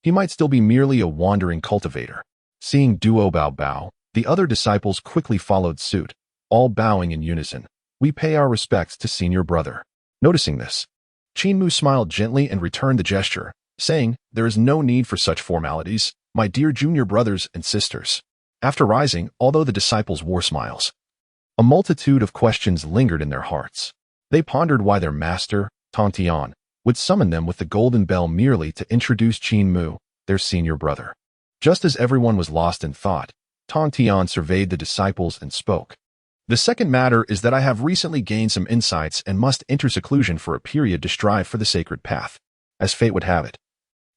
he might still be merely a wandering cultivator. Seeing Duo Bao bow, the other disciples quickly followed suit, all bowing in unison. "We pay our respects to senior brother." Noticing this, Qin Mu smiled gently and returned the gesture, saying, "There is no need for such formalities, my dear junior brothers and sisters." After rising, although the disciples wore smiles, a multitude of questions lingered in their hearts. They pondered why their master, Tong Tian, would summon them with the golden bell merely to introduce Qin Mu, their senior brother. Just as everyone was lost in thought, Tong Tian surveyed the disciples and spoke. "The second matter is that I have recently gained some insights and must enter seclusion for a period to strive for the sacred path. As fate would have it,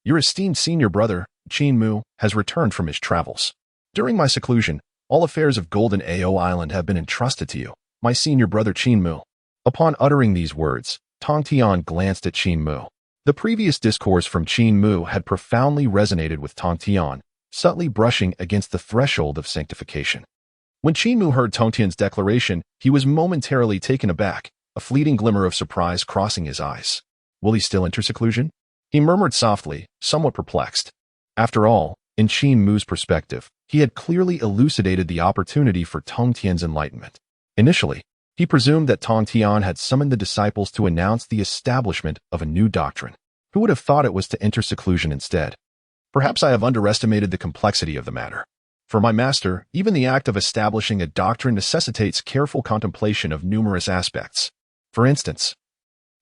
your esteemed senior brother, Qin Mu, has returned from his travels. During my seclusion, all affairs of Golden Ao Island have been entrusted to you, my senior brother Qin Mu." Upon uttering these words, Tong Tian glanced at Qin Mu. The previous discourse from Qin Mu had profoundly resonated with Tong Tian, subtly brushing against the threshold of sanctification. When Qin Mu heard Tong Tian's declaration, he was momentarily taken aback, a fleeting glimmer of surprise crossing his eyes. "Will he still enter seclusion?" he murmured softly, somewhat perplexed. After all, in Qin Mu's perspective, he had clearly elucidated the opportunity for Tong Tian's enlightenment. Initially, he presumed that Tong Tian had summoned the disciples to announce the establishment of a new doctrine. Who would have thought it was to enter seclusion instead? Perhaps I have underestimated the complexity of the matter. For my master, even the act of establishing a doctrine necessitates careful contemplation of numerous aspects. For instance,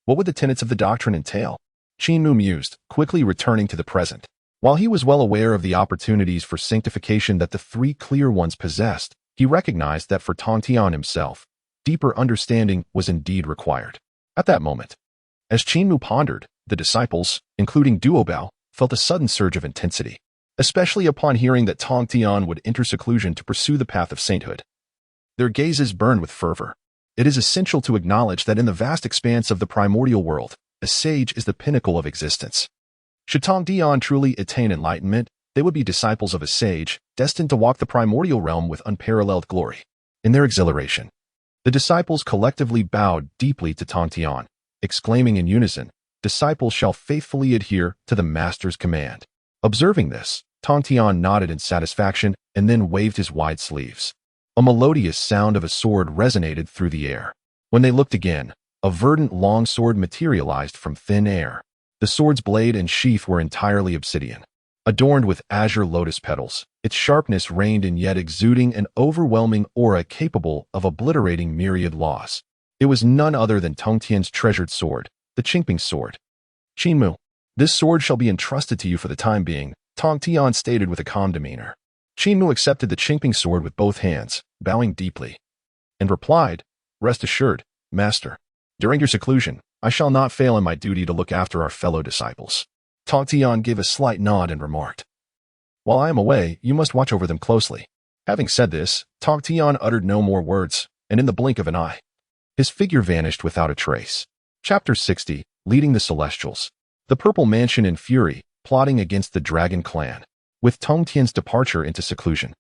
what would the tenets of the doctrine entail? Qin Mu mused, quickly returning to the present. While he was well aware of the opportunities for sanctification that the three clear ones possessed, he recognized that for Tong Tian himself, deeper understanding was indeed required. At that moment, as Qin Mu pondered, the disciples, including Duobao, felt a sudden surge of intensity, especially upon hearing that Tong Tian would enter seclusion to pursue the path of sainthood. Their gazes burned with fervor. It is essential to acknowledge that in the vast expanse of the primordial world, a sage is the pinnacle of existence. Should Tong Tian truly attain enlightenment, they would be disciples of a sage, destined to walk the primordial realm with unparalleled glory. In their exhilaration, the disciples collectively bowed deeply to Tong Tian, exclaiming in unison, "Disciples shall faithfully adhere to the master's command." Observing this, Tong Tian nodded in satisfaction and then waved his wide sleeves. A melodious sound of a sword resonated through the air. When they looked again, a verdant long sword materialized from thin air. The sword's blade and sheath were entirely obsidian, adorned with azure lotus petals. Its sharpness reigned in yet exuding an overwhelming aura capable of obliterating myriad laws. It was none other than Tong Tian's treasured sword, the Qingping sword. "Qin Mu, this sword shall be entrusted to you for the time being," Tong Tian stated with a calm demeanor. Qin Mu accepted the Qingping sword with both hands, bowing deeply, and replied, "Rest assured, Master. During your seclusion, I shall not fail in my duty to look after our fellow disciples." Tong Tian gave a slight nod and remarked, "While I am away, you must watch over them closely." Having said this, Tong Tian uttered no more words, and in the blink of an eye, his figure vanished without a trace. Chapter 60, Leading the Celestials. The Purple Mansion in fury, plotting against the Dragon Clan. With Tong Tian's departure into seclusion,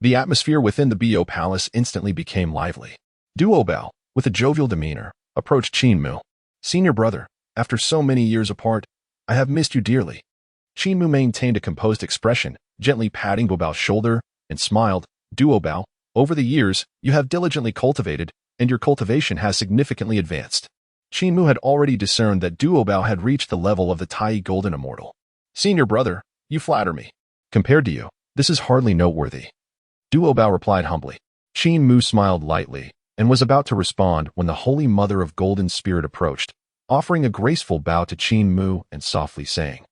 the atmosphere within the Bo Palace instantly became lively. Duobao, with a jovial demeanor, approached Qin Mu. "Senior brother, after so many years apart, I have missed you dearly." Qin Mu maintained a composed expression, gently patting Duobao's shoulder, and smiled. "Duobao, over the years, you have diligently cultivated, and your cultivation has significantly advanced." Qin Mu had already discerned that Duobao had reached the level of the Tai Golden Immortal. "Senior brother, you flatter me. Compared to you, this is hardly noteworthy." Duobao replied humbly. Qin Mu smiled lightly, and was about to respond when the Holy Mother of Golden Spirit approached, offering a graceful bow to Qin Mu and softly saying,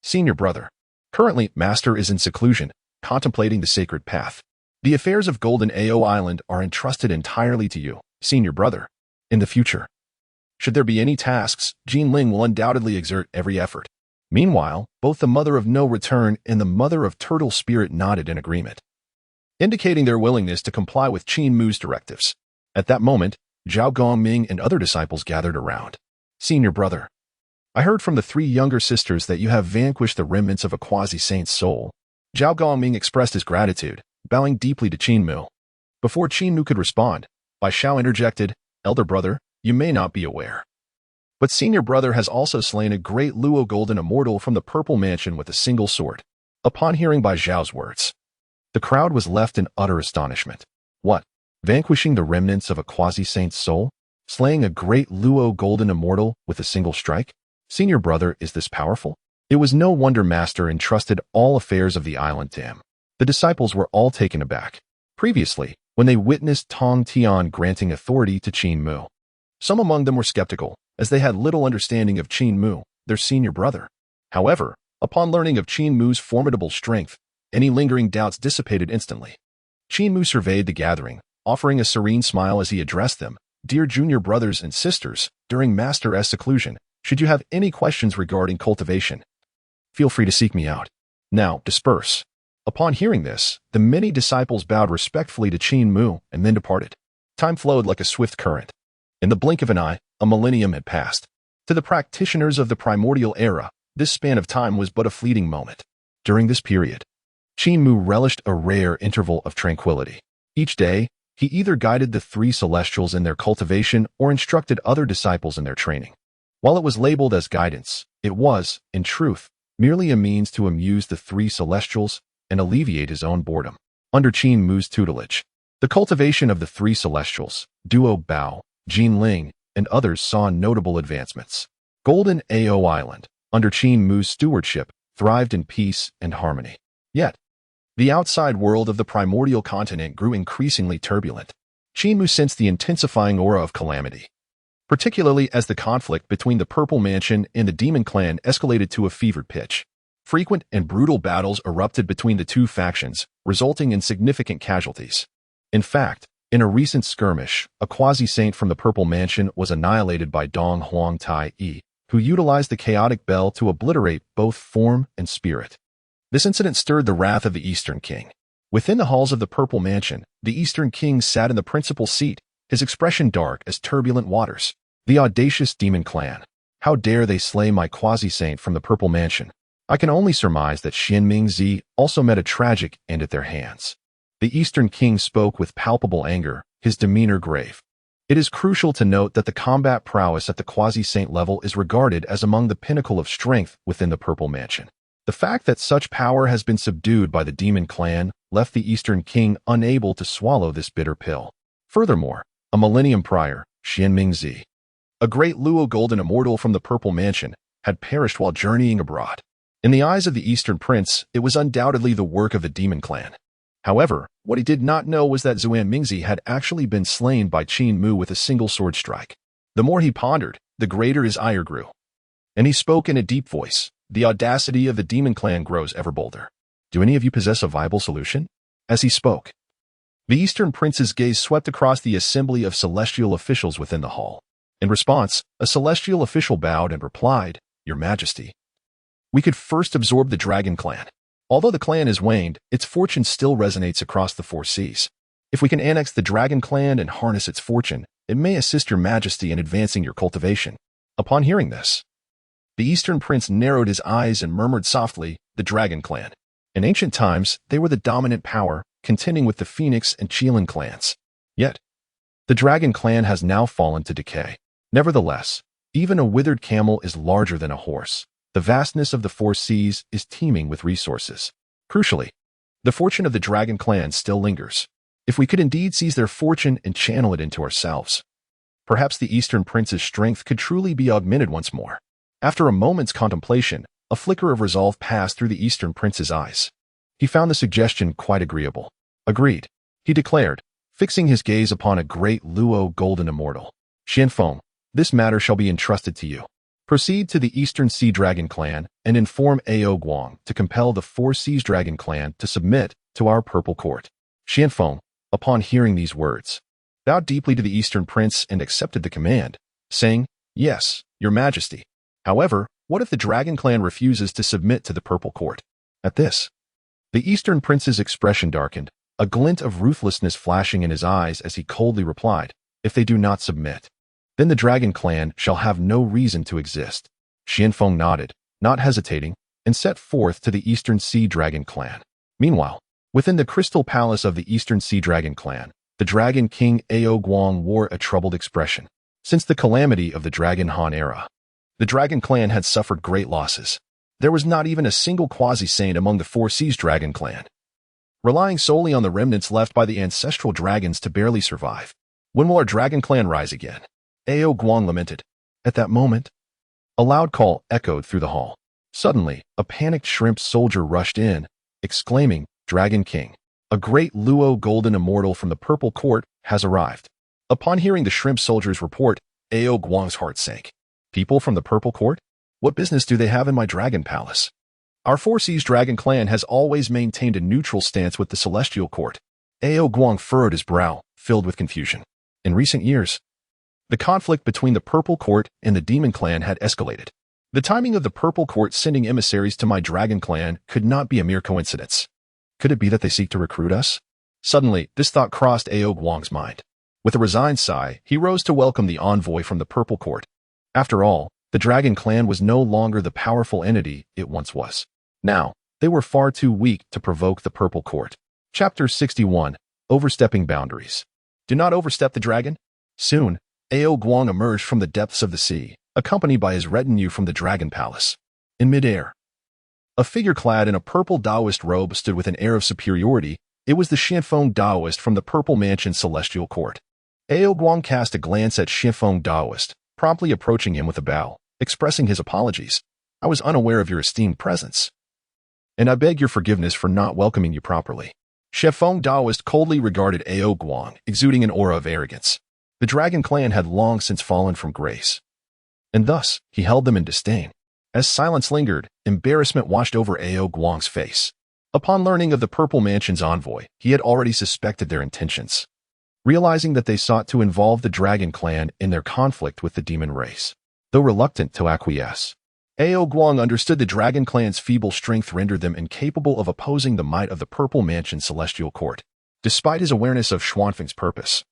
"Senior brother, currently Master is in seclusion, contemplating the sacred path. The affairs of Golden Ao Island are entrusted entirely to you, senior brother. In the future, should there be any tasks, Jinling will undoubtedly exert every effort." Meanwhile, both the Mother of No Return and the Mother of Turtle Spirit nodded in agreement, indicating their willingness to comply with Qin Mu's directives. At that moment, Zhao Gongming and other disciples gathered around. "Senior brother, I heard from the three younger sisters that you have vanquished the remnants of a quasi-saint's soul." Zhao Gongming expressed his gratitude, bowing deeply to Qin Mu. Before Qin Mu could respond, Bai Xiao interjected, "Elder brother, you may not be aware, but senior brother has also slain a great Luo Golden Immortal from the Purple Mansion with a single sword." Upon hearing Bai Xiao's words, the crowd was left in utter astonishment. What? Vanquishing the remnants of a quasi-saint's soul? Slaying a great Luo Golden Immortal with a single strike? Senior brother, is this powerful? It was no wonder Master entrusted all affairs of the island to him. The disciples were all taken aback. Previously, when they witnessed Tong Tian granting authority to Qin Mu, some among them were skeptical, as they had little understanding of Qin Mu, their senior brother. However, upon learning of Qin Mu's formidable strength, any lingering doubts dissipated instantly. Qin Mu surveyed the gathering, offering a serene smile as he addressed them. "Dear junior brothers and sisters, during Master S seclusion, should you have any questions regarding cultivation, feel free to seek me out. Now, disperse." Upon hearing this, the many disciples bowed respectfully to Qin Mu and then departed. Time flowed like a swift current. In the blink of an eye, a millennium had passed. To the practitioners of the primordial era, this span of time was but a fleeting moment. During this period, Qin Mu relished a rare interval of tranquility. Each day, he either guided the three celestials in their cultivation or instructed other disciples in their training. While it was labeled as guidance, it was, in truth, merely a means to amuse the three celestials and alleviate his own boredom. Under Qin Mu's tutelage, the cultivation of the three celestials, Duo Bao, Jinling, and others saw notable advancements. Golden Ao Island, under Qin Mu's stewardship, thrived in peace and harmony. Yet, the outside world of the primordial continent grew increasingly turbulent. Qin Mu sensed the intensifying aura of calamity, particularly as the conflict between the Purple Mansion and the Demon Clan escalated to a fevered pitch. Frequent and brutal battles erupted between the two factions, resulting in significant casualties. In fact, In a recent skirmish, a quasi-saint from the Purple Mansion was annihilated by Dong Huang Tai Yi, who utilized the chaotic bell to obliterate both form and spirit. This incident stirred the wrath of the Eastern King. Within the halls of the Purple Mansion, the Eastern King sat in the principal seat, his expression dark as turbulent waters. The audacious demon clan. How dare they slay my quasi-saint from the Purple Mansion? I can only surmise that Qin Mu also met a tragic end at their hands. The Eastern King spoke with palpable anger, his demeanor grave. It is crucial to note that the combat prowess at the quasi-saint level is regarded as among the pinnacle of strength within the Purple Mansion. The fact that such power has been subdued by the demon clan left the Eastern King unable to swallow this bitter pill. Furthermore, a millennium prior, Qin Mu, a great Luo golden immortal from the Purple Mansion, had perished while journeying abroad. In the eyes of the Eastern Prince, it was undoubtedly the work of the demon clan. However, what he did not know was that Xuan Mingzi had actually been slain by Qin Mu with a single sword strike. The more he pondered, the greater his ire grew. And he spoke in a deep voice. The audacity of the demon clan grows ever bolder. Do any of you possess a viable solution? As he spoke, the Eastern Prince's gaze swept across the assembly of celestial officials within the hall. In response, a celestial official bowed and replied, "Your Majesty, we could first absorb the Dragon Clan. Although the clan has waned, its fortune still resonates across the four seas. If we can annex the Dragon Clan and harness its fortune, it may assist your Majesty in advancing your cultivation." Upon hearing this, the Eastern Prince narrowed his eyes and murmured softly, "The Dragon Clan. In ancient times, they were the dominant power, contending with the Phoenix and Qilin clans. Yet, the Dragon Clan has now fallen to decay. Nevertheless, even a withered camel is larger than a horse. The vastness of the four seas is teeming with resources. Crucially, the fortune of the Dragon Clan still lingers. If we could indeed seize their fortune and channel it into ourselves, perhaps the Eastern Prince's strength could truly be augmented once more." After a moment's contemplation, a flicker of resolve passed through the Eastern Prince's eyes. He found the suggestion quite agreeable. "Agreed," he declared, fixing his gaze upon a great Luo golden immortal. "Xianfeng, this matter shall be entrusted to you. Proceed to the Eastern Sea Dragon Clan and inform Ao Guang to compel the Four Seas Dragon Clan to submit to our Purple Court." Xianfeng, upon hearing these words, bowed deeply to the Eastern Prince and accepted the command, saying, "Yes, Your Majesty. However, what if the Dragon Clan refuses to submit to the Purple Court?" At this, the Eastern Prince's expression darkened, a glint of ruthlessness flashing in his eyes as he coldly replied, "If they do not submit, then the Dragon Clan shall have no reason to exist." Xianfeng nodded, not hesitating, and set forth to the Eastern Sea Dragon Clan. Meanwhile, within the Crystal Palace of the Eastern Sea Dragon Clan, the Dragon King Ao Guang wore a troubled expression. Since the calamity of the Dragon Han era, the Dragon Clan had suffered great losses. There was not even a single quasi-saint among the Four Seas Dragon Clan, relying solely on the remnants left by the ancestral dragons to barely survive. "When will our Dragon Clan rise again?" Ao Guang lamented. At that moment, a loud call echoed through the hall. Suddenly, a panicked shrimp soldier rushed in, exclaiming, "Dragon King, a great Luo golden immortal from the Purple Court has arrived." Upon hearing the shrimp soldier's report, Ao Guang's heart sank. "People from the Purple Court? What business do they have in my Dragon Palace? Our Four Seas Dragon Clan has always maintained a neutral stance with the Celestial Court." Ao Guang furrowed his brow, filled with confusion. In recent years, the conflict between the Purple Court and the Demon Clan had escalated. The timing of the Purple Court sending emissaries to my Dragon Clan could not be a mere coincidence. Could it be that they seek to recruit us? Suddenly, this thought crossed Ao Guang's mind. With a resigned sigh, he rose to welcome the envoy from the Purple Court. After all, the Dragon Clan was no longer the powerful entity it once was. Now, they were far too weak to provoke the Purple Court. Chapter 61. Overstepping Boundaries. Do not overstep the dragon. Soon, Ao Guang emerged from the depths of the sea, accompanied by his retinue from the Dragon Palace. In midair, a figure clad in a purple Taoist robe stood with an air of superiority. It was the Xianfeng Taoist from the Purple Mansion Celestial Court. Ao Guang cast a glance at Xianfeng Taoist, promptly approaching him with a bow, expressing his apologies. "I was unaware of your esteemed presence, and I beg your forgiveness for not welcoming you properly." Xianfeng Taoist coldly regarded Ao Guang, exuding an aura of arrogance. The Dragon Clan had long since fallen from grace, and thus he held them in disdain. As silence lingered, embarrassment washed over Ao Guang's face. Upon learning of the Purple Mansion's envoy, he had already suspected their intentions. realizing that they sought to involve the dragon clan in their conflict with the demon race. Though reluctant to acquiesce, Ao Guang understood the dragon clan's feeble strength rendered them incapable of opposing the might of the Purple Mansion Celestial Court. Despite his awareness of Xuanfeng's purpose,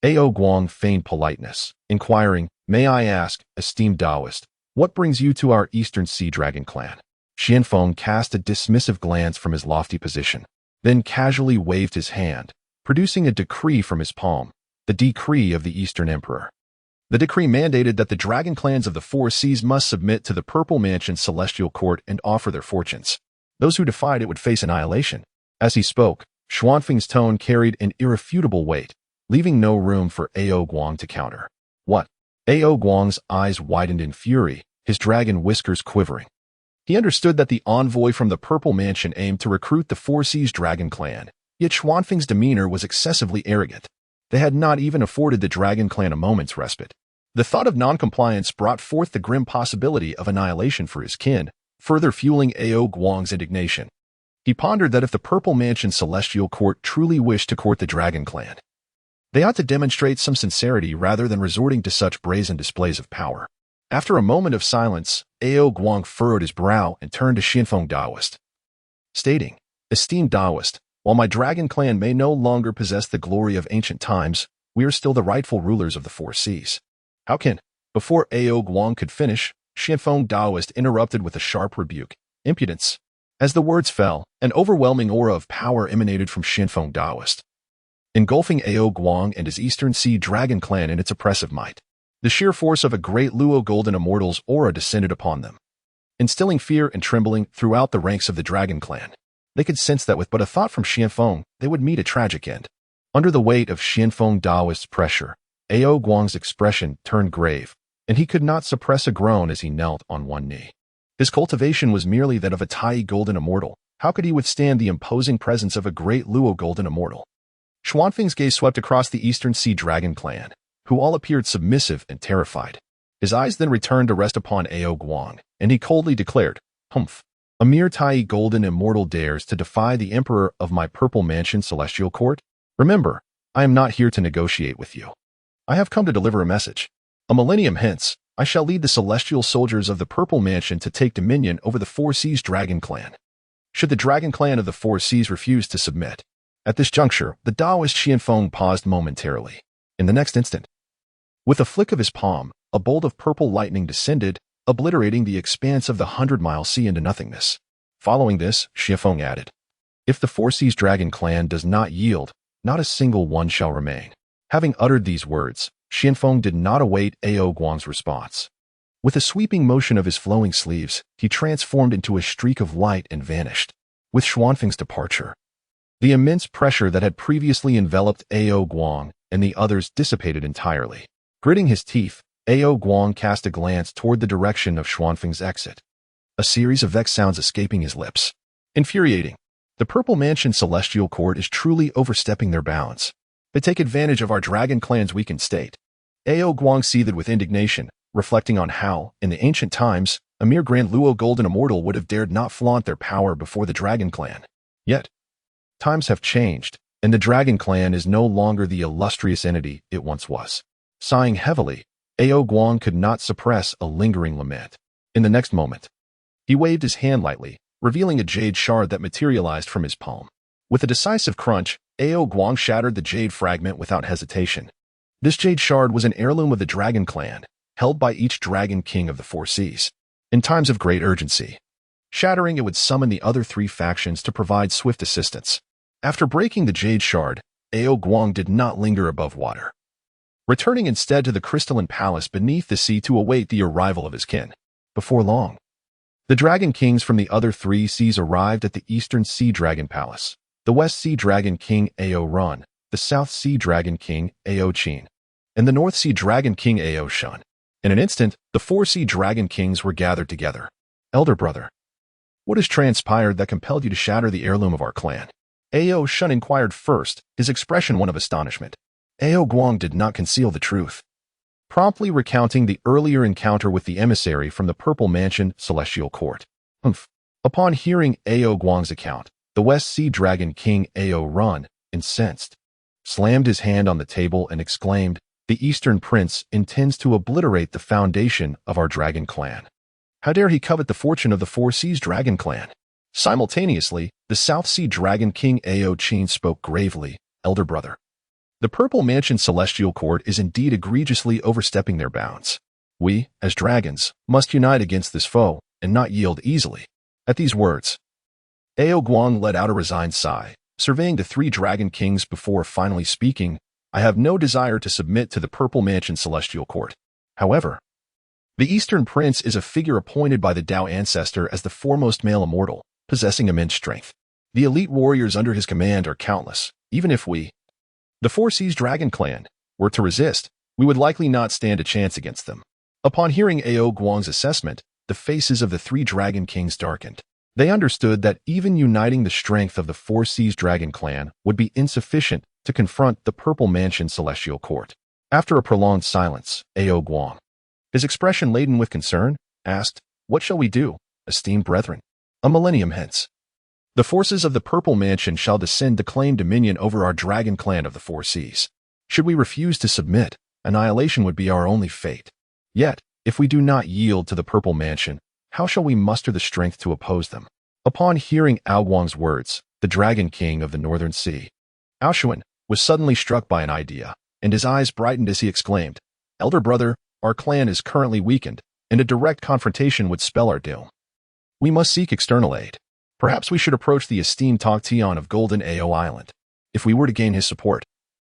Ao Guang feigned politeness, inquiring, "May I ask, esteemed Taoist, what brings you to our Eastern Sea Dragon clan?" Xuanfeng cast a dismissive glance from his lofty position, then casually waved his hand, producing a decree from his palm, the decree of the Eastern Emperor. The decree mandated that the dragon clans of the Four Seas must submit to the Purple Mansion Celestial Court and offer their fortunes. Those who defied it would face annihilation. As he spoke, Xuanfeng's tone carried an irrefutable weight, leaving no room for Ao Guang to counter. What? Ao Guang's eyes widened in fury, his dragon whiskers quivering. He understood that the envoy from the Purple Mansion aimed to recruit the Four Seas Dragon clan, yet Xuanfeng's demeanor was excessively arrogant. They had not even afforded the Dragon clan a moment's respite. The thought of noncompliance brought forth the grim possibility of annihilation for his kin, further fueling Ao Guang's indignation. He pondered that if the Purple Mansion Celestial Court truly wished to court the Dragon clan, they ought to demonstrate some sincerity rather than resorting to such brazen displays of power. After a moment of silence, Ao Guang furrowed his brow and turned to Xuanfeng Taoist, stating, "Esteemed Taoist, while my dragon clan may no longer possess the glory of ancient times, we are still the rightful rulers of the Four Seas." How can? Before Ao Guang could finish, Xuanfeng Taoist interrupted with a sharp rebuke. Impudence. As the words fell, an overwhelming aura of power emanated from Xuanfeng Taoist, engulfing Ao Guang and his Eastern Sea Dragon clan in its oppressive might. The sheer force of a great Luo Golden Immortal's aura descended upon them, instilling fear and trembling throughout the ranks of the Dragon clan. They could sense that with but a thought from Xuanfeng, they would meet a tragic end. Under the weight of Xuanfeng Taoist's pressure, Ao Guang's expression turned grave, and he could not suppress a groan as he knelt on one knee. His cultivation was merely that of a Tai Golden Immortal. How could he withstand the imposing presence of a great Luo Golden Immortal? Xuanfeng's gaze swept across the Eastern Sea Dragon clan, who all appeared submissive and terrified. His eyes then returned to rest upon Ao Guang, and he coldly declared, "Humph! A mere Tai Golden Immortal dares to defy the Emperor of my Purple Mansion Celestial Court? Remember, I am not here to negotiate with you. I have come to deliver a message. A millennium hence, I shall lead the celestial soldiers of the Purple Mansion to take dominion over the Four Seas Dragon clan. Should the Dragon clan of the Four Seas refuse to submit?" At this juncture, the Taoist Xuanfeng paused momentarily. In the next instant, with a flick of his palm, a bolt of purple lightning descended, obliterating the expanse of the 100-mile sea into nothingness. Following this, Xuanfeng added, "If the Four Seas Dragon clan does not yield, not a single one shall remain." Having uttered these words, Xuanfeng did not await Ao Guang's response. With a sweeping motion of his flowing sleeves, he transformed into a streak of light and vanished. With Xuanfeng's departure, the immense pressure that had previously enveloped Ao Guang and the others dissipated entirely. Gritting his teeth, Ao Guang cast a glance toward the direction of Xuanfeng's exit, a series of vexed sounds escaping his lips. Infuriating. The Purple Mansion Celestial Court is truly overstepping their bounds. They take advantage of our Dragon clan's weakened state. Ao Guang seethed with indignation, reflecting on how, in the ancient times, a mere Grand Luo Golden Immortal would have dared not flaunt their power before the Dragon clan. Yet, times have changed, and the Dragon clan is no longer the illustrious entity it once was. Sighing heavily, Ao Guang could not suppress a lingering lament. In the next moment, he waved his hand lightly, revealing a jade shard that materialized from his palm. With a decisive crunch, Ao Guang shattered the jade fragment without hesitation. This jade shard was an heirloom of the Dragon clan, held by each Dragon King of the Four Seas. In times of great urgency, shattering it would summon the other three factions to provide swift assistance. After breaking the jade shard, Ao Guang did not linger above water, returning instead to the crystalline palace beneath the sea to await the arrival of his kin. Before long, the Dragon Kings from the other three seas arrived at the Eastern Sea Dragon Palace. The West Sea Dragon King Ao Run, the South Sea Dragon King Ao Qin, and the North Sea Dragon King Ao Shun. In an instant, the Four Sea Dragon Kings were gathered together. "Elder brother, what has transpired that compelled you to shatter the heirloom of our clan?" Ao Shun inquired first, his expression one of astonishment. Ao Guang did not conceal the truth, promptly recounting the earlier encounter with the emissary from the Purple Mansion Celestial Court. Humph. Upon hearing Ao Guang's account, the West Sea Dragon King Ao Run, incensed, slammed his hand on the table and exclaimed, "The Eastern Prince intends to obliterate the foundation of our dragon clan. How dare he covet the fortune of the Four Seas Dragon Clan?" Simultaneously, the South Sea Dragon King Ao Qin spoke gravely, "Elder brother, the Purple Mansion Celestial Court is indeed egregiously overstepping their bounds. We, as dragons, must unite against this foe and not yield easily." At these words, Ao Guang let out a resigned sigh, surveying the three dragon kings before finally speaking, "I have no desire to submit to the Purple Mansion Celestial Court. However, the Eastern Prince is a figure appointed by the Tao ancestor as the foremost male immortal, possessing immense strength. The elite warriors under his command are countless. Even if we, the Four Seas Dragon Clan, were to resist, we would likely not stand a chance against them." Upon hearing Ao Guang's assessment, the faces of the three dragon kings darkened. They understood that even uniting the strength of the Four Seas Dragon Clan would be insufficient to confront the Purple Mansion Celestial Court. After a prolonged silence, Ao Guang, his expression laden with concern, asked, "What shall we do, esteemed brethren? A millennium hence, the forces of the Purple Mansion shall descend to claim dominion over our dragon clan of the Four Seas. Should we refuse to submit, annihilation would be our only fate. Yet, if we do not yield to the Purple Mansion, how shall we muster the strength to oppose them?" Upon hearing Ao Guang's words, the Dragon King of the Northern Sea, Ao Xuan, was suddenly struck by an idea, and his eyes brightened as he exclaimed, "Elder brother, our clan is currently weakened, and a direct confrontation would spell our doom. We must seek external aid. Perhaps we should approach the esteemed Tong Tian of Golden Ao Island. If we were to gain his support,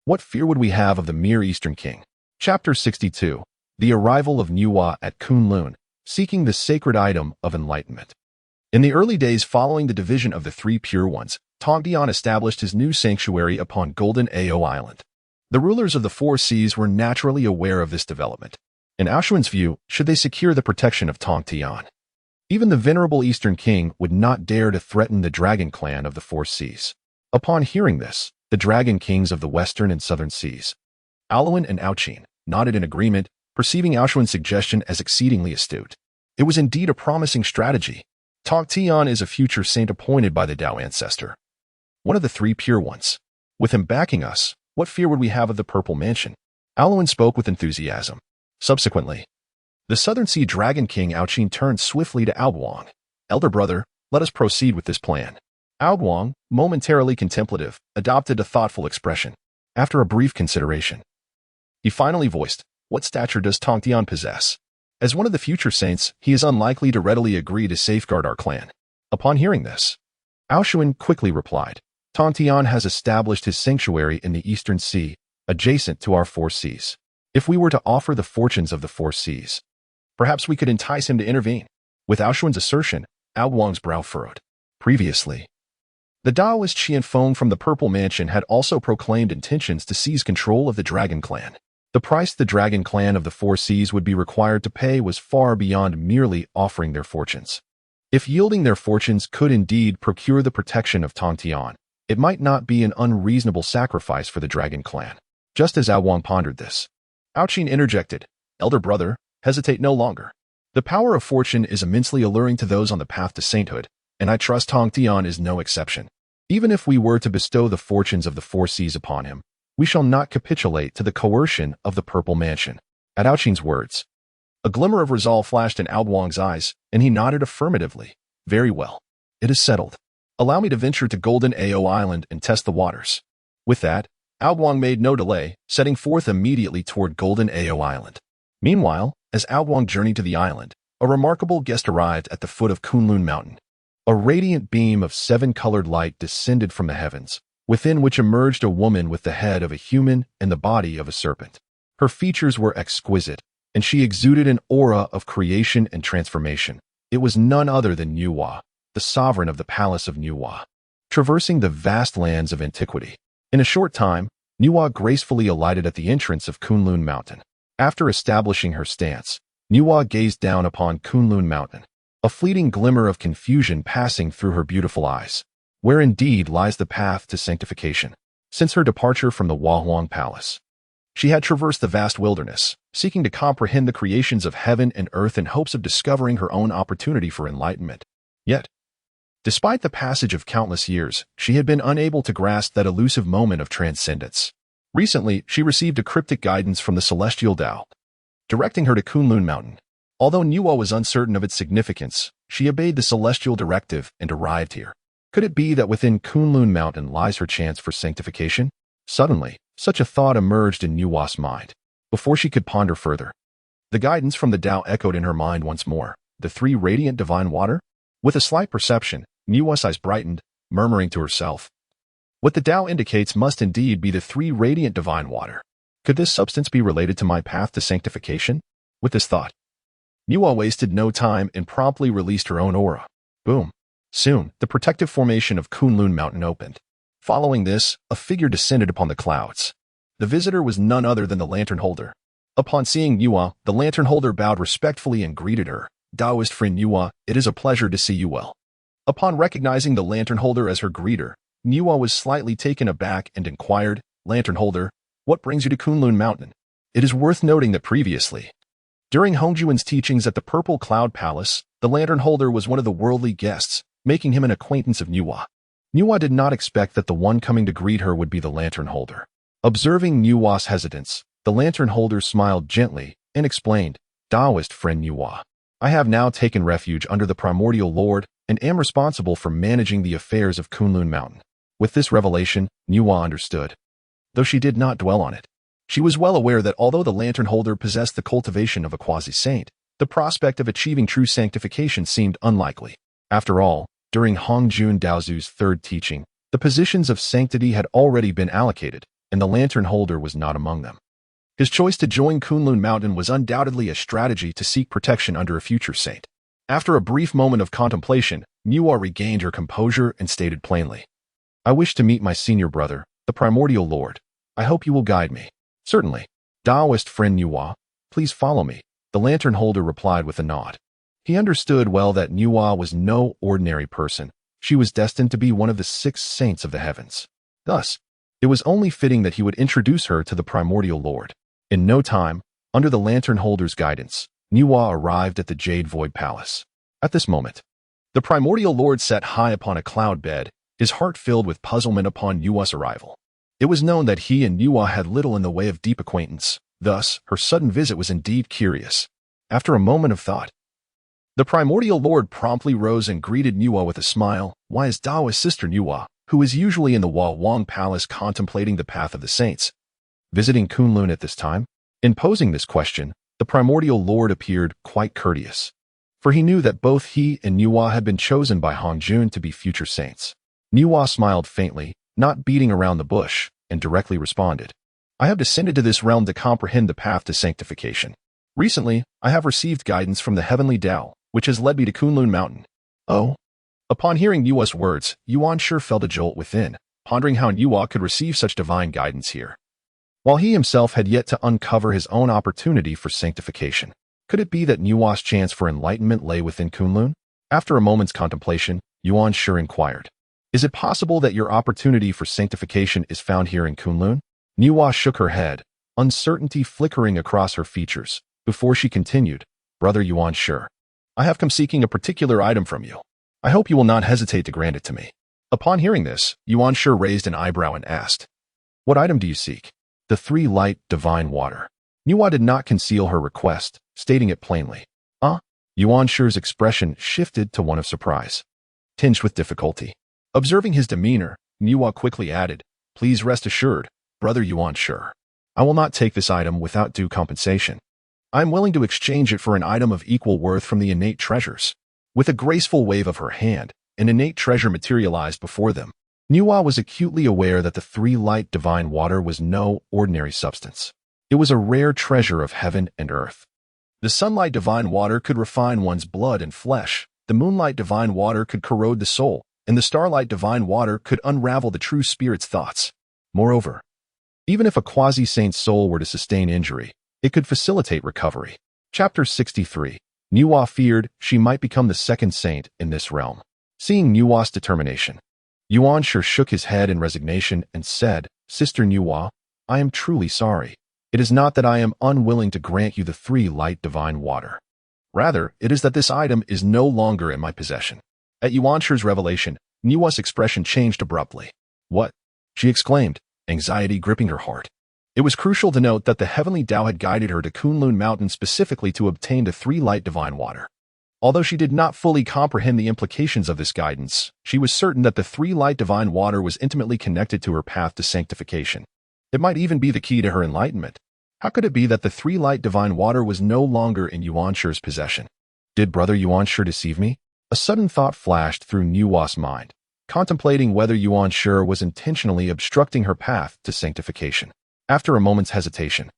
what fear would we have of the mere Eastern King?" Chapter 62. The Arrival of Nuwa at Kunlun, Seeking the Sacred Item of Enlightenment. In the early days following the division of the Three Pure Ones, Tong Tian established his new sanctuary upon Golden Ao Island. The rulers of the Four Seas were naturally aware of this development. In Ao Xuan's view, should they secure the protection of Tong Tian, even the venerable Eastern King would not dare to threaten the Dragon Clan of the Four Seas. Upon hearing this, the Dragon Kings of the Western and Southern Seas, Ao Luan and Ao Qin, nodded in agreement, perceiving Ao Xuan's suggestion as exceedingly astute. It was indeed a promising strategy. Tong Tian is a future saint appointed by the Tao ancestor, one of the Three Pure Ones. With him backing us, what fear would we have of the Purple Mansion? Ao Luan spoke with enthusiasm. Subsequently, the Southern Sea Dragon King Ao Qin turned swiftly to Ao Guang. "Elder brother, let us proceed with this plan." Ao Guang, momentarily contemplative, adopted a thoughtful expression. After a brief consideration, he finally voiced, "What stature does Tong Tian possess? As one of the future saints, he is unlikely to readily agree to safeguard our clan." Upon hearing this, Ao Xuan quickly replied, "Tong Tian has established his sanctuary in the Eastern Sea, adjacent to our Four Seas. If we were to offer the fortunes of the Four Seas, perhaps we could entice him to intervene." With Ao Xuan's assertion, Ao Guang's brow furrowed. Previously, the Taoist Qianfeng from the Purple Mansion had also proclaimed intentions to seize control of the Dragon Clan. The price the Dragon Clan of the Four Seas would be required to pay was far beyond merely offering their fortunes. If yielding their fortunes could indeed procure the protection of Tong Tian, it might not be an unreasonable sacrifice for the Dragon Clan. Just as Ao Guang pondered this, Ao Qin interjected, "Elder brother, hesitate no longer. The power of fortune is immensely alluring to those on the path to sainthood, and I trust Tong Tian is no exception. Even if we were to bestow the fortunes of the Four Seas upon him, we shall not capitulate to the coercion of the Purple Mansion." At Ao Qin's words, a glimmer of resolve flashed in Ao Guang's eyes, and he nodded affirmatively. "Very well. It is settled. Allow me to venture to Golden Ao Island and test the waters." With that, Ao Guang made no delay, setting forth immediately toward Golden Ao Island. Meanwhile, as Ao Guang journeyed to the island, a remarkable guest arrived at the foot of Kunlun Mountain. A radiant beam of seven-colored light descended from the heavens, within which emerged a woman with the head of a human and the body of a serpent. Her features were exquisite, and she exuded an aura of creation and transformation. It was none other than Nuwa, the sovereign of the palace of Nuwa, traversing the vast lands of antiquity. In a short time, Nuwa gracefully alighted at the entrance of Kunlun Mountain. After establishing her stance, Nuwa gazed down upon Kunlun Mountain, a fleeting glimmer of confusion passing through her beautiful eyes. Where indeed lies the path to sanctification? Since her departure from the Huahuang Palace, she had traversed the vast wilderness, seeking to comprehend the creations of heaven and earth in hopes of discovering her own opportunity for enlightenment. Yet, despite the passage of countless years, she had been unable to grasp that elusive moment of transcendence. Recently, she received a cryptic guidance from the Celestial Tao, directing her to Kunlun Mountain. Although Nuwa was uncertain of its significance, she obeyed the celestial directive and arrived here. Could it be that within Kunlun Mountain lies her chance for sanctification? Suddenly, such a thought emerged in Nuwa's mind. Before she could ponder further, the guidance from the Tao echoed in her mind once more. The three radiant divine water? With a slight perception, Nuwa's eyes brightened, murmuring to herself, "What the Tao indicates must indeed be the three radiant divine water. Could this substance be related to my path to sanctification?" With this thought, Nuwa wasted no time and promptly released her own aura. Boom. Soon, the protective formation of Kunlun Mountain opened. Following this, a figure descended upon the clouds. The visitor was none other than the lantern holder. Upon seeing Nuwa, the lantern holder bowed respectfully and greeted her. "Taoist friend Nuwa, it is a pleasure to see you well." Upon recognizing the lantern holder as her greeter, Nuwa was slightly taken aback and inquired, "Lantern holder, what brings you to Kunlun Mountain?" It is worth noting that previously, during Hongjuan's teachings at the Purple Cloud Palace, the lantern holder was one of the worldly guests, making him an acquaintance of Nuwa. Nuwa did not expect that the one coming to greet her would be the lantern holder. Observing Nuwa's hesitance, the lantern holder smiled gently and explained, "Taoist friend Nuwa, I have now taken refuge under the Primordial Lord and am responsible for managing the affairs of Kunlun Mountain." With this revelation, Nuwa understood, though she did not dwell on it. She was well aware that although the lantern holder possessed the cultivation of a quasi-saint, the prospect of achieving true sanctification seemed unlikely. After all, during Hongjun Daozu's third teaching, the positions of sanctity had already been allocated, and the lantern holder was not among them. His choice to join Kunlun Mountain was undoubtedly a strategy to seek protection under a future saint. After a brief moment of contemplation, Nuwa regained her composure and stated plainly, "I wish to meet my senior brother, the Primordial Lord. I hope you will guide me." "Certainly. Taoist friend Nuwa, please follow me," the lantern holder replied with a nod. He understood well that Nuwa was no ordinary person. She was destined to be one of the 6 saints of the heavens. Thus, it was only fitting that he would introduce her to the Primordial Lord. In no time, under the lantern holder's guidance, Nuwa arrived at the Jade Void Palace. At this moment, the Primordial Lord sat high upon a cloud bed, his heart filled with puzzlement upon Nuwa's arrival. It was known that he and Nuwa had little in the way of deep acquaintance, thus, her sudden visit was indeed curious. After a moment of thought, the Primordial Lord promptly rose and greeted Nuwa with a smile. "Why is Taoist sister Nuwa, who is usually in the Hua Wang Palace contemplating the path of the saints, visiting Kunlun at this time?" In posing this question, the Primordial Lord appeared quite courteous, for he knew that both he and Nuwa had been chosen by Hongjun to be future saints. Nuwa smiled faintly, not beating around the bush, and directly responded, "I have descended to this realm to comprehend the path to sanctification. Recently, I have received guidance from the Heavenly Tao, which has led me to Kunlun Mountain." "Oh?" Upon hearing Nuwa's words, Yuan sure felt a jolt within, pondering how Nuwa could receive such divine guidance here, while he himself had yet to uncover his own opportunity for sanctification. Could it be that Nuwa's chance for enlightenment lay within Kunlun? After a moment's contemplation, Yuan sure inquired, "Is it possible that your opportunity for sanctification is found here in Kunlun?" Nuwa shook her head, uncertainty flickering across her features, before she continued, "Brother Yuan sure, I have come seeking a particular item from you. I hope you will not hesitate to grant it to me." Upon hearing this, Yuan sure raised an eyebrow and asked, "What item do you seek?" "The 3 light divine water." Nuwa did not conceal her request, stating it plainly. Yuan Shu's expression shifted to one of surprise, tinged with difficulty. Observing his demeanor, Nuwa quickly added, "Please rest assured, Brother Yuan Shu, I will not take this item without due compensation. I am willing to exchange it for an item of equal worth from the innate treasures." With a graceful wave of her hand, an innate treasure materialized before them. Nuwa was acutely aware that the 3 light divine water was no ordinary substance. It was a rare treasure of heaven and earth. The sunlight divine water could refine one's blood and flesh, the moonlight divine water could corrode the soul, and the starlight divine water could unravel the true spirit's thoughts. Moreover, even if a quasi-saint's soul were to sustain injury, it could facilitate recovery. Chapter 63. Nuwa feared she might become the second saint in this realm. Seeing Nuwa's determination, Yuan Shu shook his head in resignation and said, "Sister Nuwa, I am truly sorry. It is not that I am unwilling to grant you the 3 light divine water. Rather, it is that this item is no longer in my possession." At Yuan Shu's revelation, Nuwa's expression changed abruptly. "What?" she exclaimed, anxiety gripping her heart. It was crucial to note that the heavenly Tao had guided her to Kunlun Mountain specifically to obtain the three light divine water. Although she did not fully comprehend the implications of this guidance, she was certain that the three light divine water was intimately connected to her path to sanctification. It might even be the key to her enlightenment. How could it be that the three light divine water was no longer in Yuanshi's possession? Did Brother Yuanshi deceive me? A sudden thought flashed through Nuwa's mind, contemplating whether Yuanshi was intentionally obstructing her path to sanctification. After a moment's hesitation,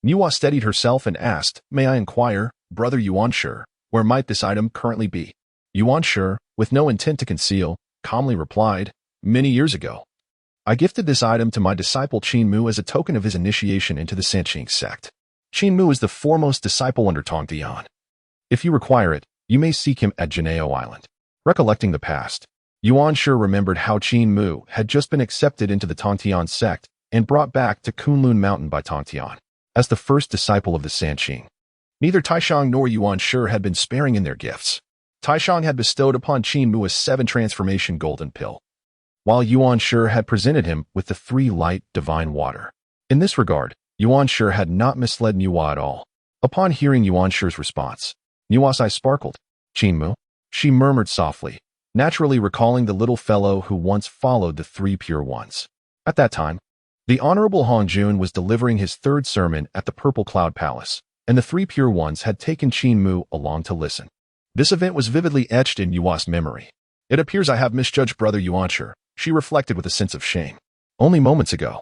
Nuwa steadied herself and asked, "May I inquire, Brother Yuanshi, where might this item currently be?" Yuanshi, with no intent to conceal, calmly replied, "Many years ago, I gifted this item to my disciple Qin Mu as a token of his initiation into the Sage Sect. Qin Mu is the foremost disciple under Tongtian. If you require it, you may seek him at Jie Island." Recollecting the past, Yuanshi remembered how Qin Mu had just been accepted into the Tongtian sect and brought back to Kunlun Mountain by Tongtian as the first disciple of the Sanqing. Neither Taishang nor Yuanshi had been sparing in their gifts. Taishang had bestowed upon Qin Mu a 7 transformation golden pill, while Yuanshi had presented him with the 3 light divine water. In this regard, Yuanshi had not misled Nuwa at all. Upon hearing Yuanshi's response, Nuwa's eyes sparkled. "Qin Mu?" she murmured softly, naturally recalling the little fellow who once followed the 3 pure ones. At that time, the Honorable Hongjun was delivering his 3rd sermon at the Purple Cloud Palace, and the 3 pure ones had taken Qin Mu along to listen. This event was vividly etched in Nuwa's memory. "It appears I have misjudged Brother Yuanshi," she reflected with a sense of shame. Only moments ago,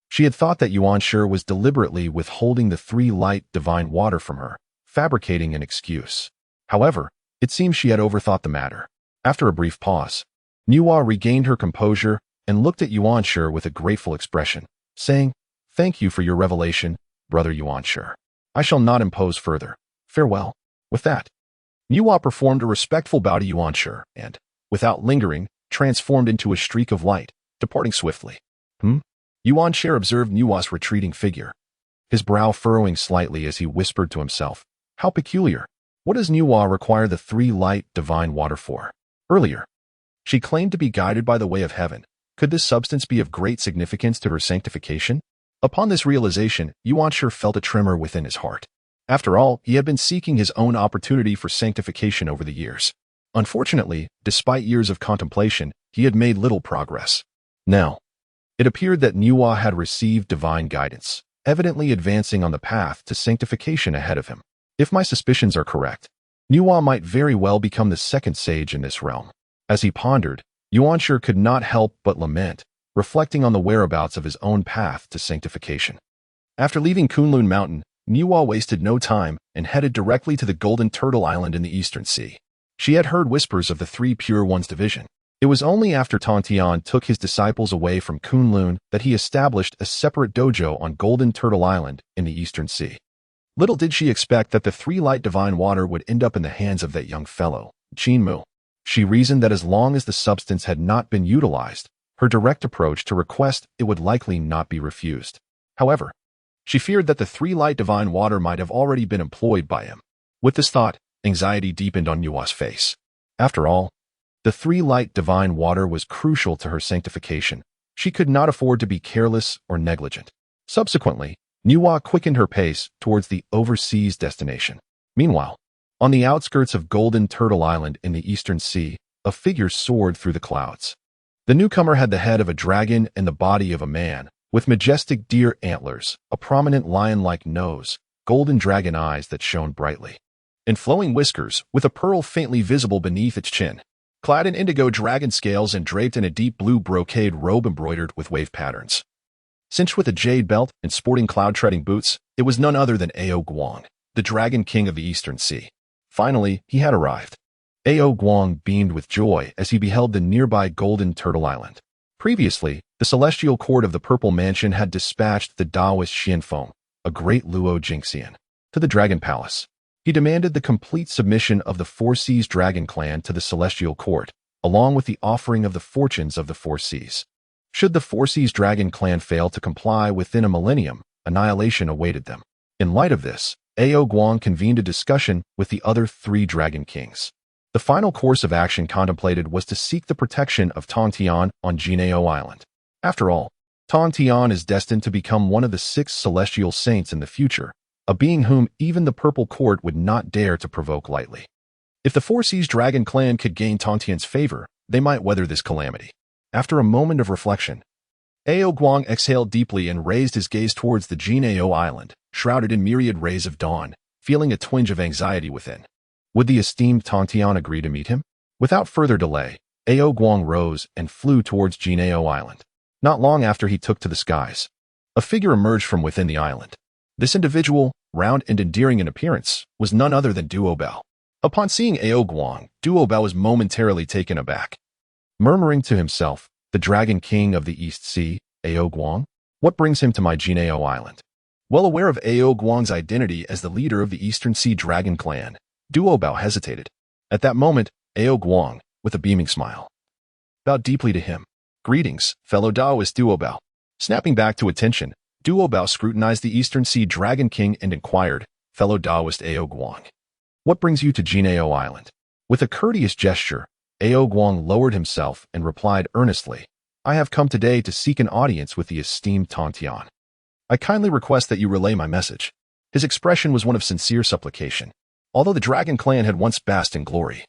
she had thought that Yuanshi was deliberately withholding the 3 light divine water from her, fabricating an excuse. However, it seems she had overthought the matter. After a brief pause, Nuwa regained her composure and looked at Yuanshi with a grateful expression, saying, "Thank you for your revelation, Brother Yuanshi. I shall not impose further. Farewell." With that, Nuwa performed a respectful bow to Yuanshi and, without lingering, transformed into a streak of light, departing swiftly. Yuanshi observed Nuwa's retreating figure, his brow furrowing slightly as he whispered to himself, "How peculiar. What does Nuwa require the 3 light divine water for? Earlier, she claimed to be guided by the way of heaven. Could this substance be of great significance to her sanctification?" Upon this realization, Yuanshi felt a tremor within his heart. After all, he had been seeking his own opportunity for sanctification over the years. Unfortunately, despite years of contemplation, he had made little progress. Now, it appeared that Nuwa had received divine guidance, evidently advancing on the path to sanctification ahead of him. If my suspicions are correct, Nuwa might very well become the 2nd sage in this realm. As he pondered, Yuanshi could not help but lament, reflecting on the whereabouts of his own path to sanctification. After leaving Kunlun Mountain, Nuwa wasted no time and headed directly to the Golden Turtle Island in the Eastern Sea. She had heard whispers of the 3 Pure Ones division. It was only after Tongtian took his disciples away from Kunlun that he established a separate dojo on Golden Turtle Island in the Eastern Sea. Little did she expect that the 3 light divine water would end up in the hands of that young fellow, Qin Mu. She reasoned that as long as the substance had not been utilized, her direct approach to request it would likely not be refused. However, she feared that the 3 light divine water might have already been employed by him. With this thought, anxiety deepened on Nuwa's face. After all, the 3 light divine water was crucial to her sanctification. She could not afford to be careless or negligent. Subsequently, Nuwa quickened her pace towards the overseas destination. Meanwhile, on the outskirts of Golden Turtle Island in the Eastern Sea, a figure soared through the clouds. The newcomer had the head of a dragon and the body of a man, with majestic deer antlers, a prominent lion-like nose, golden dragon eyes that shone brightly, and flowing whiskers with a pearl faintly visible beneath its chin. Clad in indigo dragon scales and draped in a deep blue brocade robe embroidered with wave patterns, cinched with a jade belt and sporting cloud-treading boots, it was none other than Ao Guang, the Dragon King of the Eastern Sea. Finally, he had arrived. Ao Guang beamed with joy as he beheld the nearby Golden Turtle Island. Previously, the celestial court of the Purple Mansion had dispatched the Taoist Xianfeng, a great Luo Jingxian, to the Dragon Palace. He demanded the complete submission of the Four Seas Dragon Clan to the celestial court, along with the offering of the fortunes of the Four Seas. Should the Four Seas Dragon Clan fail to comply within a millennium, annihilation awaited them. In light of this, Ao Guang convened a discussion with the other 3 Dragon Kings. The final course of action contemplated was to seek the protection of Tongtian on Jinao Island. After all, Tong Tian is destined to become one of the 6 celestial saints in the future, a being whom even the Purple Court would not dare to provoke lightly. If the Four Seas Dragon clan could gain Tong Tian's favor, they might weather this calamity. After a moment of reflection, Ao Guang exhaled deeply and raised his gaze towards the Jinao Island, shrouded in myriad rays of dawn, feeling a twinge of anxiety within. Would the esteemed Tong Tian agree to meet him? Without further delay, Ao Guang rose and flew towards Jinao Island. Not long after he took to the skies, a figure emerged from within the island. This individual, round and endearing in appearance, was none other than Duo Bao. Upon seeing Ao Guang, Duo Bao was momentarily taken aback. Murmuring to himself, the Dragon King of the East Sea, Ao Guang? What brings him to my Jinao Island? Well aware of Ao Guang's identity as the leader of the Eastern Sea Dragon clan, Duo Bao hesitated. At that moment, Ao Guang, with a beaming smile, bowed deeply to him. Greetings, fellow Daoist Duo Bao. Snapping back to attention, Duo Bao scrutinized the Eastern Sea Dragon King and inquired, fellow Daoist Ao Guang, what brings you to Jinao Island? With a courteous gesture, Ao Guang lowered himself and replied earnestly, I have come today to seek an audience with the esteemed Tong Tian. I kindly request that you relay my message. His expression was one of sincere supplication. Although the Dragon clan had once basked in glory,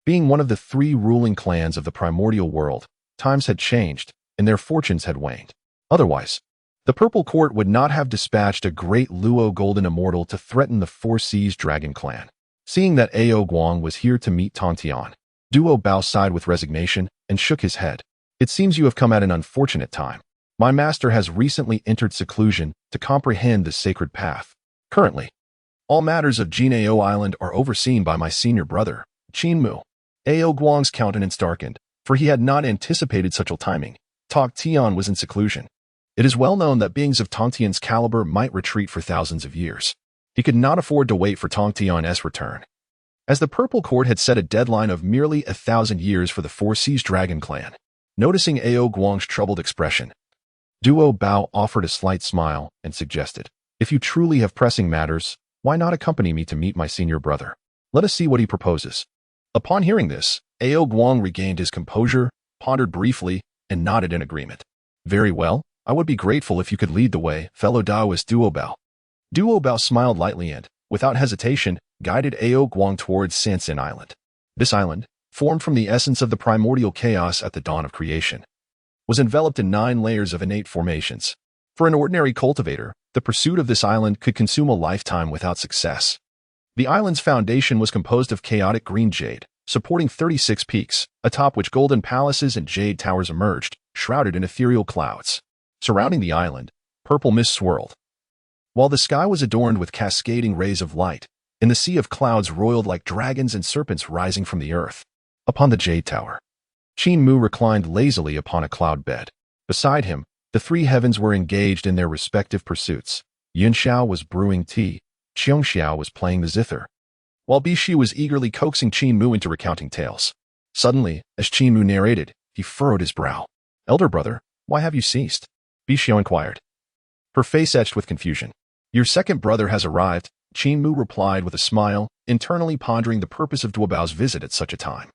being one of the 3 ruling clans of the Primordial World, times had changed, and their fortunes had waned. Otherwise, the Purple Court would not have dispatched a great Luo Golden Immortal to threaten the Four Seas Dragon clan. Seeing that Ao Guang was here to meet Tong Tian, Duo Bao sighed with resignation and shook his head. It seems you have come at an unfortunate time. My master has recently entered seclusion to comprehend the sacred path. Currently, all matters of Jinao Island are overseen by my senior brother, Qin Mu. Ao Guang's countenance darkened, for he had not anticipated such a timing. Tong Tian was in seclusion. It is well known that beings of Tong Tian's caliber might retreat for thousands of years. He could not afford to wait for Tong Tian's return. As the Purple Court had set a deadline of merely 1,000 years for the Four Seas Dragon clan, noticing Ao Guang's troubled expression, Duo Bao offered a slight smile and suggested, if you truly have pressing matters, why not accompany me to meet my senior brother? Let us see what he proposes. Upon hearing this, Ao Guang regained his composure, pondered briefly, and nodded in agreement. Very well, I would be grateful if you could lead the way, fellow Daoist Duo Bao. Duo Bao smiled lightly and, without hesitation, guided Ao Guang towards Sansin Island. This island, formed from the essence of the primordial chaos at the dawn of creation, was enveloped in 9 layers of innate formations. For an ordinary cultivator, the pursuit of this island could consume a lifetime without success. The island's foundation was composed of chaotic green jade, supporting 36 peaks, atop which golden palaces and jade towers emerged, shrouded in ethereal clouds. Surrounding the island, purple mist swirled, while the sky was adorned with cascading rays of light, and the sea of clouds roiled like dragons and serpents rising from the earth. Upon the jade tower, Qin Mu reclined lazily upon a cloud bed. Beside him, the 3 heavens were engaged in their respective pursuits. Yun Xiao was brewing tea, Qiong Xiao was playing the zither, while Bishi was eagerly coaxing Qin Mu into recounting tales. Suddenly, as Qin Mu narrated, he furrowed his brow. Elder brother, why have you ceased? Bishi inquired, her face etched with confusion. Your second brother has arrived, Qin Mu replied with a smile, internally pondering the purpose of Duo Bao's visit at such a time.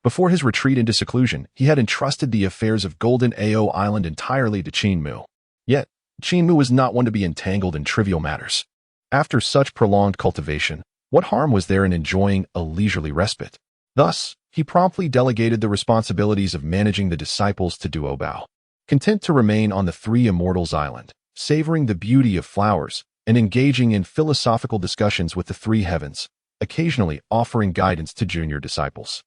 Before his retreat into seclusion, he had entrusted the affairs of Golden Ao Island entirely to Qin Mu. Yet, Qin Mu was not one to be entangled in trivial matters. After such prolonged cultivation, what harm was there in enjoying a leisurely respite? Thus, he promptly delegated the responsibilities of managing the disciples to Duo Bao. Content to remain on the 3 Immortals Island, savoring the beauty of flowers, and engaging in philosophical discussions with the 3 heavens, occasionally offering guidance to junior disciples.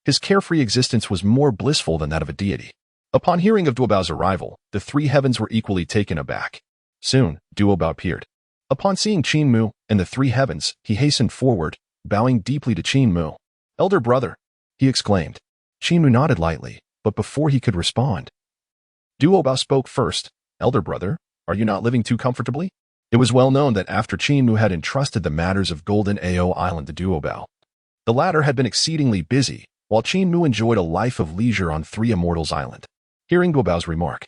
His carefree existence was more blissful than that of a deity. Upon hearing of Duo Bao's arrival, the 3 heavens were equally taken aback. Soon, Duo Bao appeared. Upon seeing Qin Mu and the 3 heavens, he hastened forward, bowing deeply to Qin Mu. Elder brother, he exclaimed. Qin Mu nodded lightly, but before he could respond, Duo Bao spoke first. Elder brother, are you not living too comfortably? It was well known that after Qin Mu had entrusted the matters of Golden Ao Island to Duo Bao, the latter had been exceedingly busy, while Qin Mu enjoyed a life of leisure on 3 Immortals Island. Hearing Duo Bao's remark,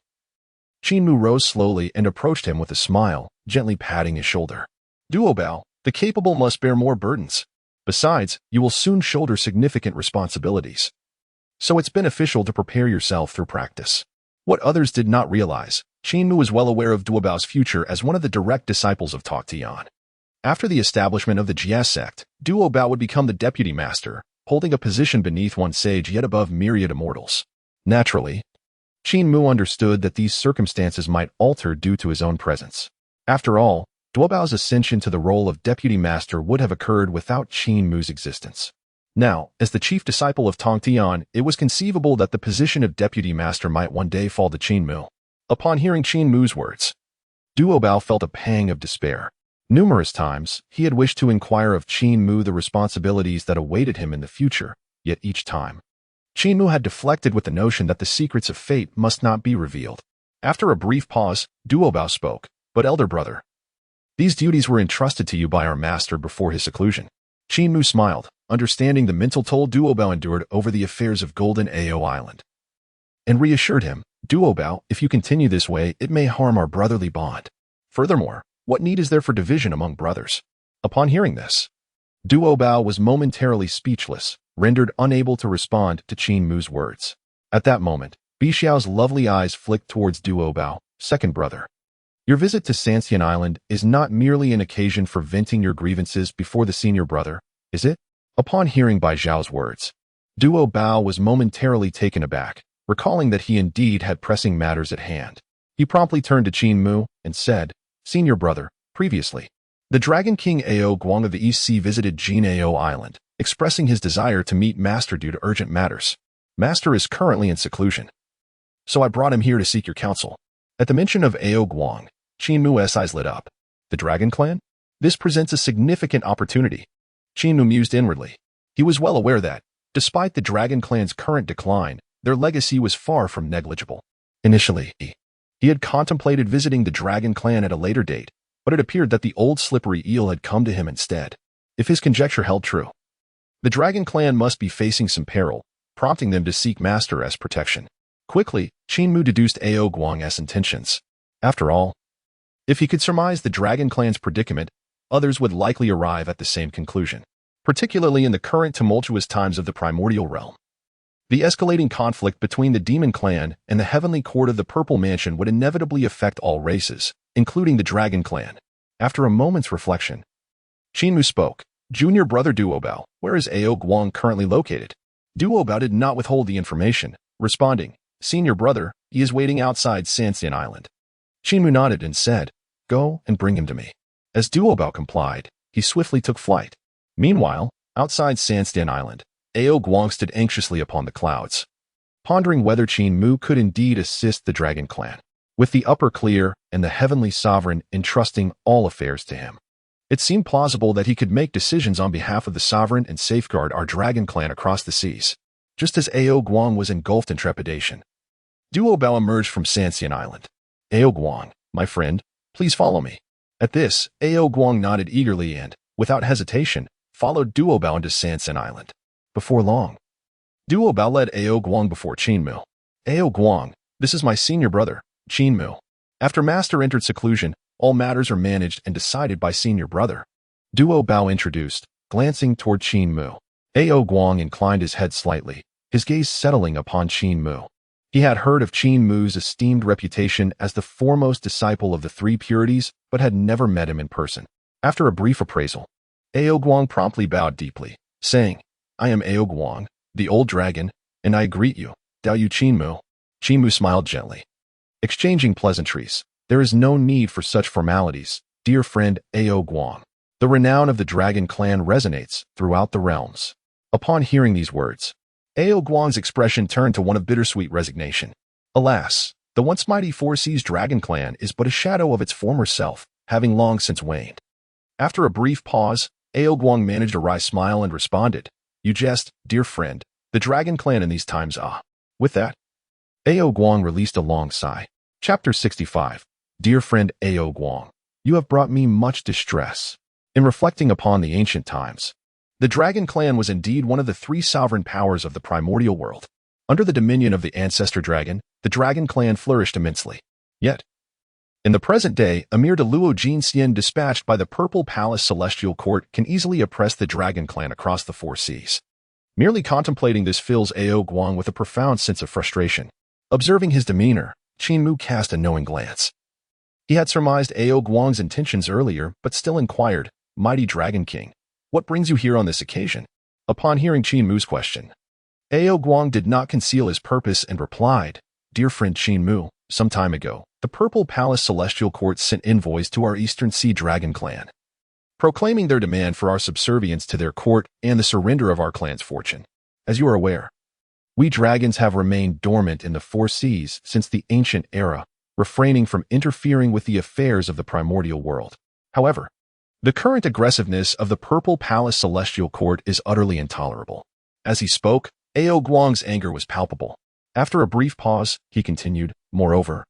Qin Mu rose slowly and approached him with a smile, gently patting his shoulder. Duo Bao, the capable must bear more burdens. Besides, you will soon shoulder significant responsibilities. So it's beneficial to prepare yourself through practice. What others did not realize, Qin Mu was well aware of Duobao's future as one of the direct disciples of Toctian. After the establishment of the Jie Sect, Duobao would become the deputy master, holding a position beneath one sage yet above myriad immortals. Naturally, Qin Mu understood that these circumstances might alter due to his own presence. After all, Duobao's ascension to the role of deputy master would have occurred without Qin Mu's existence. Now, as the chief disciple of Tongtian, it was conceivable that the position of deputy master might one day fall to Qin Mu. Upon hearing Qin Mu's words, Duobao felt a pang of despair. Numerous times, he had wished to inquire of Qin Mu the responsibilities that awaited him in the future, yet each time, Qin Mu had deflected with the notion that the secrets of fate must not be revealed. After a brief pause, Duobao spoke, "But elder brother, these duties were entrusted to you by our master before his seclusion." Qin Mu smiled, understanding the mental toll Duobao endured over the affairs of Golden Ao Island, and reassured him, "Duobao, if you continue this way, it may harm our brotherly bond. Furthermore, what need is there for division among brothers?" Upon hearing this, Duobao was momentarily speechless, rendered unable to respond to Qin Mu's words. At that moment, Bixiao's lovely eyes flicked towards Duobao, "Second brother. Your visit to Sanxian Island is not merely an occasion for venting your grievances before the senior brother, is it?" Upon hearing Bai Zhao's words, Duobao was momentarily taken aback, recalling that he indeed had pressing matters at hand. He promptly turned to Qin Mu and said, "Senior brother, previously, the Dragon King Ao Guang of the East Sea visited Jin Ao Island, expressing his desire to meet Master due to urgent matters. Master is currently in seclusion, so I brought him here to seek your counsel." At the mention of Ao Guang, Qin Mu's eyes lit up. The Dragon Clan? This presents a significant opportunity. Qin Mu mused inwardly. He was well aware that, despite the Dragon Clan's current decline, their legacy was far from negligible. Initially, he had contemplated visiting the Dragon Clan at a later date, but it appeared that the old slippery eel had come to him instead. If his conjecture held true, the Dragon Clan must be facing some peril, prompting them to seek Master as protection. Quickly, Qin Mu deduced Ao Guang's intentions. After all, if he could surmise the Dragon Clan's predicament, others would likely arrive at the same conclusion, particularly in the current tumultuous times of the Primordial Realm. The escalating conflict between the Demon Clan and the Heavenly Court of the Purple Mansion would inevitably affect all races, including the Dragon Clan. After a moment's reflection, Qin Mu spoke, "Junior brother Duobao, where is Ao Guang currently located?" Duobao did not withhold the information, responding, "Senior brother, he is waiting outside Sanxian Island." Qin Mu nodded and said, "Go and bring him to me." As Duobao complied, he swiftly took flight. Meanwhile, outside Sanxian Island, Ao Guang stood anxiously upon the clouds, pondering whether Qin Mu could indeed assist the Dragon Clan, with the upper clear and the Heavenly Sovereign entrusting all affairs to him. It seemed plausible that he could make decisions on behalf of the Sovereign and safeguard our Dragon Clan across the seas. Just as Ao Guang was engulfed in trepidation, Duobao emerged from Sanxian Island. "Ao Guang, my friend, please follow me." At this, Ao Guang nodded eagerly and, without hesitation, followed Duobao into Sanxian Island. Before long, Duobao led Ao Guang before Qin Mu. "Ao Guang, this is my senior brother, Qin Mu. After Master entered seclusion, all matters are managed and decided by senior brother." Duobao introduced, glancing toward Qin Mu. Ao Guang inclined his head slightly, his gaze settling upon Qin Mu. He had heard of Qin Mu's esteemed reputation as the foremost disciple of the Three Purities, but had never met him in person. After a brief appraisal, Ao Guang promptly bowed deeply, saying, "I am Ao Guang, the old dragon, and I greet you, Dao Yu Qin Mu." Qin Mu smiled gently, exchanging pleasantries. "There is no need for such formalities, dear friend Ao Guang. The renown of the Dragon Clan resonates throughout the realms." Upon hearing these words, Ao Guang's expression turned to one of bittersweet resignation. Alas, the once mighty Four Seas Dragon Clan is but a shadow of its former self, having long since waned. After a brief pause, Ao Guang managed a wry smile and responded, "You jest, dear friend. The Dragon Clan in these times, ah." With that, Ao Guang released a long sigh. Chapter 65. Dear friend Ao Guang, you have brought me much distress. In reflecting upon the ancient times, the Dragon Clan was indeed one of the three sovereign powers of the Primordial World. Under the dominion of the Ancestor Dragon, the Dragon Clan flourished immensely. Yet, in the present day, a mere Deluo Jinxian dispatched by the Purple Palace Celestial Court can easily oppress the Dragon Clan across the Four Seas. Merely contemplating this fills Ao Guang with a profound sense of frustration. Observing his demeanor, Qin Mu cast a knowing glance. He had surmised Ao Guang's intentions earlier, but still inquired, "Mighty Dragon King, what brings you here on this occasion?" Upon hearing Qin Mu's question, Ao Guang did not conceal his purpose and replied, "Dear friend Qin Mu, some time ago, the Purple Palace Celestial Court sent envoys to our Eastern Sea Dragon clan, proclaiming their demand for our subservience to their court and the surrender of our clan's fortune. As you are aware, we dragons have remained dormant in the Four Seas since the ancient era, refraining from interfering with the affairs of the Primordial World. However, the current aggressiveness of the Purple Palace Celestial Court is utterly intolerable." As he spoke, Ao Guang's anger was palpable. After a brief pause, he continued, "Moreover,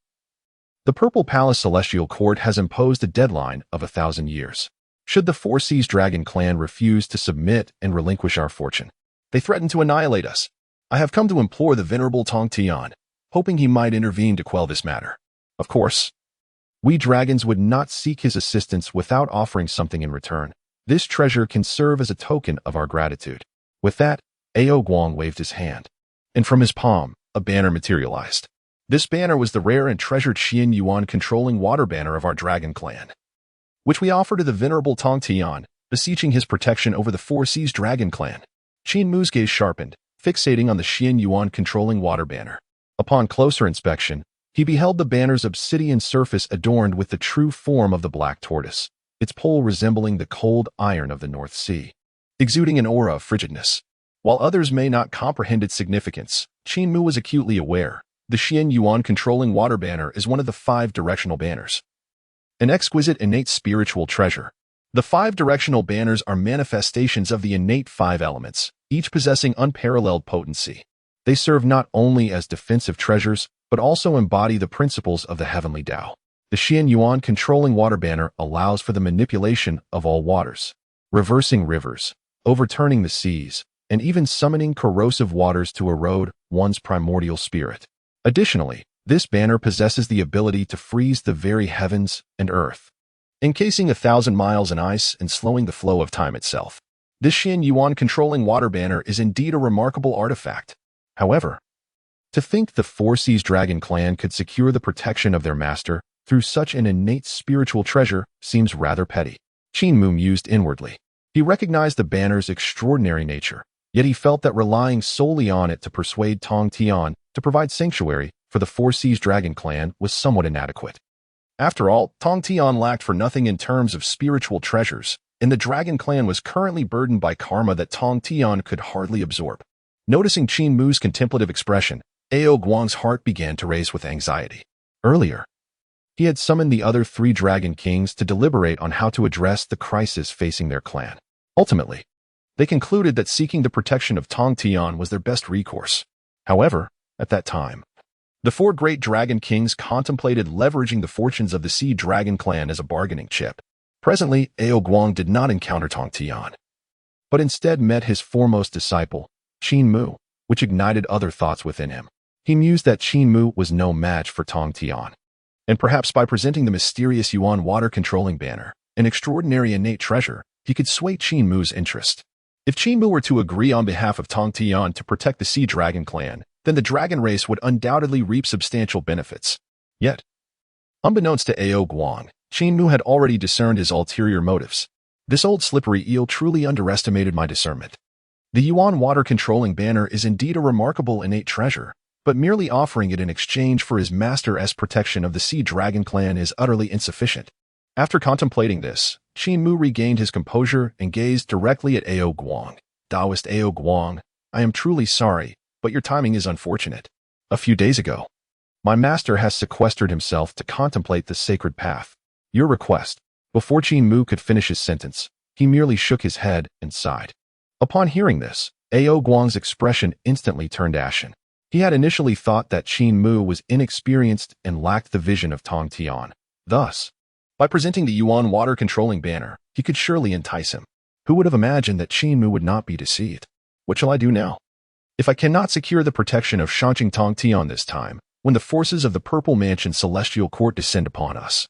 the Purple Palace Celestial Court has imposed a deadline of 1,000 years. Should the Four Seas Dragon clan refuse to submit and relinquish our fortune, they threaten to annihilate us. I have come to implore the venerable Tong Tian, hoping he might intervene to quell this matter. Of course, we dragons would not seek his assistance without offering something in return. This treasure can serve as a token of our gratitude." With that, Ao Guang waved his hand, and from his palm, a banner materialized. This banner was the rare and treasured Xian Yuan controlling water banner of our dragon clan, which we offer to the venerable Tong Tian, beseeching his protection over the Four Seas Dragon clan. Qin Mu's gaze sharpened, fixating on the Xian Yuan controlling water banner. Upon closer inspection, he beheld the banner's obsidian surface adorned with the true form of the black tortoise, its pole resembling the cold iron of the North Sea, exuding an aura of frigidness. While others may not comprehend its significance, Qin Mu was acutely aware. The Xian Yuan controlling water banner is one of the 5 directional banners, an exquisite innate spiritual treasure. The 5 directional banners are manifestations of the innate 5 elements, each possessing unparalleled potency. They serve not only as defensive treasures, but also embody the principles of the heavenly Tao. The Xian Yuan controlling water banner allows for the manipulation of all waters, reversing rivers, overturning the seas, and even summoning corrosive waters to erode one's primordial spirit. Additionally, this banner possesses the ability to freeze the very heavens and earth, encasing 1,000 miles in ice and slowing the flow of time itself. This Xian Yuan controlling water banner is indeed a remarkable artifact. However, to think the Four Seas Dragon clan could secure the protection of their master through such an innate spiritual treasure seems rather petty. Qin Mu mused inwardly. He recognized the banner's extraordinary nature, yet he felt that relying solely on it to persuade Tong Tian to provide sanctuary for the Four Seas Dragon clan was somewhat inadequate. After all, Tong Tian lacked for nothing in terms of spiritual treasures, and the Dragon clan was currently burdened by karma that Tong Tian could hardly absorb. Noticing Qin Mu's contemplative expression, Ao Guang's heart began to race with anxiety. Earlier, he had summoned the other 3 Dragon Kings to deliberate on how to address the crisis facing their clan. Ultimately, they concluded that seeking the protection of Tong Tian was their best recourse. However, at that time, the 4 great Dragon Kings contemplated leveraging the fortunes of the Sea Dragon clan as a bargaining chip. Presently, Ao Guang did not encounter Tong Tian, but instead met his foremost disciple, Qin Mu, which ignited other thoughts within him. He mused that Qin Mu was no match for Tong Tian, and perhaps by presenting the mysterious Yuan water-controlling banner, an extraordinary innate treasure, he could sway Qin Mu's interest. If Qin Mu were to agree on behalf of Tong Tian to protect the Sea Dragon clan, then the dragon race would undoubtedly reap substantial benefits. Yet, unbeknownst to Ao Guang, Qin Mu had already discerned his ulterior motives. This old slippery eel truly underestimated my discernment. The Yuan water-controlling banner is indeed a remarkable innate treasure, but merely offering it in exchange for his master's protection of the Sea Dragon clan is utterly insufficient. After contemplating this, Qin Mu regained his composure and gazed directly at Ao Guang. Taoist Ao Guang, I am truly sorry, but your timing is unfortunate. A few days ago, my master has sequestered himself to contemplate the sacred path. Your request. Before Qin Mu could finish his sentence, he merely shook his head and sighed. Upon hearing this, Ao Guang's expression instantly turned ashen. He had initially thought that Qin Mu was inexperienced and lacked the vision of Tong Tian. Thus, by presenting the Yuan water-controlling banner, he could surely entice him. Who would have imagined that Qin Mu would not be deceived? What shall I do now? If I cannot secure the protection of Shanqing Tong Tian this time, when the forces of the Purple Mansion Celestial Court descend upon us,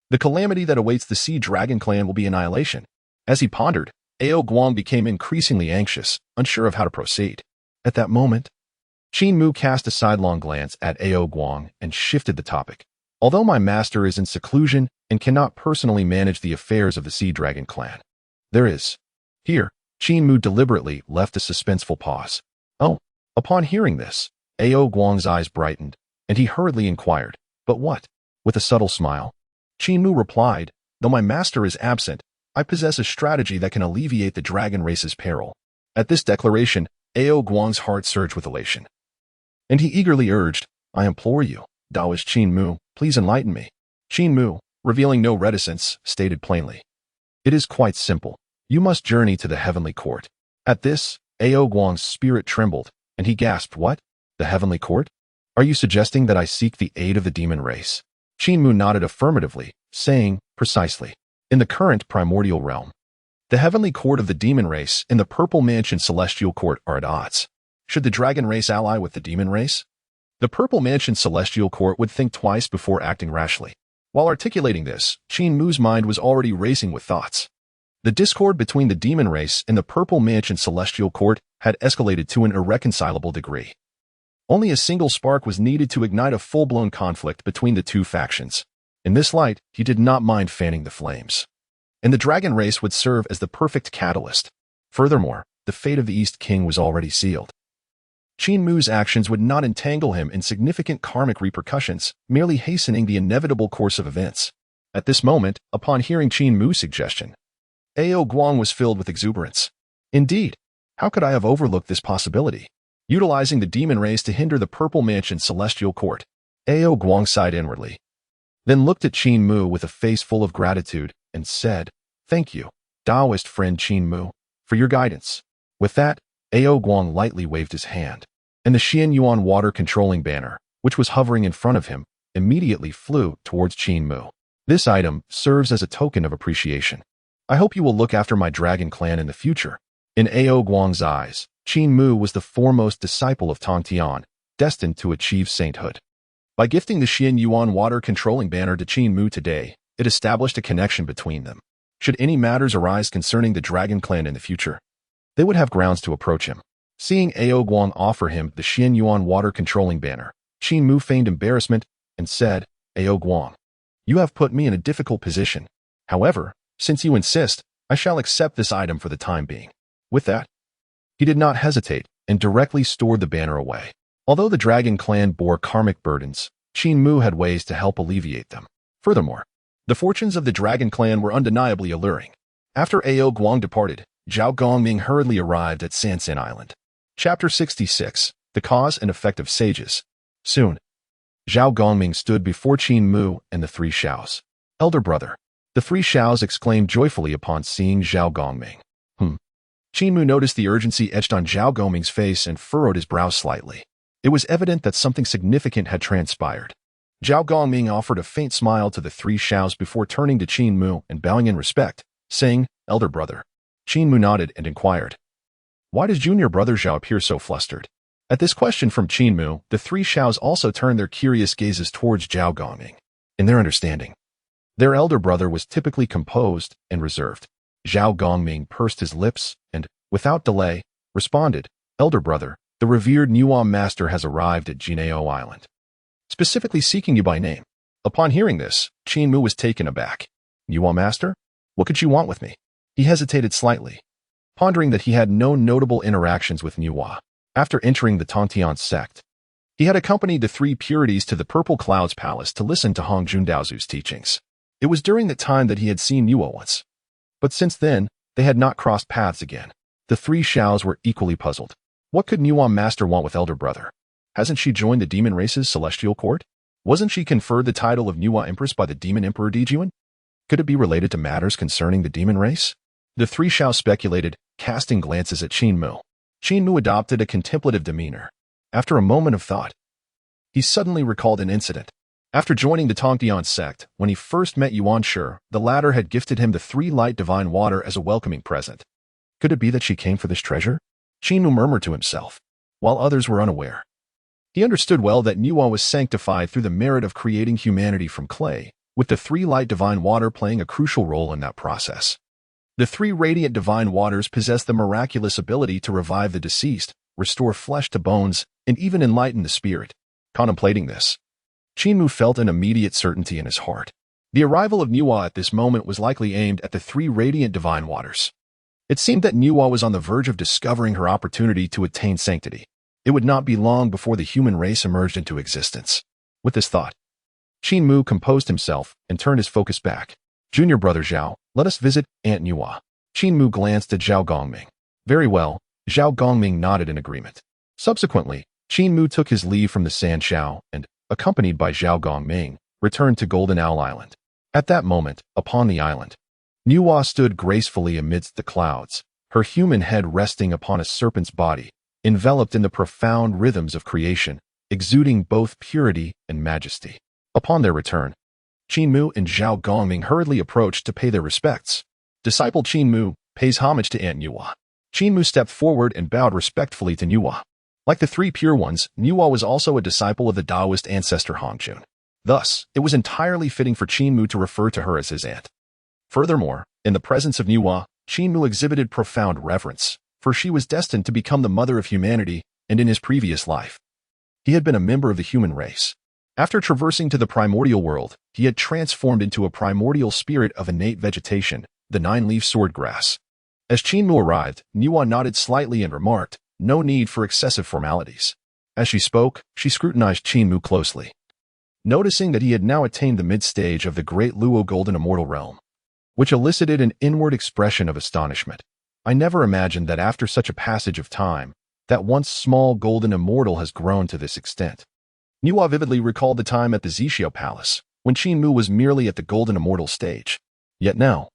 the calamity that awaits the Sea Dragon clan will be annihilation. As he pondered, Ao Guang became increasingly anxious, unsure of how to proceed. At that moment, Qin Mu cast a sidelong glance at Ao Guang and shifted the topic. Although my master is in seclusion and cannot personally manage the affairs of the Sea Dragon clan, there is. Here, Qin Mu deliberately left a suspenseful pause. Oh, upon hearing this, Ao Guang's eyes brightened, and he hurriedly inquired, but what? With a subtle smile, Qin Mu replied, though my master is absent, I possess a strategy that can alleviate the dragon race's peril. At this declaration, Ao Guang's heart surged with elation. And he eagerly urged, I implore you, Taoist Qin Mu, please enlighten me. Qin Mu, revealing no reticence, stated plainly. It is quite simple. You must journey to the heavenly court. At this, Ao Guang's spirit trembled, and he gasped, what? The heavenly court? Are you suggesting that I seek the aid of the demon race? Qin Mu nodded affirmatively, saying, precisely. In the current primordial realm, the heavenly court of the demon race and the purple mansion celestial court are at odds. Should the dragon race ally with the demon race? The purple mansion celestial court would think twice before acting rashly. While articulating this, Qin Mu's mind was already racing with thoughts. The discord between the demon race and the purple mansion celestial court had escalated to an irreconcilable degree. Only a single spark was needed to ignite a full-blown conflict between the two factions. In this light, he did not mind fanning the flames. And the dragon race would serve as the perfect catalyst. Furthermore, the fate of the East King was already sealed. Qin Mu's actions would not entangle him in significant karmic repercussions, merely hastening the inevitable course of events. At this moment, upon hearing Qin Mu's suggestion, Ao Guang was filled with exuberance. Indeed, how could I have overlooked this possibility? Utilizing the demon race to hinder the purple mansion celestial court, Ao Guang sighed inwardly, then looked at Qin Mu with a face full of gratitude and said, thank you, Taoist friend Qin Mu, for your guidance. With that, Ao Guang lightly waved his hand, and the Xian Yuan water controlling banner, which was hovering in front of him, immediately flew towards Qin Mu. This item serves as a token of appreciation. I hope you will look after my dragon clan in the future. In Ao Guang's eyes, Qin Mu was the foremost disciple of Tong Tian, destined to achieve sainthood. By gifting the Xian Yuan water controlling banner to Qin Mu today, it established a connection between them. Should any matters arise concerning the dragon clan in the future, they would have grounds to approach him. Seeing Ao Guang offer him the Xian Yuan water controlling banner, Qin Mu feigned embarrassment and said, Ao Guang, you have put me in a difficult position. However, since you insist, I shall accept this item for the time being. With that, he did not hesitate and directly stored the banner away. Although the dragon clan bore karmic burdens, Qin Mu had ways to help alleviate them. Furthermore, the fortunes of the dragon clan were undeniably alluring. After Ao Guang departed, Zhao Gongming hurriedly arrived at Sansan Island. Chapter 66, The Cause and Effect of Sages. Soon, Zhao Gongming stood before Qin Mu and the Three Xiaos. Elder brother, the Three Xiaos exclaimed joyfully upon seeing Zhao Gongming. Qin Mu noticed the urgency etched on Zhao Gongming's face and furrowed his brow slightly. It was evident that something significant had transpired. Zhao Gongming offered a faint smile to the Three Xiaos before turning to Qin Mu and bowing in respect, saying, Elder brother. Qin Mu nodded and inquired, why does junior brother Zhao appear so flustered? At this question from Qin Mu, the Three Xiaos also turned their curious gazes towards Zhao Gongming. In their understanding, their elder brother was typically composed and reserved. Zhao Gongming pursed his lips and, without delay, responded, Elder brother, the revered Nuwa master has arrived at Jinao Island, specifically seeking you by name. Upon hearing this, Qin Mu was taken aback. Nuwa master? What could you want with me? He hesitated slightly, pondering that he had no notable interactions with Nuwa. After entering the Tongtian sect, he had accompanied the three purities to the Purple Clouds Palace to listen to Hong Jundaozu's teachings. It was during that time that he had seen Nuwa once. But since then, they had not crossed paths again. The Three Xiaos were equally puzzled. What could Nuwa master want with elder brother? Hasn't she joined the demon race's celestial court? Wasn't she conferred the title of Nuwa Empress by the demon emperor Dijuan? Could it be related to matters concerning the demon race? The Three Xiaos speculated, casting glances at Qin Mu. Qin Mu adopted a contemplative demeanor. After a moment of thought, he suddenly recalled an incident. After joining the Tongtian sect, when he first met Yuan Shi, the latter had gifted him the 3 light divine water as a welcoming present. Could it be that she came for this treasure? Qin Mu murmured to himself, while others were unaware. He understood well that Nuwa was sanctified through the merit of creating humanity from clay, with the 3 light divine water playing a crucial role in that process. The 3 radiant divine waters possess the miraculous ability to revive the deceased, restore flesh to bones, and even enlighten the spirit. Contemplating this, Qin Mu felt an immediate certainty in his heart. The arrival of Nuwa at this moment was likely aimed at the three radiant divine waters. It seemed that Nuwa was on the verge of discovering her opportunity to attain sanctity. It would not be long before the human race emerged into existence. With this thought, Qin Mu composed himself and turned his focus back. Junior brother Zhao, let us visit Aunt Nuwa. Qin Mu glanced at Zhao Gongming. Very well, Zhao Gongming nodded in agreement. Subsequently, Qin Mu took his leave from the San Shao and, accompanied by Zhao Gongming, returned to Golden Owl Island. At that moment, upon the island, Nuwa stood gracefully amidst the clouds, her human head resting upon a serpent's body, enveloped in the profound rhythms of creation, exuding both purity and majesty. Upon their return, Qin Mu and Zhao Gongming hurriedly approached to pay their respects. Disciple Qin Mu pays homage to Aunt Nuwa. Qin Mu stepped forward and bowed respectfully to Nuwa. Like the three pure ones, Nuwa was also a disciple of the Taoist ancestor Hongjun. Thus, it was entirely fitting for Qin Mu to refer to her as his aunt. Furthermore, in the presence of Nuwa, Qin Mu exhibited profound reverence, for she was destined to become the mother of humanity, and in his previous life, he had been a member of the human race. After traversing to the Primordial World, he had transformed into a primordial spirit of innate vegetation, the nine-leaf swordgrass. As Qin Mu arrived, Nuwa nodded slightly and remarked, "No need for excessive formalities." As she spoke, she scrutinized Qin Mu closely, noticing that he had now attained the mid-stage of the Great Luo Golden Immortal Realm, which elicited an inward expression of astonishment. I never imagined that after such a passage of time, that once small golden immortal has grown to this extent. Nuwa vividly recalled the time at the Zixiao Palace, when Qin Mu was merely at the golden immortal stage. Yet now,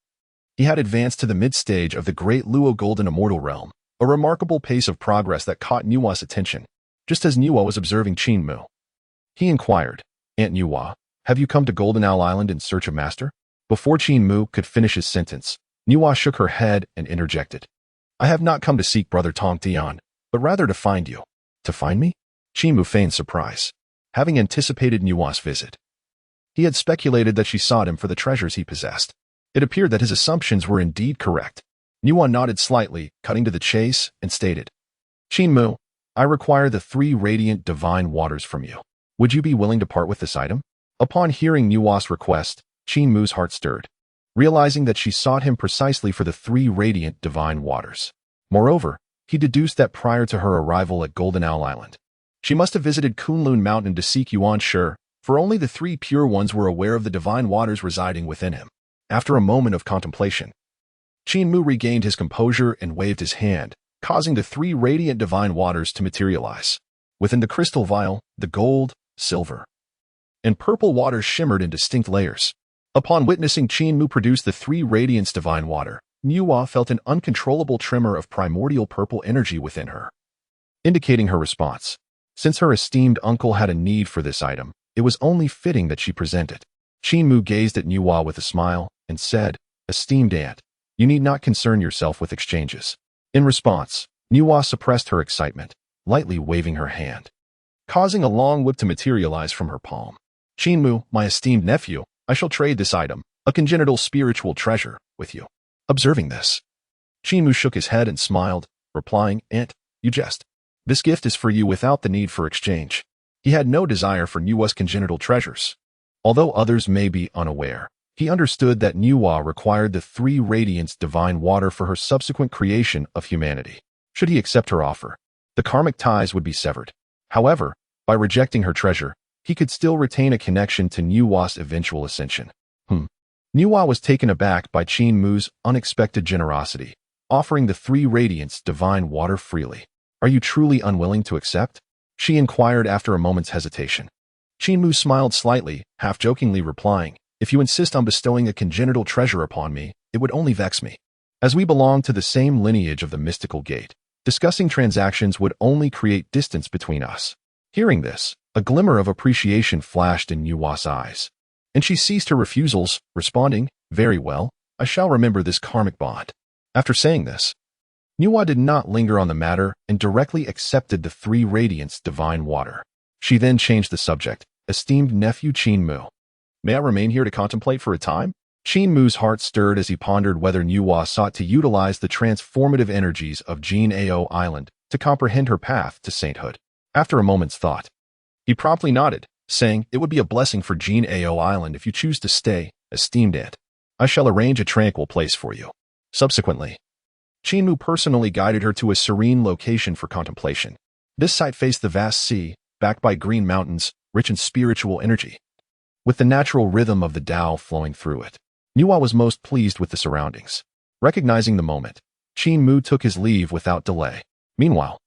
he had advanced to the mid-stage of the Great Luo Golden Immortal Realm, a remarkable pace of progress that caught Nuwa's attention, just as Nuwa was observing Qin Mu. He inquired, "Aunt Nuwa, have you come to Golden Owl Island in search of master?" Before Qin Mu could finish his sentence, Nuwa shook her head and interjected, "I have not come to seek Brother Tong Tian, but rather to find you." "To find me?" Qin Mu feigned surprise, having anticipated Nuwa's visit. He had speculated that she sought him for the treasures he possessed. It appeared that his assumptions were indeed correct. Nuwa nodded slightly, cutting to the chase, and stated, "Qin Mu, I require the three radiant divine waters from you. Would you be willing to part with this item?" Upon hearing Nuwa's request, Qin Mu's heart stirred, realizing that she sought him precisely for the three radiant divine waters. Moreover, he deduced that prior to her arrival at Golden Owl Island, she must have visited Ling Mountain to seek Yuan Shi, for only the three pure ones were aware of the divine waters residing within him. After a moment of contemplation, Qin Mu regained his composure and waved his hand, causing the three radiant divine waters to materialize. Within the crystal vial, the gold, silver, and purple waters shimmered in distinct layers. Upon witnessing Qin Mu produce the three radiance divine water, Nuwa felt an uncontrollable tremor of primordial purple energy within her, indicating her response. Since her esteemed uncle had a need for this item, it was only fitting that she present it. Qin Mu gazed at Nuwa with a smile and said, "Esteemed aunt, you need not concern yourself with exchanges." In response, Nuwa suppressed her excitement, lightly waving her hand, causing a long whip to materialize from her palm. "Qin Mu, my esteemed nephew, I shall trade this item, a congenital spiritual treasure, with you." Observing this, Qin Mu shook his head and smiled, replying, "Aunt, you jest. This gift is for you without the need for exchange." He had no desire for Nuwa's congenital treasures. Although others may be unaware, he understood that Nuwa required the three radiance divine water for her subsequent creation of humanity. Should he accept her offer, the karmic ties would be severed. However, by rejecting her treasure, he could still retain a connection to Nuwa's eventual ascension. Nuwa was taken aback by Qin Mu's unexpected generosity, offering the three radiance divine water freely. "Are you truly unwilling to accept?" she inquired after a moment's hesitation. Qin Mu smiled slightly, half-jokingly replying, "If you insist on bestowing a congenital treasure upon me, it would only vex me. As we belong to the same lineage of the mystical gate, discussing transactions would only create distance between us." Hearing this, a glimmer of appreciation flashed in Nuwa's eyes, and she ceased her refusals, responding, "Very well, I shall remember this karmic bond." After saying this, Nuwa did not linger on the matter and directly accepted the three radiance divine water. She then changed the subject, "Esteemed nephew Qin Mu, may I remain here to contemplate for a time?" Qin Mu's heart stirred as he pondered whether Nuwa sought to utilize the transformative energies of Jin Ao Island to comprehend her path to sainthood. After a moment's thought, he promptly nodded, saying, "It would be a blessing for Jin Ao Island if you choose to stay, esteemed aunt. I shall arrange a tranquil place for you." Subsequently, Qin Mu personally guided her to a serene location for contemplation. This site faced the vast sea, backed by green mountains, rich in spiritual energy, with the natural rhythm of the Tao flowing through it. Nuwa was most pleased with the surroundings. Recognizing the moment, Qin Mu took his leave without delay. Meanwhile,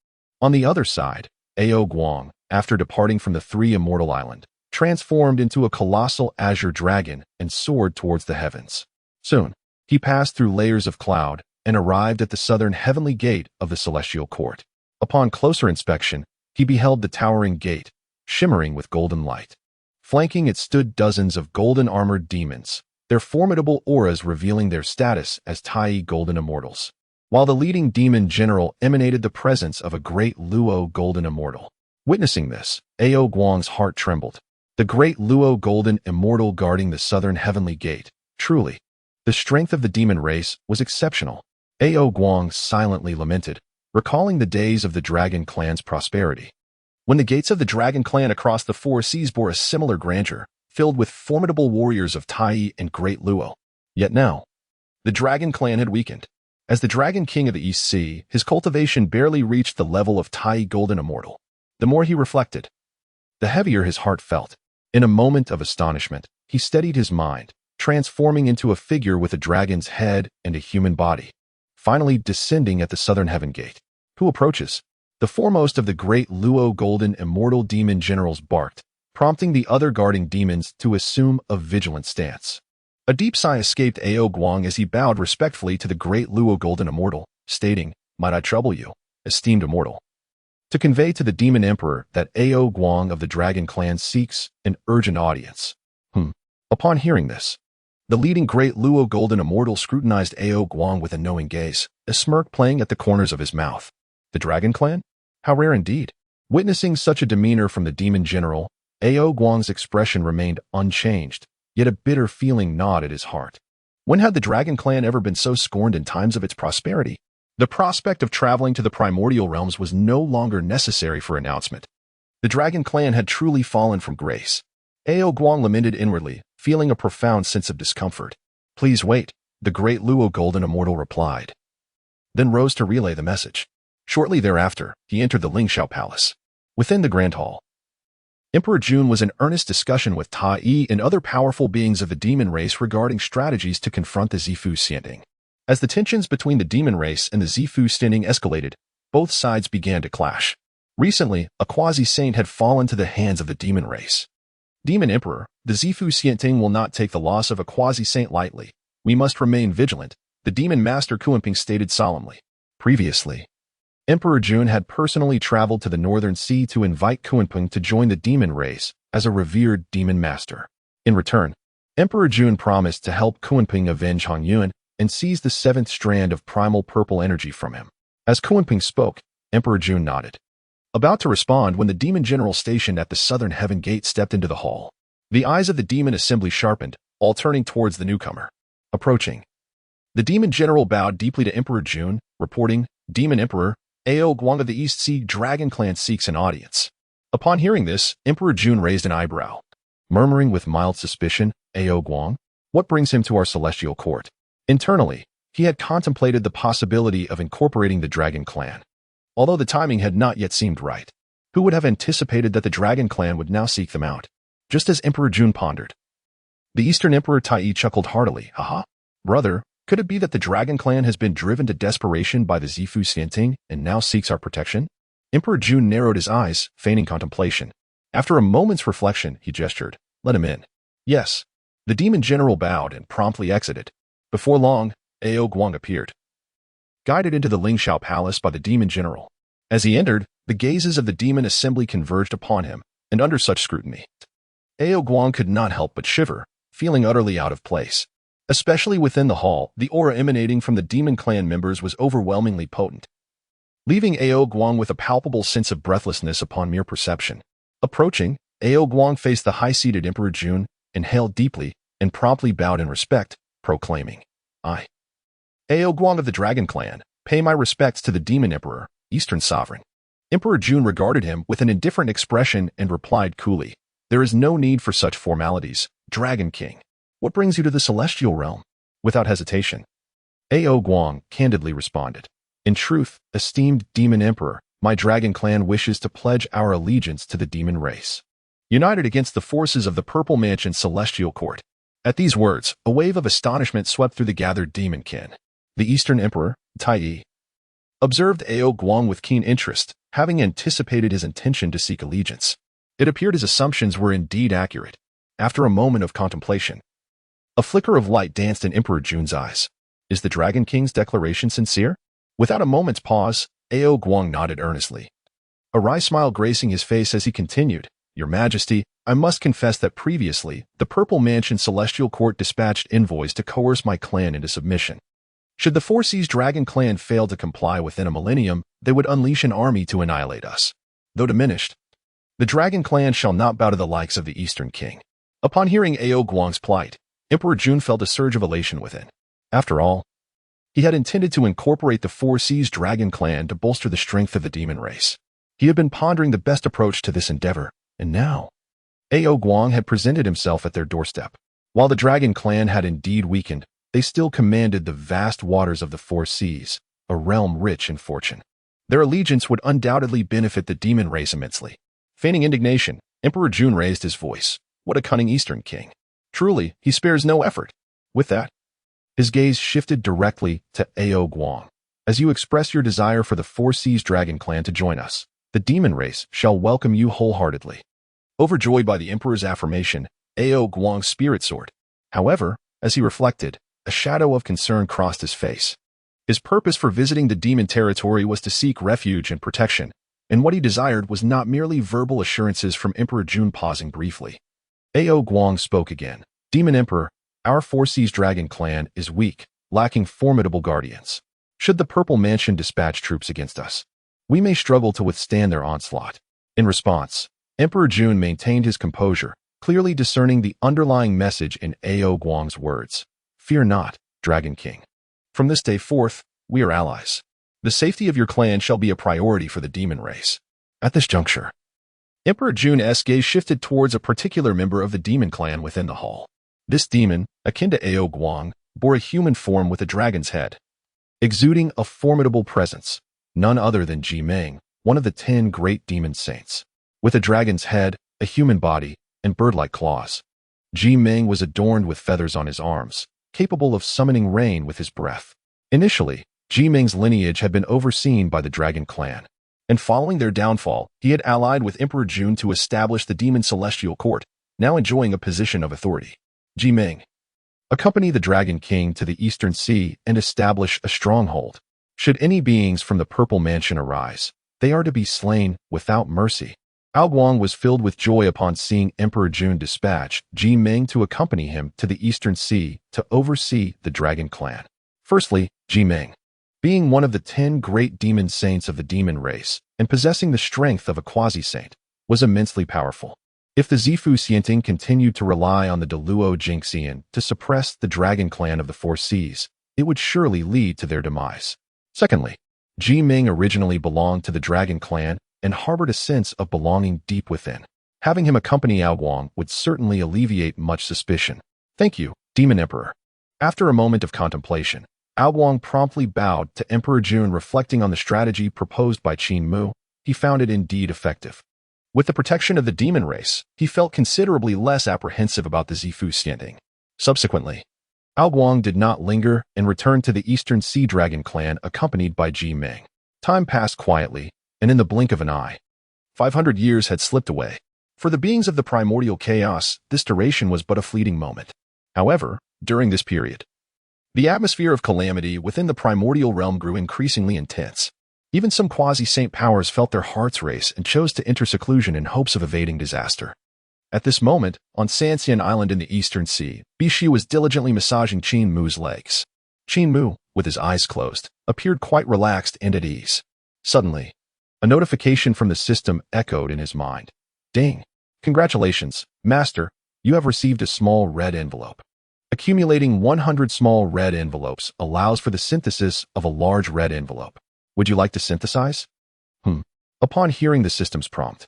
on the other side, Ao Guang, after departing from the Three Immortal Island, transformed into a colossal azure dragon and soared towards the heavens. Soon, he passed through layers of cloud and arrived at the southern heavenly gate of the celestial court. Upon closer inspection, he beheld the towering gate, shimmering with golden light. Flanking it stood dozens of golden-armored demons, their formidable auras revealing their status as Tai Golden Immortals, while the leading demon general emanated the presence of a great Luo Golden Immortal. Witnessing this, Ao Guang's heart trembled. The great Luo Golden Immortal guarding the southern heavenly gate. Truly, the strength of the demon race was exceptional. Ao Guang silently lamented, recalling the days of the Dragon Clan's prosperity, when the gates of the Dragon Clan across the four seas bore a similar grandeur, filled with formidable warriors of Tai and Great Luo. Yet now, the Dragon Clan had weakened. As the Dragon King of the East Sea, his cultivation barely reached the level of Tai Golden Immortal. The more he reflected, the heavier his heart felt. In a moment of astonishment, he steadied his mind, transforming into a figure with a dragon's head and a human body, finally descending at the southern heaven gate. Who approaches? The foremost of the great Luo Golden Immortal demon generals barked, prompting the other guarding demons to assume a vigilant stance. A deep sigh escaped Ao Guang as he bowed respectfully to the great Luo Golden Immortal, stating, "Might I trouble you, esteemed immortal, to convey to the demon emperor that Ao Guang of the Dragon Clan seeks an urgent audience." Upon hearing this, the leading great Luo Golden Immortal scrutinized Ao Guang with a knowing gaze, a smirk playing at the corners of his mouth. The Dragon Clan? How rare indeed. Witnessing such a demeanor from the demon general, Ao Guang's expression remained unchanged, yet a bitter feeling gnawed at his heart. When had the Dragon Clan ever been so scorned in times of its prosperity? The prospect of traveling to the primordial realms was no longer necessary for announcement. The Dragon Clan had truly fallen from grace. Ao Guang lamented inwardly, feeling a profound sense of discomfort. "Please wait," the great Luo Golden Immortal replied, then rose to relay the message. Shortly thereafter, he entered the Ling Xiao Palace. Within the Grand Hall, Emperor Jun was in earnest discussion with Tai and other powerful beings of the demon race regarding strategies to confront the Zifu Xianting. As the tensions between the demon race and the Zifu Xianting escalated, both sides began to clash. Recently, a quasi-saint had fallen to the hands of the demon race. "Demon Emperor, the Zifu Xianting will not take the loss of a quasi-saint lightly. We must remain vigilant," the demon master Kunping stated solemnly. Previously, Emperor Jun had personally traveled to the Northern Sea to invite Kunping to join the demon race as a revered demon master. In return, Emperor Jun promised to help Kunping avenge Hong Yuan and seize the seventh strand of primal purple energy from him. As Kunping spoke, Emperor Jun nodded, about to respond when the demon general stationed at the southern heaven gate stepped into the hall. The eyes of the demon assembly sharpened, all turning towards the newcomer. Approaching, the demon general bowed deeply to Emperor Jun, reporting, "Demon Emperor, Ao Guang of the East Sea Dragon Clan seeks an audience." Upon hearing this, Emperor Jun raised an eyebrow, murmuring with mild suspicion, "Ao Guang? What brings him to our celestial court?" Internally, he had contemplated the possibility of incorporating the Dragon Clan, although the timing had not yet seemed right. Who would have anticipated that the Dragon Clan would now seek them out? Just as Emperor Jun pondered, the Eastern Emperor Tai chuckled heartily. "Haha, brother, could it be that the Dragon Clan has been driven to desperation by the Zifu Xianting and now seeks our protection?" Emperor Jun narrowed his eyes, feigning contemplation. After a moment's reflection, he gestured, "Let him in." "Yes." The demon general bowed and promptly exited. Before long, Ao Guang appeared, guided into the Ling Xiao Palace by the demon general. As he entered, the gazes of the demon assembly converged upon him, and under such scrutiny, Ao Guang could not help but shiver, feeling utterly out of place. Especially within the hall, the aura emanating from the demon clan members was overwhelmingly potent, leaving Ao Guang with a palpable sense of breathlessness upon mere perception. Approaching, Ao Guang faced the high-seated Emperor Jun, inhaled deeply, and promptly bowed in respect, proclaiming, "I, Ao Guang of the Dragon Clan, pay my respects to the Demon Emperor, Eastern sovereign. Emperor Jun regarded him with an indifferent expression and replied coolly, "There is no need for such formalities, Dragon King. What brings you to the celestial realm?" Without hesitation, Ao Guang candidly responded, "In truth, esteemed demon emperor, my dragon clan wishes to pledge our allegiance to the demon race, united against the forces of the Purple Mansion Celestial Court." At these words, a wave of astonishment swept through the gathered demon kin. The Eastern Emperor, Tai, observed Ao Guang with keen interest, having anticipated his intention to seek allegiance. It appeared his assumptions were indeed accurate. After a moment of contemplation, a flicker of light danced in Emperor Jun's eyes. Is the Dragon King's declaration sincere? Without a moment's pause, Ao Guang nodded earnestly, a wry smile gracing his face as he continued, "Your Majesty, I must confess that previously, the Purple Mansion Celestial Court dispatched envoys to coerce my clan into submission. Should the Four Seas Dragon Clan fail to comply within a millennium, they would unleash an army to annihilate us. Though diminished, the Dragon Clan shall not bow to the likes of the Eastern King." Upon hearing Ao Guang's plight, Emperor Jun felt a surge of elation within. After all, he had intended to incorporate the Four Seas Dragon Clan to bolster the strength of the demon race. He had been pondering the best approach to this endeavor, and now Ao Guang had presented himself at their doorstep. While the Dragon Clan had indeed weakened, they still commanded the vast waters of the Four Seas, a realm rich in fortune. Their allegiance would undoubtedly benefit the demon race immensely. Feigning indignation, Emperor Jun raised his voice. What a cunning Eastern King. Truly, he spares no effort. With that, his gaze shifted directly to Ao Guang. As you express your desire for the Four Seas Dragon Clan to join us, the demon race shall welcome you wholeheartedly. Overjoyed by the Emperor's affirmation, Ao Guang's spirit soared. However, as he reflected, a shadow of concern crossed his face. His purpose for visiting the demon territory was to seek refuge and protection, and what he desired was not merely verbal assurances from Emperor Jun. Pausing briefly, Ao Guang spoke again. "Demon Emperor, our Four Seas Dragon Clan is weak, lacking formidable guardians. Should the Purple Mansion dispatch troops against us, we may struggle to withstand their onslaught." In response, Emperor Jun maintained his composure, clearly discerning the underlying message in Ao Guang's words. "Fear not, Dragon King. From this day forth, we are allies. The safety of your clan shall be a priority for the demon race." At this juncture, Emperor Jun's gaze shifted towards a particular member of the demon clan within the hall. This demon, akin to Ao Guang, bore a human form with a dragon's head, exuding a formidable presence, none other than Jie Meng, one of the 10 great demon saints. With a dragon's head, a human body, and bird-like claws, Jie Meng was adorned with feathers on his arms, capable of summoning rain with his breath. Initially, Jie Meng's lineage had been overseen by the Dragon Clan, and following their downfall, he had allied with Emperor Jun to establish the Demon Celestial Court, now enjoying a position of authority. Jie Meng, accompany the Dragon King to the Eastern Sea and establish a stronghold. Should any beings from the Purple Mansion arise, they are to be slain without mercy. Ao Guang was filled with joy upon seeing Emperor Jun dispatch Jie Meng to accompany him to the Eastern Sea to oversee the Dragon Clan. Firstly, Jie Meng, being one of the 10 great demon saints of the demon race and possessing the strength of a quasi-saint, was immensely powerful. If the Zifu Xianting continued to rely on the Deluo Jingxian to suppress the Dragon Clan of the Four Seas, it would surely lead to their demise. Secondly, Jie Meng originally belonged to the Dragon Clan and harbored a sense of belonging deep within. Having him accompany Ao Guang would certainly alleviate much suspicion. "Thank you, Demon Emperor." After a moment of contemplation, Ao Guang promptly bowed to Emperor Jun. Reflecting on the strategy proposed by Qin Mu, he found it indeed effective. With the protection of the demon race, he felt considerably less apprehensive about the Zifu Xianting. Subsequently, Ao Guang did not linger and returned to the Eastern Sea Dragon Clan accompanied by Jie Meng. Time passed quietly, and in the blink of an eye, 500 years had slipped away. For the beings of the primordial chaos, this duration was but a fleeting moment. However, during this period, the atmosphere of calamity within the primordial realm grew increasingly intense. Even some quasi-saint powers felt their hearts race and chose to enter seclusion in hopes of evading disaster. At this moment, on Sanxian Island in the Eastern Sea, Bishi was diligently massaging Qin Mu's legs. Qin Mu, with his eyes closed, appeared quite relaxed and at ease. Suddenly, a notification from the system echoed in his mind. "Ding! Congratulations, Master, you have received a small red envelope. Accumulating 100 small red envelopes allows for the synthesis of a large red envelope. Would you like to synthesize?" Upon hearing the system's prompt,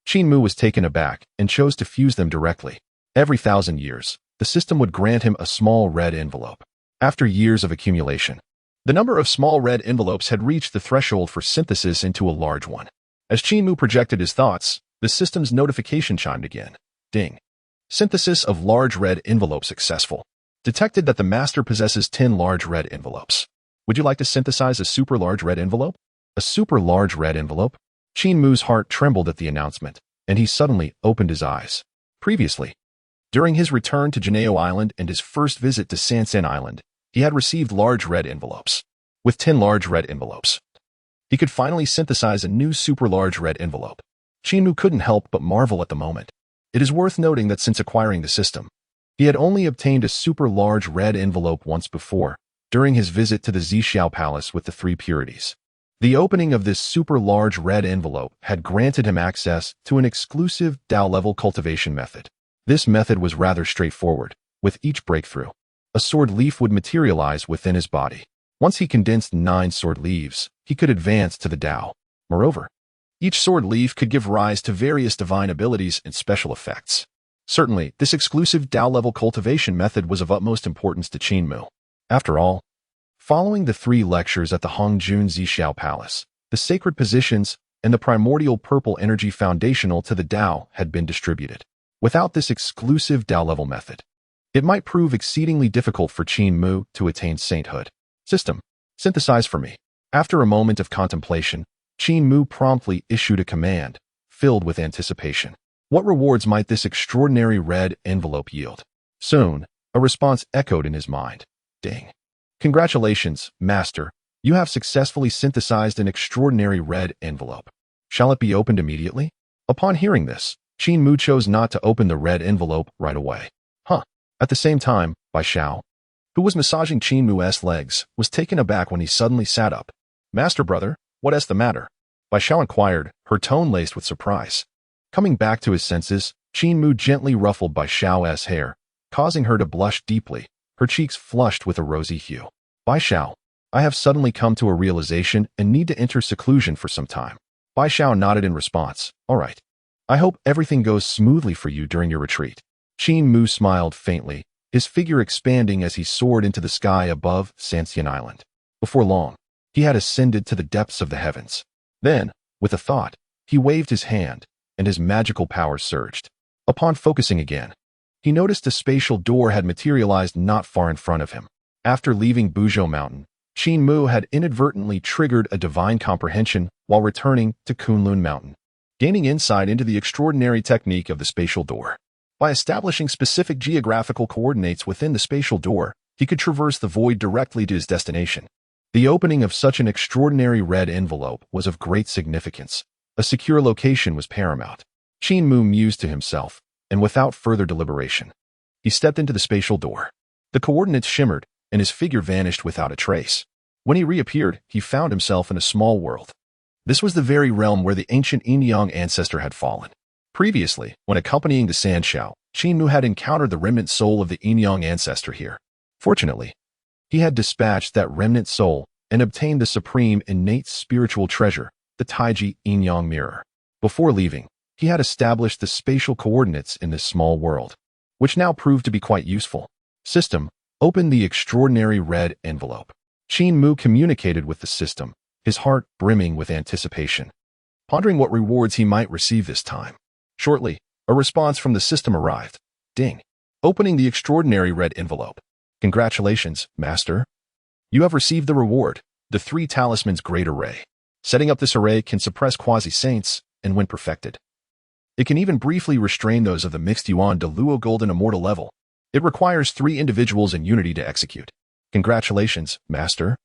Qin Mu was taken aback and chose to fuse them directly. Every 1,000 years, the system would grant him a small red envelope. After years of accumulation, the number of small red envelopes had reached the threshold for synthesis into a large one. As Qin Mu projected his thoughts, the system's notification chimed again. Ding. Synthesis of large red envelope successful. Detected that the master possesses 10 large red envelopes. Would you like to synthesize a super large red envelope? A super large red envelope? Qin Mu's heart trembled at the announcement, and he suddenly opened his eyes. Previously, during his return to Janeo Island and his first visit to Sansan Island, he had received large red envelopes. With 10 large red envelopes, he could finally synthesize a new super large red envelope. Qin Mu couldn't help but marvel at the moment. It is worth noting that since acquiring the system, he had only obtained a super large red envelope once before, during his visit to the Three Xiao Palace with the three purities. The opening of this super large red envelope had granted him access to an exclusive Dao-level cultivation method. This method was rather straightforward. With each breakthrough, a sword leaf would materialize within his body. Once he condensed 9 sword leaves, he could advance to the Dao. Moreover, each sword leaf could give rise to various divine abilities and special effects. Certainly, this exclusive Dao-level cultivation method was of utmost importance to Qin Mu. After all, following the 3 lectures at the Hongjun Zhixiao Palace, the sacred positions and the primordial purple energy foundational to the Dao had been distributed. Without this exclusive Dao-level method, it might prove exceedingly difficult for Qin Mu to attain sainthood. System, synthesize for me. After a moment of contemplation, Qin Mu promptly issued a command, filled with anticipation. What rewards might this extraordinary red envelope yield? Soon, a response echoed in his mind. Ding. Congratulations, Master. You have successfully synthesized an extraordinary red envelope. Shall it be opened immediately? Upon hearing this, Qin Mu chose not to open the red envelope right away. At the same time, Bai Xiao, who was massaging Qin Mu's legs, was taken aback when he suddenly sat up. Master brother, what is the matter? Bai Xiao inquired, her tone laced with surprise. Coming back to his senses, Qin Mu gently ruffled Bai Xiao's hair, causing her to blush deeply, her cheeks flushed with a rosy hue. Bai Xiao, I have suddenly come to a realization and need to enter seclusion for some time. Bai Xiao nodded in response. All right. I hope everything goes smoothly for you during your retreat. Qin Mu smiled faintly, his figure expanding as he soared into the sky above Sansan Island. Before long, he had ascended to the depths of the heavens. Then, with a thought, he waved his hand, and his magical powers surged. Upon focusing again, he noticed a spatial door had materialized not far in front of him. After leaving Buzhou Mountain, Qin Mu had inadvertently triggered a divine comprehension while returning to Kunlun Mountain, gaining insight into the extraordinary technique of the spatial door. By establishing specific geographical coordinates within the spatial door, he could traverse the void directly to his destination. The opening of such an extraordinary red envelope was of great significance. A secure location was paramount. Qin Mu mused to himself, and without further deliberation, he stepped into the spatial door. The coordinates shimmered, and his figure vanished without a trace. When he reappeared, he found himself in a small world. This was the very realm where the ancient Yin-Yang ancestor had fallen. Previously, when accompanying the Sanxiao, Qin Mu had encountered the remnant soul of the Yin-Yang ancestor here. Fortunately, he had dispatched that remnant soul and obtained the supreme innate spiritual treasure, the Taiji Yin-Yang mirror. Before leaving, he had established the spatial coordinates in this small world, which now proved to be quite useful. System, open the extraordinary red envelope. Qin Mu communicated with the system, his heart brimming with anticipation, pondering what rewards he might receive this time. Shortly, a response from the system arrived. Ding. Opening the extraordinary red envelope. Congratulations, Master. You have received the reward, the 3 talismans great array. Setting up this array can suppress quasi-saints, and when perfected, it can even briefly restrain those of the mixed Yuan de Luo Golden Immortal level. It requires 3 individuals in unity to execute. Congratulations, Master.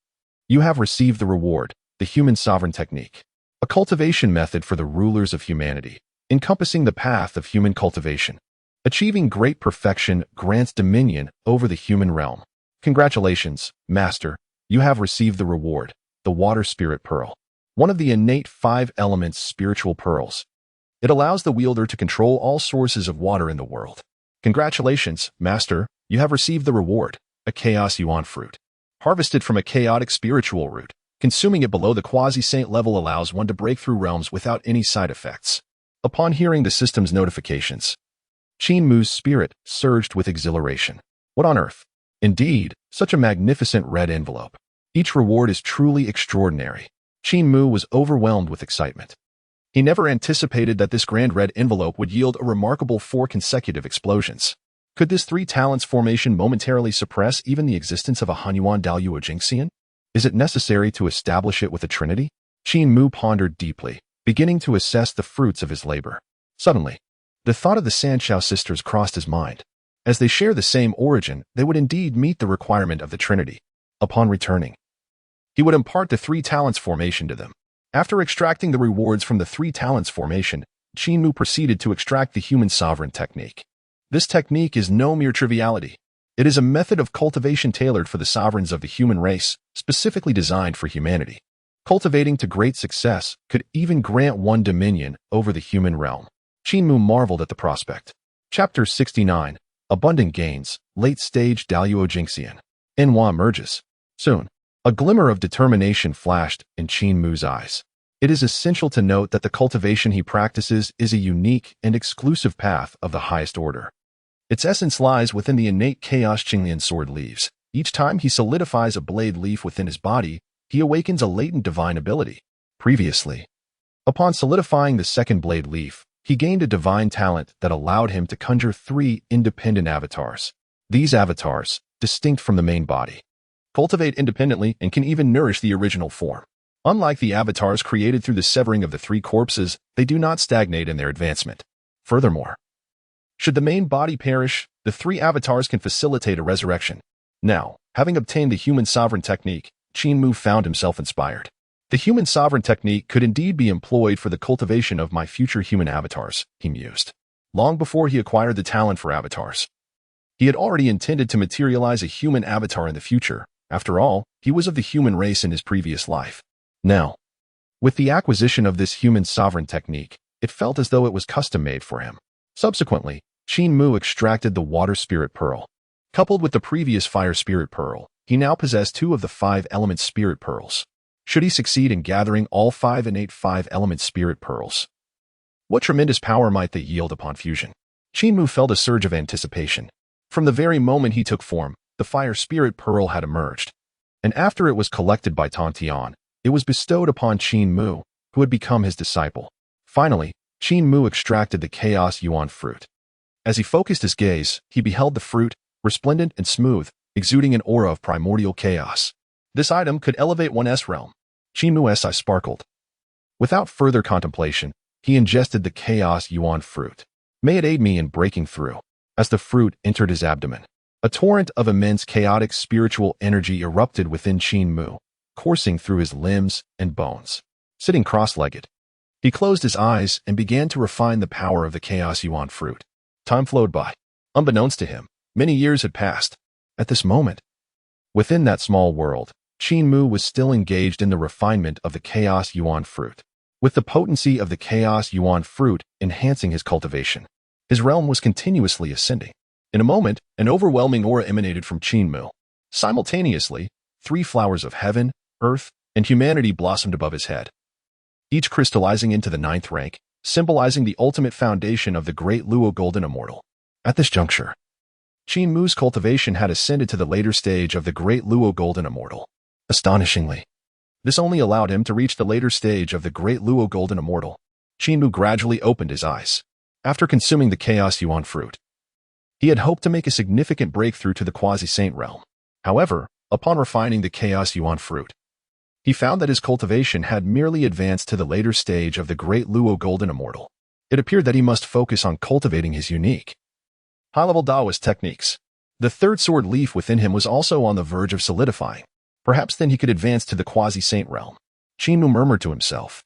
You have received the reward, the human sovereign technique, a cultivation method for the rulers of humanity, encompassing the path of human cultivation. Achieving great perfection grants dominion over the human realm. Congratulations, Master. You have received the reward, the Water Spirit Pearl, one of the innate 5 elements spiritual pearls. It allows the wielder to control all sources of water in the world. Congratulations, Master. You have received the reward, a Chaos Yuan fruit, harvested from a chaotic spiritual root. Consuming it below the quasi-saint level allows one to break through realms without any side effects. Upon hearing the system's notifications, Qin Mu's spirit surged with exhilaration. What on earth? Indeed, such a magnificent red envelope. Each reward is truly extraordinary. Qin Mu was overwhelmed with excitement. He never anticipated that this grand red envelope would yield a remarkable 4 consecutive explosions. Could this 3 talents formation momentarily suppress even the existence of a Hanyuan Daluo Jingxian? Is it necessary to establish it with a trinity? Qin Mu pondered deeply, beginning to assess the fruits of his labor. Suddenly, the thought of the Three Xiao Sisters crossed his mind. As they share the same origin, they would indeed meet the requirement of the trinity. Upon returning, he would impart the 3 talents formation to them. After extracting the rewards from the 3 talents formation, Qin Mu proceeded to extract the human sovereign technique. This technique is no mere triviality. It is a method of cultivation tailored for the sovereigns of the human race, specifically designed for humanity. Cultivating to great success could even grant one dominion over the human realm. Qin Mu marveled at the prospect. Chapter 69. Abundant Gains, Late-Stage Daluo Jingxian. Enhua emerges. Soon, a glimmer of determination flashed in Qin Mu's eyes. It is essential to note that the cultivation he practices is a unique and exclusive path of the highest order. Its essence lies within the innate chaos Qinglian sword leaves. Each time he solidifies a blade leaf within his body, he awakens a latent divine ability. Previously, upon solidifying the second blade leaf, he gained a divine talent that allowed him to conjure 3 independent avatars. These avatars, distinct from the main body, cultivate independently and can even nourish the original form. Unlike the avatars created through the severing of the 3 corpses, they do not stagnate in their advancement. Furthermore, should the main body perish, the 3 avatars can facilitate a resurrection. Now, having obtained the human sovereign technique, Qin Mu found himself inspired. The human sovereign technique could indeed be employed for the cultivation of my future human avatars, he mused. Long before he acquired the talent for avatars, he had already intended to materialize a human avatar in the future. After all, he was of the human race in his previous life. Now, with the acquisition of this human sovereign technique, it felt as though it was custom-made for him. Subsequently, Qin Mu extracted the water spirit pearl. Coupled with the previous fire spirit pearl, he now possessed 2 of the 5 element spirit pearls. Should he succeed in gathering all 5 innate 5 element spirit pearls, what tremendous power might they yield upon fusion? Qin Mu felt a surge of anticipation. From the very moment he took form, the fire spirit pearl had emerged. And after it was collected by Tantian, it was bestowed upon Qin Mu, who had become his disciple. Finally, Qin Mu extracted the chaos yuan fruit. As he focused his gaze, he beheld the fruit, resplendent and smooth, exuding an aura of primordial chaos. This item could elevate one's realm. Qin Mu's eye sparkled. Without further contemplation, he ingested the chaos yuan fruit. May it aid me in breaking through. As the fruit entered his abdomen, a torrent of immense chaotic spiritual energy erupted within Qin Mu, coursing through his limbs and bones. Sitting cross-legged, he closed his eyes and began to refine the power of the chaos yuan fruit. Time flowed by. Unbeknownst to him, many years had passed. At this moment, within that small world, Qin Mu was still engaged in the refinement of the chaos yuan fruit. With the potency of the chaos yuan fruit enhancing his cultivation, his realm was continuously ascending. In a moment, an overwhelming aura emanated from Qin Mu. Simultaneously, 3 flowers of heaven, earth, and humanity blossomed above his head, each crystallizing into the 9th rank, symbolizing the ultimate foundation of the great Luo Golden Immortal. At this juncture, Qin Mu's cultivation had ascended to the later stage of the great Luo Golden Immortal. Astonishingly, this only allowed him to reach the later stage of the great Luo Golden Immortal. Qin Mu gradually opened his eyes. After consuming the chaos yuan fruit, he had hoped to make a significant breakthrough to the quasi-saint realm. However, upon refining the chaos yuan fruit, he found that his cultivation had merely advanced to the later stage of the great Luo Golden Immortal. It appeared that he must focus on cultivating his unique, high-level Taoist techniques. The 3rd sword leaf within him was also on the verge of solidifying. Perhaps then he could advance to the quasi-saint realm. Qin Mu murmured to himself,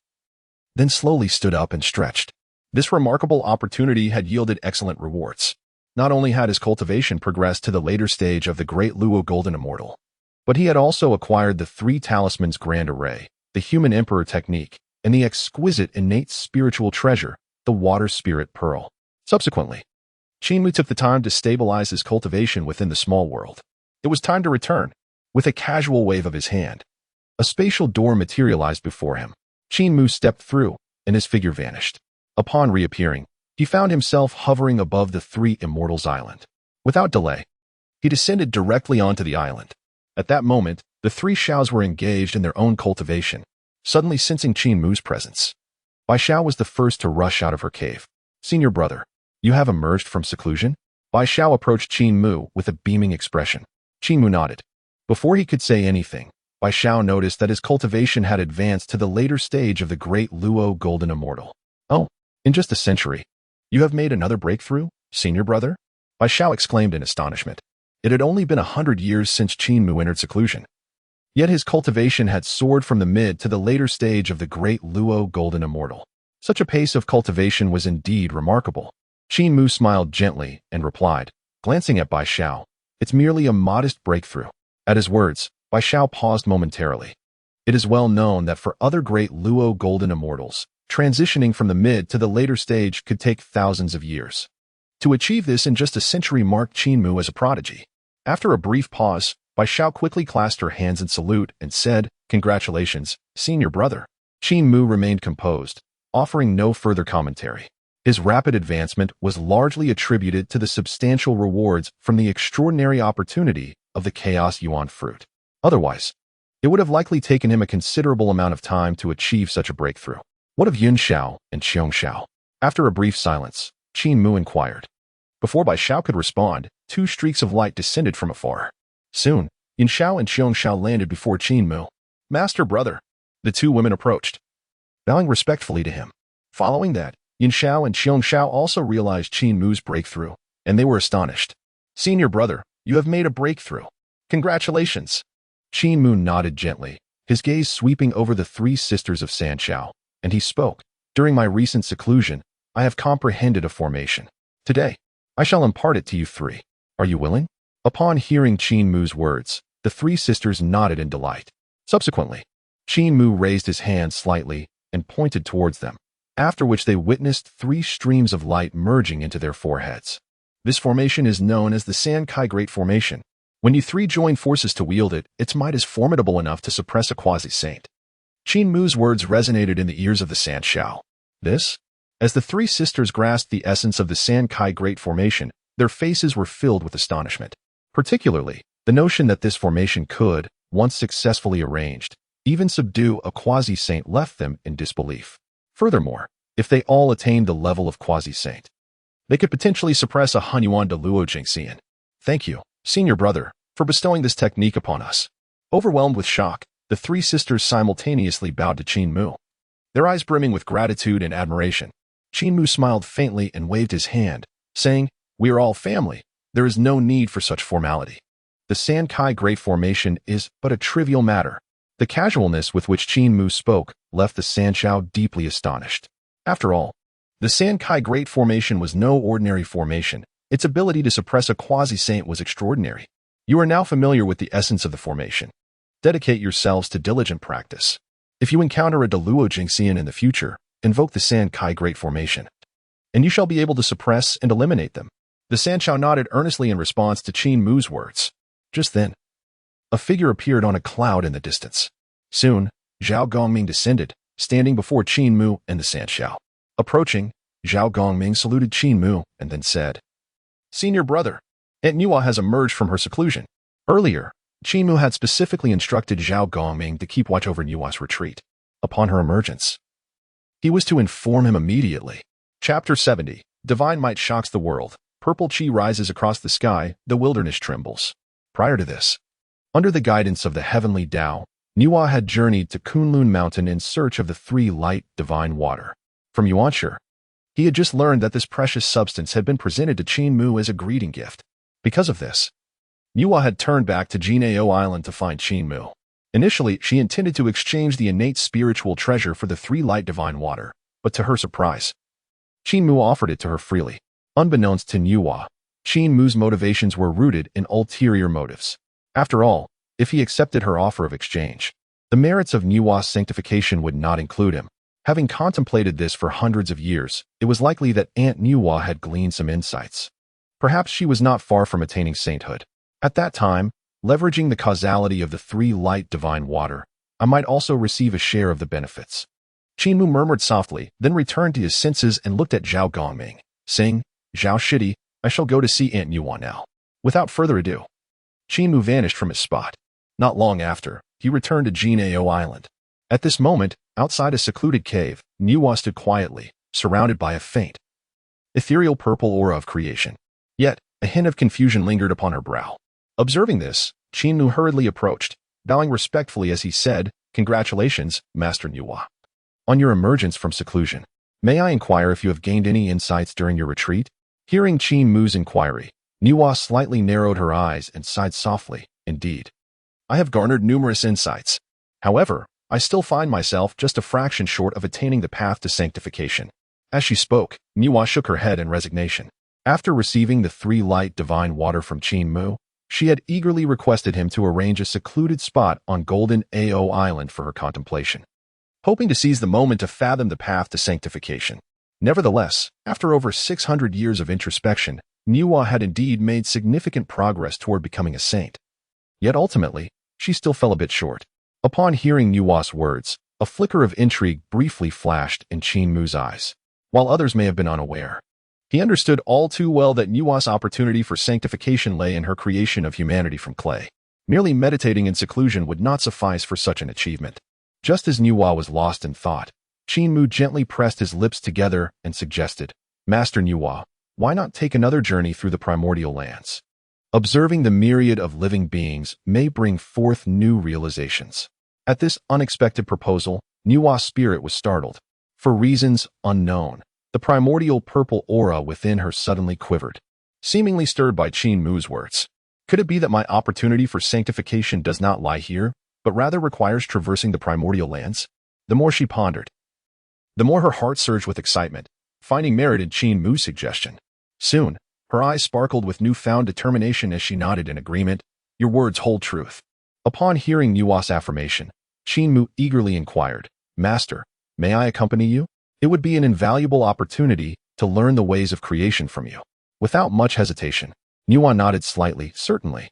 then slowly stood up and stretched. This remarkable opportunity had yielded excellent rewards. Not only had his cultivation progressed to the later stage of the great Luo Golden Immortal, but he had also acquired the 3 talismans grand array, the human emperor technique, and the exquisite innate spiritual treasure, the water spirit pearl. Subsequently, Qin Mu took the time to stabilize his cultivation within the small world. It was time to return. With a casual wave of his hand, A spatial door materialized before him. Qin Mu stepped through, and his figure vanished. Upon reappearing, he found himself hovering above the Three Immortals Island. Without delay, he descended directly onto the island. At that moment, the three Xiaos were engaged in their own cultivation, suddenly sensing Qin Mu's presence. Bai Xiao was the first to rush out of her cave. "Senior brother, you have emerged from seclusion?" Bai Xiao approached Qin Mu with a beaming expression. Qin Mu nodded. Before he could say anything, Bai Xiao noticed that his cultivation had advanced to the later stage of the great Luo Golden Immortal. "Oh, in just a century, you have made another breakthrough, senior brother?" Bai Xiao exclaimed in astonishment. It had only been 100 years since Qin Mu entered seclusion. Yet his cultivation had soared from the mid to the later stage of the great Luo Golden Immortal. Such a pace of cultivation was indeed remarkable. Qin Mu smiled gently and replied, glancing at Bai Xiao, "It's merely a modest breakthrough." At his words, Bai Xiao paused momentarily. It is well known that for other great Luo Golden Immortals, transitioning from the mid to the later stage could take thousands of years. To achieve this in just a century marked Qin Mu as a prodigy. After a brief pause, Bai Xiao quickly clasped her hands in salute and said, "Congratulations, senior brother." Qin Mu remained composed, offering no further commentary. His rapid advancement was largely attributed to the substantial rewards from the extraordinary opportunity of the Chaos Yuan fruit. Otherwise, it would have likely taken him a considerable amount of time to achieve such a breakthrough. "What of Yun Xiao and Xiong Xiao?" After a brief silence, Qin Mu inquired. Before Bai Xiao could respond, two streaks of light descended from afar. Soon, Yun Xiao and Xiong Xiao landed before Qin Mu. "Master brother." The two women approached, bowing respectfully to him. Following that, Yun Xiao and Xiong Xiao also realized Qin Mu's breakthrough, and they were astonished. "Senior brother, you have made a breakthrough. Congratulations." Qin Mu nodded gently, his gaze sweeping over the three sisters of Sanxiao, and he spoke. "During my recent seclusion, I have comprehended a formation. Today, I shall impart it to you three. Are you willing?" Upon hearing Qin Mu's words, the three sisters nodded in delight. Subsequently, Qin Mu raised his hand slightly and pointed towards them, after which they witnessed three streams of light merging into their foreheads. This formation is known as the Sankai Great Formation. When you three join forces to wield it, its might is formidable enough to suppress a quasi-saint. Qin Mu's words resonated in the ears of the Sanxiao. As the three sisters grasped the essence of the Sankai Great Formation, their faces were filled with astonishment. Particularly, the notion that this formation could, once successfully arranged, even subdue a quasi-saint left them in disbelief. Furthermore, if they all attained the level of quasi-saint, they could potentially suppress a Hunyuan de Luo Jingxian. "Thank you, senior brother, for bestowing this technique upon us." Overwhelmed with shock, the three sisters simultaneously bowed to Qin Mu, their eyes brimming with gratitude and admiration. Qin Mu smiled faintly and waved his hand, saying, "We are all family. There is no need for such formality. The Sankai Great Formation is but a trivial matter." The casualness with which Qin Mu spoke left the Sanxiao deeply astonished. After all, the Sankai Great Formation was no ordinary formation. Its ability to suppress a quasi-saint was extraordinary. You are now familiar with the essence of the formation. Dedicate yourselves to diligent practice. If you encounter a Deluo Jingxian in the future, invoke the Sankai Great Formation, and you shall be able to suppress and eliminate them. The Sanxiao nodded earnestly in response to Qin Mu's words. Just then, a figure appeared on a cloud in the distance. Soon, Zhao Gongming descended, standing before Qin Mu and the Sanxiao. Approaching, Zhao Gongming saluted Qin Mu and then said, "Senior brother, Aunt Nuwa has emerged from her seclusion." Earlier, Qin Mu had specifically instructed Zhao Gongming to keep watch over Nuwa's retreat. Upon her emergence, he was to inform him immediately. Chapter 70, Divine Might Shocks the World. Purple chi rises across the sky, the wilderness trembles. Prior to this, under the guidance of the heavenly Tao, Nuwa had journeyed to Ling Mountain in search of the three light divine water. From Yuanshi, he had just learned that this precious substance had been presented to Qin Mu as a greeting gift. Because of this, Nuwa had turned back to Jinao Island to find Qin Mu. Initially, she intended to exchange the innate spiritual treasure for the three light divine water, but to her surprise, Qin Mu offered it to her freely. Unbeknownst to Nuwa, Qin Mu's motivations were rooted in ulterior motives. After all, if he accepted her offer of exchange, the merits of Nuwa's sanctification would not include him. Having contemplated this for hundreds of years, it was likely that Aunt Nuwa had gleaned some insights. Perhaps she was not far from attaining sainthood. At that time, leveraging the causality of the three light divine water, I might also receive a share of the benefits. Qin Mu murmured softly, then returned to his senses and looked at Zhao Gongming, saying, Zhao Shidi, I shall go to see Aunt Yuan now. Without further ado, Qin Mu vanished from his spot. Not long after, he returned to Jinao Island. At this moment, outside a secluded cave, Nuwa stood quietly, surrounded by a faint, ethereal purple aura of creation. Yet, a hint of confusion lingered upon her brow. Observing this, Qin Mu hurriedly approached, bowing respectfully as he said, Congratulations, Master Nuwa, on your emergence from seclusion. May I inquire if you have gained any insights during your retreat? Hearing Qin Mu's inquiry, Nuwa slightly narrowed her eyes and sighed softly. Indeed, I have garnered numerous insights. However, I still find myself just a fraction short of attaining the path to sanctification. As she spoke, Nuwa shook her head in resignation. After receiving the 3 light divine water from Qin Mu, she had eagerly requested him to arrange a secluded spot on Golden Ao Island for her contemplation, hoping to seize the moment to fathom the path to sanctification. Nevertheless, after over 600 years of introspection, Nuwa had indeed made significant progress toward becoming a saint. Yet ultimately, she still fell a bit short. Upon hearing Nuwa's words, a flicker of intrigue briefly flashed in Qin Mu's eyes. While others may have been unaware, he understood all too well that Nuwa's opportunity for sanctification lay in her creation of humanity from clay. Merely meditating in seclusion would not suffice for such an achievement. Just as Nuwa was lost in thought, Qin Mu gently pressed his lips together and suggested, Master Nuwa, why not take another journey through the primordial lands? Observing the myriad of living beings may bring forth new realizations. At this unexpected proposal, Nuwa's spirit was startled. For reasons unknown, the primordial purple aura within her suddenly quivered, seemingly stirred by Qin Mu's words. Could it be that my opportunity for sanctification does not lie here, but rather requires traversing the primordial lands? The more she pondered, the more her heart surged with excitement, finding merit in Qin Mu's suggestion. Soon, her eyes sparkled with newfound determination as she nodded in agreement. Your words hold truth. Upon hearing Nuwa's affirmation, Qin Mu eagerly inquired, Master, may I accompany you? It would be an invaluable opportunity to learn the ways of creation from you. Without much hesitation, Nuwa nodded slightly, certainly.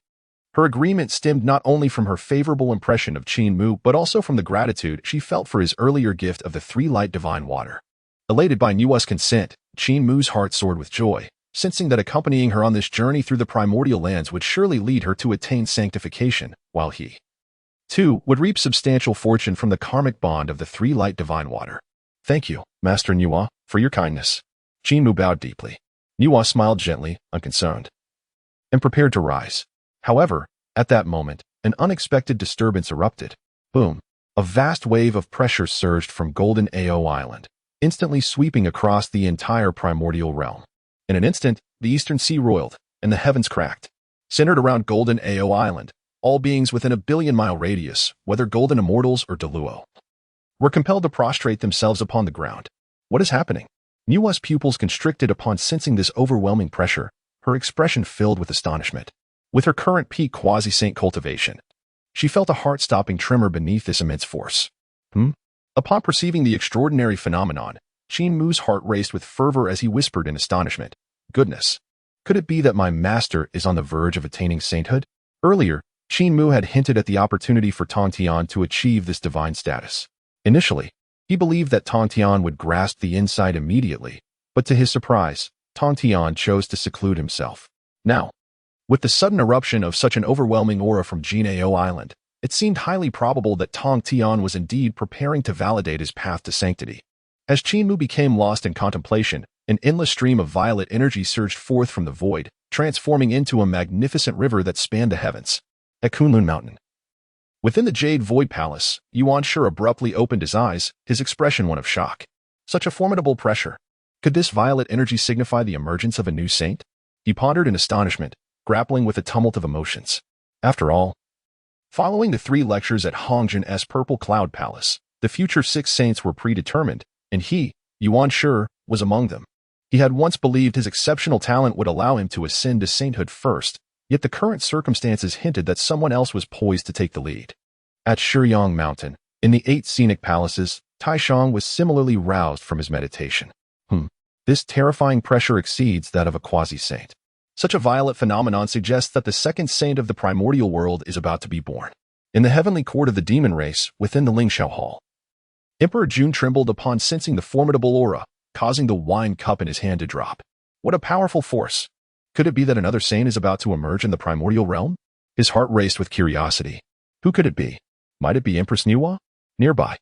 Her agreement stemmed not only from her favorable impression of Qin Mu, but also from the gratitude she felt for his earlier gift of the 3 light divine water. Elated by Nuwa's consent, Qin Mu's heart soared with joy, sensing that accompanying her on this journey through the primordial lands would surely lead her to attain sanctification, while he, too, would reap substantial fortune from the karmic bond of the 3 light divine water. Thank you, Master Nuwa, for your kindness. Qin Mu bowed deeply. Nuwa smiled gently, unconcerned, and prepared to rise. However, at that moment, an unexpected disturbance erupted. Boom! A vast wave of pressure surged from Golden Ao Island, instantly sweeping across the entire primordial realm. In an instant, the eastern sea roiled, and the heavens cracked. Centered around Golden Ao Island, all beings within a billion-mile radius, whether golden immortals or Deluo, were compelled to prostrate themselves upon the ground. What is happening? Nuwa's pupils constricted upon sensing this overwhelming pressure, her expression filled with astonishment. With her current peak quasi-saint cultivation, she felt a heart-stopping tremor beneath this immense force. Upon perceiving the extraordinary phenomenon, Qin Mu's heart raced with fervor as he whispered in astonishment, Goodness! Could it be that my master is on the verge of attaining sainthood? Earlier, Qin Mu had hinted at the opportunity for Tong Tian to achieve this divine status. Initially, he believed that Tong Tian would grasp the insight immediately, but to his surprise, Tong Tian chose to seclude himself. Now, with the sudden eruption of such an overwhelming aura from Jinao Island, it seemed highly probable that Tong Tian was indeed preparing to validate his path to sanctity. As Qin Mu became lost in contemplation, an endless stream of violet energy surged forth from the void, transforming into a magnificent river that spanned the heavens. At Ling Mountain, within the Jade Void Palace, Yuan Shi abruptly opened his eyes, his expression one of shock. Such a formidable pressure. Could this violet energy signify the emergence of a new saint? He pondered in astonishment, grappling with a tumult of emotions. After all, following the 3 lectures at Hongjian's Purple Cloud Palace, the future 6 saints were predetermined, and he, Yuan Shi, was among them. He had once believed his exceptional talent would allow him to ascend to sainthood first, yet the current circumstances hinted that someone else was poised to take the lead. At Ling Mountain, in the 8 scenic palaces, Taishang was similarly roused from his meditation. This terrifying pressure exceeds that of a quasi-saint. Such a violet phenomenon suggests that the second saint of the primordial world is about to be born. in the heavenly court of the demon race within the Ling Xiao Hall. Emperor Jun trembled upon sensing the formidable aura, causing the wine cup in his hand to drop. What a powerful force! Could it be that another saint is about to emerge in the primordial realm? His heart raced with curiosity. Who could it be? Might it be Empress Niwa? Nearby.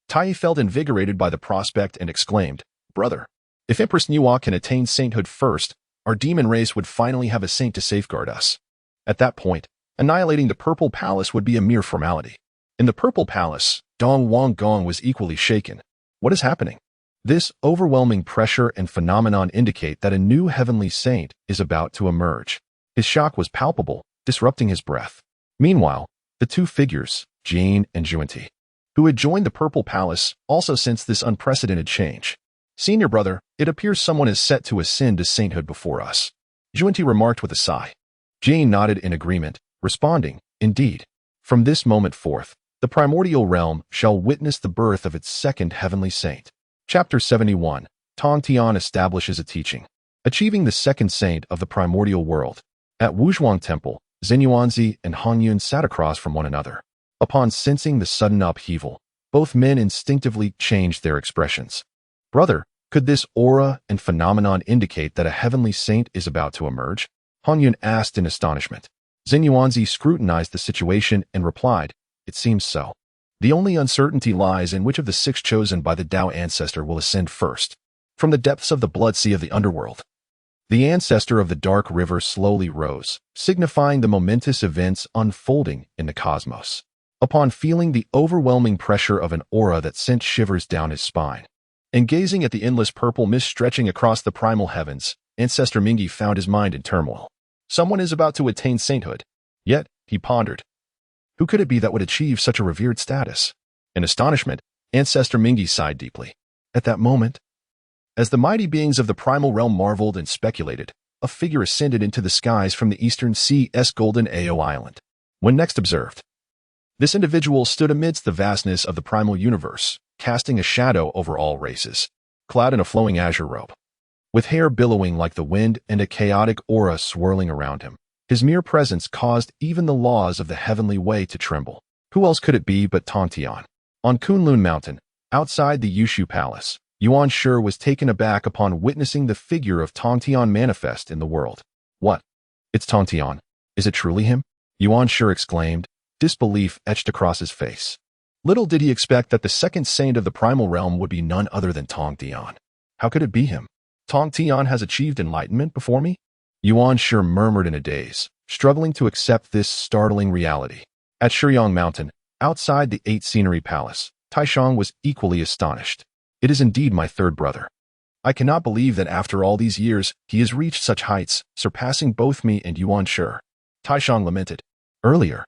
Tai felt invigorated by the prospect and exclaimed, "Brother, if Empress Niwa can attain sainthood first, our demon race would finally have a saint to safeguard us." At that point, annihilating the Purple Palace would be a mere formality. In the Purple Palace, Dong Wang Gong was equally shaken. What is happening? This overwhelming pressure and phenomenon indicate that a new heavenly saint is about to emerge. His shock was palpable, disrupting his breath. Meanwhile, the two figures, Jie and Zhunti, who had joined the Purple Palace, also sensed this unprecedented change. "Senior brother, it appears someone is set to ascend to sainthood before us," Zhunti remarked with a sigh. Jie nodded in agreement, responding, "Indeed. From this moment forth, the primordial realm shall witness the birth of its second heavenly saint." Chapter 71. Tong Tian establishes a teaching. Achieving the second saint of the primordial world. At Wuzhuang Temple, Xinyuanzi and Hongyun sat across from one another. Upon sensing the sudden upheaval, both men instinctively changed their expressions. "Brother, could this aura and phenomenon indicate that a heavenly saint is about to emerge?" Hongyun asked in astonishment. Xinyuanzi scrutinized the situation and replied, "It seems so. The only uncertainty lies in which of the six chosen by the Tao ancestor will ascend first. From the depths of the blood sea of the underworld, the ancestor of the dark river slowly rose, signifying the momentous events unfolding in the cosmos. Upon feeling the overwhelming pressure of an aura that sent shivers down his spine, and gazing at the endless purple mist stretching across the primal heavens, Ancestor Mingi found his mind in turmoil. Someone is about to attain sainthood. Yet, he pondered, who could it be that would achieve such a revered status? In astonishment, Ancestor Mingi sighed deeply. At that moment, as the mighty beings of the primal realm marveled and speculated, a figure ascended into the skies from the eastern sea's golden Ao Island. When next observed, this individual stood amidst the vastness of the primal universe, casting a shadow over all races, clad in a flowing azure robe. With hair billowing like the wind and a chaotic aura swirling around him, his mere presence caused even the laws of the heavenly way to tremble. Who else could it be but Tong Tian? On Kunlun Mountain, outside the Yushu Palace, Yuan Shi was taken aback upon witnessing the figure of Tong Tian manifest in the world. "What? It's Tong Tian. Is it truly him?" Yuan Shi exclaimed, disbelief etched across his face. Little did he expect that the second saint of the primal realm would be none other than Tong Tian. How could it be him? Tong Tian has achieved enlightenment before me? Yuan Shi murmured in a daze, struggling to accept this startling reality. At Shiyang Mountain, outside the Eight Scenery Palace, Taishang was equally astonished. "It is indeed my third brother. I cannot believe that after all these years, he has reached such heights, surpassing both me and Yuan Shi." Taishang lamented. Earlier,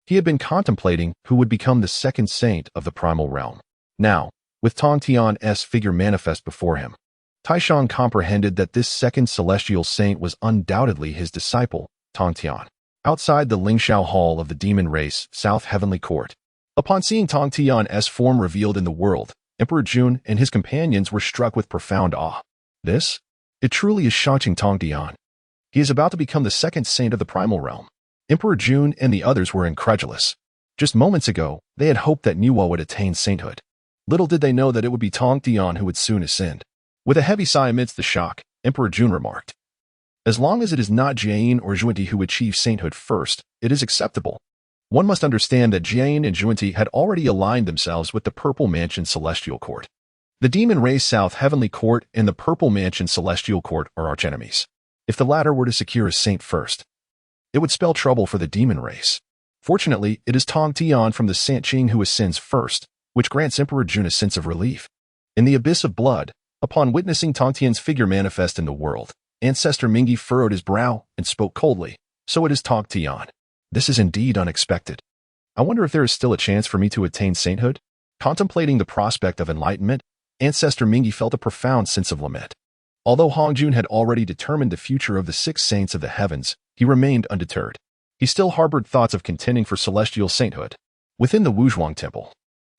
he had been contemplating who would become the second saint of the primal realm. Now, with Tong Tian's figure manifest before him, Taishang comprehended that this second celestial saint was undoubtedly his disciple, Tong Tian. Outside the Lingxiao Hall of the Demon Race, South Heavenly Court, upon seeing Tong Tian's form revealed in the world, Emperor Jun and his companions were struck with profound awe. It truly is shocking Tong Tian. He is about to become the second saint of the primal realm. Emperor Jun and the others were incredulous. Just moments ago, they had hoped that Niwa would attain sainthood. Little did they know that it would be Tong Tian who would soon ascend. With a heavy sigh amidst the shock, Emperor Jun remarked, "As long as it is not Jie or Zhunti who achieve sainthood first, it is acceptable. One must understand that Jie and Zhunti had already aligned themselves with the Purple Mansion Celestial Court. The Demon Race South Heavenly Court and the Purple Mansion Celestial Court are archenemies. If the latter were to secure a saint first, it would spell trouble for the demon race. Fortunately, it is Tong Tian from the Sanqing who ascends first, which grants Emperor Jun a sense of relief." In the abyss of blood, upon witnessing Tong Tian's figure manifest in the world, Ancestor Mingi furrowed his brow and spoke coldly. "So it is Tong Tian. This is indeed unexpected. I wonder if there is still a chance for me to attain sainthood?" Contemplating the prospect of enlightenment, Ancestor Mingi felt a profound sense of lament. Although Hongjun had already determined the future of the six saints of the heavens, he remained undeterred. He still harbored thoughts of contending for celestial sainthood. Within the Wuzhuang Temple,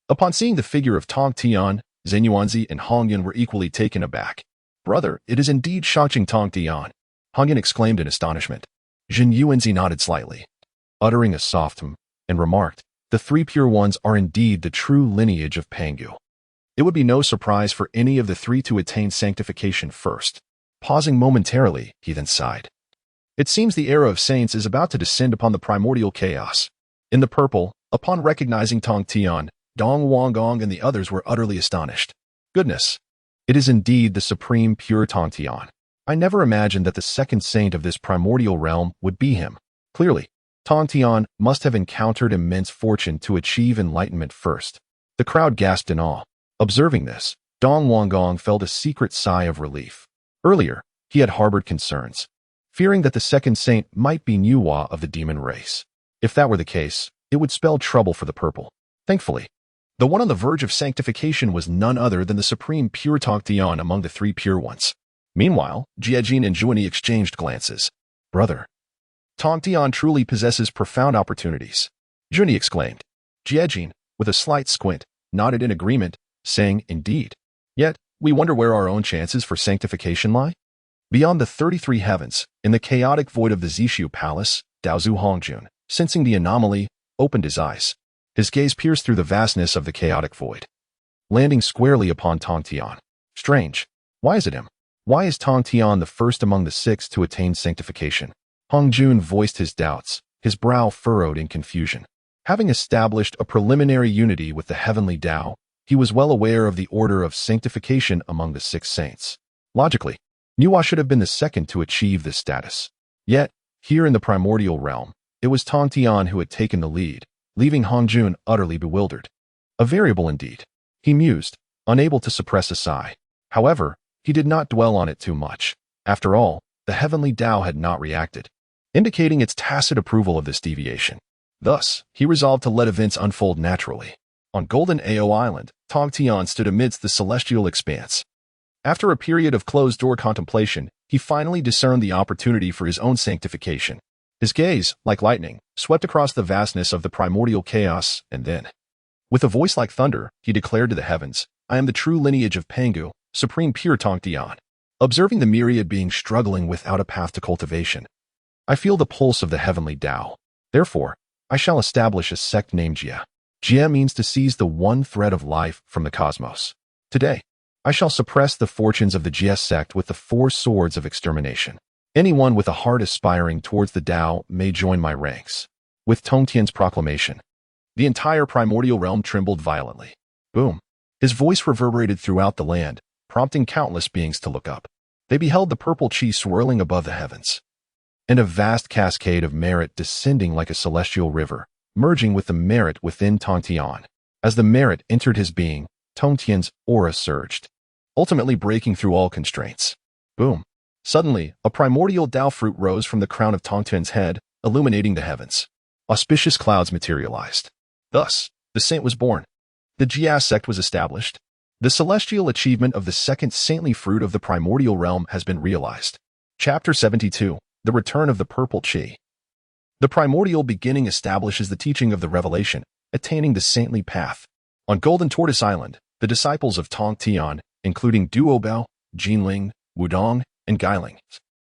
upon seeing the figure of Tong Tian, Xinyuanzi and Hongyun were equally taken aback. "Brother, it is indeed shocking Tong Tian," Hongyun exclaimed in astonishment. Xinyuanzi nodded slightly, uttering a soft "hm." and remarked, "The three pure ones are indeed the true lineage of Pangu." It would be no surprise for any of the three to attain sanctification first. Pausing momentarily, he then sighed. It seems the era of saints is about to descend upon the primordial chaos. In the purple, upon recognizing Tong Tian, Dong Wanggong and the others were utterly astonished. Goodness! It is indeed the supreme pure Tong Tian. I never imagined that the second saint of this primordial realm would be him. Clearly, Tong Tian must have encountered immense fortune to achieve enlightenment first. The crowd gasped in awe. Observing this, Dong Wanggong felt a secret sigh of relief. Earlier, he had harbored concerns, fearing that the second saint might be Nuwa of the demon race. If that were the case, it would spell trouble for the purple. Thankfully, the one on the verge of sanctification was none other than the supreme pure Tong Tian among the three pure ones. Meanwhile, Jiejin and Zhunti exchanged glances. "Brother, Tong Tian truly possesses profound opportunities," Zhunti exclaimed. Jiejin, with a slight squint, nodded in agreement, saying, "Indeed. Yet, we wonder where our own chances for sanctification lie." Beyond the 33 heavens, in the chaotic void of the Zishu Palace, Daozu Hongjun, sensing the anomaly, opened his eyes. His gaze pierced through the vastness of the chaotic void, landing squarely upon Tong Tian. Strange. Why is it him? Why is Tong Tian the first among the six to attain sanctification? Hongjun voiced his doubts, his brow furrowed in confusion. Having established a preliminary unity with the heavenly Tao, he was well aware of the order of sanctification among the six saints. Logically, Nuwa should have been the second to achieve this status. Yet, here in the primordial realm, it was Tong Tian who had taken the lead, leaving Hongjun utterly bewildered. A variable indeed. He mused, unable to suppress a sigh. However, he did not dwell on it too much. After all, the heavenly Tao had not reacted, indicating its tacit approval of this deviation. Thus, he resolved to let events unfold naturally. On Golden Ao Island, Tong Tian stood amidst the celestial expanse. After a period of closed-door contemplation, he finally discerned the opportunity for his own sanctification. His gaze, like lightning, swept across the vastness of the primordial chaos, and then, with a voice like thunder, he declared to the heavens, "I am the true lineage of Pangu, supreme pure Tong Tian." Observing the myriad beings struggling without a path to cultivation, I feel the pulse of the heavenly Tao. Therefore, I shall establish a sect named Jie. Jie means to seize the one thread of life from the cosmos. Today, I shall suppress the fortunes of the Jie Sect with the four swords of extermination. Anyone with a heart aspiring towards the Tao may join my ranks. With Tong Tian's proclamation, the entire primordial realm trembled violently. Boom. His voice reverberated throughout the land, prompting countless beings to look up. They beheld the purple chi swirling above the heavens, and a vast cascade of merit descending like a celestial river, merging with the merit within Tong Tian. As the merit entered his being, Tong Tian's aura surged, ultimately breaking through all constraints. Boom. Suddenly, a primordial Tao fruit rose from the crown of Tong Tian's head, illuminating the heavens. Auspicious clouds materialized. Thus, the saint was born. The Jie Sect was established. The celestial achievement of the second saintly fruit of the primordial realm has been realized. Chapter 72. The Return of the Purple Chi. The primordial beginning establishes the teaching of the revelation, attaining the saintly path. On Golden Tortoise Island, the disciples of Tong Tian, including Duobao, Jinling, Wudong, and Gailing,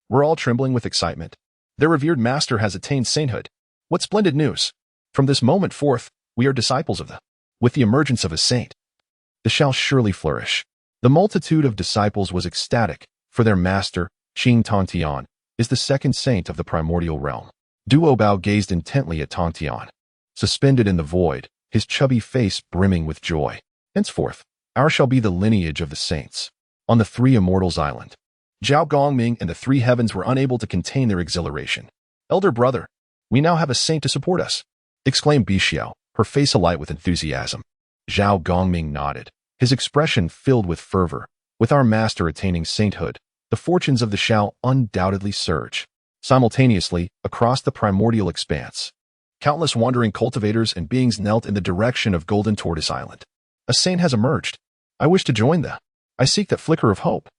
were all trembling with excitement. Their revered master has attained sainthood. What splendid news! From this moment forth, we are disciples of the. With the emergence of a saint, the shall surely flourish. The multitude of disciples was ecstatic, for their master, Qin Tong Tian, is the second saint of the primordial realm. Duobao gazed intently at Tong Tian, suspended in the void, his chubby face brimming with joy. Henceforth, ours shall be the lineage of the saints. On the Three Immortals Island, Zhao Gongming and the three heavens were unable to contain their exhilaration. "Elder brother, we now have a saint to support us," exclaimed Bixiao, her face alight with enthusiasm. Zhao Gongming nodded, his expression filled with fervor. "With our master attaining sainthood, the fortunes of the shall undoubtedly surge." Simultaneously, across the primordial expanse, countless wandering cultivators and beings knelt in the direction of Golden Tortoise Island. "A saint has emerged. I wish to join them. I seek that flicker of hope."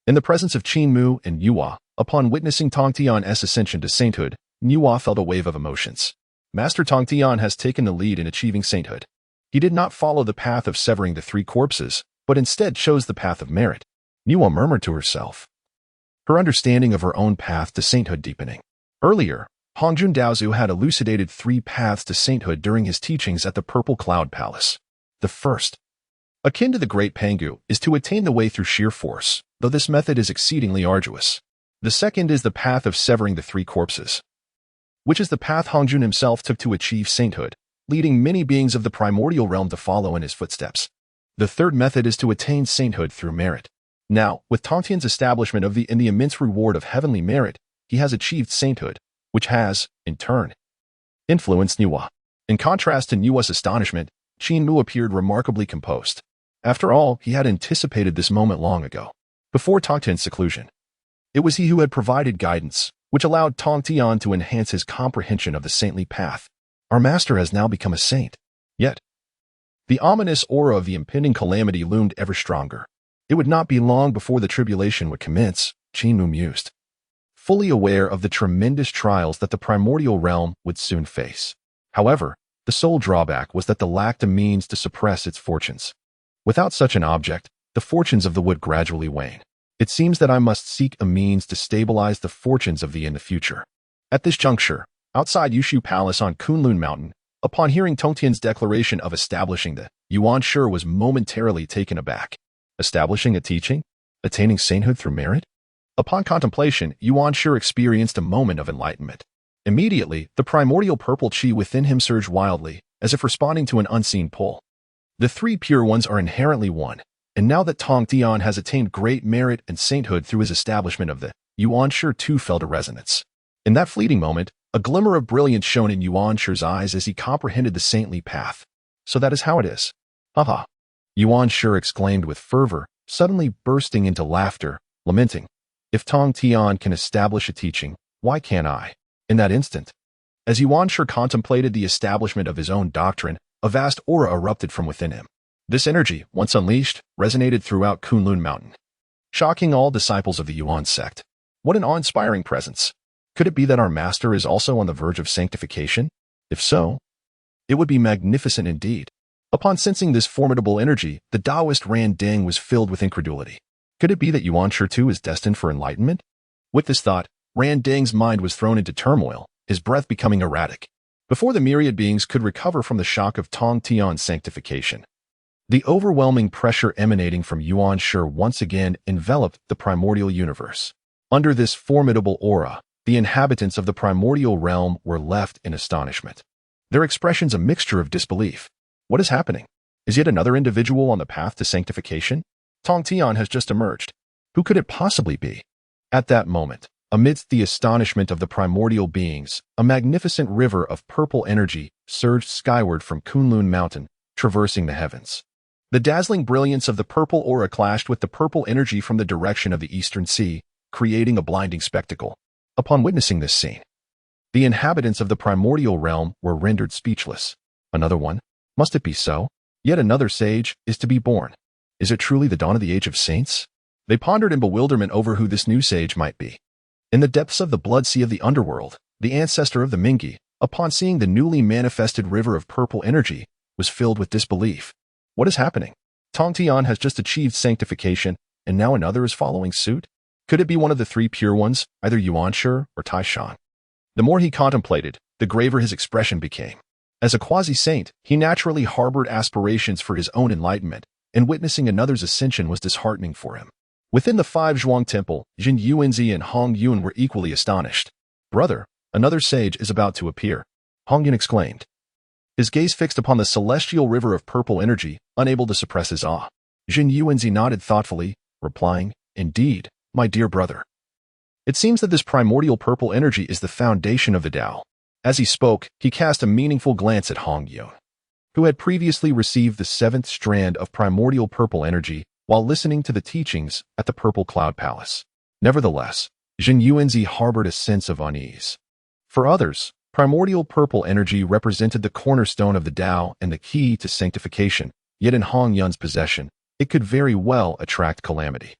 In the presence of Qin Mu and Nuwa, upon witnessing Tong Tian's ascension to sainthood, Nuwa felt a wave of emotions. Master Tong Tian has taken the lead in achieving sainthood. He did not follow the path of severing the three corpses, but instead chose the path of merit. Nuwa murmured to herself, her understanding of her own path to sainthood deepening. Earlier, Hongjun Daozu had elucidated 3 paths to sainthood during his teachings at the Purple Cloud Palace. The first, akin to the Great Pangu, is to attain the way through sheer force, though this method is exceedingly arduous. The second is the path of severing the 3 corpses, which is the path Hongjun himself took to achieve sainthood, leading many beings of the primordial realm to follow in his footsteps. The third method is to attain sainthood through merit. Now, with Tongtian's establishment of the immense reward of heavenly merit, he has achieved sainthood, which has, in turn, influenced Nuwa. In contrast to Nuwa's astonishment, Qin Mu appeared remarkably composed. After all, he had anticipated this moment long ago, before Tongtian's seclusion. It was he who had provided guidance, which allowed Tongtian to enhance his comprehension of the saintly path. Our master has now become a saint. Yet, the ominous aura of the impending calamity loomed ever stronger. It would not be long before the tribulation would commence, Qin Mu mused, fully aware of the tremendous trials that the primordial realm would soon face. However, the sole drawback was that the lacked a means to suppress its fortunes. Without such an object, the fortunes of the would gradually wane. It seems that I must seek a means to stabilize the fortunes of in the future. At this juncture, outside Yushu Palace on Kunlun Mountain, upon hearing Tongtian's declaration of establishing the Yuan Shi was momentarily taken aback. Establishing a teaching? Attaining sainthood through merit? Upon contemplation, Yuan Shi experienced a moment of enlightenment. Immediately, the primordial purple chi within him surged wildly, as if responding to an unseen pull. The 3 pure ones are inherently one, and now that Tongtian has attained great merit and sainthood through his establishment of the Yuan Shi too felt a resonance. In that fleeting moment, a glimmer of brilliance shone in Yuan Shi's eyes as he comprehended the saintly path. So that is how it is. Haha. Yuan Shi exclaimed with fervor, suddenly bursting into laughter, lamenting, if Tongtian can establish a teaching, why can't I? In that instant, as Yuan Shi contemplated the establishment of his own doctrine, a vast aura erupted from within him. This energy, once unleashed, resonated throughout Kunlun Mountain, shocking all disciples of the Yuan Sect. What an awe-inspiring presence! Could it be that our master is also on the verge of sanctification? If so, it would be magnificent indeed. Upon sensing this formidable energy, the Taoist Ran Deng was filled with incredulity. Could it be that Yuan Shi too is destined for enlightenment? With this thought, Ran Deng's mind was thrown into turmoil, his breath becoming erratic. Before the myriad beings could recover from the shock of Tongtian's sanctification, the overwhelming pressure emanating from Yuan Shi once again enveloped the primordial universe. Under this formidable aura, the inhabitants of the primordial realm were left in astonishment. Their expressions a mixture of disbelief. What is happening? Is yet another individual on the path to sanctification? Tongtian has just emerged. Who could it possibly be? At that moment, amidst the astonishment of the primordial beings, a magnificent river of purple energy surged skyward from Kunlun Mountain, traversing the heavens. The dazzling brilliance of the purple aura clashed with the purple energy from the direction of the eastern sea, creating a blinding spectacle. Upon witnessing this scene, the inhabitants of the primordial realm were rendered speechless. Another one? Must it be so? Yet another sage is to be born. Is it truly the dawn of the age of saints? They pondered in bewilderment over who this new sage might be. In the depths of the blood sea of the underworld, the ancestor of the Mingi, upon seeing the newly manifested river of purple energy, was filled with disbelief. What is happening? Tongtian has just achieved sanctification, and now another is following suit? Could it be one of the 3 pure ones, either Yuan Shi or Taishan? The more he contemplated, the graver his expression became. As a quasi-saint, he naturally harbored aspirations for his own enlightenment, and witnessing another's ascension was disheartening for him. Within the 5 Zhuang Temple, Jin Yuanzi and Hong Yun were equally astonished. Brother, another sage is about to appear, Hong Yun exclaimed, his gaze fixed upon the celestial river of purple energy, unable to suppress his awe. Jin Yuanzi nodded thoughtfully, replying, indeed, my dear brother. It seems that this primordial purple energy is the foundation of the Tao. As he spoke, he cast a meaningful glance at Hong Yun, who had previously received the 7th strand of primordial purple energy while listening to the teachings at the Purple Cloud Palace. Nevertheless, Jin Yuanzi harbored a sense of unease. For others, primordial purple energy represented the cornerstone of the Tao and the key to sanctification, yet in Hong Yun's possession, it could very well attract calamity.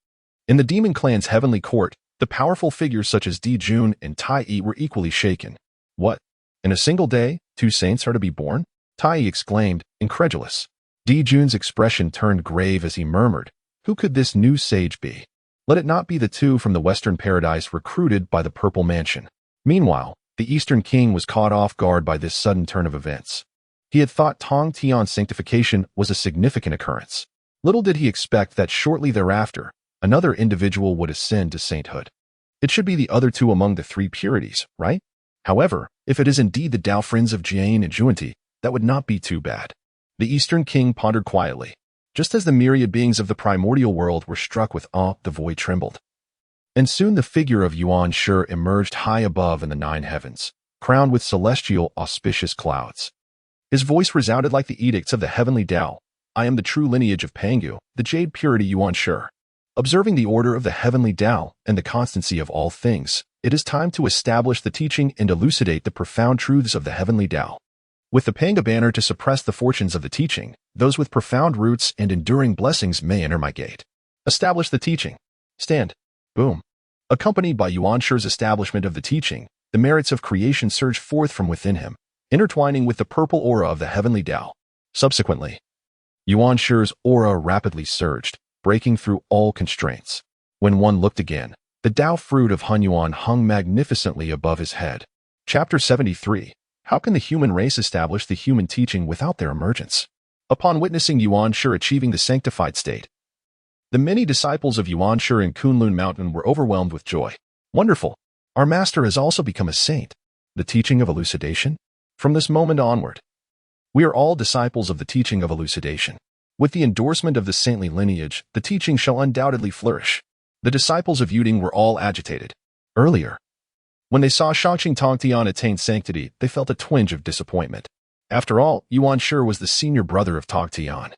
In the demon clan's heavenly court, the powerful figures such as Di Jun and Tai Yi were equally shaken. What? In a single day, 2 saints are to be born? Tai Yi exclaimed, incredulous. Di Jun's expression turned grave as he murmured, who could this new sage be? Let it not be the 2 from the Western Paradise recruited by the Purple Mansion. Meanwhile, The Eastern King was caught off guard by this sudden turn of events. He had thought Tong Tian's sanctification was a significant occurrence. Little did he expect that shortly thereafter, another individual would ascend to sainthood. It should be the other two among the three purities, right? However, if it is indeed the Dao friends of Jie and Zhunti, that would not be too bad. The Eastern King pondered quietly. Just as the myriad beings of the primordial world were struck with awe, the void trembled. And soon the figure of Yuan Shi emerged high above in the nine heavens, crowned with celestial, auspicious clouds. His voice resounded like the edicts of the heavenly Tao. I am the true lineage of Pangu, the jade purity Yuan Shi. Observing the order of the heavenly Tao and the constancy of all things, it is time to establish the teaching and elucidate the profound truths of the heavenly Tao. With the Panga banner to suppress the fortunes of the teaching, those with profound roots and enduring blessings may enter my gate. Establish the teaching. Stand. Boom. Accompanied by Yuan Shi's establishment of the teaching, the merits of creation surge forth from within him, intertwining with the purple aura of the heavenly Tao. Subsequently, Yuan Shi's aura rapidly surged, breaking through all constraints. When one looked again, the Tao fruit of Hunyuan hung magnificently above his head. Chapter 73. How can the human race establish the human teaching without their emergence? Upon witnessing Yuan Shi achieving the sanctified state, the many disciples of Yuan Shi in Ling Mountain were overwhelmed with joy. Wonderful! Our master has also become a saint. The teaching of elucidation? From this moment onward, we are all disciples of the teaching of elucidation. With the endorsement of the saintly lineage, the teaching shall undoubtedly flourish. The disciples of Yuding were all agitated. Earlier, when they saw Shangqing Tongtian attain sanctity, they felt a twinge of disappointment. After all, Yuan Shi was the senior brother of Tongtian,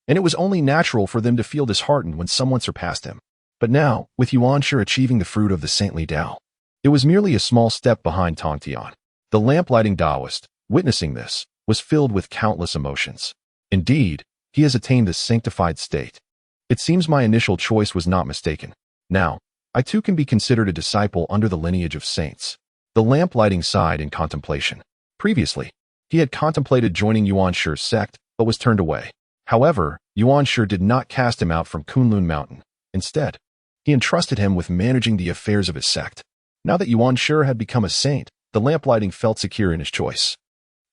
and it was only natural for them to feel disheartened when someone surpassed him. But now, with Yuan Shi achieving the fruit of the saintly Tao, it was merely a small step behind Tongtian. The lamplighting Taoist, witnessing this, was filled with countless emotions. Indeed, he has attained the sanctified state. It seems my initial choice was not mistaken. Now, I too can be considered a disciple under the lineage of saints. The lamplighting sighed in contemplation. Previously, he had contemplated joining Yuan Shi's sect, but was turned away. However, Yuan Shi did not cast him out from Ling Mountain. Instead, he entrusted him with managing the affairs of his sect. Now that Yuan Shi had become a saint, the lamplighting felt secure in his choice.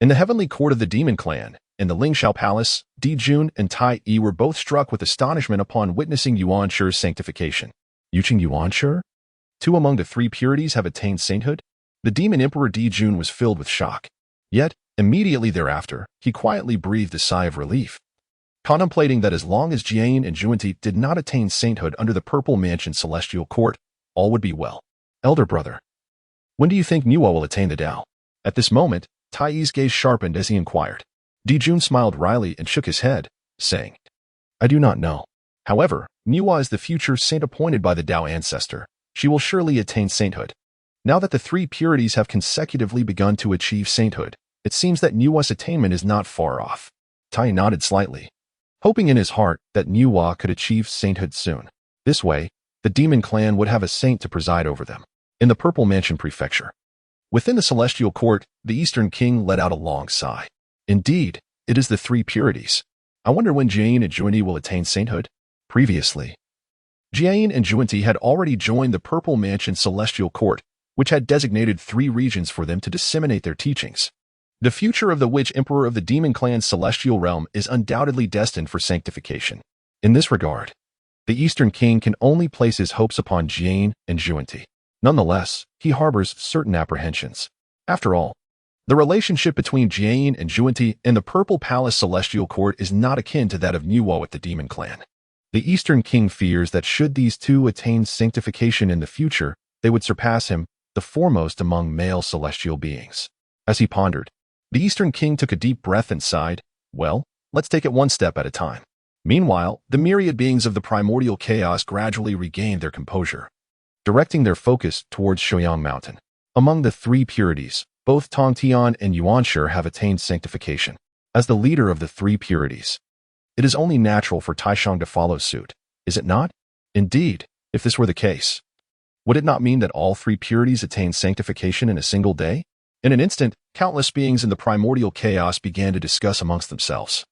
In the heavenly court of the demon clan, in the Ling Xiao Palace, Di Jun and Tai Yi were both struck with astonishment upon witnessing Yuan Shi's sanctification. Yuqing Yuan Shi? Two among the three purities have attained sainthood? The demon emperor Di Jun was filled with shock. Yet, immediately thereafter, he quietly breathed a sigh of relief, contemplating that as long as Jie and Zhunti did not attain sainthood under the Purple Mansion Celestial Court, all would be well. Elder brother, when do you think Nuo will attain the Tao? At this moment, Tai Yi's gaze sharpened as he inquired. Di Jun smiled wryly and shook his head, saying, I do not know. However, Nuo is the future saint appointed by the Tao ancestor. She will surely attain sainthood. Now that the three purities have consecutively begun to achieve sainthood, it seems that Nuo's attainment is not far off. Tai nodded slightly, hoping in his heart that Nuo could achieve sainthood soon. This way, the demon clan would have a saint to preside over them. In the Purple Mansion Prefecture, within the Celestial Court, the Eastern King let out a long sigh. Indeed, it is the three purities. I wonder when Jie and Zhunti will attain sainthood. Previously, Jie and Zhunti had already joined the Purple Mansion Celestial Court, which had designated 3 regions for them to disseminate their teachings. The future of the Witch Emperor of the Demon Clan's celestial realm is undoubtedly destined for sanctification. In this regard, the Eastern King can only place his hopes upon Jie and Zhunti. Nonetheless, he harbors certain apprehensions. After all, the relationship between Jie and Zhunti and the Purple Palace Celestial Court is not akin to that of Nuo at the Demon Clan. The Eastern King fears that should these two attain sanctification in the future, they would surpass him, the foremost among male celestial beings. As he pondered, the Eastern King took a deep breath and sighed, well, let's take it one step at a time. Meanwhile, the myriad beings of the primordial chaos gradually regained their composure, directing their focus towards Ling Mountain. Among the three purities, both Tongtian and Yuan Shi have attained sanctification. As the leader of the three purities, it is only natural for Taishang to follow suit, is it not? Indeed, if this were the case, would it not mean that all three purities attained sanctification in a single day? In an instant, countless beings in the primordial chaos began to discuss amongst themselves,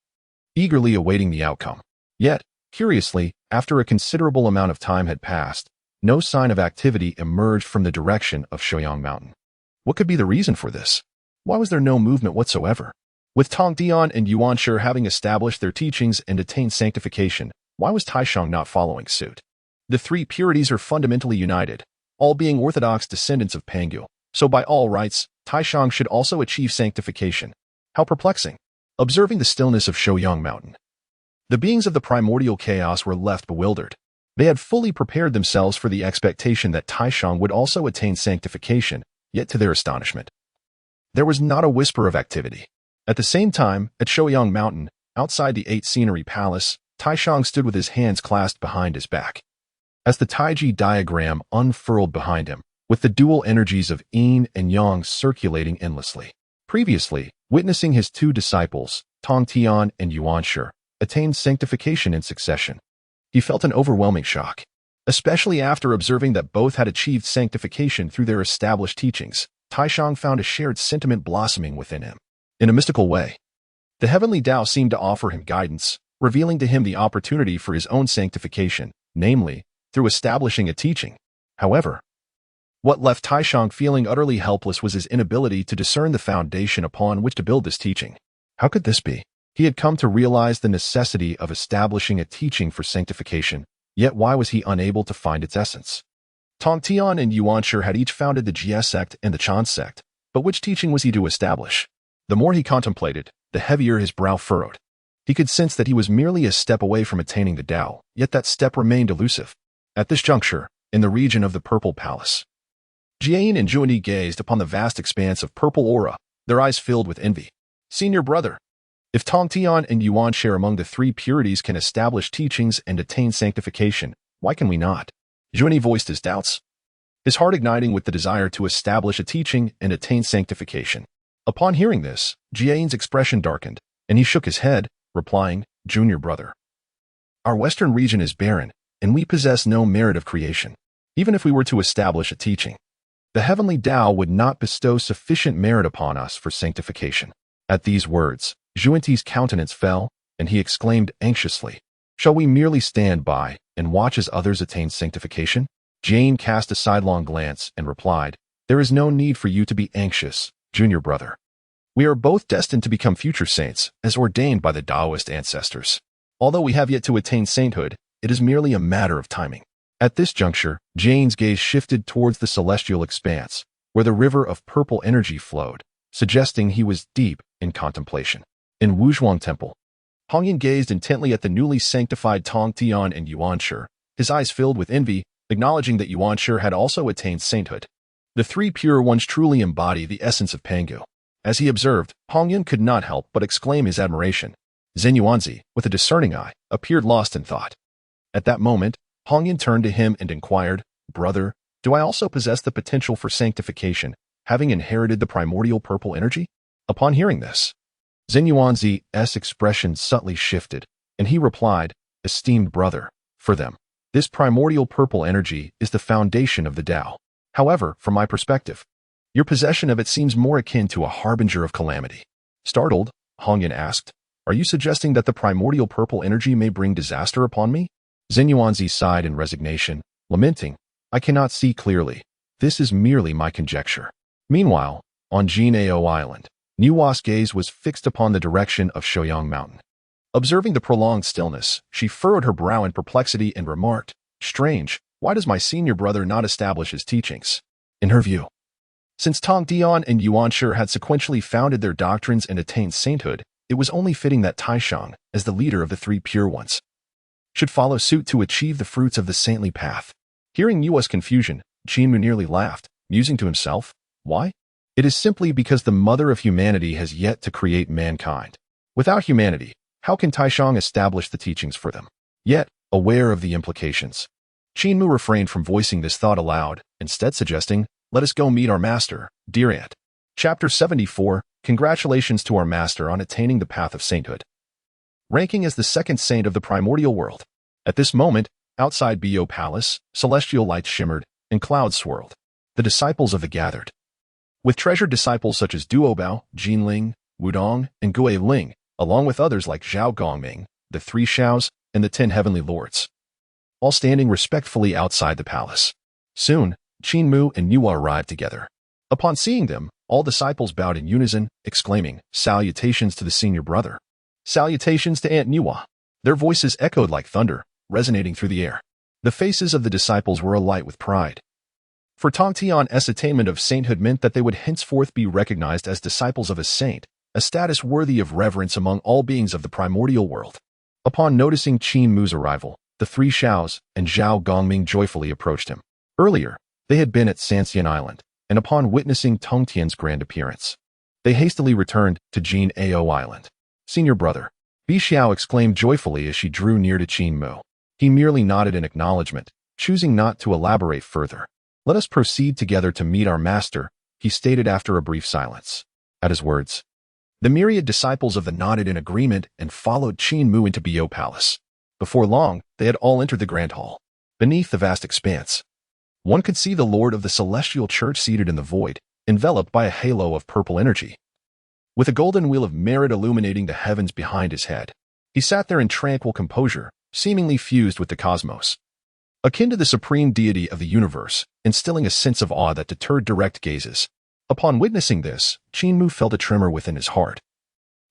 eagerly awaiting the outcome. Yet, curiously, after a considerable amount of time had passed, no sign of activity emerged from the direction of Ling Mountain. What could be the reason for this? Why was there no movement whatsoever? With Tong Tian and Yuan Shi having established their teachings and attained sanctification, why was Taishang not following suit? The three purities are fundamentally united, all being orthodox descendants of Pangu, so by all rights, Taishang should also achieve sanctification. How perplexing. Observing the stillness of Ling Mountain, the beings of the primordial chaos were left bewildered. They had fully prepared themselves for the expectation that Taishang would also attain sanctification, yet to their astonishment, there was not a whisper of activity. At the same time, at Ling Mountain, outside the 8 Scenery Palace, Taishang stood with his hands clasped behind his back. As the Taiji diagram unfurled behind him, with the dual energies of yin and yang circulating endlessly. Previously, witnessing his 2 disciples, Tong Tian and Yuan Shi, attained sanctification in succession, he felt an overwhelming shock, especially after observing that both had achieved sanctification through their established teachings. Taishang found a shared sentiment blossoming within him. In a mystical way, the heavenly Tao seemed to offer him guidance, revealing to him the opportunity for his own sanctification, namely, through establishing a teaching. However, what left Taishang feeling utterly helpless was his inability to discern the foundation upon which to build this teaching. How could this be? He had come to realize the necessity of establishing a teaching for sanctification, yet why was he unable to find its essence? Tong Tian and Yuan Shi had each founded the Jie Sect and the Qin Sect, but which teaching was he to establish? The more he contemplated, the heavier his brow furrowed. He could sense that he was merely a step away from attaining the Tao, yet that step remained elusive. At this juncture, in the region of the Purple Palace, Jie and Zhunti gazed upon the vast expanse of purple aura, their eyes filled with envy. Senior brother, if Tong Tian and Yuan Shi among the 3 purities can establish teachings and attain sanctification, why can we not? Zhunti voiced his doubts, his heart igniting with the desire to establish a teaching and attain sanctification. Upon hearing this, Jian's expression darkened, and he shook his head, replying, Junior brother, our western region is barren, and we possess no merit of creation. Even if we were to establish a teaching, the heavenly Tao would not bestow sufficient merit upon us for sanctification. At these words, Zhunti's countenance fell, and he exclaimed anxiously, shall we merely stand by and watch as others attain sanctification? Jian cast a sidelong glance and replied, there is no need for you to be anxious, junior brother. We are both destined to become future saints, as ordained by the Taoist ancestors. Although we have yet to attain sainthood, it is merely a matter of timing. At this juncture, Jian's gaze shifted towards the celestial expanse, where the river of purple energy flowed, suggesting he was deep in contemplation. In Wuzhuang Temple, Hongyan gazed intently at the newly sanctified Tong Tian and Yuan Shi, his eyes filled with envy, acknowledging that Yuan Shi had also attained sainthood. The 3 pure ones truly embody the essence of Pangu. As he observed, Hongyan could not help but exclaim his admiration. Zhen Yuanzi, with a discerning eye, appeared lost in thought. At that moment, Hongyan turned to him and inquired, brother, do I also possess the potential for sanctification, having inherited the primordial purple energy? Upon hearing this, Zhen Yuanzi's expression subtly shifted, and he replied, esteemed brother, for them, this primordial purple energy is the foundation of the Tao. However, from my perspective, your possession of it seems more akin to a harbinger of calamity. Startled, Hongyan asked, are you suggesting that the primordial purple energy may bring disaster upon me? Zhen Yuanzi sighed in resignation, lamenting, I cannot see clearly. This is merely my conjecture. Meanwhile, on Jinao Island, Nuwa's gaze was fixed upon the direction of Ling Mountain. Observing the prolonged stillness, she furrowed her brow in perplexity and remarked, strange, why does my senior brother not establish his teachings? In her view, since Tong Tian and Yuan Shi had sequentially founded their doctrines and attained sainthood, it was only fitting that Taishang, as the leader of the 3 pure ones, should follow suit to achieve the fruits of the saintly path. Hearing Yua's confusion, Qin Mu nearly laughed, musing to himself, why? It is simply because the mother of humanity has yet to create mankind. Without humanity, how can Taishang establish the teachings for them? Yet, aware of the implications, Qin Mu refrained from voicing this thought aloud, instead suggesting, let us go meet our master, dear aunt. Chapter 74, Congratulations to our master on attaining the path of sainthood. Ranking as the 2nd saint of the primordial world. At this moment, outside Bo Palace, celestial lights shimmered, and clouds swirled. The disciples of the gathered, with treasured disciples such as Duobao, Jinling, Wudong, and Gui Ling, along with others like Zhao Gongming, the 3 Xiaos, and the 10 heavenly lords, all standing respectfully outside the palace. Soon, Qin Mu and Nuwa arrived together. Upon seeing them, all disciples bowed in unison, exclaiming, "Salutations to the senior brother! Salutations to Aunt Nuwa!" Their voices echoed like thunder, resonating through the air. The faces of the disciples were alight with pride. For Tong Tian's attainment of sainthood meant that they would henceforth be recognized as disciples of a saint, a status worthy of reverence among all beings of the primordial world. Upon noticing Qin Mu's arrival, the three Xiaos and Zhao Gongming joyfully approached him. Earlier, they had been at Sanxian Island, and upon witnessing Tong Tian's grand appearance, they hastily returned to Jin Ao Island. "Senior brother," Bi Xiao exclaimed joyfully as she drew near to Qin Mu. He merely nodded in acknowledgement, choosing not to elaborate further. "Let us proceed together to meet our master," he stated after a brief silence. At his words, the myriad disciples of the nodded in agreement and followed Qin Mu into Bio Palace. Before long, they had all entered the grand hall. Beneath the vast expanse, one could see the Lord of the Celestial Church seated in the void, enveloped by a halo of purple energy. With a golden wheel of merit illuminating the heavens behind his head, he sat there in tranquil composure, seemingly fused with the cosmos. Akin to the supreme deity of the universe, instilling a sense of awe that deterred direct gazes. Upon witnessing this, Qin Mu felt a tremor within his heart.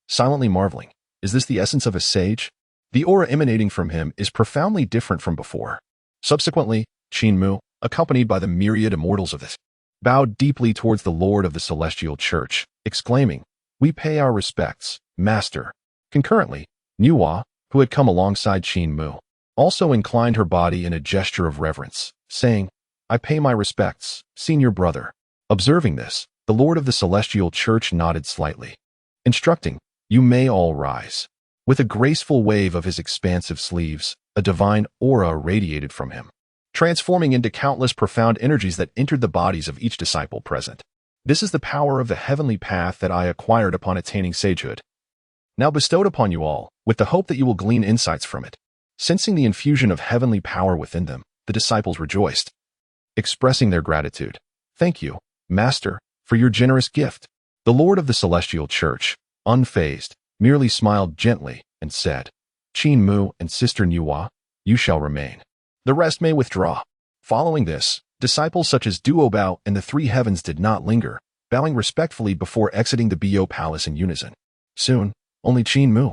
Silently marveling, is this the essence of a sage? The aura emanating from him is profoundly different from before. Subsequently, Qin Mu, accompanied by the myriad immortals of this, bowed deeply towards the Lord of the Celestial Church, exclaiming, "We pay our respects, Master." Concurrently, Nuwa, who had come alongside Qin Mu, also inclined her body in a gesture of reverence, saying, "I pay my respects, senior brother." Observing this, the Lord of the Celestial Church nodded slightly, instructing, "You may all rise." With a graceful wave of his expansive sleeves, a divine aura radiated from him, transforming into countless profound energies that entered the bodies of each disciple present. "This is the power of the heavenly path that I acquired upon attaining sagehood, now bestowed upon you all, with the hope that you will glean insights from it." Sensing the infusion of heavenly power within them, the disciples rejoiced, expressing their gratitude. "Thank you, Master, for your generous gift." The Lord of the Celestial Church, unfazed, merely smiled gently and said, "Qin Mu and Sister Nuwa, you shall remain. The rest may withdraw." Following this, disciples such as Duobao and the Three Heavens did not linger, bowing respectfully before exiting the Bio Palace in unison. Soon, only Qin Mu,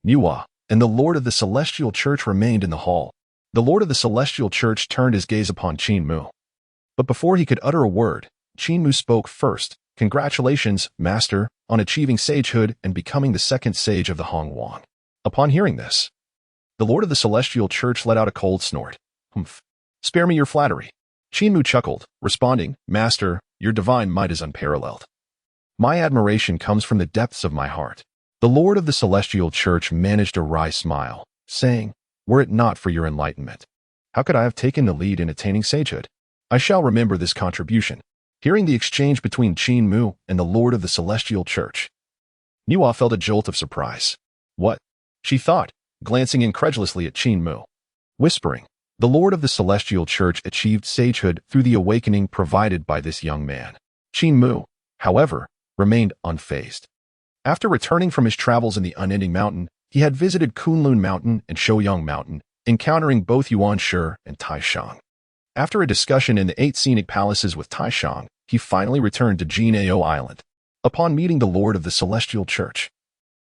Nuwa, and the Lord of the Celestial Church remained in the hall. The Lord of the Celestial Church turned his gaze upon Qin Mu. But before he could utter a word, Qin Mu spoke first. "Congratulations, Master, on achieving sagehood and becoming the second sage of the Hongwang." Upon hearing this, the Lord of the Celestial Church let out a cold snort. "Humph. Spare me your flattery." Qin Mu chuckled, responding, "Master, your divine might is unparalleled. My admiration comes from the depths of my heart." The Lord of the Celestial Church managed a wry smile, saying, "Were it not for your enlightenment, how could I have taken the lead in attaining sagehood? I shall remember this contribution." Hearing the exchange between Qin Mu and the Lord of the Celestial Church, Nuwa felt a jolt of surprise. "What?" she thought, glancing incredulously at Qin Mu. Whispering, the Lord of the Celestial Church achieved sagehood through the awakening provided by this young man. Qin Mu, however, remained unfazed. After returning from his travels in the Unending Mountain, he had visited Kunlun Mountain and Shouyang Mountain, encountering both Yuan Shi and Taishang. After a discussion in the 8 scenic palaces with Taishang, he finally returned to Jin Ao Island. Upon meeting the Lord of the Celestial Church,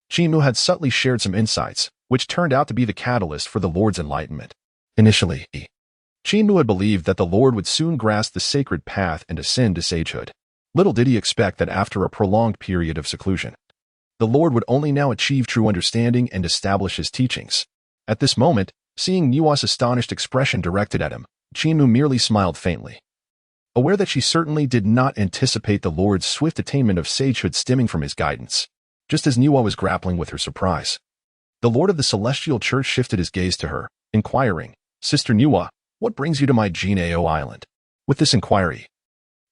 Qin Mu had subtly shared some insights, which turned out to be the catalyst for the Lord's enlightenment. Initially, Qin Mu had believed that the Lord would soon grasp the sacred path and ascend to sagehood. Little did he expect that after a prolonged period of seclusion, the Lord would only now achieve true understanding and establish his teachings. At this moment, seeing Nuwa's astonished expression directed at him, Qin Mu merely smiled faintly, aware that she certainly did not anticipate the Lord's swift attainment of sagehood stemming from his guidance. Just as Nuwa was grappling with her surprise, the Lord of the Celestial Church shifted his gaze to her, inquiring, "Sister Nuwa, what brings you to my Jin Ao Island?" With this inquiry,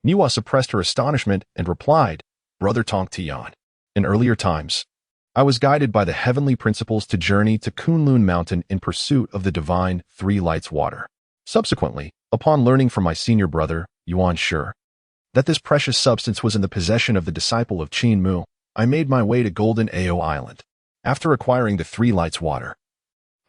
Nuwa suppressed her astonishment and replied, "Brother Tong Tian, in earlier times, I was guided by the heavenly principles to journey to Kunlun Mountain in pursuit of the divine Three Lights water. Subsequently, upon learning from my senior brother, Yuan Shi, that this precious substance was in the possession of the disciple of Qin Mu, I made my way to Golden Ao Island. After acquiring the Three Lights water,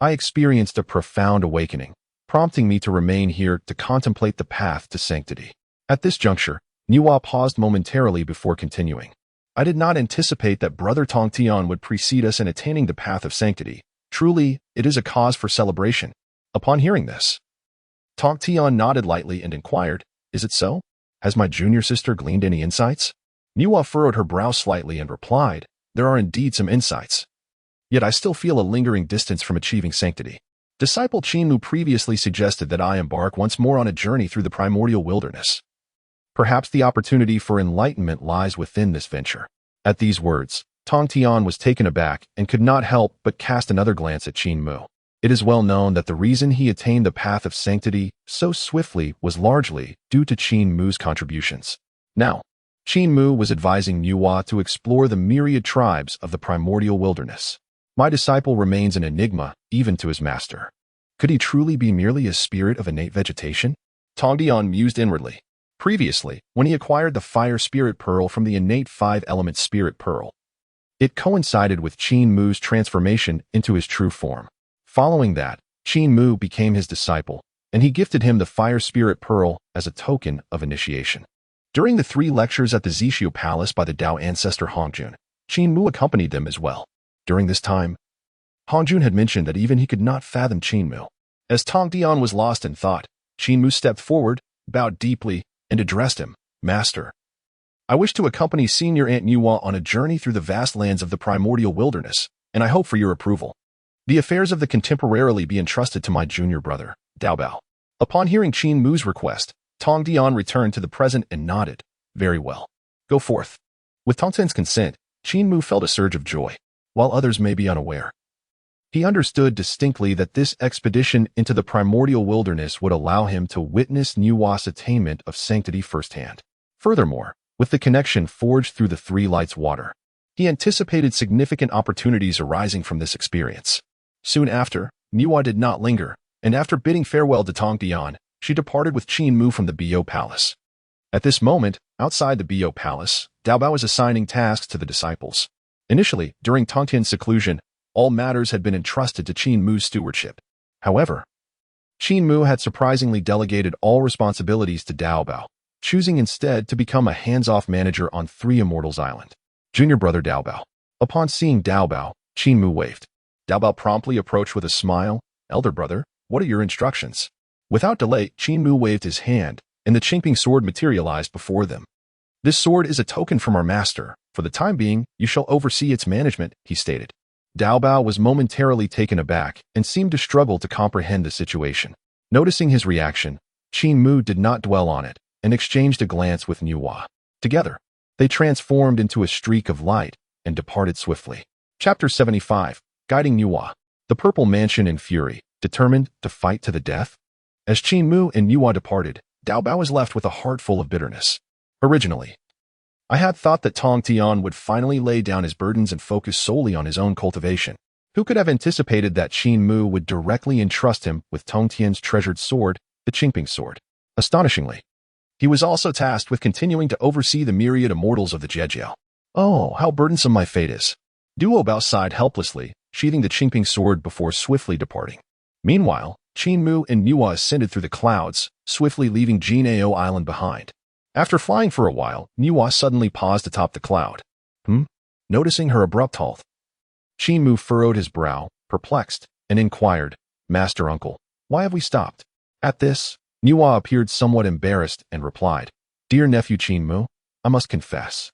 I experienced a profound awakening, prompting me to remain here to contemplate the path to sanctity." At this juncture, Nuwa paused momentarily before continuing. I did not anticipate that Brother Tong Tian would precede us in attaining the path of sanctity. Truly, it is a cause for celebration. Upon hearing this, Tong Tian nodded lightly and inquired, "Is it so? Has my junior sister gleaned any insights?" Nuwa furrowed her brow slightly and replied, "There are indeed some insights. Yet I still feel a lingering distance from achieving sanctity. Disciple Qin Mu previously suggested that I embark once more on a journey through the primordial wilderness. Perhaps the opportunity for enlightenment lies within this venture." At these words, Tong Tian was taken aback and could not help but cast another glance at Qin Mu. It is well known that the reason he attained the path of sanctity so swiftly was largely due to Qin Mu's contributions. Now, Qin Mu was advising Nuwa to explore the myriad tribes of the primordial wilderness. My disciple remains an enigma even to his master. Could he truly be merely a spirit of innate vegetation? Tong Tian mused inwardly. Previously, when he acquired the fire spirit pearl from the innate five-element spirit pearl, it coincided with Qin Mu's transformation into his true form. Following that, Qin Mu became his disciple, and he gifted him the fire spirit pearl as a token of initiation. During the 3 lectures at the Zhixiu Palace by the Dao ancestor Hongjun, Qin Mu accompanied them as well. During this time, Hongjun had mentioned that even he could not fathom Qin Mu. As Tong Tian was lost in thought, Qin Mu stepped forward, bowed deeply, and addressed him, "Master, I wish to accompany Senior Aunt Nuwa on a journey through the vast lands of the primordial wilderness, and I hope for your approval. The affairs of the contemporarily be entrusted to my junior brother, Dao Bao." Upon hearing Qin Mu's request, Tong Tian returned to the present and nodded, "Very well. Go forth." With Tong Tian's consent, Qin Mu felt a surge of joy, while others may be unaware. He understood distinctly that this expedition into the primordial wilderness would allow him to witness Nuwa's attainment of sanctity firsthand. Furthermore, with the connection forged through the 3 lights water, he anticipated significant opportunities arising from this experience. Soon after, Nuwa did not linger, and after bidding farewell to Tong Tian, she departed with Qin Mu from the Bo Palace. At this moment, outside the Bo Palace, Dao Bao was assigning tasks to the disciples. Initially, during Tong Tian's seclusion, all matters had been entrusted to Qin Mu's stewardship. However, Qin Mu had surprisingly delegated all responsibilities to Dao Bao, choosing instead to become a hands-off manager on 3 Immortals Island. Junior brother Dao Bao. Upon seeing Dao Bao, Qin Mu waved. Dao Bao promptly approached with a smile, "Elder brother, what are your instructions?" Without delay, Qin Mu waved his hand, and the Qingping sword materialized before them. "This sword is a token from our master. For the time being, you shall oversee its management," he stated. Dao Bao was momentarily taken aback and seemed to struggle to comprehend the situation. Noticing his reaction, Qin Mu did not dwell on it and exchanged a glance with Nuwa. Together, they transformed into a streak of light and departed swiftly. Chapter 75, Guiding Nuwa. The Purple Mansion in fury, determined to fight to the death. As Qin Mu and Nuwa departed, Dao Bao was left with a heart full of bitterness. Originally, I had thought that Tong Tian would finally lay down his burdens and focus solely on his own cultivation. Who could have anticipated that Qin Mu would directly entrust him with Tong Tian's treasured sword, the Qingping sword? Astonishingly, he was also tasked with continuing to oversee the myriad immortals of the Zhejiao. Oh, how burdensome my fate is. Duo Bao sighed helplessly, sheathing the Qingping sword before swiftly departing. Meanwhile, Qin Mu and Nuwa ascended through the clouds, swiftly leaving Jinao Island behind. After flying for a while, Nuwa suddenly paused atop the cloud. Noticing her abrupt halt, Qin Mu furrowed his brow, perplexed, and inquired, "Master Uncle, why have we stopped?" At this, Nuwa appeared somewhat embarrassed and replied, "Dear nephew Qin Mu, I must confess,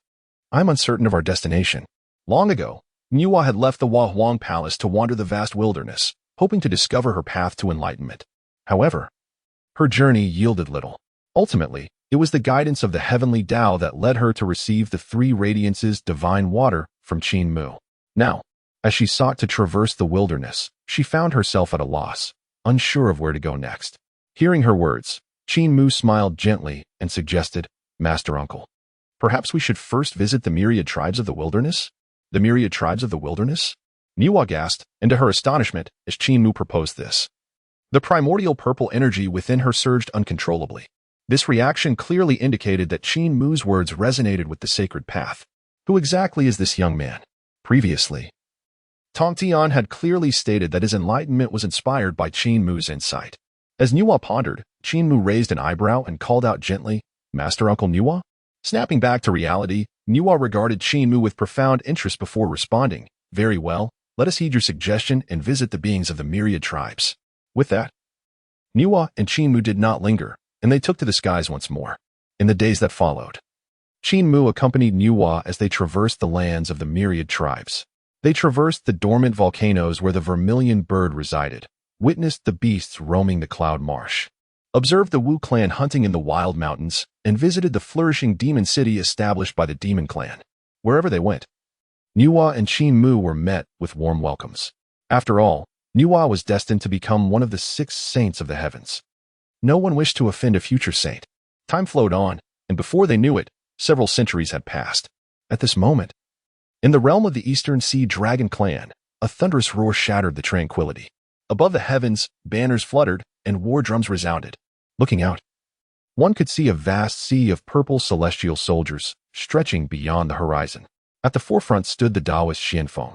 I am uncertain of our destination." Long ago, Nuwa had left the Huang Palace to wander the vast wilderness, hoping to discover her path to enlightenment. However, her journey yielded little. Ultimately, it was the guidance of the heavenly Tao that led her to receive the 3 radiances divine water from Qin Mu. Now, as she sought to traverse the wilderness, she found herself at a loss, unsure of where to go next. Hearing her words, Qin Mu smiled gently and suggested, "Master Uncle, perhaps we should first visit the myriad tribes of the wilderness?" The myriad tribes of the wilderness? Nuwa gasped, and to her astonishment, as Qin Mu proposed this, the primordial purple energy within her surged uncontrollably. This reaction clearly indicated that Qin Mu's words resonated with the sacred path. Who exactly is this young man? Previously, Tong Tian had clearly stated that his enlightenment was inspired by Qin Mu's insight. As Nuwa pondered, Qin Mu raised an eyebrow and called out gently, "Master Uncle Nuwa?" Snapping back to reality, Niwa regarded Qin Mu with profound interest before responding. Very well, let us heed your suggestion and visit the beings of the myriad tribes. With that, Niwa and Qin Mu did not linger, and they took to the skies once more. In the days that followed, Qin Mu accompanied Niwa as they traversed the lands of the myriad tribes. They traversed the dormant volcanoes where the vermilion bird resided, witnessed the beasts roaming the cloud marsh, observed the Wu clan hunting in the wild mountains, and visited the flourishing demon city established by the demon clan. Wherever they went, Niwa and Qin Mu were met with warm welcomes. After all, Niwa was destined to become one of the 6 saints of the heavens. No one wished to offend a future saint. Time flowed on, and before they knew it, several centuries had passed. At this moment, in the realm of the Eastern Sea Dragon Clan, a thunderous roar shattered the tranquility. Above the heavens, banners fluttered, and war drums resounded. Looking out, one could see a vast sea of purple celestial soldiers stretching beyond the horizon. At the forefront stood the Taoist Xianfeng,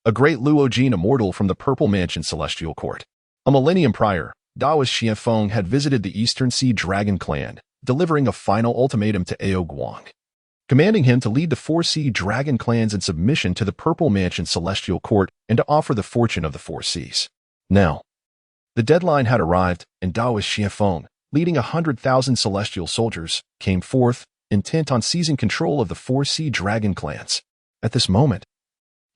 a great Luo-Jin immortal from the Purple Mansion Celestial Court. A millennium prior, Taoist Xianfeng had visited the Eastern Sea Dragon Clan, delivering a final ultimatum to Ao Guang, commanding him to lead the 4 Sea Dragon clans in submission to the Purple Mansion Celestial Court and to offer the fortune of the 4 Seas. Now, the deadline had arrived, and Taoist Xianfeng, leading 100,000 celestial soldiers, came forth, intent on seizing control of the 4 Sea Dragon clans. At this moment,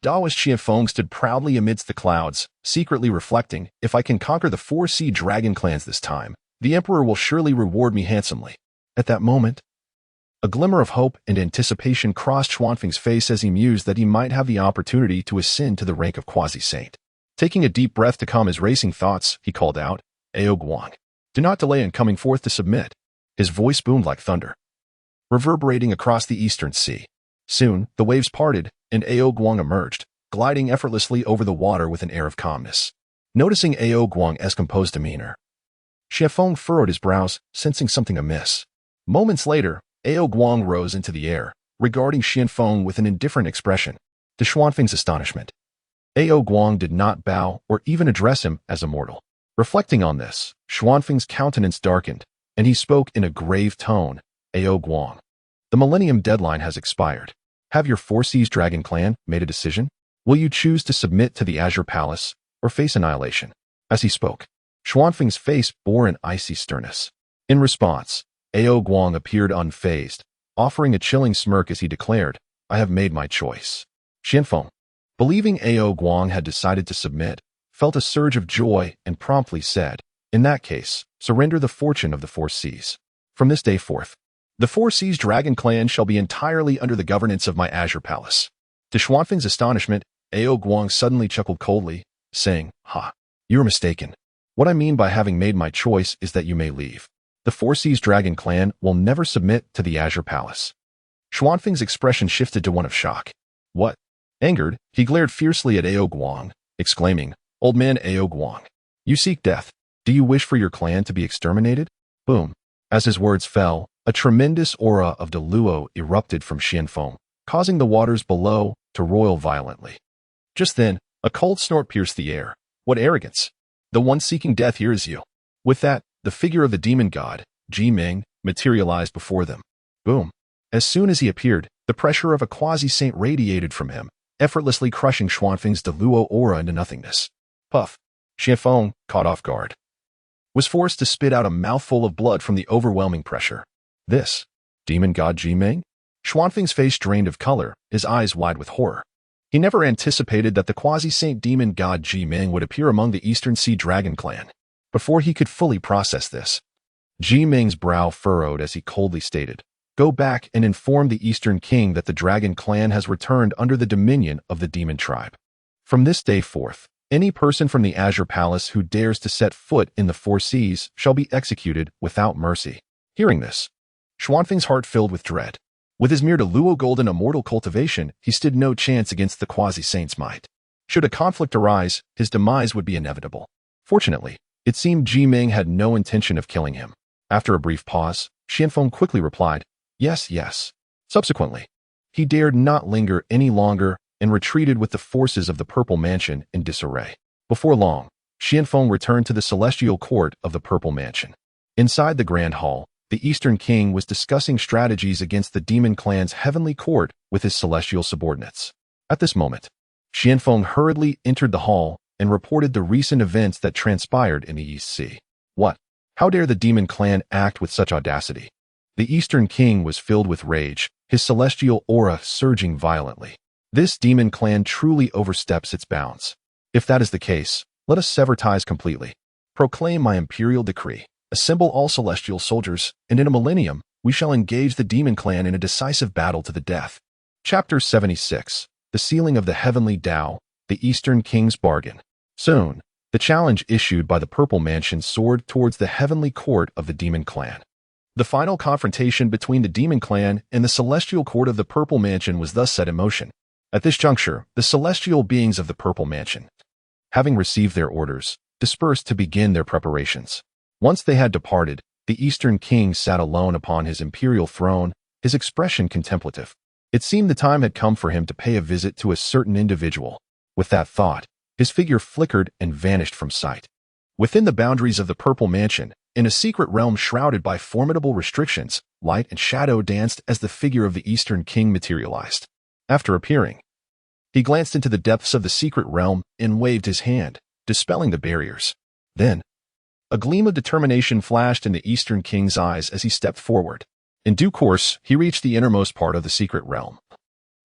Taoist Xianfeng stood proudly amidst the clouds, secretly reflecting, if I can conquer the 4 Sea Dragon clans this time, the Emperor will surely reward me handsomely. At that moment, a glimmer of hope and anticipation crossed Xuanfeng's face as he mused that he might have the opportunity to ascend to the rank of quasi-saint. Taking a deep breath to calm his racing thoughts, he called out, Ao Guang, do not delay in coming forth to submit. His voice boomed like thunder, reverberating across the Eastern Sea. Soon, the waves parted, and Ao Guang emerged, gliding effortlessly over the water with an air of calmness. Noticing Ao Guang's composed demeanor, Xianfeng furrowed his brows, sensing something amiss. Moments later, Ao Guang rose into the air, regarding Xianfeng with an indifferent expression. To Xuanfeng's astonishment, Ao Guang did not bow or even address him as a mortal. Reflecting on this, Xuanfeng's countenance darkened, and he spoke in a grave tone. Ao Guang, the millennium deadline has expired. Have your 4 Seas Dragon clan made a decision? Will you choose to submit to the Azure Palace or face annihilation? As he spoke, Xuanfeng's face bore an icy sternness. In response, Ao Guang appeared unfazed, offering a chilling smirk as he declared, I have made my choice. Xianfeng, believing Ao Guang had decided to submit, felt a surge of joy and promptly said, in that case, surrender the fortune of the 4 Seas. From this day forth, the 4 Seas Dragon clan shall be entirely under the governance of my Azure Palace. To Xuanfeng's astonishment, Ao Guang suddenly chuckled coldly, saying, Ha, you are mistaken. What I mean by having made my choice is that you may leave. The 4 Seas Dragon clan will never submit to the Azure Palace. Xuanfeng's expression shifted to one of shock. What? Angered, he glared fiercely at Ao Guang, exclaiming, Old man Ao Guang, you seek death. Do you wish for your clan to be exterminated? Boom. As his words fell, a tremendous aura of Deluo erupted from Xianfeng, causing the waters below to roil violently. Just then, a cold snort pierced the air. What arrogance! The one seeking death here is you. With that, the figure of the demon god, Ji Ming, materialized before them. Boom. As soon as he appeared, the pressure of a quasi-saint radiated from him, effortlessly crushing Xuanfeng's Deluo aura into nothingness. Puff. Xianfeng, caught off guard, was forced to spit out a mouthful of blood from the overwhelming pressure. This, demon god Ji Ming? Xuanfeng's face drained of color, his eyes wide with horror. He never anticipated that the quasi-saint demon god Ji Ming would appear among the Eastern Sea Dragon clan. Before he could fully process this, Ji Ming's brow furrowed as he coldly stated, Go back and inform the Eastern King that the Dragon clan has returned under the dominion of the demon tribe. From this day forth, any person from the Azure Palace who dares to set foot in the 4 Seas shall be executed without mercy. Hearing this, Xuanfeng's heart filled with dread. With his mere Deluo golden immortal cultivation, he stood no chance against the quasi-saint's might. Should a conflict arise, his demise would be inevitable. Fortunately, it seemed Ji Ming had no intention of killing him. After a brief pause, Xianfeng quickly replied, Yes, yes. Subsequently, he dared not linger any longer and retreated with the forces of the Purple Mansion in disarray. Before long, Xianfeng returned to the celestial court of the Purple Mansion. Inside the Grand Hall, the Eastern King was discussing strategies against the demon clan's heavenly court with his celestial subordinates. At this moment, Xianfeng hurriedly entered the hall and reported the recent events that transpired in the East Sea. What? How dare the demon clan act with such audacity? The Eastern King was filled with rage, his celestial aura surging violently. This demon clan truly oversteps its bounds. If that is the case, let us sever ties completely. Proclaim my imperial decree. Assemble all celestial soldiers, and in a millennium, we shall engage the demon clan in a decisive battle to the death. Chapter 76. The Sealing of the Heavenly Tao, the Eastern King's Bargain. Soon, the challenge issued by the Purple Mansion soared towards the heavenly court of the demon clan. The final confrontation between the demon clan and the celestial court of the Purple Mansion was thus set in motion. At this juncture, the celestial beings of the Purple Mansion, having received their orders, dispersed to begin their preparations. Once they had departed, the Eastern King sat alone upon his imperial throne, his expression contemplative. It seemed the time had come for him to pay a visit to a certain individual. With that thought, his figure flickered and vanished from sight. Within the boundaries of the Purple Mansion, in a secret realm shrouded by formidable restrictions, light and shadow danced as the figure of the Eastern King materialized. After appearing, he glanced into the depths of the secret realm and waved his hand, dispelling the barriers. Then, a gleam of determination flashed in the Eastern King's eyes as he stepped forward. In due course, he reached the innermost part of the secret realm,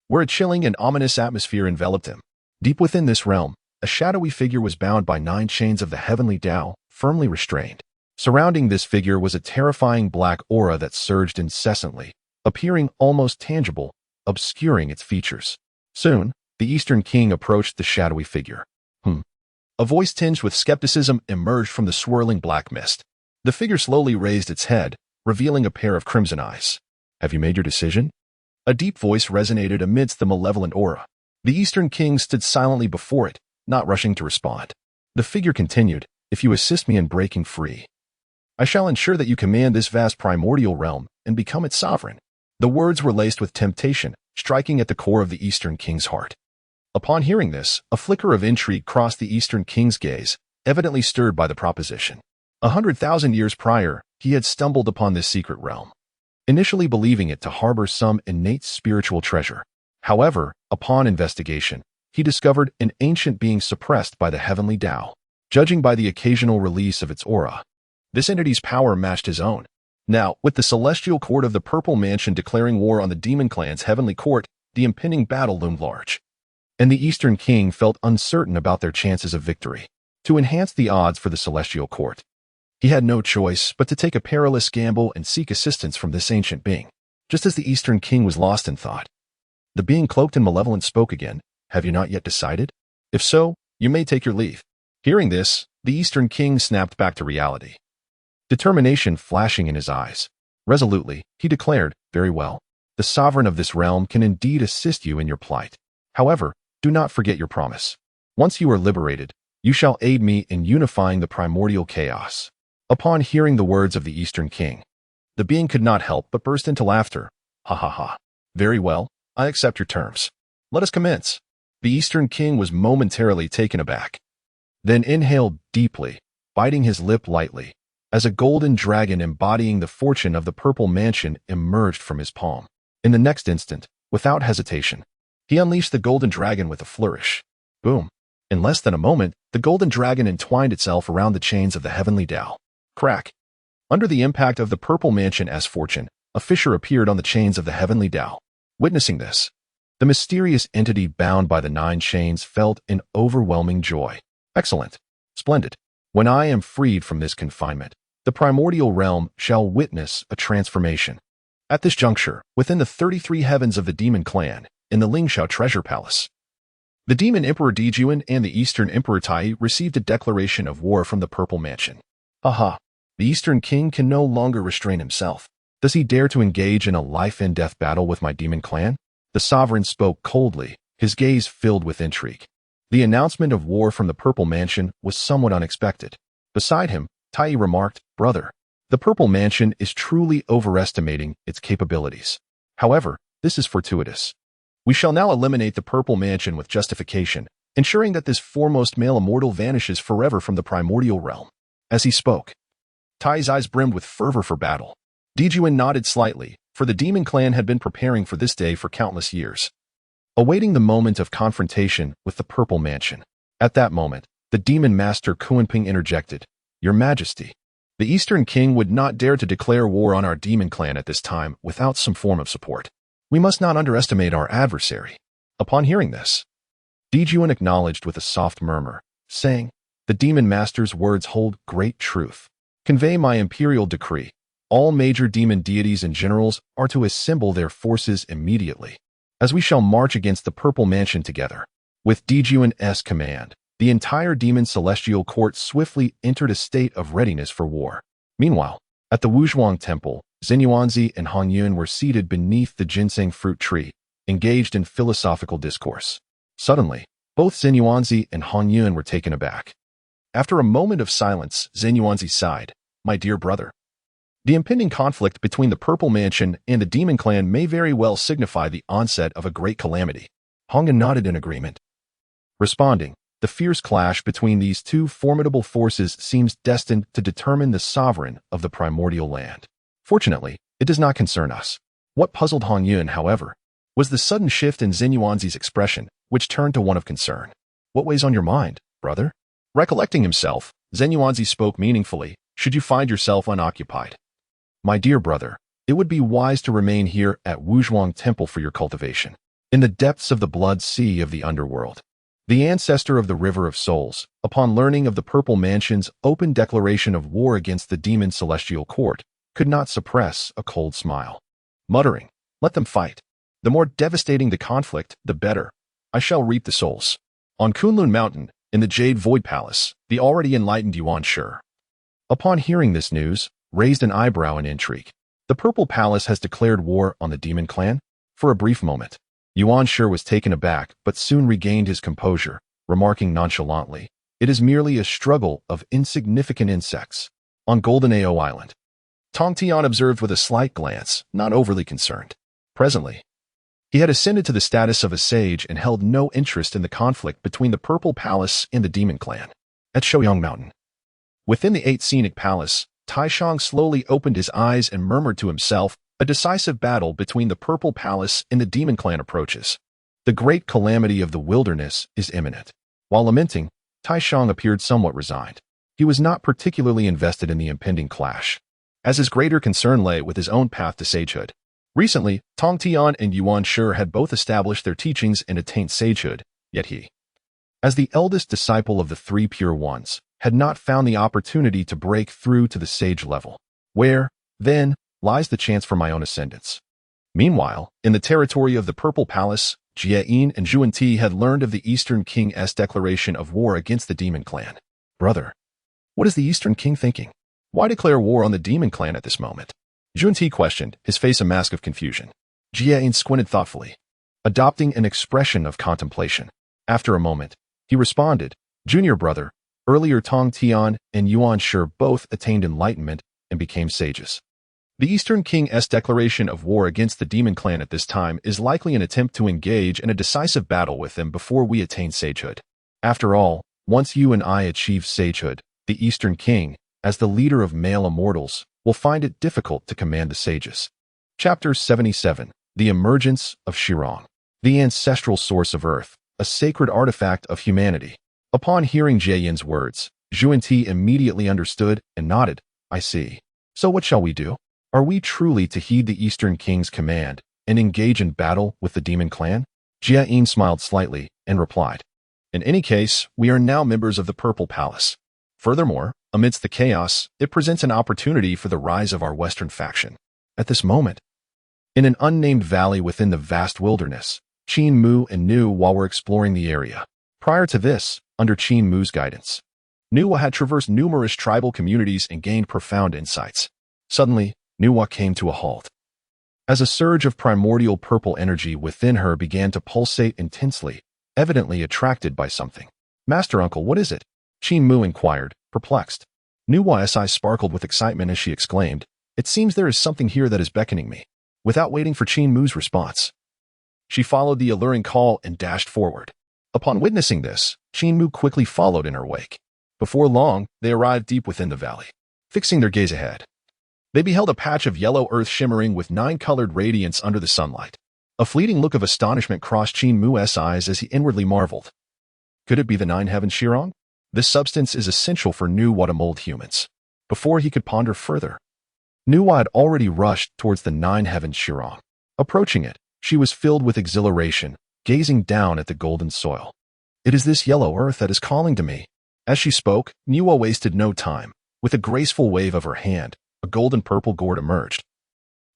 where a chilling and ominous atmosphere enveloped him. Deep within this realm, a shadowy figure was bound by 9 chains of the heavenly Tao, firmly restrained. Surrounding this figure was a terrifying black aura that surged incessantly, appearing almost tangible, obscuring its features. Soon, the Eastern King approached the shadowy figure. A voice tinged with skepticism emerged from the swirling black mist. The figure slowly raised its head, revealing a pair of crimson eyes. Have you made your decision? A deep voice resonated amidst the malevolent aura. The Eastern King stood silently before it, not rushing to respond. The figure continued, if you assist me in breaking free, I shall ensure that you command this vast primordial realm and become its sovereign. The words were laced with temptation, striking at the core of the Eastern King's heart. Upon hearing this, a flicker of intrigue crossed the Eastern King's gaze, evidently stirred by the proposition. 100,000 years prior, he had stumbled upon this secret realm, initially believing it to harbor some innate spiritual treasure. However, upon investigation, he discovered an ancient being suppressed by the heavenly Tao. Judging by the occasional release of its aura, this entity's power matched his own. Now, with the celestial court of the Purple Mansion declaring war on the demon clan's heavenly court, the impending battle loomed large, and the Eastern King felt uncertain about their chances of victory. To enhance the odds for the celestial court, he had no choice but to take a perilous gamble and seek assistance from this ancient being. Just as the Eastern King was lost in thought, the being cloaked in malevolence spoke again. Have you not yet decided? If so, you may take your leave. Hearing this, the Eastern King snapped back to reality, determination flashing in his eyes. Resolutely, he declared, very well. The sovereign of this realm can indeed assist you in your plight. However, do not forget your promise. Once you are liberated, you shall aid me in unifying the primordial chaos. Upon hearing the words of the Eastern King, the being could not help but burst into laughter. Ha ha ha. Very well, I accept your terms. Let us commence. The Eastern King was momentarily taken aback, then inhaled deeply, biting his lip lightly, as a golden dragon embodying the fortune of the Purple Mansion emerged from his palm. In the next instant, without hesitation, he unleashed the golden dragon with a flourish. Boom. In less than a moment, the golden dragon entwined itself around the chains of the heavenly Tao. Crack. Under the impact of the Purple Mansion's fortune, a fissure appeared on the chains of the heavenly Tao. Witnessing this, the mysterious entity bound by the 9 chains felt an overwhelming joy. Excellent. Splendid. When I am freed from this confinement, the primordial realm shall witness a transformation. At this juncture, within the 33 heavens of the demon clan, in the Ling Xiao treasure palace, the demon Emperor Dijuan and the Eastern Emperor Tai received a declaration of war from the Purple Mansion. Aha! The Eastern King can no longer restrain himself. Does he dare to engage in a life-and-death battle with my demon clan? The sovereign spoke coldly, his gaze filled with intrigue. The announcement of war from the Purple Mansion was somewhat unexpected. Beside him, Tai remarked, Brother, the Purple Mansion is truly overestimating its capabilities. However, this is fortuitous. We shall now eliminate the Purple Mansion with justification, ensuring that this foremost male immortal vanishes forever from the primordial realm. As he spoke, Tai's eyes brimmed with fervor for battle. Dijun nodded slightly, for the demon clan had been preparing for this day for countless years, awaiting the moment of confrontation with the Purple Mansion. At that moment, the demon master Kunping interjected, "Your Majesty, the Eastern King would not dare to declare war on our demon clan at this time without some form of support. We must not underestimate our adversary." Upon hearing this, Dijun acknowledged with a soft murmur, saying, "The demon master's words hold great truth. Convey my imperial decree. All major demon deities and generals are to assemble their forces immediately, as we shall march against the Purple Mansion together." With Dijun's command, the entire demon celestial court swiftly entered a state of readiness for war. Meanwhile, at the Wuzhuang Temple, Xinyuanzi and Hongyun were seated beneath the ginseng fruit tree, engaged in philosophical discourse. Suddenly, both Xinyuanzi and Hongyun were taken aback. After a moment of silence, Xinyuanzi sighed, "My dear brother, the impending conflict between the Purple Mansion and the Demon Clan may very well signify the onset of a great calamity." Hongyun nodded in agreement, responding, "The fierce clash between these two formidable forces seems destined to determine the sovereign of the primordial land. Fortunately, it does not concern us." What puzzled Hongyun, however, was the sudden shift in Xinyuanzi's expression, which turned to one of concern. "What weighs on your mind, brother?" Recollecting himself, Xinyuanzi spoke meaningfully, "Should you find yourself unoccupied, my dear brother, it would be wise to remain here at Wuzhuang Temple for your cultivation. In the depths of the blood sea of the underworld, the ancestor of the River of Souls, upon learning of the Purple Mansion's open declaration of war against the demon celestial court, could not suppress a cold smile. Muttering, 'Let them fight. The more devastating the conflict, the better. I shall reap the souls.' On Kunlun Mountain, in the Jade Void Palace, the already enlightened Yuan Shi, upon hearing this news, raised an eyebrow in intrigue. "The Purple Palace has declared war on the Demon Clan?" For a brief moment, Yuan Shi was taken aback but soon regained his composure, remarking nonchalantly, "It is merely a struggle of insignificant insects on Golden Ao Island." Tong Tian observed with a slight glance, not overly concerned. Presently, he had ascended to the status of a sage and held no interest in the conflict between the Purple Palace and the Demon Clan. At Shouyang Mountain, within the 8 Scenic Palace, Taishang slowly opened his eyes and murmured to himself, "A decisive battle between the Purple Palace and the Demon Clan approaches. The great calamity of the wilderness is imminent." While lamenting, Taishang appeared somewhat resigned. He was not particularly invested in the impending clash, as his greater concern lay with his own path to sagehood. Recently, Tong Tian and Yuan Shi had both established their teachings and attained sagehood, yet he, as the eldest disciple of the 3 Pure Ones, had not found the opportunity to break through to the sage level. Where, then, lies the chance for my own ascendance? Meanwhile, in the territory of the Purple Palace, Jie and Zhunti had learned of the Eastern King's declaration of war against the Demon Clan. "Brother, what is the Eastern King thinking? Why declare war on the Demon Clan at this moment?" Zhunti questioned, his face a mask of confusion. Jie squinted thoughtfully, adopting an expression of contemplation. After a moment, he responded, "Junior brother, earlier Tong Tian and Yuan Shi both attained enlightenment and became sages. The Eastern King's declaration of war against the Demon Clan at this time is likely an attempt to engage in a decisive battle with them before we attain sagehood. After all, once you and I achieve sagehood, the Eastern King, as the leader of male immortals, will find it difficult to command the sages." Chapter 77. The Emergence of Shirong. The ancestral source of Earth, a sacred artifact of humanity. Upon hearing Jieyin's words, Zhunti immediately understood and nodded, "I see. So what shall we do? Are we truly to heed the Eastern King's command and engage in battle with the Demon Clan?" Jie smiled slightly and replied, "In any case, we are now members of the Purple Palace. Furthermore, amidst the chaos, it presents an opportunity for the rise of our Western faction." At this moment, in an unnamed valley within the vast wilderness, Qin Mu and Nuwa were exploring the area. Prior to this, under Qin Mu's guidance, Nuwa had traversed numerous tribal communities and gained profound insights. Suddenly, Nuwa came to a halt, as a surge of primordial purple energy within her began to pulsate intensely, evidently attracted by something. "Master Uncle, what is it?" Qin Mu inquired, perplexed. Nuwa's eyes sparkled with excitement as she exclaimed, "It seems there is something here that is beckoning me." Without waiting for Qin Mu's response, she followed the alluring call and dashed forward. Upon witnessing this, Qin Mu quickly followed in her wake. Before long, they arrived deep within the valley. Fixing their gaze ahead, They beheld a patch of yellow earth shimmering with 9-colored radiance under the sunlight. A fleeting look of astonishment crossed Qin Mu's eyes as he inwardly marveled. Could it be the 9 heaven Shirong? This substance is essential for Nuwa to mold humans. Before he could ponder further, Nuwa had already rushed towards the 9 heaven Shirong. Approaching it, she was filled with exhilaration, gazing down at the golden soil. It is this yellow earth that is calling to me. As she spoke, Nuwa wasted no time. With a graceful wave of her hand, a golden-purple gourd emerged,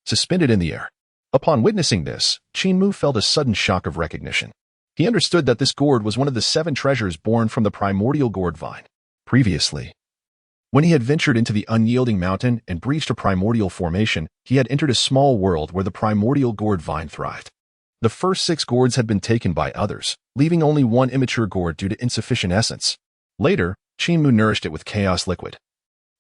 suspended in the air. Upon witnessing this, Qin Mu felt a sudden shock of recognition. He understood that this gourd was one of the 7 treasures born from the primordial gourd vine. Previously, when he had ventured into the unyielding mountain and breached a primordial formation, he had entered a small world where the primordial gourd vine thrived. The first 6 gourds had been taken by others, leaving only 1 immature gourd due to insufficient essence. Later, Qin Mu nourished it with chaos liquid,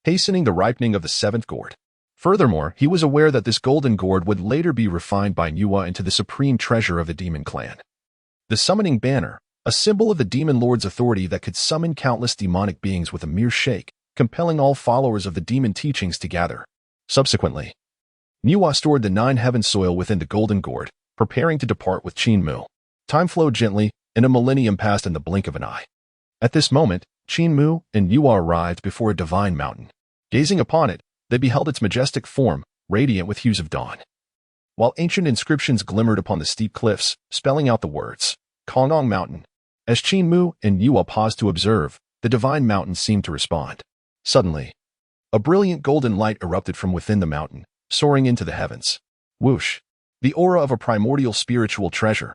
hastening the ripening of the 7th gourd. Furthermore, he was aware that this golden gourd would later be refined by Nuwa into the supreme treasure of the demon clan. The summoning banner, a symbol of the demon lord's authority that could summon countless demonic beings with a mere shake, compelling all followers of the demon teachings to gather. Subsequently, Nuwa stored the 9 heaven soil within the golden gourd, preparing to depart with Qin Mu. Time flowed gently, and a millennium passed in the blink of an eye. At this moment, Qin Mu and Nuwa arrived before a divine mountain. Gazing upon it, they beheld its majestic form, radiant with hues of dawn. While ancient inscriptions glimmered upon the steep cliffs, spelling out the words, Kongong Mountain. As Qin Mu and Nuwa paused to observe, the divine mountain seemed to respond. Suddenly, a brilliant golden light erupted from within the mountain, soaring into the heavens. Whoosh! The aura of a primordial spiritual treasure.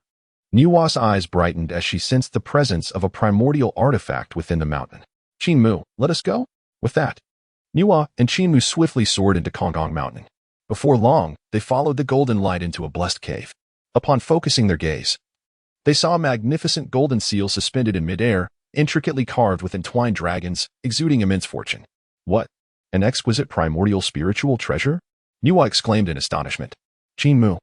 Nuwa's eyes brightened as she sensed the presence of a primordial artifact within the mountain. Qin Mu, let us go? With that, Nuwa and Qin Mu swiftly soared into Kongong Mountain. Before long, they followed the golden light into a blessed cave. Upon focusing their gaze, they saw a magnificent golden seal suspended in midair, intricately carved with entwined dragons, exuding immense fortune. What? An exquisite primordial spiritual treasure? Nuwa exclaimed in astonishment. Qin Mu,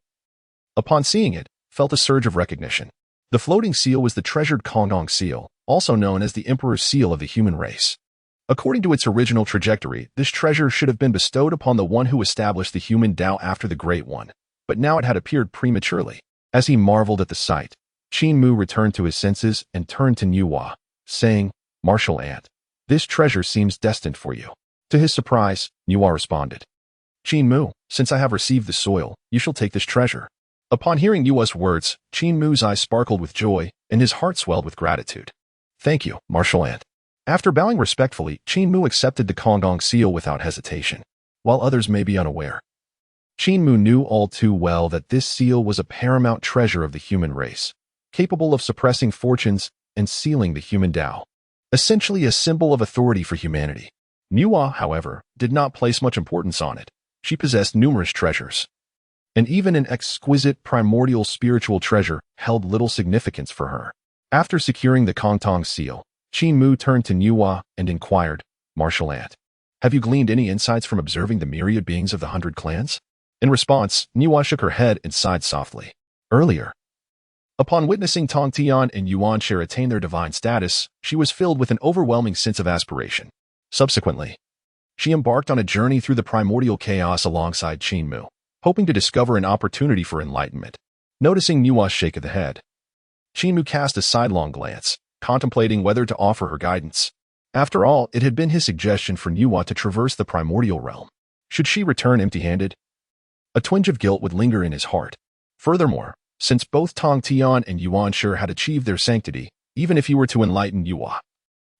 upon seeing it, felt a surge of recognition. The floating seal was the treasured Kongong seal, also known as the Emperor's Seal of the human race. According to its original trajectory, this treasure should have been bestowed upon the one who established the human Tao after the Great One, but now it had appeared prematurely. As he marveled at the sight, Qin Mu returned to his senses and turned to Nuwa, saying, Martial Ant, this treasure seems destined for you. To his surprise, Nuwa responded, Qin Mu, since I have received the soil, you shall take this treasure. Upon hearing Nuwa's words, Qin Mu's eyes sparkled with joy, and his heart swelled with gratitude. Thank you, Martial Ant. After bowing respectfully, Qin Mu accepted the Kongong seal without hesitation. While others may be unaware, Qin Mu knew all too well that this seal was a paramount treasure of the human race, capable of suppressing fortunes and sealing the human Tao, essentially a symbol of authority for humanity. Nuwa, however, did not place much importance on it. She possessed numerous treasures, and even an exquisite primordial spiritual treasure held little significance for her. After securing the Kongtong seal, Qin Mu turned to Nuwa and inquired, Martial Ant, have you gleaned any insights from observing the myriad beings of the 100 clans? In response, Nuwa shook her head and sighed softly. Earlier, upon witnessing Tong Tian and Yuan Share attain their divine status, she was filled with an overwhelming sense of aspiration. Subsequently, she embarked on a journey through the primordial chaos alongside Qin Mu, hoping to discover an opportunity for enlightenment. Noticing Nuwa's shake of the head, Qin Mu cast a sidelong glance, contemplating whether to offer her guidance. After all, it had been his suggestion for Nuwa to traverse the primordial realm. Should she return empty-handed? A twinge of guilt would linger in his heart. Furthermore, since both Tong Tian and Yuan Shi had achieved their sanctity, even if he were to enlighten Nuwa,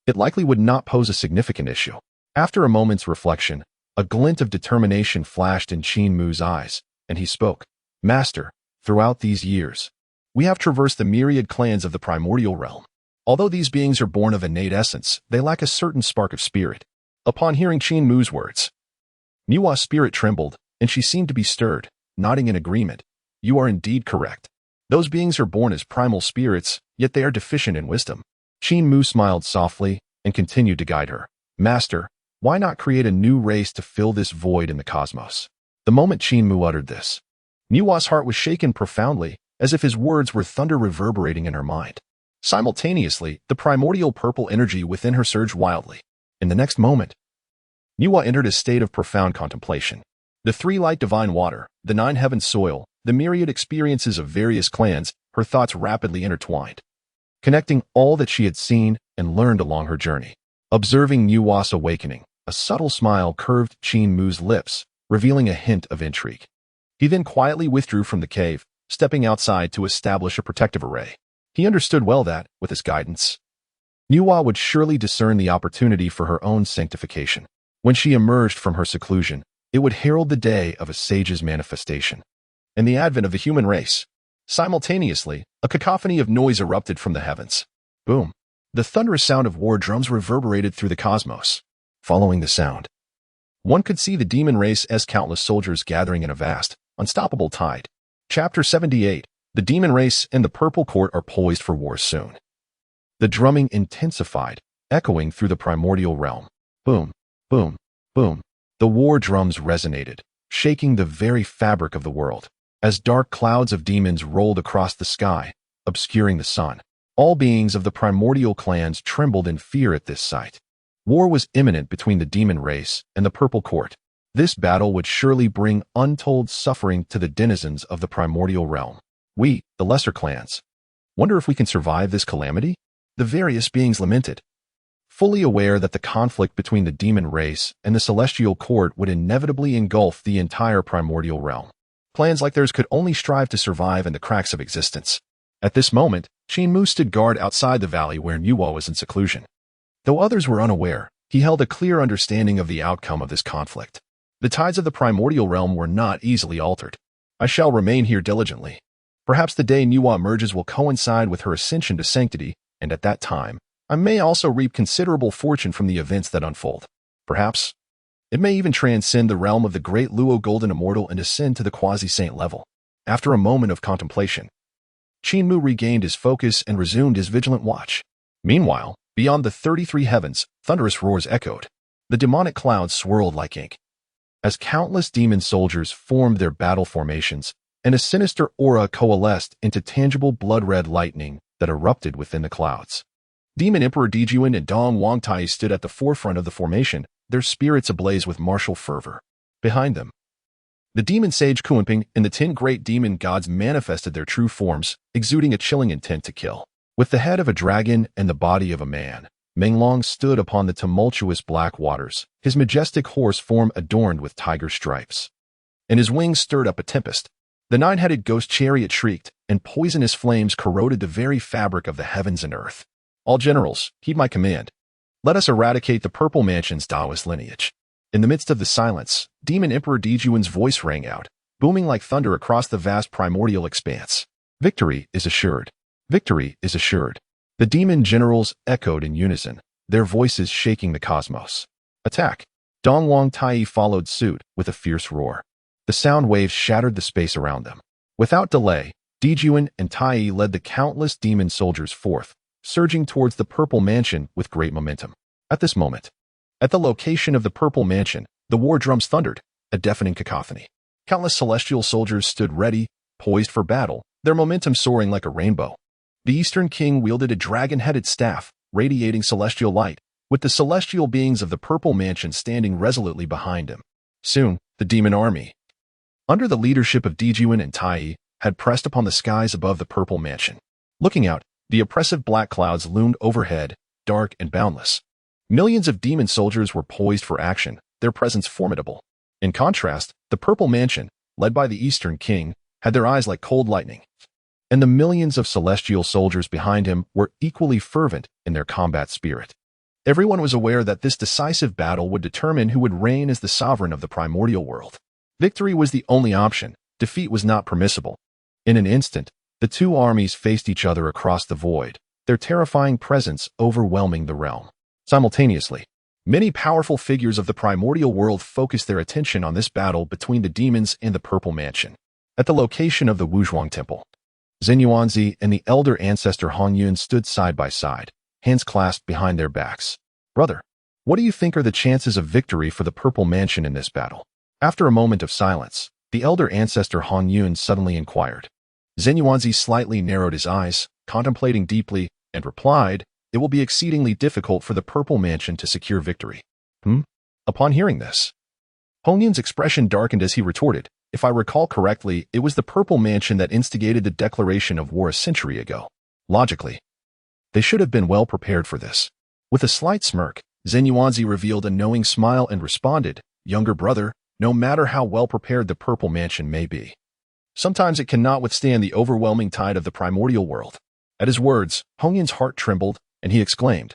it likely would not pose a significant issue. After a moment's reflection, a glint of determination flashed in Qin Mu's eyes, and he spoke. Master, throughout these years, we have traversed the myriad clans of the primordial realm. Although these beings are born of innate essence, they lack a certain spark of spirit. Upon hearing Qin Mu's words, Nuwa's spirit trembled, and she seemed to be stirred, nodding in agreement. You are indeed correct. Those beings are born as primal spirits, yet they are deficient in wisdom. Qin Mu smiled softly and continued to guide her. Master, why not create a new race to fill this void in the cosmos? The moment Qin Mu uttered this, Nuwa's heart was shaken profoundly, as if his words were thunder reverberating in her mind. Simultaneously, the primordial purple energy within her surged wildly. In the next moment, Nuwa entered a state of profound contemplation. The three light divine water, the nine heavens soil, the myriad experiences of various clans, her thoughts rapidly intertwined, connecting all that she had seen and learned along her journey. Observing Nuwa's awakening, a subtle smile curved Qin Mu's lips, revealing a hint of intrigue. He then quietly withdrew from the cave, stepping outside to establish a protective array. He understood well that, with his guidance, Nuwa would surely discern the opportunity for her own sanctification. When she emerged from her seclusion, it would herald the day of a sage's manifestation and the advent of the human race. Simultaneously, a cacophony of noise erupted from the heavens. Boom! The thunderous sound of war drums reverberated through the cosmos. Following the sound, one could see the demon race as countless soldiers gathering in a vast, unstoppable tide. Chapter 78. The demon race and the purple court are poised for war soon. The drumming intensified, echoing through the primordial realm. Boom, boom, boom. The war drums resonated, shaking the very fabric of the world. As dark clouds of demons rolled across the sky, obscuring the sun, all beings of the primordial clans trembled in fear at this sight. War was imminent between the demon race and the purple court. This battle would surely bring untold suffering to the denizens of the primordial realm. We, the lesser clans, wonder if we can survive this calamity? The various beings lamented, fully aware that the conflict between the demon race and the celestial court would inevitably engulf the entire primordial realm. Clans like theirs could only strive to survive in the cracks of existence. At this moment, Qin Mu stood guard outside the valley where Nuwa was in seclusion. Though others were unaware, he held a clear understanding of the outcome of this conflict. The tides of the primordial realm were not easily altered. I shall remain here diligently. Perhaps the day Nuwa emerges will coincide with her ascension to sanctity, and at that time, I may also reap considerable fortune from the events that unfold. Perhaps it may even transcend the realm of the great Luo Golden Immortal and ascend to the quasi-saint level. After a moment of contemplation, Qin Mu regained his focus and resumed his vigilant watch. Meanwhile, beyond the 33 heavens, thunderous roars echoed. The demonic clouds swirled like ink, as countless demon soldiers formed their battle formations, and a sinister aura coalesced into tangible blood-red lightning that erupted within the clouds. Demon Emperor Dijun and Dong Wangtai stood at the forefront of the formation, their spirits ablaze with martial fervor. Behind them, the demon sage Kunping and the 10 great demon gods manifested their true forms, exuding a chilling intent to kill. With the head of a dragon and the body of a man, Menglong stood upon the tumultuous black waters, his majestic horse form adorned with tiger stripes, and his wings stirred up a tempest. The nine-headed ghost chariot shrieked, and poisonous flames corroded the very fabric of the heavens and earth. All generals, heed my command. Let us eradicate the Purple Mansion's Taoist lineage. In the midst of the silence, Demon Emperor Dijun's voice rang out, booming like thunder across the vast primordial expanse. Victory is assured. Victory is assured. The demon generals echoed in unison, their voices shaking the cosmos. Attack! Dong Wangtai followed suit with a fierce roar. The sound waves shattered the space around them. Without delay, Dijun and Tai led the countless demon soldiers forth, surging towards the Purple Mansion with great momentum. At this moment, at the location of the Purple Mansion, the war drums thundered, a deafening cacophony. Countless celestial soldiers stood ready, poised for battle, their momentum soaring like a rainbow. The Eastern King wielded a dragon-headed staff, radiating celestial light, with the celestial beings of the Purple Mansion standing resolutely behind him. Soon, the demon army, under the leadership of Dijun and Tai, had pressed upon the skies above the Purple Mansion. Looking out, the oppressive black clouds loomed overhead, dark and boundless. Millions of demon soldiers were poised for action, their presence formidable. In contrast, the Purple Mansion, led by the Eastern King, had their eyes like cold lightning. And the millions of celestial soldiers behind him were equally fervent in their combat spirit. Everyone was aware that this decisive battle would determine who would reign as the sovereign of the primordial world. Victory was the only option, defeat was not permissible. In an instant, the two armies faced each other across the void, their terrifying presence overwhelming the realm. Simultaneously, many powerful figures of the primordial world focused their attention on this battle between the demons and the Purple Mansion. At the location of the Wuzhuang Temple, Zhen Yuanzi and the elder ancestor Hong Yun stood side by side, hands clasped behind their backs. Brother, what do you think are the chances of victory for the Purple Mansion in this battle? After a moment of silence, the elder ancestor Hong Yun suddenly inquired. Zhen Yuanzi slightly narrowed his eyes, contemplating deeply, and replied, "It will be exceedingly difficult for the Purple Mansion to secure victory." Upon hearing this, Hong Yun's expression darkened as he retorted, "If I recall correctly, it was the Purple Mansion that instigated the declaration of war a century ago. Logically, they should have been well prepared for this." With a slight smirk, Zhen Yuanzi revealed a knowing smile and responded, "Younger brother, no matter how well prepared the Purple Mansion may be, sometimes it cannot withstand the overwhelming tide of the primordial world." At his words, Hong Yun's heart trembled, and he exclaimed,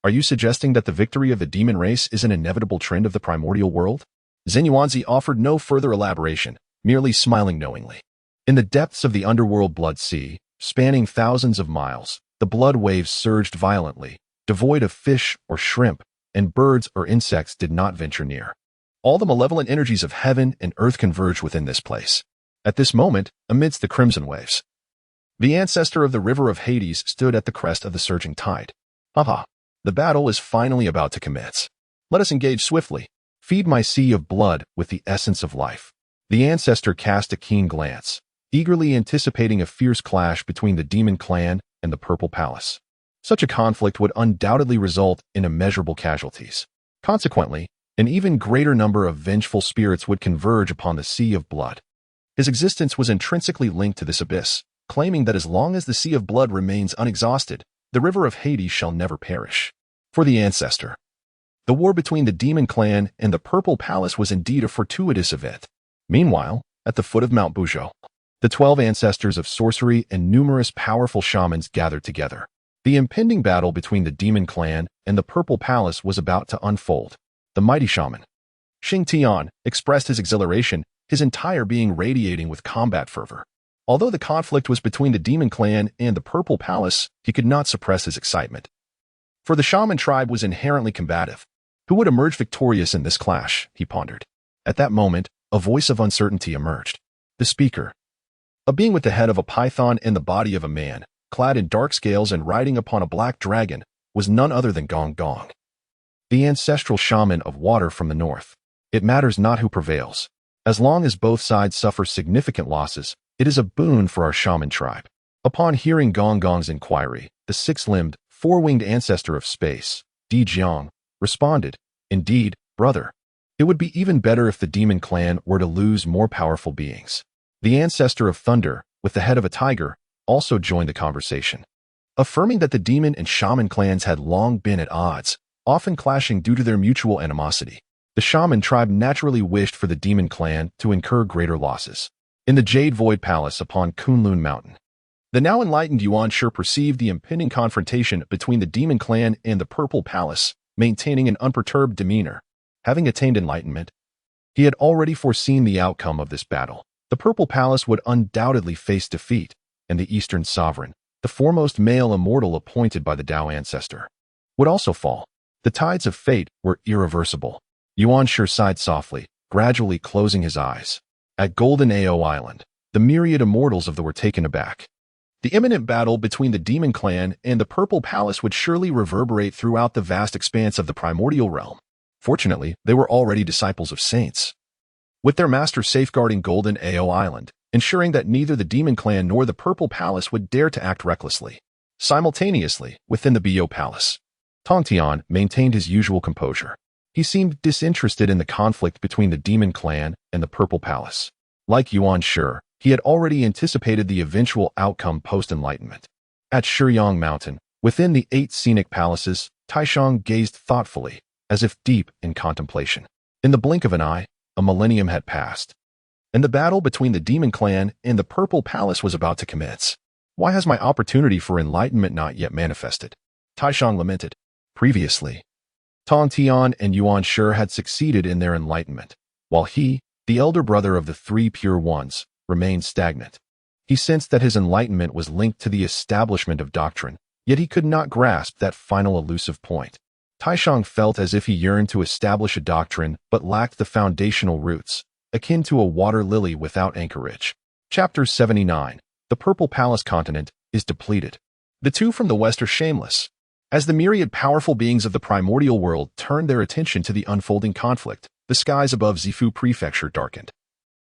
"Are you suggesting that the victory of the demon race is an inevitable trend of the primordial world?" Zhen Yuanzi offered no further elaboration, merely smiling knowingly. In the depths of the underworld blood sea, spanning thousands of miles, the blood waves surged violently, devoid of fish or shrimp, and birds or insects did not venture near. All the malevolent energies of heaven and earth converged within this place. At this moment, amidst the crimson waves, the ancestor of the river of Hades stood at the crest of the surging tide. "Aha! The battle is finally about to commence. Let us engage swiftly. Feed my sea of blood with the essence of life." The ancestor cast a keen glance, eagerly anticipating a fierce clash between the demon clan and the Purple Palace. Such a conflict would undoubtedly result in immeasurable casualties. Consequently, an even greater number of vengeful spirits would converge upon the sea of blood. His existence was intrinsically linked to this abyss, claiming that as long as the sea of blood remains unexhausted, the river of Hades shall never perish. For the ancestor, the war between the demon clan and the Purple Palace was indeed a fortuitous event. Meanwhile, at the foot of Mount Buzhou, the 12 ancestors of sorcery and numerous powerful shamans gathered together. The impending battle between the demon clan and the Purple Palace was about to unfold. The mighty shaman, Xing Tian, expressed his exhilaration, his entire being radiating with combat fervor. Although the conflict was between the demon clan and the Purple Palace, he could not suppress his excitement. For the shaman tribe was inherently combative. Who would emerge victorious in this clash, he pondered. At that moment, a voice of uncertainty emerged. The speaker, a being with the head of a python and the body of a man, clad in dark scales and riding upon a black dragon, was none other than Gong Gong, the ancestral shaman of water from the north. It matters not who prevails. As long as both sides suffer significant losses, it is a boon for our shaman tribe. Upon hearing Gong Gong's inquiry, the six-limbed, four-winged ancestor of space, Di Jiang, responded, "Indeed, brother. It would be even better if the demon clan were to lose more powerful beings." The ancestor of thunder, with the head of a tiger, also joined the conversation, affirming that the demon and shaman clans had long been at odds, often clashing due to their mutual animosity. The shaman tribe naturally wished for the demon clan to incur greater losses. In the Jade Void Palace upon Kunlun Mountain, the now enlightened Yuan Shi perceived the impending confrontation between the demon clan and the Purple Palace, maintaining an unperturbed demeanor. Having attained enlightenment, he had already foreseen the outcome of this battle. The Purple Palace would undoubtedly face defeat, and the Eastern Sovereign, the foremost male immortal appointed by the Tao ancestor, would also fall. The tides of fate were irreversible. Yuan Shi sighed softly, gradually closing his eyes. At Golden Ao Island, the myriad immortals of the were taken aback. The imminent battle between the demon clan and the Purple Palace would surely reverberate throughout the vast expanse of the primordial realm. Fortunately, they were already disciples of saints, with their master safeguarding Golden Ao Island, ensuring that neither the demon clan nor the Purple Palace would dare to act recklessly. Simultaneously, within the Bio Palace, Tong Tian maintained his usual composure. He seemed disinterested in the conflict between the demon clan and the Purple Palace. Like Yuan Shi, he had already anticipated the eventual outcome post-enlightenment. At Shiyang Mountain, within the 8 scenic palaces, Taishang gazed thoughtfully, as if deep in contemplation. In the blink of an eye, a millennium had passed, and the battle between the demon clan and the Purple Palace was about to commence. Why has my opportunity for enlightenment not yet manifested? Taishang lamented. Previously, Tong Tian and Yuan Shi had succeeded in their enlightenment, while he, the elder brother of the 3 pure ones, remained stagnant. He sensed that his enlightenment was linked to the establishment of doctrine, yet he could not grasp that final elusive point. Taishang felt as if he yearned to establish a doctrine but lacked the foundational roots, akin to a water lily without anchorage. Chapter 79. The Purple Palace continent is depleted. The two from the west are shameless. As the myriad powerful beings of the primordial world turned their attention to the unfolding conflict, the skies above Zifu Prefecture darkened,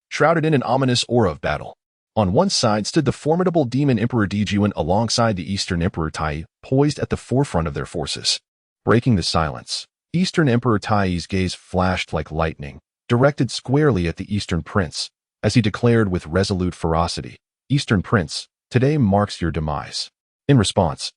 shrouded in an ominous aura of battle. On one side stood the formidable demon Emperor Dijuan alongside the Eastern Emperor Tai, poised at the forefront of their forces. Breaking the silence, Eastern Emperor Tai's gaze flashed like lightning, directed squarely at the Eastern Prince, as he declared with resolute ferocity, "Eastern Prince, today marks your demise." In response,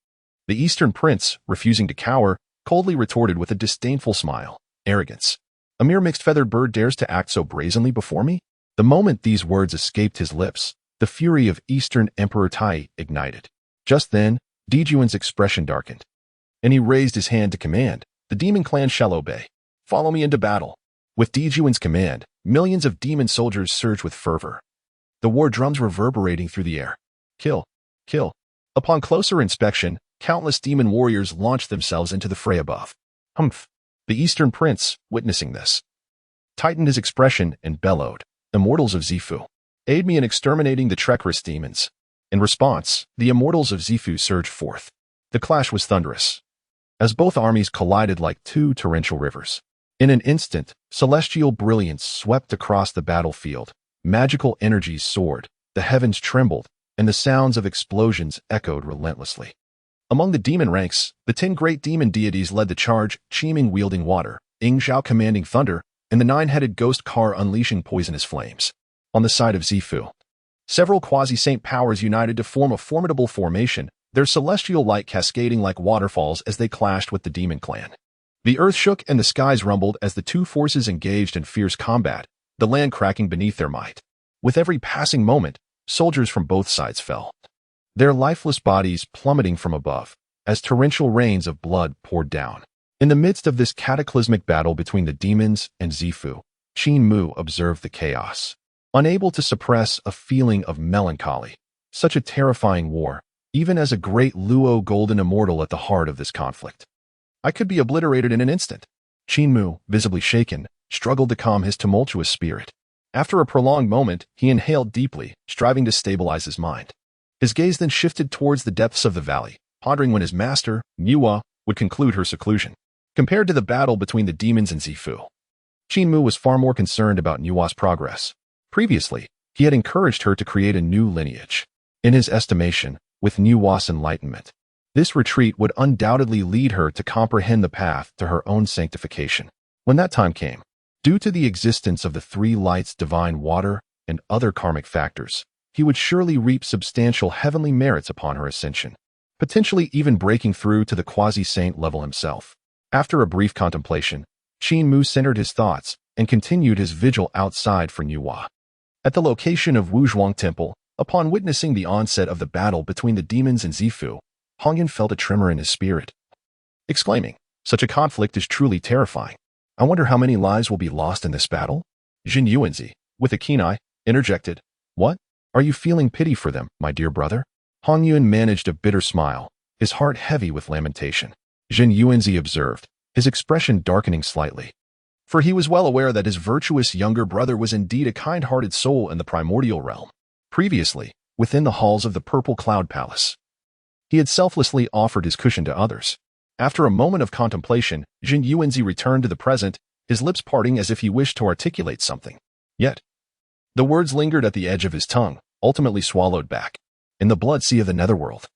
the Eastern Prince, refusing to cower, coldly retorted with a disdainful smile, "Arrogance. A mere mixed-feathered bird dares to act so brazenly before me?" The moment these words escaped his lips, the fury of Eastern Emperor Tai ignited. Just then, Dijuan's expression darkened, and he raised his hand to command, "The demon clan shall obey. Follow me into battle." With Dijuan's command, millions of demon soldiers surged with fervor, the war drums reverberating through the air. Kill! Kill! Upon closer inspection, countless demon warriors launched themselves into the fray above. Humph! The Eastern Prince, witnessing this, tightened his expression and bellowed, "Immortals of Zifu, aid me in exterminating the treacherous demons." In response, the Immortals of Zifu surged forth. The clash was thunderous, as both armies collided like two torrential rivers. In an instant, celestial brilliance swept across the battlefield, magical energies soared, the heavens trembled, and the sounds of explosions echoed relentlessly. Among the demon ranks, the 10 great demon deities led the charge, Qin Mu wielding water, Ing Zhao commanding thunder, and the 9-headed ghost car unleashing poisonous flames. On the side of Zifu, several quasi-saint powers united to form a formidable formation, their celestial light cascading like waterfalls as they clashed with the demon clan. The earth shook and the skies rumbled as the two forces engaged in fierce combat, the land cracking beneath their might. With every passing moment, soldiers from both sides fell, their lifeless bodies plummeting from above, as torrential rains of blood poured down. In the midst of this cataclysmic battle between the demons and Zifu, Qin Mu observed the chaos, unable to suppress a feeling of melancholy. Such a terrifying war, even as a great Luo golden immortal at the heart of this conflict. I could be obliterated in an instant. Qin Mu, visibly shaken, struggled to calm his tumultuous spirit. After a prolonged moment, he inhaled deeply, striving to stabilize his mind. His gaze then shifted towards the depths of the valley, pondering when his master, Nuwa, would conclude her seclusion. Compared to the battle between the demons and Zifu, Qin Mu was far more concerned about Nuwa's progress. Previously, he had encouraged her to create a new lineage. In his estimation, with Nuwa's enlightenment, this retreat would undoubtedly lead her to comprehend the path to her own sanctification. When that time came, due to the existence of the three lights, divine water, and other karmic factors, he would surely reap substantial heavenly merits upon her ascension, potentially even breaking through to the quasi-saint level himself. After a brief contemplation, Qin Mu centered his thoughts and continued his vigil outside for Nuwa. At the location of Wuzhuang Temple, upon witnessing the onset of the battle between the demons and Zifu, Hongyan felt a tremor in his spirit, exclaiming, "Such a conflict is truly terrifying. I wonder how many lives will be lost in this battle?" Jin Yuanzi, with a keen eye, interjected, "What? Are you feeling pity for them, my dear brother?" Hong Yuan managed a bitter smile, his heart heavy with lamentation. Jin Yuanzi observed, his expression darkening slightly, for he was well aware that his virtuous younger brother was indeed a kind-hearted soul in the primordial realm. Previously, within the halls of the Purple Cloud Palace, he had selflessly offered his cushion to others. After a moment of contemplation, Jin Yuanzi returned to the present, his lips parting as if he wished to articulate something. Yet, the words lingered at the edge of his tongue, ultimately swallowed back. In the blood sea of the netherworld,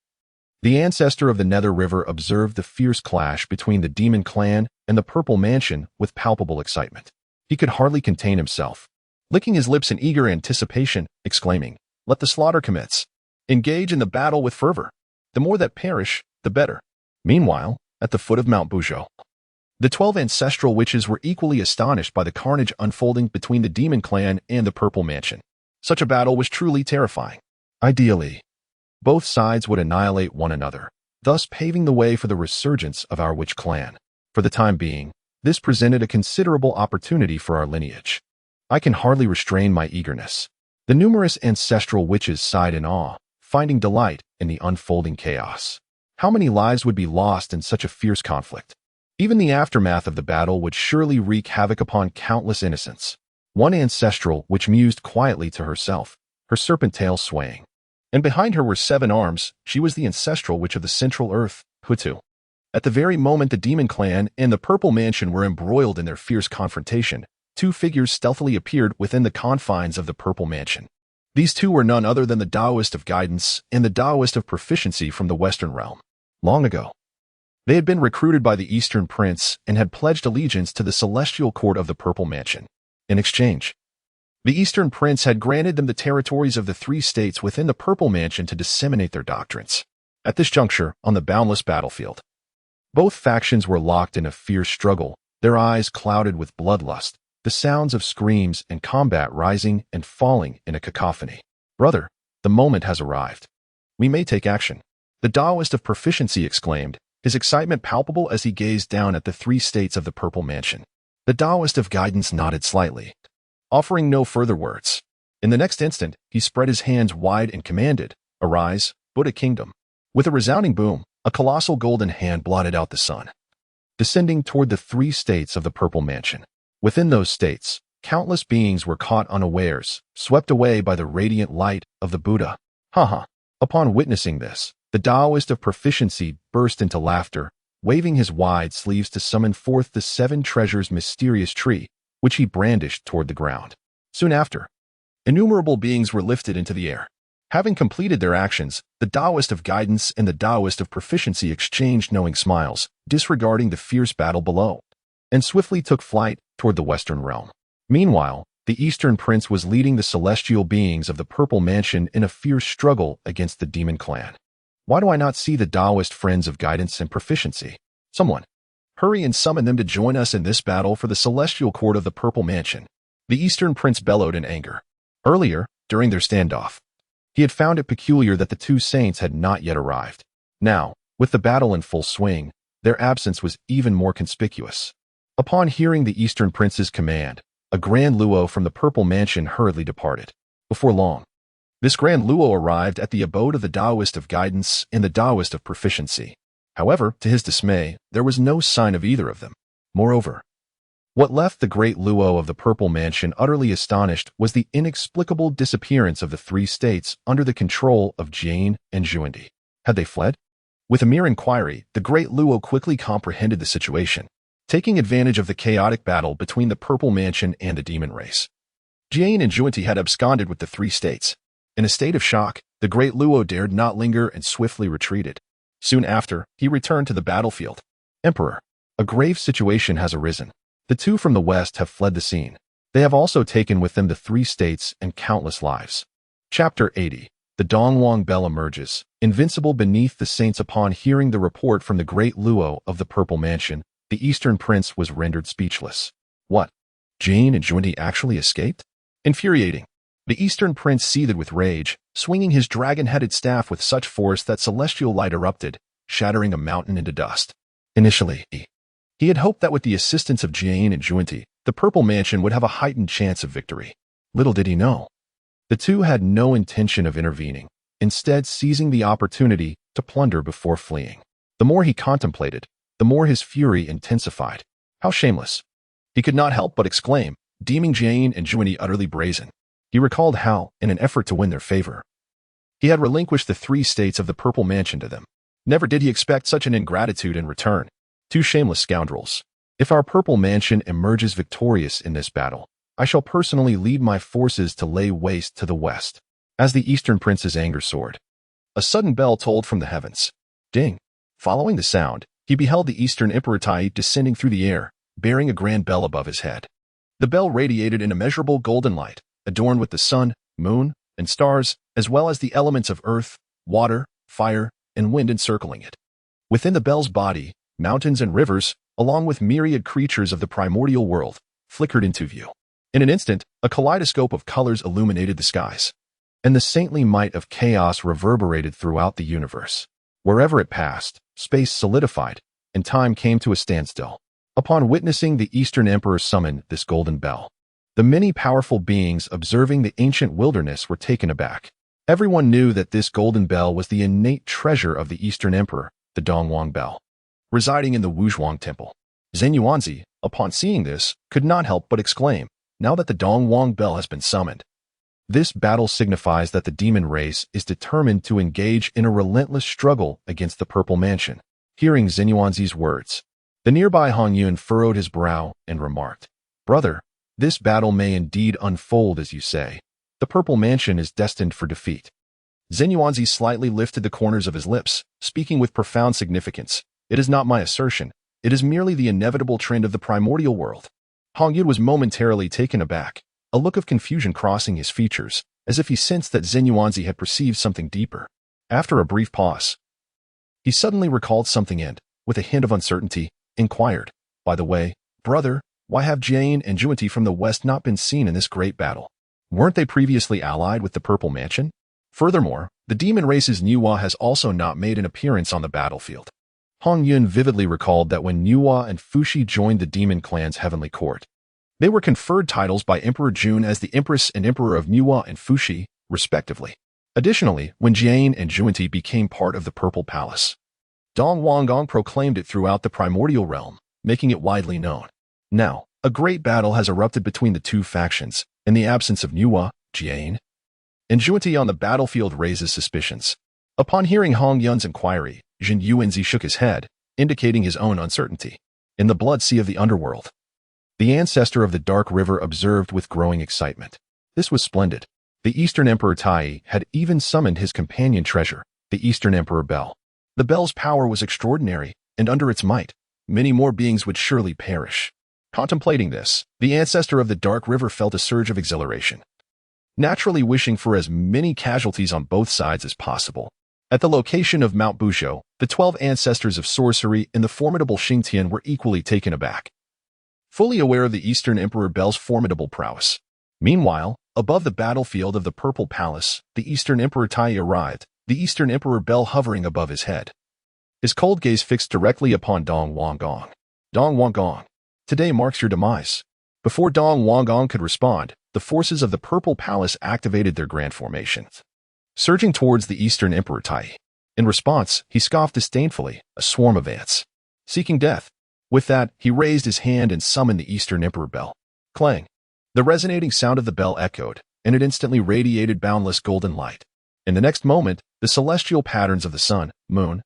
the ancestor of the Nether River observed the fierce clash between the demon clan and the Purple Mansion with palpable excitement. He could hardly contain himself, licking his lips in eager anticipation, exclaiming, "Let the slaughter commence. Engage in the battle with fervor. The more that perish, the better." Meanwhile, at the foot of Mount Buzhou, the 12 ancestral witches were equally astonished by the carnage unfolding between the demon clan and the Purple Mansion. Such a battle was truly terrifying. Ideally, both sides would annihilate one another, thus paving the way for the resurgence of our witch clan. For the time being, this presented a considerable opportunity for our lineage. I can hardly restrain my eagerness. The numerous ancestral witches sighed in awe, finding delight in the unfolding chaos. How many lives would be lost in such a fierce conflict? Even the aftermath of the battle would surely wreak havoc upon countless innocents. One ancestral witch mused quietly to herself, her serpent tail swaying. And behind her were 7 arms. She was the ancestral witch of the Central Earth, Hutu. At the very moment the demon clan and the Purple Mansion were embroiled in their fierce confrontation, 2 figures stealthily appeared within the confines of the Purple Mansion. These 2 were none other than the Taoist of guidance and the Taoist of proficiency from the Western realm. Long ago, they had been recruited by the Eastern Prince and had pledged allegiance to the celestial court of the Purple Mansion. In exchange, the Eastern Prince had granted them the territories of the three states within the Purple Mansion to disseminate their doctrines. At this juncture, on the boundless battlefield, both factions were locked in a fierce struggle, their eyes clouded with bloodlust, the sounds of screams and combat rising and falling in a cacophony. Brother, the moment has arrived. We may take action. The Taoist of Proficiency exclaimed, his excitement palpable as he gazed down at the three states of the Purple Mansion. The Taoist of Guidance nodded slightly, offering no further words. In the next instant, he spread his hands wide and commanded, "Arise, Buddha Kingdom." With a resounding boom, a colossal golden hand blotted out the sun, descending toward the three states of the Purple Mansion. Within those states, countless beings were caught unawares, swept away by the radiant light of the Buddha. Haha. Upon witnessing this, the Taoist of Proficiency burst into laughter, waving his wide sleeves to summon forth the seven treasures mysterious tree, which he brandished toward the ground. Soon after, innumerable beings were lifted into the air. Having completed their actions, the Taoist of Guidance and the Taoist of Proficiency exchanged knowing smiles, disregarding the fierce battle below, and swiftly took flight toward the Western realm. Meanwhile, the Eastern Prince was leading the celestial beings of the Purple Mansion in a fierce struggle against the demon clan. Why do I not see the Taoist friends of Guidance and Proficiency? Someone, hurry and summon them to join us in this battle for the celestial court of the Purple Mansion. The Eastern Prince bellowed in anger. Earlier, during their standoff, he had found it peculiar that the two saints had not yet arrived. Now, with the battle in full swing, their absence was even more conspicuous. Upon hearing the Eastern Prince's command, a Grand Luo from the Purple Mansion hurriedly departed. Before long, this Grand Luo arrived at the abode of the Taoist of Guidance and the Taoist of Proficiency. However, to his dismay, there was no sign of either of them. Moreover, what left the great Luo of the Purple Mansion utterly astonished was the inexplicable disappearance of the three states under the control of Jie and Zhunti. Had they fled? With a mere inquiry, the great Luo quickly comprehended the situation, taking advantage of the chaotic battle between the Purple Mansion and the demon race. Jie and Zhunti had absconded with the three states. In a state of shock, the great Luo dared not linger and swiftly retreated. Soon after, he returned to the battlefield. Emperor, a grave situation has arisen. The two from the west have fled the scene. They have also taken with them the three states and countless lives. Chapter 80. The Dongwang Bell emerges, invincible beneath the saints. Upon hearing the report from the great Luo of the Purple Mansion, the Eastern Prince was rendered speechless. What? Jie and Zhunti actually escaped? Infuriating. The Eastern Prince seethed with rage, swinging his dragon-headed staff with such force that celestial light erupted, shattering a mountain into dust. Initially, he had hoped that with the assistance of Jie and Zhunti, the Purple Mansion would have a heightened chance of victory. Little did he know, the two had no intention of intervening, instead seizing the opportunity to plunder before fleeing. The more he contemplated, the more his fury intensified. How shameless! He could not help but exclaim, deeming Jie and Zhunti utterly brazen. He recalled how, in an effort to win their favor, he had relinquished the three states of the Purple Mansion to them. Never did he expect such an ingratitude in return. Two shameless scoundrels. If our Purple Mansion emerges victorious in this battle, I shall personally lead my forces to lay waste to the west. As the Eastern Prince's anger soared, a sudden bell tolled from the heavens. Ding! Following the sound, he beheld the Eastern Emperor Tai descending through the air, bearing a grand bell above his head. The bell radiated an immeasurable golden light, adorned with the sun, moon, and stars, as well as the elements of earth, water, fire, and wind encircling it. Within the bell's body, mountains and rivers, along with myriad creatures of the primordial world, flickered into view. In an instant, a kaleidoscope of colors illuminated the skies, and the saintly might of chaos reverberated throughout the universe. Wherever it passed, space solidified, and time came to a standstill. Upon witnessing the Eastern Emperor summon this golden bell, the many powerful beings observing the ancient wilderness were taken aback. Everyone knew that this golden bell was the innate treasure of the Eastern Emperor, the Dongwang Bell, residing in the Wuzhuang Temple. Zhen Yuanzi, upon seeing this, could not help but exclaim, now that the Dongwang Bell has been summoned, this battle signifies that the demon race is determined to engage in a relentless struggle against the Purple Mansion. Hearing Zhen Yuanzi's words, the nearby Hong Yun furrowed his brow and remarked, Brother, this battle may indeed unfold as you say. The Purple Mansion is destined for defeat. Zhen Yuanzi slightly lifted the corners of his lips, speaking with profound significance. It is not my assertion. It is merely the inevitable trend of the primordial world. Hong Yun was momentarily taken aback, a look of confusion crossing his features, as if he sensed that Zhen Yuanzi had perceived something deeper. After a brief pause, he suddenly recalled something and, with a hint of uncertainty, inquired, "By the way, brother, why have Jie and Zhunti from the west not been seen in this great battle? Weren't they previously allied with the Purple Mansion? Furthermore, the demon race's Nuwa has also not made an appearance on the battlefield." Hong Yun vividly recalled that when Nuwa and Fuxi joined the demon clan's heavenly court, they were conferred titles by Emperor Jun as the Empress and Emperor of Nuwa and Fuxi, respectively. Additionally, when Jie and Zhunti became part of the Purple Palace, Dong Wanggong proclaimed it throughout the Primordial Realm, making it widely known. Now, a great battle has erupted between the two factions, in the absence of Nuwa, Jie, and Zhunti on the battlefield raises suspicions. Upon hearing Hong Yun's inquiry, Zhen Yuanzi shook his head, indicating his own uncertainty. In the blood sea of the underworld, the ancestor of the Dark River observed with growing excitement. This was splendid. The Eastern Emperor Tai had even summoned his companion treasure, the Eastern Emperor Bell. The bell's power was extraordinary, and under its might, many more beings would surely perish. Contemplating this, the ancestor of the Dark River felt a surge of exhilaration, naturally wishing for as many casualties on both sides as possible. At the location of Mount Buzhou, the 12 ancestors of sorcery and the formidable Xingtian were equally taken aback, fully aware of the Eastern Emperor Bell's formidable prowess. Meanwhile, above the battlefield of the Purple Palace, the Eastern Emperor Tai arrived, the Eastern Emperor Bell hovering above his head, his cold gaze fixed directly upon Dong Wanggong. "Dong Wanggong, today marks your demise." Before Dong Wanggong could respond, the forces of the Purple Palace activated their grand formations, surging towards the Eastern Emperor Tai. In response, he scoffed disdainfully, a swarm of ants, seeking death. With that, he raised his hand and summoned the Eastern Emperor Bell. Clang! The resonating sound of the bell echoed, and it instantly radiated boundless golden light. In the next moment, the celestial patterns of the sun, moon,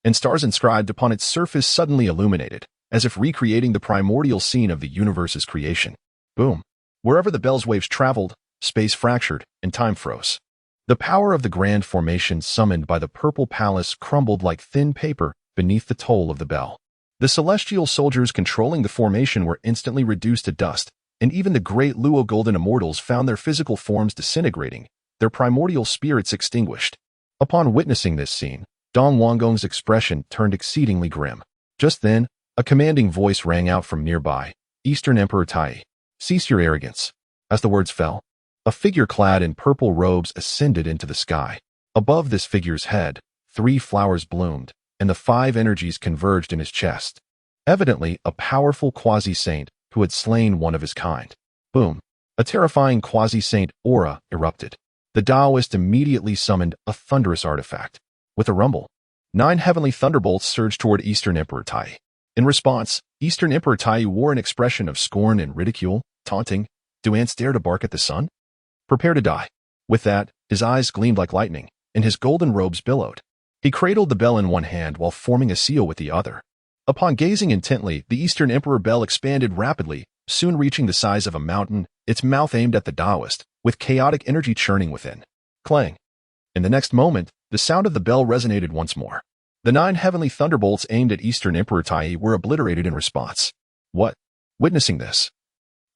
and stars inscribed upon its surface suddenly illuminated, as if recreating the primordial scene of the universe's creation. Boom! Wherever the bell's waves traveled, space fractured, and time froze. The power of the grand formation summoned by the Purple Palace crumbled like thin paper beneath the toll of the bell. The celestial soldiers controlling the formation were instantly reduced to dust, and even the great Luo Golden Immortals found their physical forms disintegrating, their primordial spirits extinguished. Upon witnessing this scene, Dong Wanggong's expression turned exceedingly grim. Just then, a commanding voice rang out from nearby, "Eastern Emperor Tai, cease your arrogance." As the words fell, a figure clad in purple robes ascended into the sky. Above this figure's head, 3 flowers bloomed, and the 5 energies converged in his chest. Evidently, a powerful quasi-saint who had slain one of his kind. Boom! A terrifying quasi-saint aura erupted. The Taoist immediately summoned a thunderous artifact. With a rumble, 9 heavenly thunderbolts surged toward Eastern Emperor Tai. In response, Eastern Emperor Tai wore an expression of scorn and ridicule, taunting, "Do ants dare to bark at the sun? Prepare to die." With that, his eyes gleamed like lightning, and his golden robes billowed. He cradled the bell in one hand while forming a seal with the other. Upon gazing intently, the Eastern Emperor Bell expanded rapidly, soon reaching the size of a mountain, its mouth aimed at the Taoist, with chaotic energy churning within. Clang! In the next moment, the sound of the bell resonated once more. The 9 heavenly thunderbolts aimed at Eastern Emperor Tai were obliterated in response. What? Witnessing this,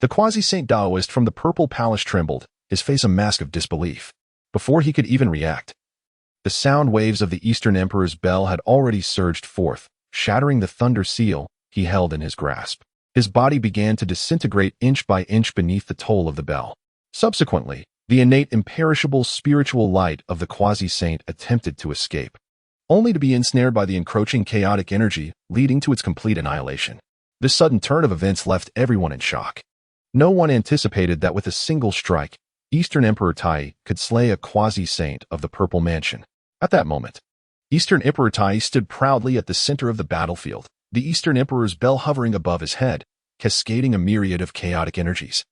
the quasi-saint Taoist from the Purple Palace trembled, his face a mask of disbelief. Before he could even react, the sound waves of the Eastern Emperor's bell had already surged forth, shattering the thunder seal he held in his grasp. His body began to disintegrate inch by inch beneath the toll of the bell. Subsequently, the innate imperishable spiritual light of the quasi-saint attempted to escape, only to be ensnared by the encroaching chaotic energy, leading to its complete annihilation. This sudden turn of events left everyone in shock. No one anticipated that with a single strike, Eastern Emperor Tai could slay a quasi-saint of the Purple Mansion. At that moment, Eastern Emperor Tai stood proudly at the center of the battlefield, the Eastern Emperor's bell hovering above his head, cascading a myriad of chaotic energies.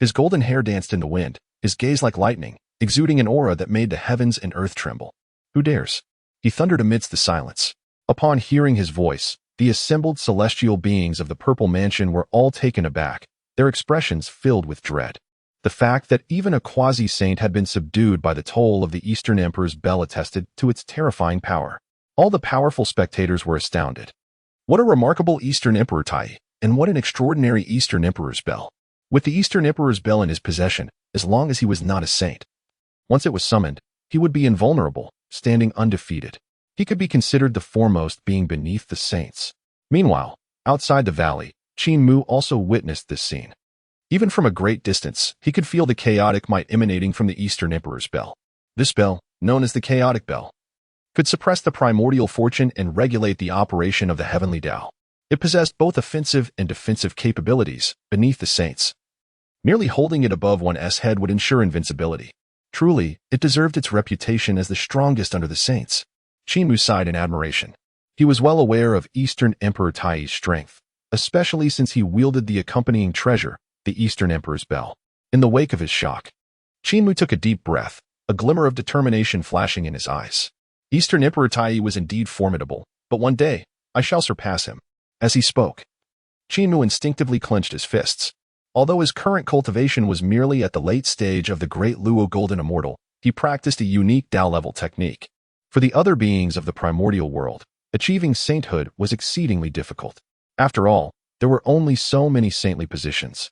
His golden hair danced in the wind, his gaze like lightning, exuding an aura that made the heavens and earth tremble. "Who dares?" he thundered amidst the silence. Upon hearing his voice, the assembled celestial beings of the Purple Mansion were all taken aback, their expressions filled with dread. The fact that even a quasi-saint had been subdued by the toll of the Eastern Emperor's bell attested to its terrifying power. All the powerful spectators were astounded. "What a remarkable Eastern Emperor Tai!" And what an extraordinary Eastern Emperor's bell. With the Eastern Emperor's bell in his possession, as long as he was not a saint. Once it was summoned, he would be invulnerable, standing undefeated. He could be considered the foremost being beneath the saints. Meanwhile, outside the valley, Qin Mu also witnessed this scene. Even from a great distance, he could feel the chaotic might emanating from the Eastern Emperor's bell. This bell, known as the chaotic bell, could suppress the primordial fortune and regulate the operation of the heavenly Tao. It possessed both offensive and defensive capabilities beneath the saints. Merely holding it above one's head would ensure invincibility. Truly, it deserved its reputation as the strongest under the saints. Qin Mu sighed in admiration. He was well aware of Eastern Emperor Tai's strength, especially since he wielded the accompanying treasure, the Eastern Emperor's bell. In the wake of his shock, Qin Mu took a deep breath, a glimmer of determination flashing in his eyes. Eastern Emperor Tai was indeed formidable, but one day, I shall surpass him. As he spoke, Qin Mu instinctively clenched his fists. Although his current cultivation was merely at the late stage of the Great Luo Golden Immortal, he practiced a unique Tao-level technique. For the other beings of the Primordial World, achieving sainthood was exceedingly difficult. After all, there were only so many saintly positions,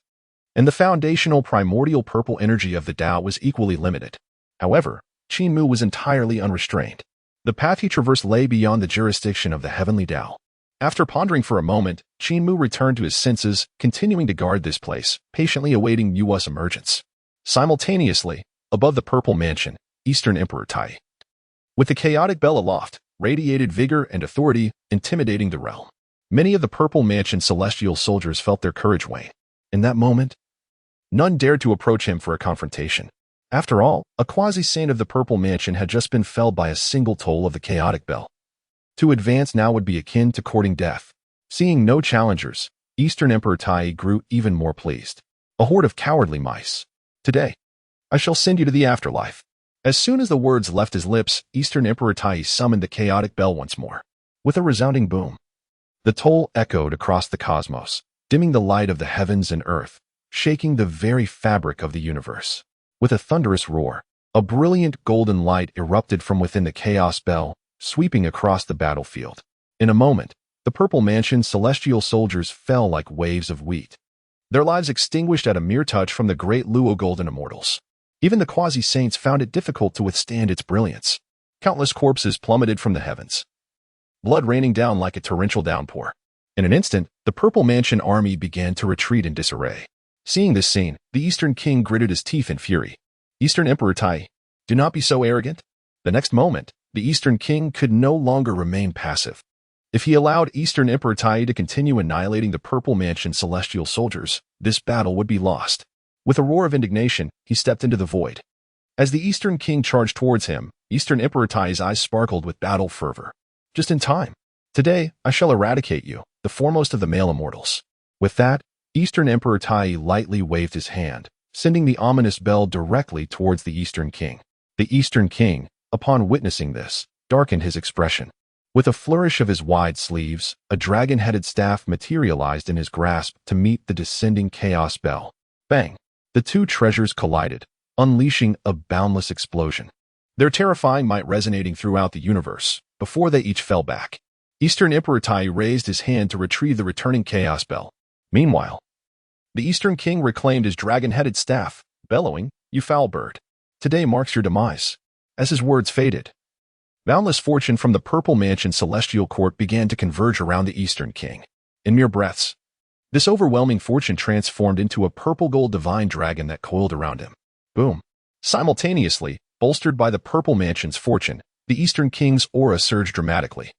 and the foundational primordial purple energy of the Tao was equally limited. However, Qin Mu was entirely unrestrained. The path he traversed lay beyond the jurisdiction of the heavenly Tao. After pondering for a moment, Qin Mu returned to his senses, continuing to guard this place, patiently awaiting Yu's emergence. Simultaneously, above the purple mansion, Eastern Emperor Tai, with the chaotic bell aloft, radiated vigor and authority, intimidating the realm. Many of the purple mansion's celestial soldiers felt their courage wane. In that moment, none dared to approach him for a confrontation. After all, a quasi-saint of the purple mansion had just been felled by a single toll of the chaotic bell. To advance now would be akin to courting death. Seeing no challengers, Eastern Emperor Tai grew even more pleased. A horde of cowardly mice. Today, I shall send you to the afterlife. As soon as the words left his lips, Eastern Emperor Tai summoned the chaotic bell once more. With a resounding boom, the toll echoed across the cosmos, dimming the light of the heavens and earth, shaking the very fabric of the universe. With a thunderous roar, a brilliant golden light erupted from within the chaos bell, sweeping across the battlefield. In a moment, the purple mansion's celestial soldiers fell like waves of wheat, their lives extinguished at a mere touch from the great Luo Golden Immortals. Even the quasi-saints found it difficult to withstand its brilliance. Countless corpses plummeted from the heavens, blood raining down like a torrential downpour. In an instant, the purple mansion army began to retreat in disarray. Seeing this scene, the Eastern King gritted his teeth in fury. Eastern Emperor Tai, do not be so arrogant. The next moment, the Eastern King could no longer remain passive. If he allowed Eastern Emperor Tai to continue annihilating the purple mansion's celestial soldiers, this battle would be lost. With a roar of indignation, he stepped into the void. As the Eastern King charged towards him, Eastern Emperor Tai's eyes sparkled with battle fervor. Just in time. Today, I shall eradicate you, the foremost of the male immortals. With that, Eastern Emperor Tai lightly waved his hand, sending the ominous bell directly towards the Eastern King. The Eastern King, upon witnessing this, darkened his expression. With a flourish of his wide sleeves, a dragon-headed staff materialized in his grasp to meet the descending chaos bell. Bang! The two treasures collided, unleashing a boundless explosion, their terrifying might resonating throughout the universe, before they each fell back. Eastern Emperor Tai raised his hand to retrieve the returning chaos bell. Meanwhile, the Eastern King reclaimed his dragon-headed staff, bellowing, "You foul bird! Today marks your demise." As his words faded, boundless fortune from the purple mansion celestial court began to converge around the Eastern King. In mere breaths, this overwhelming fortune transformed into a purple-gold divine dragon that coiled around him. Boom! Simultaneously, bolstered by the purple mansion's fortune, the Eastern King's aura surged dramatically,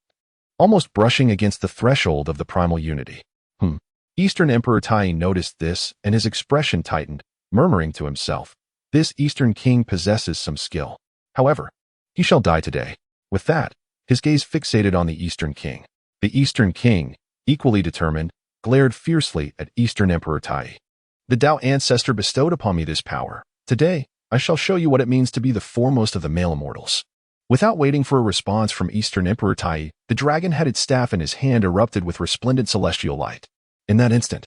almost brushing against the threshold of the primal unity. Eastern Emperor Tai noticed this, and his expression tightened, murmuring to himself, "This Eastern King possesses some skill. However, he shall die today." With that, his gaze fixated on the Eastern King. The Eastern King, equally determined, glared fiercely at Eastern Emperor Tai. "The Tao ancestor bestowed upon me this power. Today, I shall show you what it means to be the foremost of the male immortals." Without waiting for a response from Eastern Emperor Tai, the dragon-headed staff in his hand erupted with resplendent celestial light. In that instant,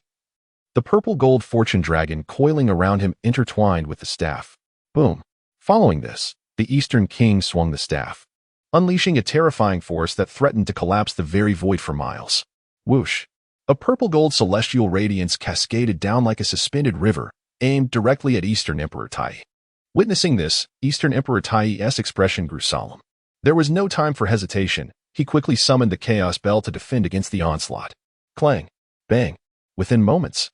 the purple-gold fortune dragon coiling around him intertwined with the staff. Boom! Following this, the Eastern King swung the staff, unleashing a terrifying force that threatened to collapse the very void for miles. Whoosh! A purple-gold celestial radiance cascaded down like a suspended river, aimed directly at Eastern Emperor Tai. Witnessing this, Eastern Emperor Tai's expression grew solemn. There was no time for hesitation. He quickly summoned the Chaos Bell to defend against the onslaught. Clang! Bang! Within moments,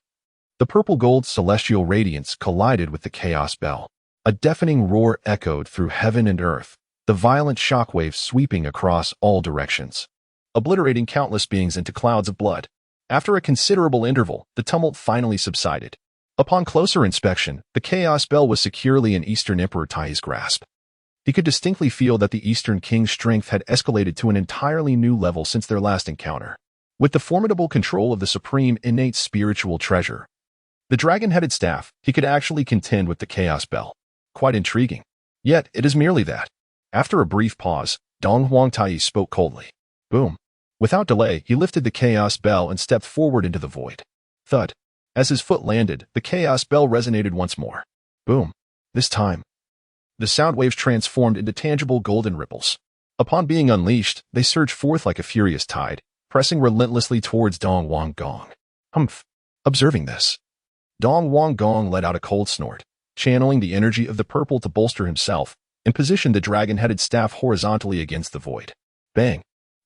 the purple-gold celestial radiance collided with the Chaos Bell. A deafening roar echoed through heaven and earth, the violent shockwave sweeping across all directions, obliterating countless beings into clouds of blood. After a considerable interval, the tumult finally subsided. Upon closer inspection, the Chaos Bell was securely in Eastern Emperor Tai's grasp. He could distinctly feel that the Eastern King's strength had escalated to an entirely new level since their last encounter. With the formidable control of the supreme innate spiritual treasure, the dragon-headed staff, he could actually contend with the Chaos Bell. Quite intriguing. Yet, it is merely that. After a brief pause, Dong Huangtai spoke coldly. Boom. Without delay, he lifted the Chaos Bell and stepped forward into the void. Thud. As his foot landed, the Chaos Bell resonated once more. Boom. This time, the sound waves transformed into tangible golden ripples. Upon being unleashed, they surged forth like a furious tide, pressing relentlessly towards Dong Wang Gong. Humph. Observing this, Dong Wang Gong let out a cold snort, channeling the energy of the purple to bolster himself, and positioned the dragon-headed staff horizontally against the void. Bang!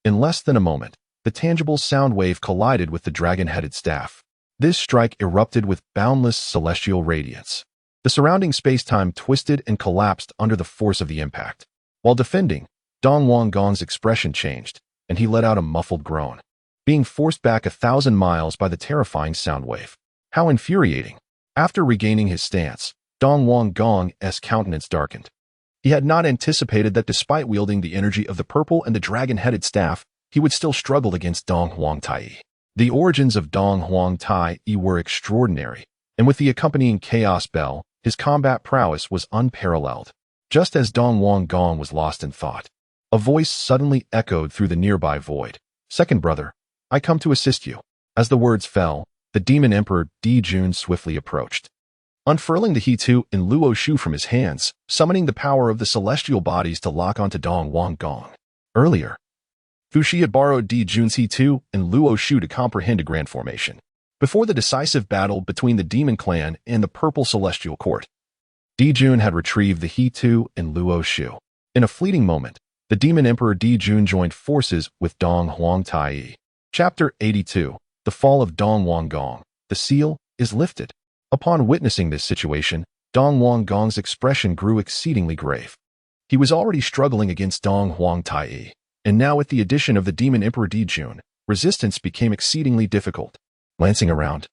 In less than a moment, the tangible sound wave collided with the dragon-headed staff. This strike erupted with boundless celestial radiance. The surrounding space-time twisted and collapsed under the force of the impact. While defending, Dong Wang Gong's expression changed, and he let out a muffled groan, being forced back 1,000 miles by the terrifying sound wave. How infuriating! After regaining his stance, Dong Wang Gong's countenance darkened. He had not anticipated that despite wielding the energy of the purple and the dragon-headed staff, he would still struggle against Dong Huangtai. The origins of Dong Huangtai were extraordinary, and with the accompanying Chaos Bell, his combat prowess was unparalleled. Just as Dong Wang Gong was lost in thought, a voice suddenly echoed through the nearby void. Second brother, I come to assist you. As the words fell, the Demon Emperor Di Jun swiftly approached, unfurling the He Tu and Luo Shu from his hands, summoning the power of the celestial bodies to lock onto Dong Wang Gong. Earlier, Fuxi had borrowed Di Jun's He Tu and Luo Shu to comprehend a grand formation. Before the decisive battle between the Demon Clan and the Purple Celestial Court, Di Jun had retrieved the He Tu and Luo Shu. In a fleeting moment, the Demon Emperor Di Jun joined forces with Dong Huangtai. Chapter 82. The Fall of Dong Wang Gong. The seal is lifted. Upon witnessing this situation, Dong Wang Gong's expression grew exceedingly grave. He was already struggling against Dong Huangtai, and now with the addition of the Demon Emperor Di Jun, resistance became exceedingly difficult. Glancing around,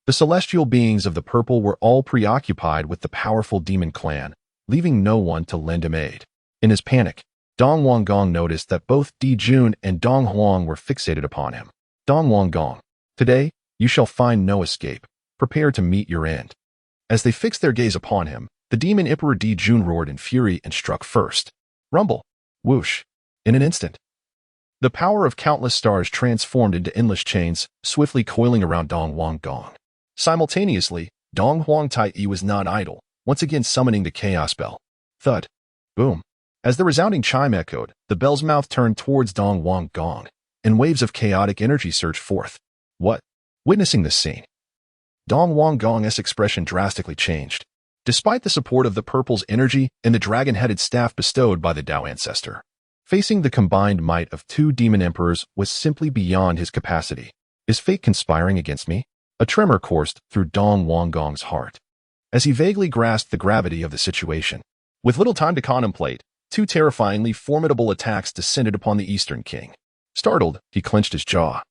the celestial beings of the purple were all preoccupied with the powerful demon clan, leaving no one to lend him aid. In his panic, Dong Wang Gong noticed that both Di Jun and Dong Huang were fixated upon him. Dong Wang Gong, today, you shall find no escape. Prepare to meet your end. As they fixed their gaze upon him, the Demon Emperor Di Jun roared in fury and struck first. Rumble. Whoosh. In an instant, the power of countless stars transformed into endless chains, swiftly coiling around Dong Wang Gong. Simultaneously, Dong Huangtai was not idle, once again summoning the Chaos Bell. Thud. Boom. As the resounding chime echoed, the bell's mouth turned towards Dong Wang Gong, and waves of chaotic energy surged forth. What? Witnessing this scene, Dong Wang Gong's expression drastically changed. Despite the support of the purple's energy and the dragon-headed staff bestowed by the Dao ancestor, facing the combined might of two demon emperors was simply beyond his capacity. Is fate conspiring against me? A tremor coursed through Dong Wang Gong's heart, as he vaguely grasped the gravity of the situation. With little time to contemplate, two terrifyingly formidable attacks descended upon the Eastern King. Startled, he clenched his jaw,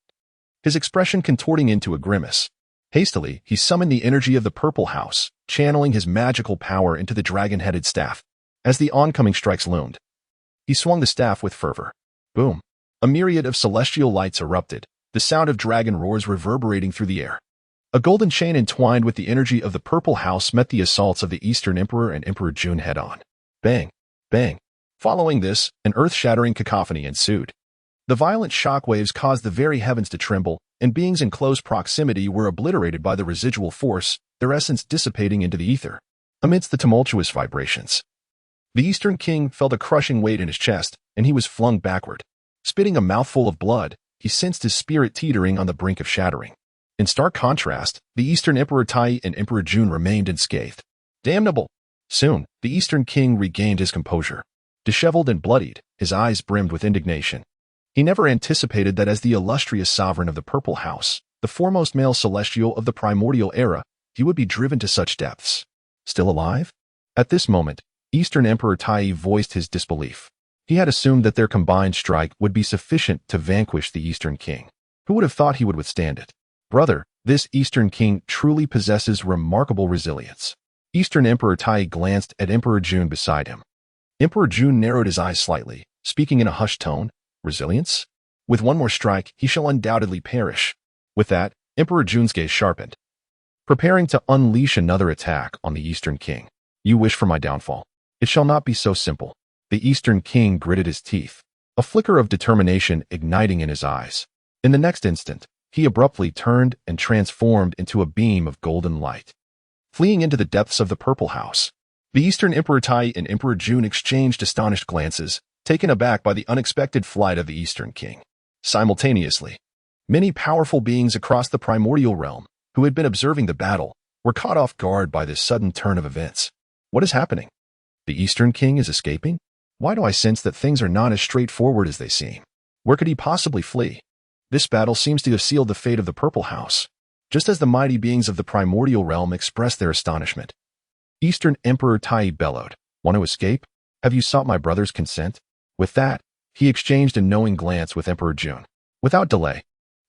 his expression contorting into a grimace. Hastily, he summoned the energy of the Purple House, channeling his magical power into the dragon-headed staff. As the oncoming strikes loomed, he swung the staff with fervor. Boom. A myriad of celestial lights erupted, the sound of dragon roars reverberating through the air. A golden chain entwined with the energy of the Purple House met the assaults of the Eastern Emperor and Emperor Jun head-on. Bang. Bang. Following this, an earth-shattering cacophony ensued. The violent shockwaves caused the very heavens to tremble, and beings in close proximity were obliterated by the residual force, their essence dissipating into the ether. Amidst the tumultuous vibrations, the Eastern King felt a crushing weight in his chest, and he was flung backward. Spitting a mouthful of blood, he sensed his spirit teetering on the brink of shattering. In stark contrast, the Eastern Emperor Tai and Emperor Jun remained unscathed. Damnable! Soon, the Eastern King regained his composure. Disheveled and bloodied, his eyes brimmed with indignation. He never anticipated that as the illustrious sovereign of the Purple House, the foremost male celestial of the primordial era, he would be driven to such depths. Still alive? At this moment, Eastern Emperor Tai voiced his disbelief. He had assumed that their combined strike would be sufficient to vanquish the Eastern King. Who would have thought he would withstand it? Brother, this Eastern King truly possesses remarkable resilience. Eastern Emperor Tai glanced at Emperor Jun beside him. Emperor Jun narrowed his eyes slightly, speaking in a hushed tone. Resilience? With one more strike, he shall undoubtedly perish. With that, Emperor Jun's gaze sharpened, preparing to unleash another attack on the Eastern King. You wish for my downfall. It shall not be so simple. The Eastern King gritted his teeth, a flicker of determination igniting in his eyes. In the next instant, he abruptly turned and transformed into a beam of golden light. Fleeing into the depths of the Purple House, the Eastern Emperor Tai and Emperor Jun exchanged astonished glances, taken aback by the unexpected flight of the Eastern King. Simultaneously, many powerful beings across the primordial realm, who had been observing the battle, were caught off guard by this sudden turn of events. What is happening? The Eastern King is escaping? Why do I sense that things are not as straightforward as they seem? Where could he possibly flee? This battle seems to have sealed the fate of the Purple House. Just as the mighty beings of the primordial realm expressed their astonishment, Eastern Emperor Tai bellowed, "Want to escape? Have you sought my brother's consent?" With that, he exchanged a knowing glance with Emperor Jun. Without delay,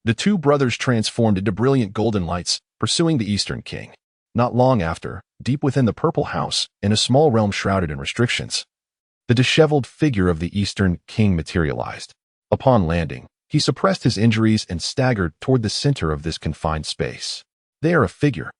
the two brothers transformed into brilliant golden lights, pursuing the Eastern King. Not long after, deep within the Purple House, in a small realm shrouded in restrictions, the disheveled figure of the Eastern King materialized. Upon landing, he suppressed his injuries and staggered toward the center of this confined space. There, a figure,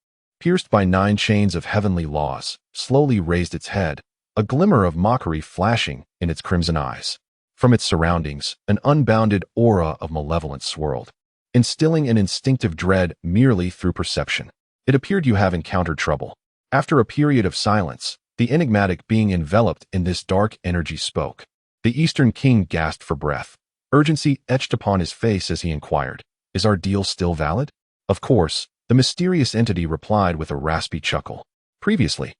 pierced by 9 chains of heavenly laws, slowly raised its head, a glimmer of mockery flashing in its crimson eyes. From its surroundings, an unbounded aura of malevolence swirled, instilling an instinctive dread merely through perception. It appeared you have encountered trouble. After a period of silence, the enigmatic being enveloped in this dark energy spoke. The Eastern King gasped for breath. Urgency etched upon his face as he inquired, "Is our deal still valid?" Of course, the mysterious entity replied with a raspy chuckle. Previously,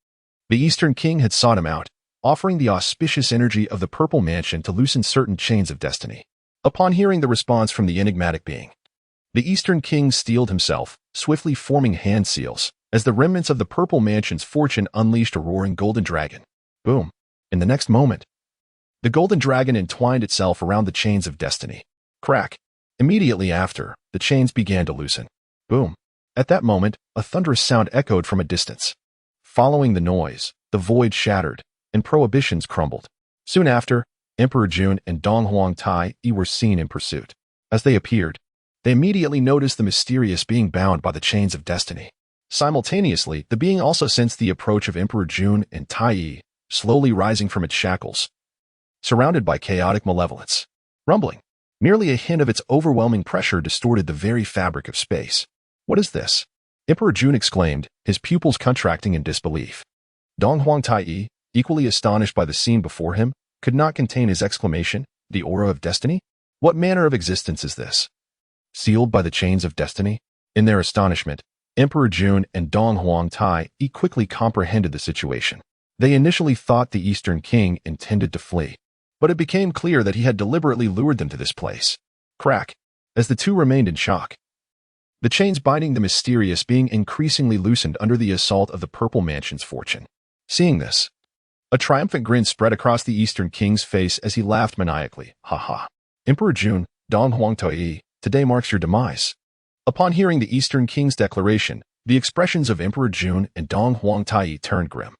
the Eastern King had sought him out, offering the auspicious energy of the Purple Mansion to loosen certain chains of destiny. Upon hearing the response from the enigmatic being, the Eastern King steeled himself, swiftly forming hand seals, as the remnants of the Purple Mansion's fortune unleashed a roaring golden dragon. Boom! In the next moment, the golden dragon entwined itself around the chains of destiny. Crack! Immediately after, the chains began to loosen. Boom! At that moment, a thunderous sound echoed from a distance. Following the noise, the void shattered, and prohibitions crumbled. Soon after, Emperor Jun and Dong Huang Tai were seen in pursuit. As they appeared, they immediately noticed the mysterious being bound by the chains of destiny. Simultaneously, the being also sensed the approach of Emperor Jun and Tai, slowly rising from its shackles, surrounded by chaotic malevolence. Rumbling. Merely a hint of its overwhelming pressure distorted the very fabric of space. What is this? Emperor Jun exclaimed, his pupils contracting in disbelief. Dong Huang Tai, equally astonished by the scene before him, could not contain his exclamation. The aura of destiny? What manner of existence is this? Sealed by the chains of destiny? In their astonishment, Emperor Jun and Dong Huang Tai quickly comprehended the situation. They initially thought the Eastern King intended to flee, but it became clear that he had deliberately lured them to this place. Crack! As the two remained in shock, the chains binding the mysterious being increasingly loosened under the assault of the Purple Mansion's fortune. Seeing this, a triumphant grin spread across the Eastern King's face as he laughed maniacally. Ha ha! Emperor Jun, Dong Huang Tai, today marks your demise. Upon hearing the Eastern King's declaration, the expressions of Emperor Jun and Dong Huang Tai turned grim.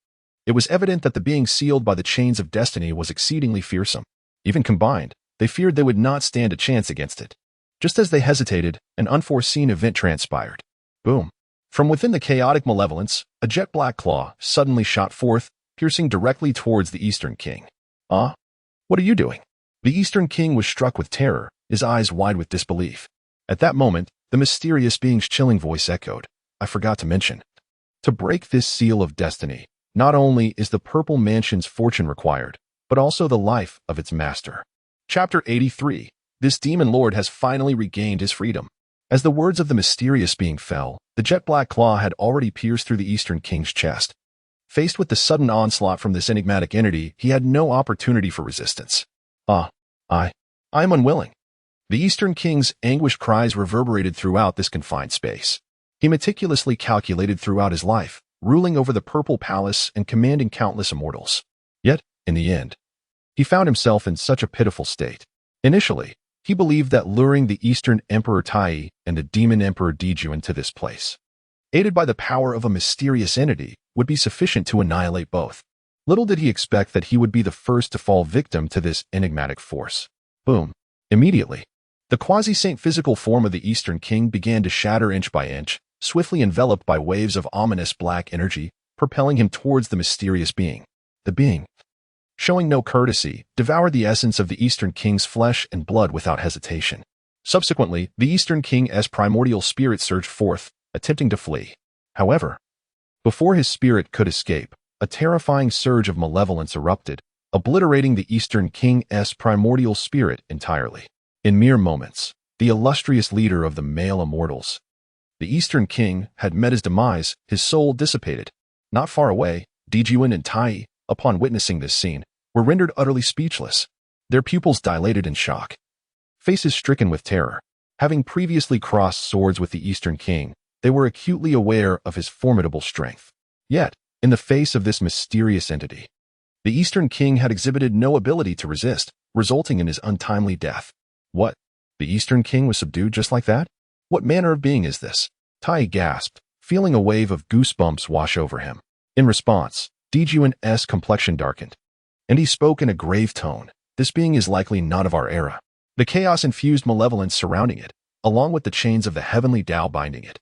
It was evident that the being sealed by the chains of destiny was exceedingly fearsome. Even combined, they feared they would not stand a chance against it. Just as they hesitated, an unforeseen event transpired. Boom! From within the chaotic malevolence, a jet black claw suddenly shot forth, piercing directly towards the Eastern King. Ah? What are you doing? The Eastern King was struck with terror, his eyes wide with disbelief. At that moment, the mysterious being's chilling voice echoed. I forgot to mention. To break this seal of destiny, not only is the Purple Mansion's fortune required, but also the life of its master. Chapter 83. This demon lord has finally regained his freedom. As the words of the mysterious being fell, the jet-black claw had already pierced through the Eastern King's chest. Faced with the sudden onslaught from this enigmatic entity, he had no opportunity for resistance. I am unwilling. The Eastern King's anguished cries reverberated throughout this confined space. He meticulously calculated throughout his life, ruling over the Purple Palace and commanding countless immortals. Yet, in the end, he found himself in such a pitiful state. Initially, he believed that luring the Eastern Emperor Tai and the Demon Emperor Dijun to this place, aided by the power of a mysterious entity, would be sufficient to annihilate both. Little did he expect that he would be the first to fall victim to this enigmatic force. Boom. Immediately, the quasi-saint physical form of the Eastern King began to shatter inch by inch, swiftly enveloped by waves of ominous black energy, propelling him towards the mysterious being. The being, showing no courtesy, devoured the essence of the Eastern King's flesh and blood without hesitation. Subsequently, the Eastern King's primordial spirit surged forth, attempting to flee. However, before his spirit could escape, a terrifying surge of malevolence erupted, obliterating the Eastern King's primordial spirit entirely. In mere moments, the illustrious leader of the male immortals, the Eastern King, had met his demise, his soul dissipated. Not far away, Dijun and Tai, upon witnessing this scene, were rendered utterly speechless, their pupils dilated in shock. Faces stricken with terror. Having previously crossed swords with the Eastern King, they were acutely aware of his formidable strength. Yet, in the face of this mysterious entity, the Eastern King had exhibited no ability to resist, resulting in his untimely death. What? The Eastern King was subdued just like that? What manner of being is this? Tai gasped, feeling a wave of goosebumps wash over him. In response, Dijun's complexion darkened, and he spoke in a grave tone. This being is likely not of our era. The chaos-infused malevolence surrounding it, along with the chains of the heavenly Tao binding it,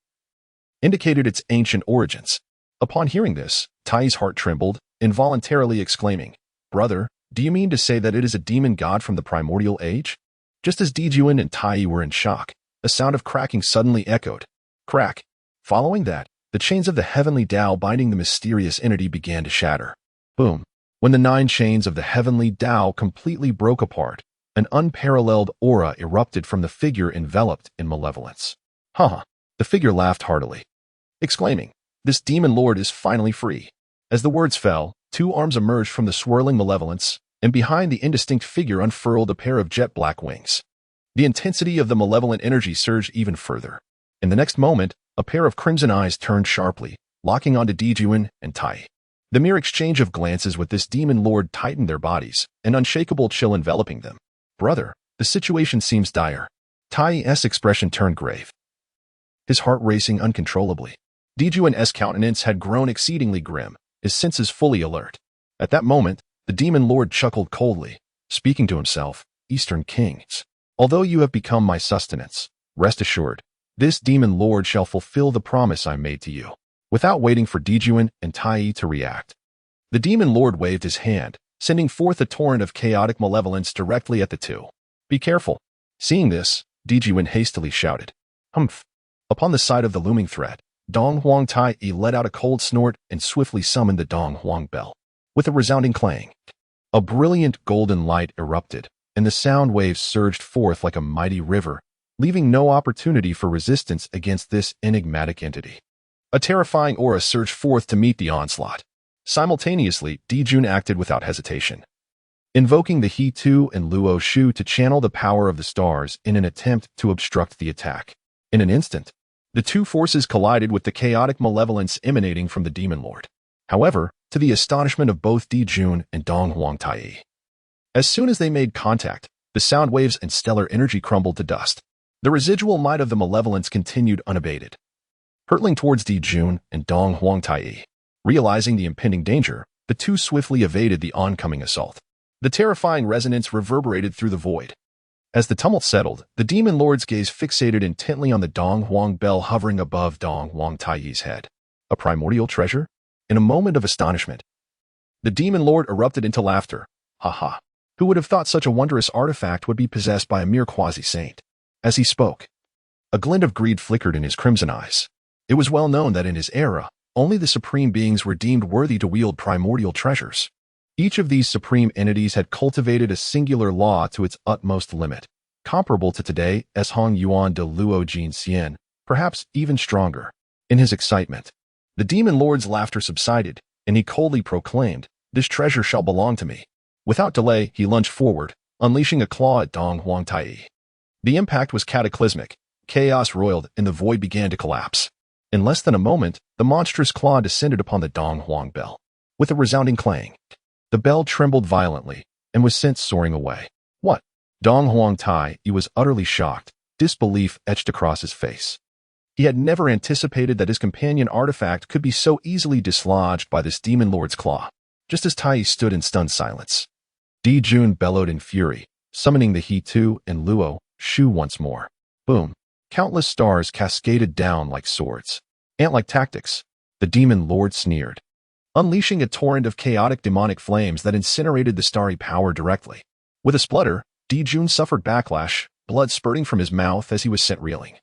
indicated its ancient origins. Upon hearing this, Tai's heart trembled, involuntarily exclaiming, "Brother, do you mean to say that it is a demon god from the primordial age?" Just as Dijun and Tai were in shock, a sound of cracking suddenly echoed. Crack. Following that, the chains of the heavenly Tao binding the mysterious entity began to shatter. Boom. When the 9 chains of the heavenly Tao completely broke apart, an unparalleled aura erupted from the figure enveloped in malevolence. The figure laughed heartily, exclaiming, "This demon lord is finally free." As the words fell, 2 arms emerged from the swirling malevolence, and behind the indistinct figure unfurled a pair of jet-black wings. The intensity of the malevolent energy surged even further. In the next moment, a pair of crimson eyes turned sharply, locking onto Dijun and Tai. The mere exchange of glances with this demon lord tightened their bodies, an unshakable chill enveloping them. "Brother, the situation seems dire." Tai's expression turned grave, his heart racing uncontrollably. Dijun's countenance had grown exceedingly grim, his senses fully alert. At that moment, the demon lord chuckled coldly, speaking to himself, "Eastern Kings, although you have become my sustenance, rest assured, this demon lord shall fulfill the promise I made to you." Without waiting for Dijun and Tai to react, the demon lord waved his hand, sending forth a torrent of chaotic malevolence directly at the two. "Be careful." Seeing this, Dijun hastily shouted, "Humph." Upon the sight of the looming threat, Dong Huang Tai let out a cold snort and swiftly summoned the Dong Huang bell. With a resounding clang, a brilliant golden light erupted, and the sound waves surged forth like a mighty river, leaving no opportunity for resistance against this enigmatic entity. A terrifying aura surged forth to meet the onslaught. Simultaneously, Dijun acted without hesitation, invoking the He Tu and Luo Shu to channel the power of the stars in an attempt to obstruct the attack. In an instant, the two forces collided with the chaotic malevolence emanating from the demon lord. However, to the astonishment of both Dijun and Dong Huang Tai, as soon as they made contact, the sound waves and stellar energy crumbled to dust. The residual might of the malevolence continued unabated, hurtling towards Dijun and Dong Huang Tai. Realizing the impending danger, the two swiftly evaded the oncoming assault. The terrifying resonance reverberated through the void. As the tumult settled, the demon lord's gaze fixated intently on the Dong Huang bell hovering above Dong Huang Tai's head. A primordial treasure? In a moment of astonishment, the demon lord erupted into laughter. "Ha ha! Who would have thought such a wondrous artifact would be possessed by a mere quasi-saint?" As he spoke, a glint of greed flickered in his crimson eyes. It was well known that in his era, only the supreme beings were deemed worthy to wield primordial treasures. Each of these supreme entities had cultivated a singular law to its utmost limit. comparable to today's Hong Yuan de Luo Jin Xian, perhaps even stronger. In his excitement, the demon lord's laughter subsided, and he coldly proclaimed, "This treasure shall belong to me." Without delay, he lunged forward, unleashing a claw at Dong Huang Tai. The impact was cataclysmic. Chaos roiled, and the void began to collapse. In less than a moment, the monstrous claw descended upon the Dong Huang bell. With a resounding clang, the bell trembled violently and was sent soaring away. What? Dong Huang Tai was utterly shocked, disbelief etched across his face. He had never anticipated that his companion artifact could be so easily dislodged by this demon lord's claw. Just as Tai stood in stunned silence, Di Jun bellowed in fury, summoning the He Tu and Luo Shu once more. Boom! Countless stars cascaded down like swords. Ant-like tactics, the demon lord sneered, unleashing a torrent of chaotic demonic flames that incinerated the starry power directly. With a splutter, Di Jun suffered backlash, blood spurting from his mouth as he was sent reeling.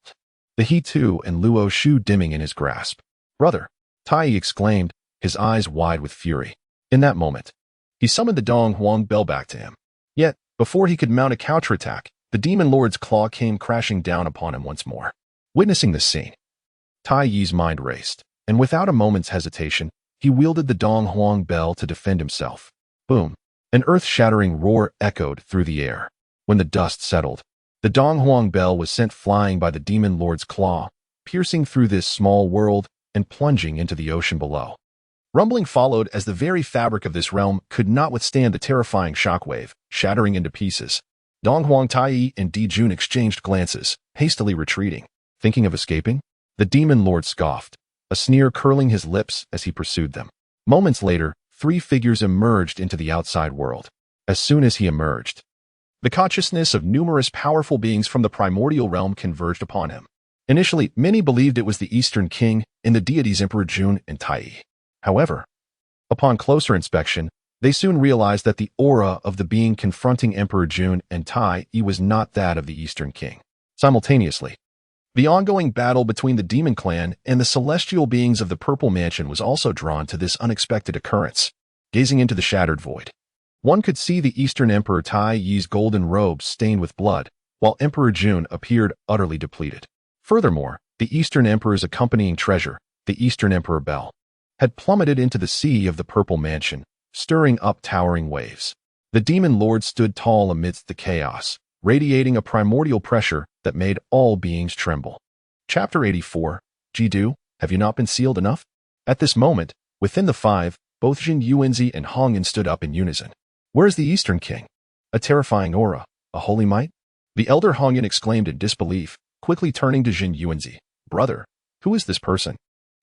The He Tu and Luo Shu dimming in his grasp. "Brother!" Tai exclaimed, his eyes wide with fury. In that moment, he summoned the Dong Huang bell back to him. Yet, before he could mount a counterattack, the demon lord's claw came crashing down upon him once more. Witnessing this scene, Tai Yi's mind raced, and without a moment's hesitation, he wielded the Dong Huang bell to defend himself. Boom! An earth-shattering roar echoed through the air. When the dust settled, the Dong Huang bell was sent flying by the demon lord's claw, piercing through this small world and plunging into the ocean below. Rumbling followed as the very fabric of this realm could not withstand the terrifying shockwave, shattering into pieces. Dong Huang Tai and Di Jun exchanged glances, hastily retreating. Thinking of escaping? The demon lord scoffed, a sneer curling his lips as he pursued them. Moments later, three figures emerged into the outside world. As soon as he emerged, the consciousness of numerous powerful beings from the primordial realm converged upon him. Initially, many believed it was the Eastern King and the deities Emperor Jun and Tai. However, upon closer inspection, they soon realized that the aura of the being confronting Emperor Jun and Tai was not that of the Eastern King. Simultaneously, the ongoing battle between the Demon Clan and the celestial beings of the Purple Mansion was also drawn to this unexpected occurrence. Gazing into the shattered void, one could see the Eastern Emperor Tai Yi's golden robes stained with blood, while Emperor Jun appeared utterly depleted. Furthermore, the Eastern Emperor's accompanying treasure, the Eastern Emperor Bell, had plummeted into the sea of the Purple Mansion, stirring up towering waves. The Demon Lord stood tall amidst the chaos, radiating a primordial pressure that made all beings tremble. Chapter 84, Jidu, have you not been sealed enough? At this moment, within the five, both Jin Yuanzi and Hong Yan stood up in unison. Where is the Eastern King? A terrifying aura, a holy might? The elder Hong Yan exclaimed in disbelief, quickly turning to Jin Yuanzi. Brother, who is this person?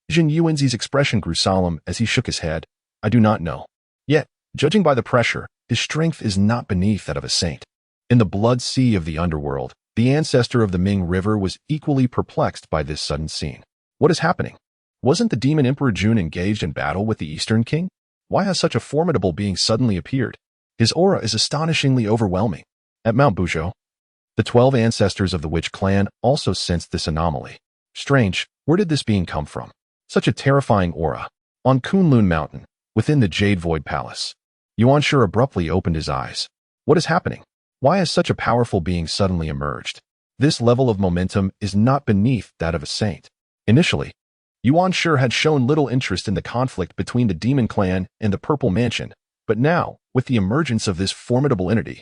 Jin Yuanzi's expression grew solemn as he shook his head. I do not know. Yet, judging by the pressure, his strength is not beneath that of a saint. In the blood sea of the underworld, the ancestor of the Ming River was equally perplexed by this sudden scene. What is happening? Wasn't the demon Emperor Jun engaged in battle with the Eastern King? Why has such a formidable being suddenly appeared? His aura is astonishingly overwhelming. At Mount Buzhou, the 12 ancestors of the Witch clan also sensed this anomaly. Strange, where did this being come from? Such a terrifying aura. On Kunlun Mountain, within the Jade Void Palace, Yuan Shi abruptly opened his eyes. What is happening? Why has such a powerful being suddenly emerged? This level of momentum is not beneath that of a saint. Initially, Yuan Shi had shown little interest in the conflict between the Demon Clan and the Purple Mansion, but now, with the emergence of this formidable entity,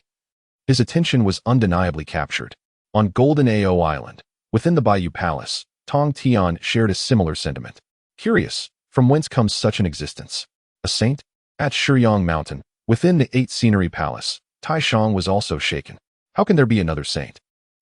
his attention was undeniably captured. On Golden Ao Island, within the Bayou Palace, Tong Tian shared a similar sentiment. Curious, from whence comes such an existence? A saint? At Shiyang Mountain, within the 8 Scenery Palace, Tai Shang was also shaken. How can there be another saint?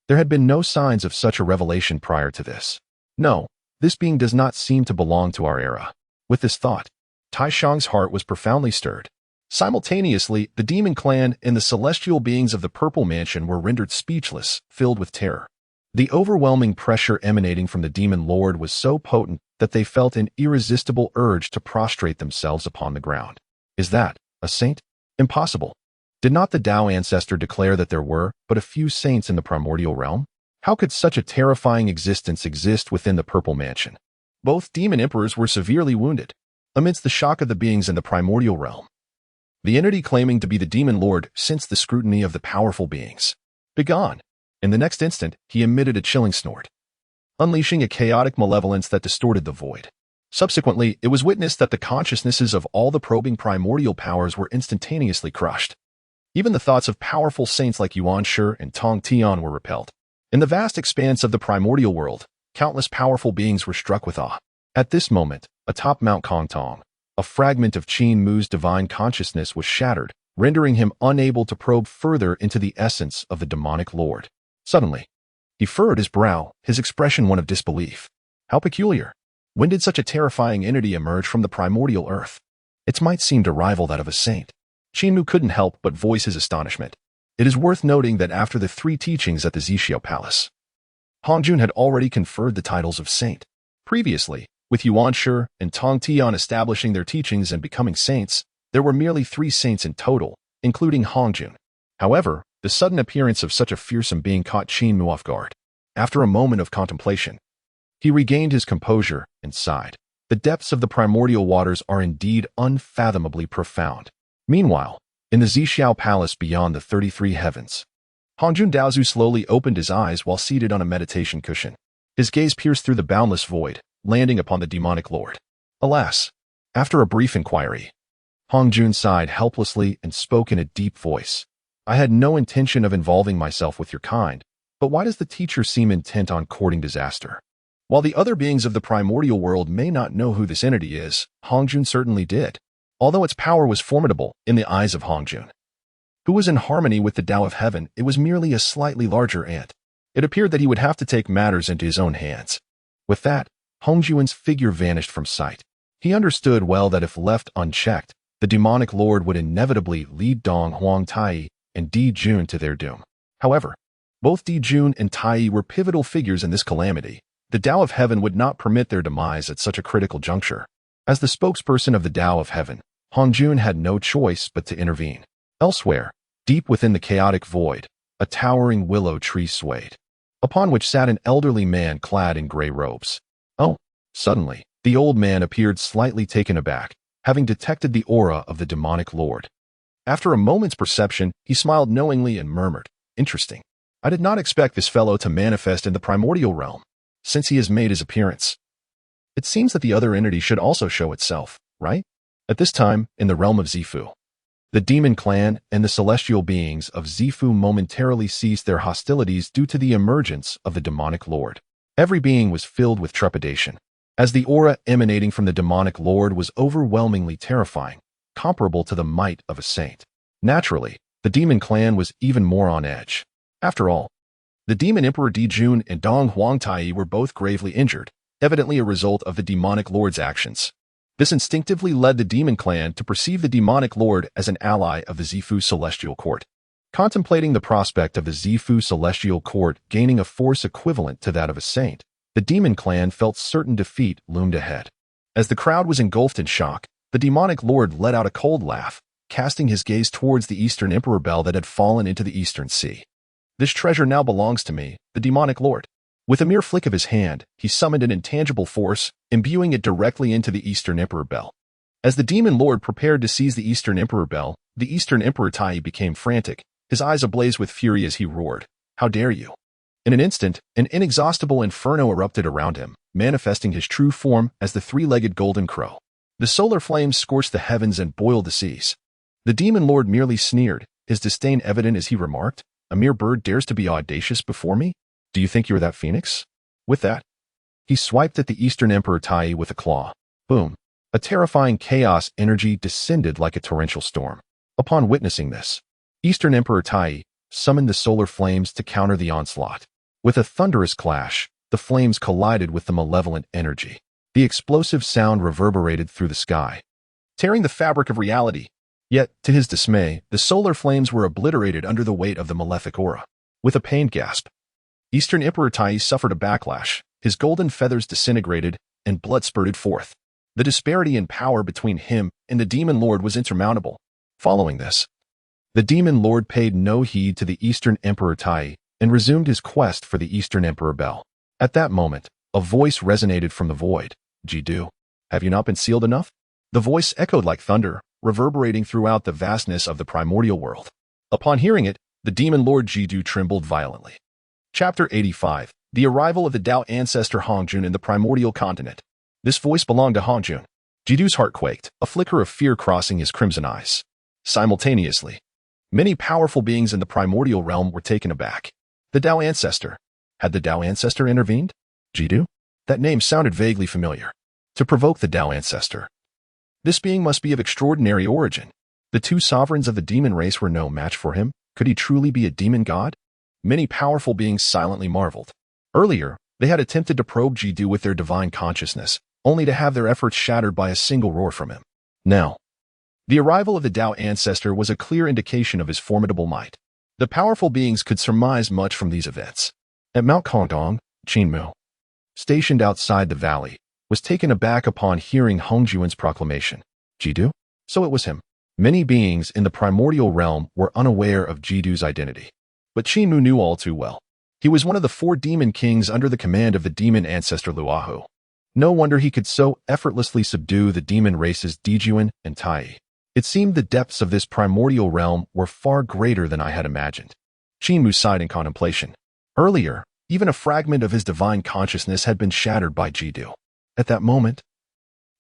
There had been no signs of such a revelation prior to this. No, this being does not seem to belong to our era. With this thought, Tai Shang's heart was profoundly stirred. Simultaneously, the Demon Clan and the celestial beings of the Purple Mansion were rendered speechless, filled with terror. The overwhelming pressure emanating from the Demon Lord was so potent that they felt an irresistible urge to prostrate themselves upon the ground. Is that a saint? Impossible. Did not the Tao ancestor declare that there were but a few saints in the primordial realm? How could such a terrifying existence exist within the Purple Mansion? Both demon emperors were severely wounded. Amidst the shock of the beings in the primordial realm, the entity claiming to be the Demon Lord sensed the scrutiny of the powerful beings. Begone! In the next instant, he emitted a chilling snort, unleashing a chaotic malevolence that distorted the void. Subsequently, it was witnessed that the consciousnesses of all the probing primordial powers were instantaneously crushed. Even the thoughts of powerful saints like Yuan Shi and Tong Tian were repelled. In the vast expanse of the primordial world, countless powerful beings were struck with awe. At this moment, atop Mount Kongtong, a fragment of Qin Mu's divine consciousness was shattered, rendering him unable to probe further into the essence of the demonic lord. Suddenly, he furrowed his brow, his expression one of disbelief. How peculiar! When did such a terrifying entity emerge from the primordial earth? Its might seemed to rival that of a saint. Qin Mu couldn't help but voice his astonishment. It is worth noting that after the 3 teachings at the Xiao Palace, Hongjun had already conferred the titles of saint. Previously, with Yuan Shi and Tong Tian establishing their teachings and becoming saints, there were merely 3 saints in total, including Hongjun. However, the sudden appearance of such a fearsome being caught Qin Mu off guard. After a moment of contemplation, he regained his composure and sighed. The depths of the primordial waters are indeed unfathomably profound. Meanwhile, in the Xiao Palace beyond the 33 heavens, Hongjun Daozu slowly opened his eyes while seated on a meditation cushion. His gaze pierced through the boundless void, landing upon the demonic lord. Alas! After a brief inquiry, Hongjun sighed helplessly and spoke in a deep voice. I had no intention of involving myself with your kind, but why does the teacher seem intent on courting disaster? While the other beings of the primordial world may not know who this entity is, Hongjun certainly did, although its power was formidable in the eyes of Hongjun, who was in harmony with the Tao of Heaven. It was merely a slightly larger ant. It appeared that he would have to take matters into his own hands. With that, Hongjun's figure vanished from sight. He understood well that if left unchecked, the demonic lord would inevitably lead Dong Huang Tai and Di Jun to their doom. However, both Di Jun and Tai were pivotal figures in this calamity. The Tao of Heaven would not permit their demise at such a critical juncture. As the spokesperson of the Tao of Heaven, Hongjun had no choice but to intervene. Elsewhere, deep within the chaotic void, a towering willow tree swayed, upon which sat an elderly man clad in gray robes. Oh! Suddenly, the old man appeared slightly taken aback, having detected the aura of the demonic lord. After a moment's perception, he smiled knowingly and murmured, "Interesting. I did not expect this fellow to manifest in the primordial realm, since he has made his appearance. It seems that the other entity should also show itself, right?" At this time, in the realm of Zifu, the demon clan and the celestial beings of Zifu momentarily ceased their hostilities due to the emergence of the demonic lord. Every being was filled with trepidation, as the aura emanating from the demonic lord was overwhelmingly terrifying, comparable to the might of a saint. Naturally, the demon clan was even more on edge. After all, the demon emperor Di Jun and Dong Huang Tai were both gravely injured, evidently a result of the demonic lord's actions. This instinctively led the demon clan to perceive the demonic lord as an ally of the Zifu celestial court. Contemplating the prospect of the Zifu celestial court gaining a force equivalent to that of a saint, the demon clan felt certain defeat loomed ahead. As the crowd was engulfed in shock, the demonic lord let out a cold laugh, casting his gaze towards the Eastern Emperor Bell that had fallen into the Eastern Sea. "This treasure now belongs to me, the demonic lord." With a mere flick of his hand, he summoned an intangible force, imbuing it directly into the Eastern Emperor Bell. As the demon lord prepared to seize the Eastern Emperor Bell, the Eastern Emperor Tai became frantic, his eyes ablaze with fury as he roared, "How dare you!" In an instant, an inexhaustible inferno erupted around him, manifesting his true form as the 3-legged golden crow. The solar flames scorched the heavens and boiled the seas. The demon lord merely sneered, his disdain evident as he remarked, "A mere bird dares to be audacious before me? Do you think you are that phoenix?" With that, he swiped at the Eastern Emperor Tai with a claw. Boom! A terrifying chaos energy descended like a torrential storm. Upon witnessing this, Eastern Emperor Tai summoned the solar flames to counter the onslaught. With a thunderous clash, the flames collided with the malevolent energy. The explosive sound reverberated through the sky, tearing the fabric of reality. Yet, to his dismay, the solar flames were obliterated under the weight of the malefic aura. With a pained gasp, Eastern Emperor Tai suffered a backlash, his golden feathers disintegrated, and blood spurted forth. The disparity in power between him and the demon lord was insurmountable. Following this, the demon lord paid no heed to the Eastern Emperor Tai and resumed his quest for the Eastern Emperor Bell. At that moment, a voice resonated from the void. "Jidu, have you not been sealed enough?" The voice echoed like thunder, reverberating throughout the vastness of the primordial world. Upon hearing it, the demon lord Jidu trembled violently. Chapter 85. The Arrival of the Tao Ancestor Hongjun in the Primordial Continent. This voice belonged to Hongjun. Jidu's heart quaked, a flicker of fear crossing his crimson eyes. Simultaneously, many powerful beings in the primordial realm were taken aback. The Tao Ancestor. Had the Tao Ancestor intervened? Jidu? That name sounded vaguely familiar. To provoke the Tao Ancestor. This being must be of extraordinary origin. The two sovereigns of the demon race were no match for him. Could he truly be a demon god? Many powerful beings silently marveled. Earlier, they had attempted to probe Jidu with their divine consciousness, only to have their efforts shattered by a single roar from him. Now, the arrival of the Tao Ancestor was a clear indication of his formidable might. The powerful beings could surmise much from these events. At Mount Kongdong, Qin Mu, stationed outside the valley, was taken aback upon hearing Hongjuan's proclamation. Jidu? So it was him. Many beings in the primordial realm were unaware of Jidu's identity. But Qin Mu knew all too well. He was one of the 4 demon kings under the command of the demon ancestor Luahu. No wonder he could so effortlessly subdue the demon races Dijuan and Tai. It seemed the depths of this primordial realm were far greater than I had imagined. Qin Mu sighed in contemplation. Earlier, even a fragment of his divine consciousness had been shattered by Jidu. At that moment,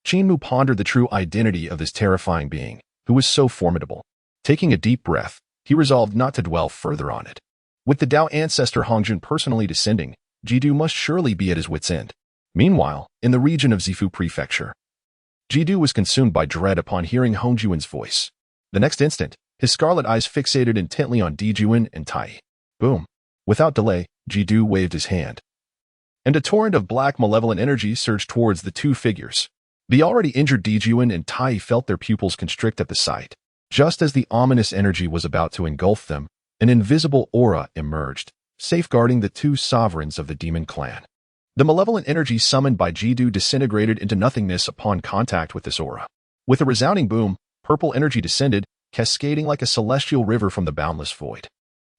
Qin Mu pondered the true identity of this terrifying being, who was so formidable. Taking a deep breath, he resolved not to dwell further on it. With the Tao Ancestor Hongjun personally descending, Jidu must surely be at his wit's end. Meanwhile, in the region of Zifu Prefecture, Jidu was consumed by dread upon hearing Hongjuan's voice. The next instant, his scarlet eyes fixated intently on Dijuan and Tai. Boom. Without delay, Jidu waved his hand, and a torrent of black malevolent energy surged towards the two figures. The already injured Dijuan and Tai felt their pupils constrict at the sight. Just as the ominous energy was about to engulf them, an invisible aura emerged, safeguarding the 2 sovereigns of the demon clan. The malevolent energy summoned by Jidu disintegrated into nothingness upon contact with this aura. With a resounding boom, purple energy descended, cascading like a celestial river from the boundless void.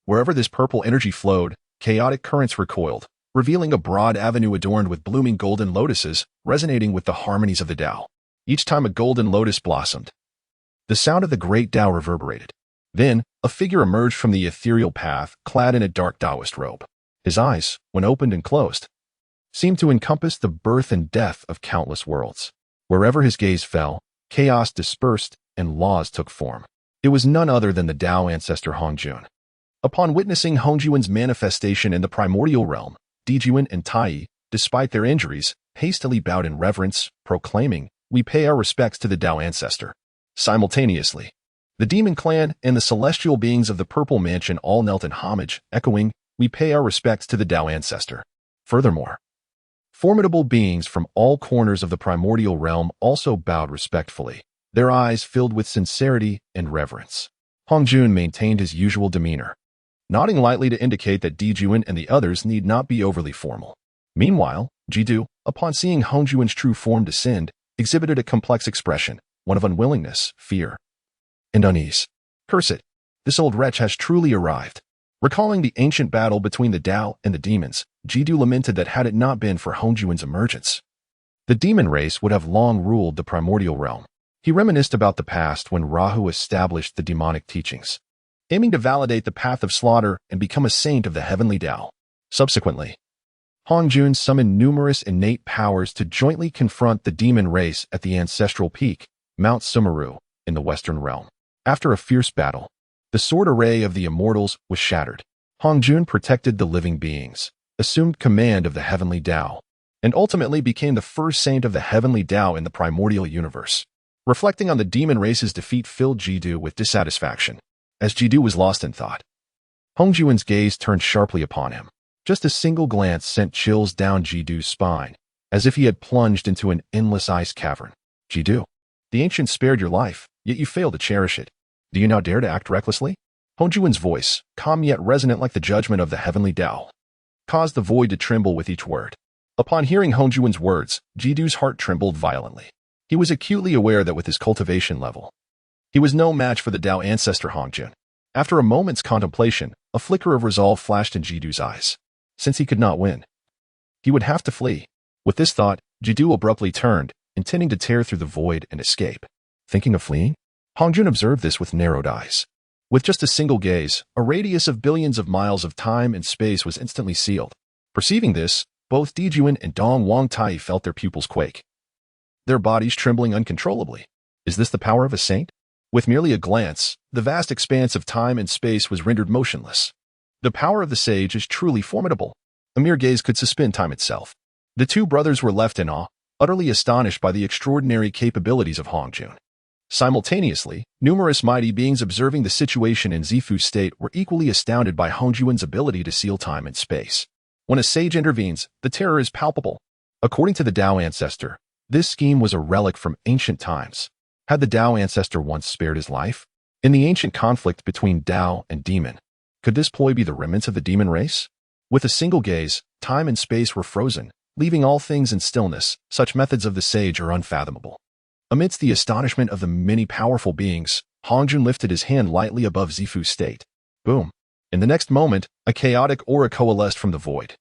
Wherever this purple energy flowed, chaotic currents recoiled, revealing a broad avenue adorned with blooming golden lotuses, resonating with the harmonies of the Tao. Each time a golden lotus blossomed, the sound of the great Tao reverberated. Then, a figure emerged from the ethereal path, clad in a dark Taoist robe. His eyes, when opened and closed, seemed to encompass the birth and death of countless worlds. Wherever his gaze fell, chaos dispersed and laws took form. It was none other than the Tao Ancestor Hongjun. Upon witnessing Hongjuan's manifestation in the primordial realm, Dijuan and Tai, despite their injuries, hastily bowed in reverence, proclaiming, "We pay our respects to the Tao Ancestor." Simultaneously, the demon clan and the celestial beings of the Purple Mansion all knelt in homage, echoing, "We pay our respects to the Tao Ancestor." Furthermore, formidable beings from all corners of the primordial realm also bowed respectfully, their eyes filled with sincerity and reverence. Hongjun maintained his usual demeanor, nodding lightly to indicate that Dijuan and the others need not be overly formal. Meanwhile, Jidu, upon seeing Hongjuan's true form descend, exhibited a complex expression, one of unwillingness, fear, and unease. Curse it! This old wretch has truly arrived. Recalling the ancient battle between the Tao and the demons, Jidu lamented that had it not been for Hongjuan's emergence, the demon race would have long ruled the primordial realm. He reminisced about the past when Rahu established the demonic teachings, aiming to validate the path of slaughter and become a saint of the heavenly Tao. Subsequently, Hongjun summoned numerous innate powers to jointly confront the demon race at the ancestral peak, Mount Sumeru, in the Western Realm. After a fierce battle, the sword array of the immortals was shattered. Hongjun protected the living beings, assumed command of the heavenly Tao, and ultimately became the first saint of the heavenly Tao in the primordial universe. Reflecting on the demon race's defeat filled Jidu with dissatisfaction. As Jidu was lost in thought, Hongjuan's gaze turned sharply upon him. Just a single glance sent chills down Jidu's spine, as if he had plunged into an endless ice cavern. Jidu, the ancients spared your life, yet you failed to cherish it. Do you now dare to act recklessly? Hongjuan's voice, calm yet resonant like the judgment of the heavenly Tao, caused the void to tremble with each word. Upon hearing Hongjuan's words, Jidu's heart trembled violently. He was acutely aware that with his cultivation level, he was no match for the Tao Ancestor Hongjun. After a moment's contemplation, a flicker of resolve flashed in Jidu's eyes. Since he could not win, he would have to flee. With this thought, Jidu abruptly turned, intending to tear through the void and escape. Thinking of fleeing? Hongjun observed this with narrowed eyes. With just a single gaze, a radius of billions of miles of time and space was instantly sealed. Perceiving this, both Dijun and Dong Wangtai felt their pupils quake, their bodies trembling uncontrollably. Is this the power of a saint? With merely a glance, the vast expanse of time and space was rendered motionless. The power of the sage is truly formidable. A mere gaze could suspend time itself. The two brothers were left in awe, utterly astonished by the extraordinary capabilities of Hongjun. Simultaneously, numerous mighty beings observing the situation in Zifu's state were equally astounded by Hongjun's ability to seal time and space. When a sage intervenes, the terror is palpable. According to the Tao ancestor, this scheme was a relic from ancient times. Had the Tao ancestor once spared his life? In the ancient conflict between Tao and demon, could this ploy be the remnants of the demon race? With a single gaze, time and space were frozen, leaving all things in stillness. Such methods of the sage are unfathomable. Amidst the astonishment of the many powerful beings, Hongjun lifted his hand lightly above Zifu's state. Boom. In the next moment, a chaotic aura coalesced from the void,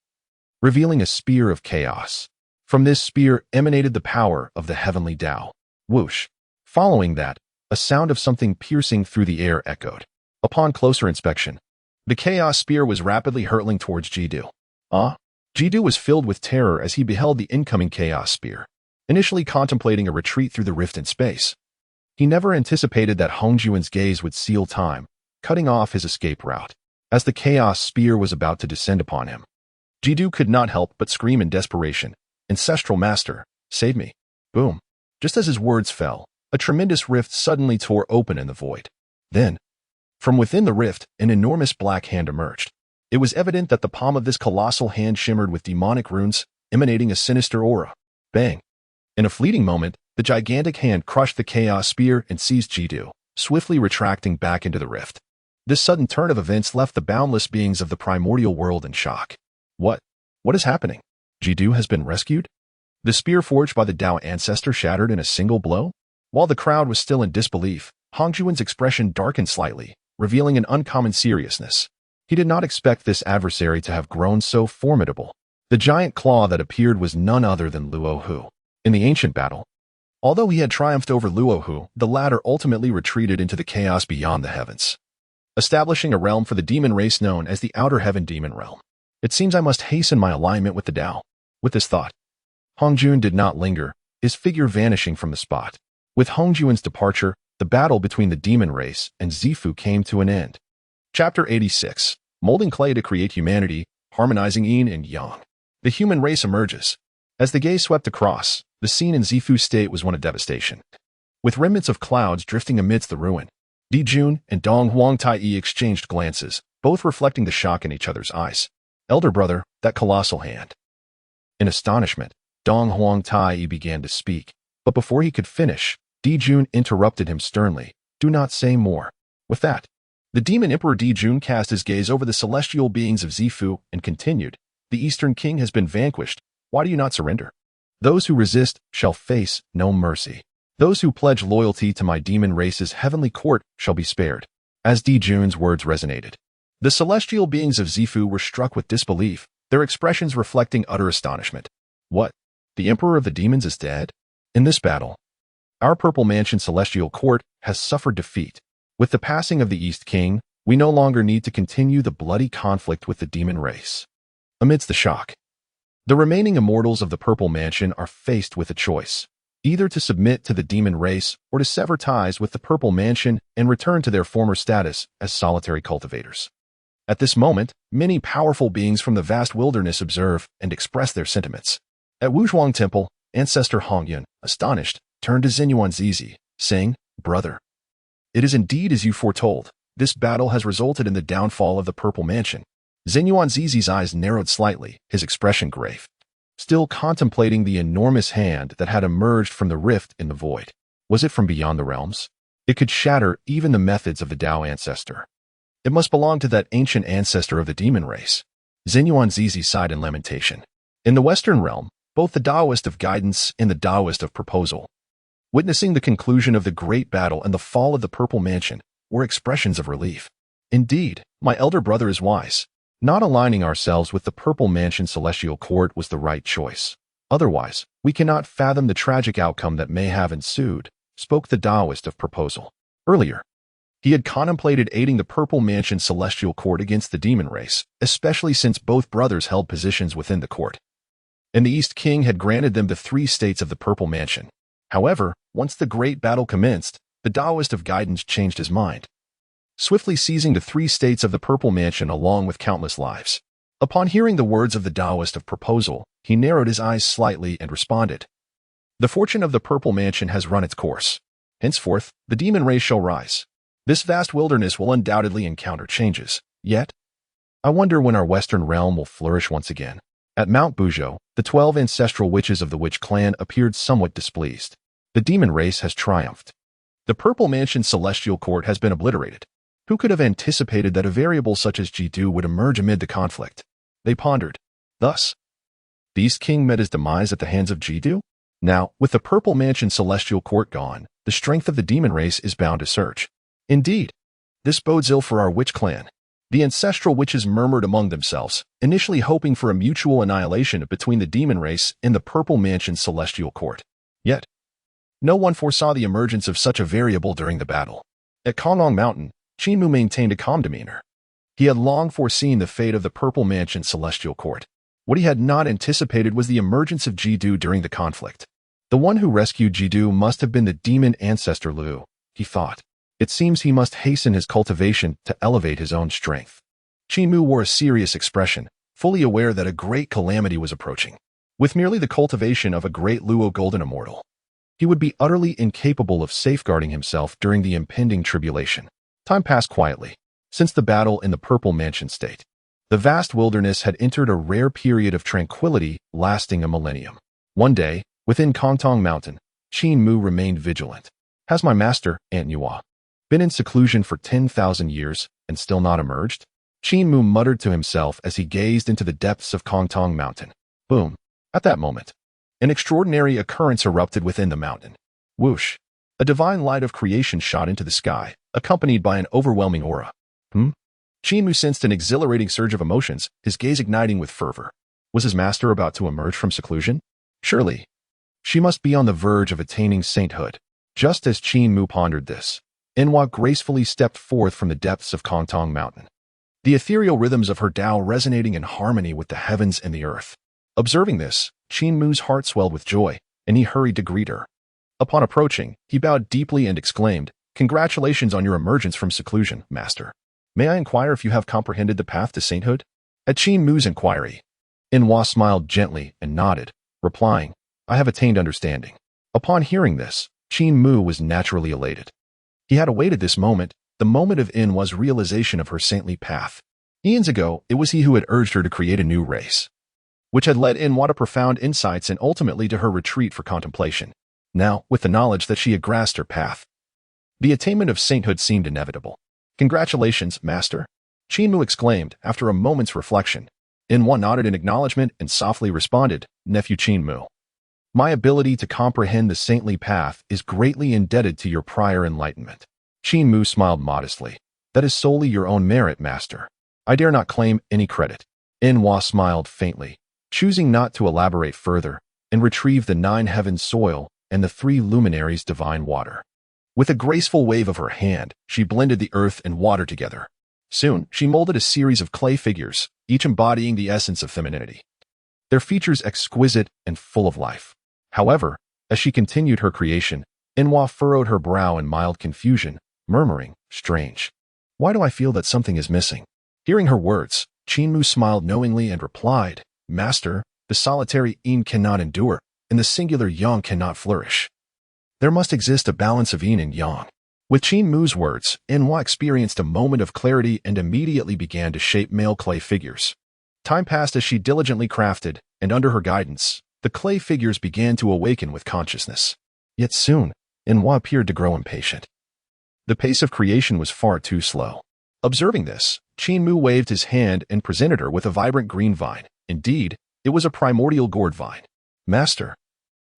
revealing a spear of chaos. From this spear emanated the power of the heavenly Tao. Whoosh. Following that, a sound of something piercing through the air echoed. Upon closer inspection, the chaos spear was rapidly hurtling towards Jidu. Jidu was filled with terror as he beheld the incoming chaos spear, initially contemplating a retreat through the rift in space. He never anticipated that Hongjun's gaze would seal time, cutting off his escape route. As the chaos spear was about to descend upon him, Jidu could not help but scream in desperation, "Ancestral Master, save me." Boom. Just as his words fell, a tremendous rift suddenly tore open in the void. Then, from within the rift, an enormous black hand emerged. It was evident that the palm of this colossal hand shimmered with demonic runes, emanating a sinister aura. Bang! In a fleeting moment, the gigantic hand crushed the chaos spear and seized Jidu, swiftly retracting back into the rift. This sudden turn of events left the boundless beings of the primordial world in shock. What is happening? Jidu has been rescued? The spear forged by the Tao ancestor shattered in a single blow? While the crowd was still in disbelief, Hongjun's expression darkened slightly, revealing an uncommon seriousness. He did not expect this adversary to have grown so formidable. The giant claw that appeared was none other than Luohu. In the ancient battle, although he had triumphed over Luohu, the latter ultimately retreated into the chaos beyond the heavens, establishing a realm for the demon race known as the Outer Heaven Demon Realm. It seems I must hasten my alignment with the Tao. With this thought, Hongjun did not linger, his figure vanishing from the spot. With Hongjun's departure, the battle between the demon race and Zifu came to an end. Chapter 86. Molding clay to create humanity, harmonizing yin and yang. The human race emerges. As the gaze swept across, the scene in Zifu's state was one of devastation. With remnants of clouds drifting amidst the ruin, Dijun and Dong Huangtai exchanged glances, both reflecting the shock in each other's eyes. Elder brother, that colossal hand. In astonishment, Dong Huangtai began to speak, but before he could finish, Dijun interrupted him sternly. Do not say more. With that, the demon emperor Dijun cast his gaze over the celestial beings of Zifu and continued, the Eastern King has been vanquished. Why do you not surrender? Those who resist shall face no mercy. Those who pledge loyalty to my demon race's heavenly court shall be spared. As Dijun's words resonated, the celestial beings of Zifu were struck with disbelief, their expressions reflecting utter astonishment. What? The Emperor of the Demons is dead? In this battle, our Purple Mansion celestial court has suffered defeat. With the passing of the East King, we no longer need to continue the bloody conflict with the demon race. Amidst the shock, the remaining immortals of the Purple Mansion are faced with a choice, either to submit to the demon race or to sever ties with the Purple Mansion and return to their former status as solitary cultivators. At this moment, many powerful beings from the vast wilderness observe and express their sentiments. At Wuzhuang Temple, Ancestor Hongyun, astonished, turned to Xinyuan Zizi, saying, Brother, it is indeed as you foretold. This battle has resulted in the downfall of the Purple Mansion. Xinyuan Zizi's eyes narrowed slightly, his expression grave, still contemplating the enormous hand that had emerged from the rift in the void. Was it from beyond the realms? It could shatter even the methods of the Tao ancestor. It must belong to that ancient ancestor of the demon race. Xinyuan Zizi sighed in lamentation. In the Western realm, both the Taoist of guidance and the Taoist of proposal, witnessing the conclusion of the great battle and the fall of the Purple Mansion, were expressions of relief. Indeed, my elder brother is wise. Not aligning ourselves with the Purple Mansion celestial court was the right choice. Otherwise, we cannot fathom the tragic outcome that may have ensued, spoke the Taoist of proposal. Earlier, He had contemplated aiding the Purple Mansion celestial court against the demon race, especially since both brothers held positions within the court. And the East King had granted them the 3 states of the Purple Mansion. However, once the great battle commenced, the Taoist of Guidance changed his mind, swiftly seizing the 3 states of the Purple Mansion along with countless lives. Upon hearing the words of the Taoist of proposal, he narrowed his eyes slightly and responded, "The fortune of the Purple Mansion has run its course. Henceforth, the demon race shall rise. This vast wilderness will undoubtedly encounter changes. Yet, I wonder when our western realm will flourish once again." At Mount Buzhou, the 12 ancestral witches of the Witch clan appeared somewhat displeased. The demon race has triumphed. The Purple Mansion celestial court has been obliterated. Who could have anticipated that a variable such as Jidu would emerge amid the conflict? They pondered. Thus, the East King met his demise at the hands of Jidu? Now, with the Purple Mansion celestial court gone, the strength of the demon race is bound to surge. Indeed, this bodes ill for our witch clan. The ancestral witches murmured among themselves, initially hoping for a mutual annihilation between the demon race and the Purple Mansion celestial court. Yet, no one foresaw the emergence of such a variable during the battle. At Ling Mountain, Qin Mu maintained a calm demeanor. He had long foreseen the fate of the Purple Mansion celestial court. What he had not anticipated was the emergence of Jidu during the conflict. The one who rescued Jidu must have been the demon ancestor Lu, he thought. It seems he must hasten his cultivation to elevate his own strength. Qin Mu wore a serious expression, fully aware that a great calamity was approaching. With merely the cultivation of a great Luo golden immortal, he would be utterly incapable of safeguarding himself during the impending tribulation. Time passed quietly. Since the battle in the Purple Mansion state, the vast wilderness had entered a rare period of tranquility lasting a millennium. One day, within Ling Mountain, Qin Mu remained vigilant. Has my master, Aunt Yua, been in seclusion for 10,000 years and still not emerged? Qin Mu muttered to himself as he gazed into the depths of Ling Mountain. Boom. At that moment, an extraordinary occurrence erupted within the mountain. Whoosh. A divine light of creation shot into the sky, accompanied by an overwhelming aura. Qin Mu sensed an exhilarating surge of emotions, his gaze igniting with fervor. Was his master about to emerge from seclusion? Surely, she must be on the verge of attaining sainthood. Just as Qin Mu pondered this, Enhua gracefully stepped forth from the depths of Ling Mountain, the ethereal rhythms of her Tao resonating in harmony with the heavens and the earth. Observing this, Qin Mu's heart swelled with joy, and he hurried to greet her. Upon approaching, he bowed deeply and exclaimed, "Congratulations on your emergence from seclusion, master. May I inquire if you have comprehended the path to sainthood?" At Qin Mu's inquiry, Enhua smiled gently and nodded, replying, "I have attained understanding." Upon hearing this, Qin Mu was naturally elated. He had awaited this moment, the moment of Enhua's realization of her saintly path. Eons ago, it was he who had urged her to create a new race, which had led Enhua to profound insights and ultimately to her retreat for contemplation. Now, with the knowledge that she had grasped her path, the attainment of sainthood seemed inevitable. "Congratulations, master," Qin Mu exclaimed after a moment's reflection. Enhua nodded in acknowledgement and softly responded, "Nephew Qin Mu, my ability to comprehend the saintly path is greatly indebted to your prior enlightenment." Qin Mu smiled modestly. "That is solely your own merit, master. I dare not claim any credit." Enhua smiled faintly, choosing not to elaborate further, and retrieved the 9 heavens soil and the 3 luminaries divine water. With a graceful wave of her hand, she blended the earth and water together. Soon, she molded a series of clay figures, each embodying the essence of femininity, their features exquisite and full of life. However, as she continued her creation, Enhua furrowed her brow in mild confusion, murmuring, "Strange. Why do I feel that something is missing?" Hearing her words, Qin Mu smiled knowingly and replied, "Master, the solitary yin cannot endure, and the singular yang cannot flourish. There must exist a balance of yin and yang." With Qin Mu's words, Enhua experienced a moment of clarity and immediately began to shape male clay figures. Time passed as she diligently crafted, and under her guidance, the clay figures began to awaken with consciousness. Yet soon, Enhua appeared to grow impatient. The pace of creation was far too slow. Observing this, Qin Mu waved his hand and presented her with a vibrant green vine. Indeed, it was a primordial gourd vine. "Master,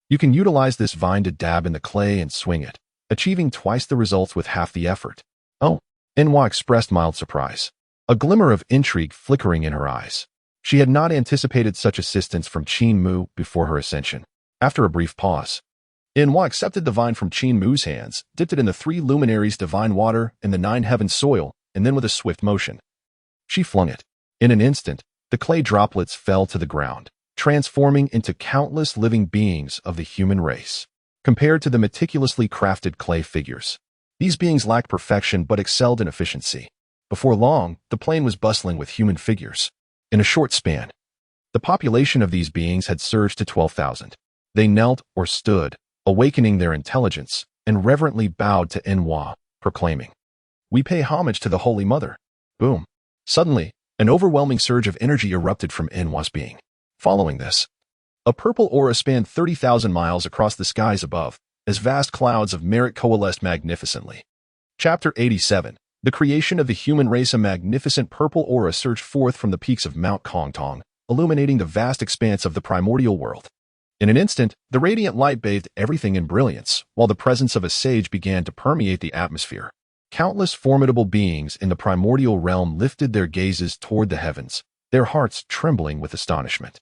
you can utilize this vine to dab in the clay and swing it, achieving twice the results with half the effort." "Oh," Enhua expressed mild surprise, a glimmer of intrigue flickering in her eyes. She had not anticipated such assistance from Qin Mu before her ascension. After a brief pause, Inwa accepted the vine from Qin Mu's hands, dipped it in the three luminaries' divine water and the nine heavens soil, and then with a swift motion, she flung it. In an instant, the clay droplets fell to the ground, transforming into countless living beings of the human race. Compared to the meticulously crafted clay figures, these beings lacked perfection but excelled in efficiency. Before long, the plain was bustling with human figures. In a short span, the population of these beings had surged to 12,000. They knelt or stood, awakening their intelligence, and reverently bowed to Inwa, proclaiming, "We pay homage to the Holy Mother." Boom. Suddenly, an overwhelming surge of energy erupted from Inwa's being. Following this, a purple aura spanned 30,000 miles across the skies above, as vast clouds of merit coalesced magnificently. Chapter 87. The creation of the human race. A magnificent purple aura surged forth from the peaks of Mount Kongtong, illuminating the vast expanse of the primordial world. In an instant, the radiant light bathed everything in brilliance, while the presence of a sage began to permeate the atmosphere. Countless formidable beings in the primordial realm lifted their gazes toward the heavens, their hearts trembling with astonishment.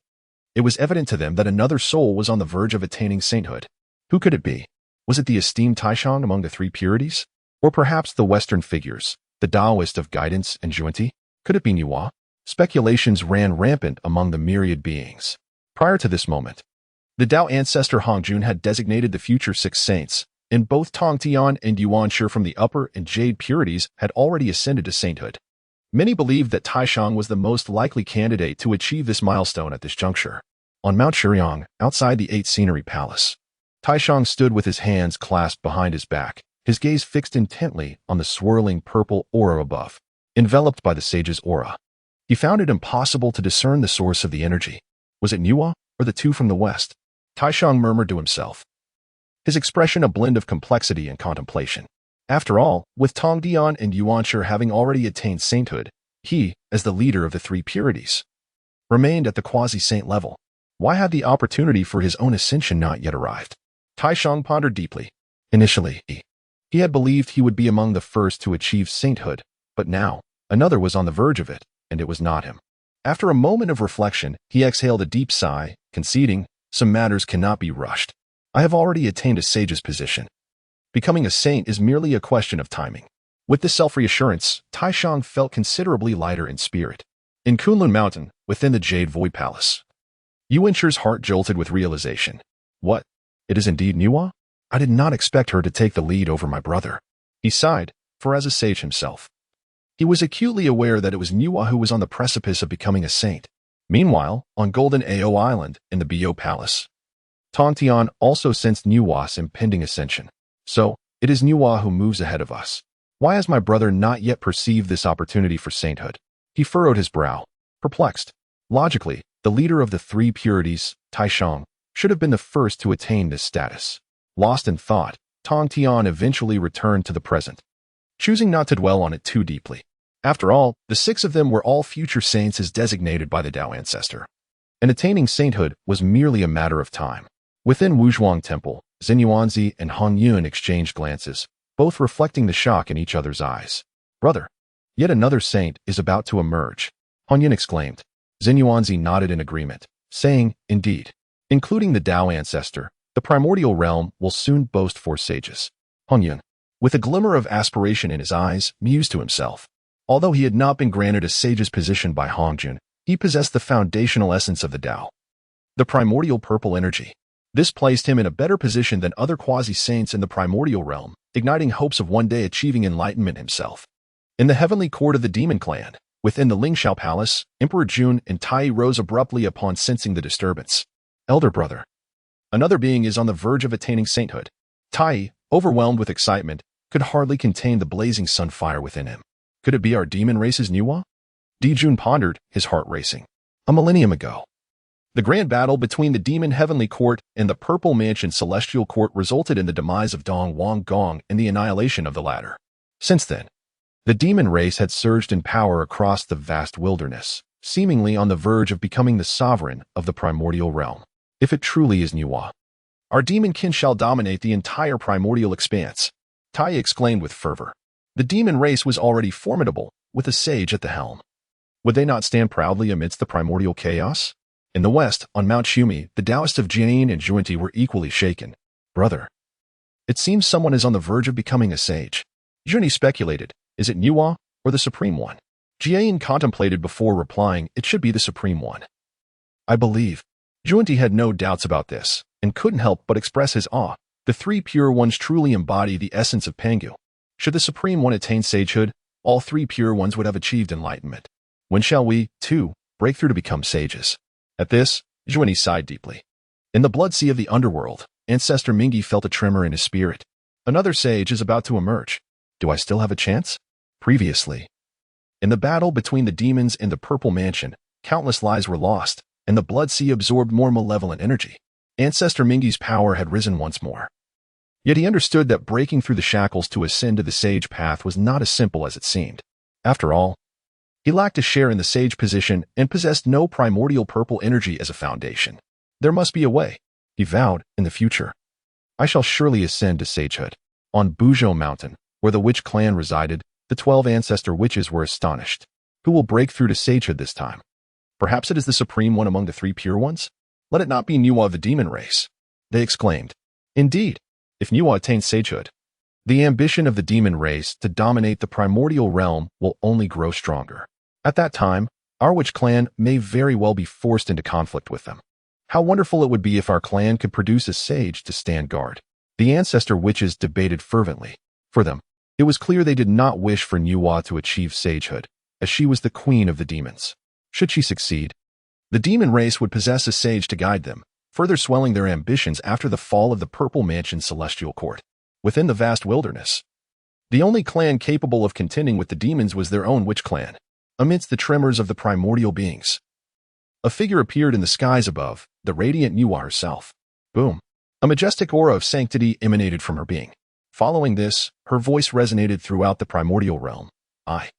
It was evident to them that another soul was on the verge of attaining sainthood. Who could it be? Was it the esteemed Taishang among the three purities? Or perhaps the Western figures, the Taoist of guidance and Zhunti? Could it be Nuwa? Speculations ran rampant among the myriad beings. Prior to this moment, the Tao ancestor Hongjun had designated the future 6 saints, and both Tongtian and Yuanshi from the upper and jade purities had already ascended to sainthood. Many believed that Taishang was the most likely candidate to achieve this milestone at this juncture. On Mount Shiryang, outside the 8 Scenery Palace, Taishang stood with his hands clasped behind his back, his gaze fixed intently on the swirling purple aura above. Enveloped by the sage's aura, he found it impossible to discern the source of the energy. Was it Nuwa or the two from the west? Taishang murmured to himself, his expression a blend of complexity and contemplation. After all, with Tongdian and Yuanshi having already attained sainthood, he, as the leader of the 3 purities, remained at the quasi-saint level. Why had the opportunity for his own ascension not yet arrived? Taishang pondered deeply. Initially, he had believed he would be among the first to achieve sainthood, but now, another was on the verge of it, and it was not him. After a moment of reflection, he exhaled a deep sigh, conceding, "Some matters cannot be rushed. I have already attained a sage's position. Becoming a saint is merely a question of timing." With this self-reassurance, Taishang felt considerably lighter in spirit. In Ling Mountain, within the Jade Void Palace, Yuanshi's heart jolted with realization. What? It is indeed Nuwa? I did not expect her to take the lead over my brother. He sighed, for as a sage himself, he was acutely aware that it was Nuwa who was on the precipice of becoming a saint. Meanwhile, on Golden Ao Island, in the Bo Palace, Tongtian also sensed Nuwa's impending ascension. So, it is Nuwa who moves ahead of us. Why has my brother not yet perceived this opportunity for sainthood? He furrowed his brow, perplexed. Logically, the leader of the 3 purities, Taishang, should have been the first to attain this status. Lost in thought, Tongtian eventually returned to the present, choosing not to dwell on it too deeply. After all, the 6 of them were all future saints as designated by the Tao ancestor, and attaining sainthood was merely a matter of time. Within Wuzhuang Temple, Xinyuanzi and Han Yun exchanged glances, both reflecting the shock in each other's eyes. "Brother, yet another saint is about to emerge," Han Yun exclaimed. Xinyuanzi nodded in agreement, saying, "Indeed, including the Tao ancestor, the primordial realm will soon boast 4 sages." Han Yun, with a glimmer of aspiration in his eyes, mused to himself. Although he had not been granted a sage's position by Hongjun, he possessed the foundational essence of the Tao, the primordial purple energy. This placed him in a better position than other quasi-saints in the primordial realm, igniting hopes of one day achieving enlightenment himself. In the heavenly court of the demon clan, within the Ling Xiao Palace, Emperor Jun and Tai rose abruptly upon sensing the disturbance. "Elder brother, another being is on the verge of attaining sainthood." Tai, overwhelmed with excitement, could hardly contain the blazing sunfire within him. Could it be our demon race's Nuwa? Dijun pondered, his heart racing. A millennium ago, the grand battle between the demon heavenly court and the purple mansion celestial court resulted in the demise of Dong Wang Gong and the annihilation of the latter. Since then, the demon race had surged in power across the vast wilderness, seemingly on the verge of becoming the sovereign of the primordial realm. If it truly is Nuwa, our demon kin shall dominate the entire primordial expanse, Tai exclaimed with fervor. The demon race was already formidable, with a sage at the helm. Would they not stand proudly amidst the primordial chaos? In the west, on Mount Shumi, the Taoists of Jian and Zhunti were equally shaken. Brother, it seems someone is on the verge of becoming a sage. Zhunti speculated, is it Nuwa or the Supreme One? Jie contemplated before replying, it should be the Supreme One. I believe. Zhunti had no doubts about this, and couldn't help but express his awe. The three pure ones truly embody the essence of Pangu. Should the Supreme One attain sagehood, all three pure ones would have achieved enlightenment. When shall we, too, break through to become sages? At this, Zhunti sighed deeply. In the blood sea of the underworld, Ancestor Mingi felt a tremor in his spirit. Another sage is about to emerge. Do I still have a chance? Previously. In the battle between the demons and the Purple Mansion, countless lives were lost, and the blood sea absorbed more malevolent energy. Ancestor Mingi's power had risen once more. Yet he understood that breaking through the shackles to ascend to the sage path was not as simple as it seemed. After all, he lacked a share in the sage position and possessed no primordial purple energy as a foundation. There must be a way, he vowed, in the future. I shall surely ascend to sagehood. On Buzhou Mountain, where the witch clan resided, the 12 ancestor witches were astonished. Who will break through to sagehood this time? Perhaps it is the Supreme One among the three pure ones? Let it not be Nuwa of the demon race, they exclaimed. Indeed, if Nuwa attains sagehood, the ambition of the demon race to dominate the primordial realm will only grow stronger. At that time, our witch clan may very well be forced into conflict with them. How wonderful it would be if our clan could produce a sage to stand guard. The ancestor witches debated fervently. For them, it was clear they did not wish for Nuwa to achieve sagehood, as she was the queen of the demons. Should she succeed, the demon race would possess a sage to guide them, further swelling their ambitions after the fall of the Purple Mansion Celestial Court. Within the vast wilderness, the only clan capable of contending with the demons was their own witch clan. Amidst the tremors of the primordial beings, a figure appeared in the skies above, the radiant Nuwa herself. Boom! A majestic aura of sanctity emanated from her being. Following this, her voice resonated throughout the primordial realm. I,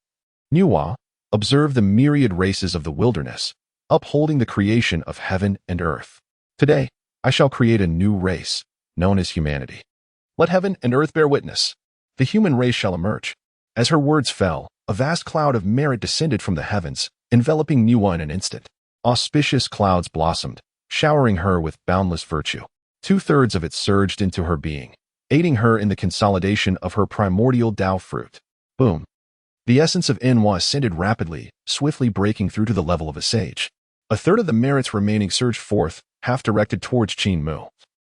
Nuwa, observe the myriad races of the wilderness, upholding the creation of heaven and earth. Today, I shall create a new race, known as humanity. Let heaven and earth bear witness. The human race shall emerge. As her words fell, a vast cloud of merit descended from the heavens, enveloping Nuwa in an instant. Auspicious clouds blossomed, showering her with boundless virtue. 2/3 of it surged into her being, aiding her in the consolidation of her primordial Tao fruit. Boom! The essence of Nuwa ascended rapidly, swiftly breaking through to the level of a sage. 1/3 of the merits remaining surged forth, half directed towards Qin Mu,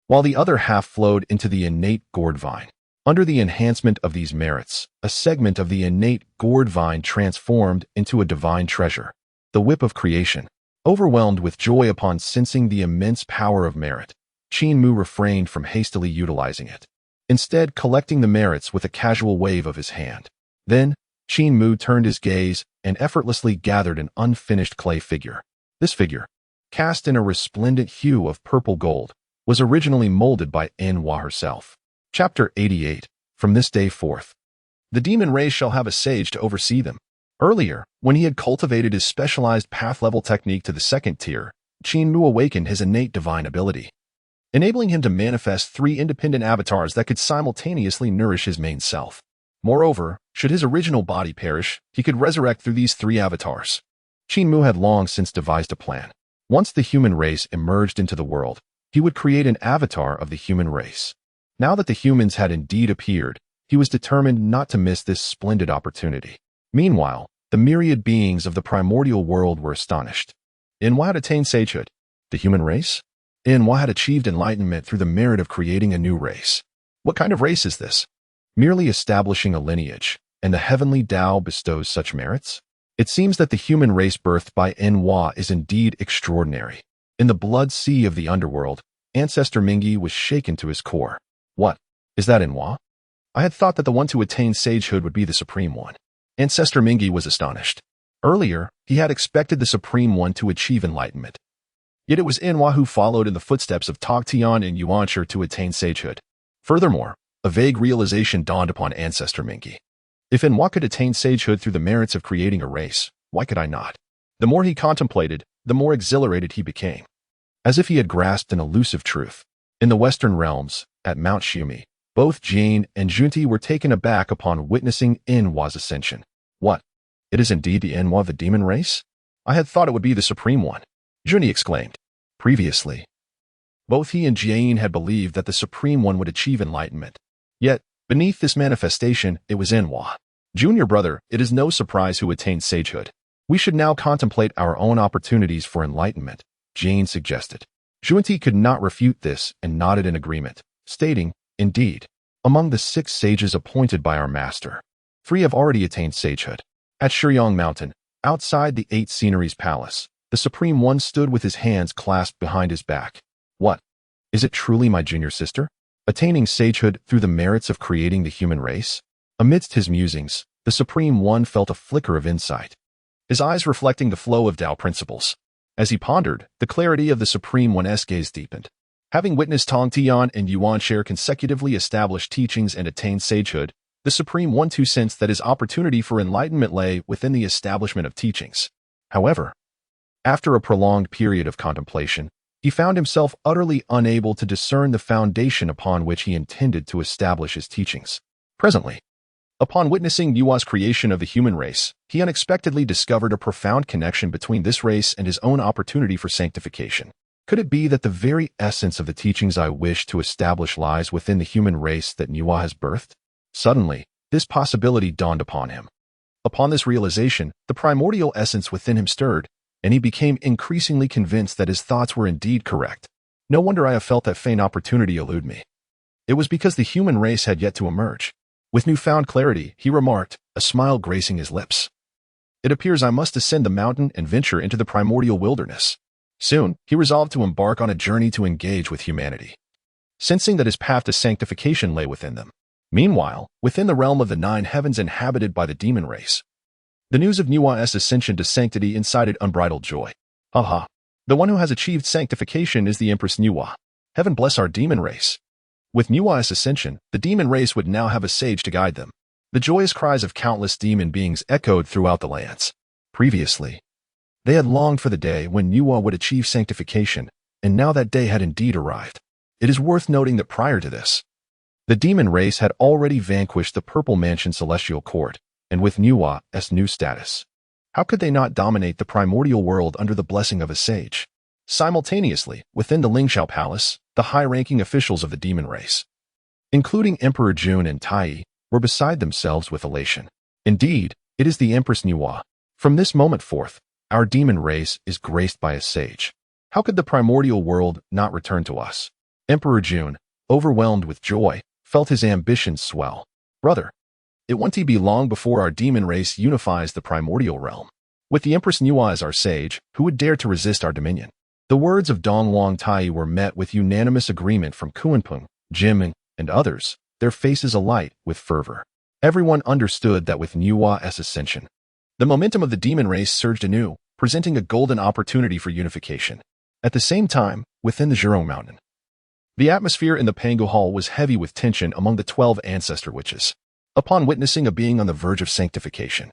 while the other half flowed into the innate gourd vine. Under the enhancement of these merits, a segment of the innate gourd vine transformed into a divine treasure, the whip of creation. Overwhelmed with joy upon sensing the immense power of merit, Qin Mu refrained from hastily utilizing it, instead collecting the merits with a casual wave of his hand. Then, Qin Mu turned his gaze and effortlessly gathered an unfinished clay figure. This figure, cast in a resplendent hue of purple gold, was originally molded by Nuwa herself. Chapter 88. From this day forth, the demon race shall have a sage to oversee them. Earlier, when he had cultivated his specialized path-level technique to the second tier, Qin Mu awakened his innate divine ability, enabling him to manifest 3 independent avatars that could simultaneously nourish his main self. Moreover, should his original body perish, he could resurrect through these 3 avatars. Qin Mu had long since devised a plan. Once the human race emerged into the world, he would create an avatar of the human race. Now that the humans had indeed appeared, he was determined not to miss this splendid opportunity. Meanwhile, the myriad beings of the primordial world were astonished. Nuwa had attained sagehood. The human race? Nuwa had achieved enlightenment through the merit of creating a new race. What kind of race is this? Merely establishing a lineage, and the heavenly Tao bestows such merits? It seems that the human race birthed by Nuwa is indeed extraordinary. In the blood sea of the underworld, Ancestor Mingi was shaken to his core. What? Is that Nuwa? I had thought that the one to attain sagehood would be the Supreme One. Ancestor Mingi was astonished. Earlier, he had expected the Supreme One to achieve enlightenment. Yet it was Nuwa who followed in the footsteps of Togtian and Yuanshi to attain sagehood. Furthermore, a vague realization dawned upon Ancestor Mingi. If Nuwa could attain sagehood through the merits of creating a race, why could I not? The more he contemplated, the more exhilarated he became. As if he had grasped an elusive truth. In the western realms, at Mount Shumi, both Jie and Zhunti were taken aback upon witnessing Nuwa's ascension. What? It is indeed the Nuwa of the demon race? I had thought it would be the Supreme One, Zhunti exclaimed. Previously, Both he and Jie had believed that the Supreme One would achieve enlightenment. Yet, beneath this manifestation, it was Enhua. Junior brother, it is no surprise who attained sagehood. We should now contemplate our own opportunities for enlightenment, Jie suggested. Zhunti could not refute this and nodded in agreement, stating, indeed, among the 6 sages appointed by our master, 3 have already attained sagehood. At Ling Mountain, outside the 8 Sceneries Palace, the Supreme One stood with his hands clasped behind his back. What? Is it truly my junior sister? Attaining sagehood through the merits of creating the human race? Amidst his musings, the Supreme One felt a flicker of insight, his eyes reflecting the flow of Tao principles. As he pondered, the clarity of the Supreme One's gaze deepened. Having witnessed Tong Tian and Yuan Share consecutively establish teachings and attain sagehood, the Supreme One too sensed that his opportunity for enlightenment lay within the establishment of teachings. However, after a prolonged period of contemplation, he found himself utterly unable to discern the foundation upon which he intended to establish his teachings. Presently, upon witnessing Yua's creation of the human race, he unexpectedly discovered a profound connection between this race and his own opportunity for sanctification. Could it be that the very essence of the teachings I wish to establish lies within the human race that Yua has birthed? Suddenly, this possibility dawned upon him. Upon this realization, the primordial essence within him stirred, and he became increasingly convinced that his thoughts were indeed correct. No wonder I have felt that faint opportunity elude me. It was because the human race had yet to emerge. With newfound clarity, he remarked, a smile gracing his lips. It appears I must ascend the mountain and venture into the primordial wilderness. Soon, he resolved to embark on a journey to engage with humanity, sensing that his path to sanctification lay within them. Meanwhile, within the realm of the 9 heavens inhabited by the demon race, the news of Yua's ascension to sanctity incited unbridled joy. Haha, the one who has achieved sanctification is the Empress Yua. Heaven bless our demon race. With Yua's ascension, the demon race would now have a sage to guide them. The joyous cries of countless demon beings echoed throughout the lands. Previously, they had longed for the day when Yua would achieve sanctification, and now that day had indeed arrived. It is worth noting that prior to this, the demon race had already vanquished the Purple Mansion Celestial Court, and with Yua's new status, how could they not dominate the primordial world under the blessing of a sage? Simultaneously, within the Ling Xiao Palace, the high-ranking officials of the demon race, including Emperor Jun and Tai, were beside themselves with elation. Indeed, it is the Empress Yua. From this moment forth, our demon race is graced by a sage. How could the primordial world not return to us? Emperor Jun, overwhelmed with joy, felt his ambitions swell. Brother, it won't be long before our demon race unifies the primordial realm. With the Empress Yua as our sage, who would dare to resist our dominion? The words of Dong Wang Tai were met with unanimous agreement from Kuanpeng, Jim, and others, their faces alight with fervor. Everyone understood that with Yua's ascension, the momentum of the demon race surged anew, presenting a golden opportunity for unification. At the same time, within the Ling Mountain, the atmosphere in the Pangu Hall was heavy with tension among the 12 ancestor witches. Upon witnessing a being on the verge of sanctification,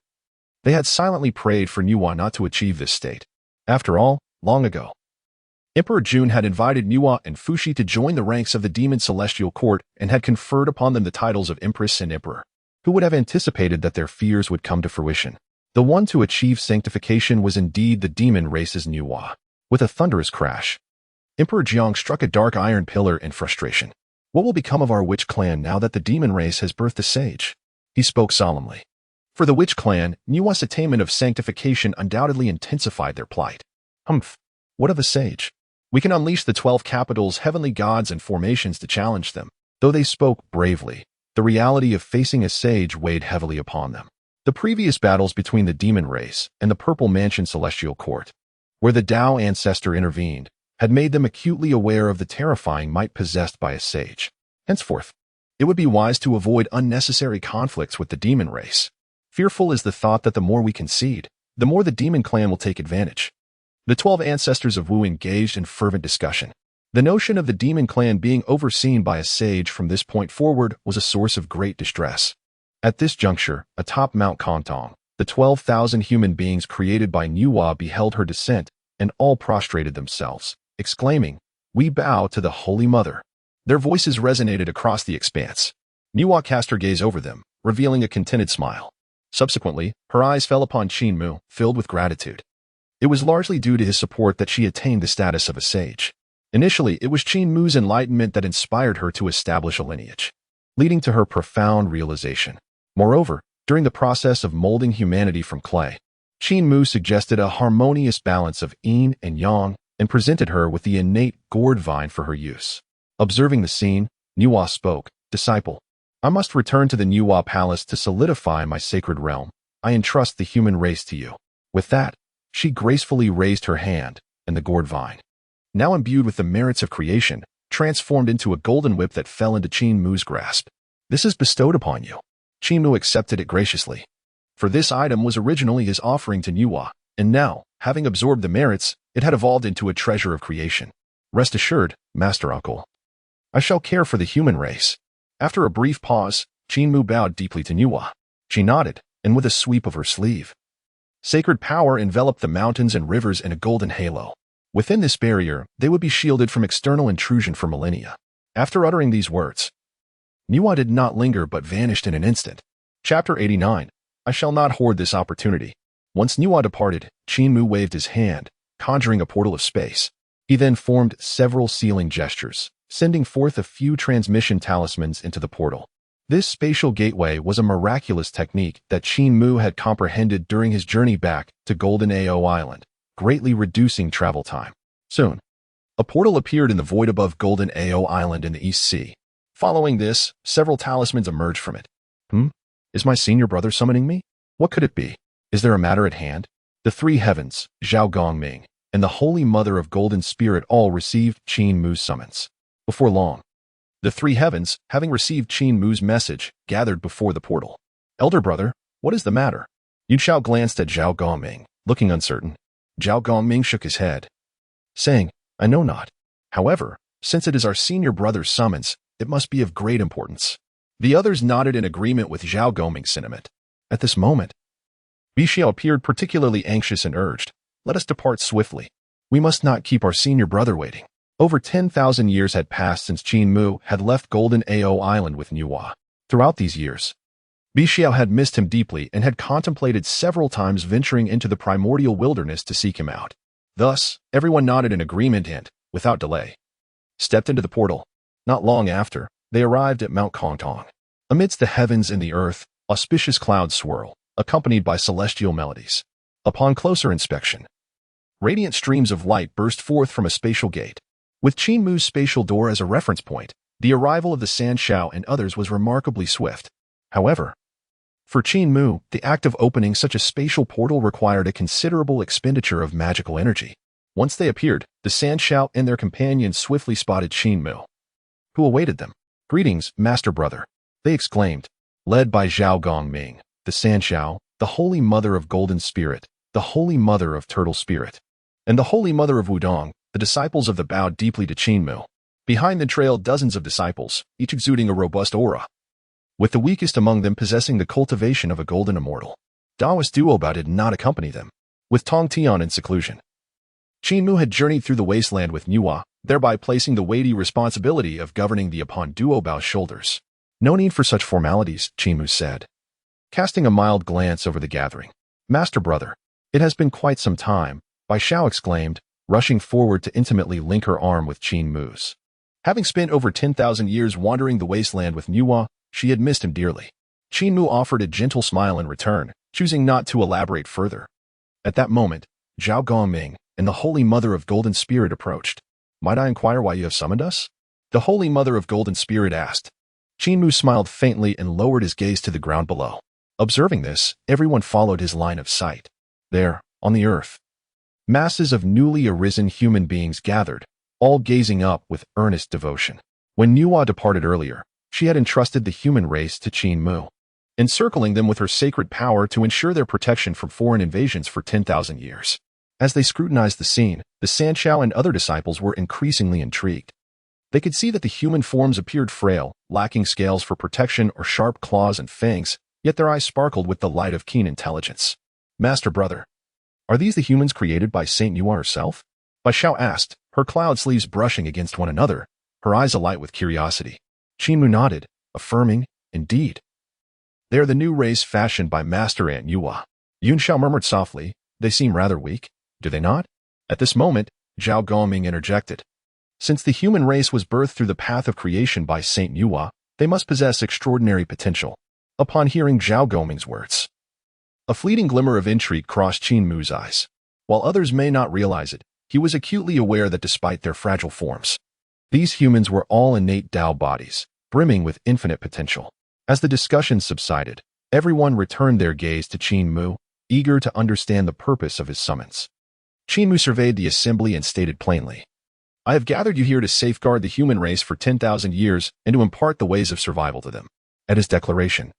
they had silently prayed for Yua not to achieve this state. After all, long ago, Emperor Jun had invited Yua and Fuxi to join the ranks of the demon celestial court and had conferred upon them the titles of Empress and Emperor. Who would have anticipated that their fears would come to fruition? The one to achieve sanctification was indeed the demon race's Yua. With a thunderous crash, Emperor Jiang struck a dark iron pillar in frustration. What will become of our witch clan now that the demon race has birthed a sage? He spoke solemnly. For the witch clan, Yua's attainment of sanctification undoubtedly intensified their plight. Humph, what of a sage? We can unleash the 12 capitals, heavenly gods, and formations to challenge them. Though they spoke bravely, the reality of facing a sage weighed heavily upon them. The previous battles between the demon race and the Purple Mansion Celestial Court, where the Tao ancestor intervened, had made them acutely aware of the terrifying might possessed by a sage. Henceforth, it would be wise to avoid unnecessary conflicts with the demon race. Fearful is the thought that the more we concede, the more the demon clan will take advantage. The 12 ancestors of Wu engaged in fervent discussion. The notion of the demon clan being overseen by a sage from this point forward was a source of great distress. At this juncture, atop Mount Kantong, the 12,000 human beings created by Yua beheld her descent, and all prostrated themselves, exclaiming, "We bow to the Holy Mother." Their voices resonated across the expanse. Yua cast her gaze over them, revealing a contented smile. Subsequently, her eyes fell upon Qin Mu, filled with gratitude. It was largely due to his support that she attained the status of a sage. Initially, it was Qin Mu's enlightenment that inspired her to establish a lineage, leading to her profound realization. Moreover, during the process of molding humanity from clay, Qin Mu suggested a harmonious balance of yin and yang and presented her with the innate gourd vine for her use. Observing the scene, Nuwa spoke, "Disciple, I must return to the Nuwa palace to solidify my sacred realm. I entrust the human race to you." With that, she gracefully raised her hand, and the gourd vine, now imbued with the merits of creation, transformed into a golden whip that fell into Qin Mu's grasp. "This is bestowed upon you." Qin Mu accepted it graciously. For this item was originally his offering to Nuwa, and now, having absorbed the merits, it had evolved into a treasure of creation. "Rest assured, Master Uncle, I shall care for the human race." After a brief pause, Qin Mu bowed deeply to Nuwa. She nodded, and with a sweep of her sleeve, sacred power enveloped the mountains and rivers in a golden halo. Within this barrier, they would be shielded from external intrusion for millennia. After uttering these words, Nuwa did not linger but vanished in an instant. Chapter 89. I shall not hoard this opportunity. Once Nuwa departed, Qin Mu waved his hand, conjuring a portal of space. He then formed several sealing gestures, sending forth a few transmission talismans into the portal. This spatial gateway was a miraculous technique that Qin Mu had comprehended during his journey back to Golden Ao Island, greatly reducing travel time. Soon, a portal appeared in the void above Golden Ao Island in the East Sea. Following this, several talismans emerged from it. Is my senior brother summoning me? What could it be? Is there a matter at hand? The three heavens, Zhao Gongming, and the Holy Mother of Golden Spirit all received Qin Mu's summons. Before long, the three heavens, having received Qin Mu's message, gathered before the portal. "Elder brother, what is the matter?" Yun Xiao glanced at Zhao Gongming, looking uncertain. Zhao Gongming shook his head, saying, "I know not. However, since it is our senior brother's summons, it must be of great importance." The others nodded in agreement with Zhao Gongming's sentiment. At this moment, Bixiao appeared particularly anxious and urged, "Let us depart swiftly. We must not keep our senior brother waiting." Over 10,000 years had passed since Qin Mu had left Golden Ao Island with Nuwa. Throughout these years, Bixiao had missed him deeply and had contemplated several times venturing into the primordial wilderness to seek him out. Thus, everyone nodded in agreement and, without delay, stepped into the portal. Not long after, they arrived at Mount Kongtong. Amidst the heavens and the earth, auspicious clouds swirl, accompanied by celestial melodies. Upon closer inspection, radiant streams of light burst forth from a spatial gate. With Qin Mu's spatial door as a reference point, the arrival of the Sanshao and others was remarkably swift. However, for Qin Mu, the act of opening such a spatial portal required a considerable expenditure of magical energy. Once they appeared, the Sanshao and their companions swiftly spotted Qin Mu, who awaited them. "Greetings, Master Brother," they exclaimed. Led by Zhao Gongming, the Sanshao, the Holy Mother of Golden Spirit, the Holy Mother of Turtle Spirit, and the Holy Mother of Wudong, the disciples of the bowed deeply to Qin Mu. Behind them trailed dozens of disciples, each exuding a robust aura, with the weakest among them possessing the cultivation of a golden immortal. Daoist Duobao did not accompany them. With Tong Tian in seclusion, Qin Mu had journeyed through the wasteland with Nuwa, thereby placing the weighty responsibility of governing the upon Duobao's shoulders. "No need for such formalities," Qin Mu said, casting a mild glance over the gathering. "Master Brother, it has been quite some time," Bai Xiao exclaimed, rushing forward to intimately link her arm with Qin Mu's. Having spent over 10,000 years wandering the wasteland with Nuwa, she had missed him dearly. Qin Mu offered a gentle smile in return, choosing not to elaborate further. At that moment, Zhao Gongming and the Holy Mother of Golden Spirit approached. "Might I inquire why you have summoned us?" the Holy Mother of Golden Spirit asked. Qin Mu smiled faintly and lowered his gaze to the ground below. Observing this, everyone followed his line of sight. There, on the earth, masses of newly arisen human beings gathered, all gazing up with earnest devotion. When Nuwa departed earlier, she had entrusted the human race to Qin Mu, encircling them with her sacred power to ensure their protection from foreign invasions for 10,000 years. As they scrutinized the scene, the Sanshao and other disciples were increasingly intrigued. They could see that the human forms appeared frail, lacking scales for protection or sharp claws and fangs, yet their eyes sparkled with the light of keen intelligence. "Master Brother, are these the humans created by Saint Nuwa herself?" Bai Xiao asked, her cloud sleeves brushing against one another, her eyes alight with curiosity. Qin Mu nodded, affirming, "Indeed. They are the new race fashioned by Master Ant Nuwa." Yun Xiao murmured softly, "They seem rather weak, do they not?" At this moment, Zhao Gongming interjected. Since the human race was birthed through the path of creation by Saint Nuwa, they must possess extraordinary potential. Upon hearing Zhao Gongming's words, a fleeting glimmer of intrigue crossed Qin Mu's eyes. While others may not realize it, he was acutely aware that despite their fragile forms, these humans were all innate Dao bodies, brimming with infinite potential. As the discussion subsided, everyone returned their gaze to Qin Mu, eager to understand the purpose of his summons. Qin Mu surveyed the assembly and stated plainly, I have gathered you here to safeguard the human race for 10,000 years and to impart the ways of survival to them. At his declaration,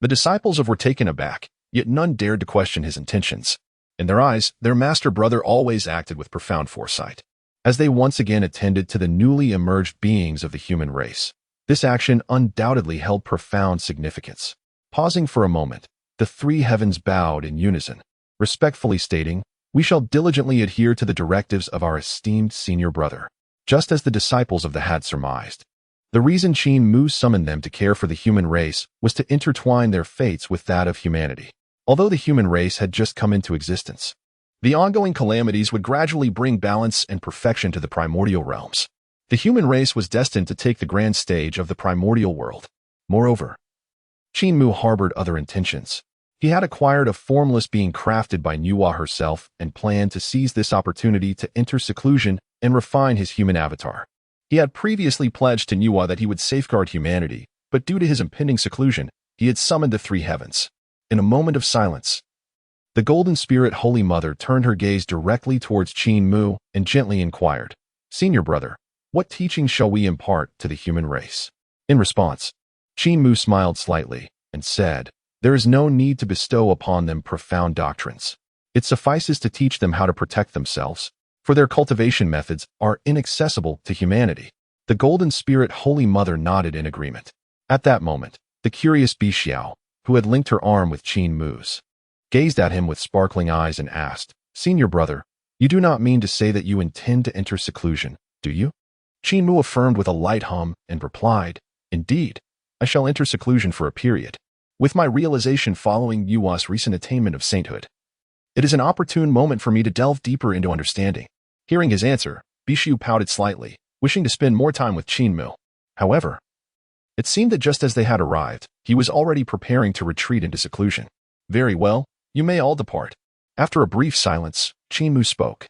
the disciples were taken aback, yet none dared to question his intentions. In their eyes, their master brother always acted with profound foresight. As they once again attended to the newly emerged beings of the human race, this action undoubtedly held profound significance. Pausing for a moment, the three heavens bowed in unison, respectfully stating, We shall diligently adhere to the directives of our esteemed senior brother, just as the disciples of the had surmised. The reason Qin Mu summoned them to care for the human race was to intertwine their fates with that of humanity. Although the human race had just come into existence, the ongoing calamities would gradually bring balance and perfection to the primordial realms. The human race was destined to take the grand stage of the primordial world. Moreover, Qin Mu harbored other intentions. He had acquired a formless being crafted by Nuwa herself and planned to seize this opportunity to enter seclusion and refine his human avatar. He had previously pledged to Nuwa that he would safeguard humanity, but due to his impending seclusion, he had summoned the three heavens. In a moment of silence, the Golden Spirit Holy Mother turned her gaze directly towards Qin Mu and gently inquired, Senior brother, what teachings shall we impart to the human race? In response, Qin Mu smiled slightly and said, There is no need to bestow upon them profound doctrines. It suffices to teach them how to protect themselves, for their cultivation methods are inaccessible to humanity. The Golden Spirit Holy Mother nodded in agreement. At that moment, the curious Bi Xiao, who had linked her arm with Qin Mu's, gazed at him with sparkling eyes and asked, Senior brother, you do not mean to say that you intend to enter seclusion, do you? Qin Mu affirmed with a light hum and replied, Indeed, I shall enter seclusion for a period. With my realization following Yua's recent attainment of sainthood, it is an opportune moment for me to delve deeper into understanding. Hearing his answer, Bishu pouted slightly, wishing to spend more time with Qin Mu. However, it seemed that just as they had arrived, he was already preparing to retreat into seclusion. Very well, you may all depart. After a brief silence, Qin Mu spoke.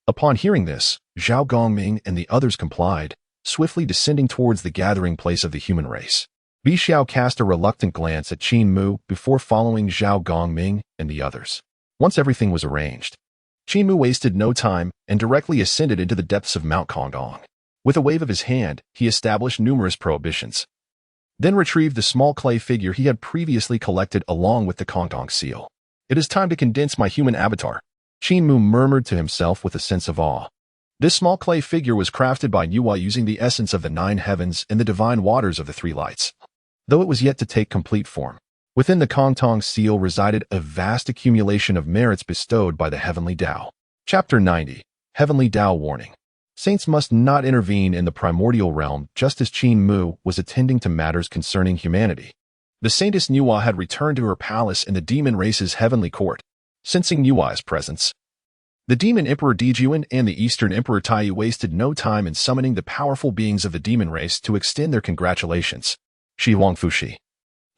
Upon hearing this, Zhao Gongming and the others complied, swiftly descending towards the gathering place of the human race. Bi Xiao cast a reluctant glance at Qin Mu before following Zhao Gongming and the others. Once everything was arranged, Qin Mu wasted no time and directly ascended into the depths of Mount Kongdong. With a wave of his hand, he established numerous prohibitions, then retrieved the small clay figure he had previously collected along with the Kongdong seal. It is time to condense my human avatar, Qin Mu murmured to himself with a sense of awe. This small clay figure was crafted by Nuwa using the essence of the 9 heavens and the divine waters of the 3 lights. Though it was yet to take complete form, within the Kongtong seal resided a vast accumulation of merits bestowed by the Heavenly Tao. Chapter 90, Heavenly Tao Warning. Saints must not intervene in the primordial realm just as Qin Mu was attending to matters concerning humanity. The Saintess Nuwa had returned to her palace in the demon race's heavenly court. Sensing Nuwa's presence, the demon emperor Dijuan and the eastern emperor Taiyu wasted no time in summoning the powerful beings of the demon race to extend their congratulations. Shi Longfushi,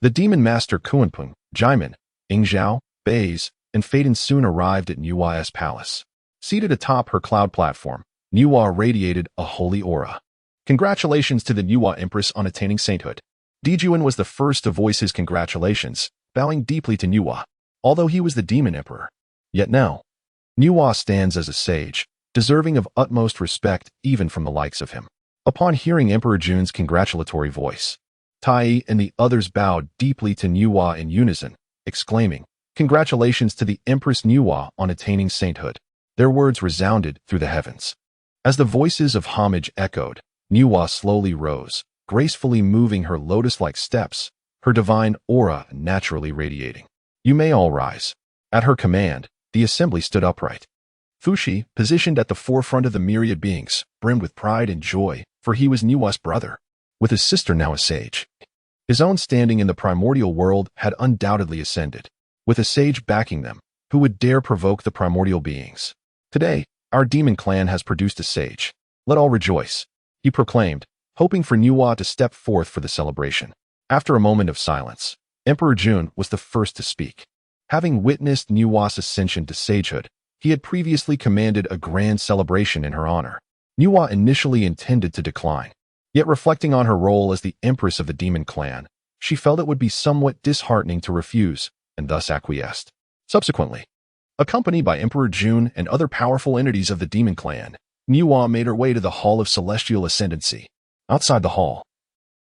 the demon master Kuanpeng, Jaimin, Ingzhao, Baze, and Faden soon arrived at Nuwa's palace. Seated atop her cloud platform, Nuwa radiated a holy aura. Congratulations to the Nuwa Empress on attaining sainthood. Dijuan was the first to voice his congratulations, bowing deeply to Nuwa, although he was the demon emperor. Yet now, Nuwa stands as a sage, deserving of utmost respect even from the likes of him. Upon hearing Emperor Jun's congratulatory voice, Tai and the others bowed deeply to Nuwa in unison, exclaiming, Congratulations to the Empress Nuwa on attaining sainthood. Their words resounded through the heavens. As the voices of homage echoed, Nuwa slowly rose, gracefully moving her lotus-like steps, her divine aura naturally radiating. You may all rise. At her command, the assembly stood upright. Fushi, positioned at the forefront of the myriad beings, brimmed with pride and joy, for he was Nuwa's brother, with his sister now a sage. His own standing in the primordial world had undoubtedly ascended, with a sage backing them, who would dare provoke the primordial beings. Today, our demon clan has produced a sage. Let all rejoice, he proclaimed, hoping for Nuwa to step forth for the celebration. After a moment of silence, Emperor Jun was the first to speak. Having witnessed Nuwa's ascension to sagehood, he had previously commanded a grand celebration in her honor. Nuwa initially intended to decline, yet reflecting on her role as the empress of the demon clan, she felt it would be somewhat disheartening to refuse, and thus acquiesced. Subsequently, accompanied by Emperor Jun and other powerful entities of the demon clan, Nuwa made her way to the Hall of Celestial Ascendancy. Outside the hall,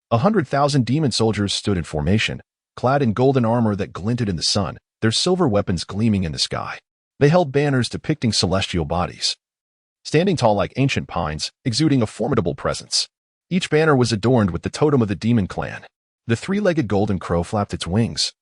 100,000 demon soldiers stood in formation, clad in golden armor that glinted in the sun, their silver weapons gleaming in the sky. They held banners depicting celestial bodies, standing tall like ancient pines, exuding a formidable presence. Each banner was adorned with the totem of the demon clan. The three-legged golden crow flapped its wings,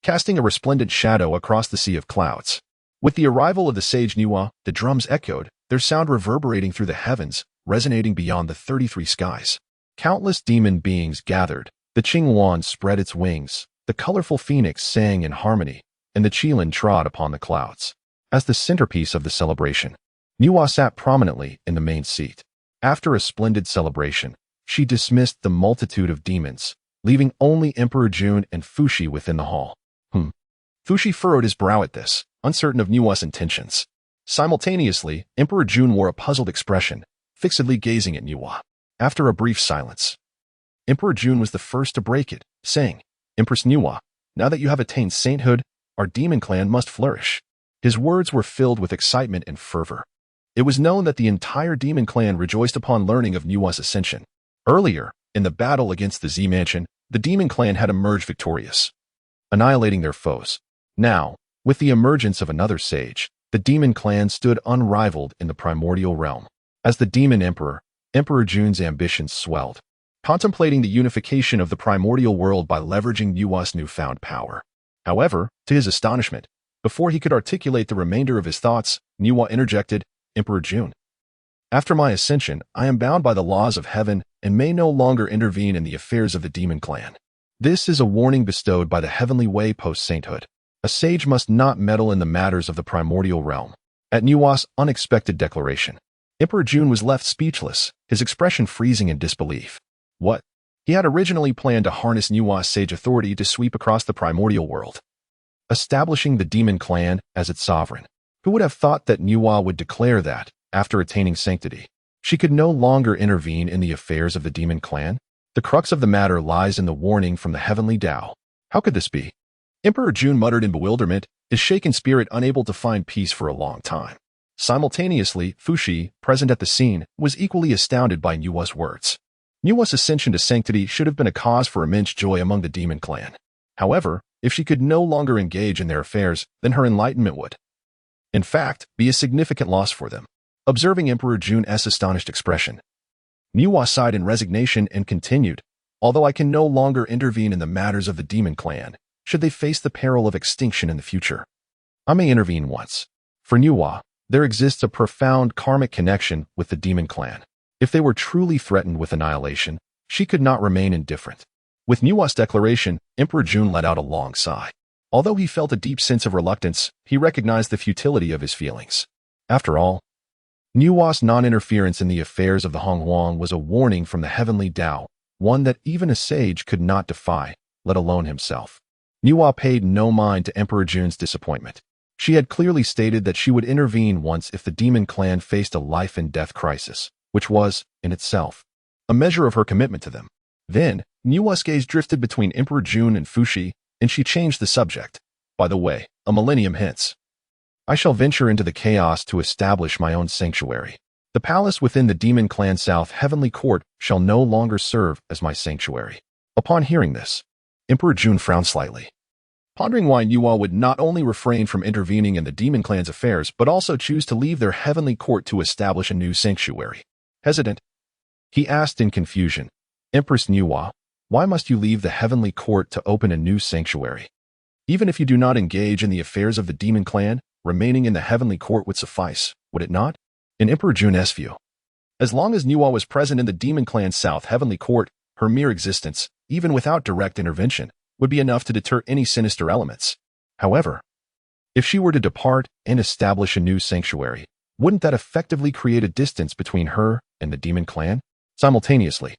casting a resplendent shadow across the sea of clouds. With the arrival of the sage Nuwa, the drums echoed, their sound reverberating through the heavens, resonating beyond the 33 skies. Countless demon beings gathered. The Qing spread its wings, the colorful phoenix sang in harmony, and the Qilin trod upon the clouds. As the centerpiece of the celebration, Nuwa sat prominently in the main seat. After a splendid celebration, she dismissed the multitude of demons, leaving only Emperor Jun and Fushi within the hall. Fushi furrowed his brow at this, uncertain of Nuwa's intentions. Simultaneously, Emperor Jun wore a puzzled expression, fixedly gazing at Nuwa. After a brief silence, Emperor Jun was the first to break it, saying, "Empress Nuwa, now that you have attained sainthood, our demon clan must flourish." His words were filled with excitement and fervor. It was known that the entire demon clan rejoiced upon learning of Nuwa's ascension. Earlier, in the battle against the Z Mansion, the demon clan had emerged victorious, annihilating their foes. Now, with the emergence of another sage, the demon clan stood unrivaled in the primordial realm. As the demon emperor, Emperor Jun's ambitions swelled, contemplating the unification of the primordial world by leveraging Nuwa's newfound power. However, to his astonishment, before he could articulate the remainder of his thoughts, Nuwa interjected, "Emperor Jun, after my ascension, I am bound by the laws of heaven and may no longer intervene in the affairs of the demon clan. This is a warning bestowed by the heavenly way post-sainthood. A sage must not meddle in the matters of the primordial realm." At Nuwa's unexpected declaration, Emperor Jun was left speechless, his expression freezing in disbelief. What? He had originally planned to harness Nuwa's sage authority to sweep across the primordial world, establishing the demon clan as its sovereign. Who would have thought that Nuwa would declare that, after attaining sanctity, she could no longer intervene in the affairs of the demon clan? The crux of the matter lies in the warning from the heavenly Tao. How could this be? Emperor Jun muttered in bewilderment, his shaken spirit unable to find peace for a long time. Simultaneously, Fushi, present at the scene, was equally astounded by Nuwa's words. Nuwa's ascension to sanctity should have been a cause for immense joy among the demon clan. However, if she could no longer engage in their affairs, then her enlightenment would, in fact, be a significant loss for them. Observing Emperor Jun's astonished expression, Nuwa sighed in resignation and continued, "Although I can no longer intervene in the matters of the demon clan, should they face the peril of extinction in the future, I may intervene once." For Nuwa, there exists a profound karmic connection with the demon clan. If they were truly threatened with annihilation, she could not remain indifferent. With Nuwa's declaration, Emperor Jun let out a long sigh. Although he felt a deep sense of reluctance, he recognized the futility of his feelings. After all, Nuwa's non-interference in the affairs of the Honghuang was a warning from the heavenly Tao, one that even a sage could not defy, let alone himself. Nuwa paid no mind to Emperor Jun's disappointment. She had clearly stated that she would intervene once if the demon clan faced a life-and-death crisis, which was, in itself, a measure of her commitment to them. Then, Nuwa's gaze drifted between Emperor Jun and Fushi, and she changed the subject. "By the way, a millennium hence, I shall venture into the chaos to establish my own sanctuary. The palace within the demon clan South Heavenly Court shall no longer serve as my sanctuary." Upon hearing this, Emperor Jun frowned slightly, pondering why Nuwa would not only refrain from intervening in the demon clan's affairs, but also choose to leave their heavenly court to establish a new sanctuary. Hesitant, he asked in confusion, "Empress Nuwa, why must you leave the heavenly court to open a new sanctuary? Even if you do not engage in the affairs of the demon clan, remaining in the heavenly court would suffice, would it not?" In Emperor Jun's view, as long as Nuwa was present in the demon clan's South Heavenly Court, her mere existence, even without direct intervention, would be enough to deter any sinister elements. However, if she were to depart and establish a new sanctuary, Wouldn't that effectively create a distance between her and the demon clan? Simultaneously,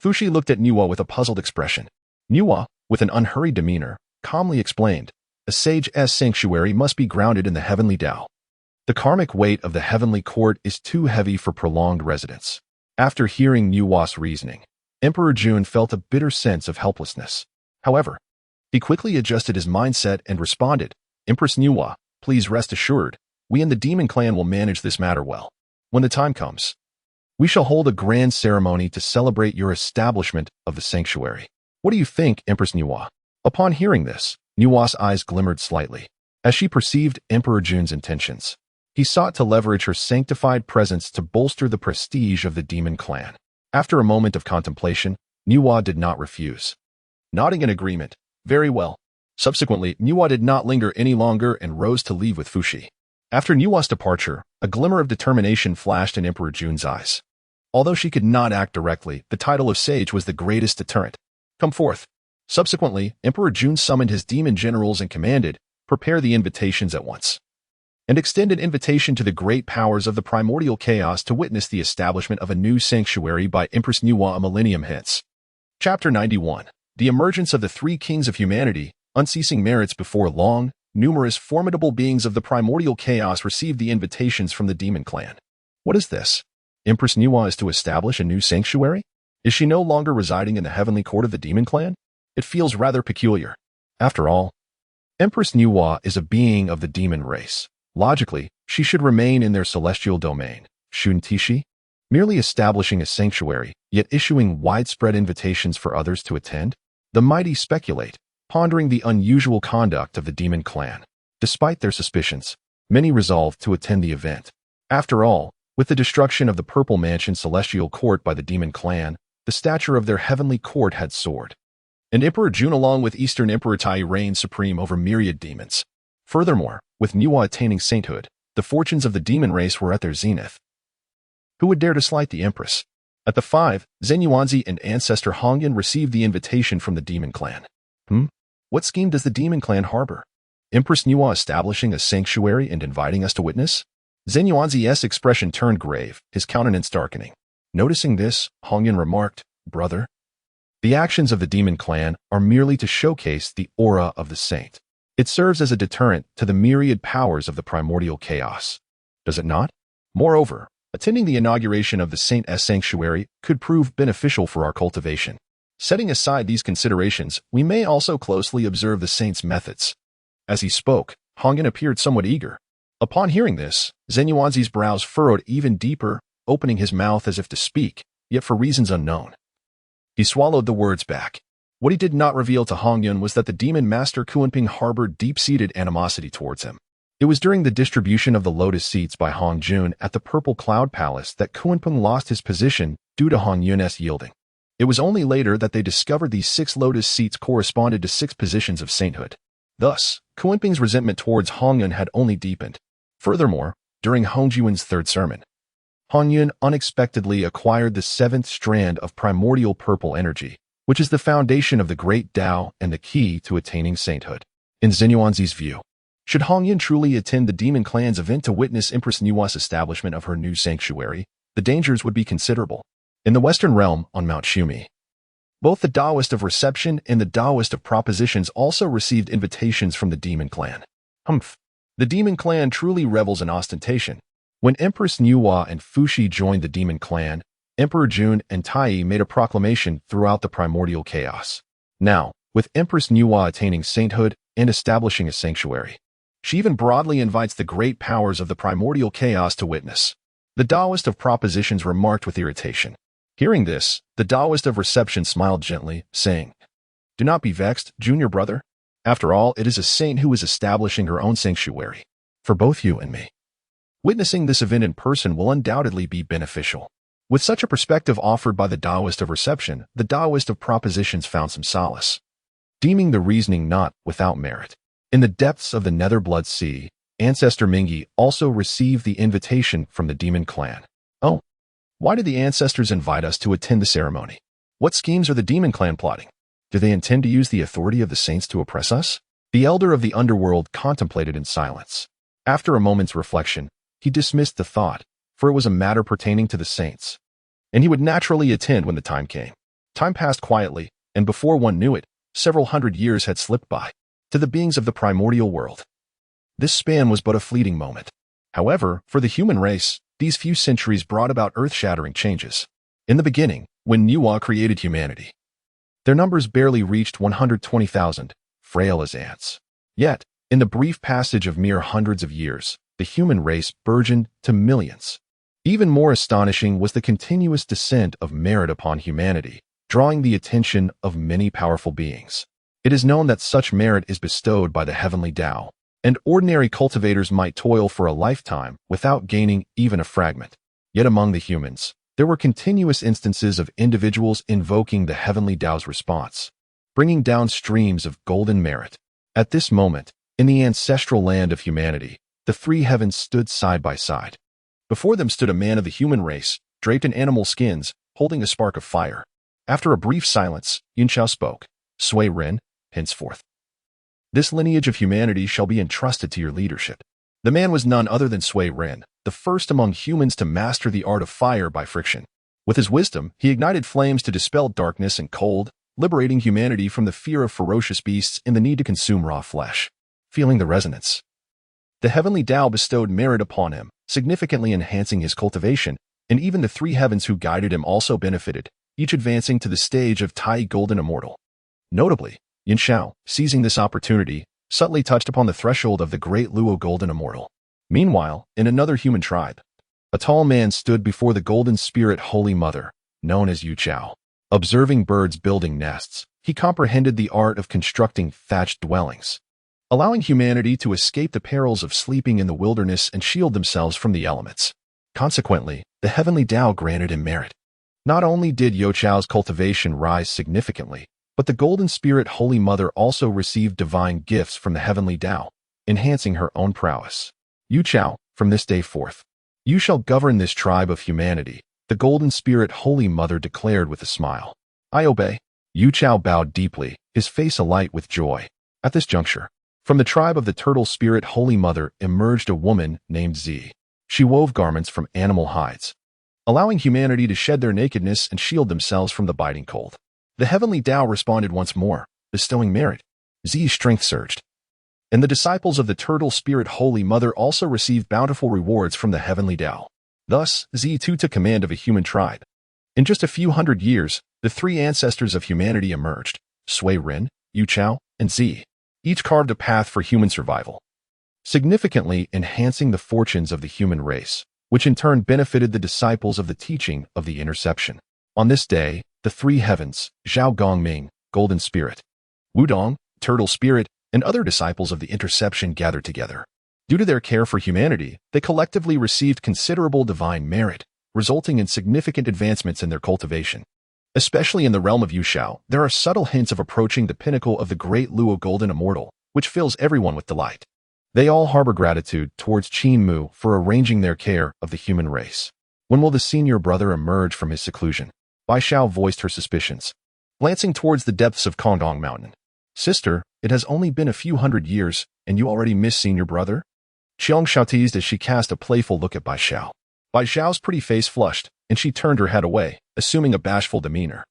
Fushi looked at Niwa with a puzzled expression. Niwa, with an unhurried demeanor, calmly explained, a sage's sanctuary must be grounded in the heavenly Tao. The karmic weight of the heavenly court is too heavy for prolonged residence. After hearing Niwa's reasoning, Emperor Jun felt a bitter sense of helplessness. However, he quickly adjusted his mindset and responded, Empress Niwa, please rest assured, we in the demon clan will manage this matter well. When the time comes, we shall hold a grand ceremony to celebrate your establishment of the sanctuary. What do you think, Empress Niwa? Upon hearing this, Niwa's eyes glimmered slightly. As she perceived Emperor Jun's intentions, he sought to leverage her sanctified presence to bolster the prestige of the demon clan. After a moment of contemplation, Niwa did not refuse. Nodding in agreement, very well. Subsequently, Niwa did not linger any longer and rose to leave with Fushi. After Niwa's departure, a glimmer of determination flashed in Emperor Jun's eyes. Although she could not act directly, the title of sage was the greatest deterrent. Come forth. Subsequently, Emperor Jun summoned his demon generals and commanded, prepare the invitations at once. And extend an invitation to the great powers of the primordial chaos to witness the establishment of a new sanctuary by Empress Niwa a millennium hence. Chapter 91. The emergence of the three kings of humanity, unceasing merits before long, numerous formidable beings of the primordial chaos received the invitations from the demon clan. What is this? Empress Niwa is to establish a new sanctuary? Is she no longer residing in the heavenly court of the demon clan? It feels rather peculiar. After all, Empress Niwa is a being of the demon race. Logically, she should remain in their celestial domain, shouldn't she? Merely establishing a sanctuary, yet issuing widespread invitations for others to attend? The mighty speculate, pondering the unusual conduct of the demon clan. Despite their suspicions, many resolved to attend the event. After all, with the destruction of the Purple Mansion celestial court by the demon clan, the stature of their heavenly court had soared. And Emperor Jun along with Eastern Emperor Tai reigned supreme over myriad demons. Furthermore, with Niwa attaining sainthood, the fortunes of the demon race were at their zenith. Who would dare to slight the empress? At the 5, Zenyuanzi and ancestor Hongyan received the invitation from the demon clan. What scheme does the demon clan harbor? Empress Niwa establishing a sanctuary and inviting us to witness? Zenyuanzi's expression turned grave, his countenance darkening. Noticing this, Hongyan remarked, brother, the actions of the demon clan are merely to showcase the aura of the saint. It serves as a deterrent to the myriad powers of the primordial chaos. Does it not? Moreover, attending the inauguration of the saint's sanctuary could prove beneficial for our cultivation. Setting aside these considerations, we may also closely observe the saint's methods. As he spoke, Hongyan appeared somewhat eager. Upon hearing this, Zenyuanzi's brows furrowed even deeper, opening his mouth as if to speak, yet for reasons unknown. He swallowed the words back. What he did not reveal to Hongyan was that the demon master Kuanping harbored deep-seated animosity towards him. It was during the distribution of the lotus seats by Hong Jun at the Purple Cloud Palace that Kuanping lost his position due to Hong Yun's yielding. It was only later that they discovered these 6 lotus seats corresponded to 6 positions of sainthood. Thus, Kuanping's resentment towards Hong Yun had only deepened. Furthermore, during Hong Jiwen's 3rd sermon, Hong Yun unexpectedly acquired the 7th strand of primordial purple energy, which is the foundation of the great Tao and the key to attaining sainthood. In Zenyuanzi's view, should Hong Yun truly attend the demon clan's event to witness Empress Niwa's establishment of her new sanctuary, the dangers would be considerable. In the Western realm on Mount Shumi, both the Taoist of reception and the Taoist of propositions also received invitations from the demon clan. The demon clan truly revels in ostentation. When Empress Niwa and Fushi joined the demon clan, Emperor Jun and Tai made a proclamation throughout the primordial chaos. Now, with Empress Niwa attaining sainthood and establishing a sanctuary, she even broadly invites the great powers of the primordial chaos to witness. The Taoist of propositions remarked with irritation. Hearing this, the Taoist of reception smiled gently, saying, do not be vexed, junior brother. After all, it is a saint who is establishing her own sanctuary. For both you and me, witnessing this event in person will undoubtedly be beneficial. With such a perspective offered by the Taoist of reception, the Taoist of propositions found some solace, deeming the reasoning not without merit. In the depths of the Netherblood Sea, Ancestor Mingi also received the invitation from the demon clan. Oh, why did the ancestors invite us to attend the ceremony? What schemes are the demon clan plotting? Do they intend to use the authority of the saints to oppress us? The elder of the underworld contemplated in silence. After a moment's reflection, he dismissed the thought, for it was a matter pertaining to the saints, and he would naturally attend when the time came. Time passed quietly, and before one knew it, several hundred years had slipped by. To the beings of the primordial world, this span was but a fleeting moment. However, for the human race, these few centuries brought about earth-shattering changes. In the beginning, when Nuwa created humanity, their numbers barely reached 120,000, frail as ants. Yet, in the brief passage of mere hundreds of years, the human race burgeoned to millions. Even more astonishing was the continuous descent of merit upon humanity, drawing the attention of many powerful beings. It is known that such merit is bestowed by the heavenly Tao, and ordinary cultivators might toil for a lifetime without gaining even a fragment. Yet among the humans, there were continuous instances of individuals invoking the heavenly Tao's response, bringing down streams of golden merit. At this moment, in the ancestral land of humanity, the three heavens stood side by side. Before them stood a man of the human race, draped in animal skins, holding a spark of fire. After a brief silence, Yin Xiao spoke. Sui Ren, henceforth, this lineage of humanity shall be entrusted to your leadership. The man was none other than Sui Ren, the first among humans to master the art of fire by friction. With his wisdom, he ignited flames to dispel darkness and cold, liberating humanity from the fear of ferocious beasts and the need to consume raw flesh. Feeling the resonance, the heavenly Tao bestowed merit upon him, significantly enhancing his cultivation, and even the three heavens who guided him also benefited, each advancing to the stage of Tai Golden Immortal. Notably, Yin Xiao, seizing this opportunity, subtly touched upon the threshold of the great Luo Golden Immortal. Meanwhile, in another human tribe, a tall man stood before the Golden Spirit Holy Mother, known as Yu Chao. Observing birds building nests, he comprehended the art of constructing thatched dwellings, allowing humanity to escape the perils of sleeping in the wilderness and shield themselves from the elements. Consequently, the heavenly Tao granted him merit. Not only did Yu Chao's cultivation rise significantly, but the Golden Spirit Holy Mother also received divine gifts from the heavenly Tao, enhancing her own prowess. Yu Chao, from this day forth, you shall govern this tribe of humanity, the Golden Spirit Holy Mother declared with a smile. I obey. Yu Chao bowed deeply, his face alight with joy. At this juncture, from the tribe of the Turtle Spirit Holy Mother emerged a woman named Zi. She wove garments from animal hides, allowing humanity to shed their nakedness and shield themselves from the biting cold. The heavenly Tao responded once more, bestowing merit. Zi's strength surged, and the disciples of the Turtle Spirit Holy Mother also received bountiful rewards from the heavenly Tao. Thus, Zi too took command of a human tribe. In just a few hundred years, the three ancestors of humanity emerged: Sui Ren, Yu Chao, and Zi. Each carved a path for human survival, significantly enhancing the fortunes of the human race, which in turn benefited the disciples of the teaching of the interception. On this day, the three heavens, Zhao Gongming, Golden Spirit, Wudong, Turtle Spirit, and other disciples of the interception gathered together. Due to their care for humanity, they collectively received considerable divine merit, resulting in significant advancements in their cultivation. Especially in the realm of Yu Xiao, there are subtle hints of approaching the pinnacle of the great Luo Golden Immortal, which fills everyone with delight. They all harbor gratitude towards Qin Mu for arranging their care of the human race. When will the senior brother emerge from his seclusion? Bai Xiao voiced her suspicions, glancing towards the depths of Ling Mountain. Sister, it has only been a few hundred years, and you already miss senior brother? Qiang Xiao teased as she cast a playful look at Bai Xiao. Bai Xiao's pretty face flushed, and she turned her head away, assuming a bashful demeanor.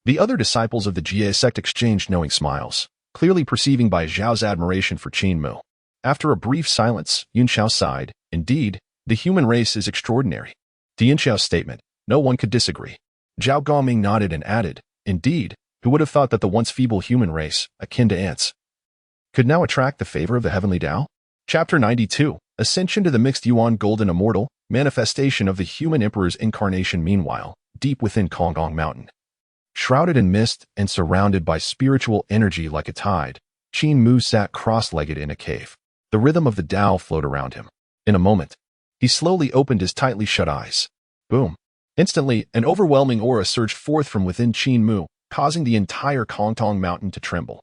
The other disciples of the Jie Sect exchanged knowing smiles, clearly perceiving Bai Xiao's admiration for Qin Mu. After a brief silence, Yin Xiao sighed. Indeed, the human race is extraordinary. To Yin Xiao's statement, no one could disagree. Zhao Gongming nodded and added, indeed, who would have thought that the once feeble human race, akin to ants, could now attract the favor of the heavenly Tao? Chapter 92, Ascension to the Mixed Yuan Golden Immortal, Manifestation of the Human Emperor's Incarnation. Meanwhile, deep within Ling Mountain, shrouded in mist and surrounded by spiritual energy like a tide, Qin Mu sat cross-legged in a cave. The rhythm of the Tao flowed around him. In a moment, he slowly opened his tightly shut eyes. Boom. Instantly, an overwhelming aura surged forth from within Qin Mu, causing the entire Ling Mountain to tremble.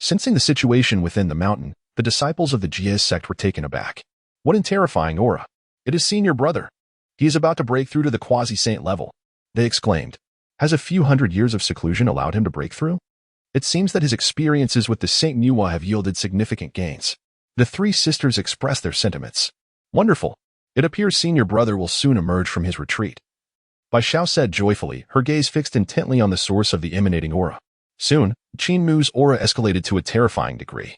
Sensing the situation within the mountain, the disciples of the Jie Sect were taken aback. What a terrifying aura! It is senior brother. He is about to break through to the quasi-saint level, they exclaimed. Has a few hundred years of seclusion allowed him to break through? It seems that his experiences with the Saint Nuwa have yielded significant gains. The three sisters expressed their sentiments. Wonderful. It appears senior brother will soon emerge from his retreat. Bai Xiao said joyfully, her gaze fixed intently on the source of the emanating aura. Soon, Qin Mu's aura escalated to a terrifying degree,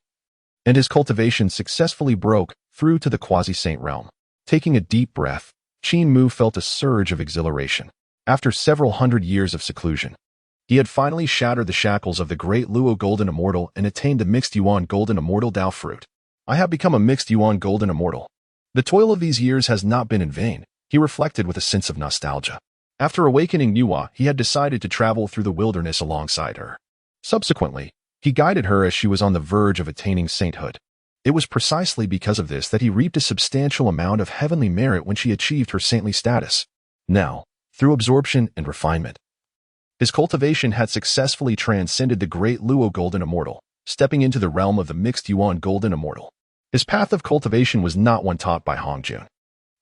and his cultivation successfully broke through to the quasi-saint realm. Taking a deep breath, Qin Mu felt a surge of exhilaration. After several hundred years of seclusion, he had finally shattered the shackles of the great Luo Golden Immortal and attained the mixed Yuan Golden Immortal Dao fruit. I have become a mixed Yuan Golden Immortal. The toil of these years has not been in vain, he reflected with a sense of nostalgia. After awakening Nuwa, he had decided to travel through the wilderness alongside her. Subsequently, he guided her as she was on the verge of attaining sainthood. It was precisely because of this that he reaped a substantial amount of heavenly merit when she achieved her saintly status. Now, through absorption and refinement, his cultivation had successfully transcended the great Luo Golden Immortal, stepping into the realm of the mixed Yuan Golden Immortal. His path of cultivation was not one taught by Hongjun.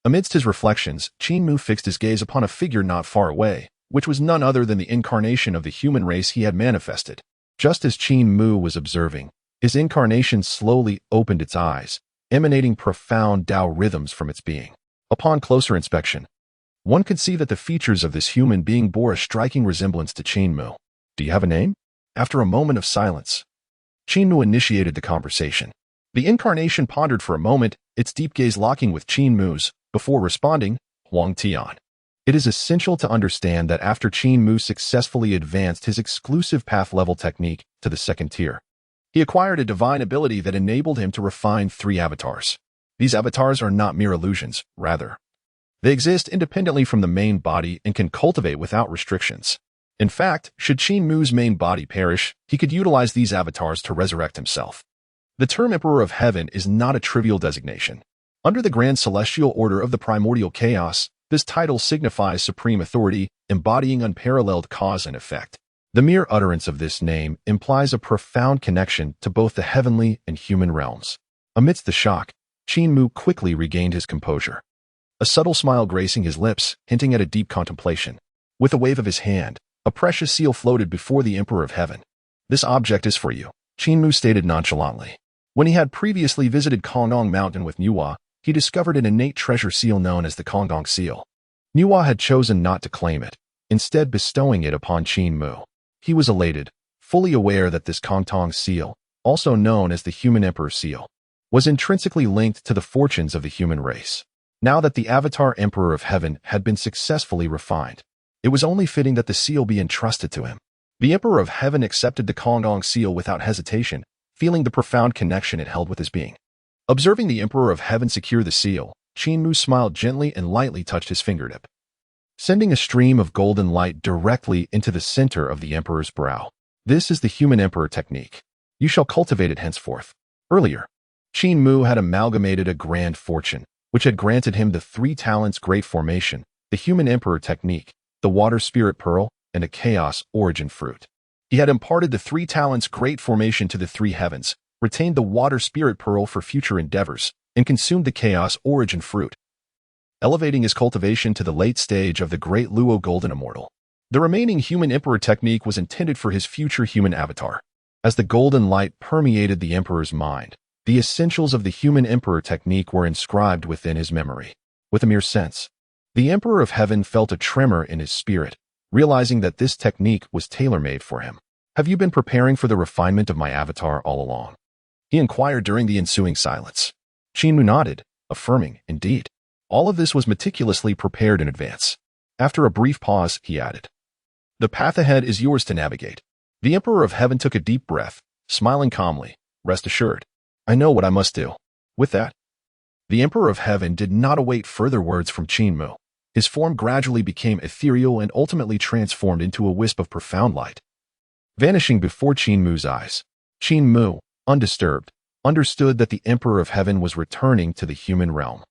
Amidst his reflections, Qin Mu fixed his gaze upon a figure not far away, which was none other than the incarnation of the human race he had manifested. Just as Qin Mu was observing, his incarnation slowly opened its eyes, emanating profound Tao rhythms from its being. Upon closer inspection, one could see that the features of this human being bore a striking resemblance to Qin Mu. Do you have a name? After a moment of silence, Qin Mu initiated the conversation. The incarnation pondered for a moment, its deep gaze locking with Qin Mu's, before responding, Huang Tian. It is essential to understand that after Qin Mu successfully advanced his exclusive path-level technique to the second tier, he acquired a divine ability that enabled him to refine 3 avatars. These avatars are not mere illusions, rather, they exist independently from the main body and can cultivate without restrictions. In fact, should Qin Mu's main body perish, he could utilize these avatars to resurrect himself. The term Emperor of Heaven is not a trivial designation. Under the Grand Celestial Order of the Primordial Chaos, this title signifies supreme authority, embodying unparalleled cause and effect. The mere utterance of this name implies a profound connection to both the heavenly and human realms. Amidst the shock, Qin Mu quickly regained his composure. A subtle smile gracing his lips, hinting at a deep contemplation. With a wave of his hand, a precious seal floated before the Emperor of Heaven. This object is for you, Qin Mu stated nonchalantly. When he had previously visited Ling Mountain with Nuwa, he discovered an innate treasure seal known as the Kongong seal. Nuwa had chosen not to claim it, instead bestowing it upon Qin Mu. He was elated, fully aware that this Kongtong seal, also known as the Human Emperor seal, was intrinsically linked to the fortunes of the human race. Now that the Avatar Emperor of Heaven had been successfully refined, it was only fitting that the seal be entrusted to him. The Emperor of Heaven accepted the Kongong seal without hesitation, feeling the profound connection it held with his being. Observing the Emperor of Heaven secure the seal, Qin Mu smiled gently and lightly touched his fingertip, sending a stream of golden light directly into the center of the Emperor's brow. This is the Human Emperor technique. You shall cultivate it henceforth. Earlier, Qin Mu had amalgamated a grand fortune, which had granted him the 3 talents Great Formation, the Human Emperor technique, the Water Spirit Pearl, and a Chaos Origin fruit. He had imparted the 3 talents Great Formation to the 3 heavens, retained the Water Spirit Pearl for future endeavors, and consumed the Chaos Origin fruit, elevating his cultivation to the late stage of the Great Luo Golden Immortal. The remaining Human Emperor technique was intended for his future human avatar. As the golden light permeated the Emperor's mind, the essentials of the Human Emperor technique were inscribed within his memory. With a mere sense, the Emperor of Heaven felt a tremor in his spirit, realizing that this technique was tailor-made for him. Have you been preparing for the refinement of my avatar all along? He inquired during the ensuing silence. Qin Mu nodded, affirming, indeed. All of this was meticulously prepared in advance. After a brief pause, he added, the path ahead is yours to navigate. The Emperor of Heaven took a deep breath, smiling calmly. Rest assured, I know what I must do. With that, the Emperor of Heaven did not await further words from Qin Mu. His form gradually became ethereal and ultimately transformed into a wisp of profound light. Vanishing before Qin Mu's eyes, Qin Mu, undisturbed, understood that the Emperor of Heaven was returning to the human realm.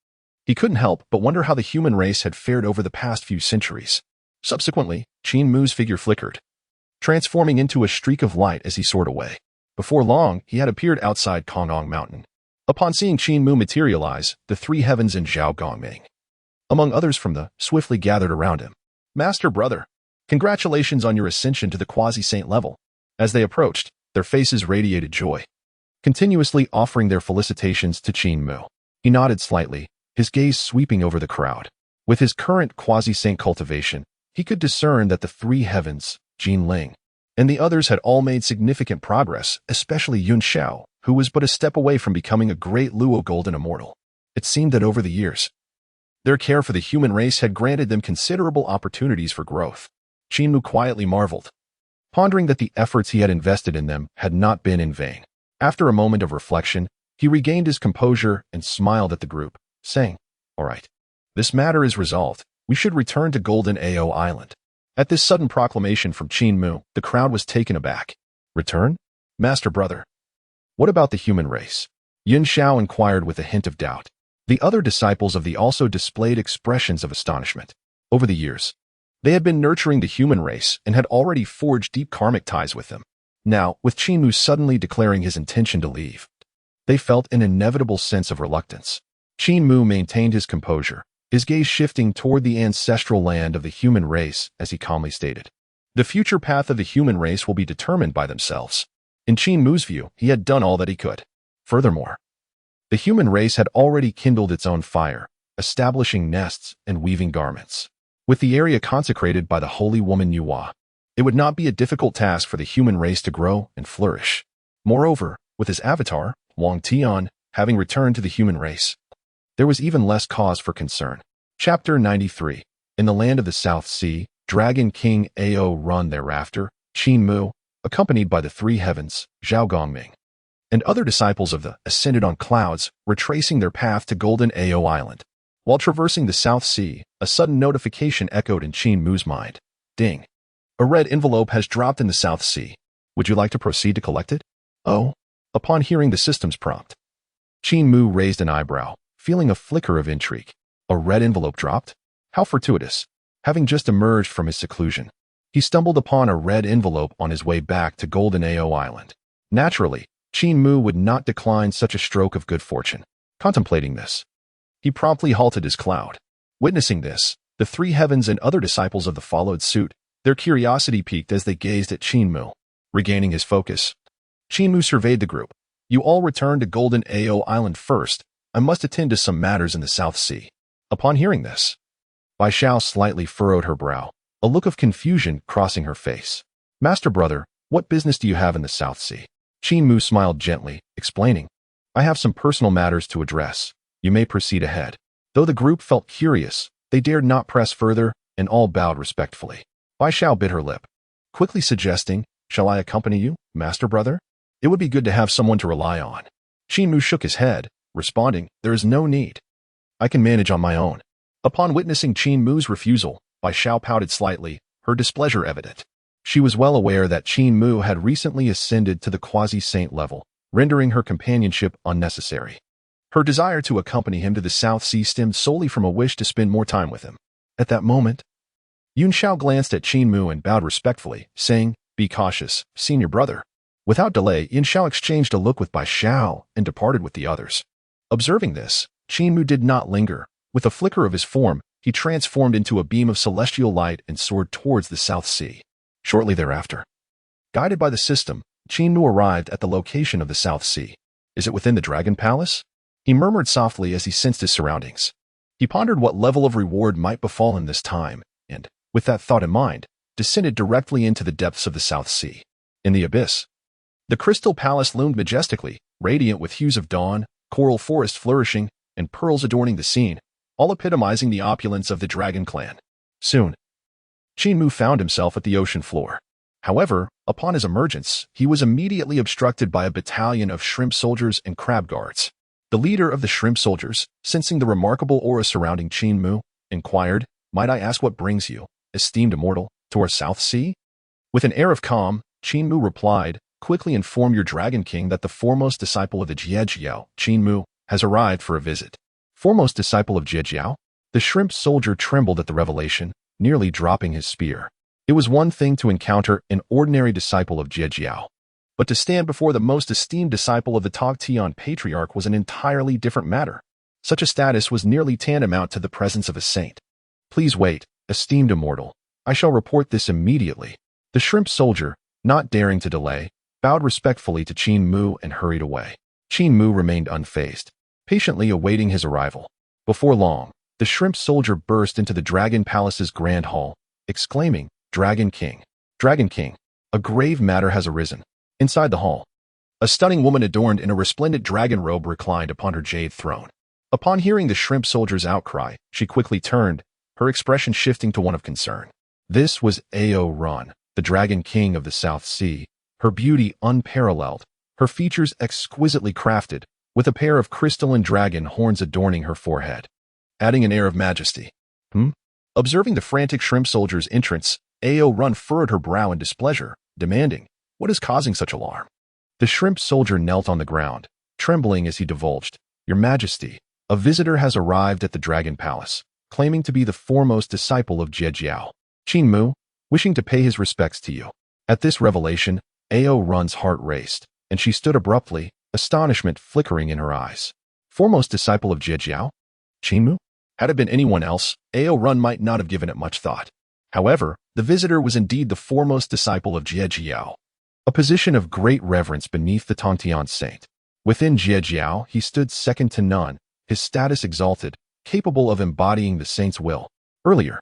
He couldn't help but wonder how the human race had fared over the past few centuries. Subsequently, Qin Mu's figure flickered, transforming into a streak of light as he soared away. Before long, he had appeared outside Ling Mountain. Upon seeing Qin Mu materialize, the 3 heavens and Zhao Gongming, among others from the, swiftly gathered around him. Master brother, congratulations on your ascension to the quasi-saint level. As they approached, their faces radiated joy, continuously offering their felicitations to Qin Mu. He nodded slightly, his gaze sweeping over the crowd. With his current quasi-saint cultivation, he could discern that the three heavens, Jin Ling, and the others had all made significant progress, especially Yun Xiao, who was but a step away from becoming a great Luo Golden Immortal. It seemed that over the years, their care for the human race had granted them considerable opportunities for growth. Qin Mu quietly marveled, pondering that the efforts he had invested in them had not been in vain. After a moment of reflection, he regained his composure and smiled at the group, saying, "All right, this matter is resolved. We should return to Golden Ao Island." At this sudden proclamation from Qin Mu, the crowd was taken aback. "Return? Master brother. What about the human race?" Yun Xiao inquired with a hint of doubt. The other disciples of the also displayed expressions of astonishment. Over the years, they had been nurturing the human race and had already forged deep karmic ties with them. Now, with Qin Mu suddenly declaring his intention to leave, they felt an inevitable sense of reluctance. Qin Mu maintained his composure, his gaze shifting toward the ancestral land of the human race as he calmly stated, "The future path of the human race will be determined by themselves." In Qin Mu's view, he had done all that he could. Furthermore, the human race had already kindled its own fire, establishing nests and weaving garments. With the area consecrated by the holy woman Yuhua, it would not be a difficult task for the human race to grow and flourish. Moreover, with his avatar, Wang Tian, having returned to the human race, there was even less cause for concern. Chapter 93. In the land of the South Sea, Dragon King Ao run thereafter, Qin Mu, accompanied by the three heavens, Zhao Gongming, and other disciples of the Ascended on Clouds, retracing their path to Golden Ao Island. While traversing the South Sea, a sudden notification echoed in Qin Mu's mind. Ding. A red envelope has dropped in the South Sea. Would you like to proceed to collect it? Oh. Upon hearing the system's prompt, Qin Mu raised an eyebrow, feeling a flicker of intrigue. A red envelope dropped? How fortuitous. Having just emerged from his seclusion, he stumbled upon a red envelope on his way back to Golden Ao Island. Naturally, Qin Mu would not decline such a stroke of good fortune. Contemplating this, he promptly halted his cloud. Witnessing this, the three heavens and other disciples of the followed suit. Their curiosity piqued as they gazed at Qin Mu. Regaining his focus, Qin Mu surveyed the group. "You all return to Golden Ao Island first. I must attend to some matters in the South Sea." Upon hearing this, Bai Xiao slightly furrowed her brow, a look of confusion crossing her face. "Master brother, what business do you have in the South Sea?" Qin Mu smiled gently, explaining, "I have some personal matters to address. You may proceed ahead." Though the group felt curious, they dared not press further, and all bowed respectfully. Bai Xiao bit her lip, quickly suggesting, "Shall I accompany you, master brother? It would be good to have someone to rely on." Qin Mu shook his head, responding, "There is no need. I can manage on my own." Upon witnessing Qin Mu's refusal, Bai Xiao pouted slightly, her displeasure evident. She was well aware that Qin Mu had recently ascended to the quasi-saint level, rendering her companionship unnecessary. Her desire to accompany him to the South Sea stemmed solely from a wish to spend more time with him. At that moment, Yun Xiao glanced at Qin Mu and bowed respectfully, saying, "Be cautious, senior brother." Without delay, Yun Xiao exchanged a look with Bai Xiao and departed with the others. Observing this, Qin Mu did not linger. With a flicker of his form, he transformed into a beam of celestial light and soared towards the South Sea. Shortly thereafter, guided by the system, Qin Mu arrived at the location of the South Sea. "Is it within the Dragon Palace?" he murmured softly as he sensed his surroundings. He pondered what level of reward might befall him this time, and, with that thought in mind, descended directly into the depths of the South Sea. In the abyss, the Crystal Palace loomed majestically, radiant with hues of dawn, coral forest flourishing, and pearls adorning the scene, all epitomizing the opulence of the Dragon Clan. Soon, Qin Mu found himself at the ocean floor. However, upon his emergence, he was immediately obstructed by a battalion of shrimp soldiers and crab guards. The leader of the shrimp soldiers, sensing the remarkable aura surrounding Qin Mu, inquired, "Might I ask what brings you, esteemed immortal, to our South Sea?" With an air of calm, Qin Mu replied, "Quickly inform your Dragon King that the foremost disciple of the Jie, Qin Mu, has arrived for a visit." Foremost disciple of Jie? The shrimp soldier trembled at the revelation, nearly dropping his spear. It was one thing to encounter an ordinary disciple of Jie, but to stand before the most esteemed disciple of the Togtian Patriarch was an entirely different matter. Such a status was nearly tantamount to the presence of a saint. "Please wait, esteemed immortal. I shall report this immediately." The shrimp soldier, not daring to delay, bowed respectfully to Qin Mu and hurried away. Qin Mu remained unfazed, patiently awaiting his arrival. Before long, the shrimp soldier burst into the Dragon Palace's grand hall, exclaiming, Dragon King! Dragon King! A grave matter has arisen. Inside the hall, a stunning woman adorned in a resplendent dragon robe reclined upon her jade throne. Upon hearing the shrimp soldier's outcry, she quickly turned, her expression shifting to one of concern. This was Ao Run, the Dragon King of the South Sea, her beauty unparalleled, her features exquisitely crafted, with a pair of crystalline dragon horns adorning her forehead, adding an air of majesty. Observing the frantic shrimp soldier's entrance, Ao Run furrowed her brow in displeasure, demanding, what is causing such alarm? The shrimp soldier knelt on the ground, trembling as he divulged, Your Majesty, a visitor has arrived at the Dragon Palace, claiming to be the foremost disciple of Jie, Qin Mu, wishing to pay his respects to you. At this revelation, Ao Run's heart raced, and she stood abruptly, astonishment flickering in her eyes. Foremost disciple of Jie? Qin Mu? Had it been anyone else, Ao Run might not have given it much thought. However, the visitor was indeed the foremost disciple of Jie, a position of great reverence beneath the Tongtian saint. Within Jie, he stood second to none, his status exalted, capable of embodying the saint's will. Earlier,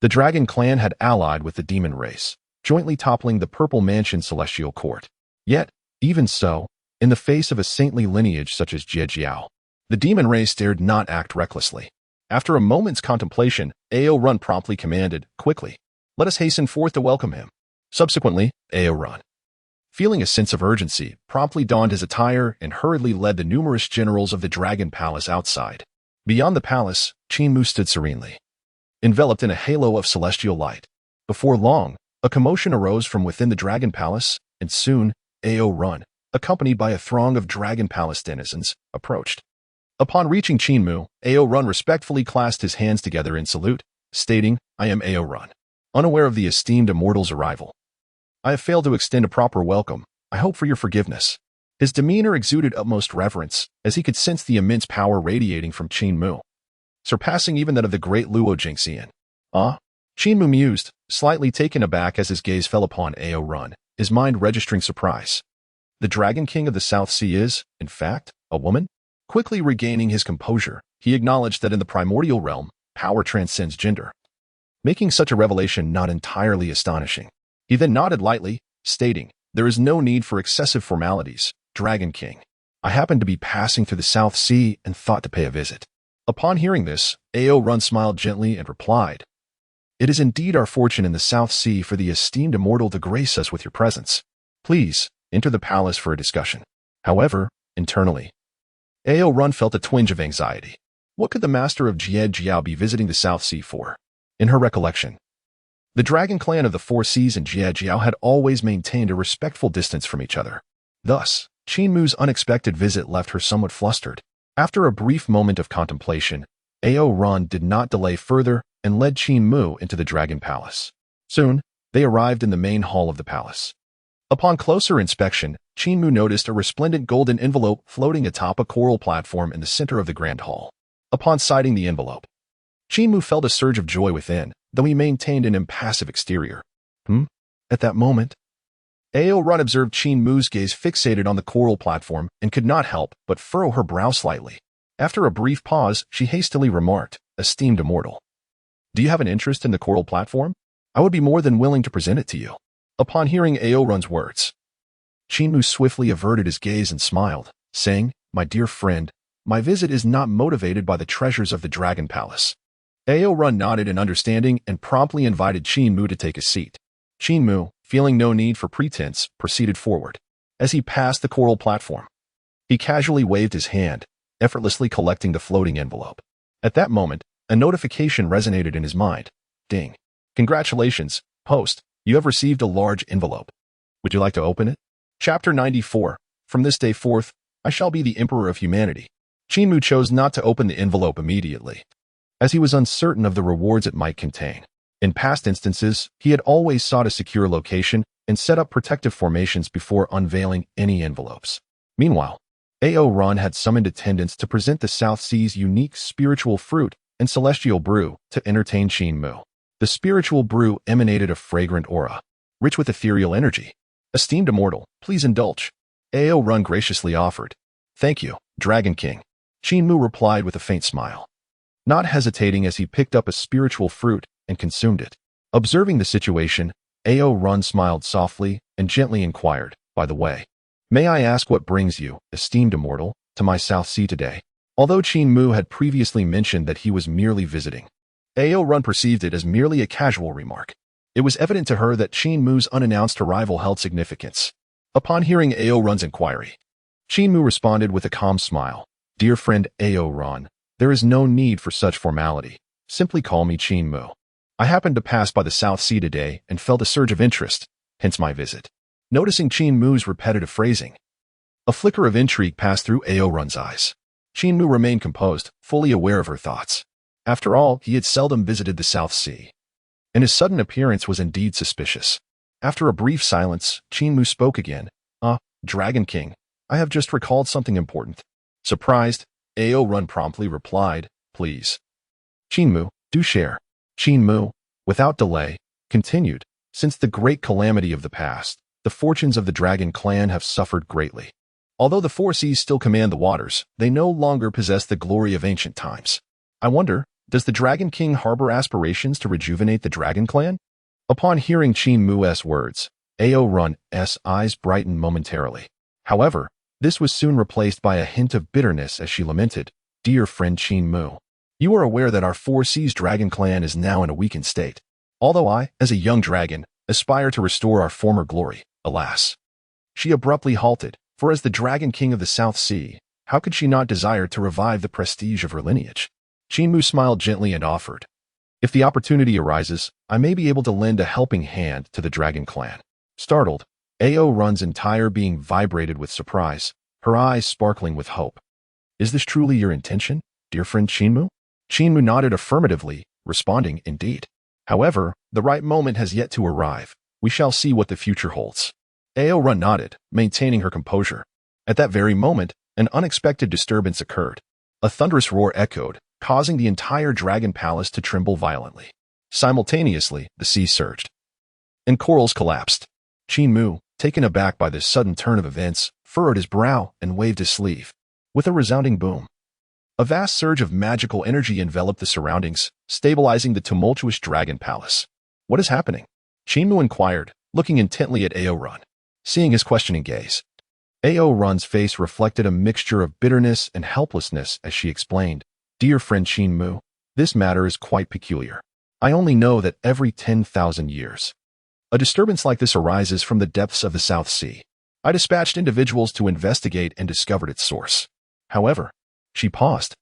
the Dragon Clan had allied with the demon race, jointly toppling the Purple Mansion celestial court. Yet, even so, in the face of a saintly lineage such as Jie, the demon race dared not act recklessly. After a moment's contemplation, Ao Run promptly commanded, quickly, let us hasten forth to welcome him. Subsequently, Ao Run, feeling a sense of urgency, promptly donned his attire and hurriedly led the numerous generals of the Dragon Palace outside. Beyond the palace, Qin Mu stood serenely, enveloped in a halo of celestial light. Before long, a commotion arose from within the Dragon Palace, and soon, Ao Run, accompanied by a throng of Dragon Palace denizens, approached. Upon reaching Qin Mu, Ao Run respectfully clasped his hands together in salute, stating, I am Ao Run, unaware of the esteemed immortal's arrival. I have failed to extend a proper welcome. I hope for your forgiveness. His demeanor exuded utmost reverence, as he could sense the immense power radiating from Qin Mu, surpassing even that of the great Luo Jingxian. Qin Mu mused, slightly taken aback as his gaze fell upon Ao Run, his mind registering surprise. The Dragon King of the South Sea is, in fact, a woman? Quickly regaining his composure, he acknowledged that in the primordial realm, power transcends gender, making such a revelation not entirely astonishing. He then nodded lightly, stating, There is no need for excessive formalities, Dragon King. I happened to be passing through the South Sea and thought to pay a visit. Upon hearing this, Ao Run smiled gently and replied, It is indeed our fortune in the South Sea for the esteemed immortal to grace us with your presence. Please, enter the palace for a discussion. However, internally, Ao Run felt a twinge of anxiety. What could the master of Jie be visiting the South Sea for? In her recollection, the Dragon Clan of the Four Seas and Jie had always maintained a respectful distance from each other. Thus, Qin Mu's unexpected visit left her somewhat flustered. After a brief moment of contemplation, Ao Run did not delay further and led Qin Mu into the Dragon Palace. Soon, they arrived in the main hall of the palace. Upon closer inspection, Qin Mu noticed a resplendent golden envelope floating atop a coral platform in the center of the grand hall. Upon sighting the envelope, Qin Mu felt a surge of joy within, though he maintained an impassive exterior. At that moment, Ao Run observed Qin Mu's gaze fixated on the coral platform and could not help but furrow her brow slightly. After a brief pause, she hastily remarked, Esteemed immortal, do you have an interest in the coral platform? I would be more than willing to present it to you. Upon hearing Ao Run's words, Qin Mu swiftly averted his gaze and smiled, saying, My dear friend, my visit is not motivated by the treasures of the Dragon Palace. Ao Run nodded in understanding and promptly invited Qin Mu to take a seat. Qin Mu, feeling no need for pretense, proceeded forward. As he passed the coral platform, he casually waved his hand, effortlessly collecting the floating envelope. At that moment, a notification resonated in his mind. Ding. Congratulations, host, you have received a large envelope. Would you like to open it? Chapter 94. From this day forth, I shall be the Emperor of Humanity. Qin Mu chose not to open the envelope immediately, as he was uncertain of the rewards it might contain. In past instances, he had always sought a secure location and set up protective formations before unveiling any envelopes. Meanwhile, Ao Run had summoned attendants to present the South Sea's unique spiritual fruit and celestial brew to entertain Qin Mu. The spiritual brew emanated a fragrant aura, rich with ethereal energy. Esteemed immortal, please indulge. Ao Run graciously offered. Thank you, Dragon King. Qin Mu replied with a faint smile. not hesitating as he picked up a spiritual fruit and consumed it. Observing the situation, Ao Run smiled softly and gently inquired, "By the way, may I ask what brings you, esteemed immortal, to my South Sea today?" Although Qin Mu had previously mentioned that he was merely visiting, Ao Run perceived it as merely a casual remark. It was evident to her that Qin Mu's unannounced arrival held significance. Upon hearing Ao Run's inquiry, Qin Mu responded with a calm smile. "Dear friend Ao Run, there is no need for such formality. Simply call me Qin Mu. I happened to pass by the South Sea today and felt a surge of interest, hence my visit." Noticing Qin Mu's repetitive phrasing, a flicker of intrigue passed through Ao Run's eyes. Qin Mu remained composed, fully aware of her thoughts. After all, he had seldom visited the South Sea, and his sudden appearance was indeed suspicious. After a brief silence, Qin Mu spoke again. Dragon King, I have just recalled something important." Surprised, Ao Run promptly replied, "Please." Qin Mu, do share. Qin Mu, without delay, continued, "Since the great calamity of the past, the fortunes of the Dragon clan have suffered greatly. Although the four seas still command the waters, they no longer possess the glory of ancient times. I wonder, does the Dragon King harbor aspirations to rejuvenate the Dragon clan?" Upon hearing Qin Mu's words, Ao Run's eyes brightened momentarily. However, this was soon replaced by a hint of bitterness as she lamented, "Dear friend Qin Mu, you are aware that our Four Seas Dragon clan is now in a weakened state. Although I, as a young dragon, aspire to restore our former glory, alas." She abruptly halted, for as the Dragon King of the South Sea, how could she not desire to revive the prestige of her lineage? Qin Mu smiled gently and offered, "If the opportunity arises, I may be able to lend a helping hand to the Dragon clan." Startled, Ao Run's entire being vibrated with surprise, her eyes sparkling with hope. "Is this truly your intention, dear friend Qin Mu?" Qin Mu nodded affirmatively, responding, "Indeed. However, the right moment has yet to arrive. We shall see what the future holds." Ao Run nodded, maintaining her composure. At that very moment, an unexpected disturbance occurred. A thunderous roar echoed, causing the entire dragon palace to tremble violently. Simultaneously, the sea surged, and corals collapsed. Qin Mu, taken aback by this sudden turn of events, furrowed his brow and waved his sleeve. With a resounding boom, a vast surge of magical energy enveloped the surroundings, stabilizing the tumultuous dragon palace. "What is happening?" Qin Mu inquired, looking intently at Ao Run. Seeing his questioning gaze, Ao Run's face reflected a mixture of bitterness and helplessness as she explained, "Dear friend Qin Mu, this matter is quite peculiar. I only know that every 10,000 years, a disturbance like this arises from the depths of the South Sea. I dispatched individuals to investigate and discovered its source. However," she paused,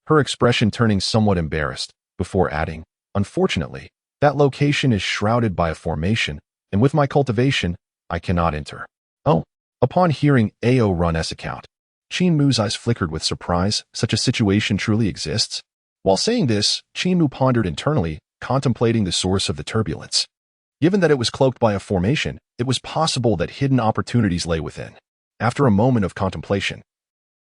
her expression turning somewhat embarrassed, before adding, "Unfortunately, that location is shrouded by a formation, and with my cultivation, I cannot enter." "Oh." Upon hearing Ao Run's account, Qin Mu's eyes flickered with surprise. Such a situation truly exists? While saying this, Qin Mu pondered internally, contemplating the source of the turbulence. Given that it was cloaked by a formation, it was possible that hidden opportunities lay within. After a moment of contemplation,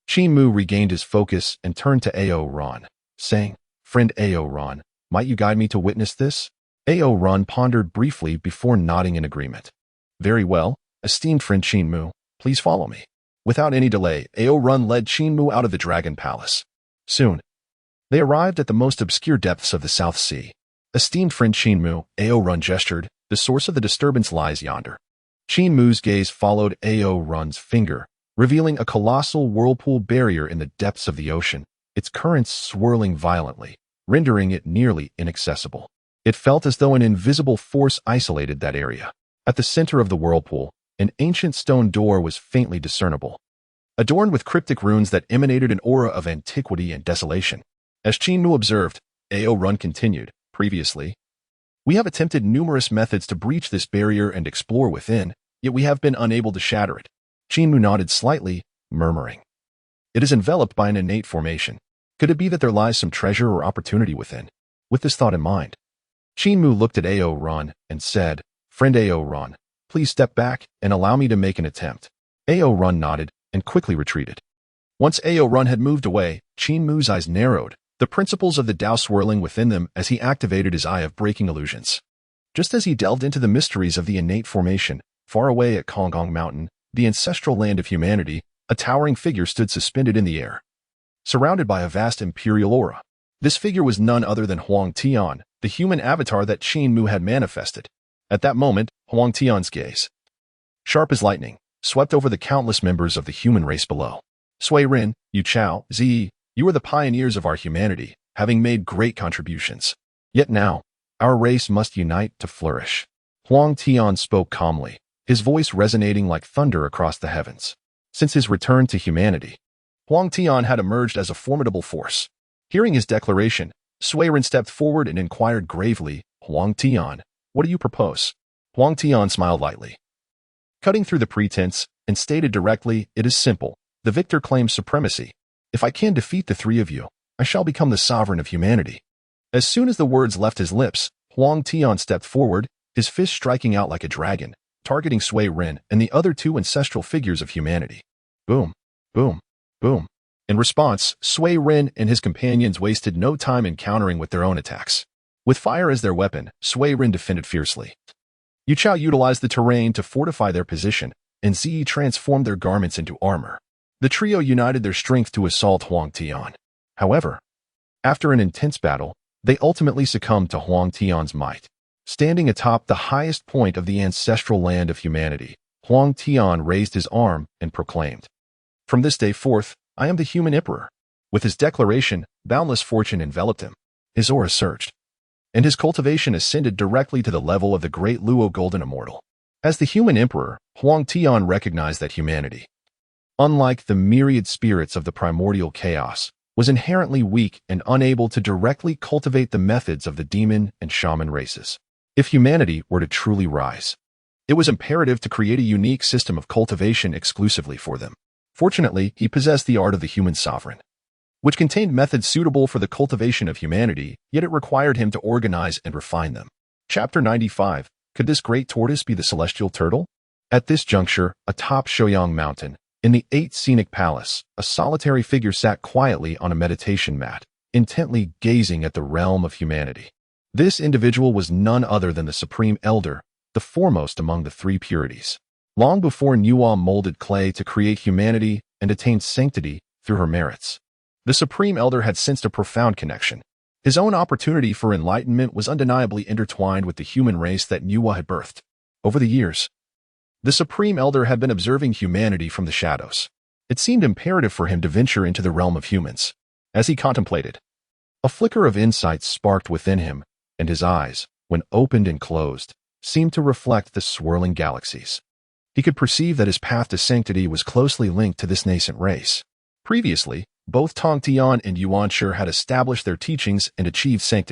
Qin Mu regained his focus and turned to Ao Run, saying, "Friend Ao Run, might you guide me to witness this?" Ao Run pondered briefly before nodding in agreement. "Very well, esteemed friend Qin Mu, please follow me." Without any delay, Ao Run led Qin Mu out of the Dragon Palace. Soon, they arrived at the most obscure depths of the South Sea. "Esteemed friend Qin Mu," Ao Run gestured, "the source of the disturbance lies yonder." Qin Mu's gaze followed Ao Run's finger, revealing a colossal whirlpool barrier in the depths of the ocean, its currents swirling violently, rendering it nearly inaccessible. It felt as though an invisible force isolated that area. At the center of the whirlpool, an ancient stone door was faintly discernible, adorned with cryptic runes that emanated an aura of antiquity and desolation. As Qin Mu observed, Ao Run continued, "Previously, we have attempted numerous methods to breach this barrier and explore within, yet we have been unable to shatter it." Qin Mu nodded slightly, murmuring, "It is enveloped by an innate formation. Could it be that there lies some treasure or opportunity within?" With this thought in mind, Qin Mu looked at Ao Run and said, "Friend Ao Run, please step back and allow me to make an attempt." Ao Run nodded and quickly retreated. Once Ao Run had moved away, Qin Mu's eyes narrowed, the principles of the Tao swirling within them as he activated his Eye of Breaking Illusions. Just as he delved into the mysteries of the innate formation, far away at Ling Mountain, the ancestral land of humanity, a towering figure stood suspended in the air, surrounded by a vast imperial aura. This figure was none other than Huang Tian, the human avatar that Qin Mu had manifested. At that moment, Huang Tian's gaze, sharp as lightning, swept over the countless members of the human race below. Sui Ren, Yu Chao, Zi, you are the pioneers of our humanity, having made great contributions. Yet now, our race must unite to flourish. Huang Tian spoke calmly, his voice resonating like thunder across the heavens. Since his return to humanity, Huang Tian had emerged as a formidable force. Hearing his declaration, Sui Ren stepped forward and inquired gravely, Huang Tian, what do you propose? Huang Tian smiled lightly, cutting through the pretense, and stated directly, it is simple. The victor claims supremacy. If I can defeat the three of you, I shall become the sovereign of humanity. As soon as the words left his lips, Huang Tian stepped forward, his fist striking out like a dragon, targeting Sui Ren and the other two ancestral figures of humanity. Boom, boom, boom. In response, Sui Ren and his companions wasted no time in countering with their own attacks. With fire as their weapon, Sui Ren defended fiercely. Yu Chao utilized the terrain to fortify their position, and Zi transformed their garments into armor. The trio united their strength to assault Huang Tian. However, after an intense battle, they ultimately succumbed to Huang Tian's might. Standing atop the highest point of the ancestral land of humanity, Huang Tian raised his arm and proclaimed, from this day forth, I am the human emperor. With his declaration, boundless fortune enveloped him. His aura surged, and his cultivation ascended directly to the level of the great Luo Golden Immortal. As the human emperor, Huang Tian recognized that humanity, unlike the myriad spirits of the primordial chaos, was inherently weak and unable to directly cultivate the methods of the demon and shaman races. If humanity were to truly rise, it was imperative to create a unique system of cultivation exclusively for them. Fortunately, he possessed the art of the human sovereign, which contained methods suitable for the cultivation of humanity, yet it required him to organize and refine them. Chapter 95. Could this great tortoise be the celestial turtle? At this juncture, atop Ling Mountain, in the 8th Scenic Palace, a solitary figure sat quietly on a meditation mat, intently gazing at the realm of humanity. This individual was none other than the Supreme Elder, the foremost among the three purities. Long before Nuwa molded clay to create humanity and attained sanctity through her merits, the Supreme Elder had sensed a profound connection. His own opportunity for enlightenment was undeniably intertwined with the human race that Nuwa had birthed. Over the years, the Supreme Elder had been observing humanity from the shadows. It seemed imperative for him to venture into the realm of humans. As he contemplated, a flicker of insight sparked within him, and his eyes, when opened and closed, seemed to reflect the swirling galaxies. He could perceive that his path to sanctity was closely linked to this nascent race. Previously, both Tong Tian and Yuan Shi had established their teachings and achieved sanctity.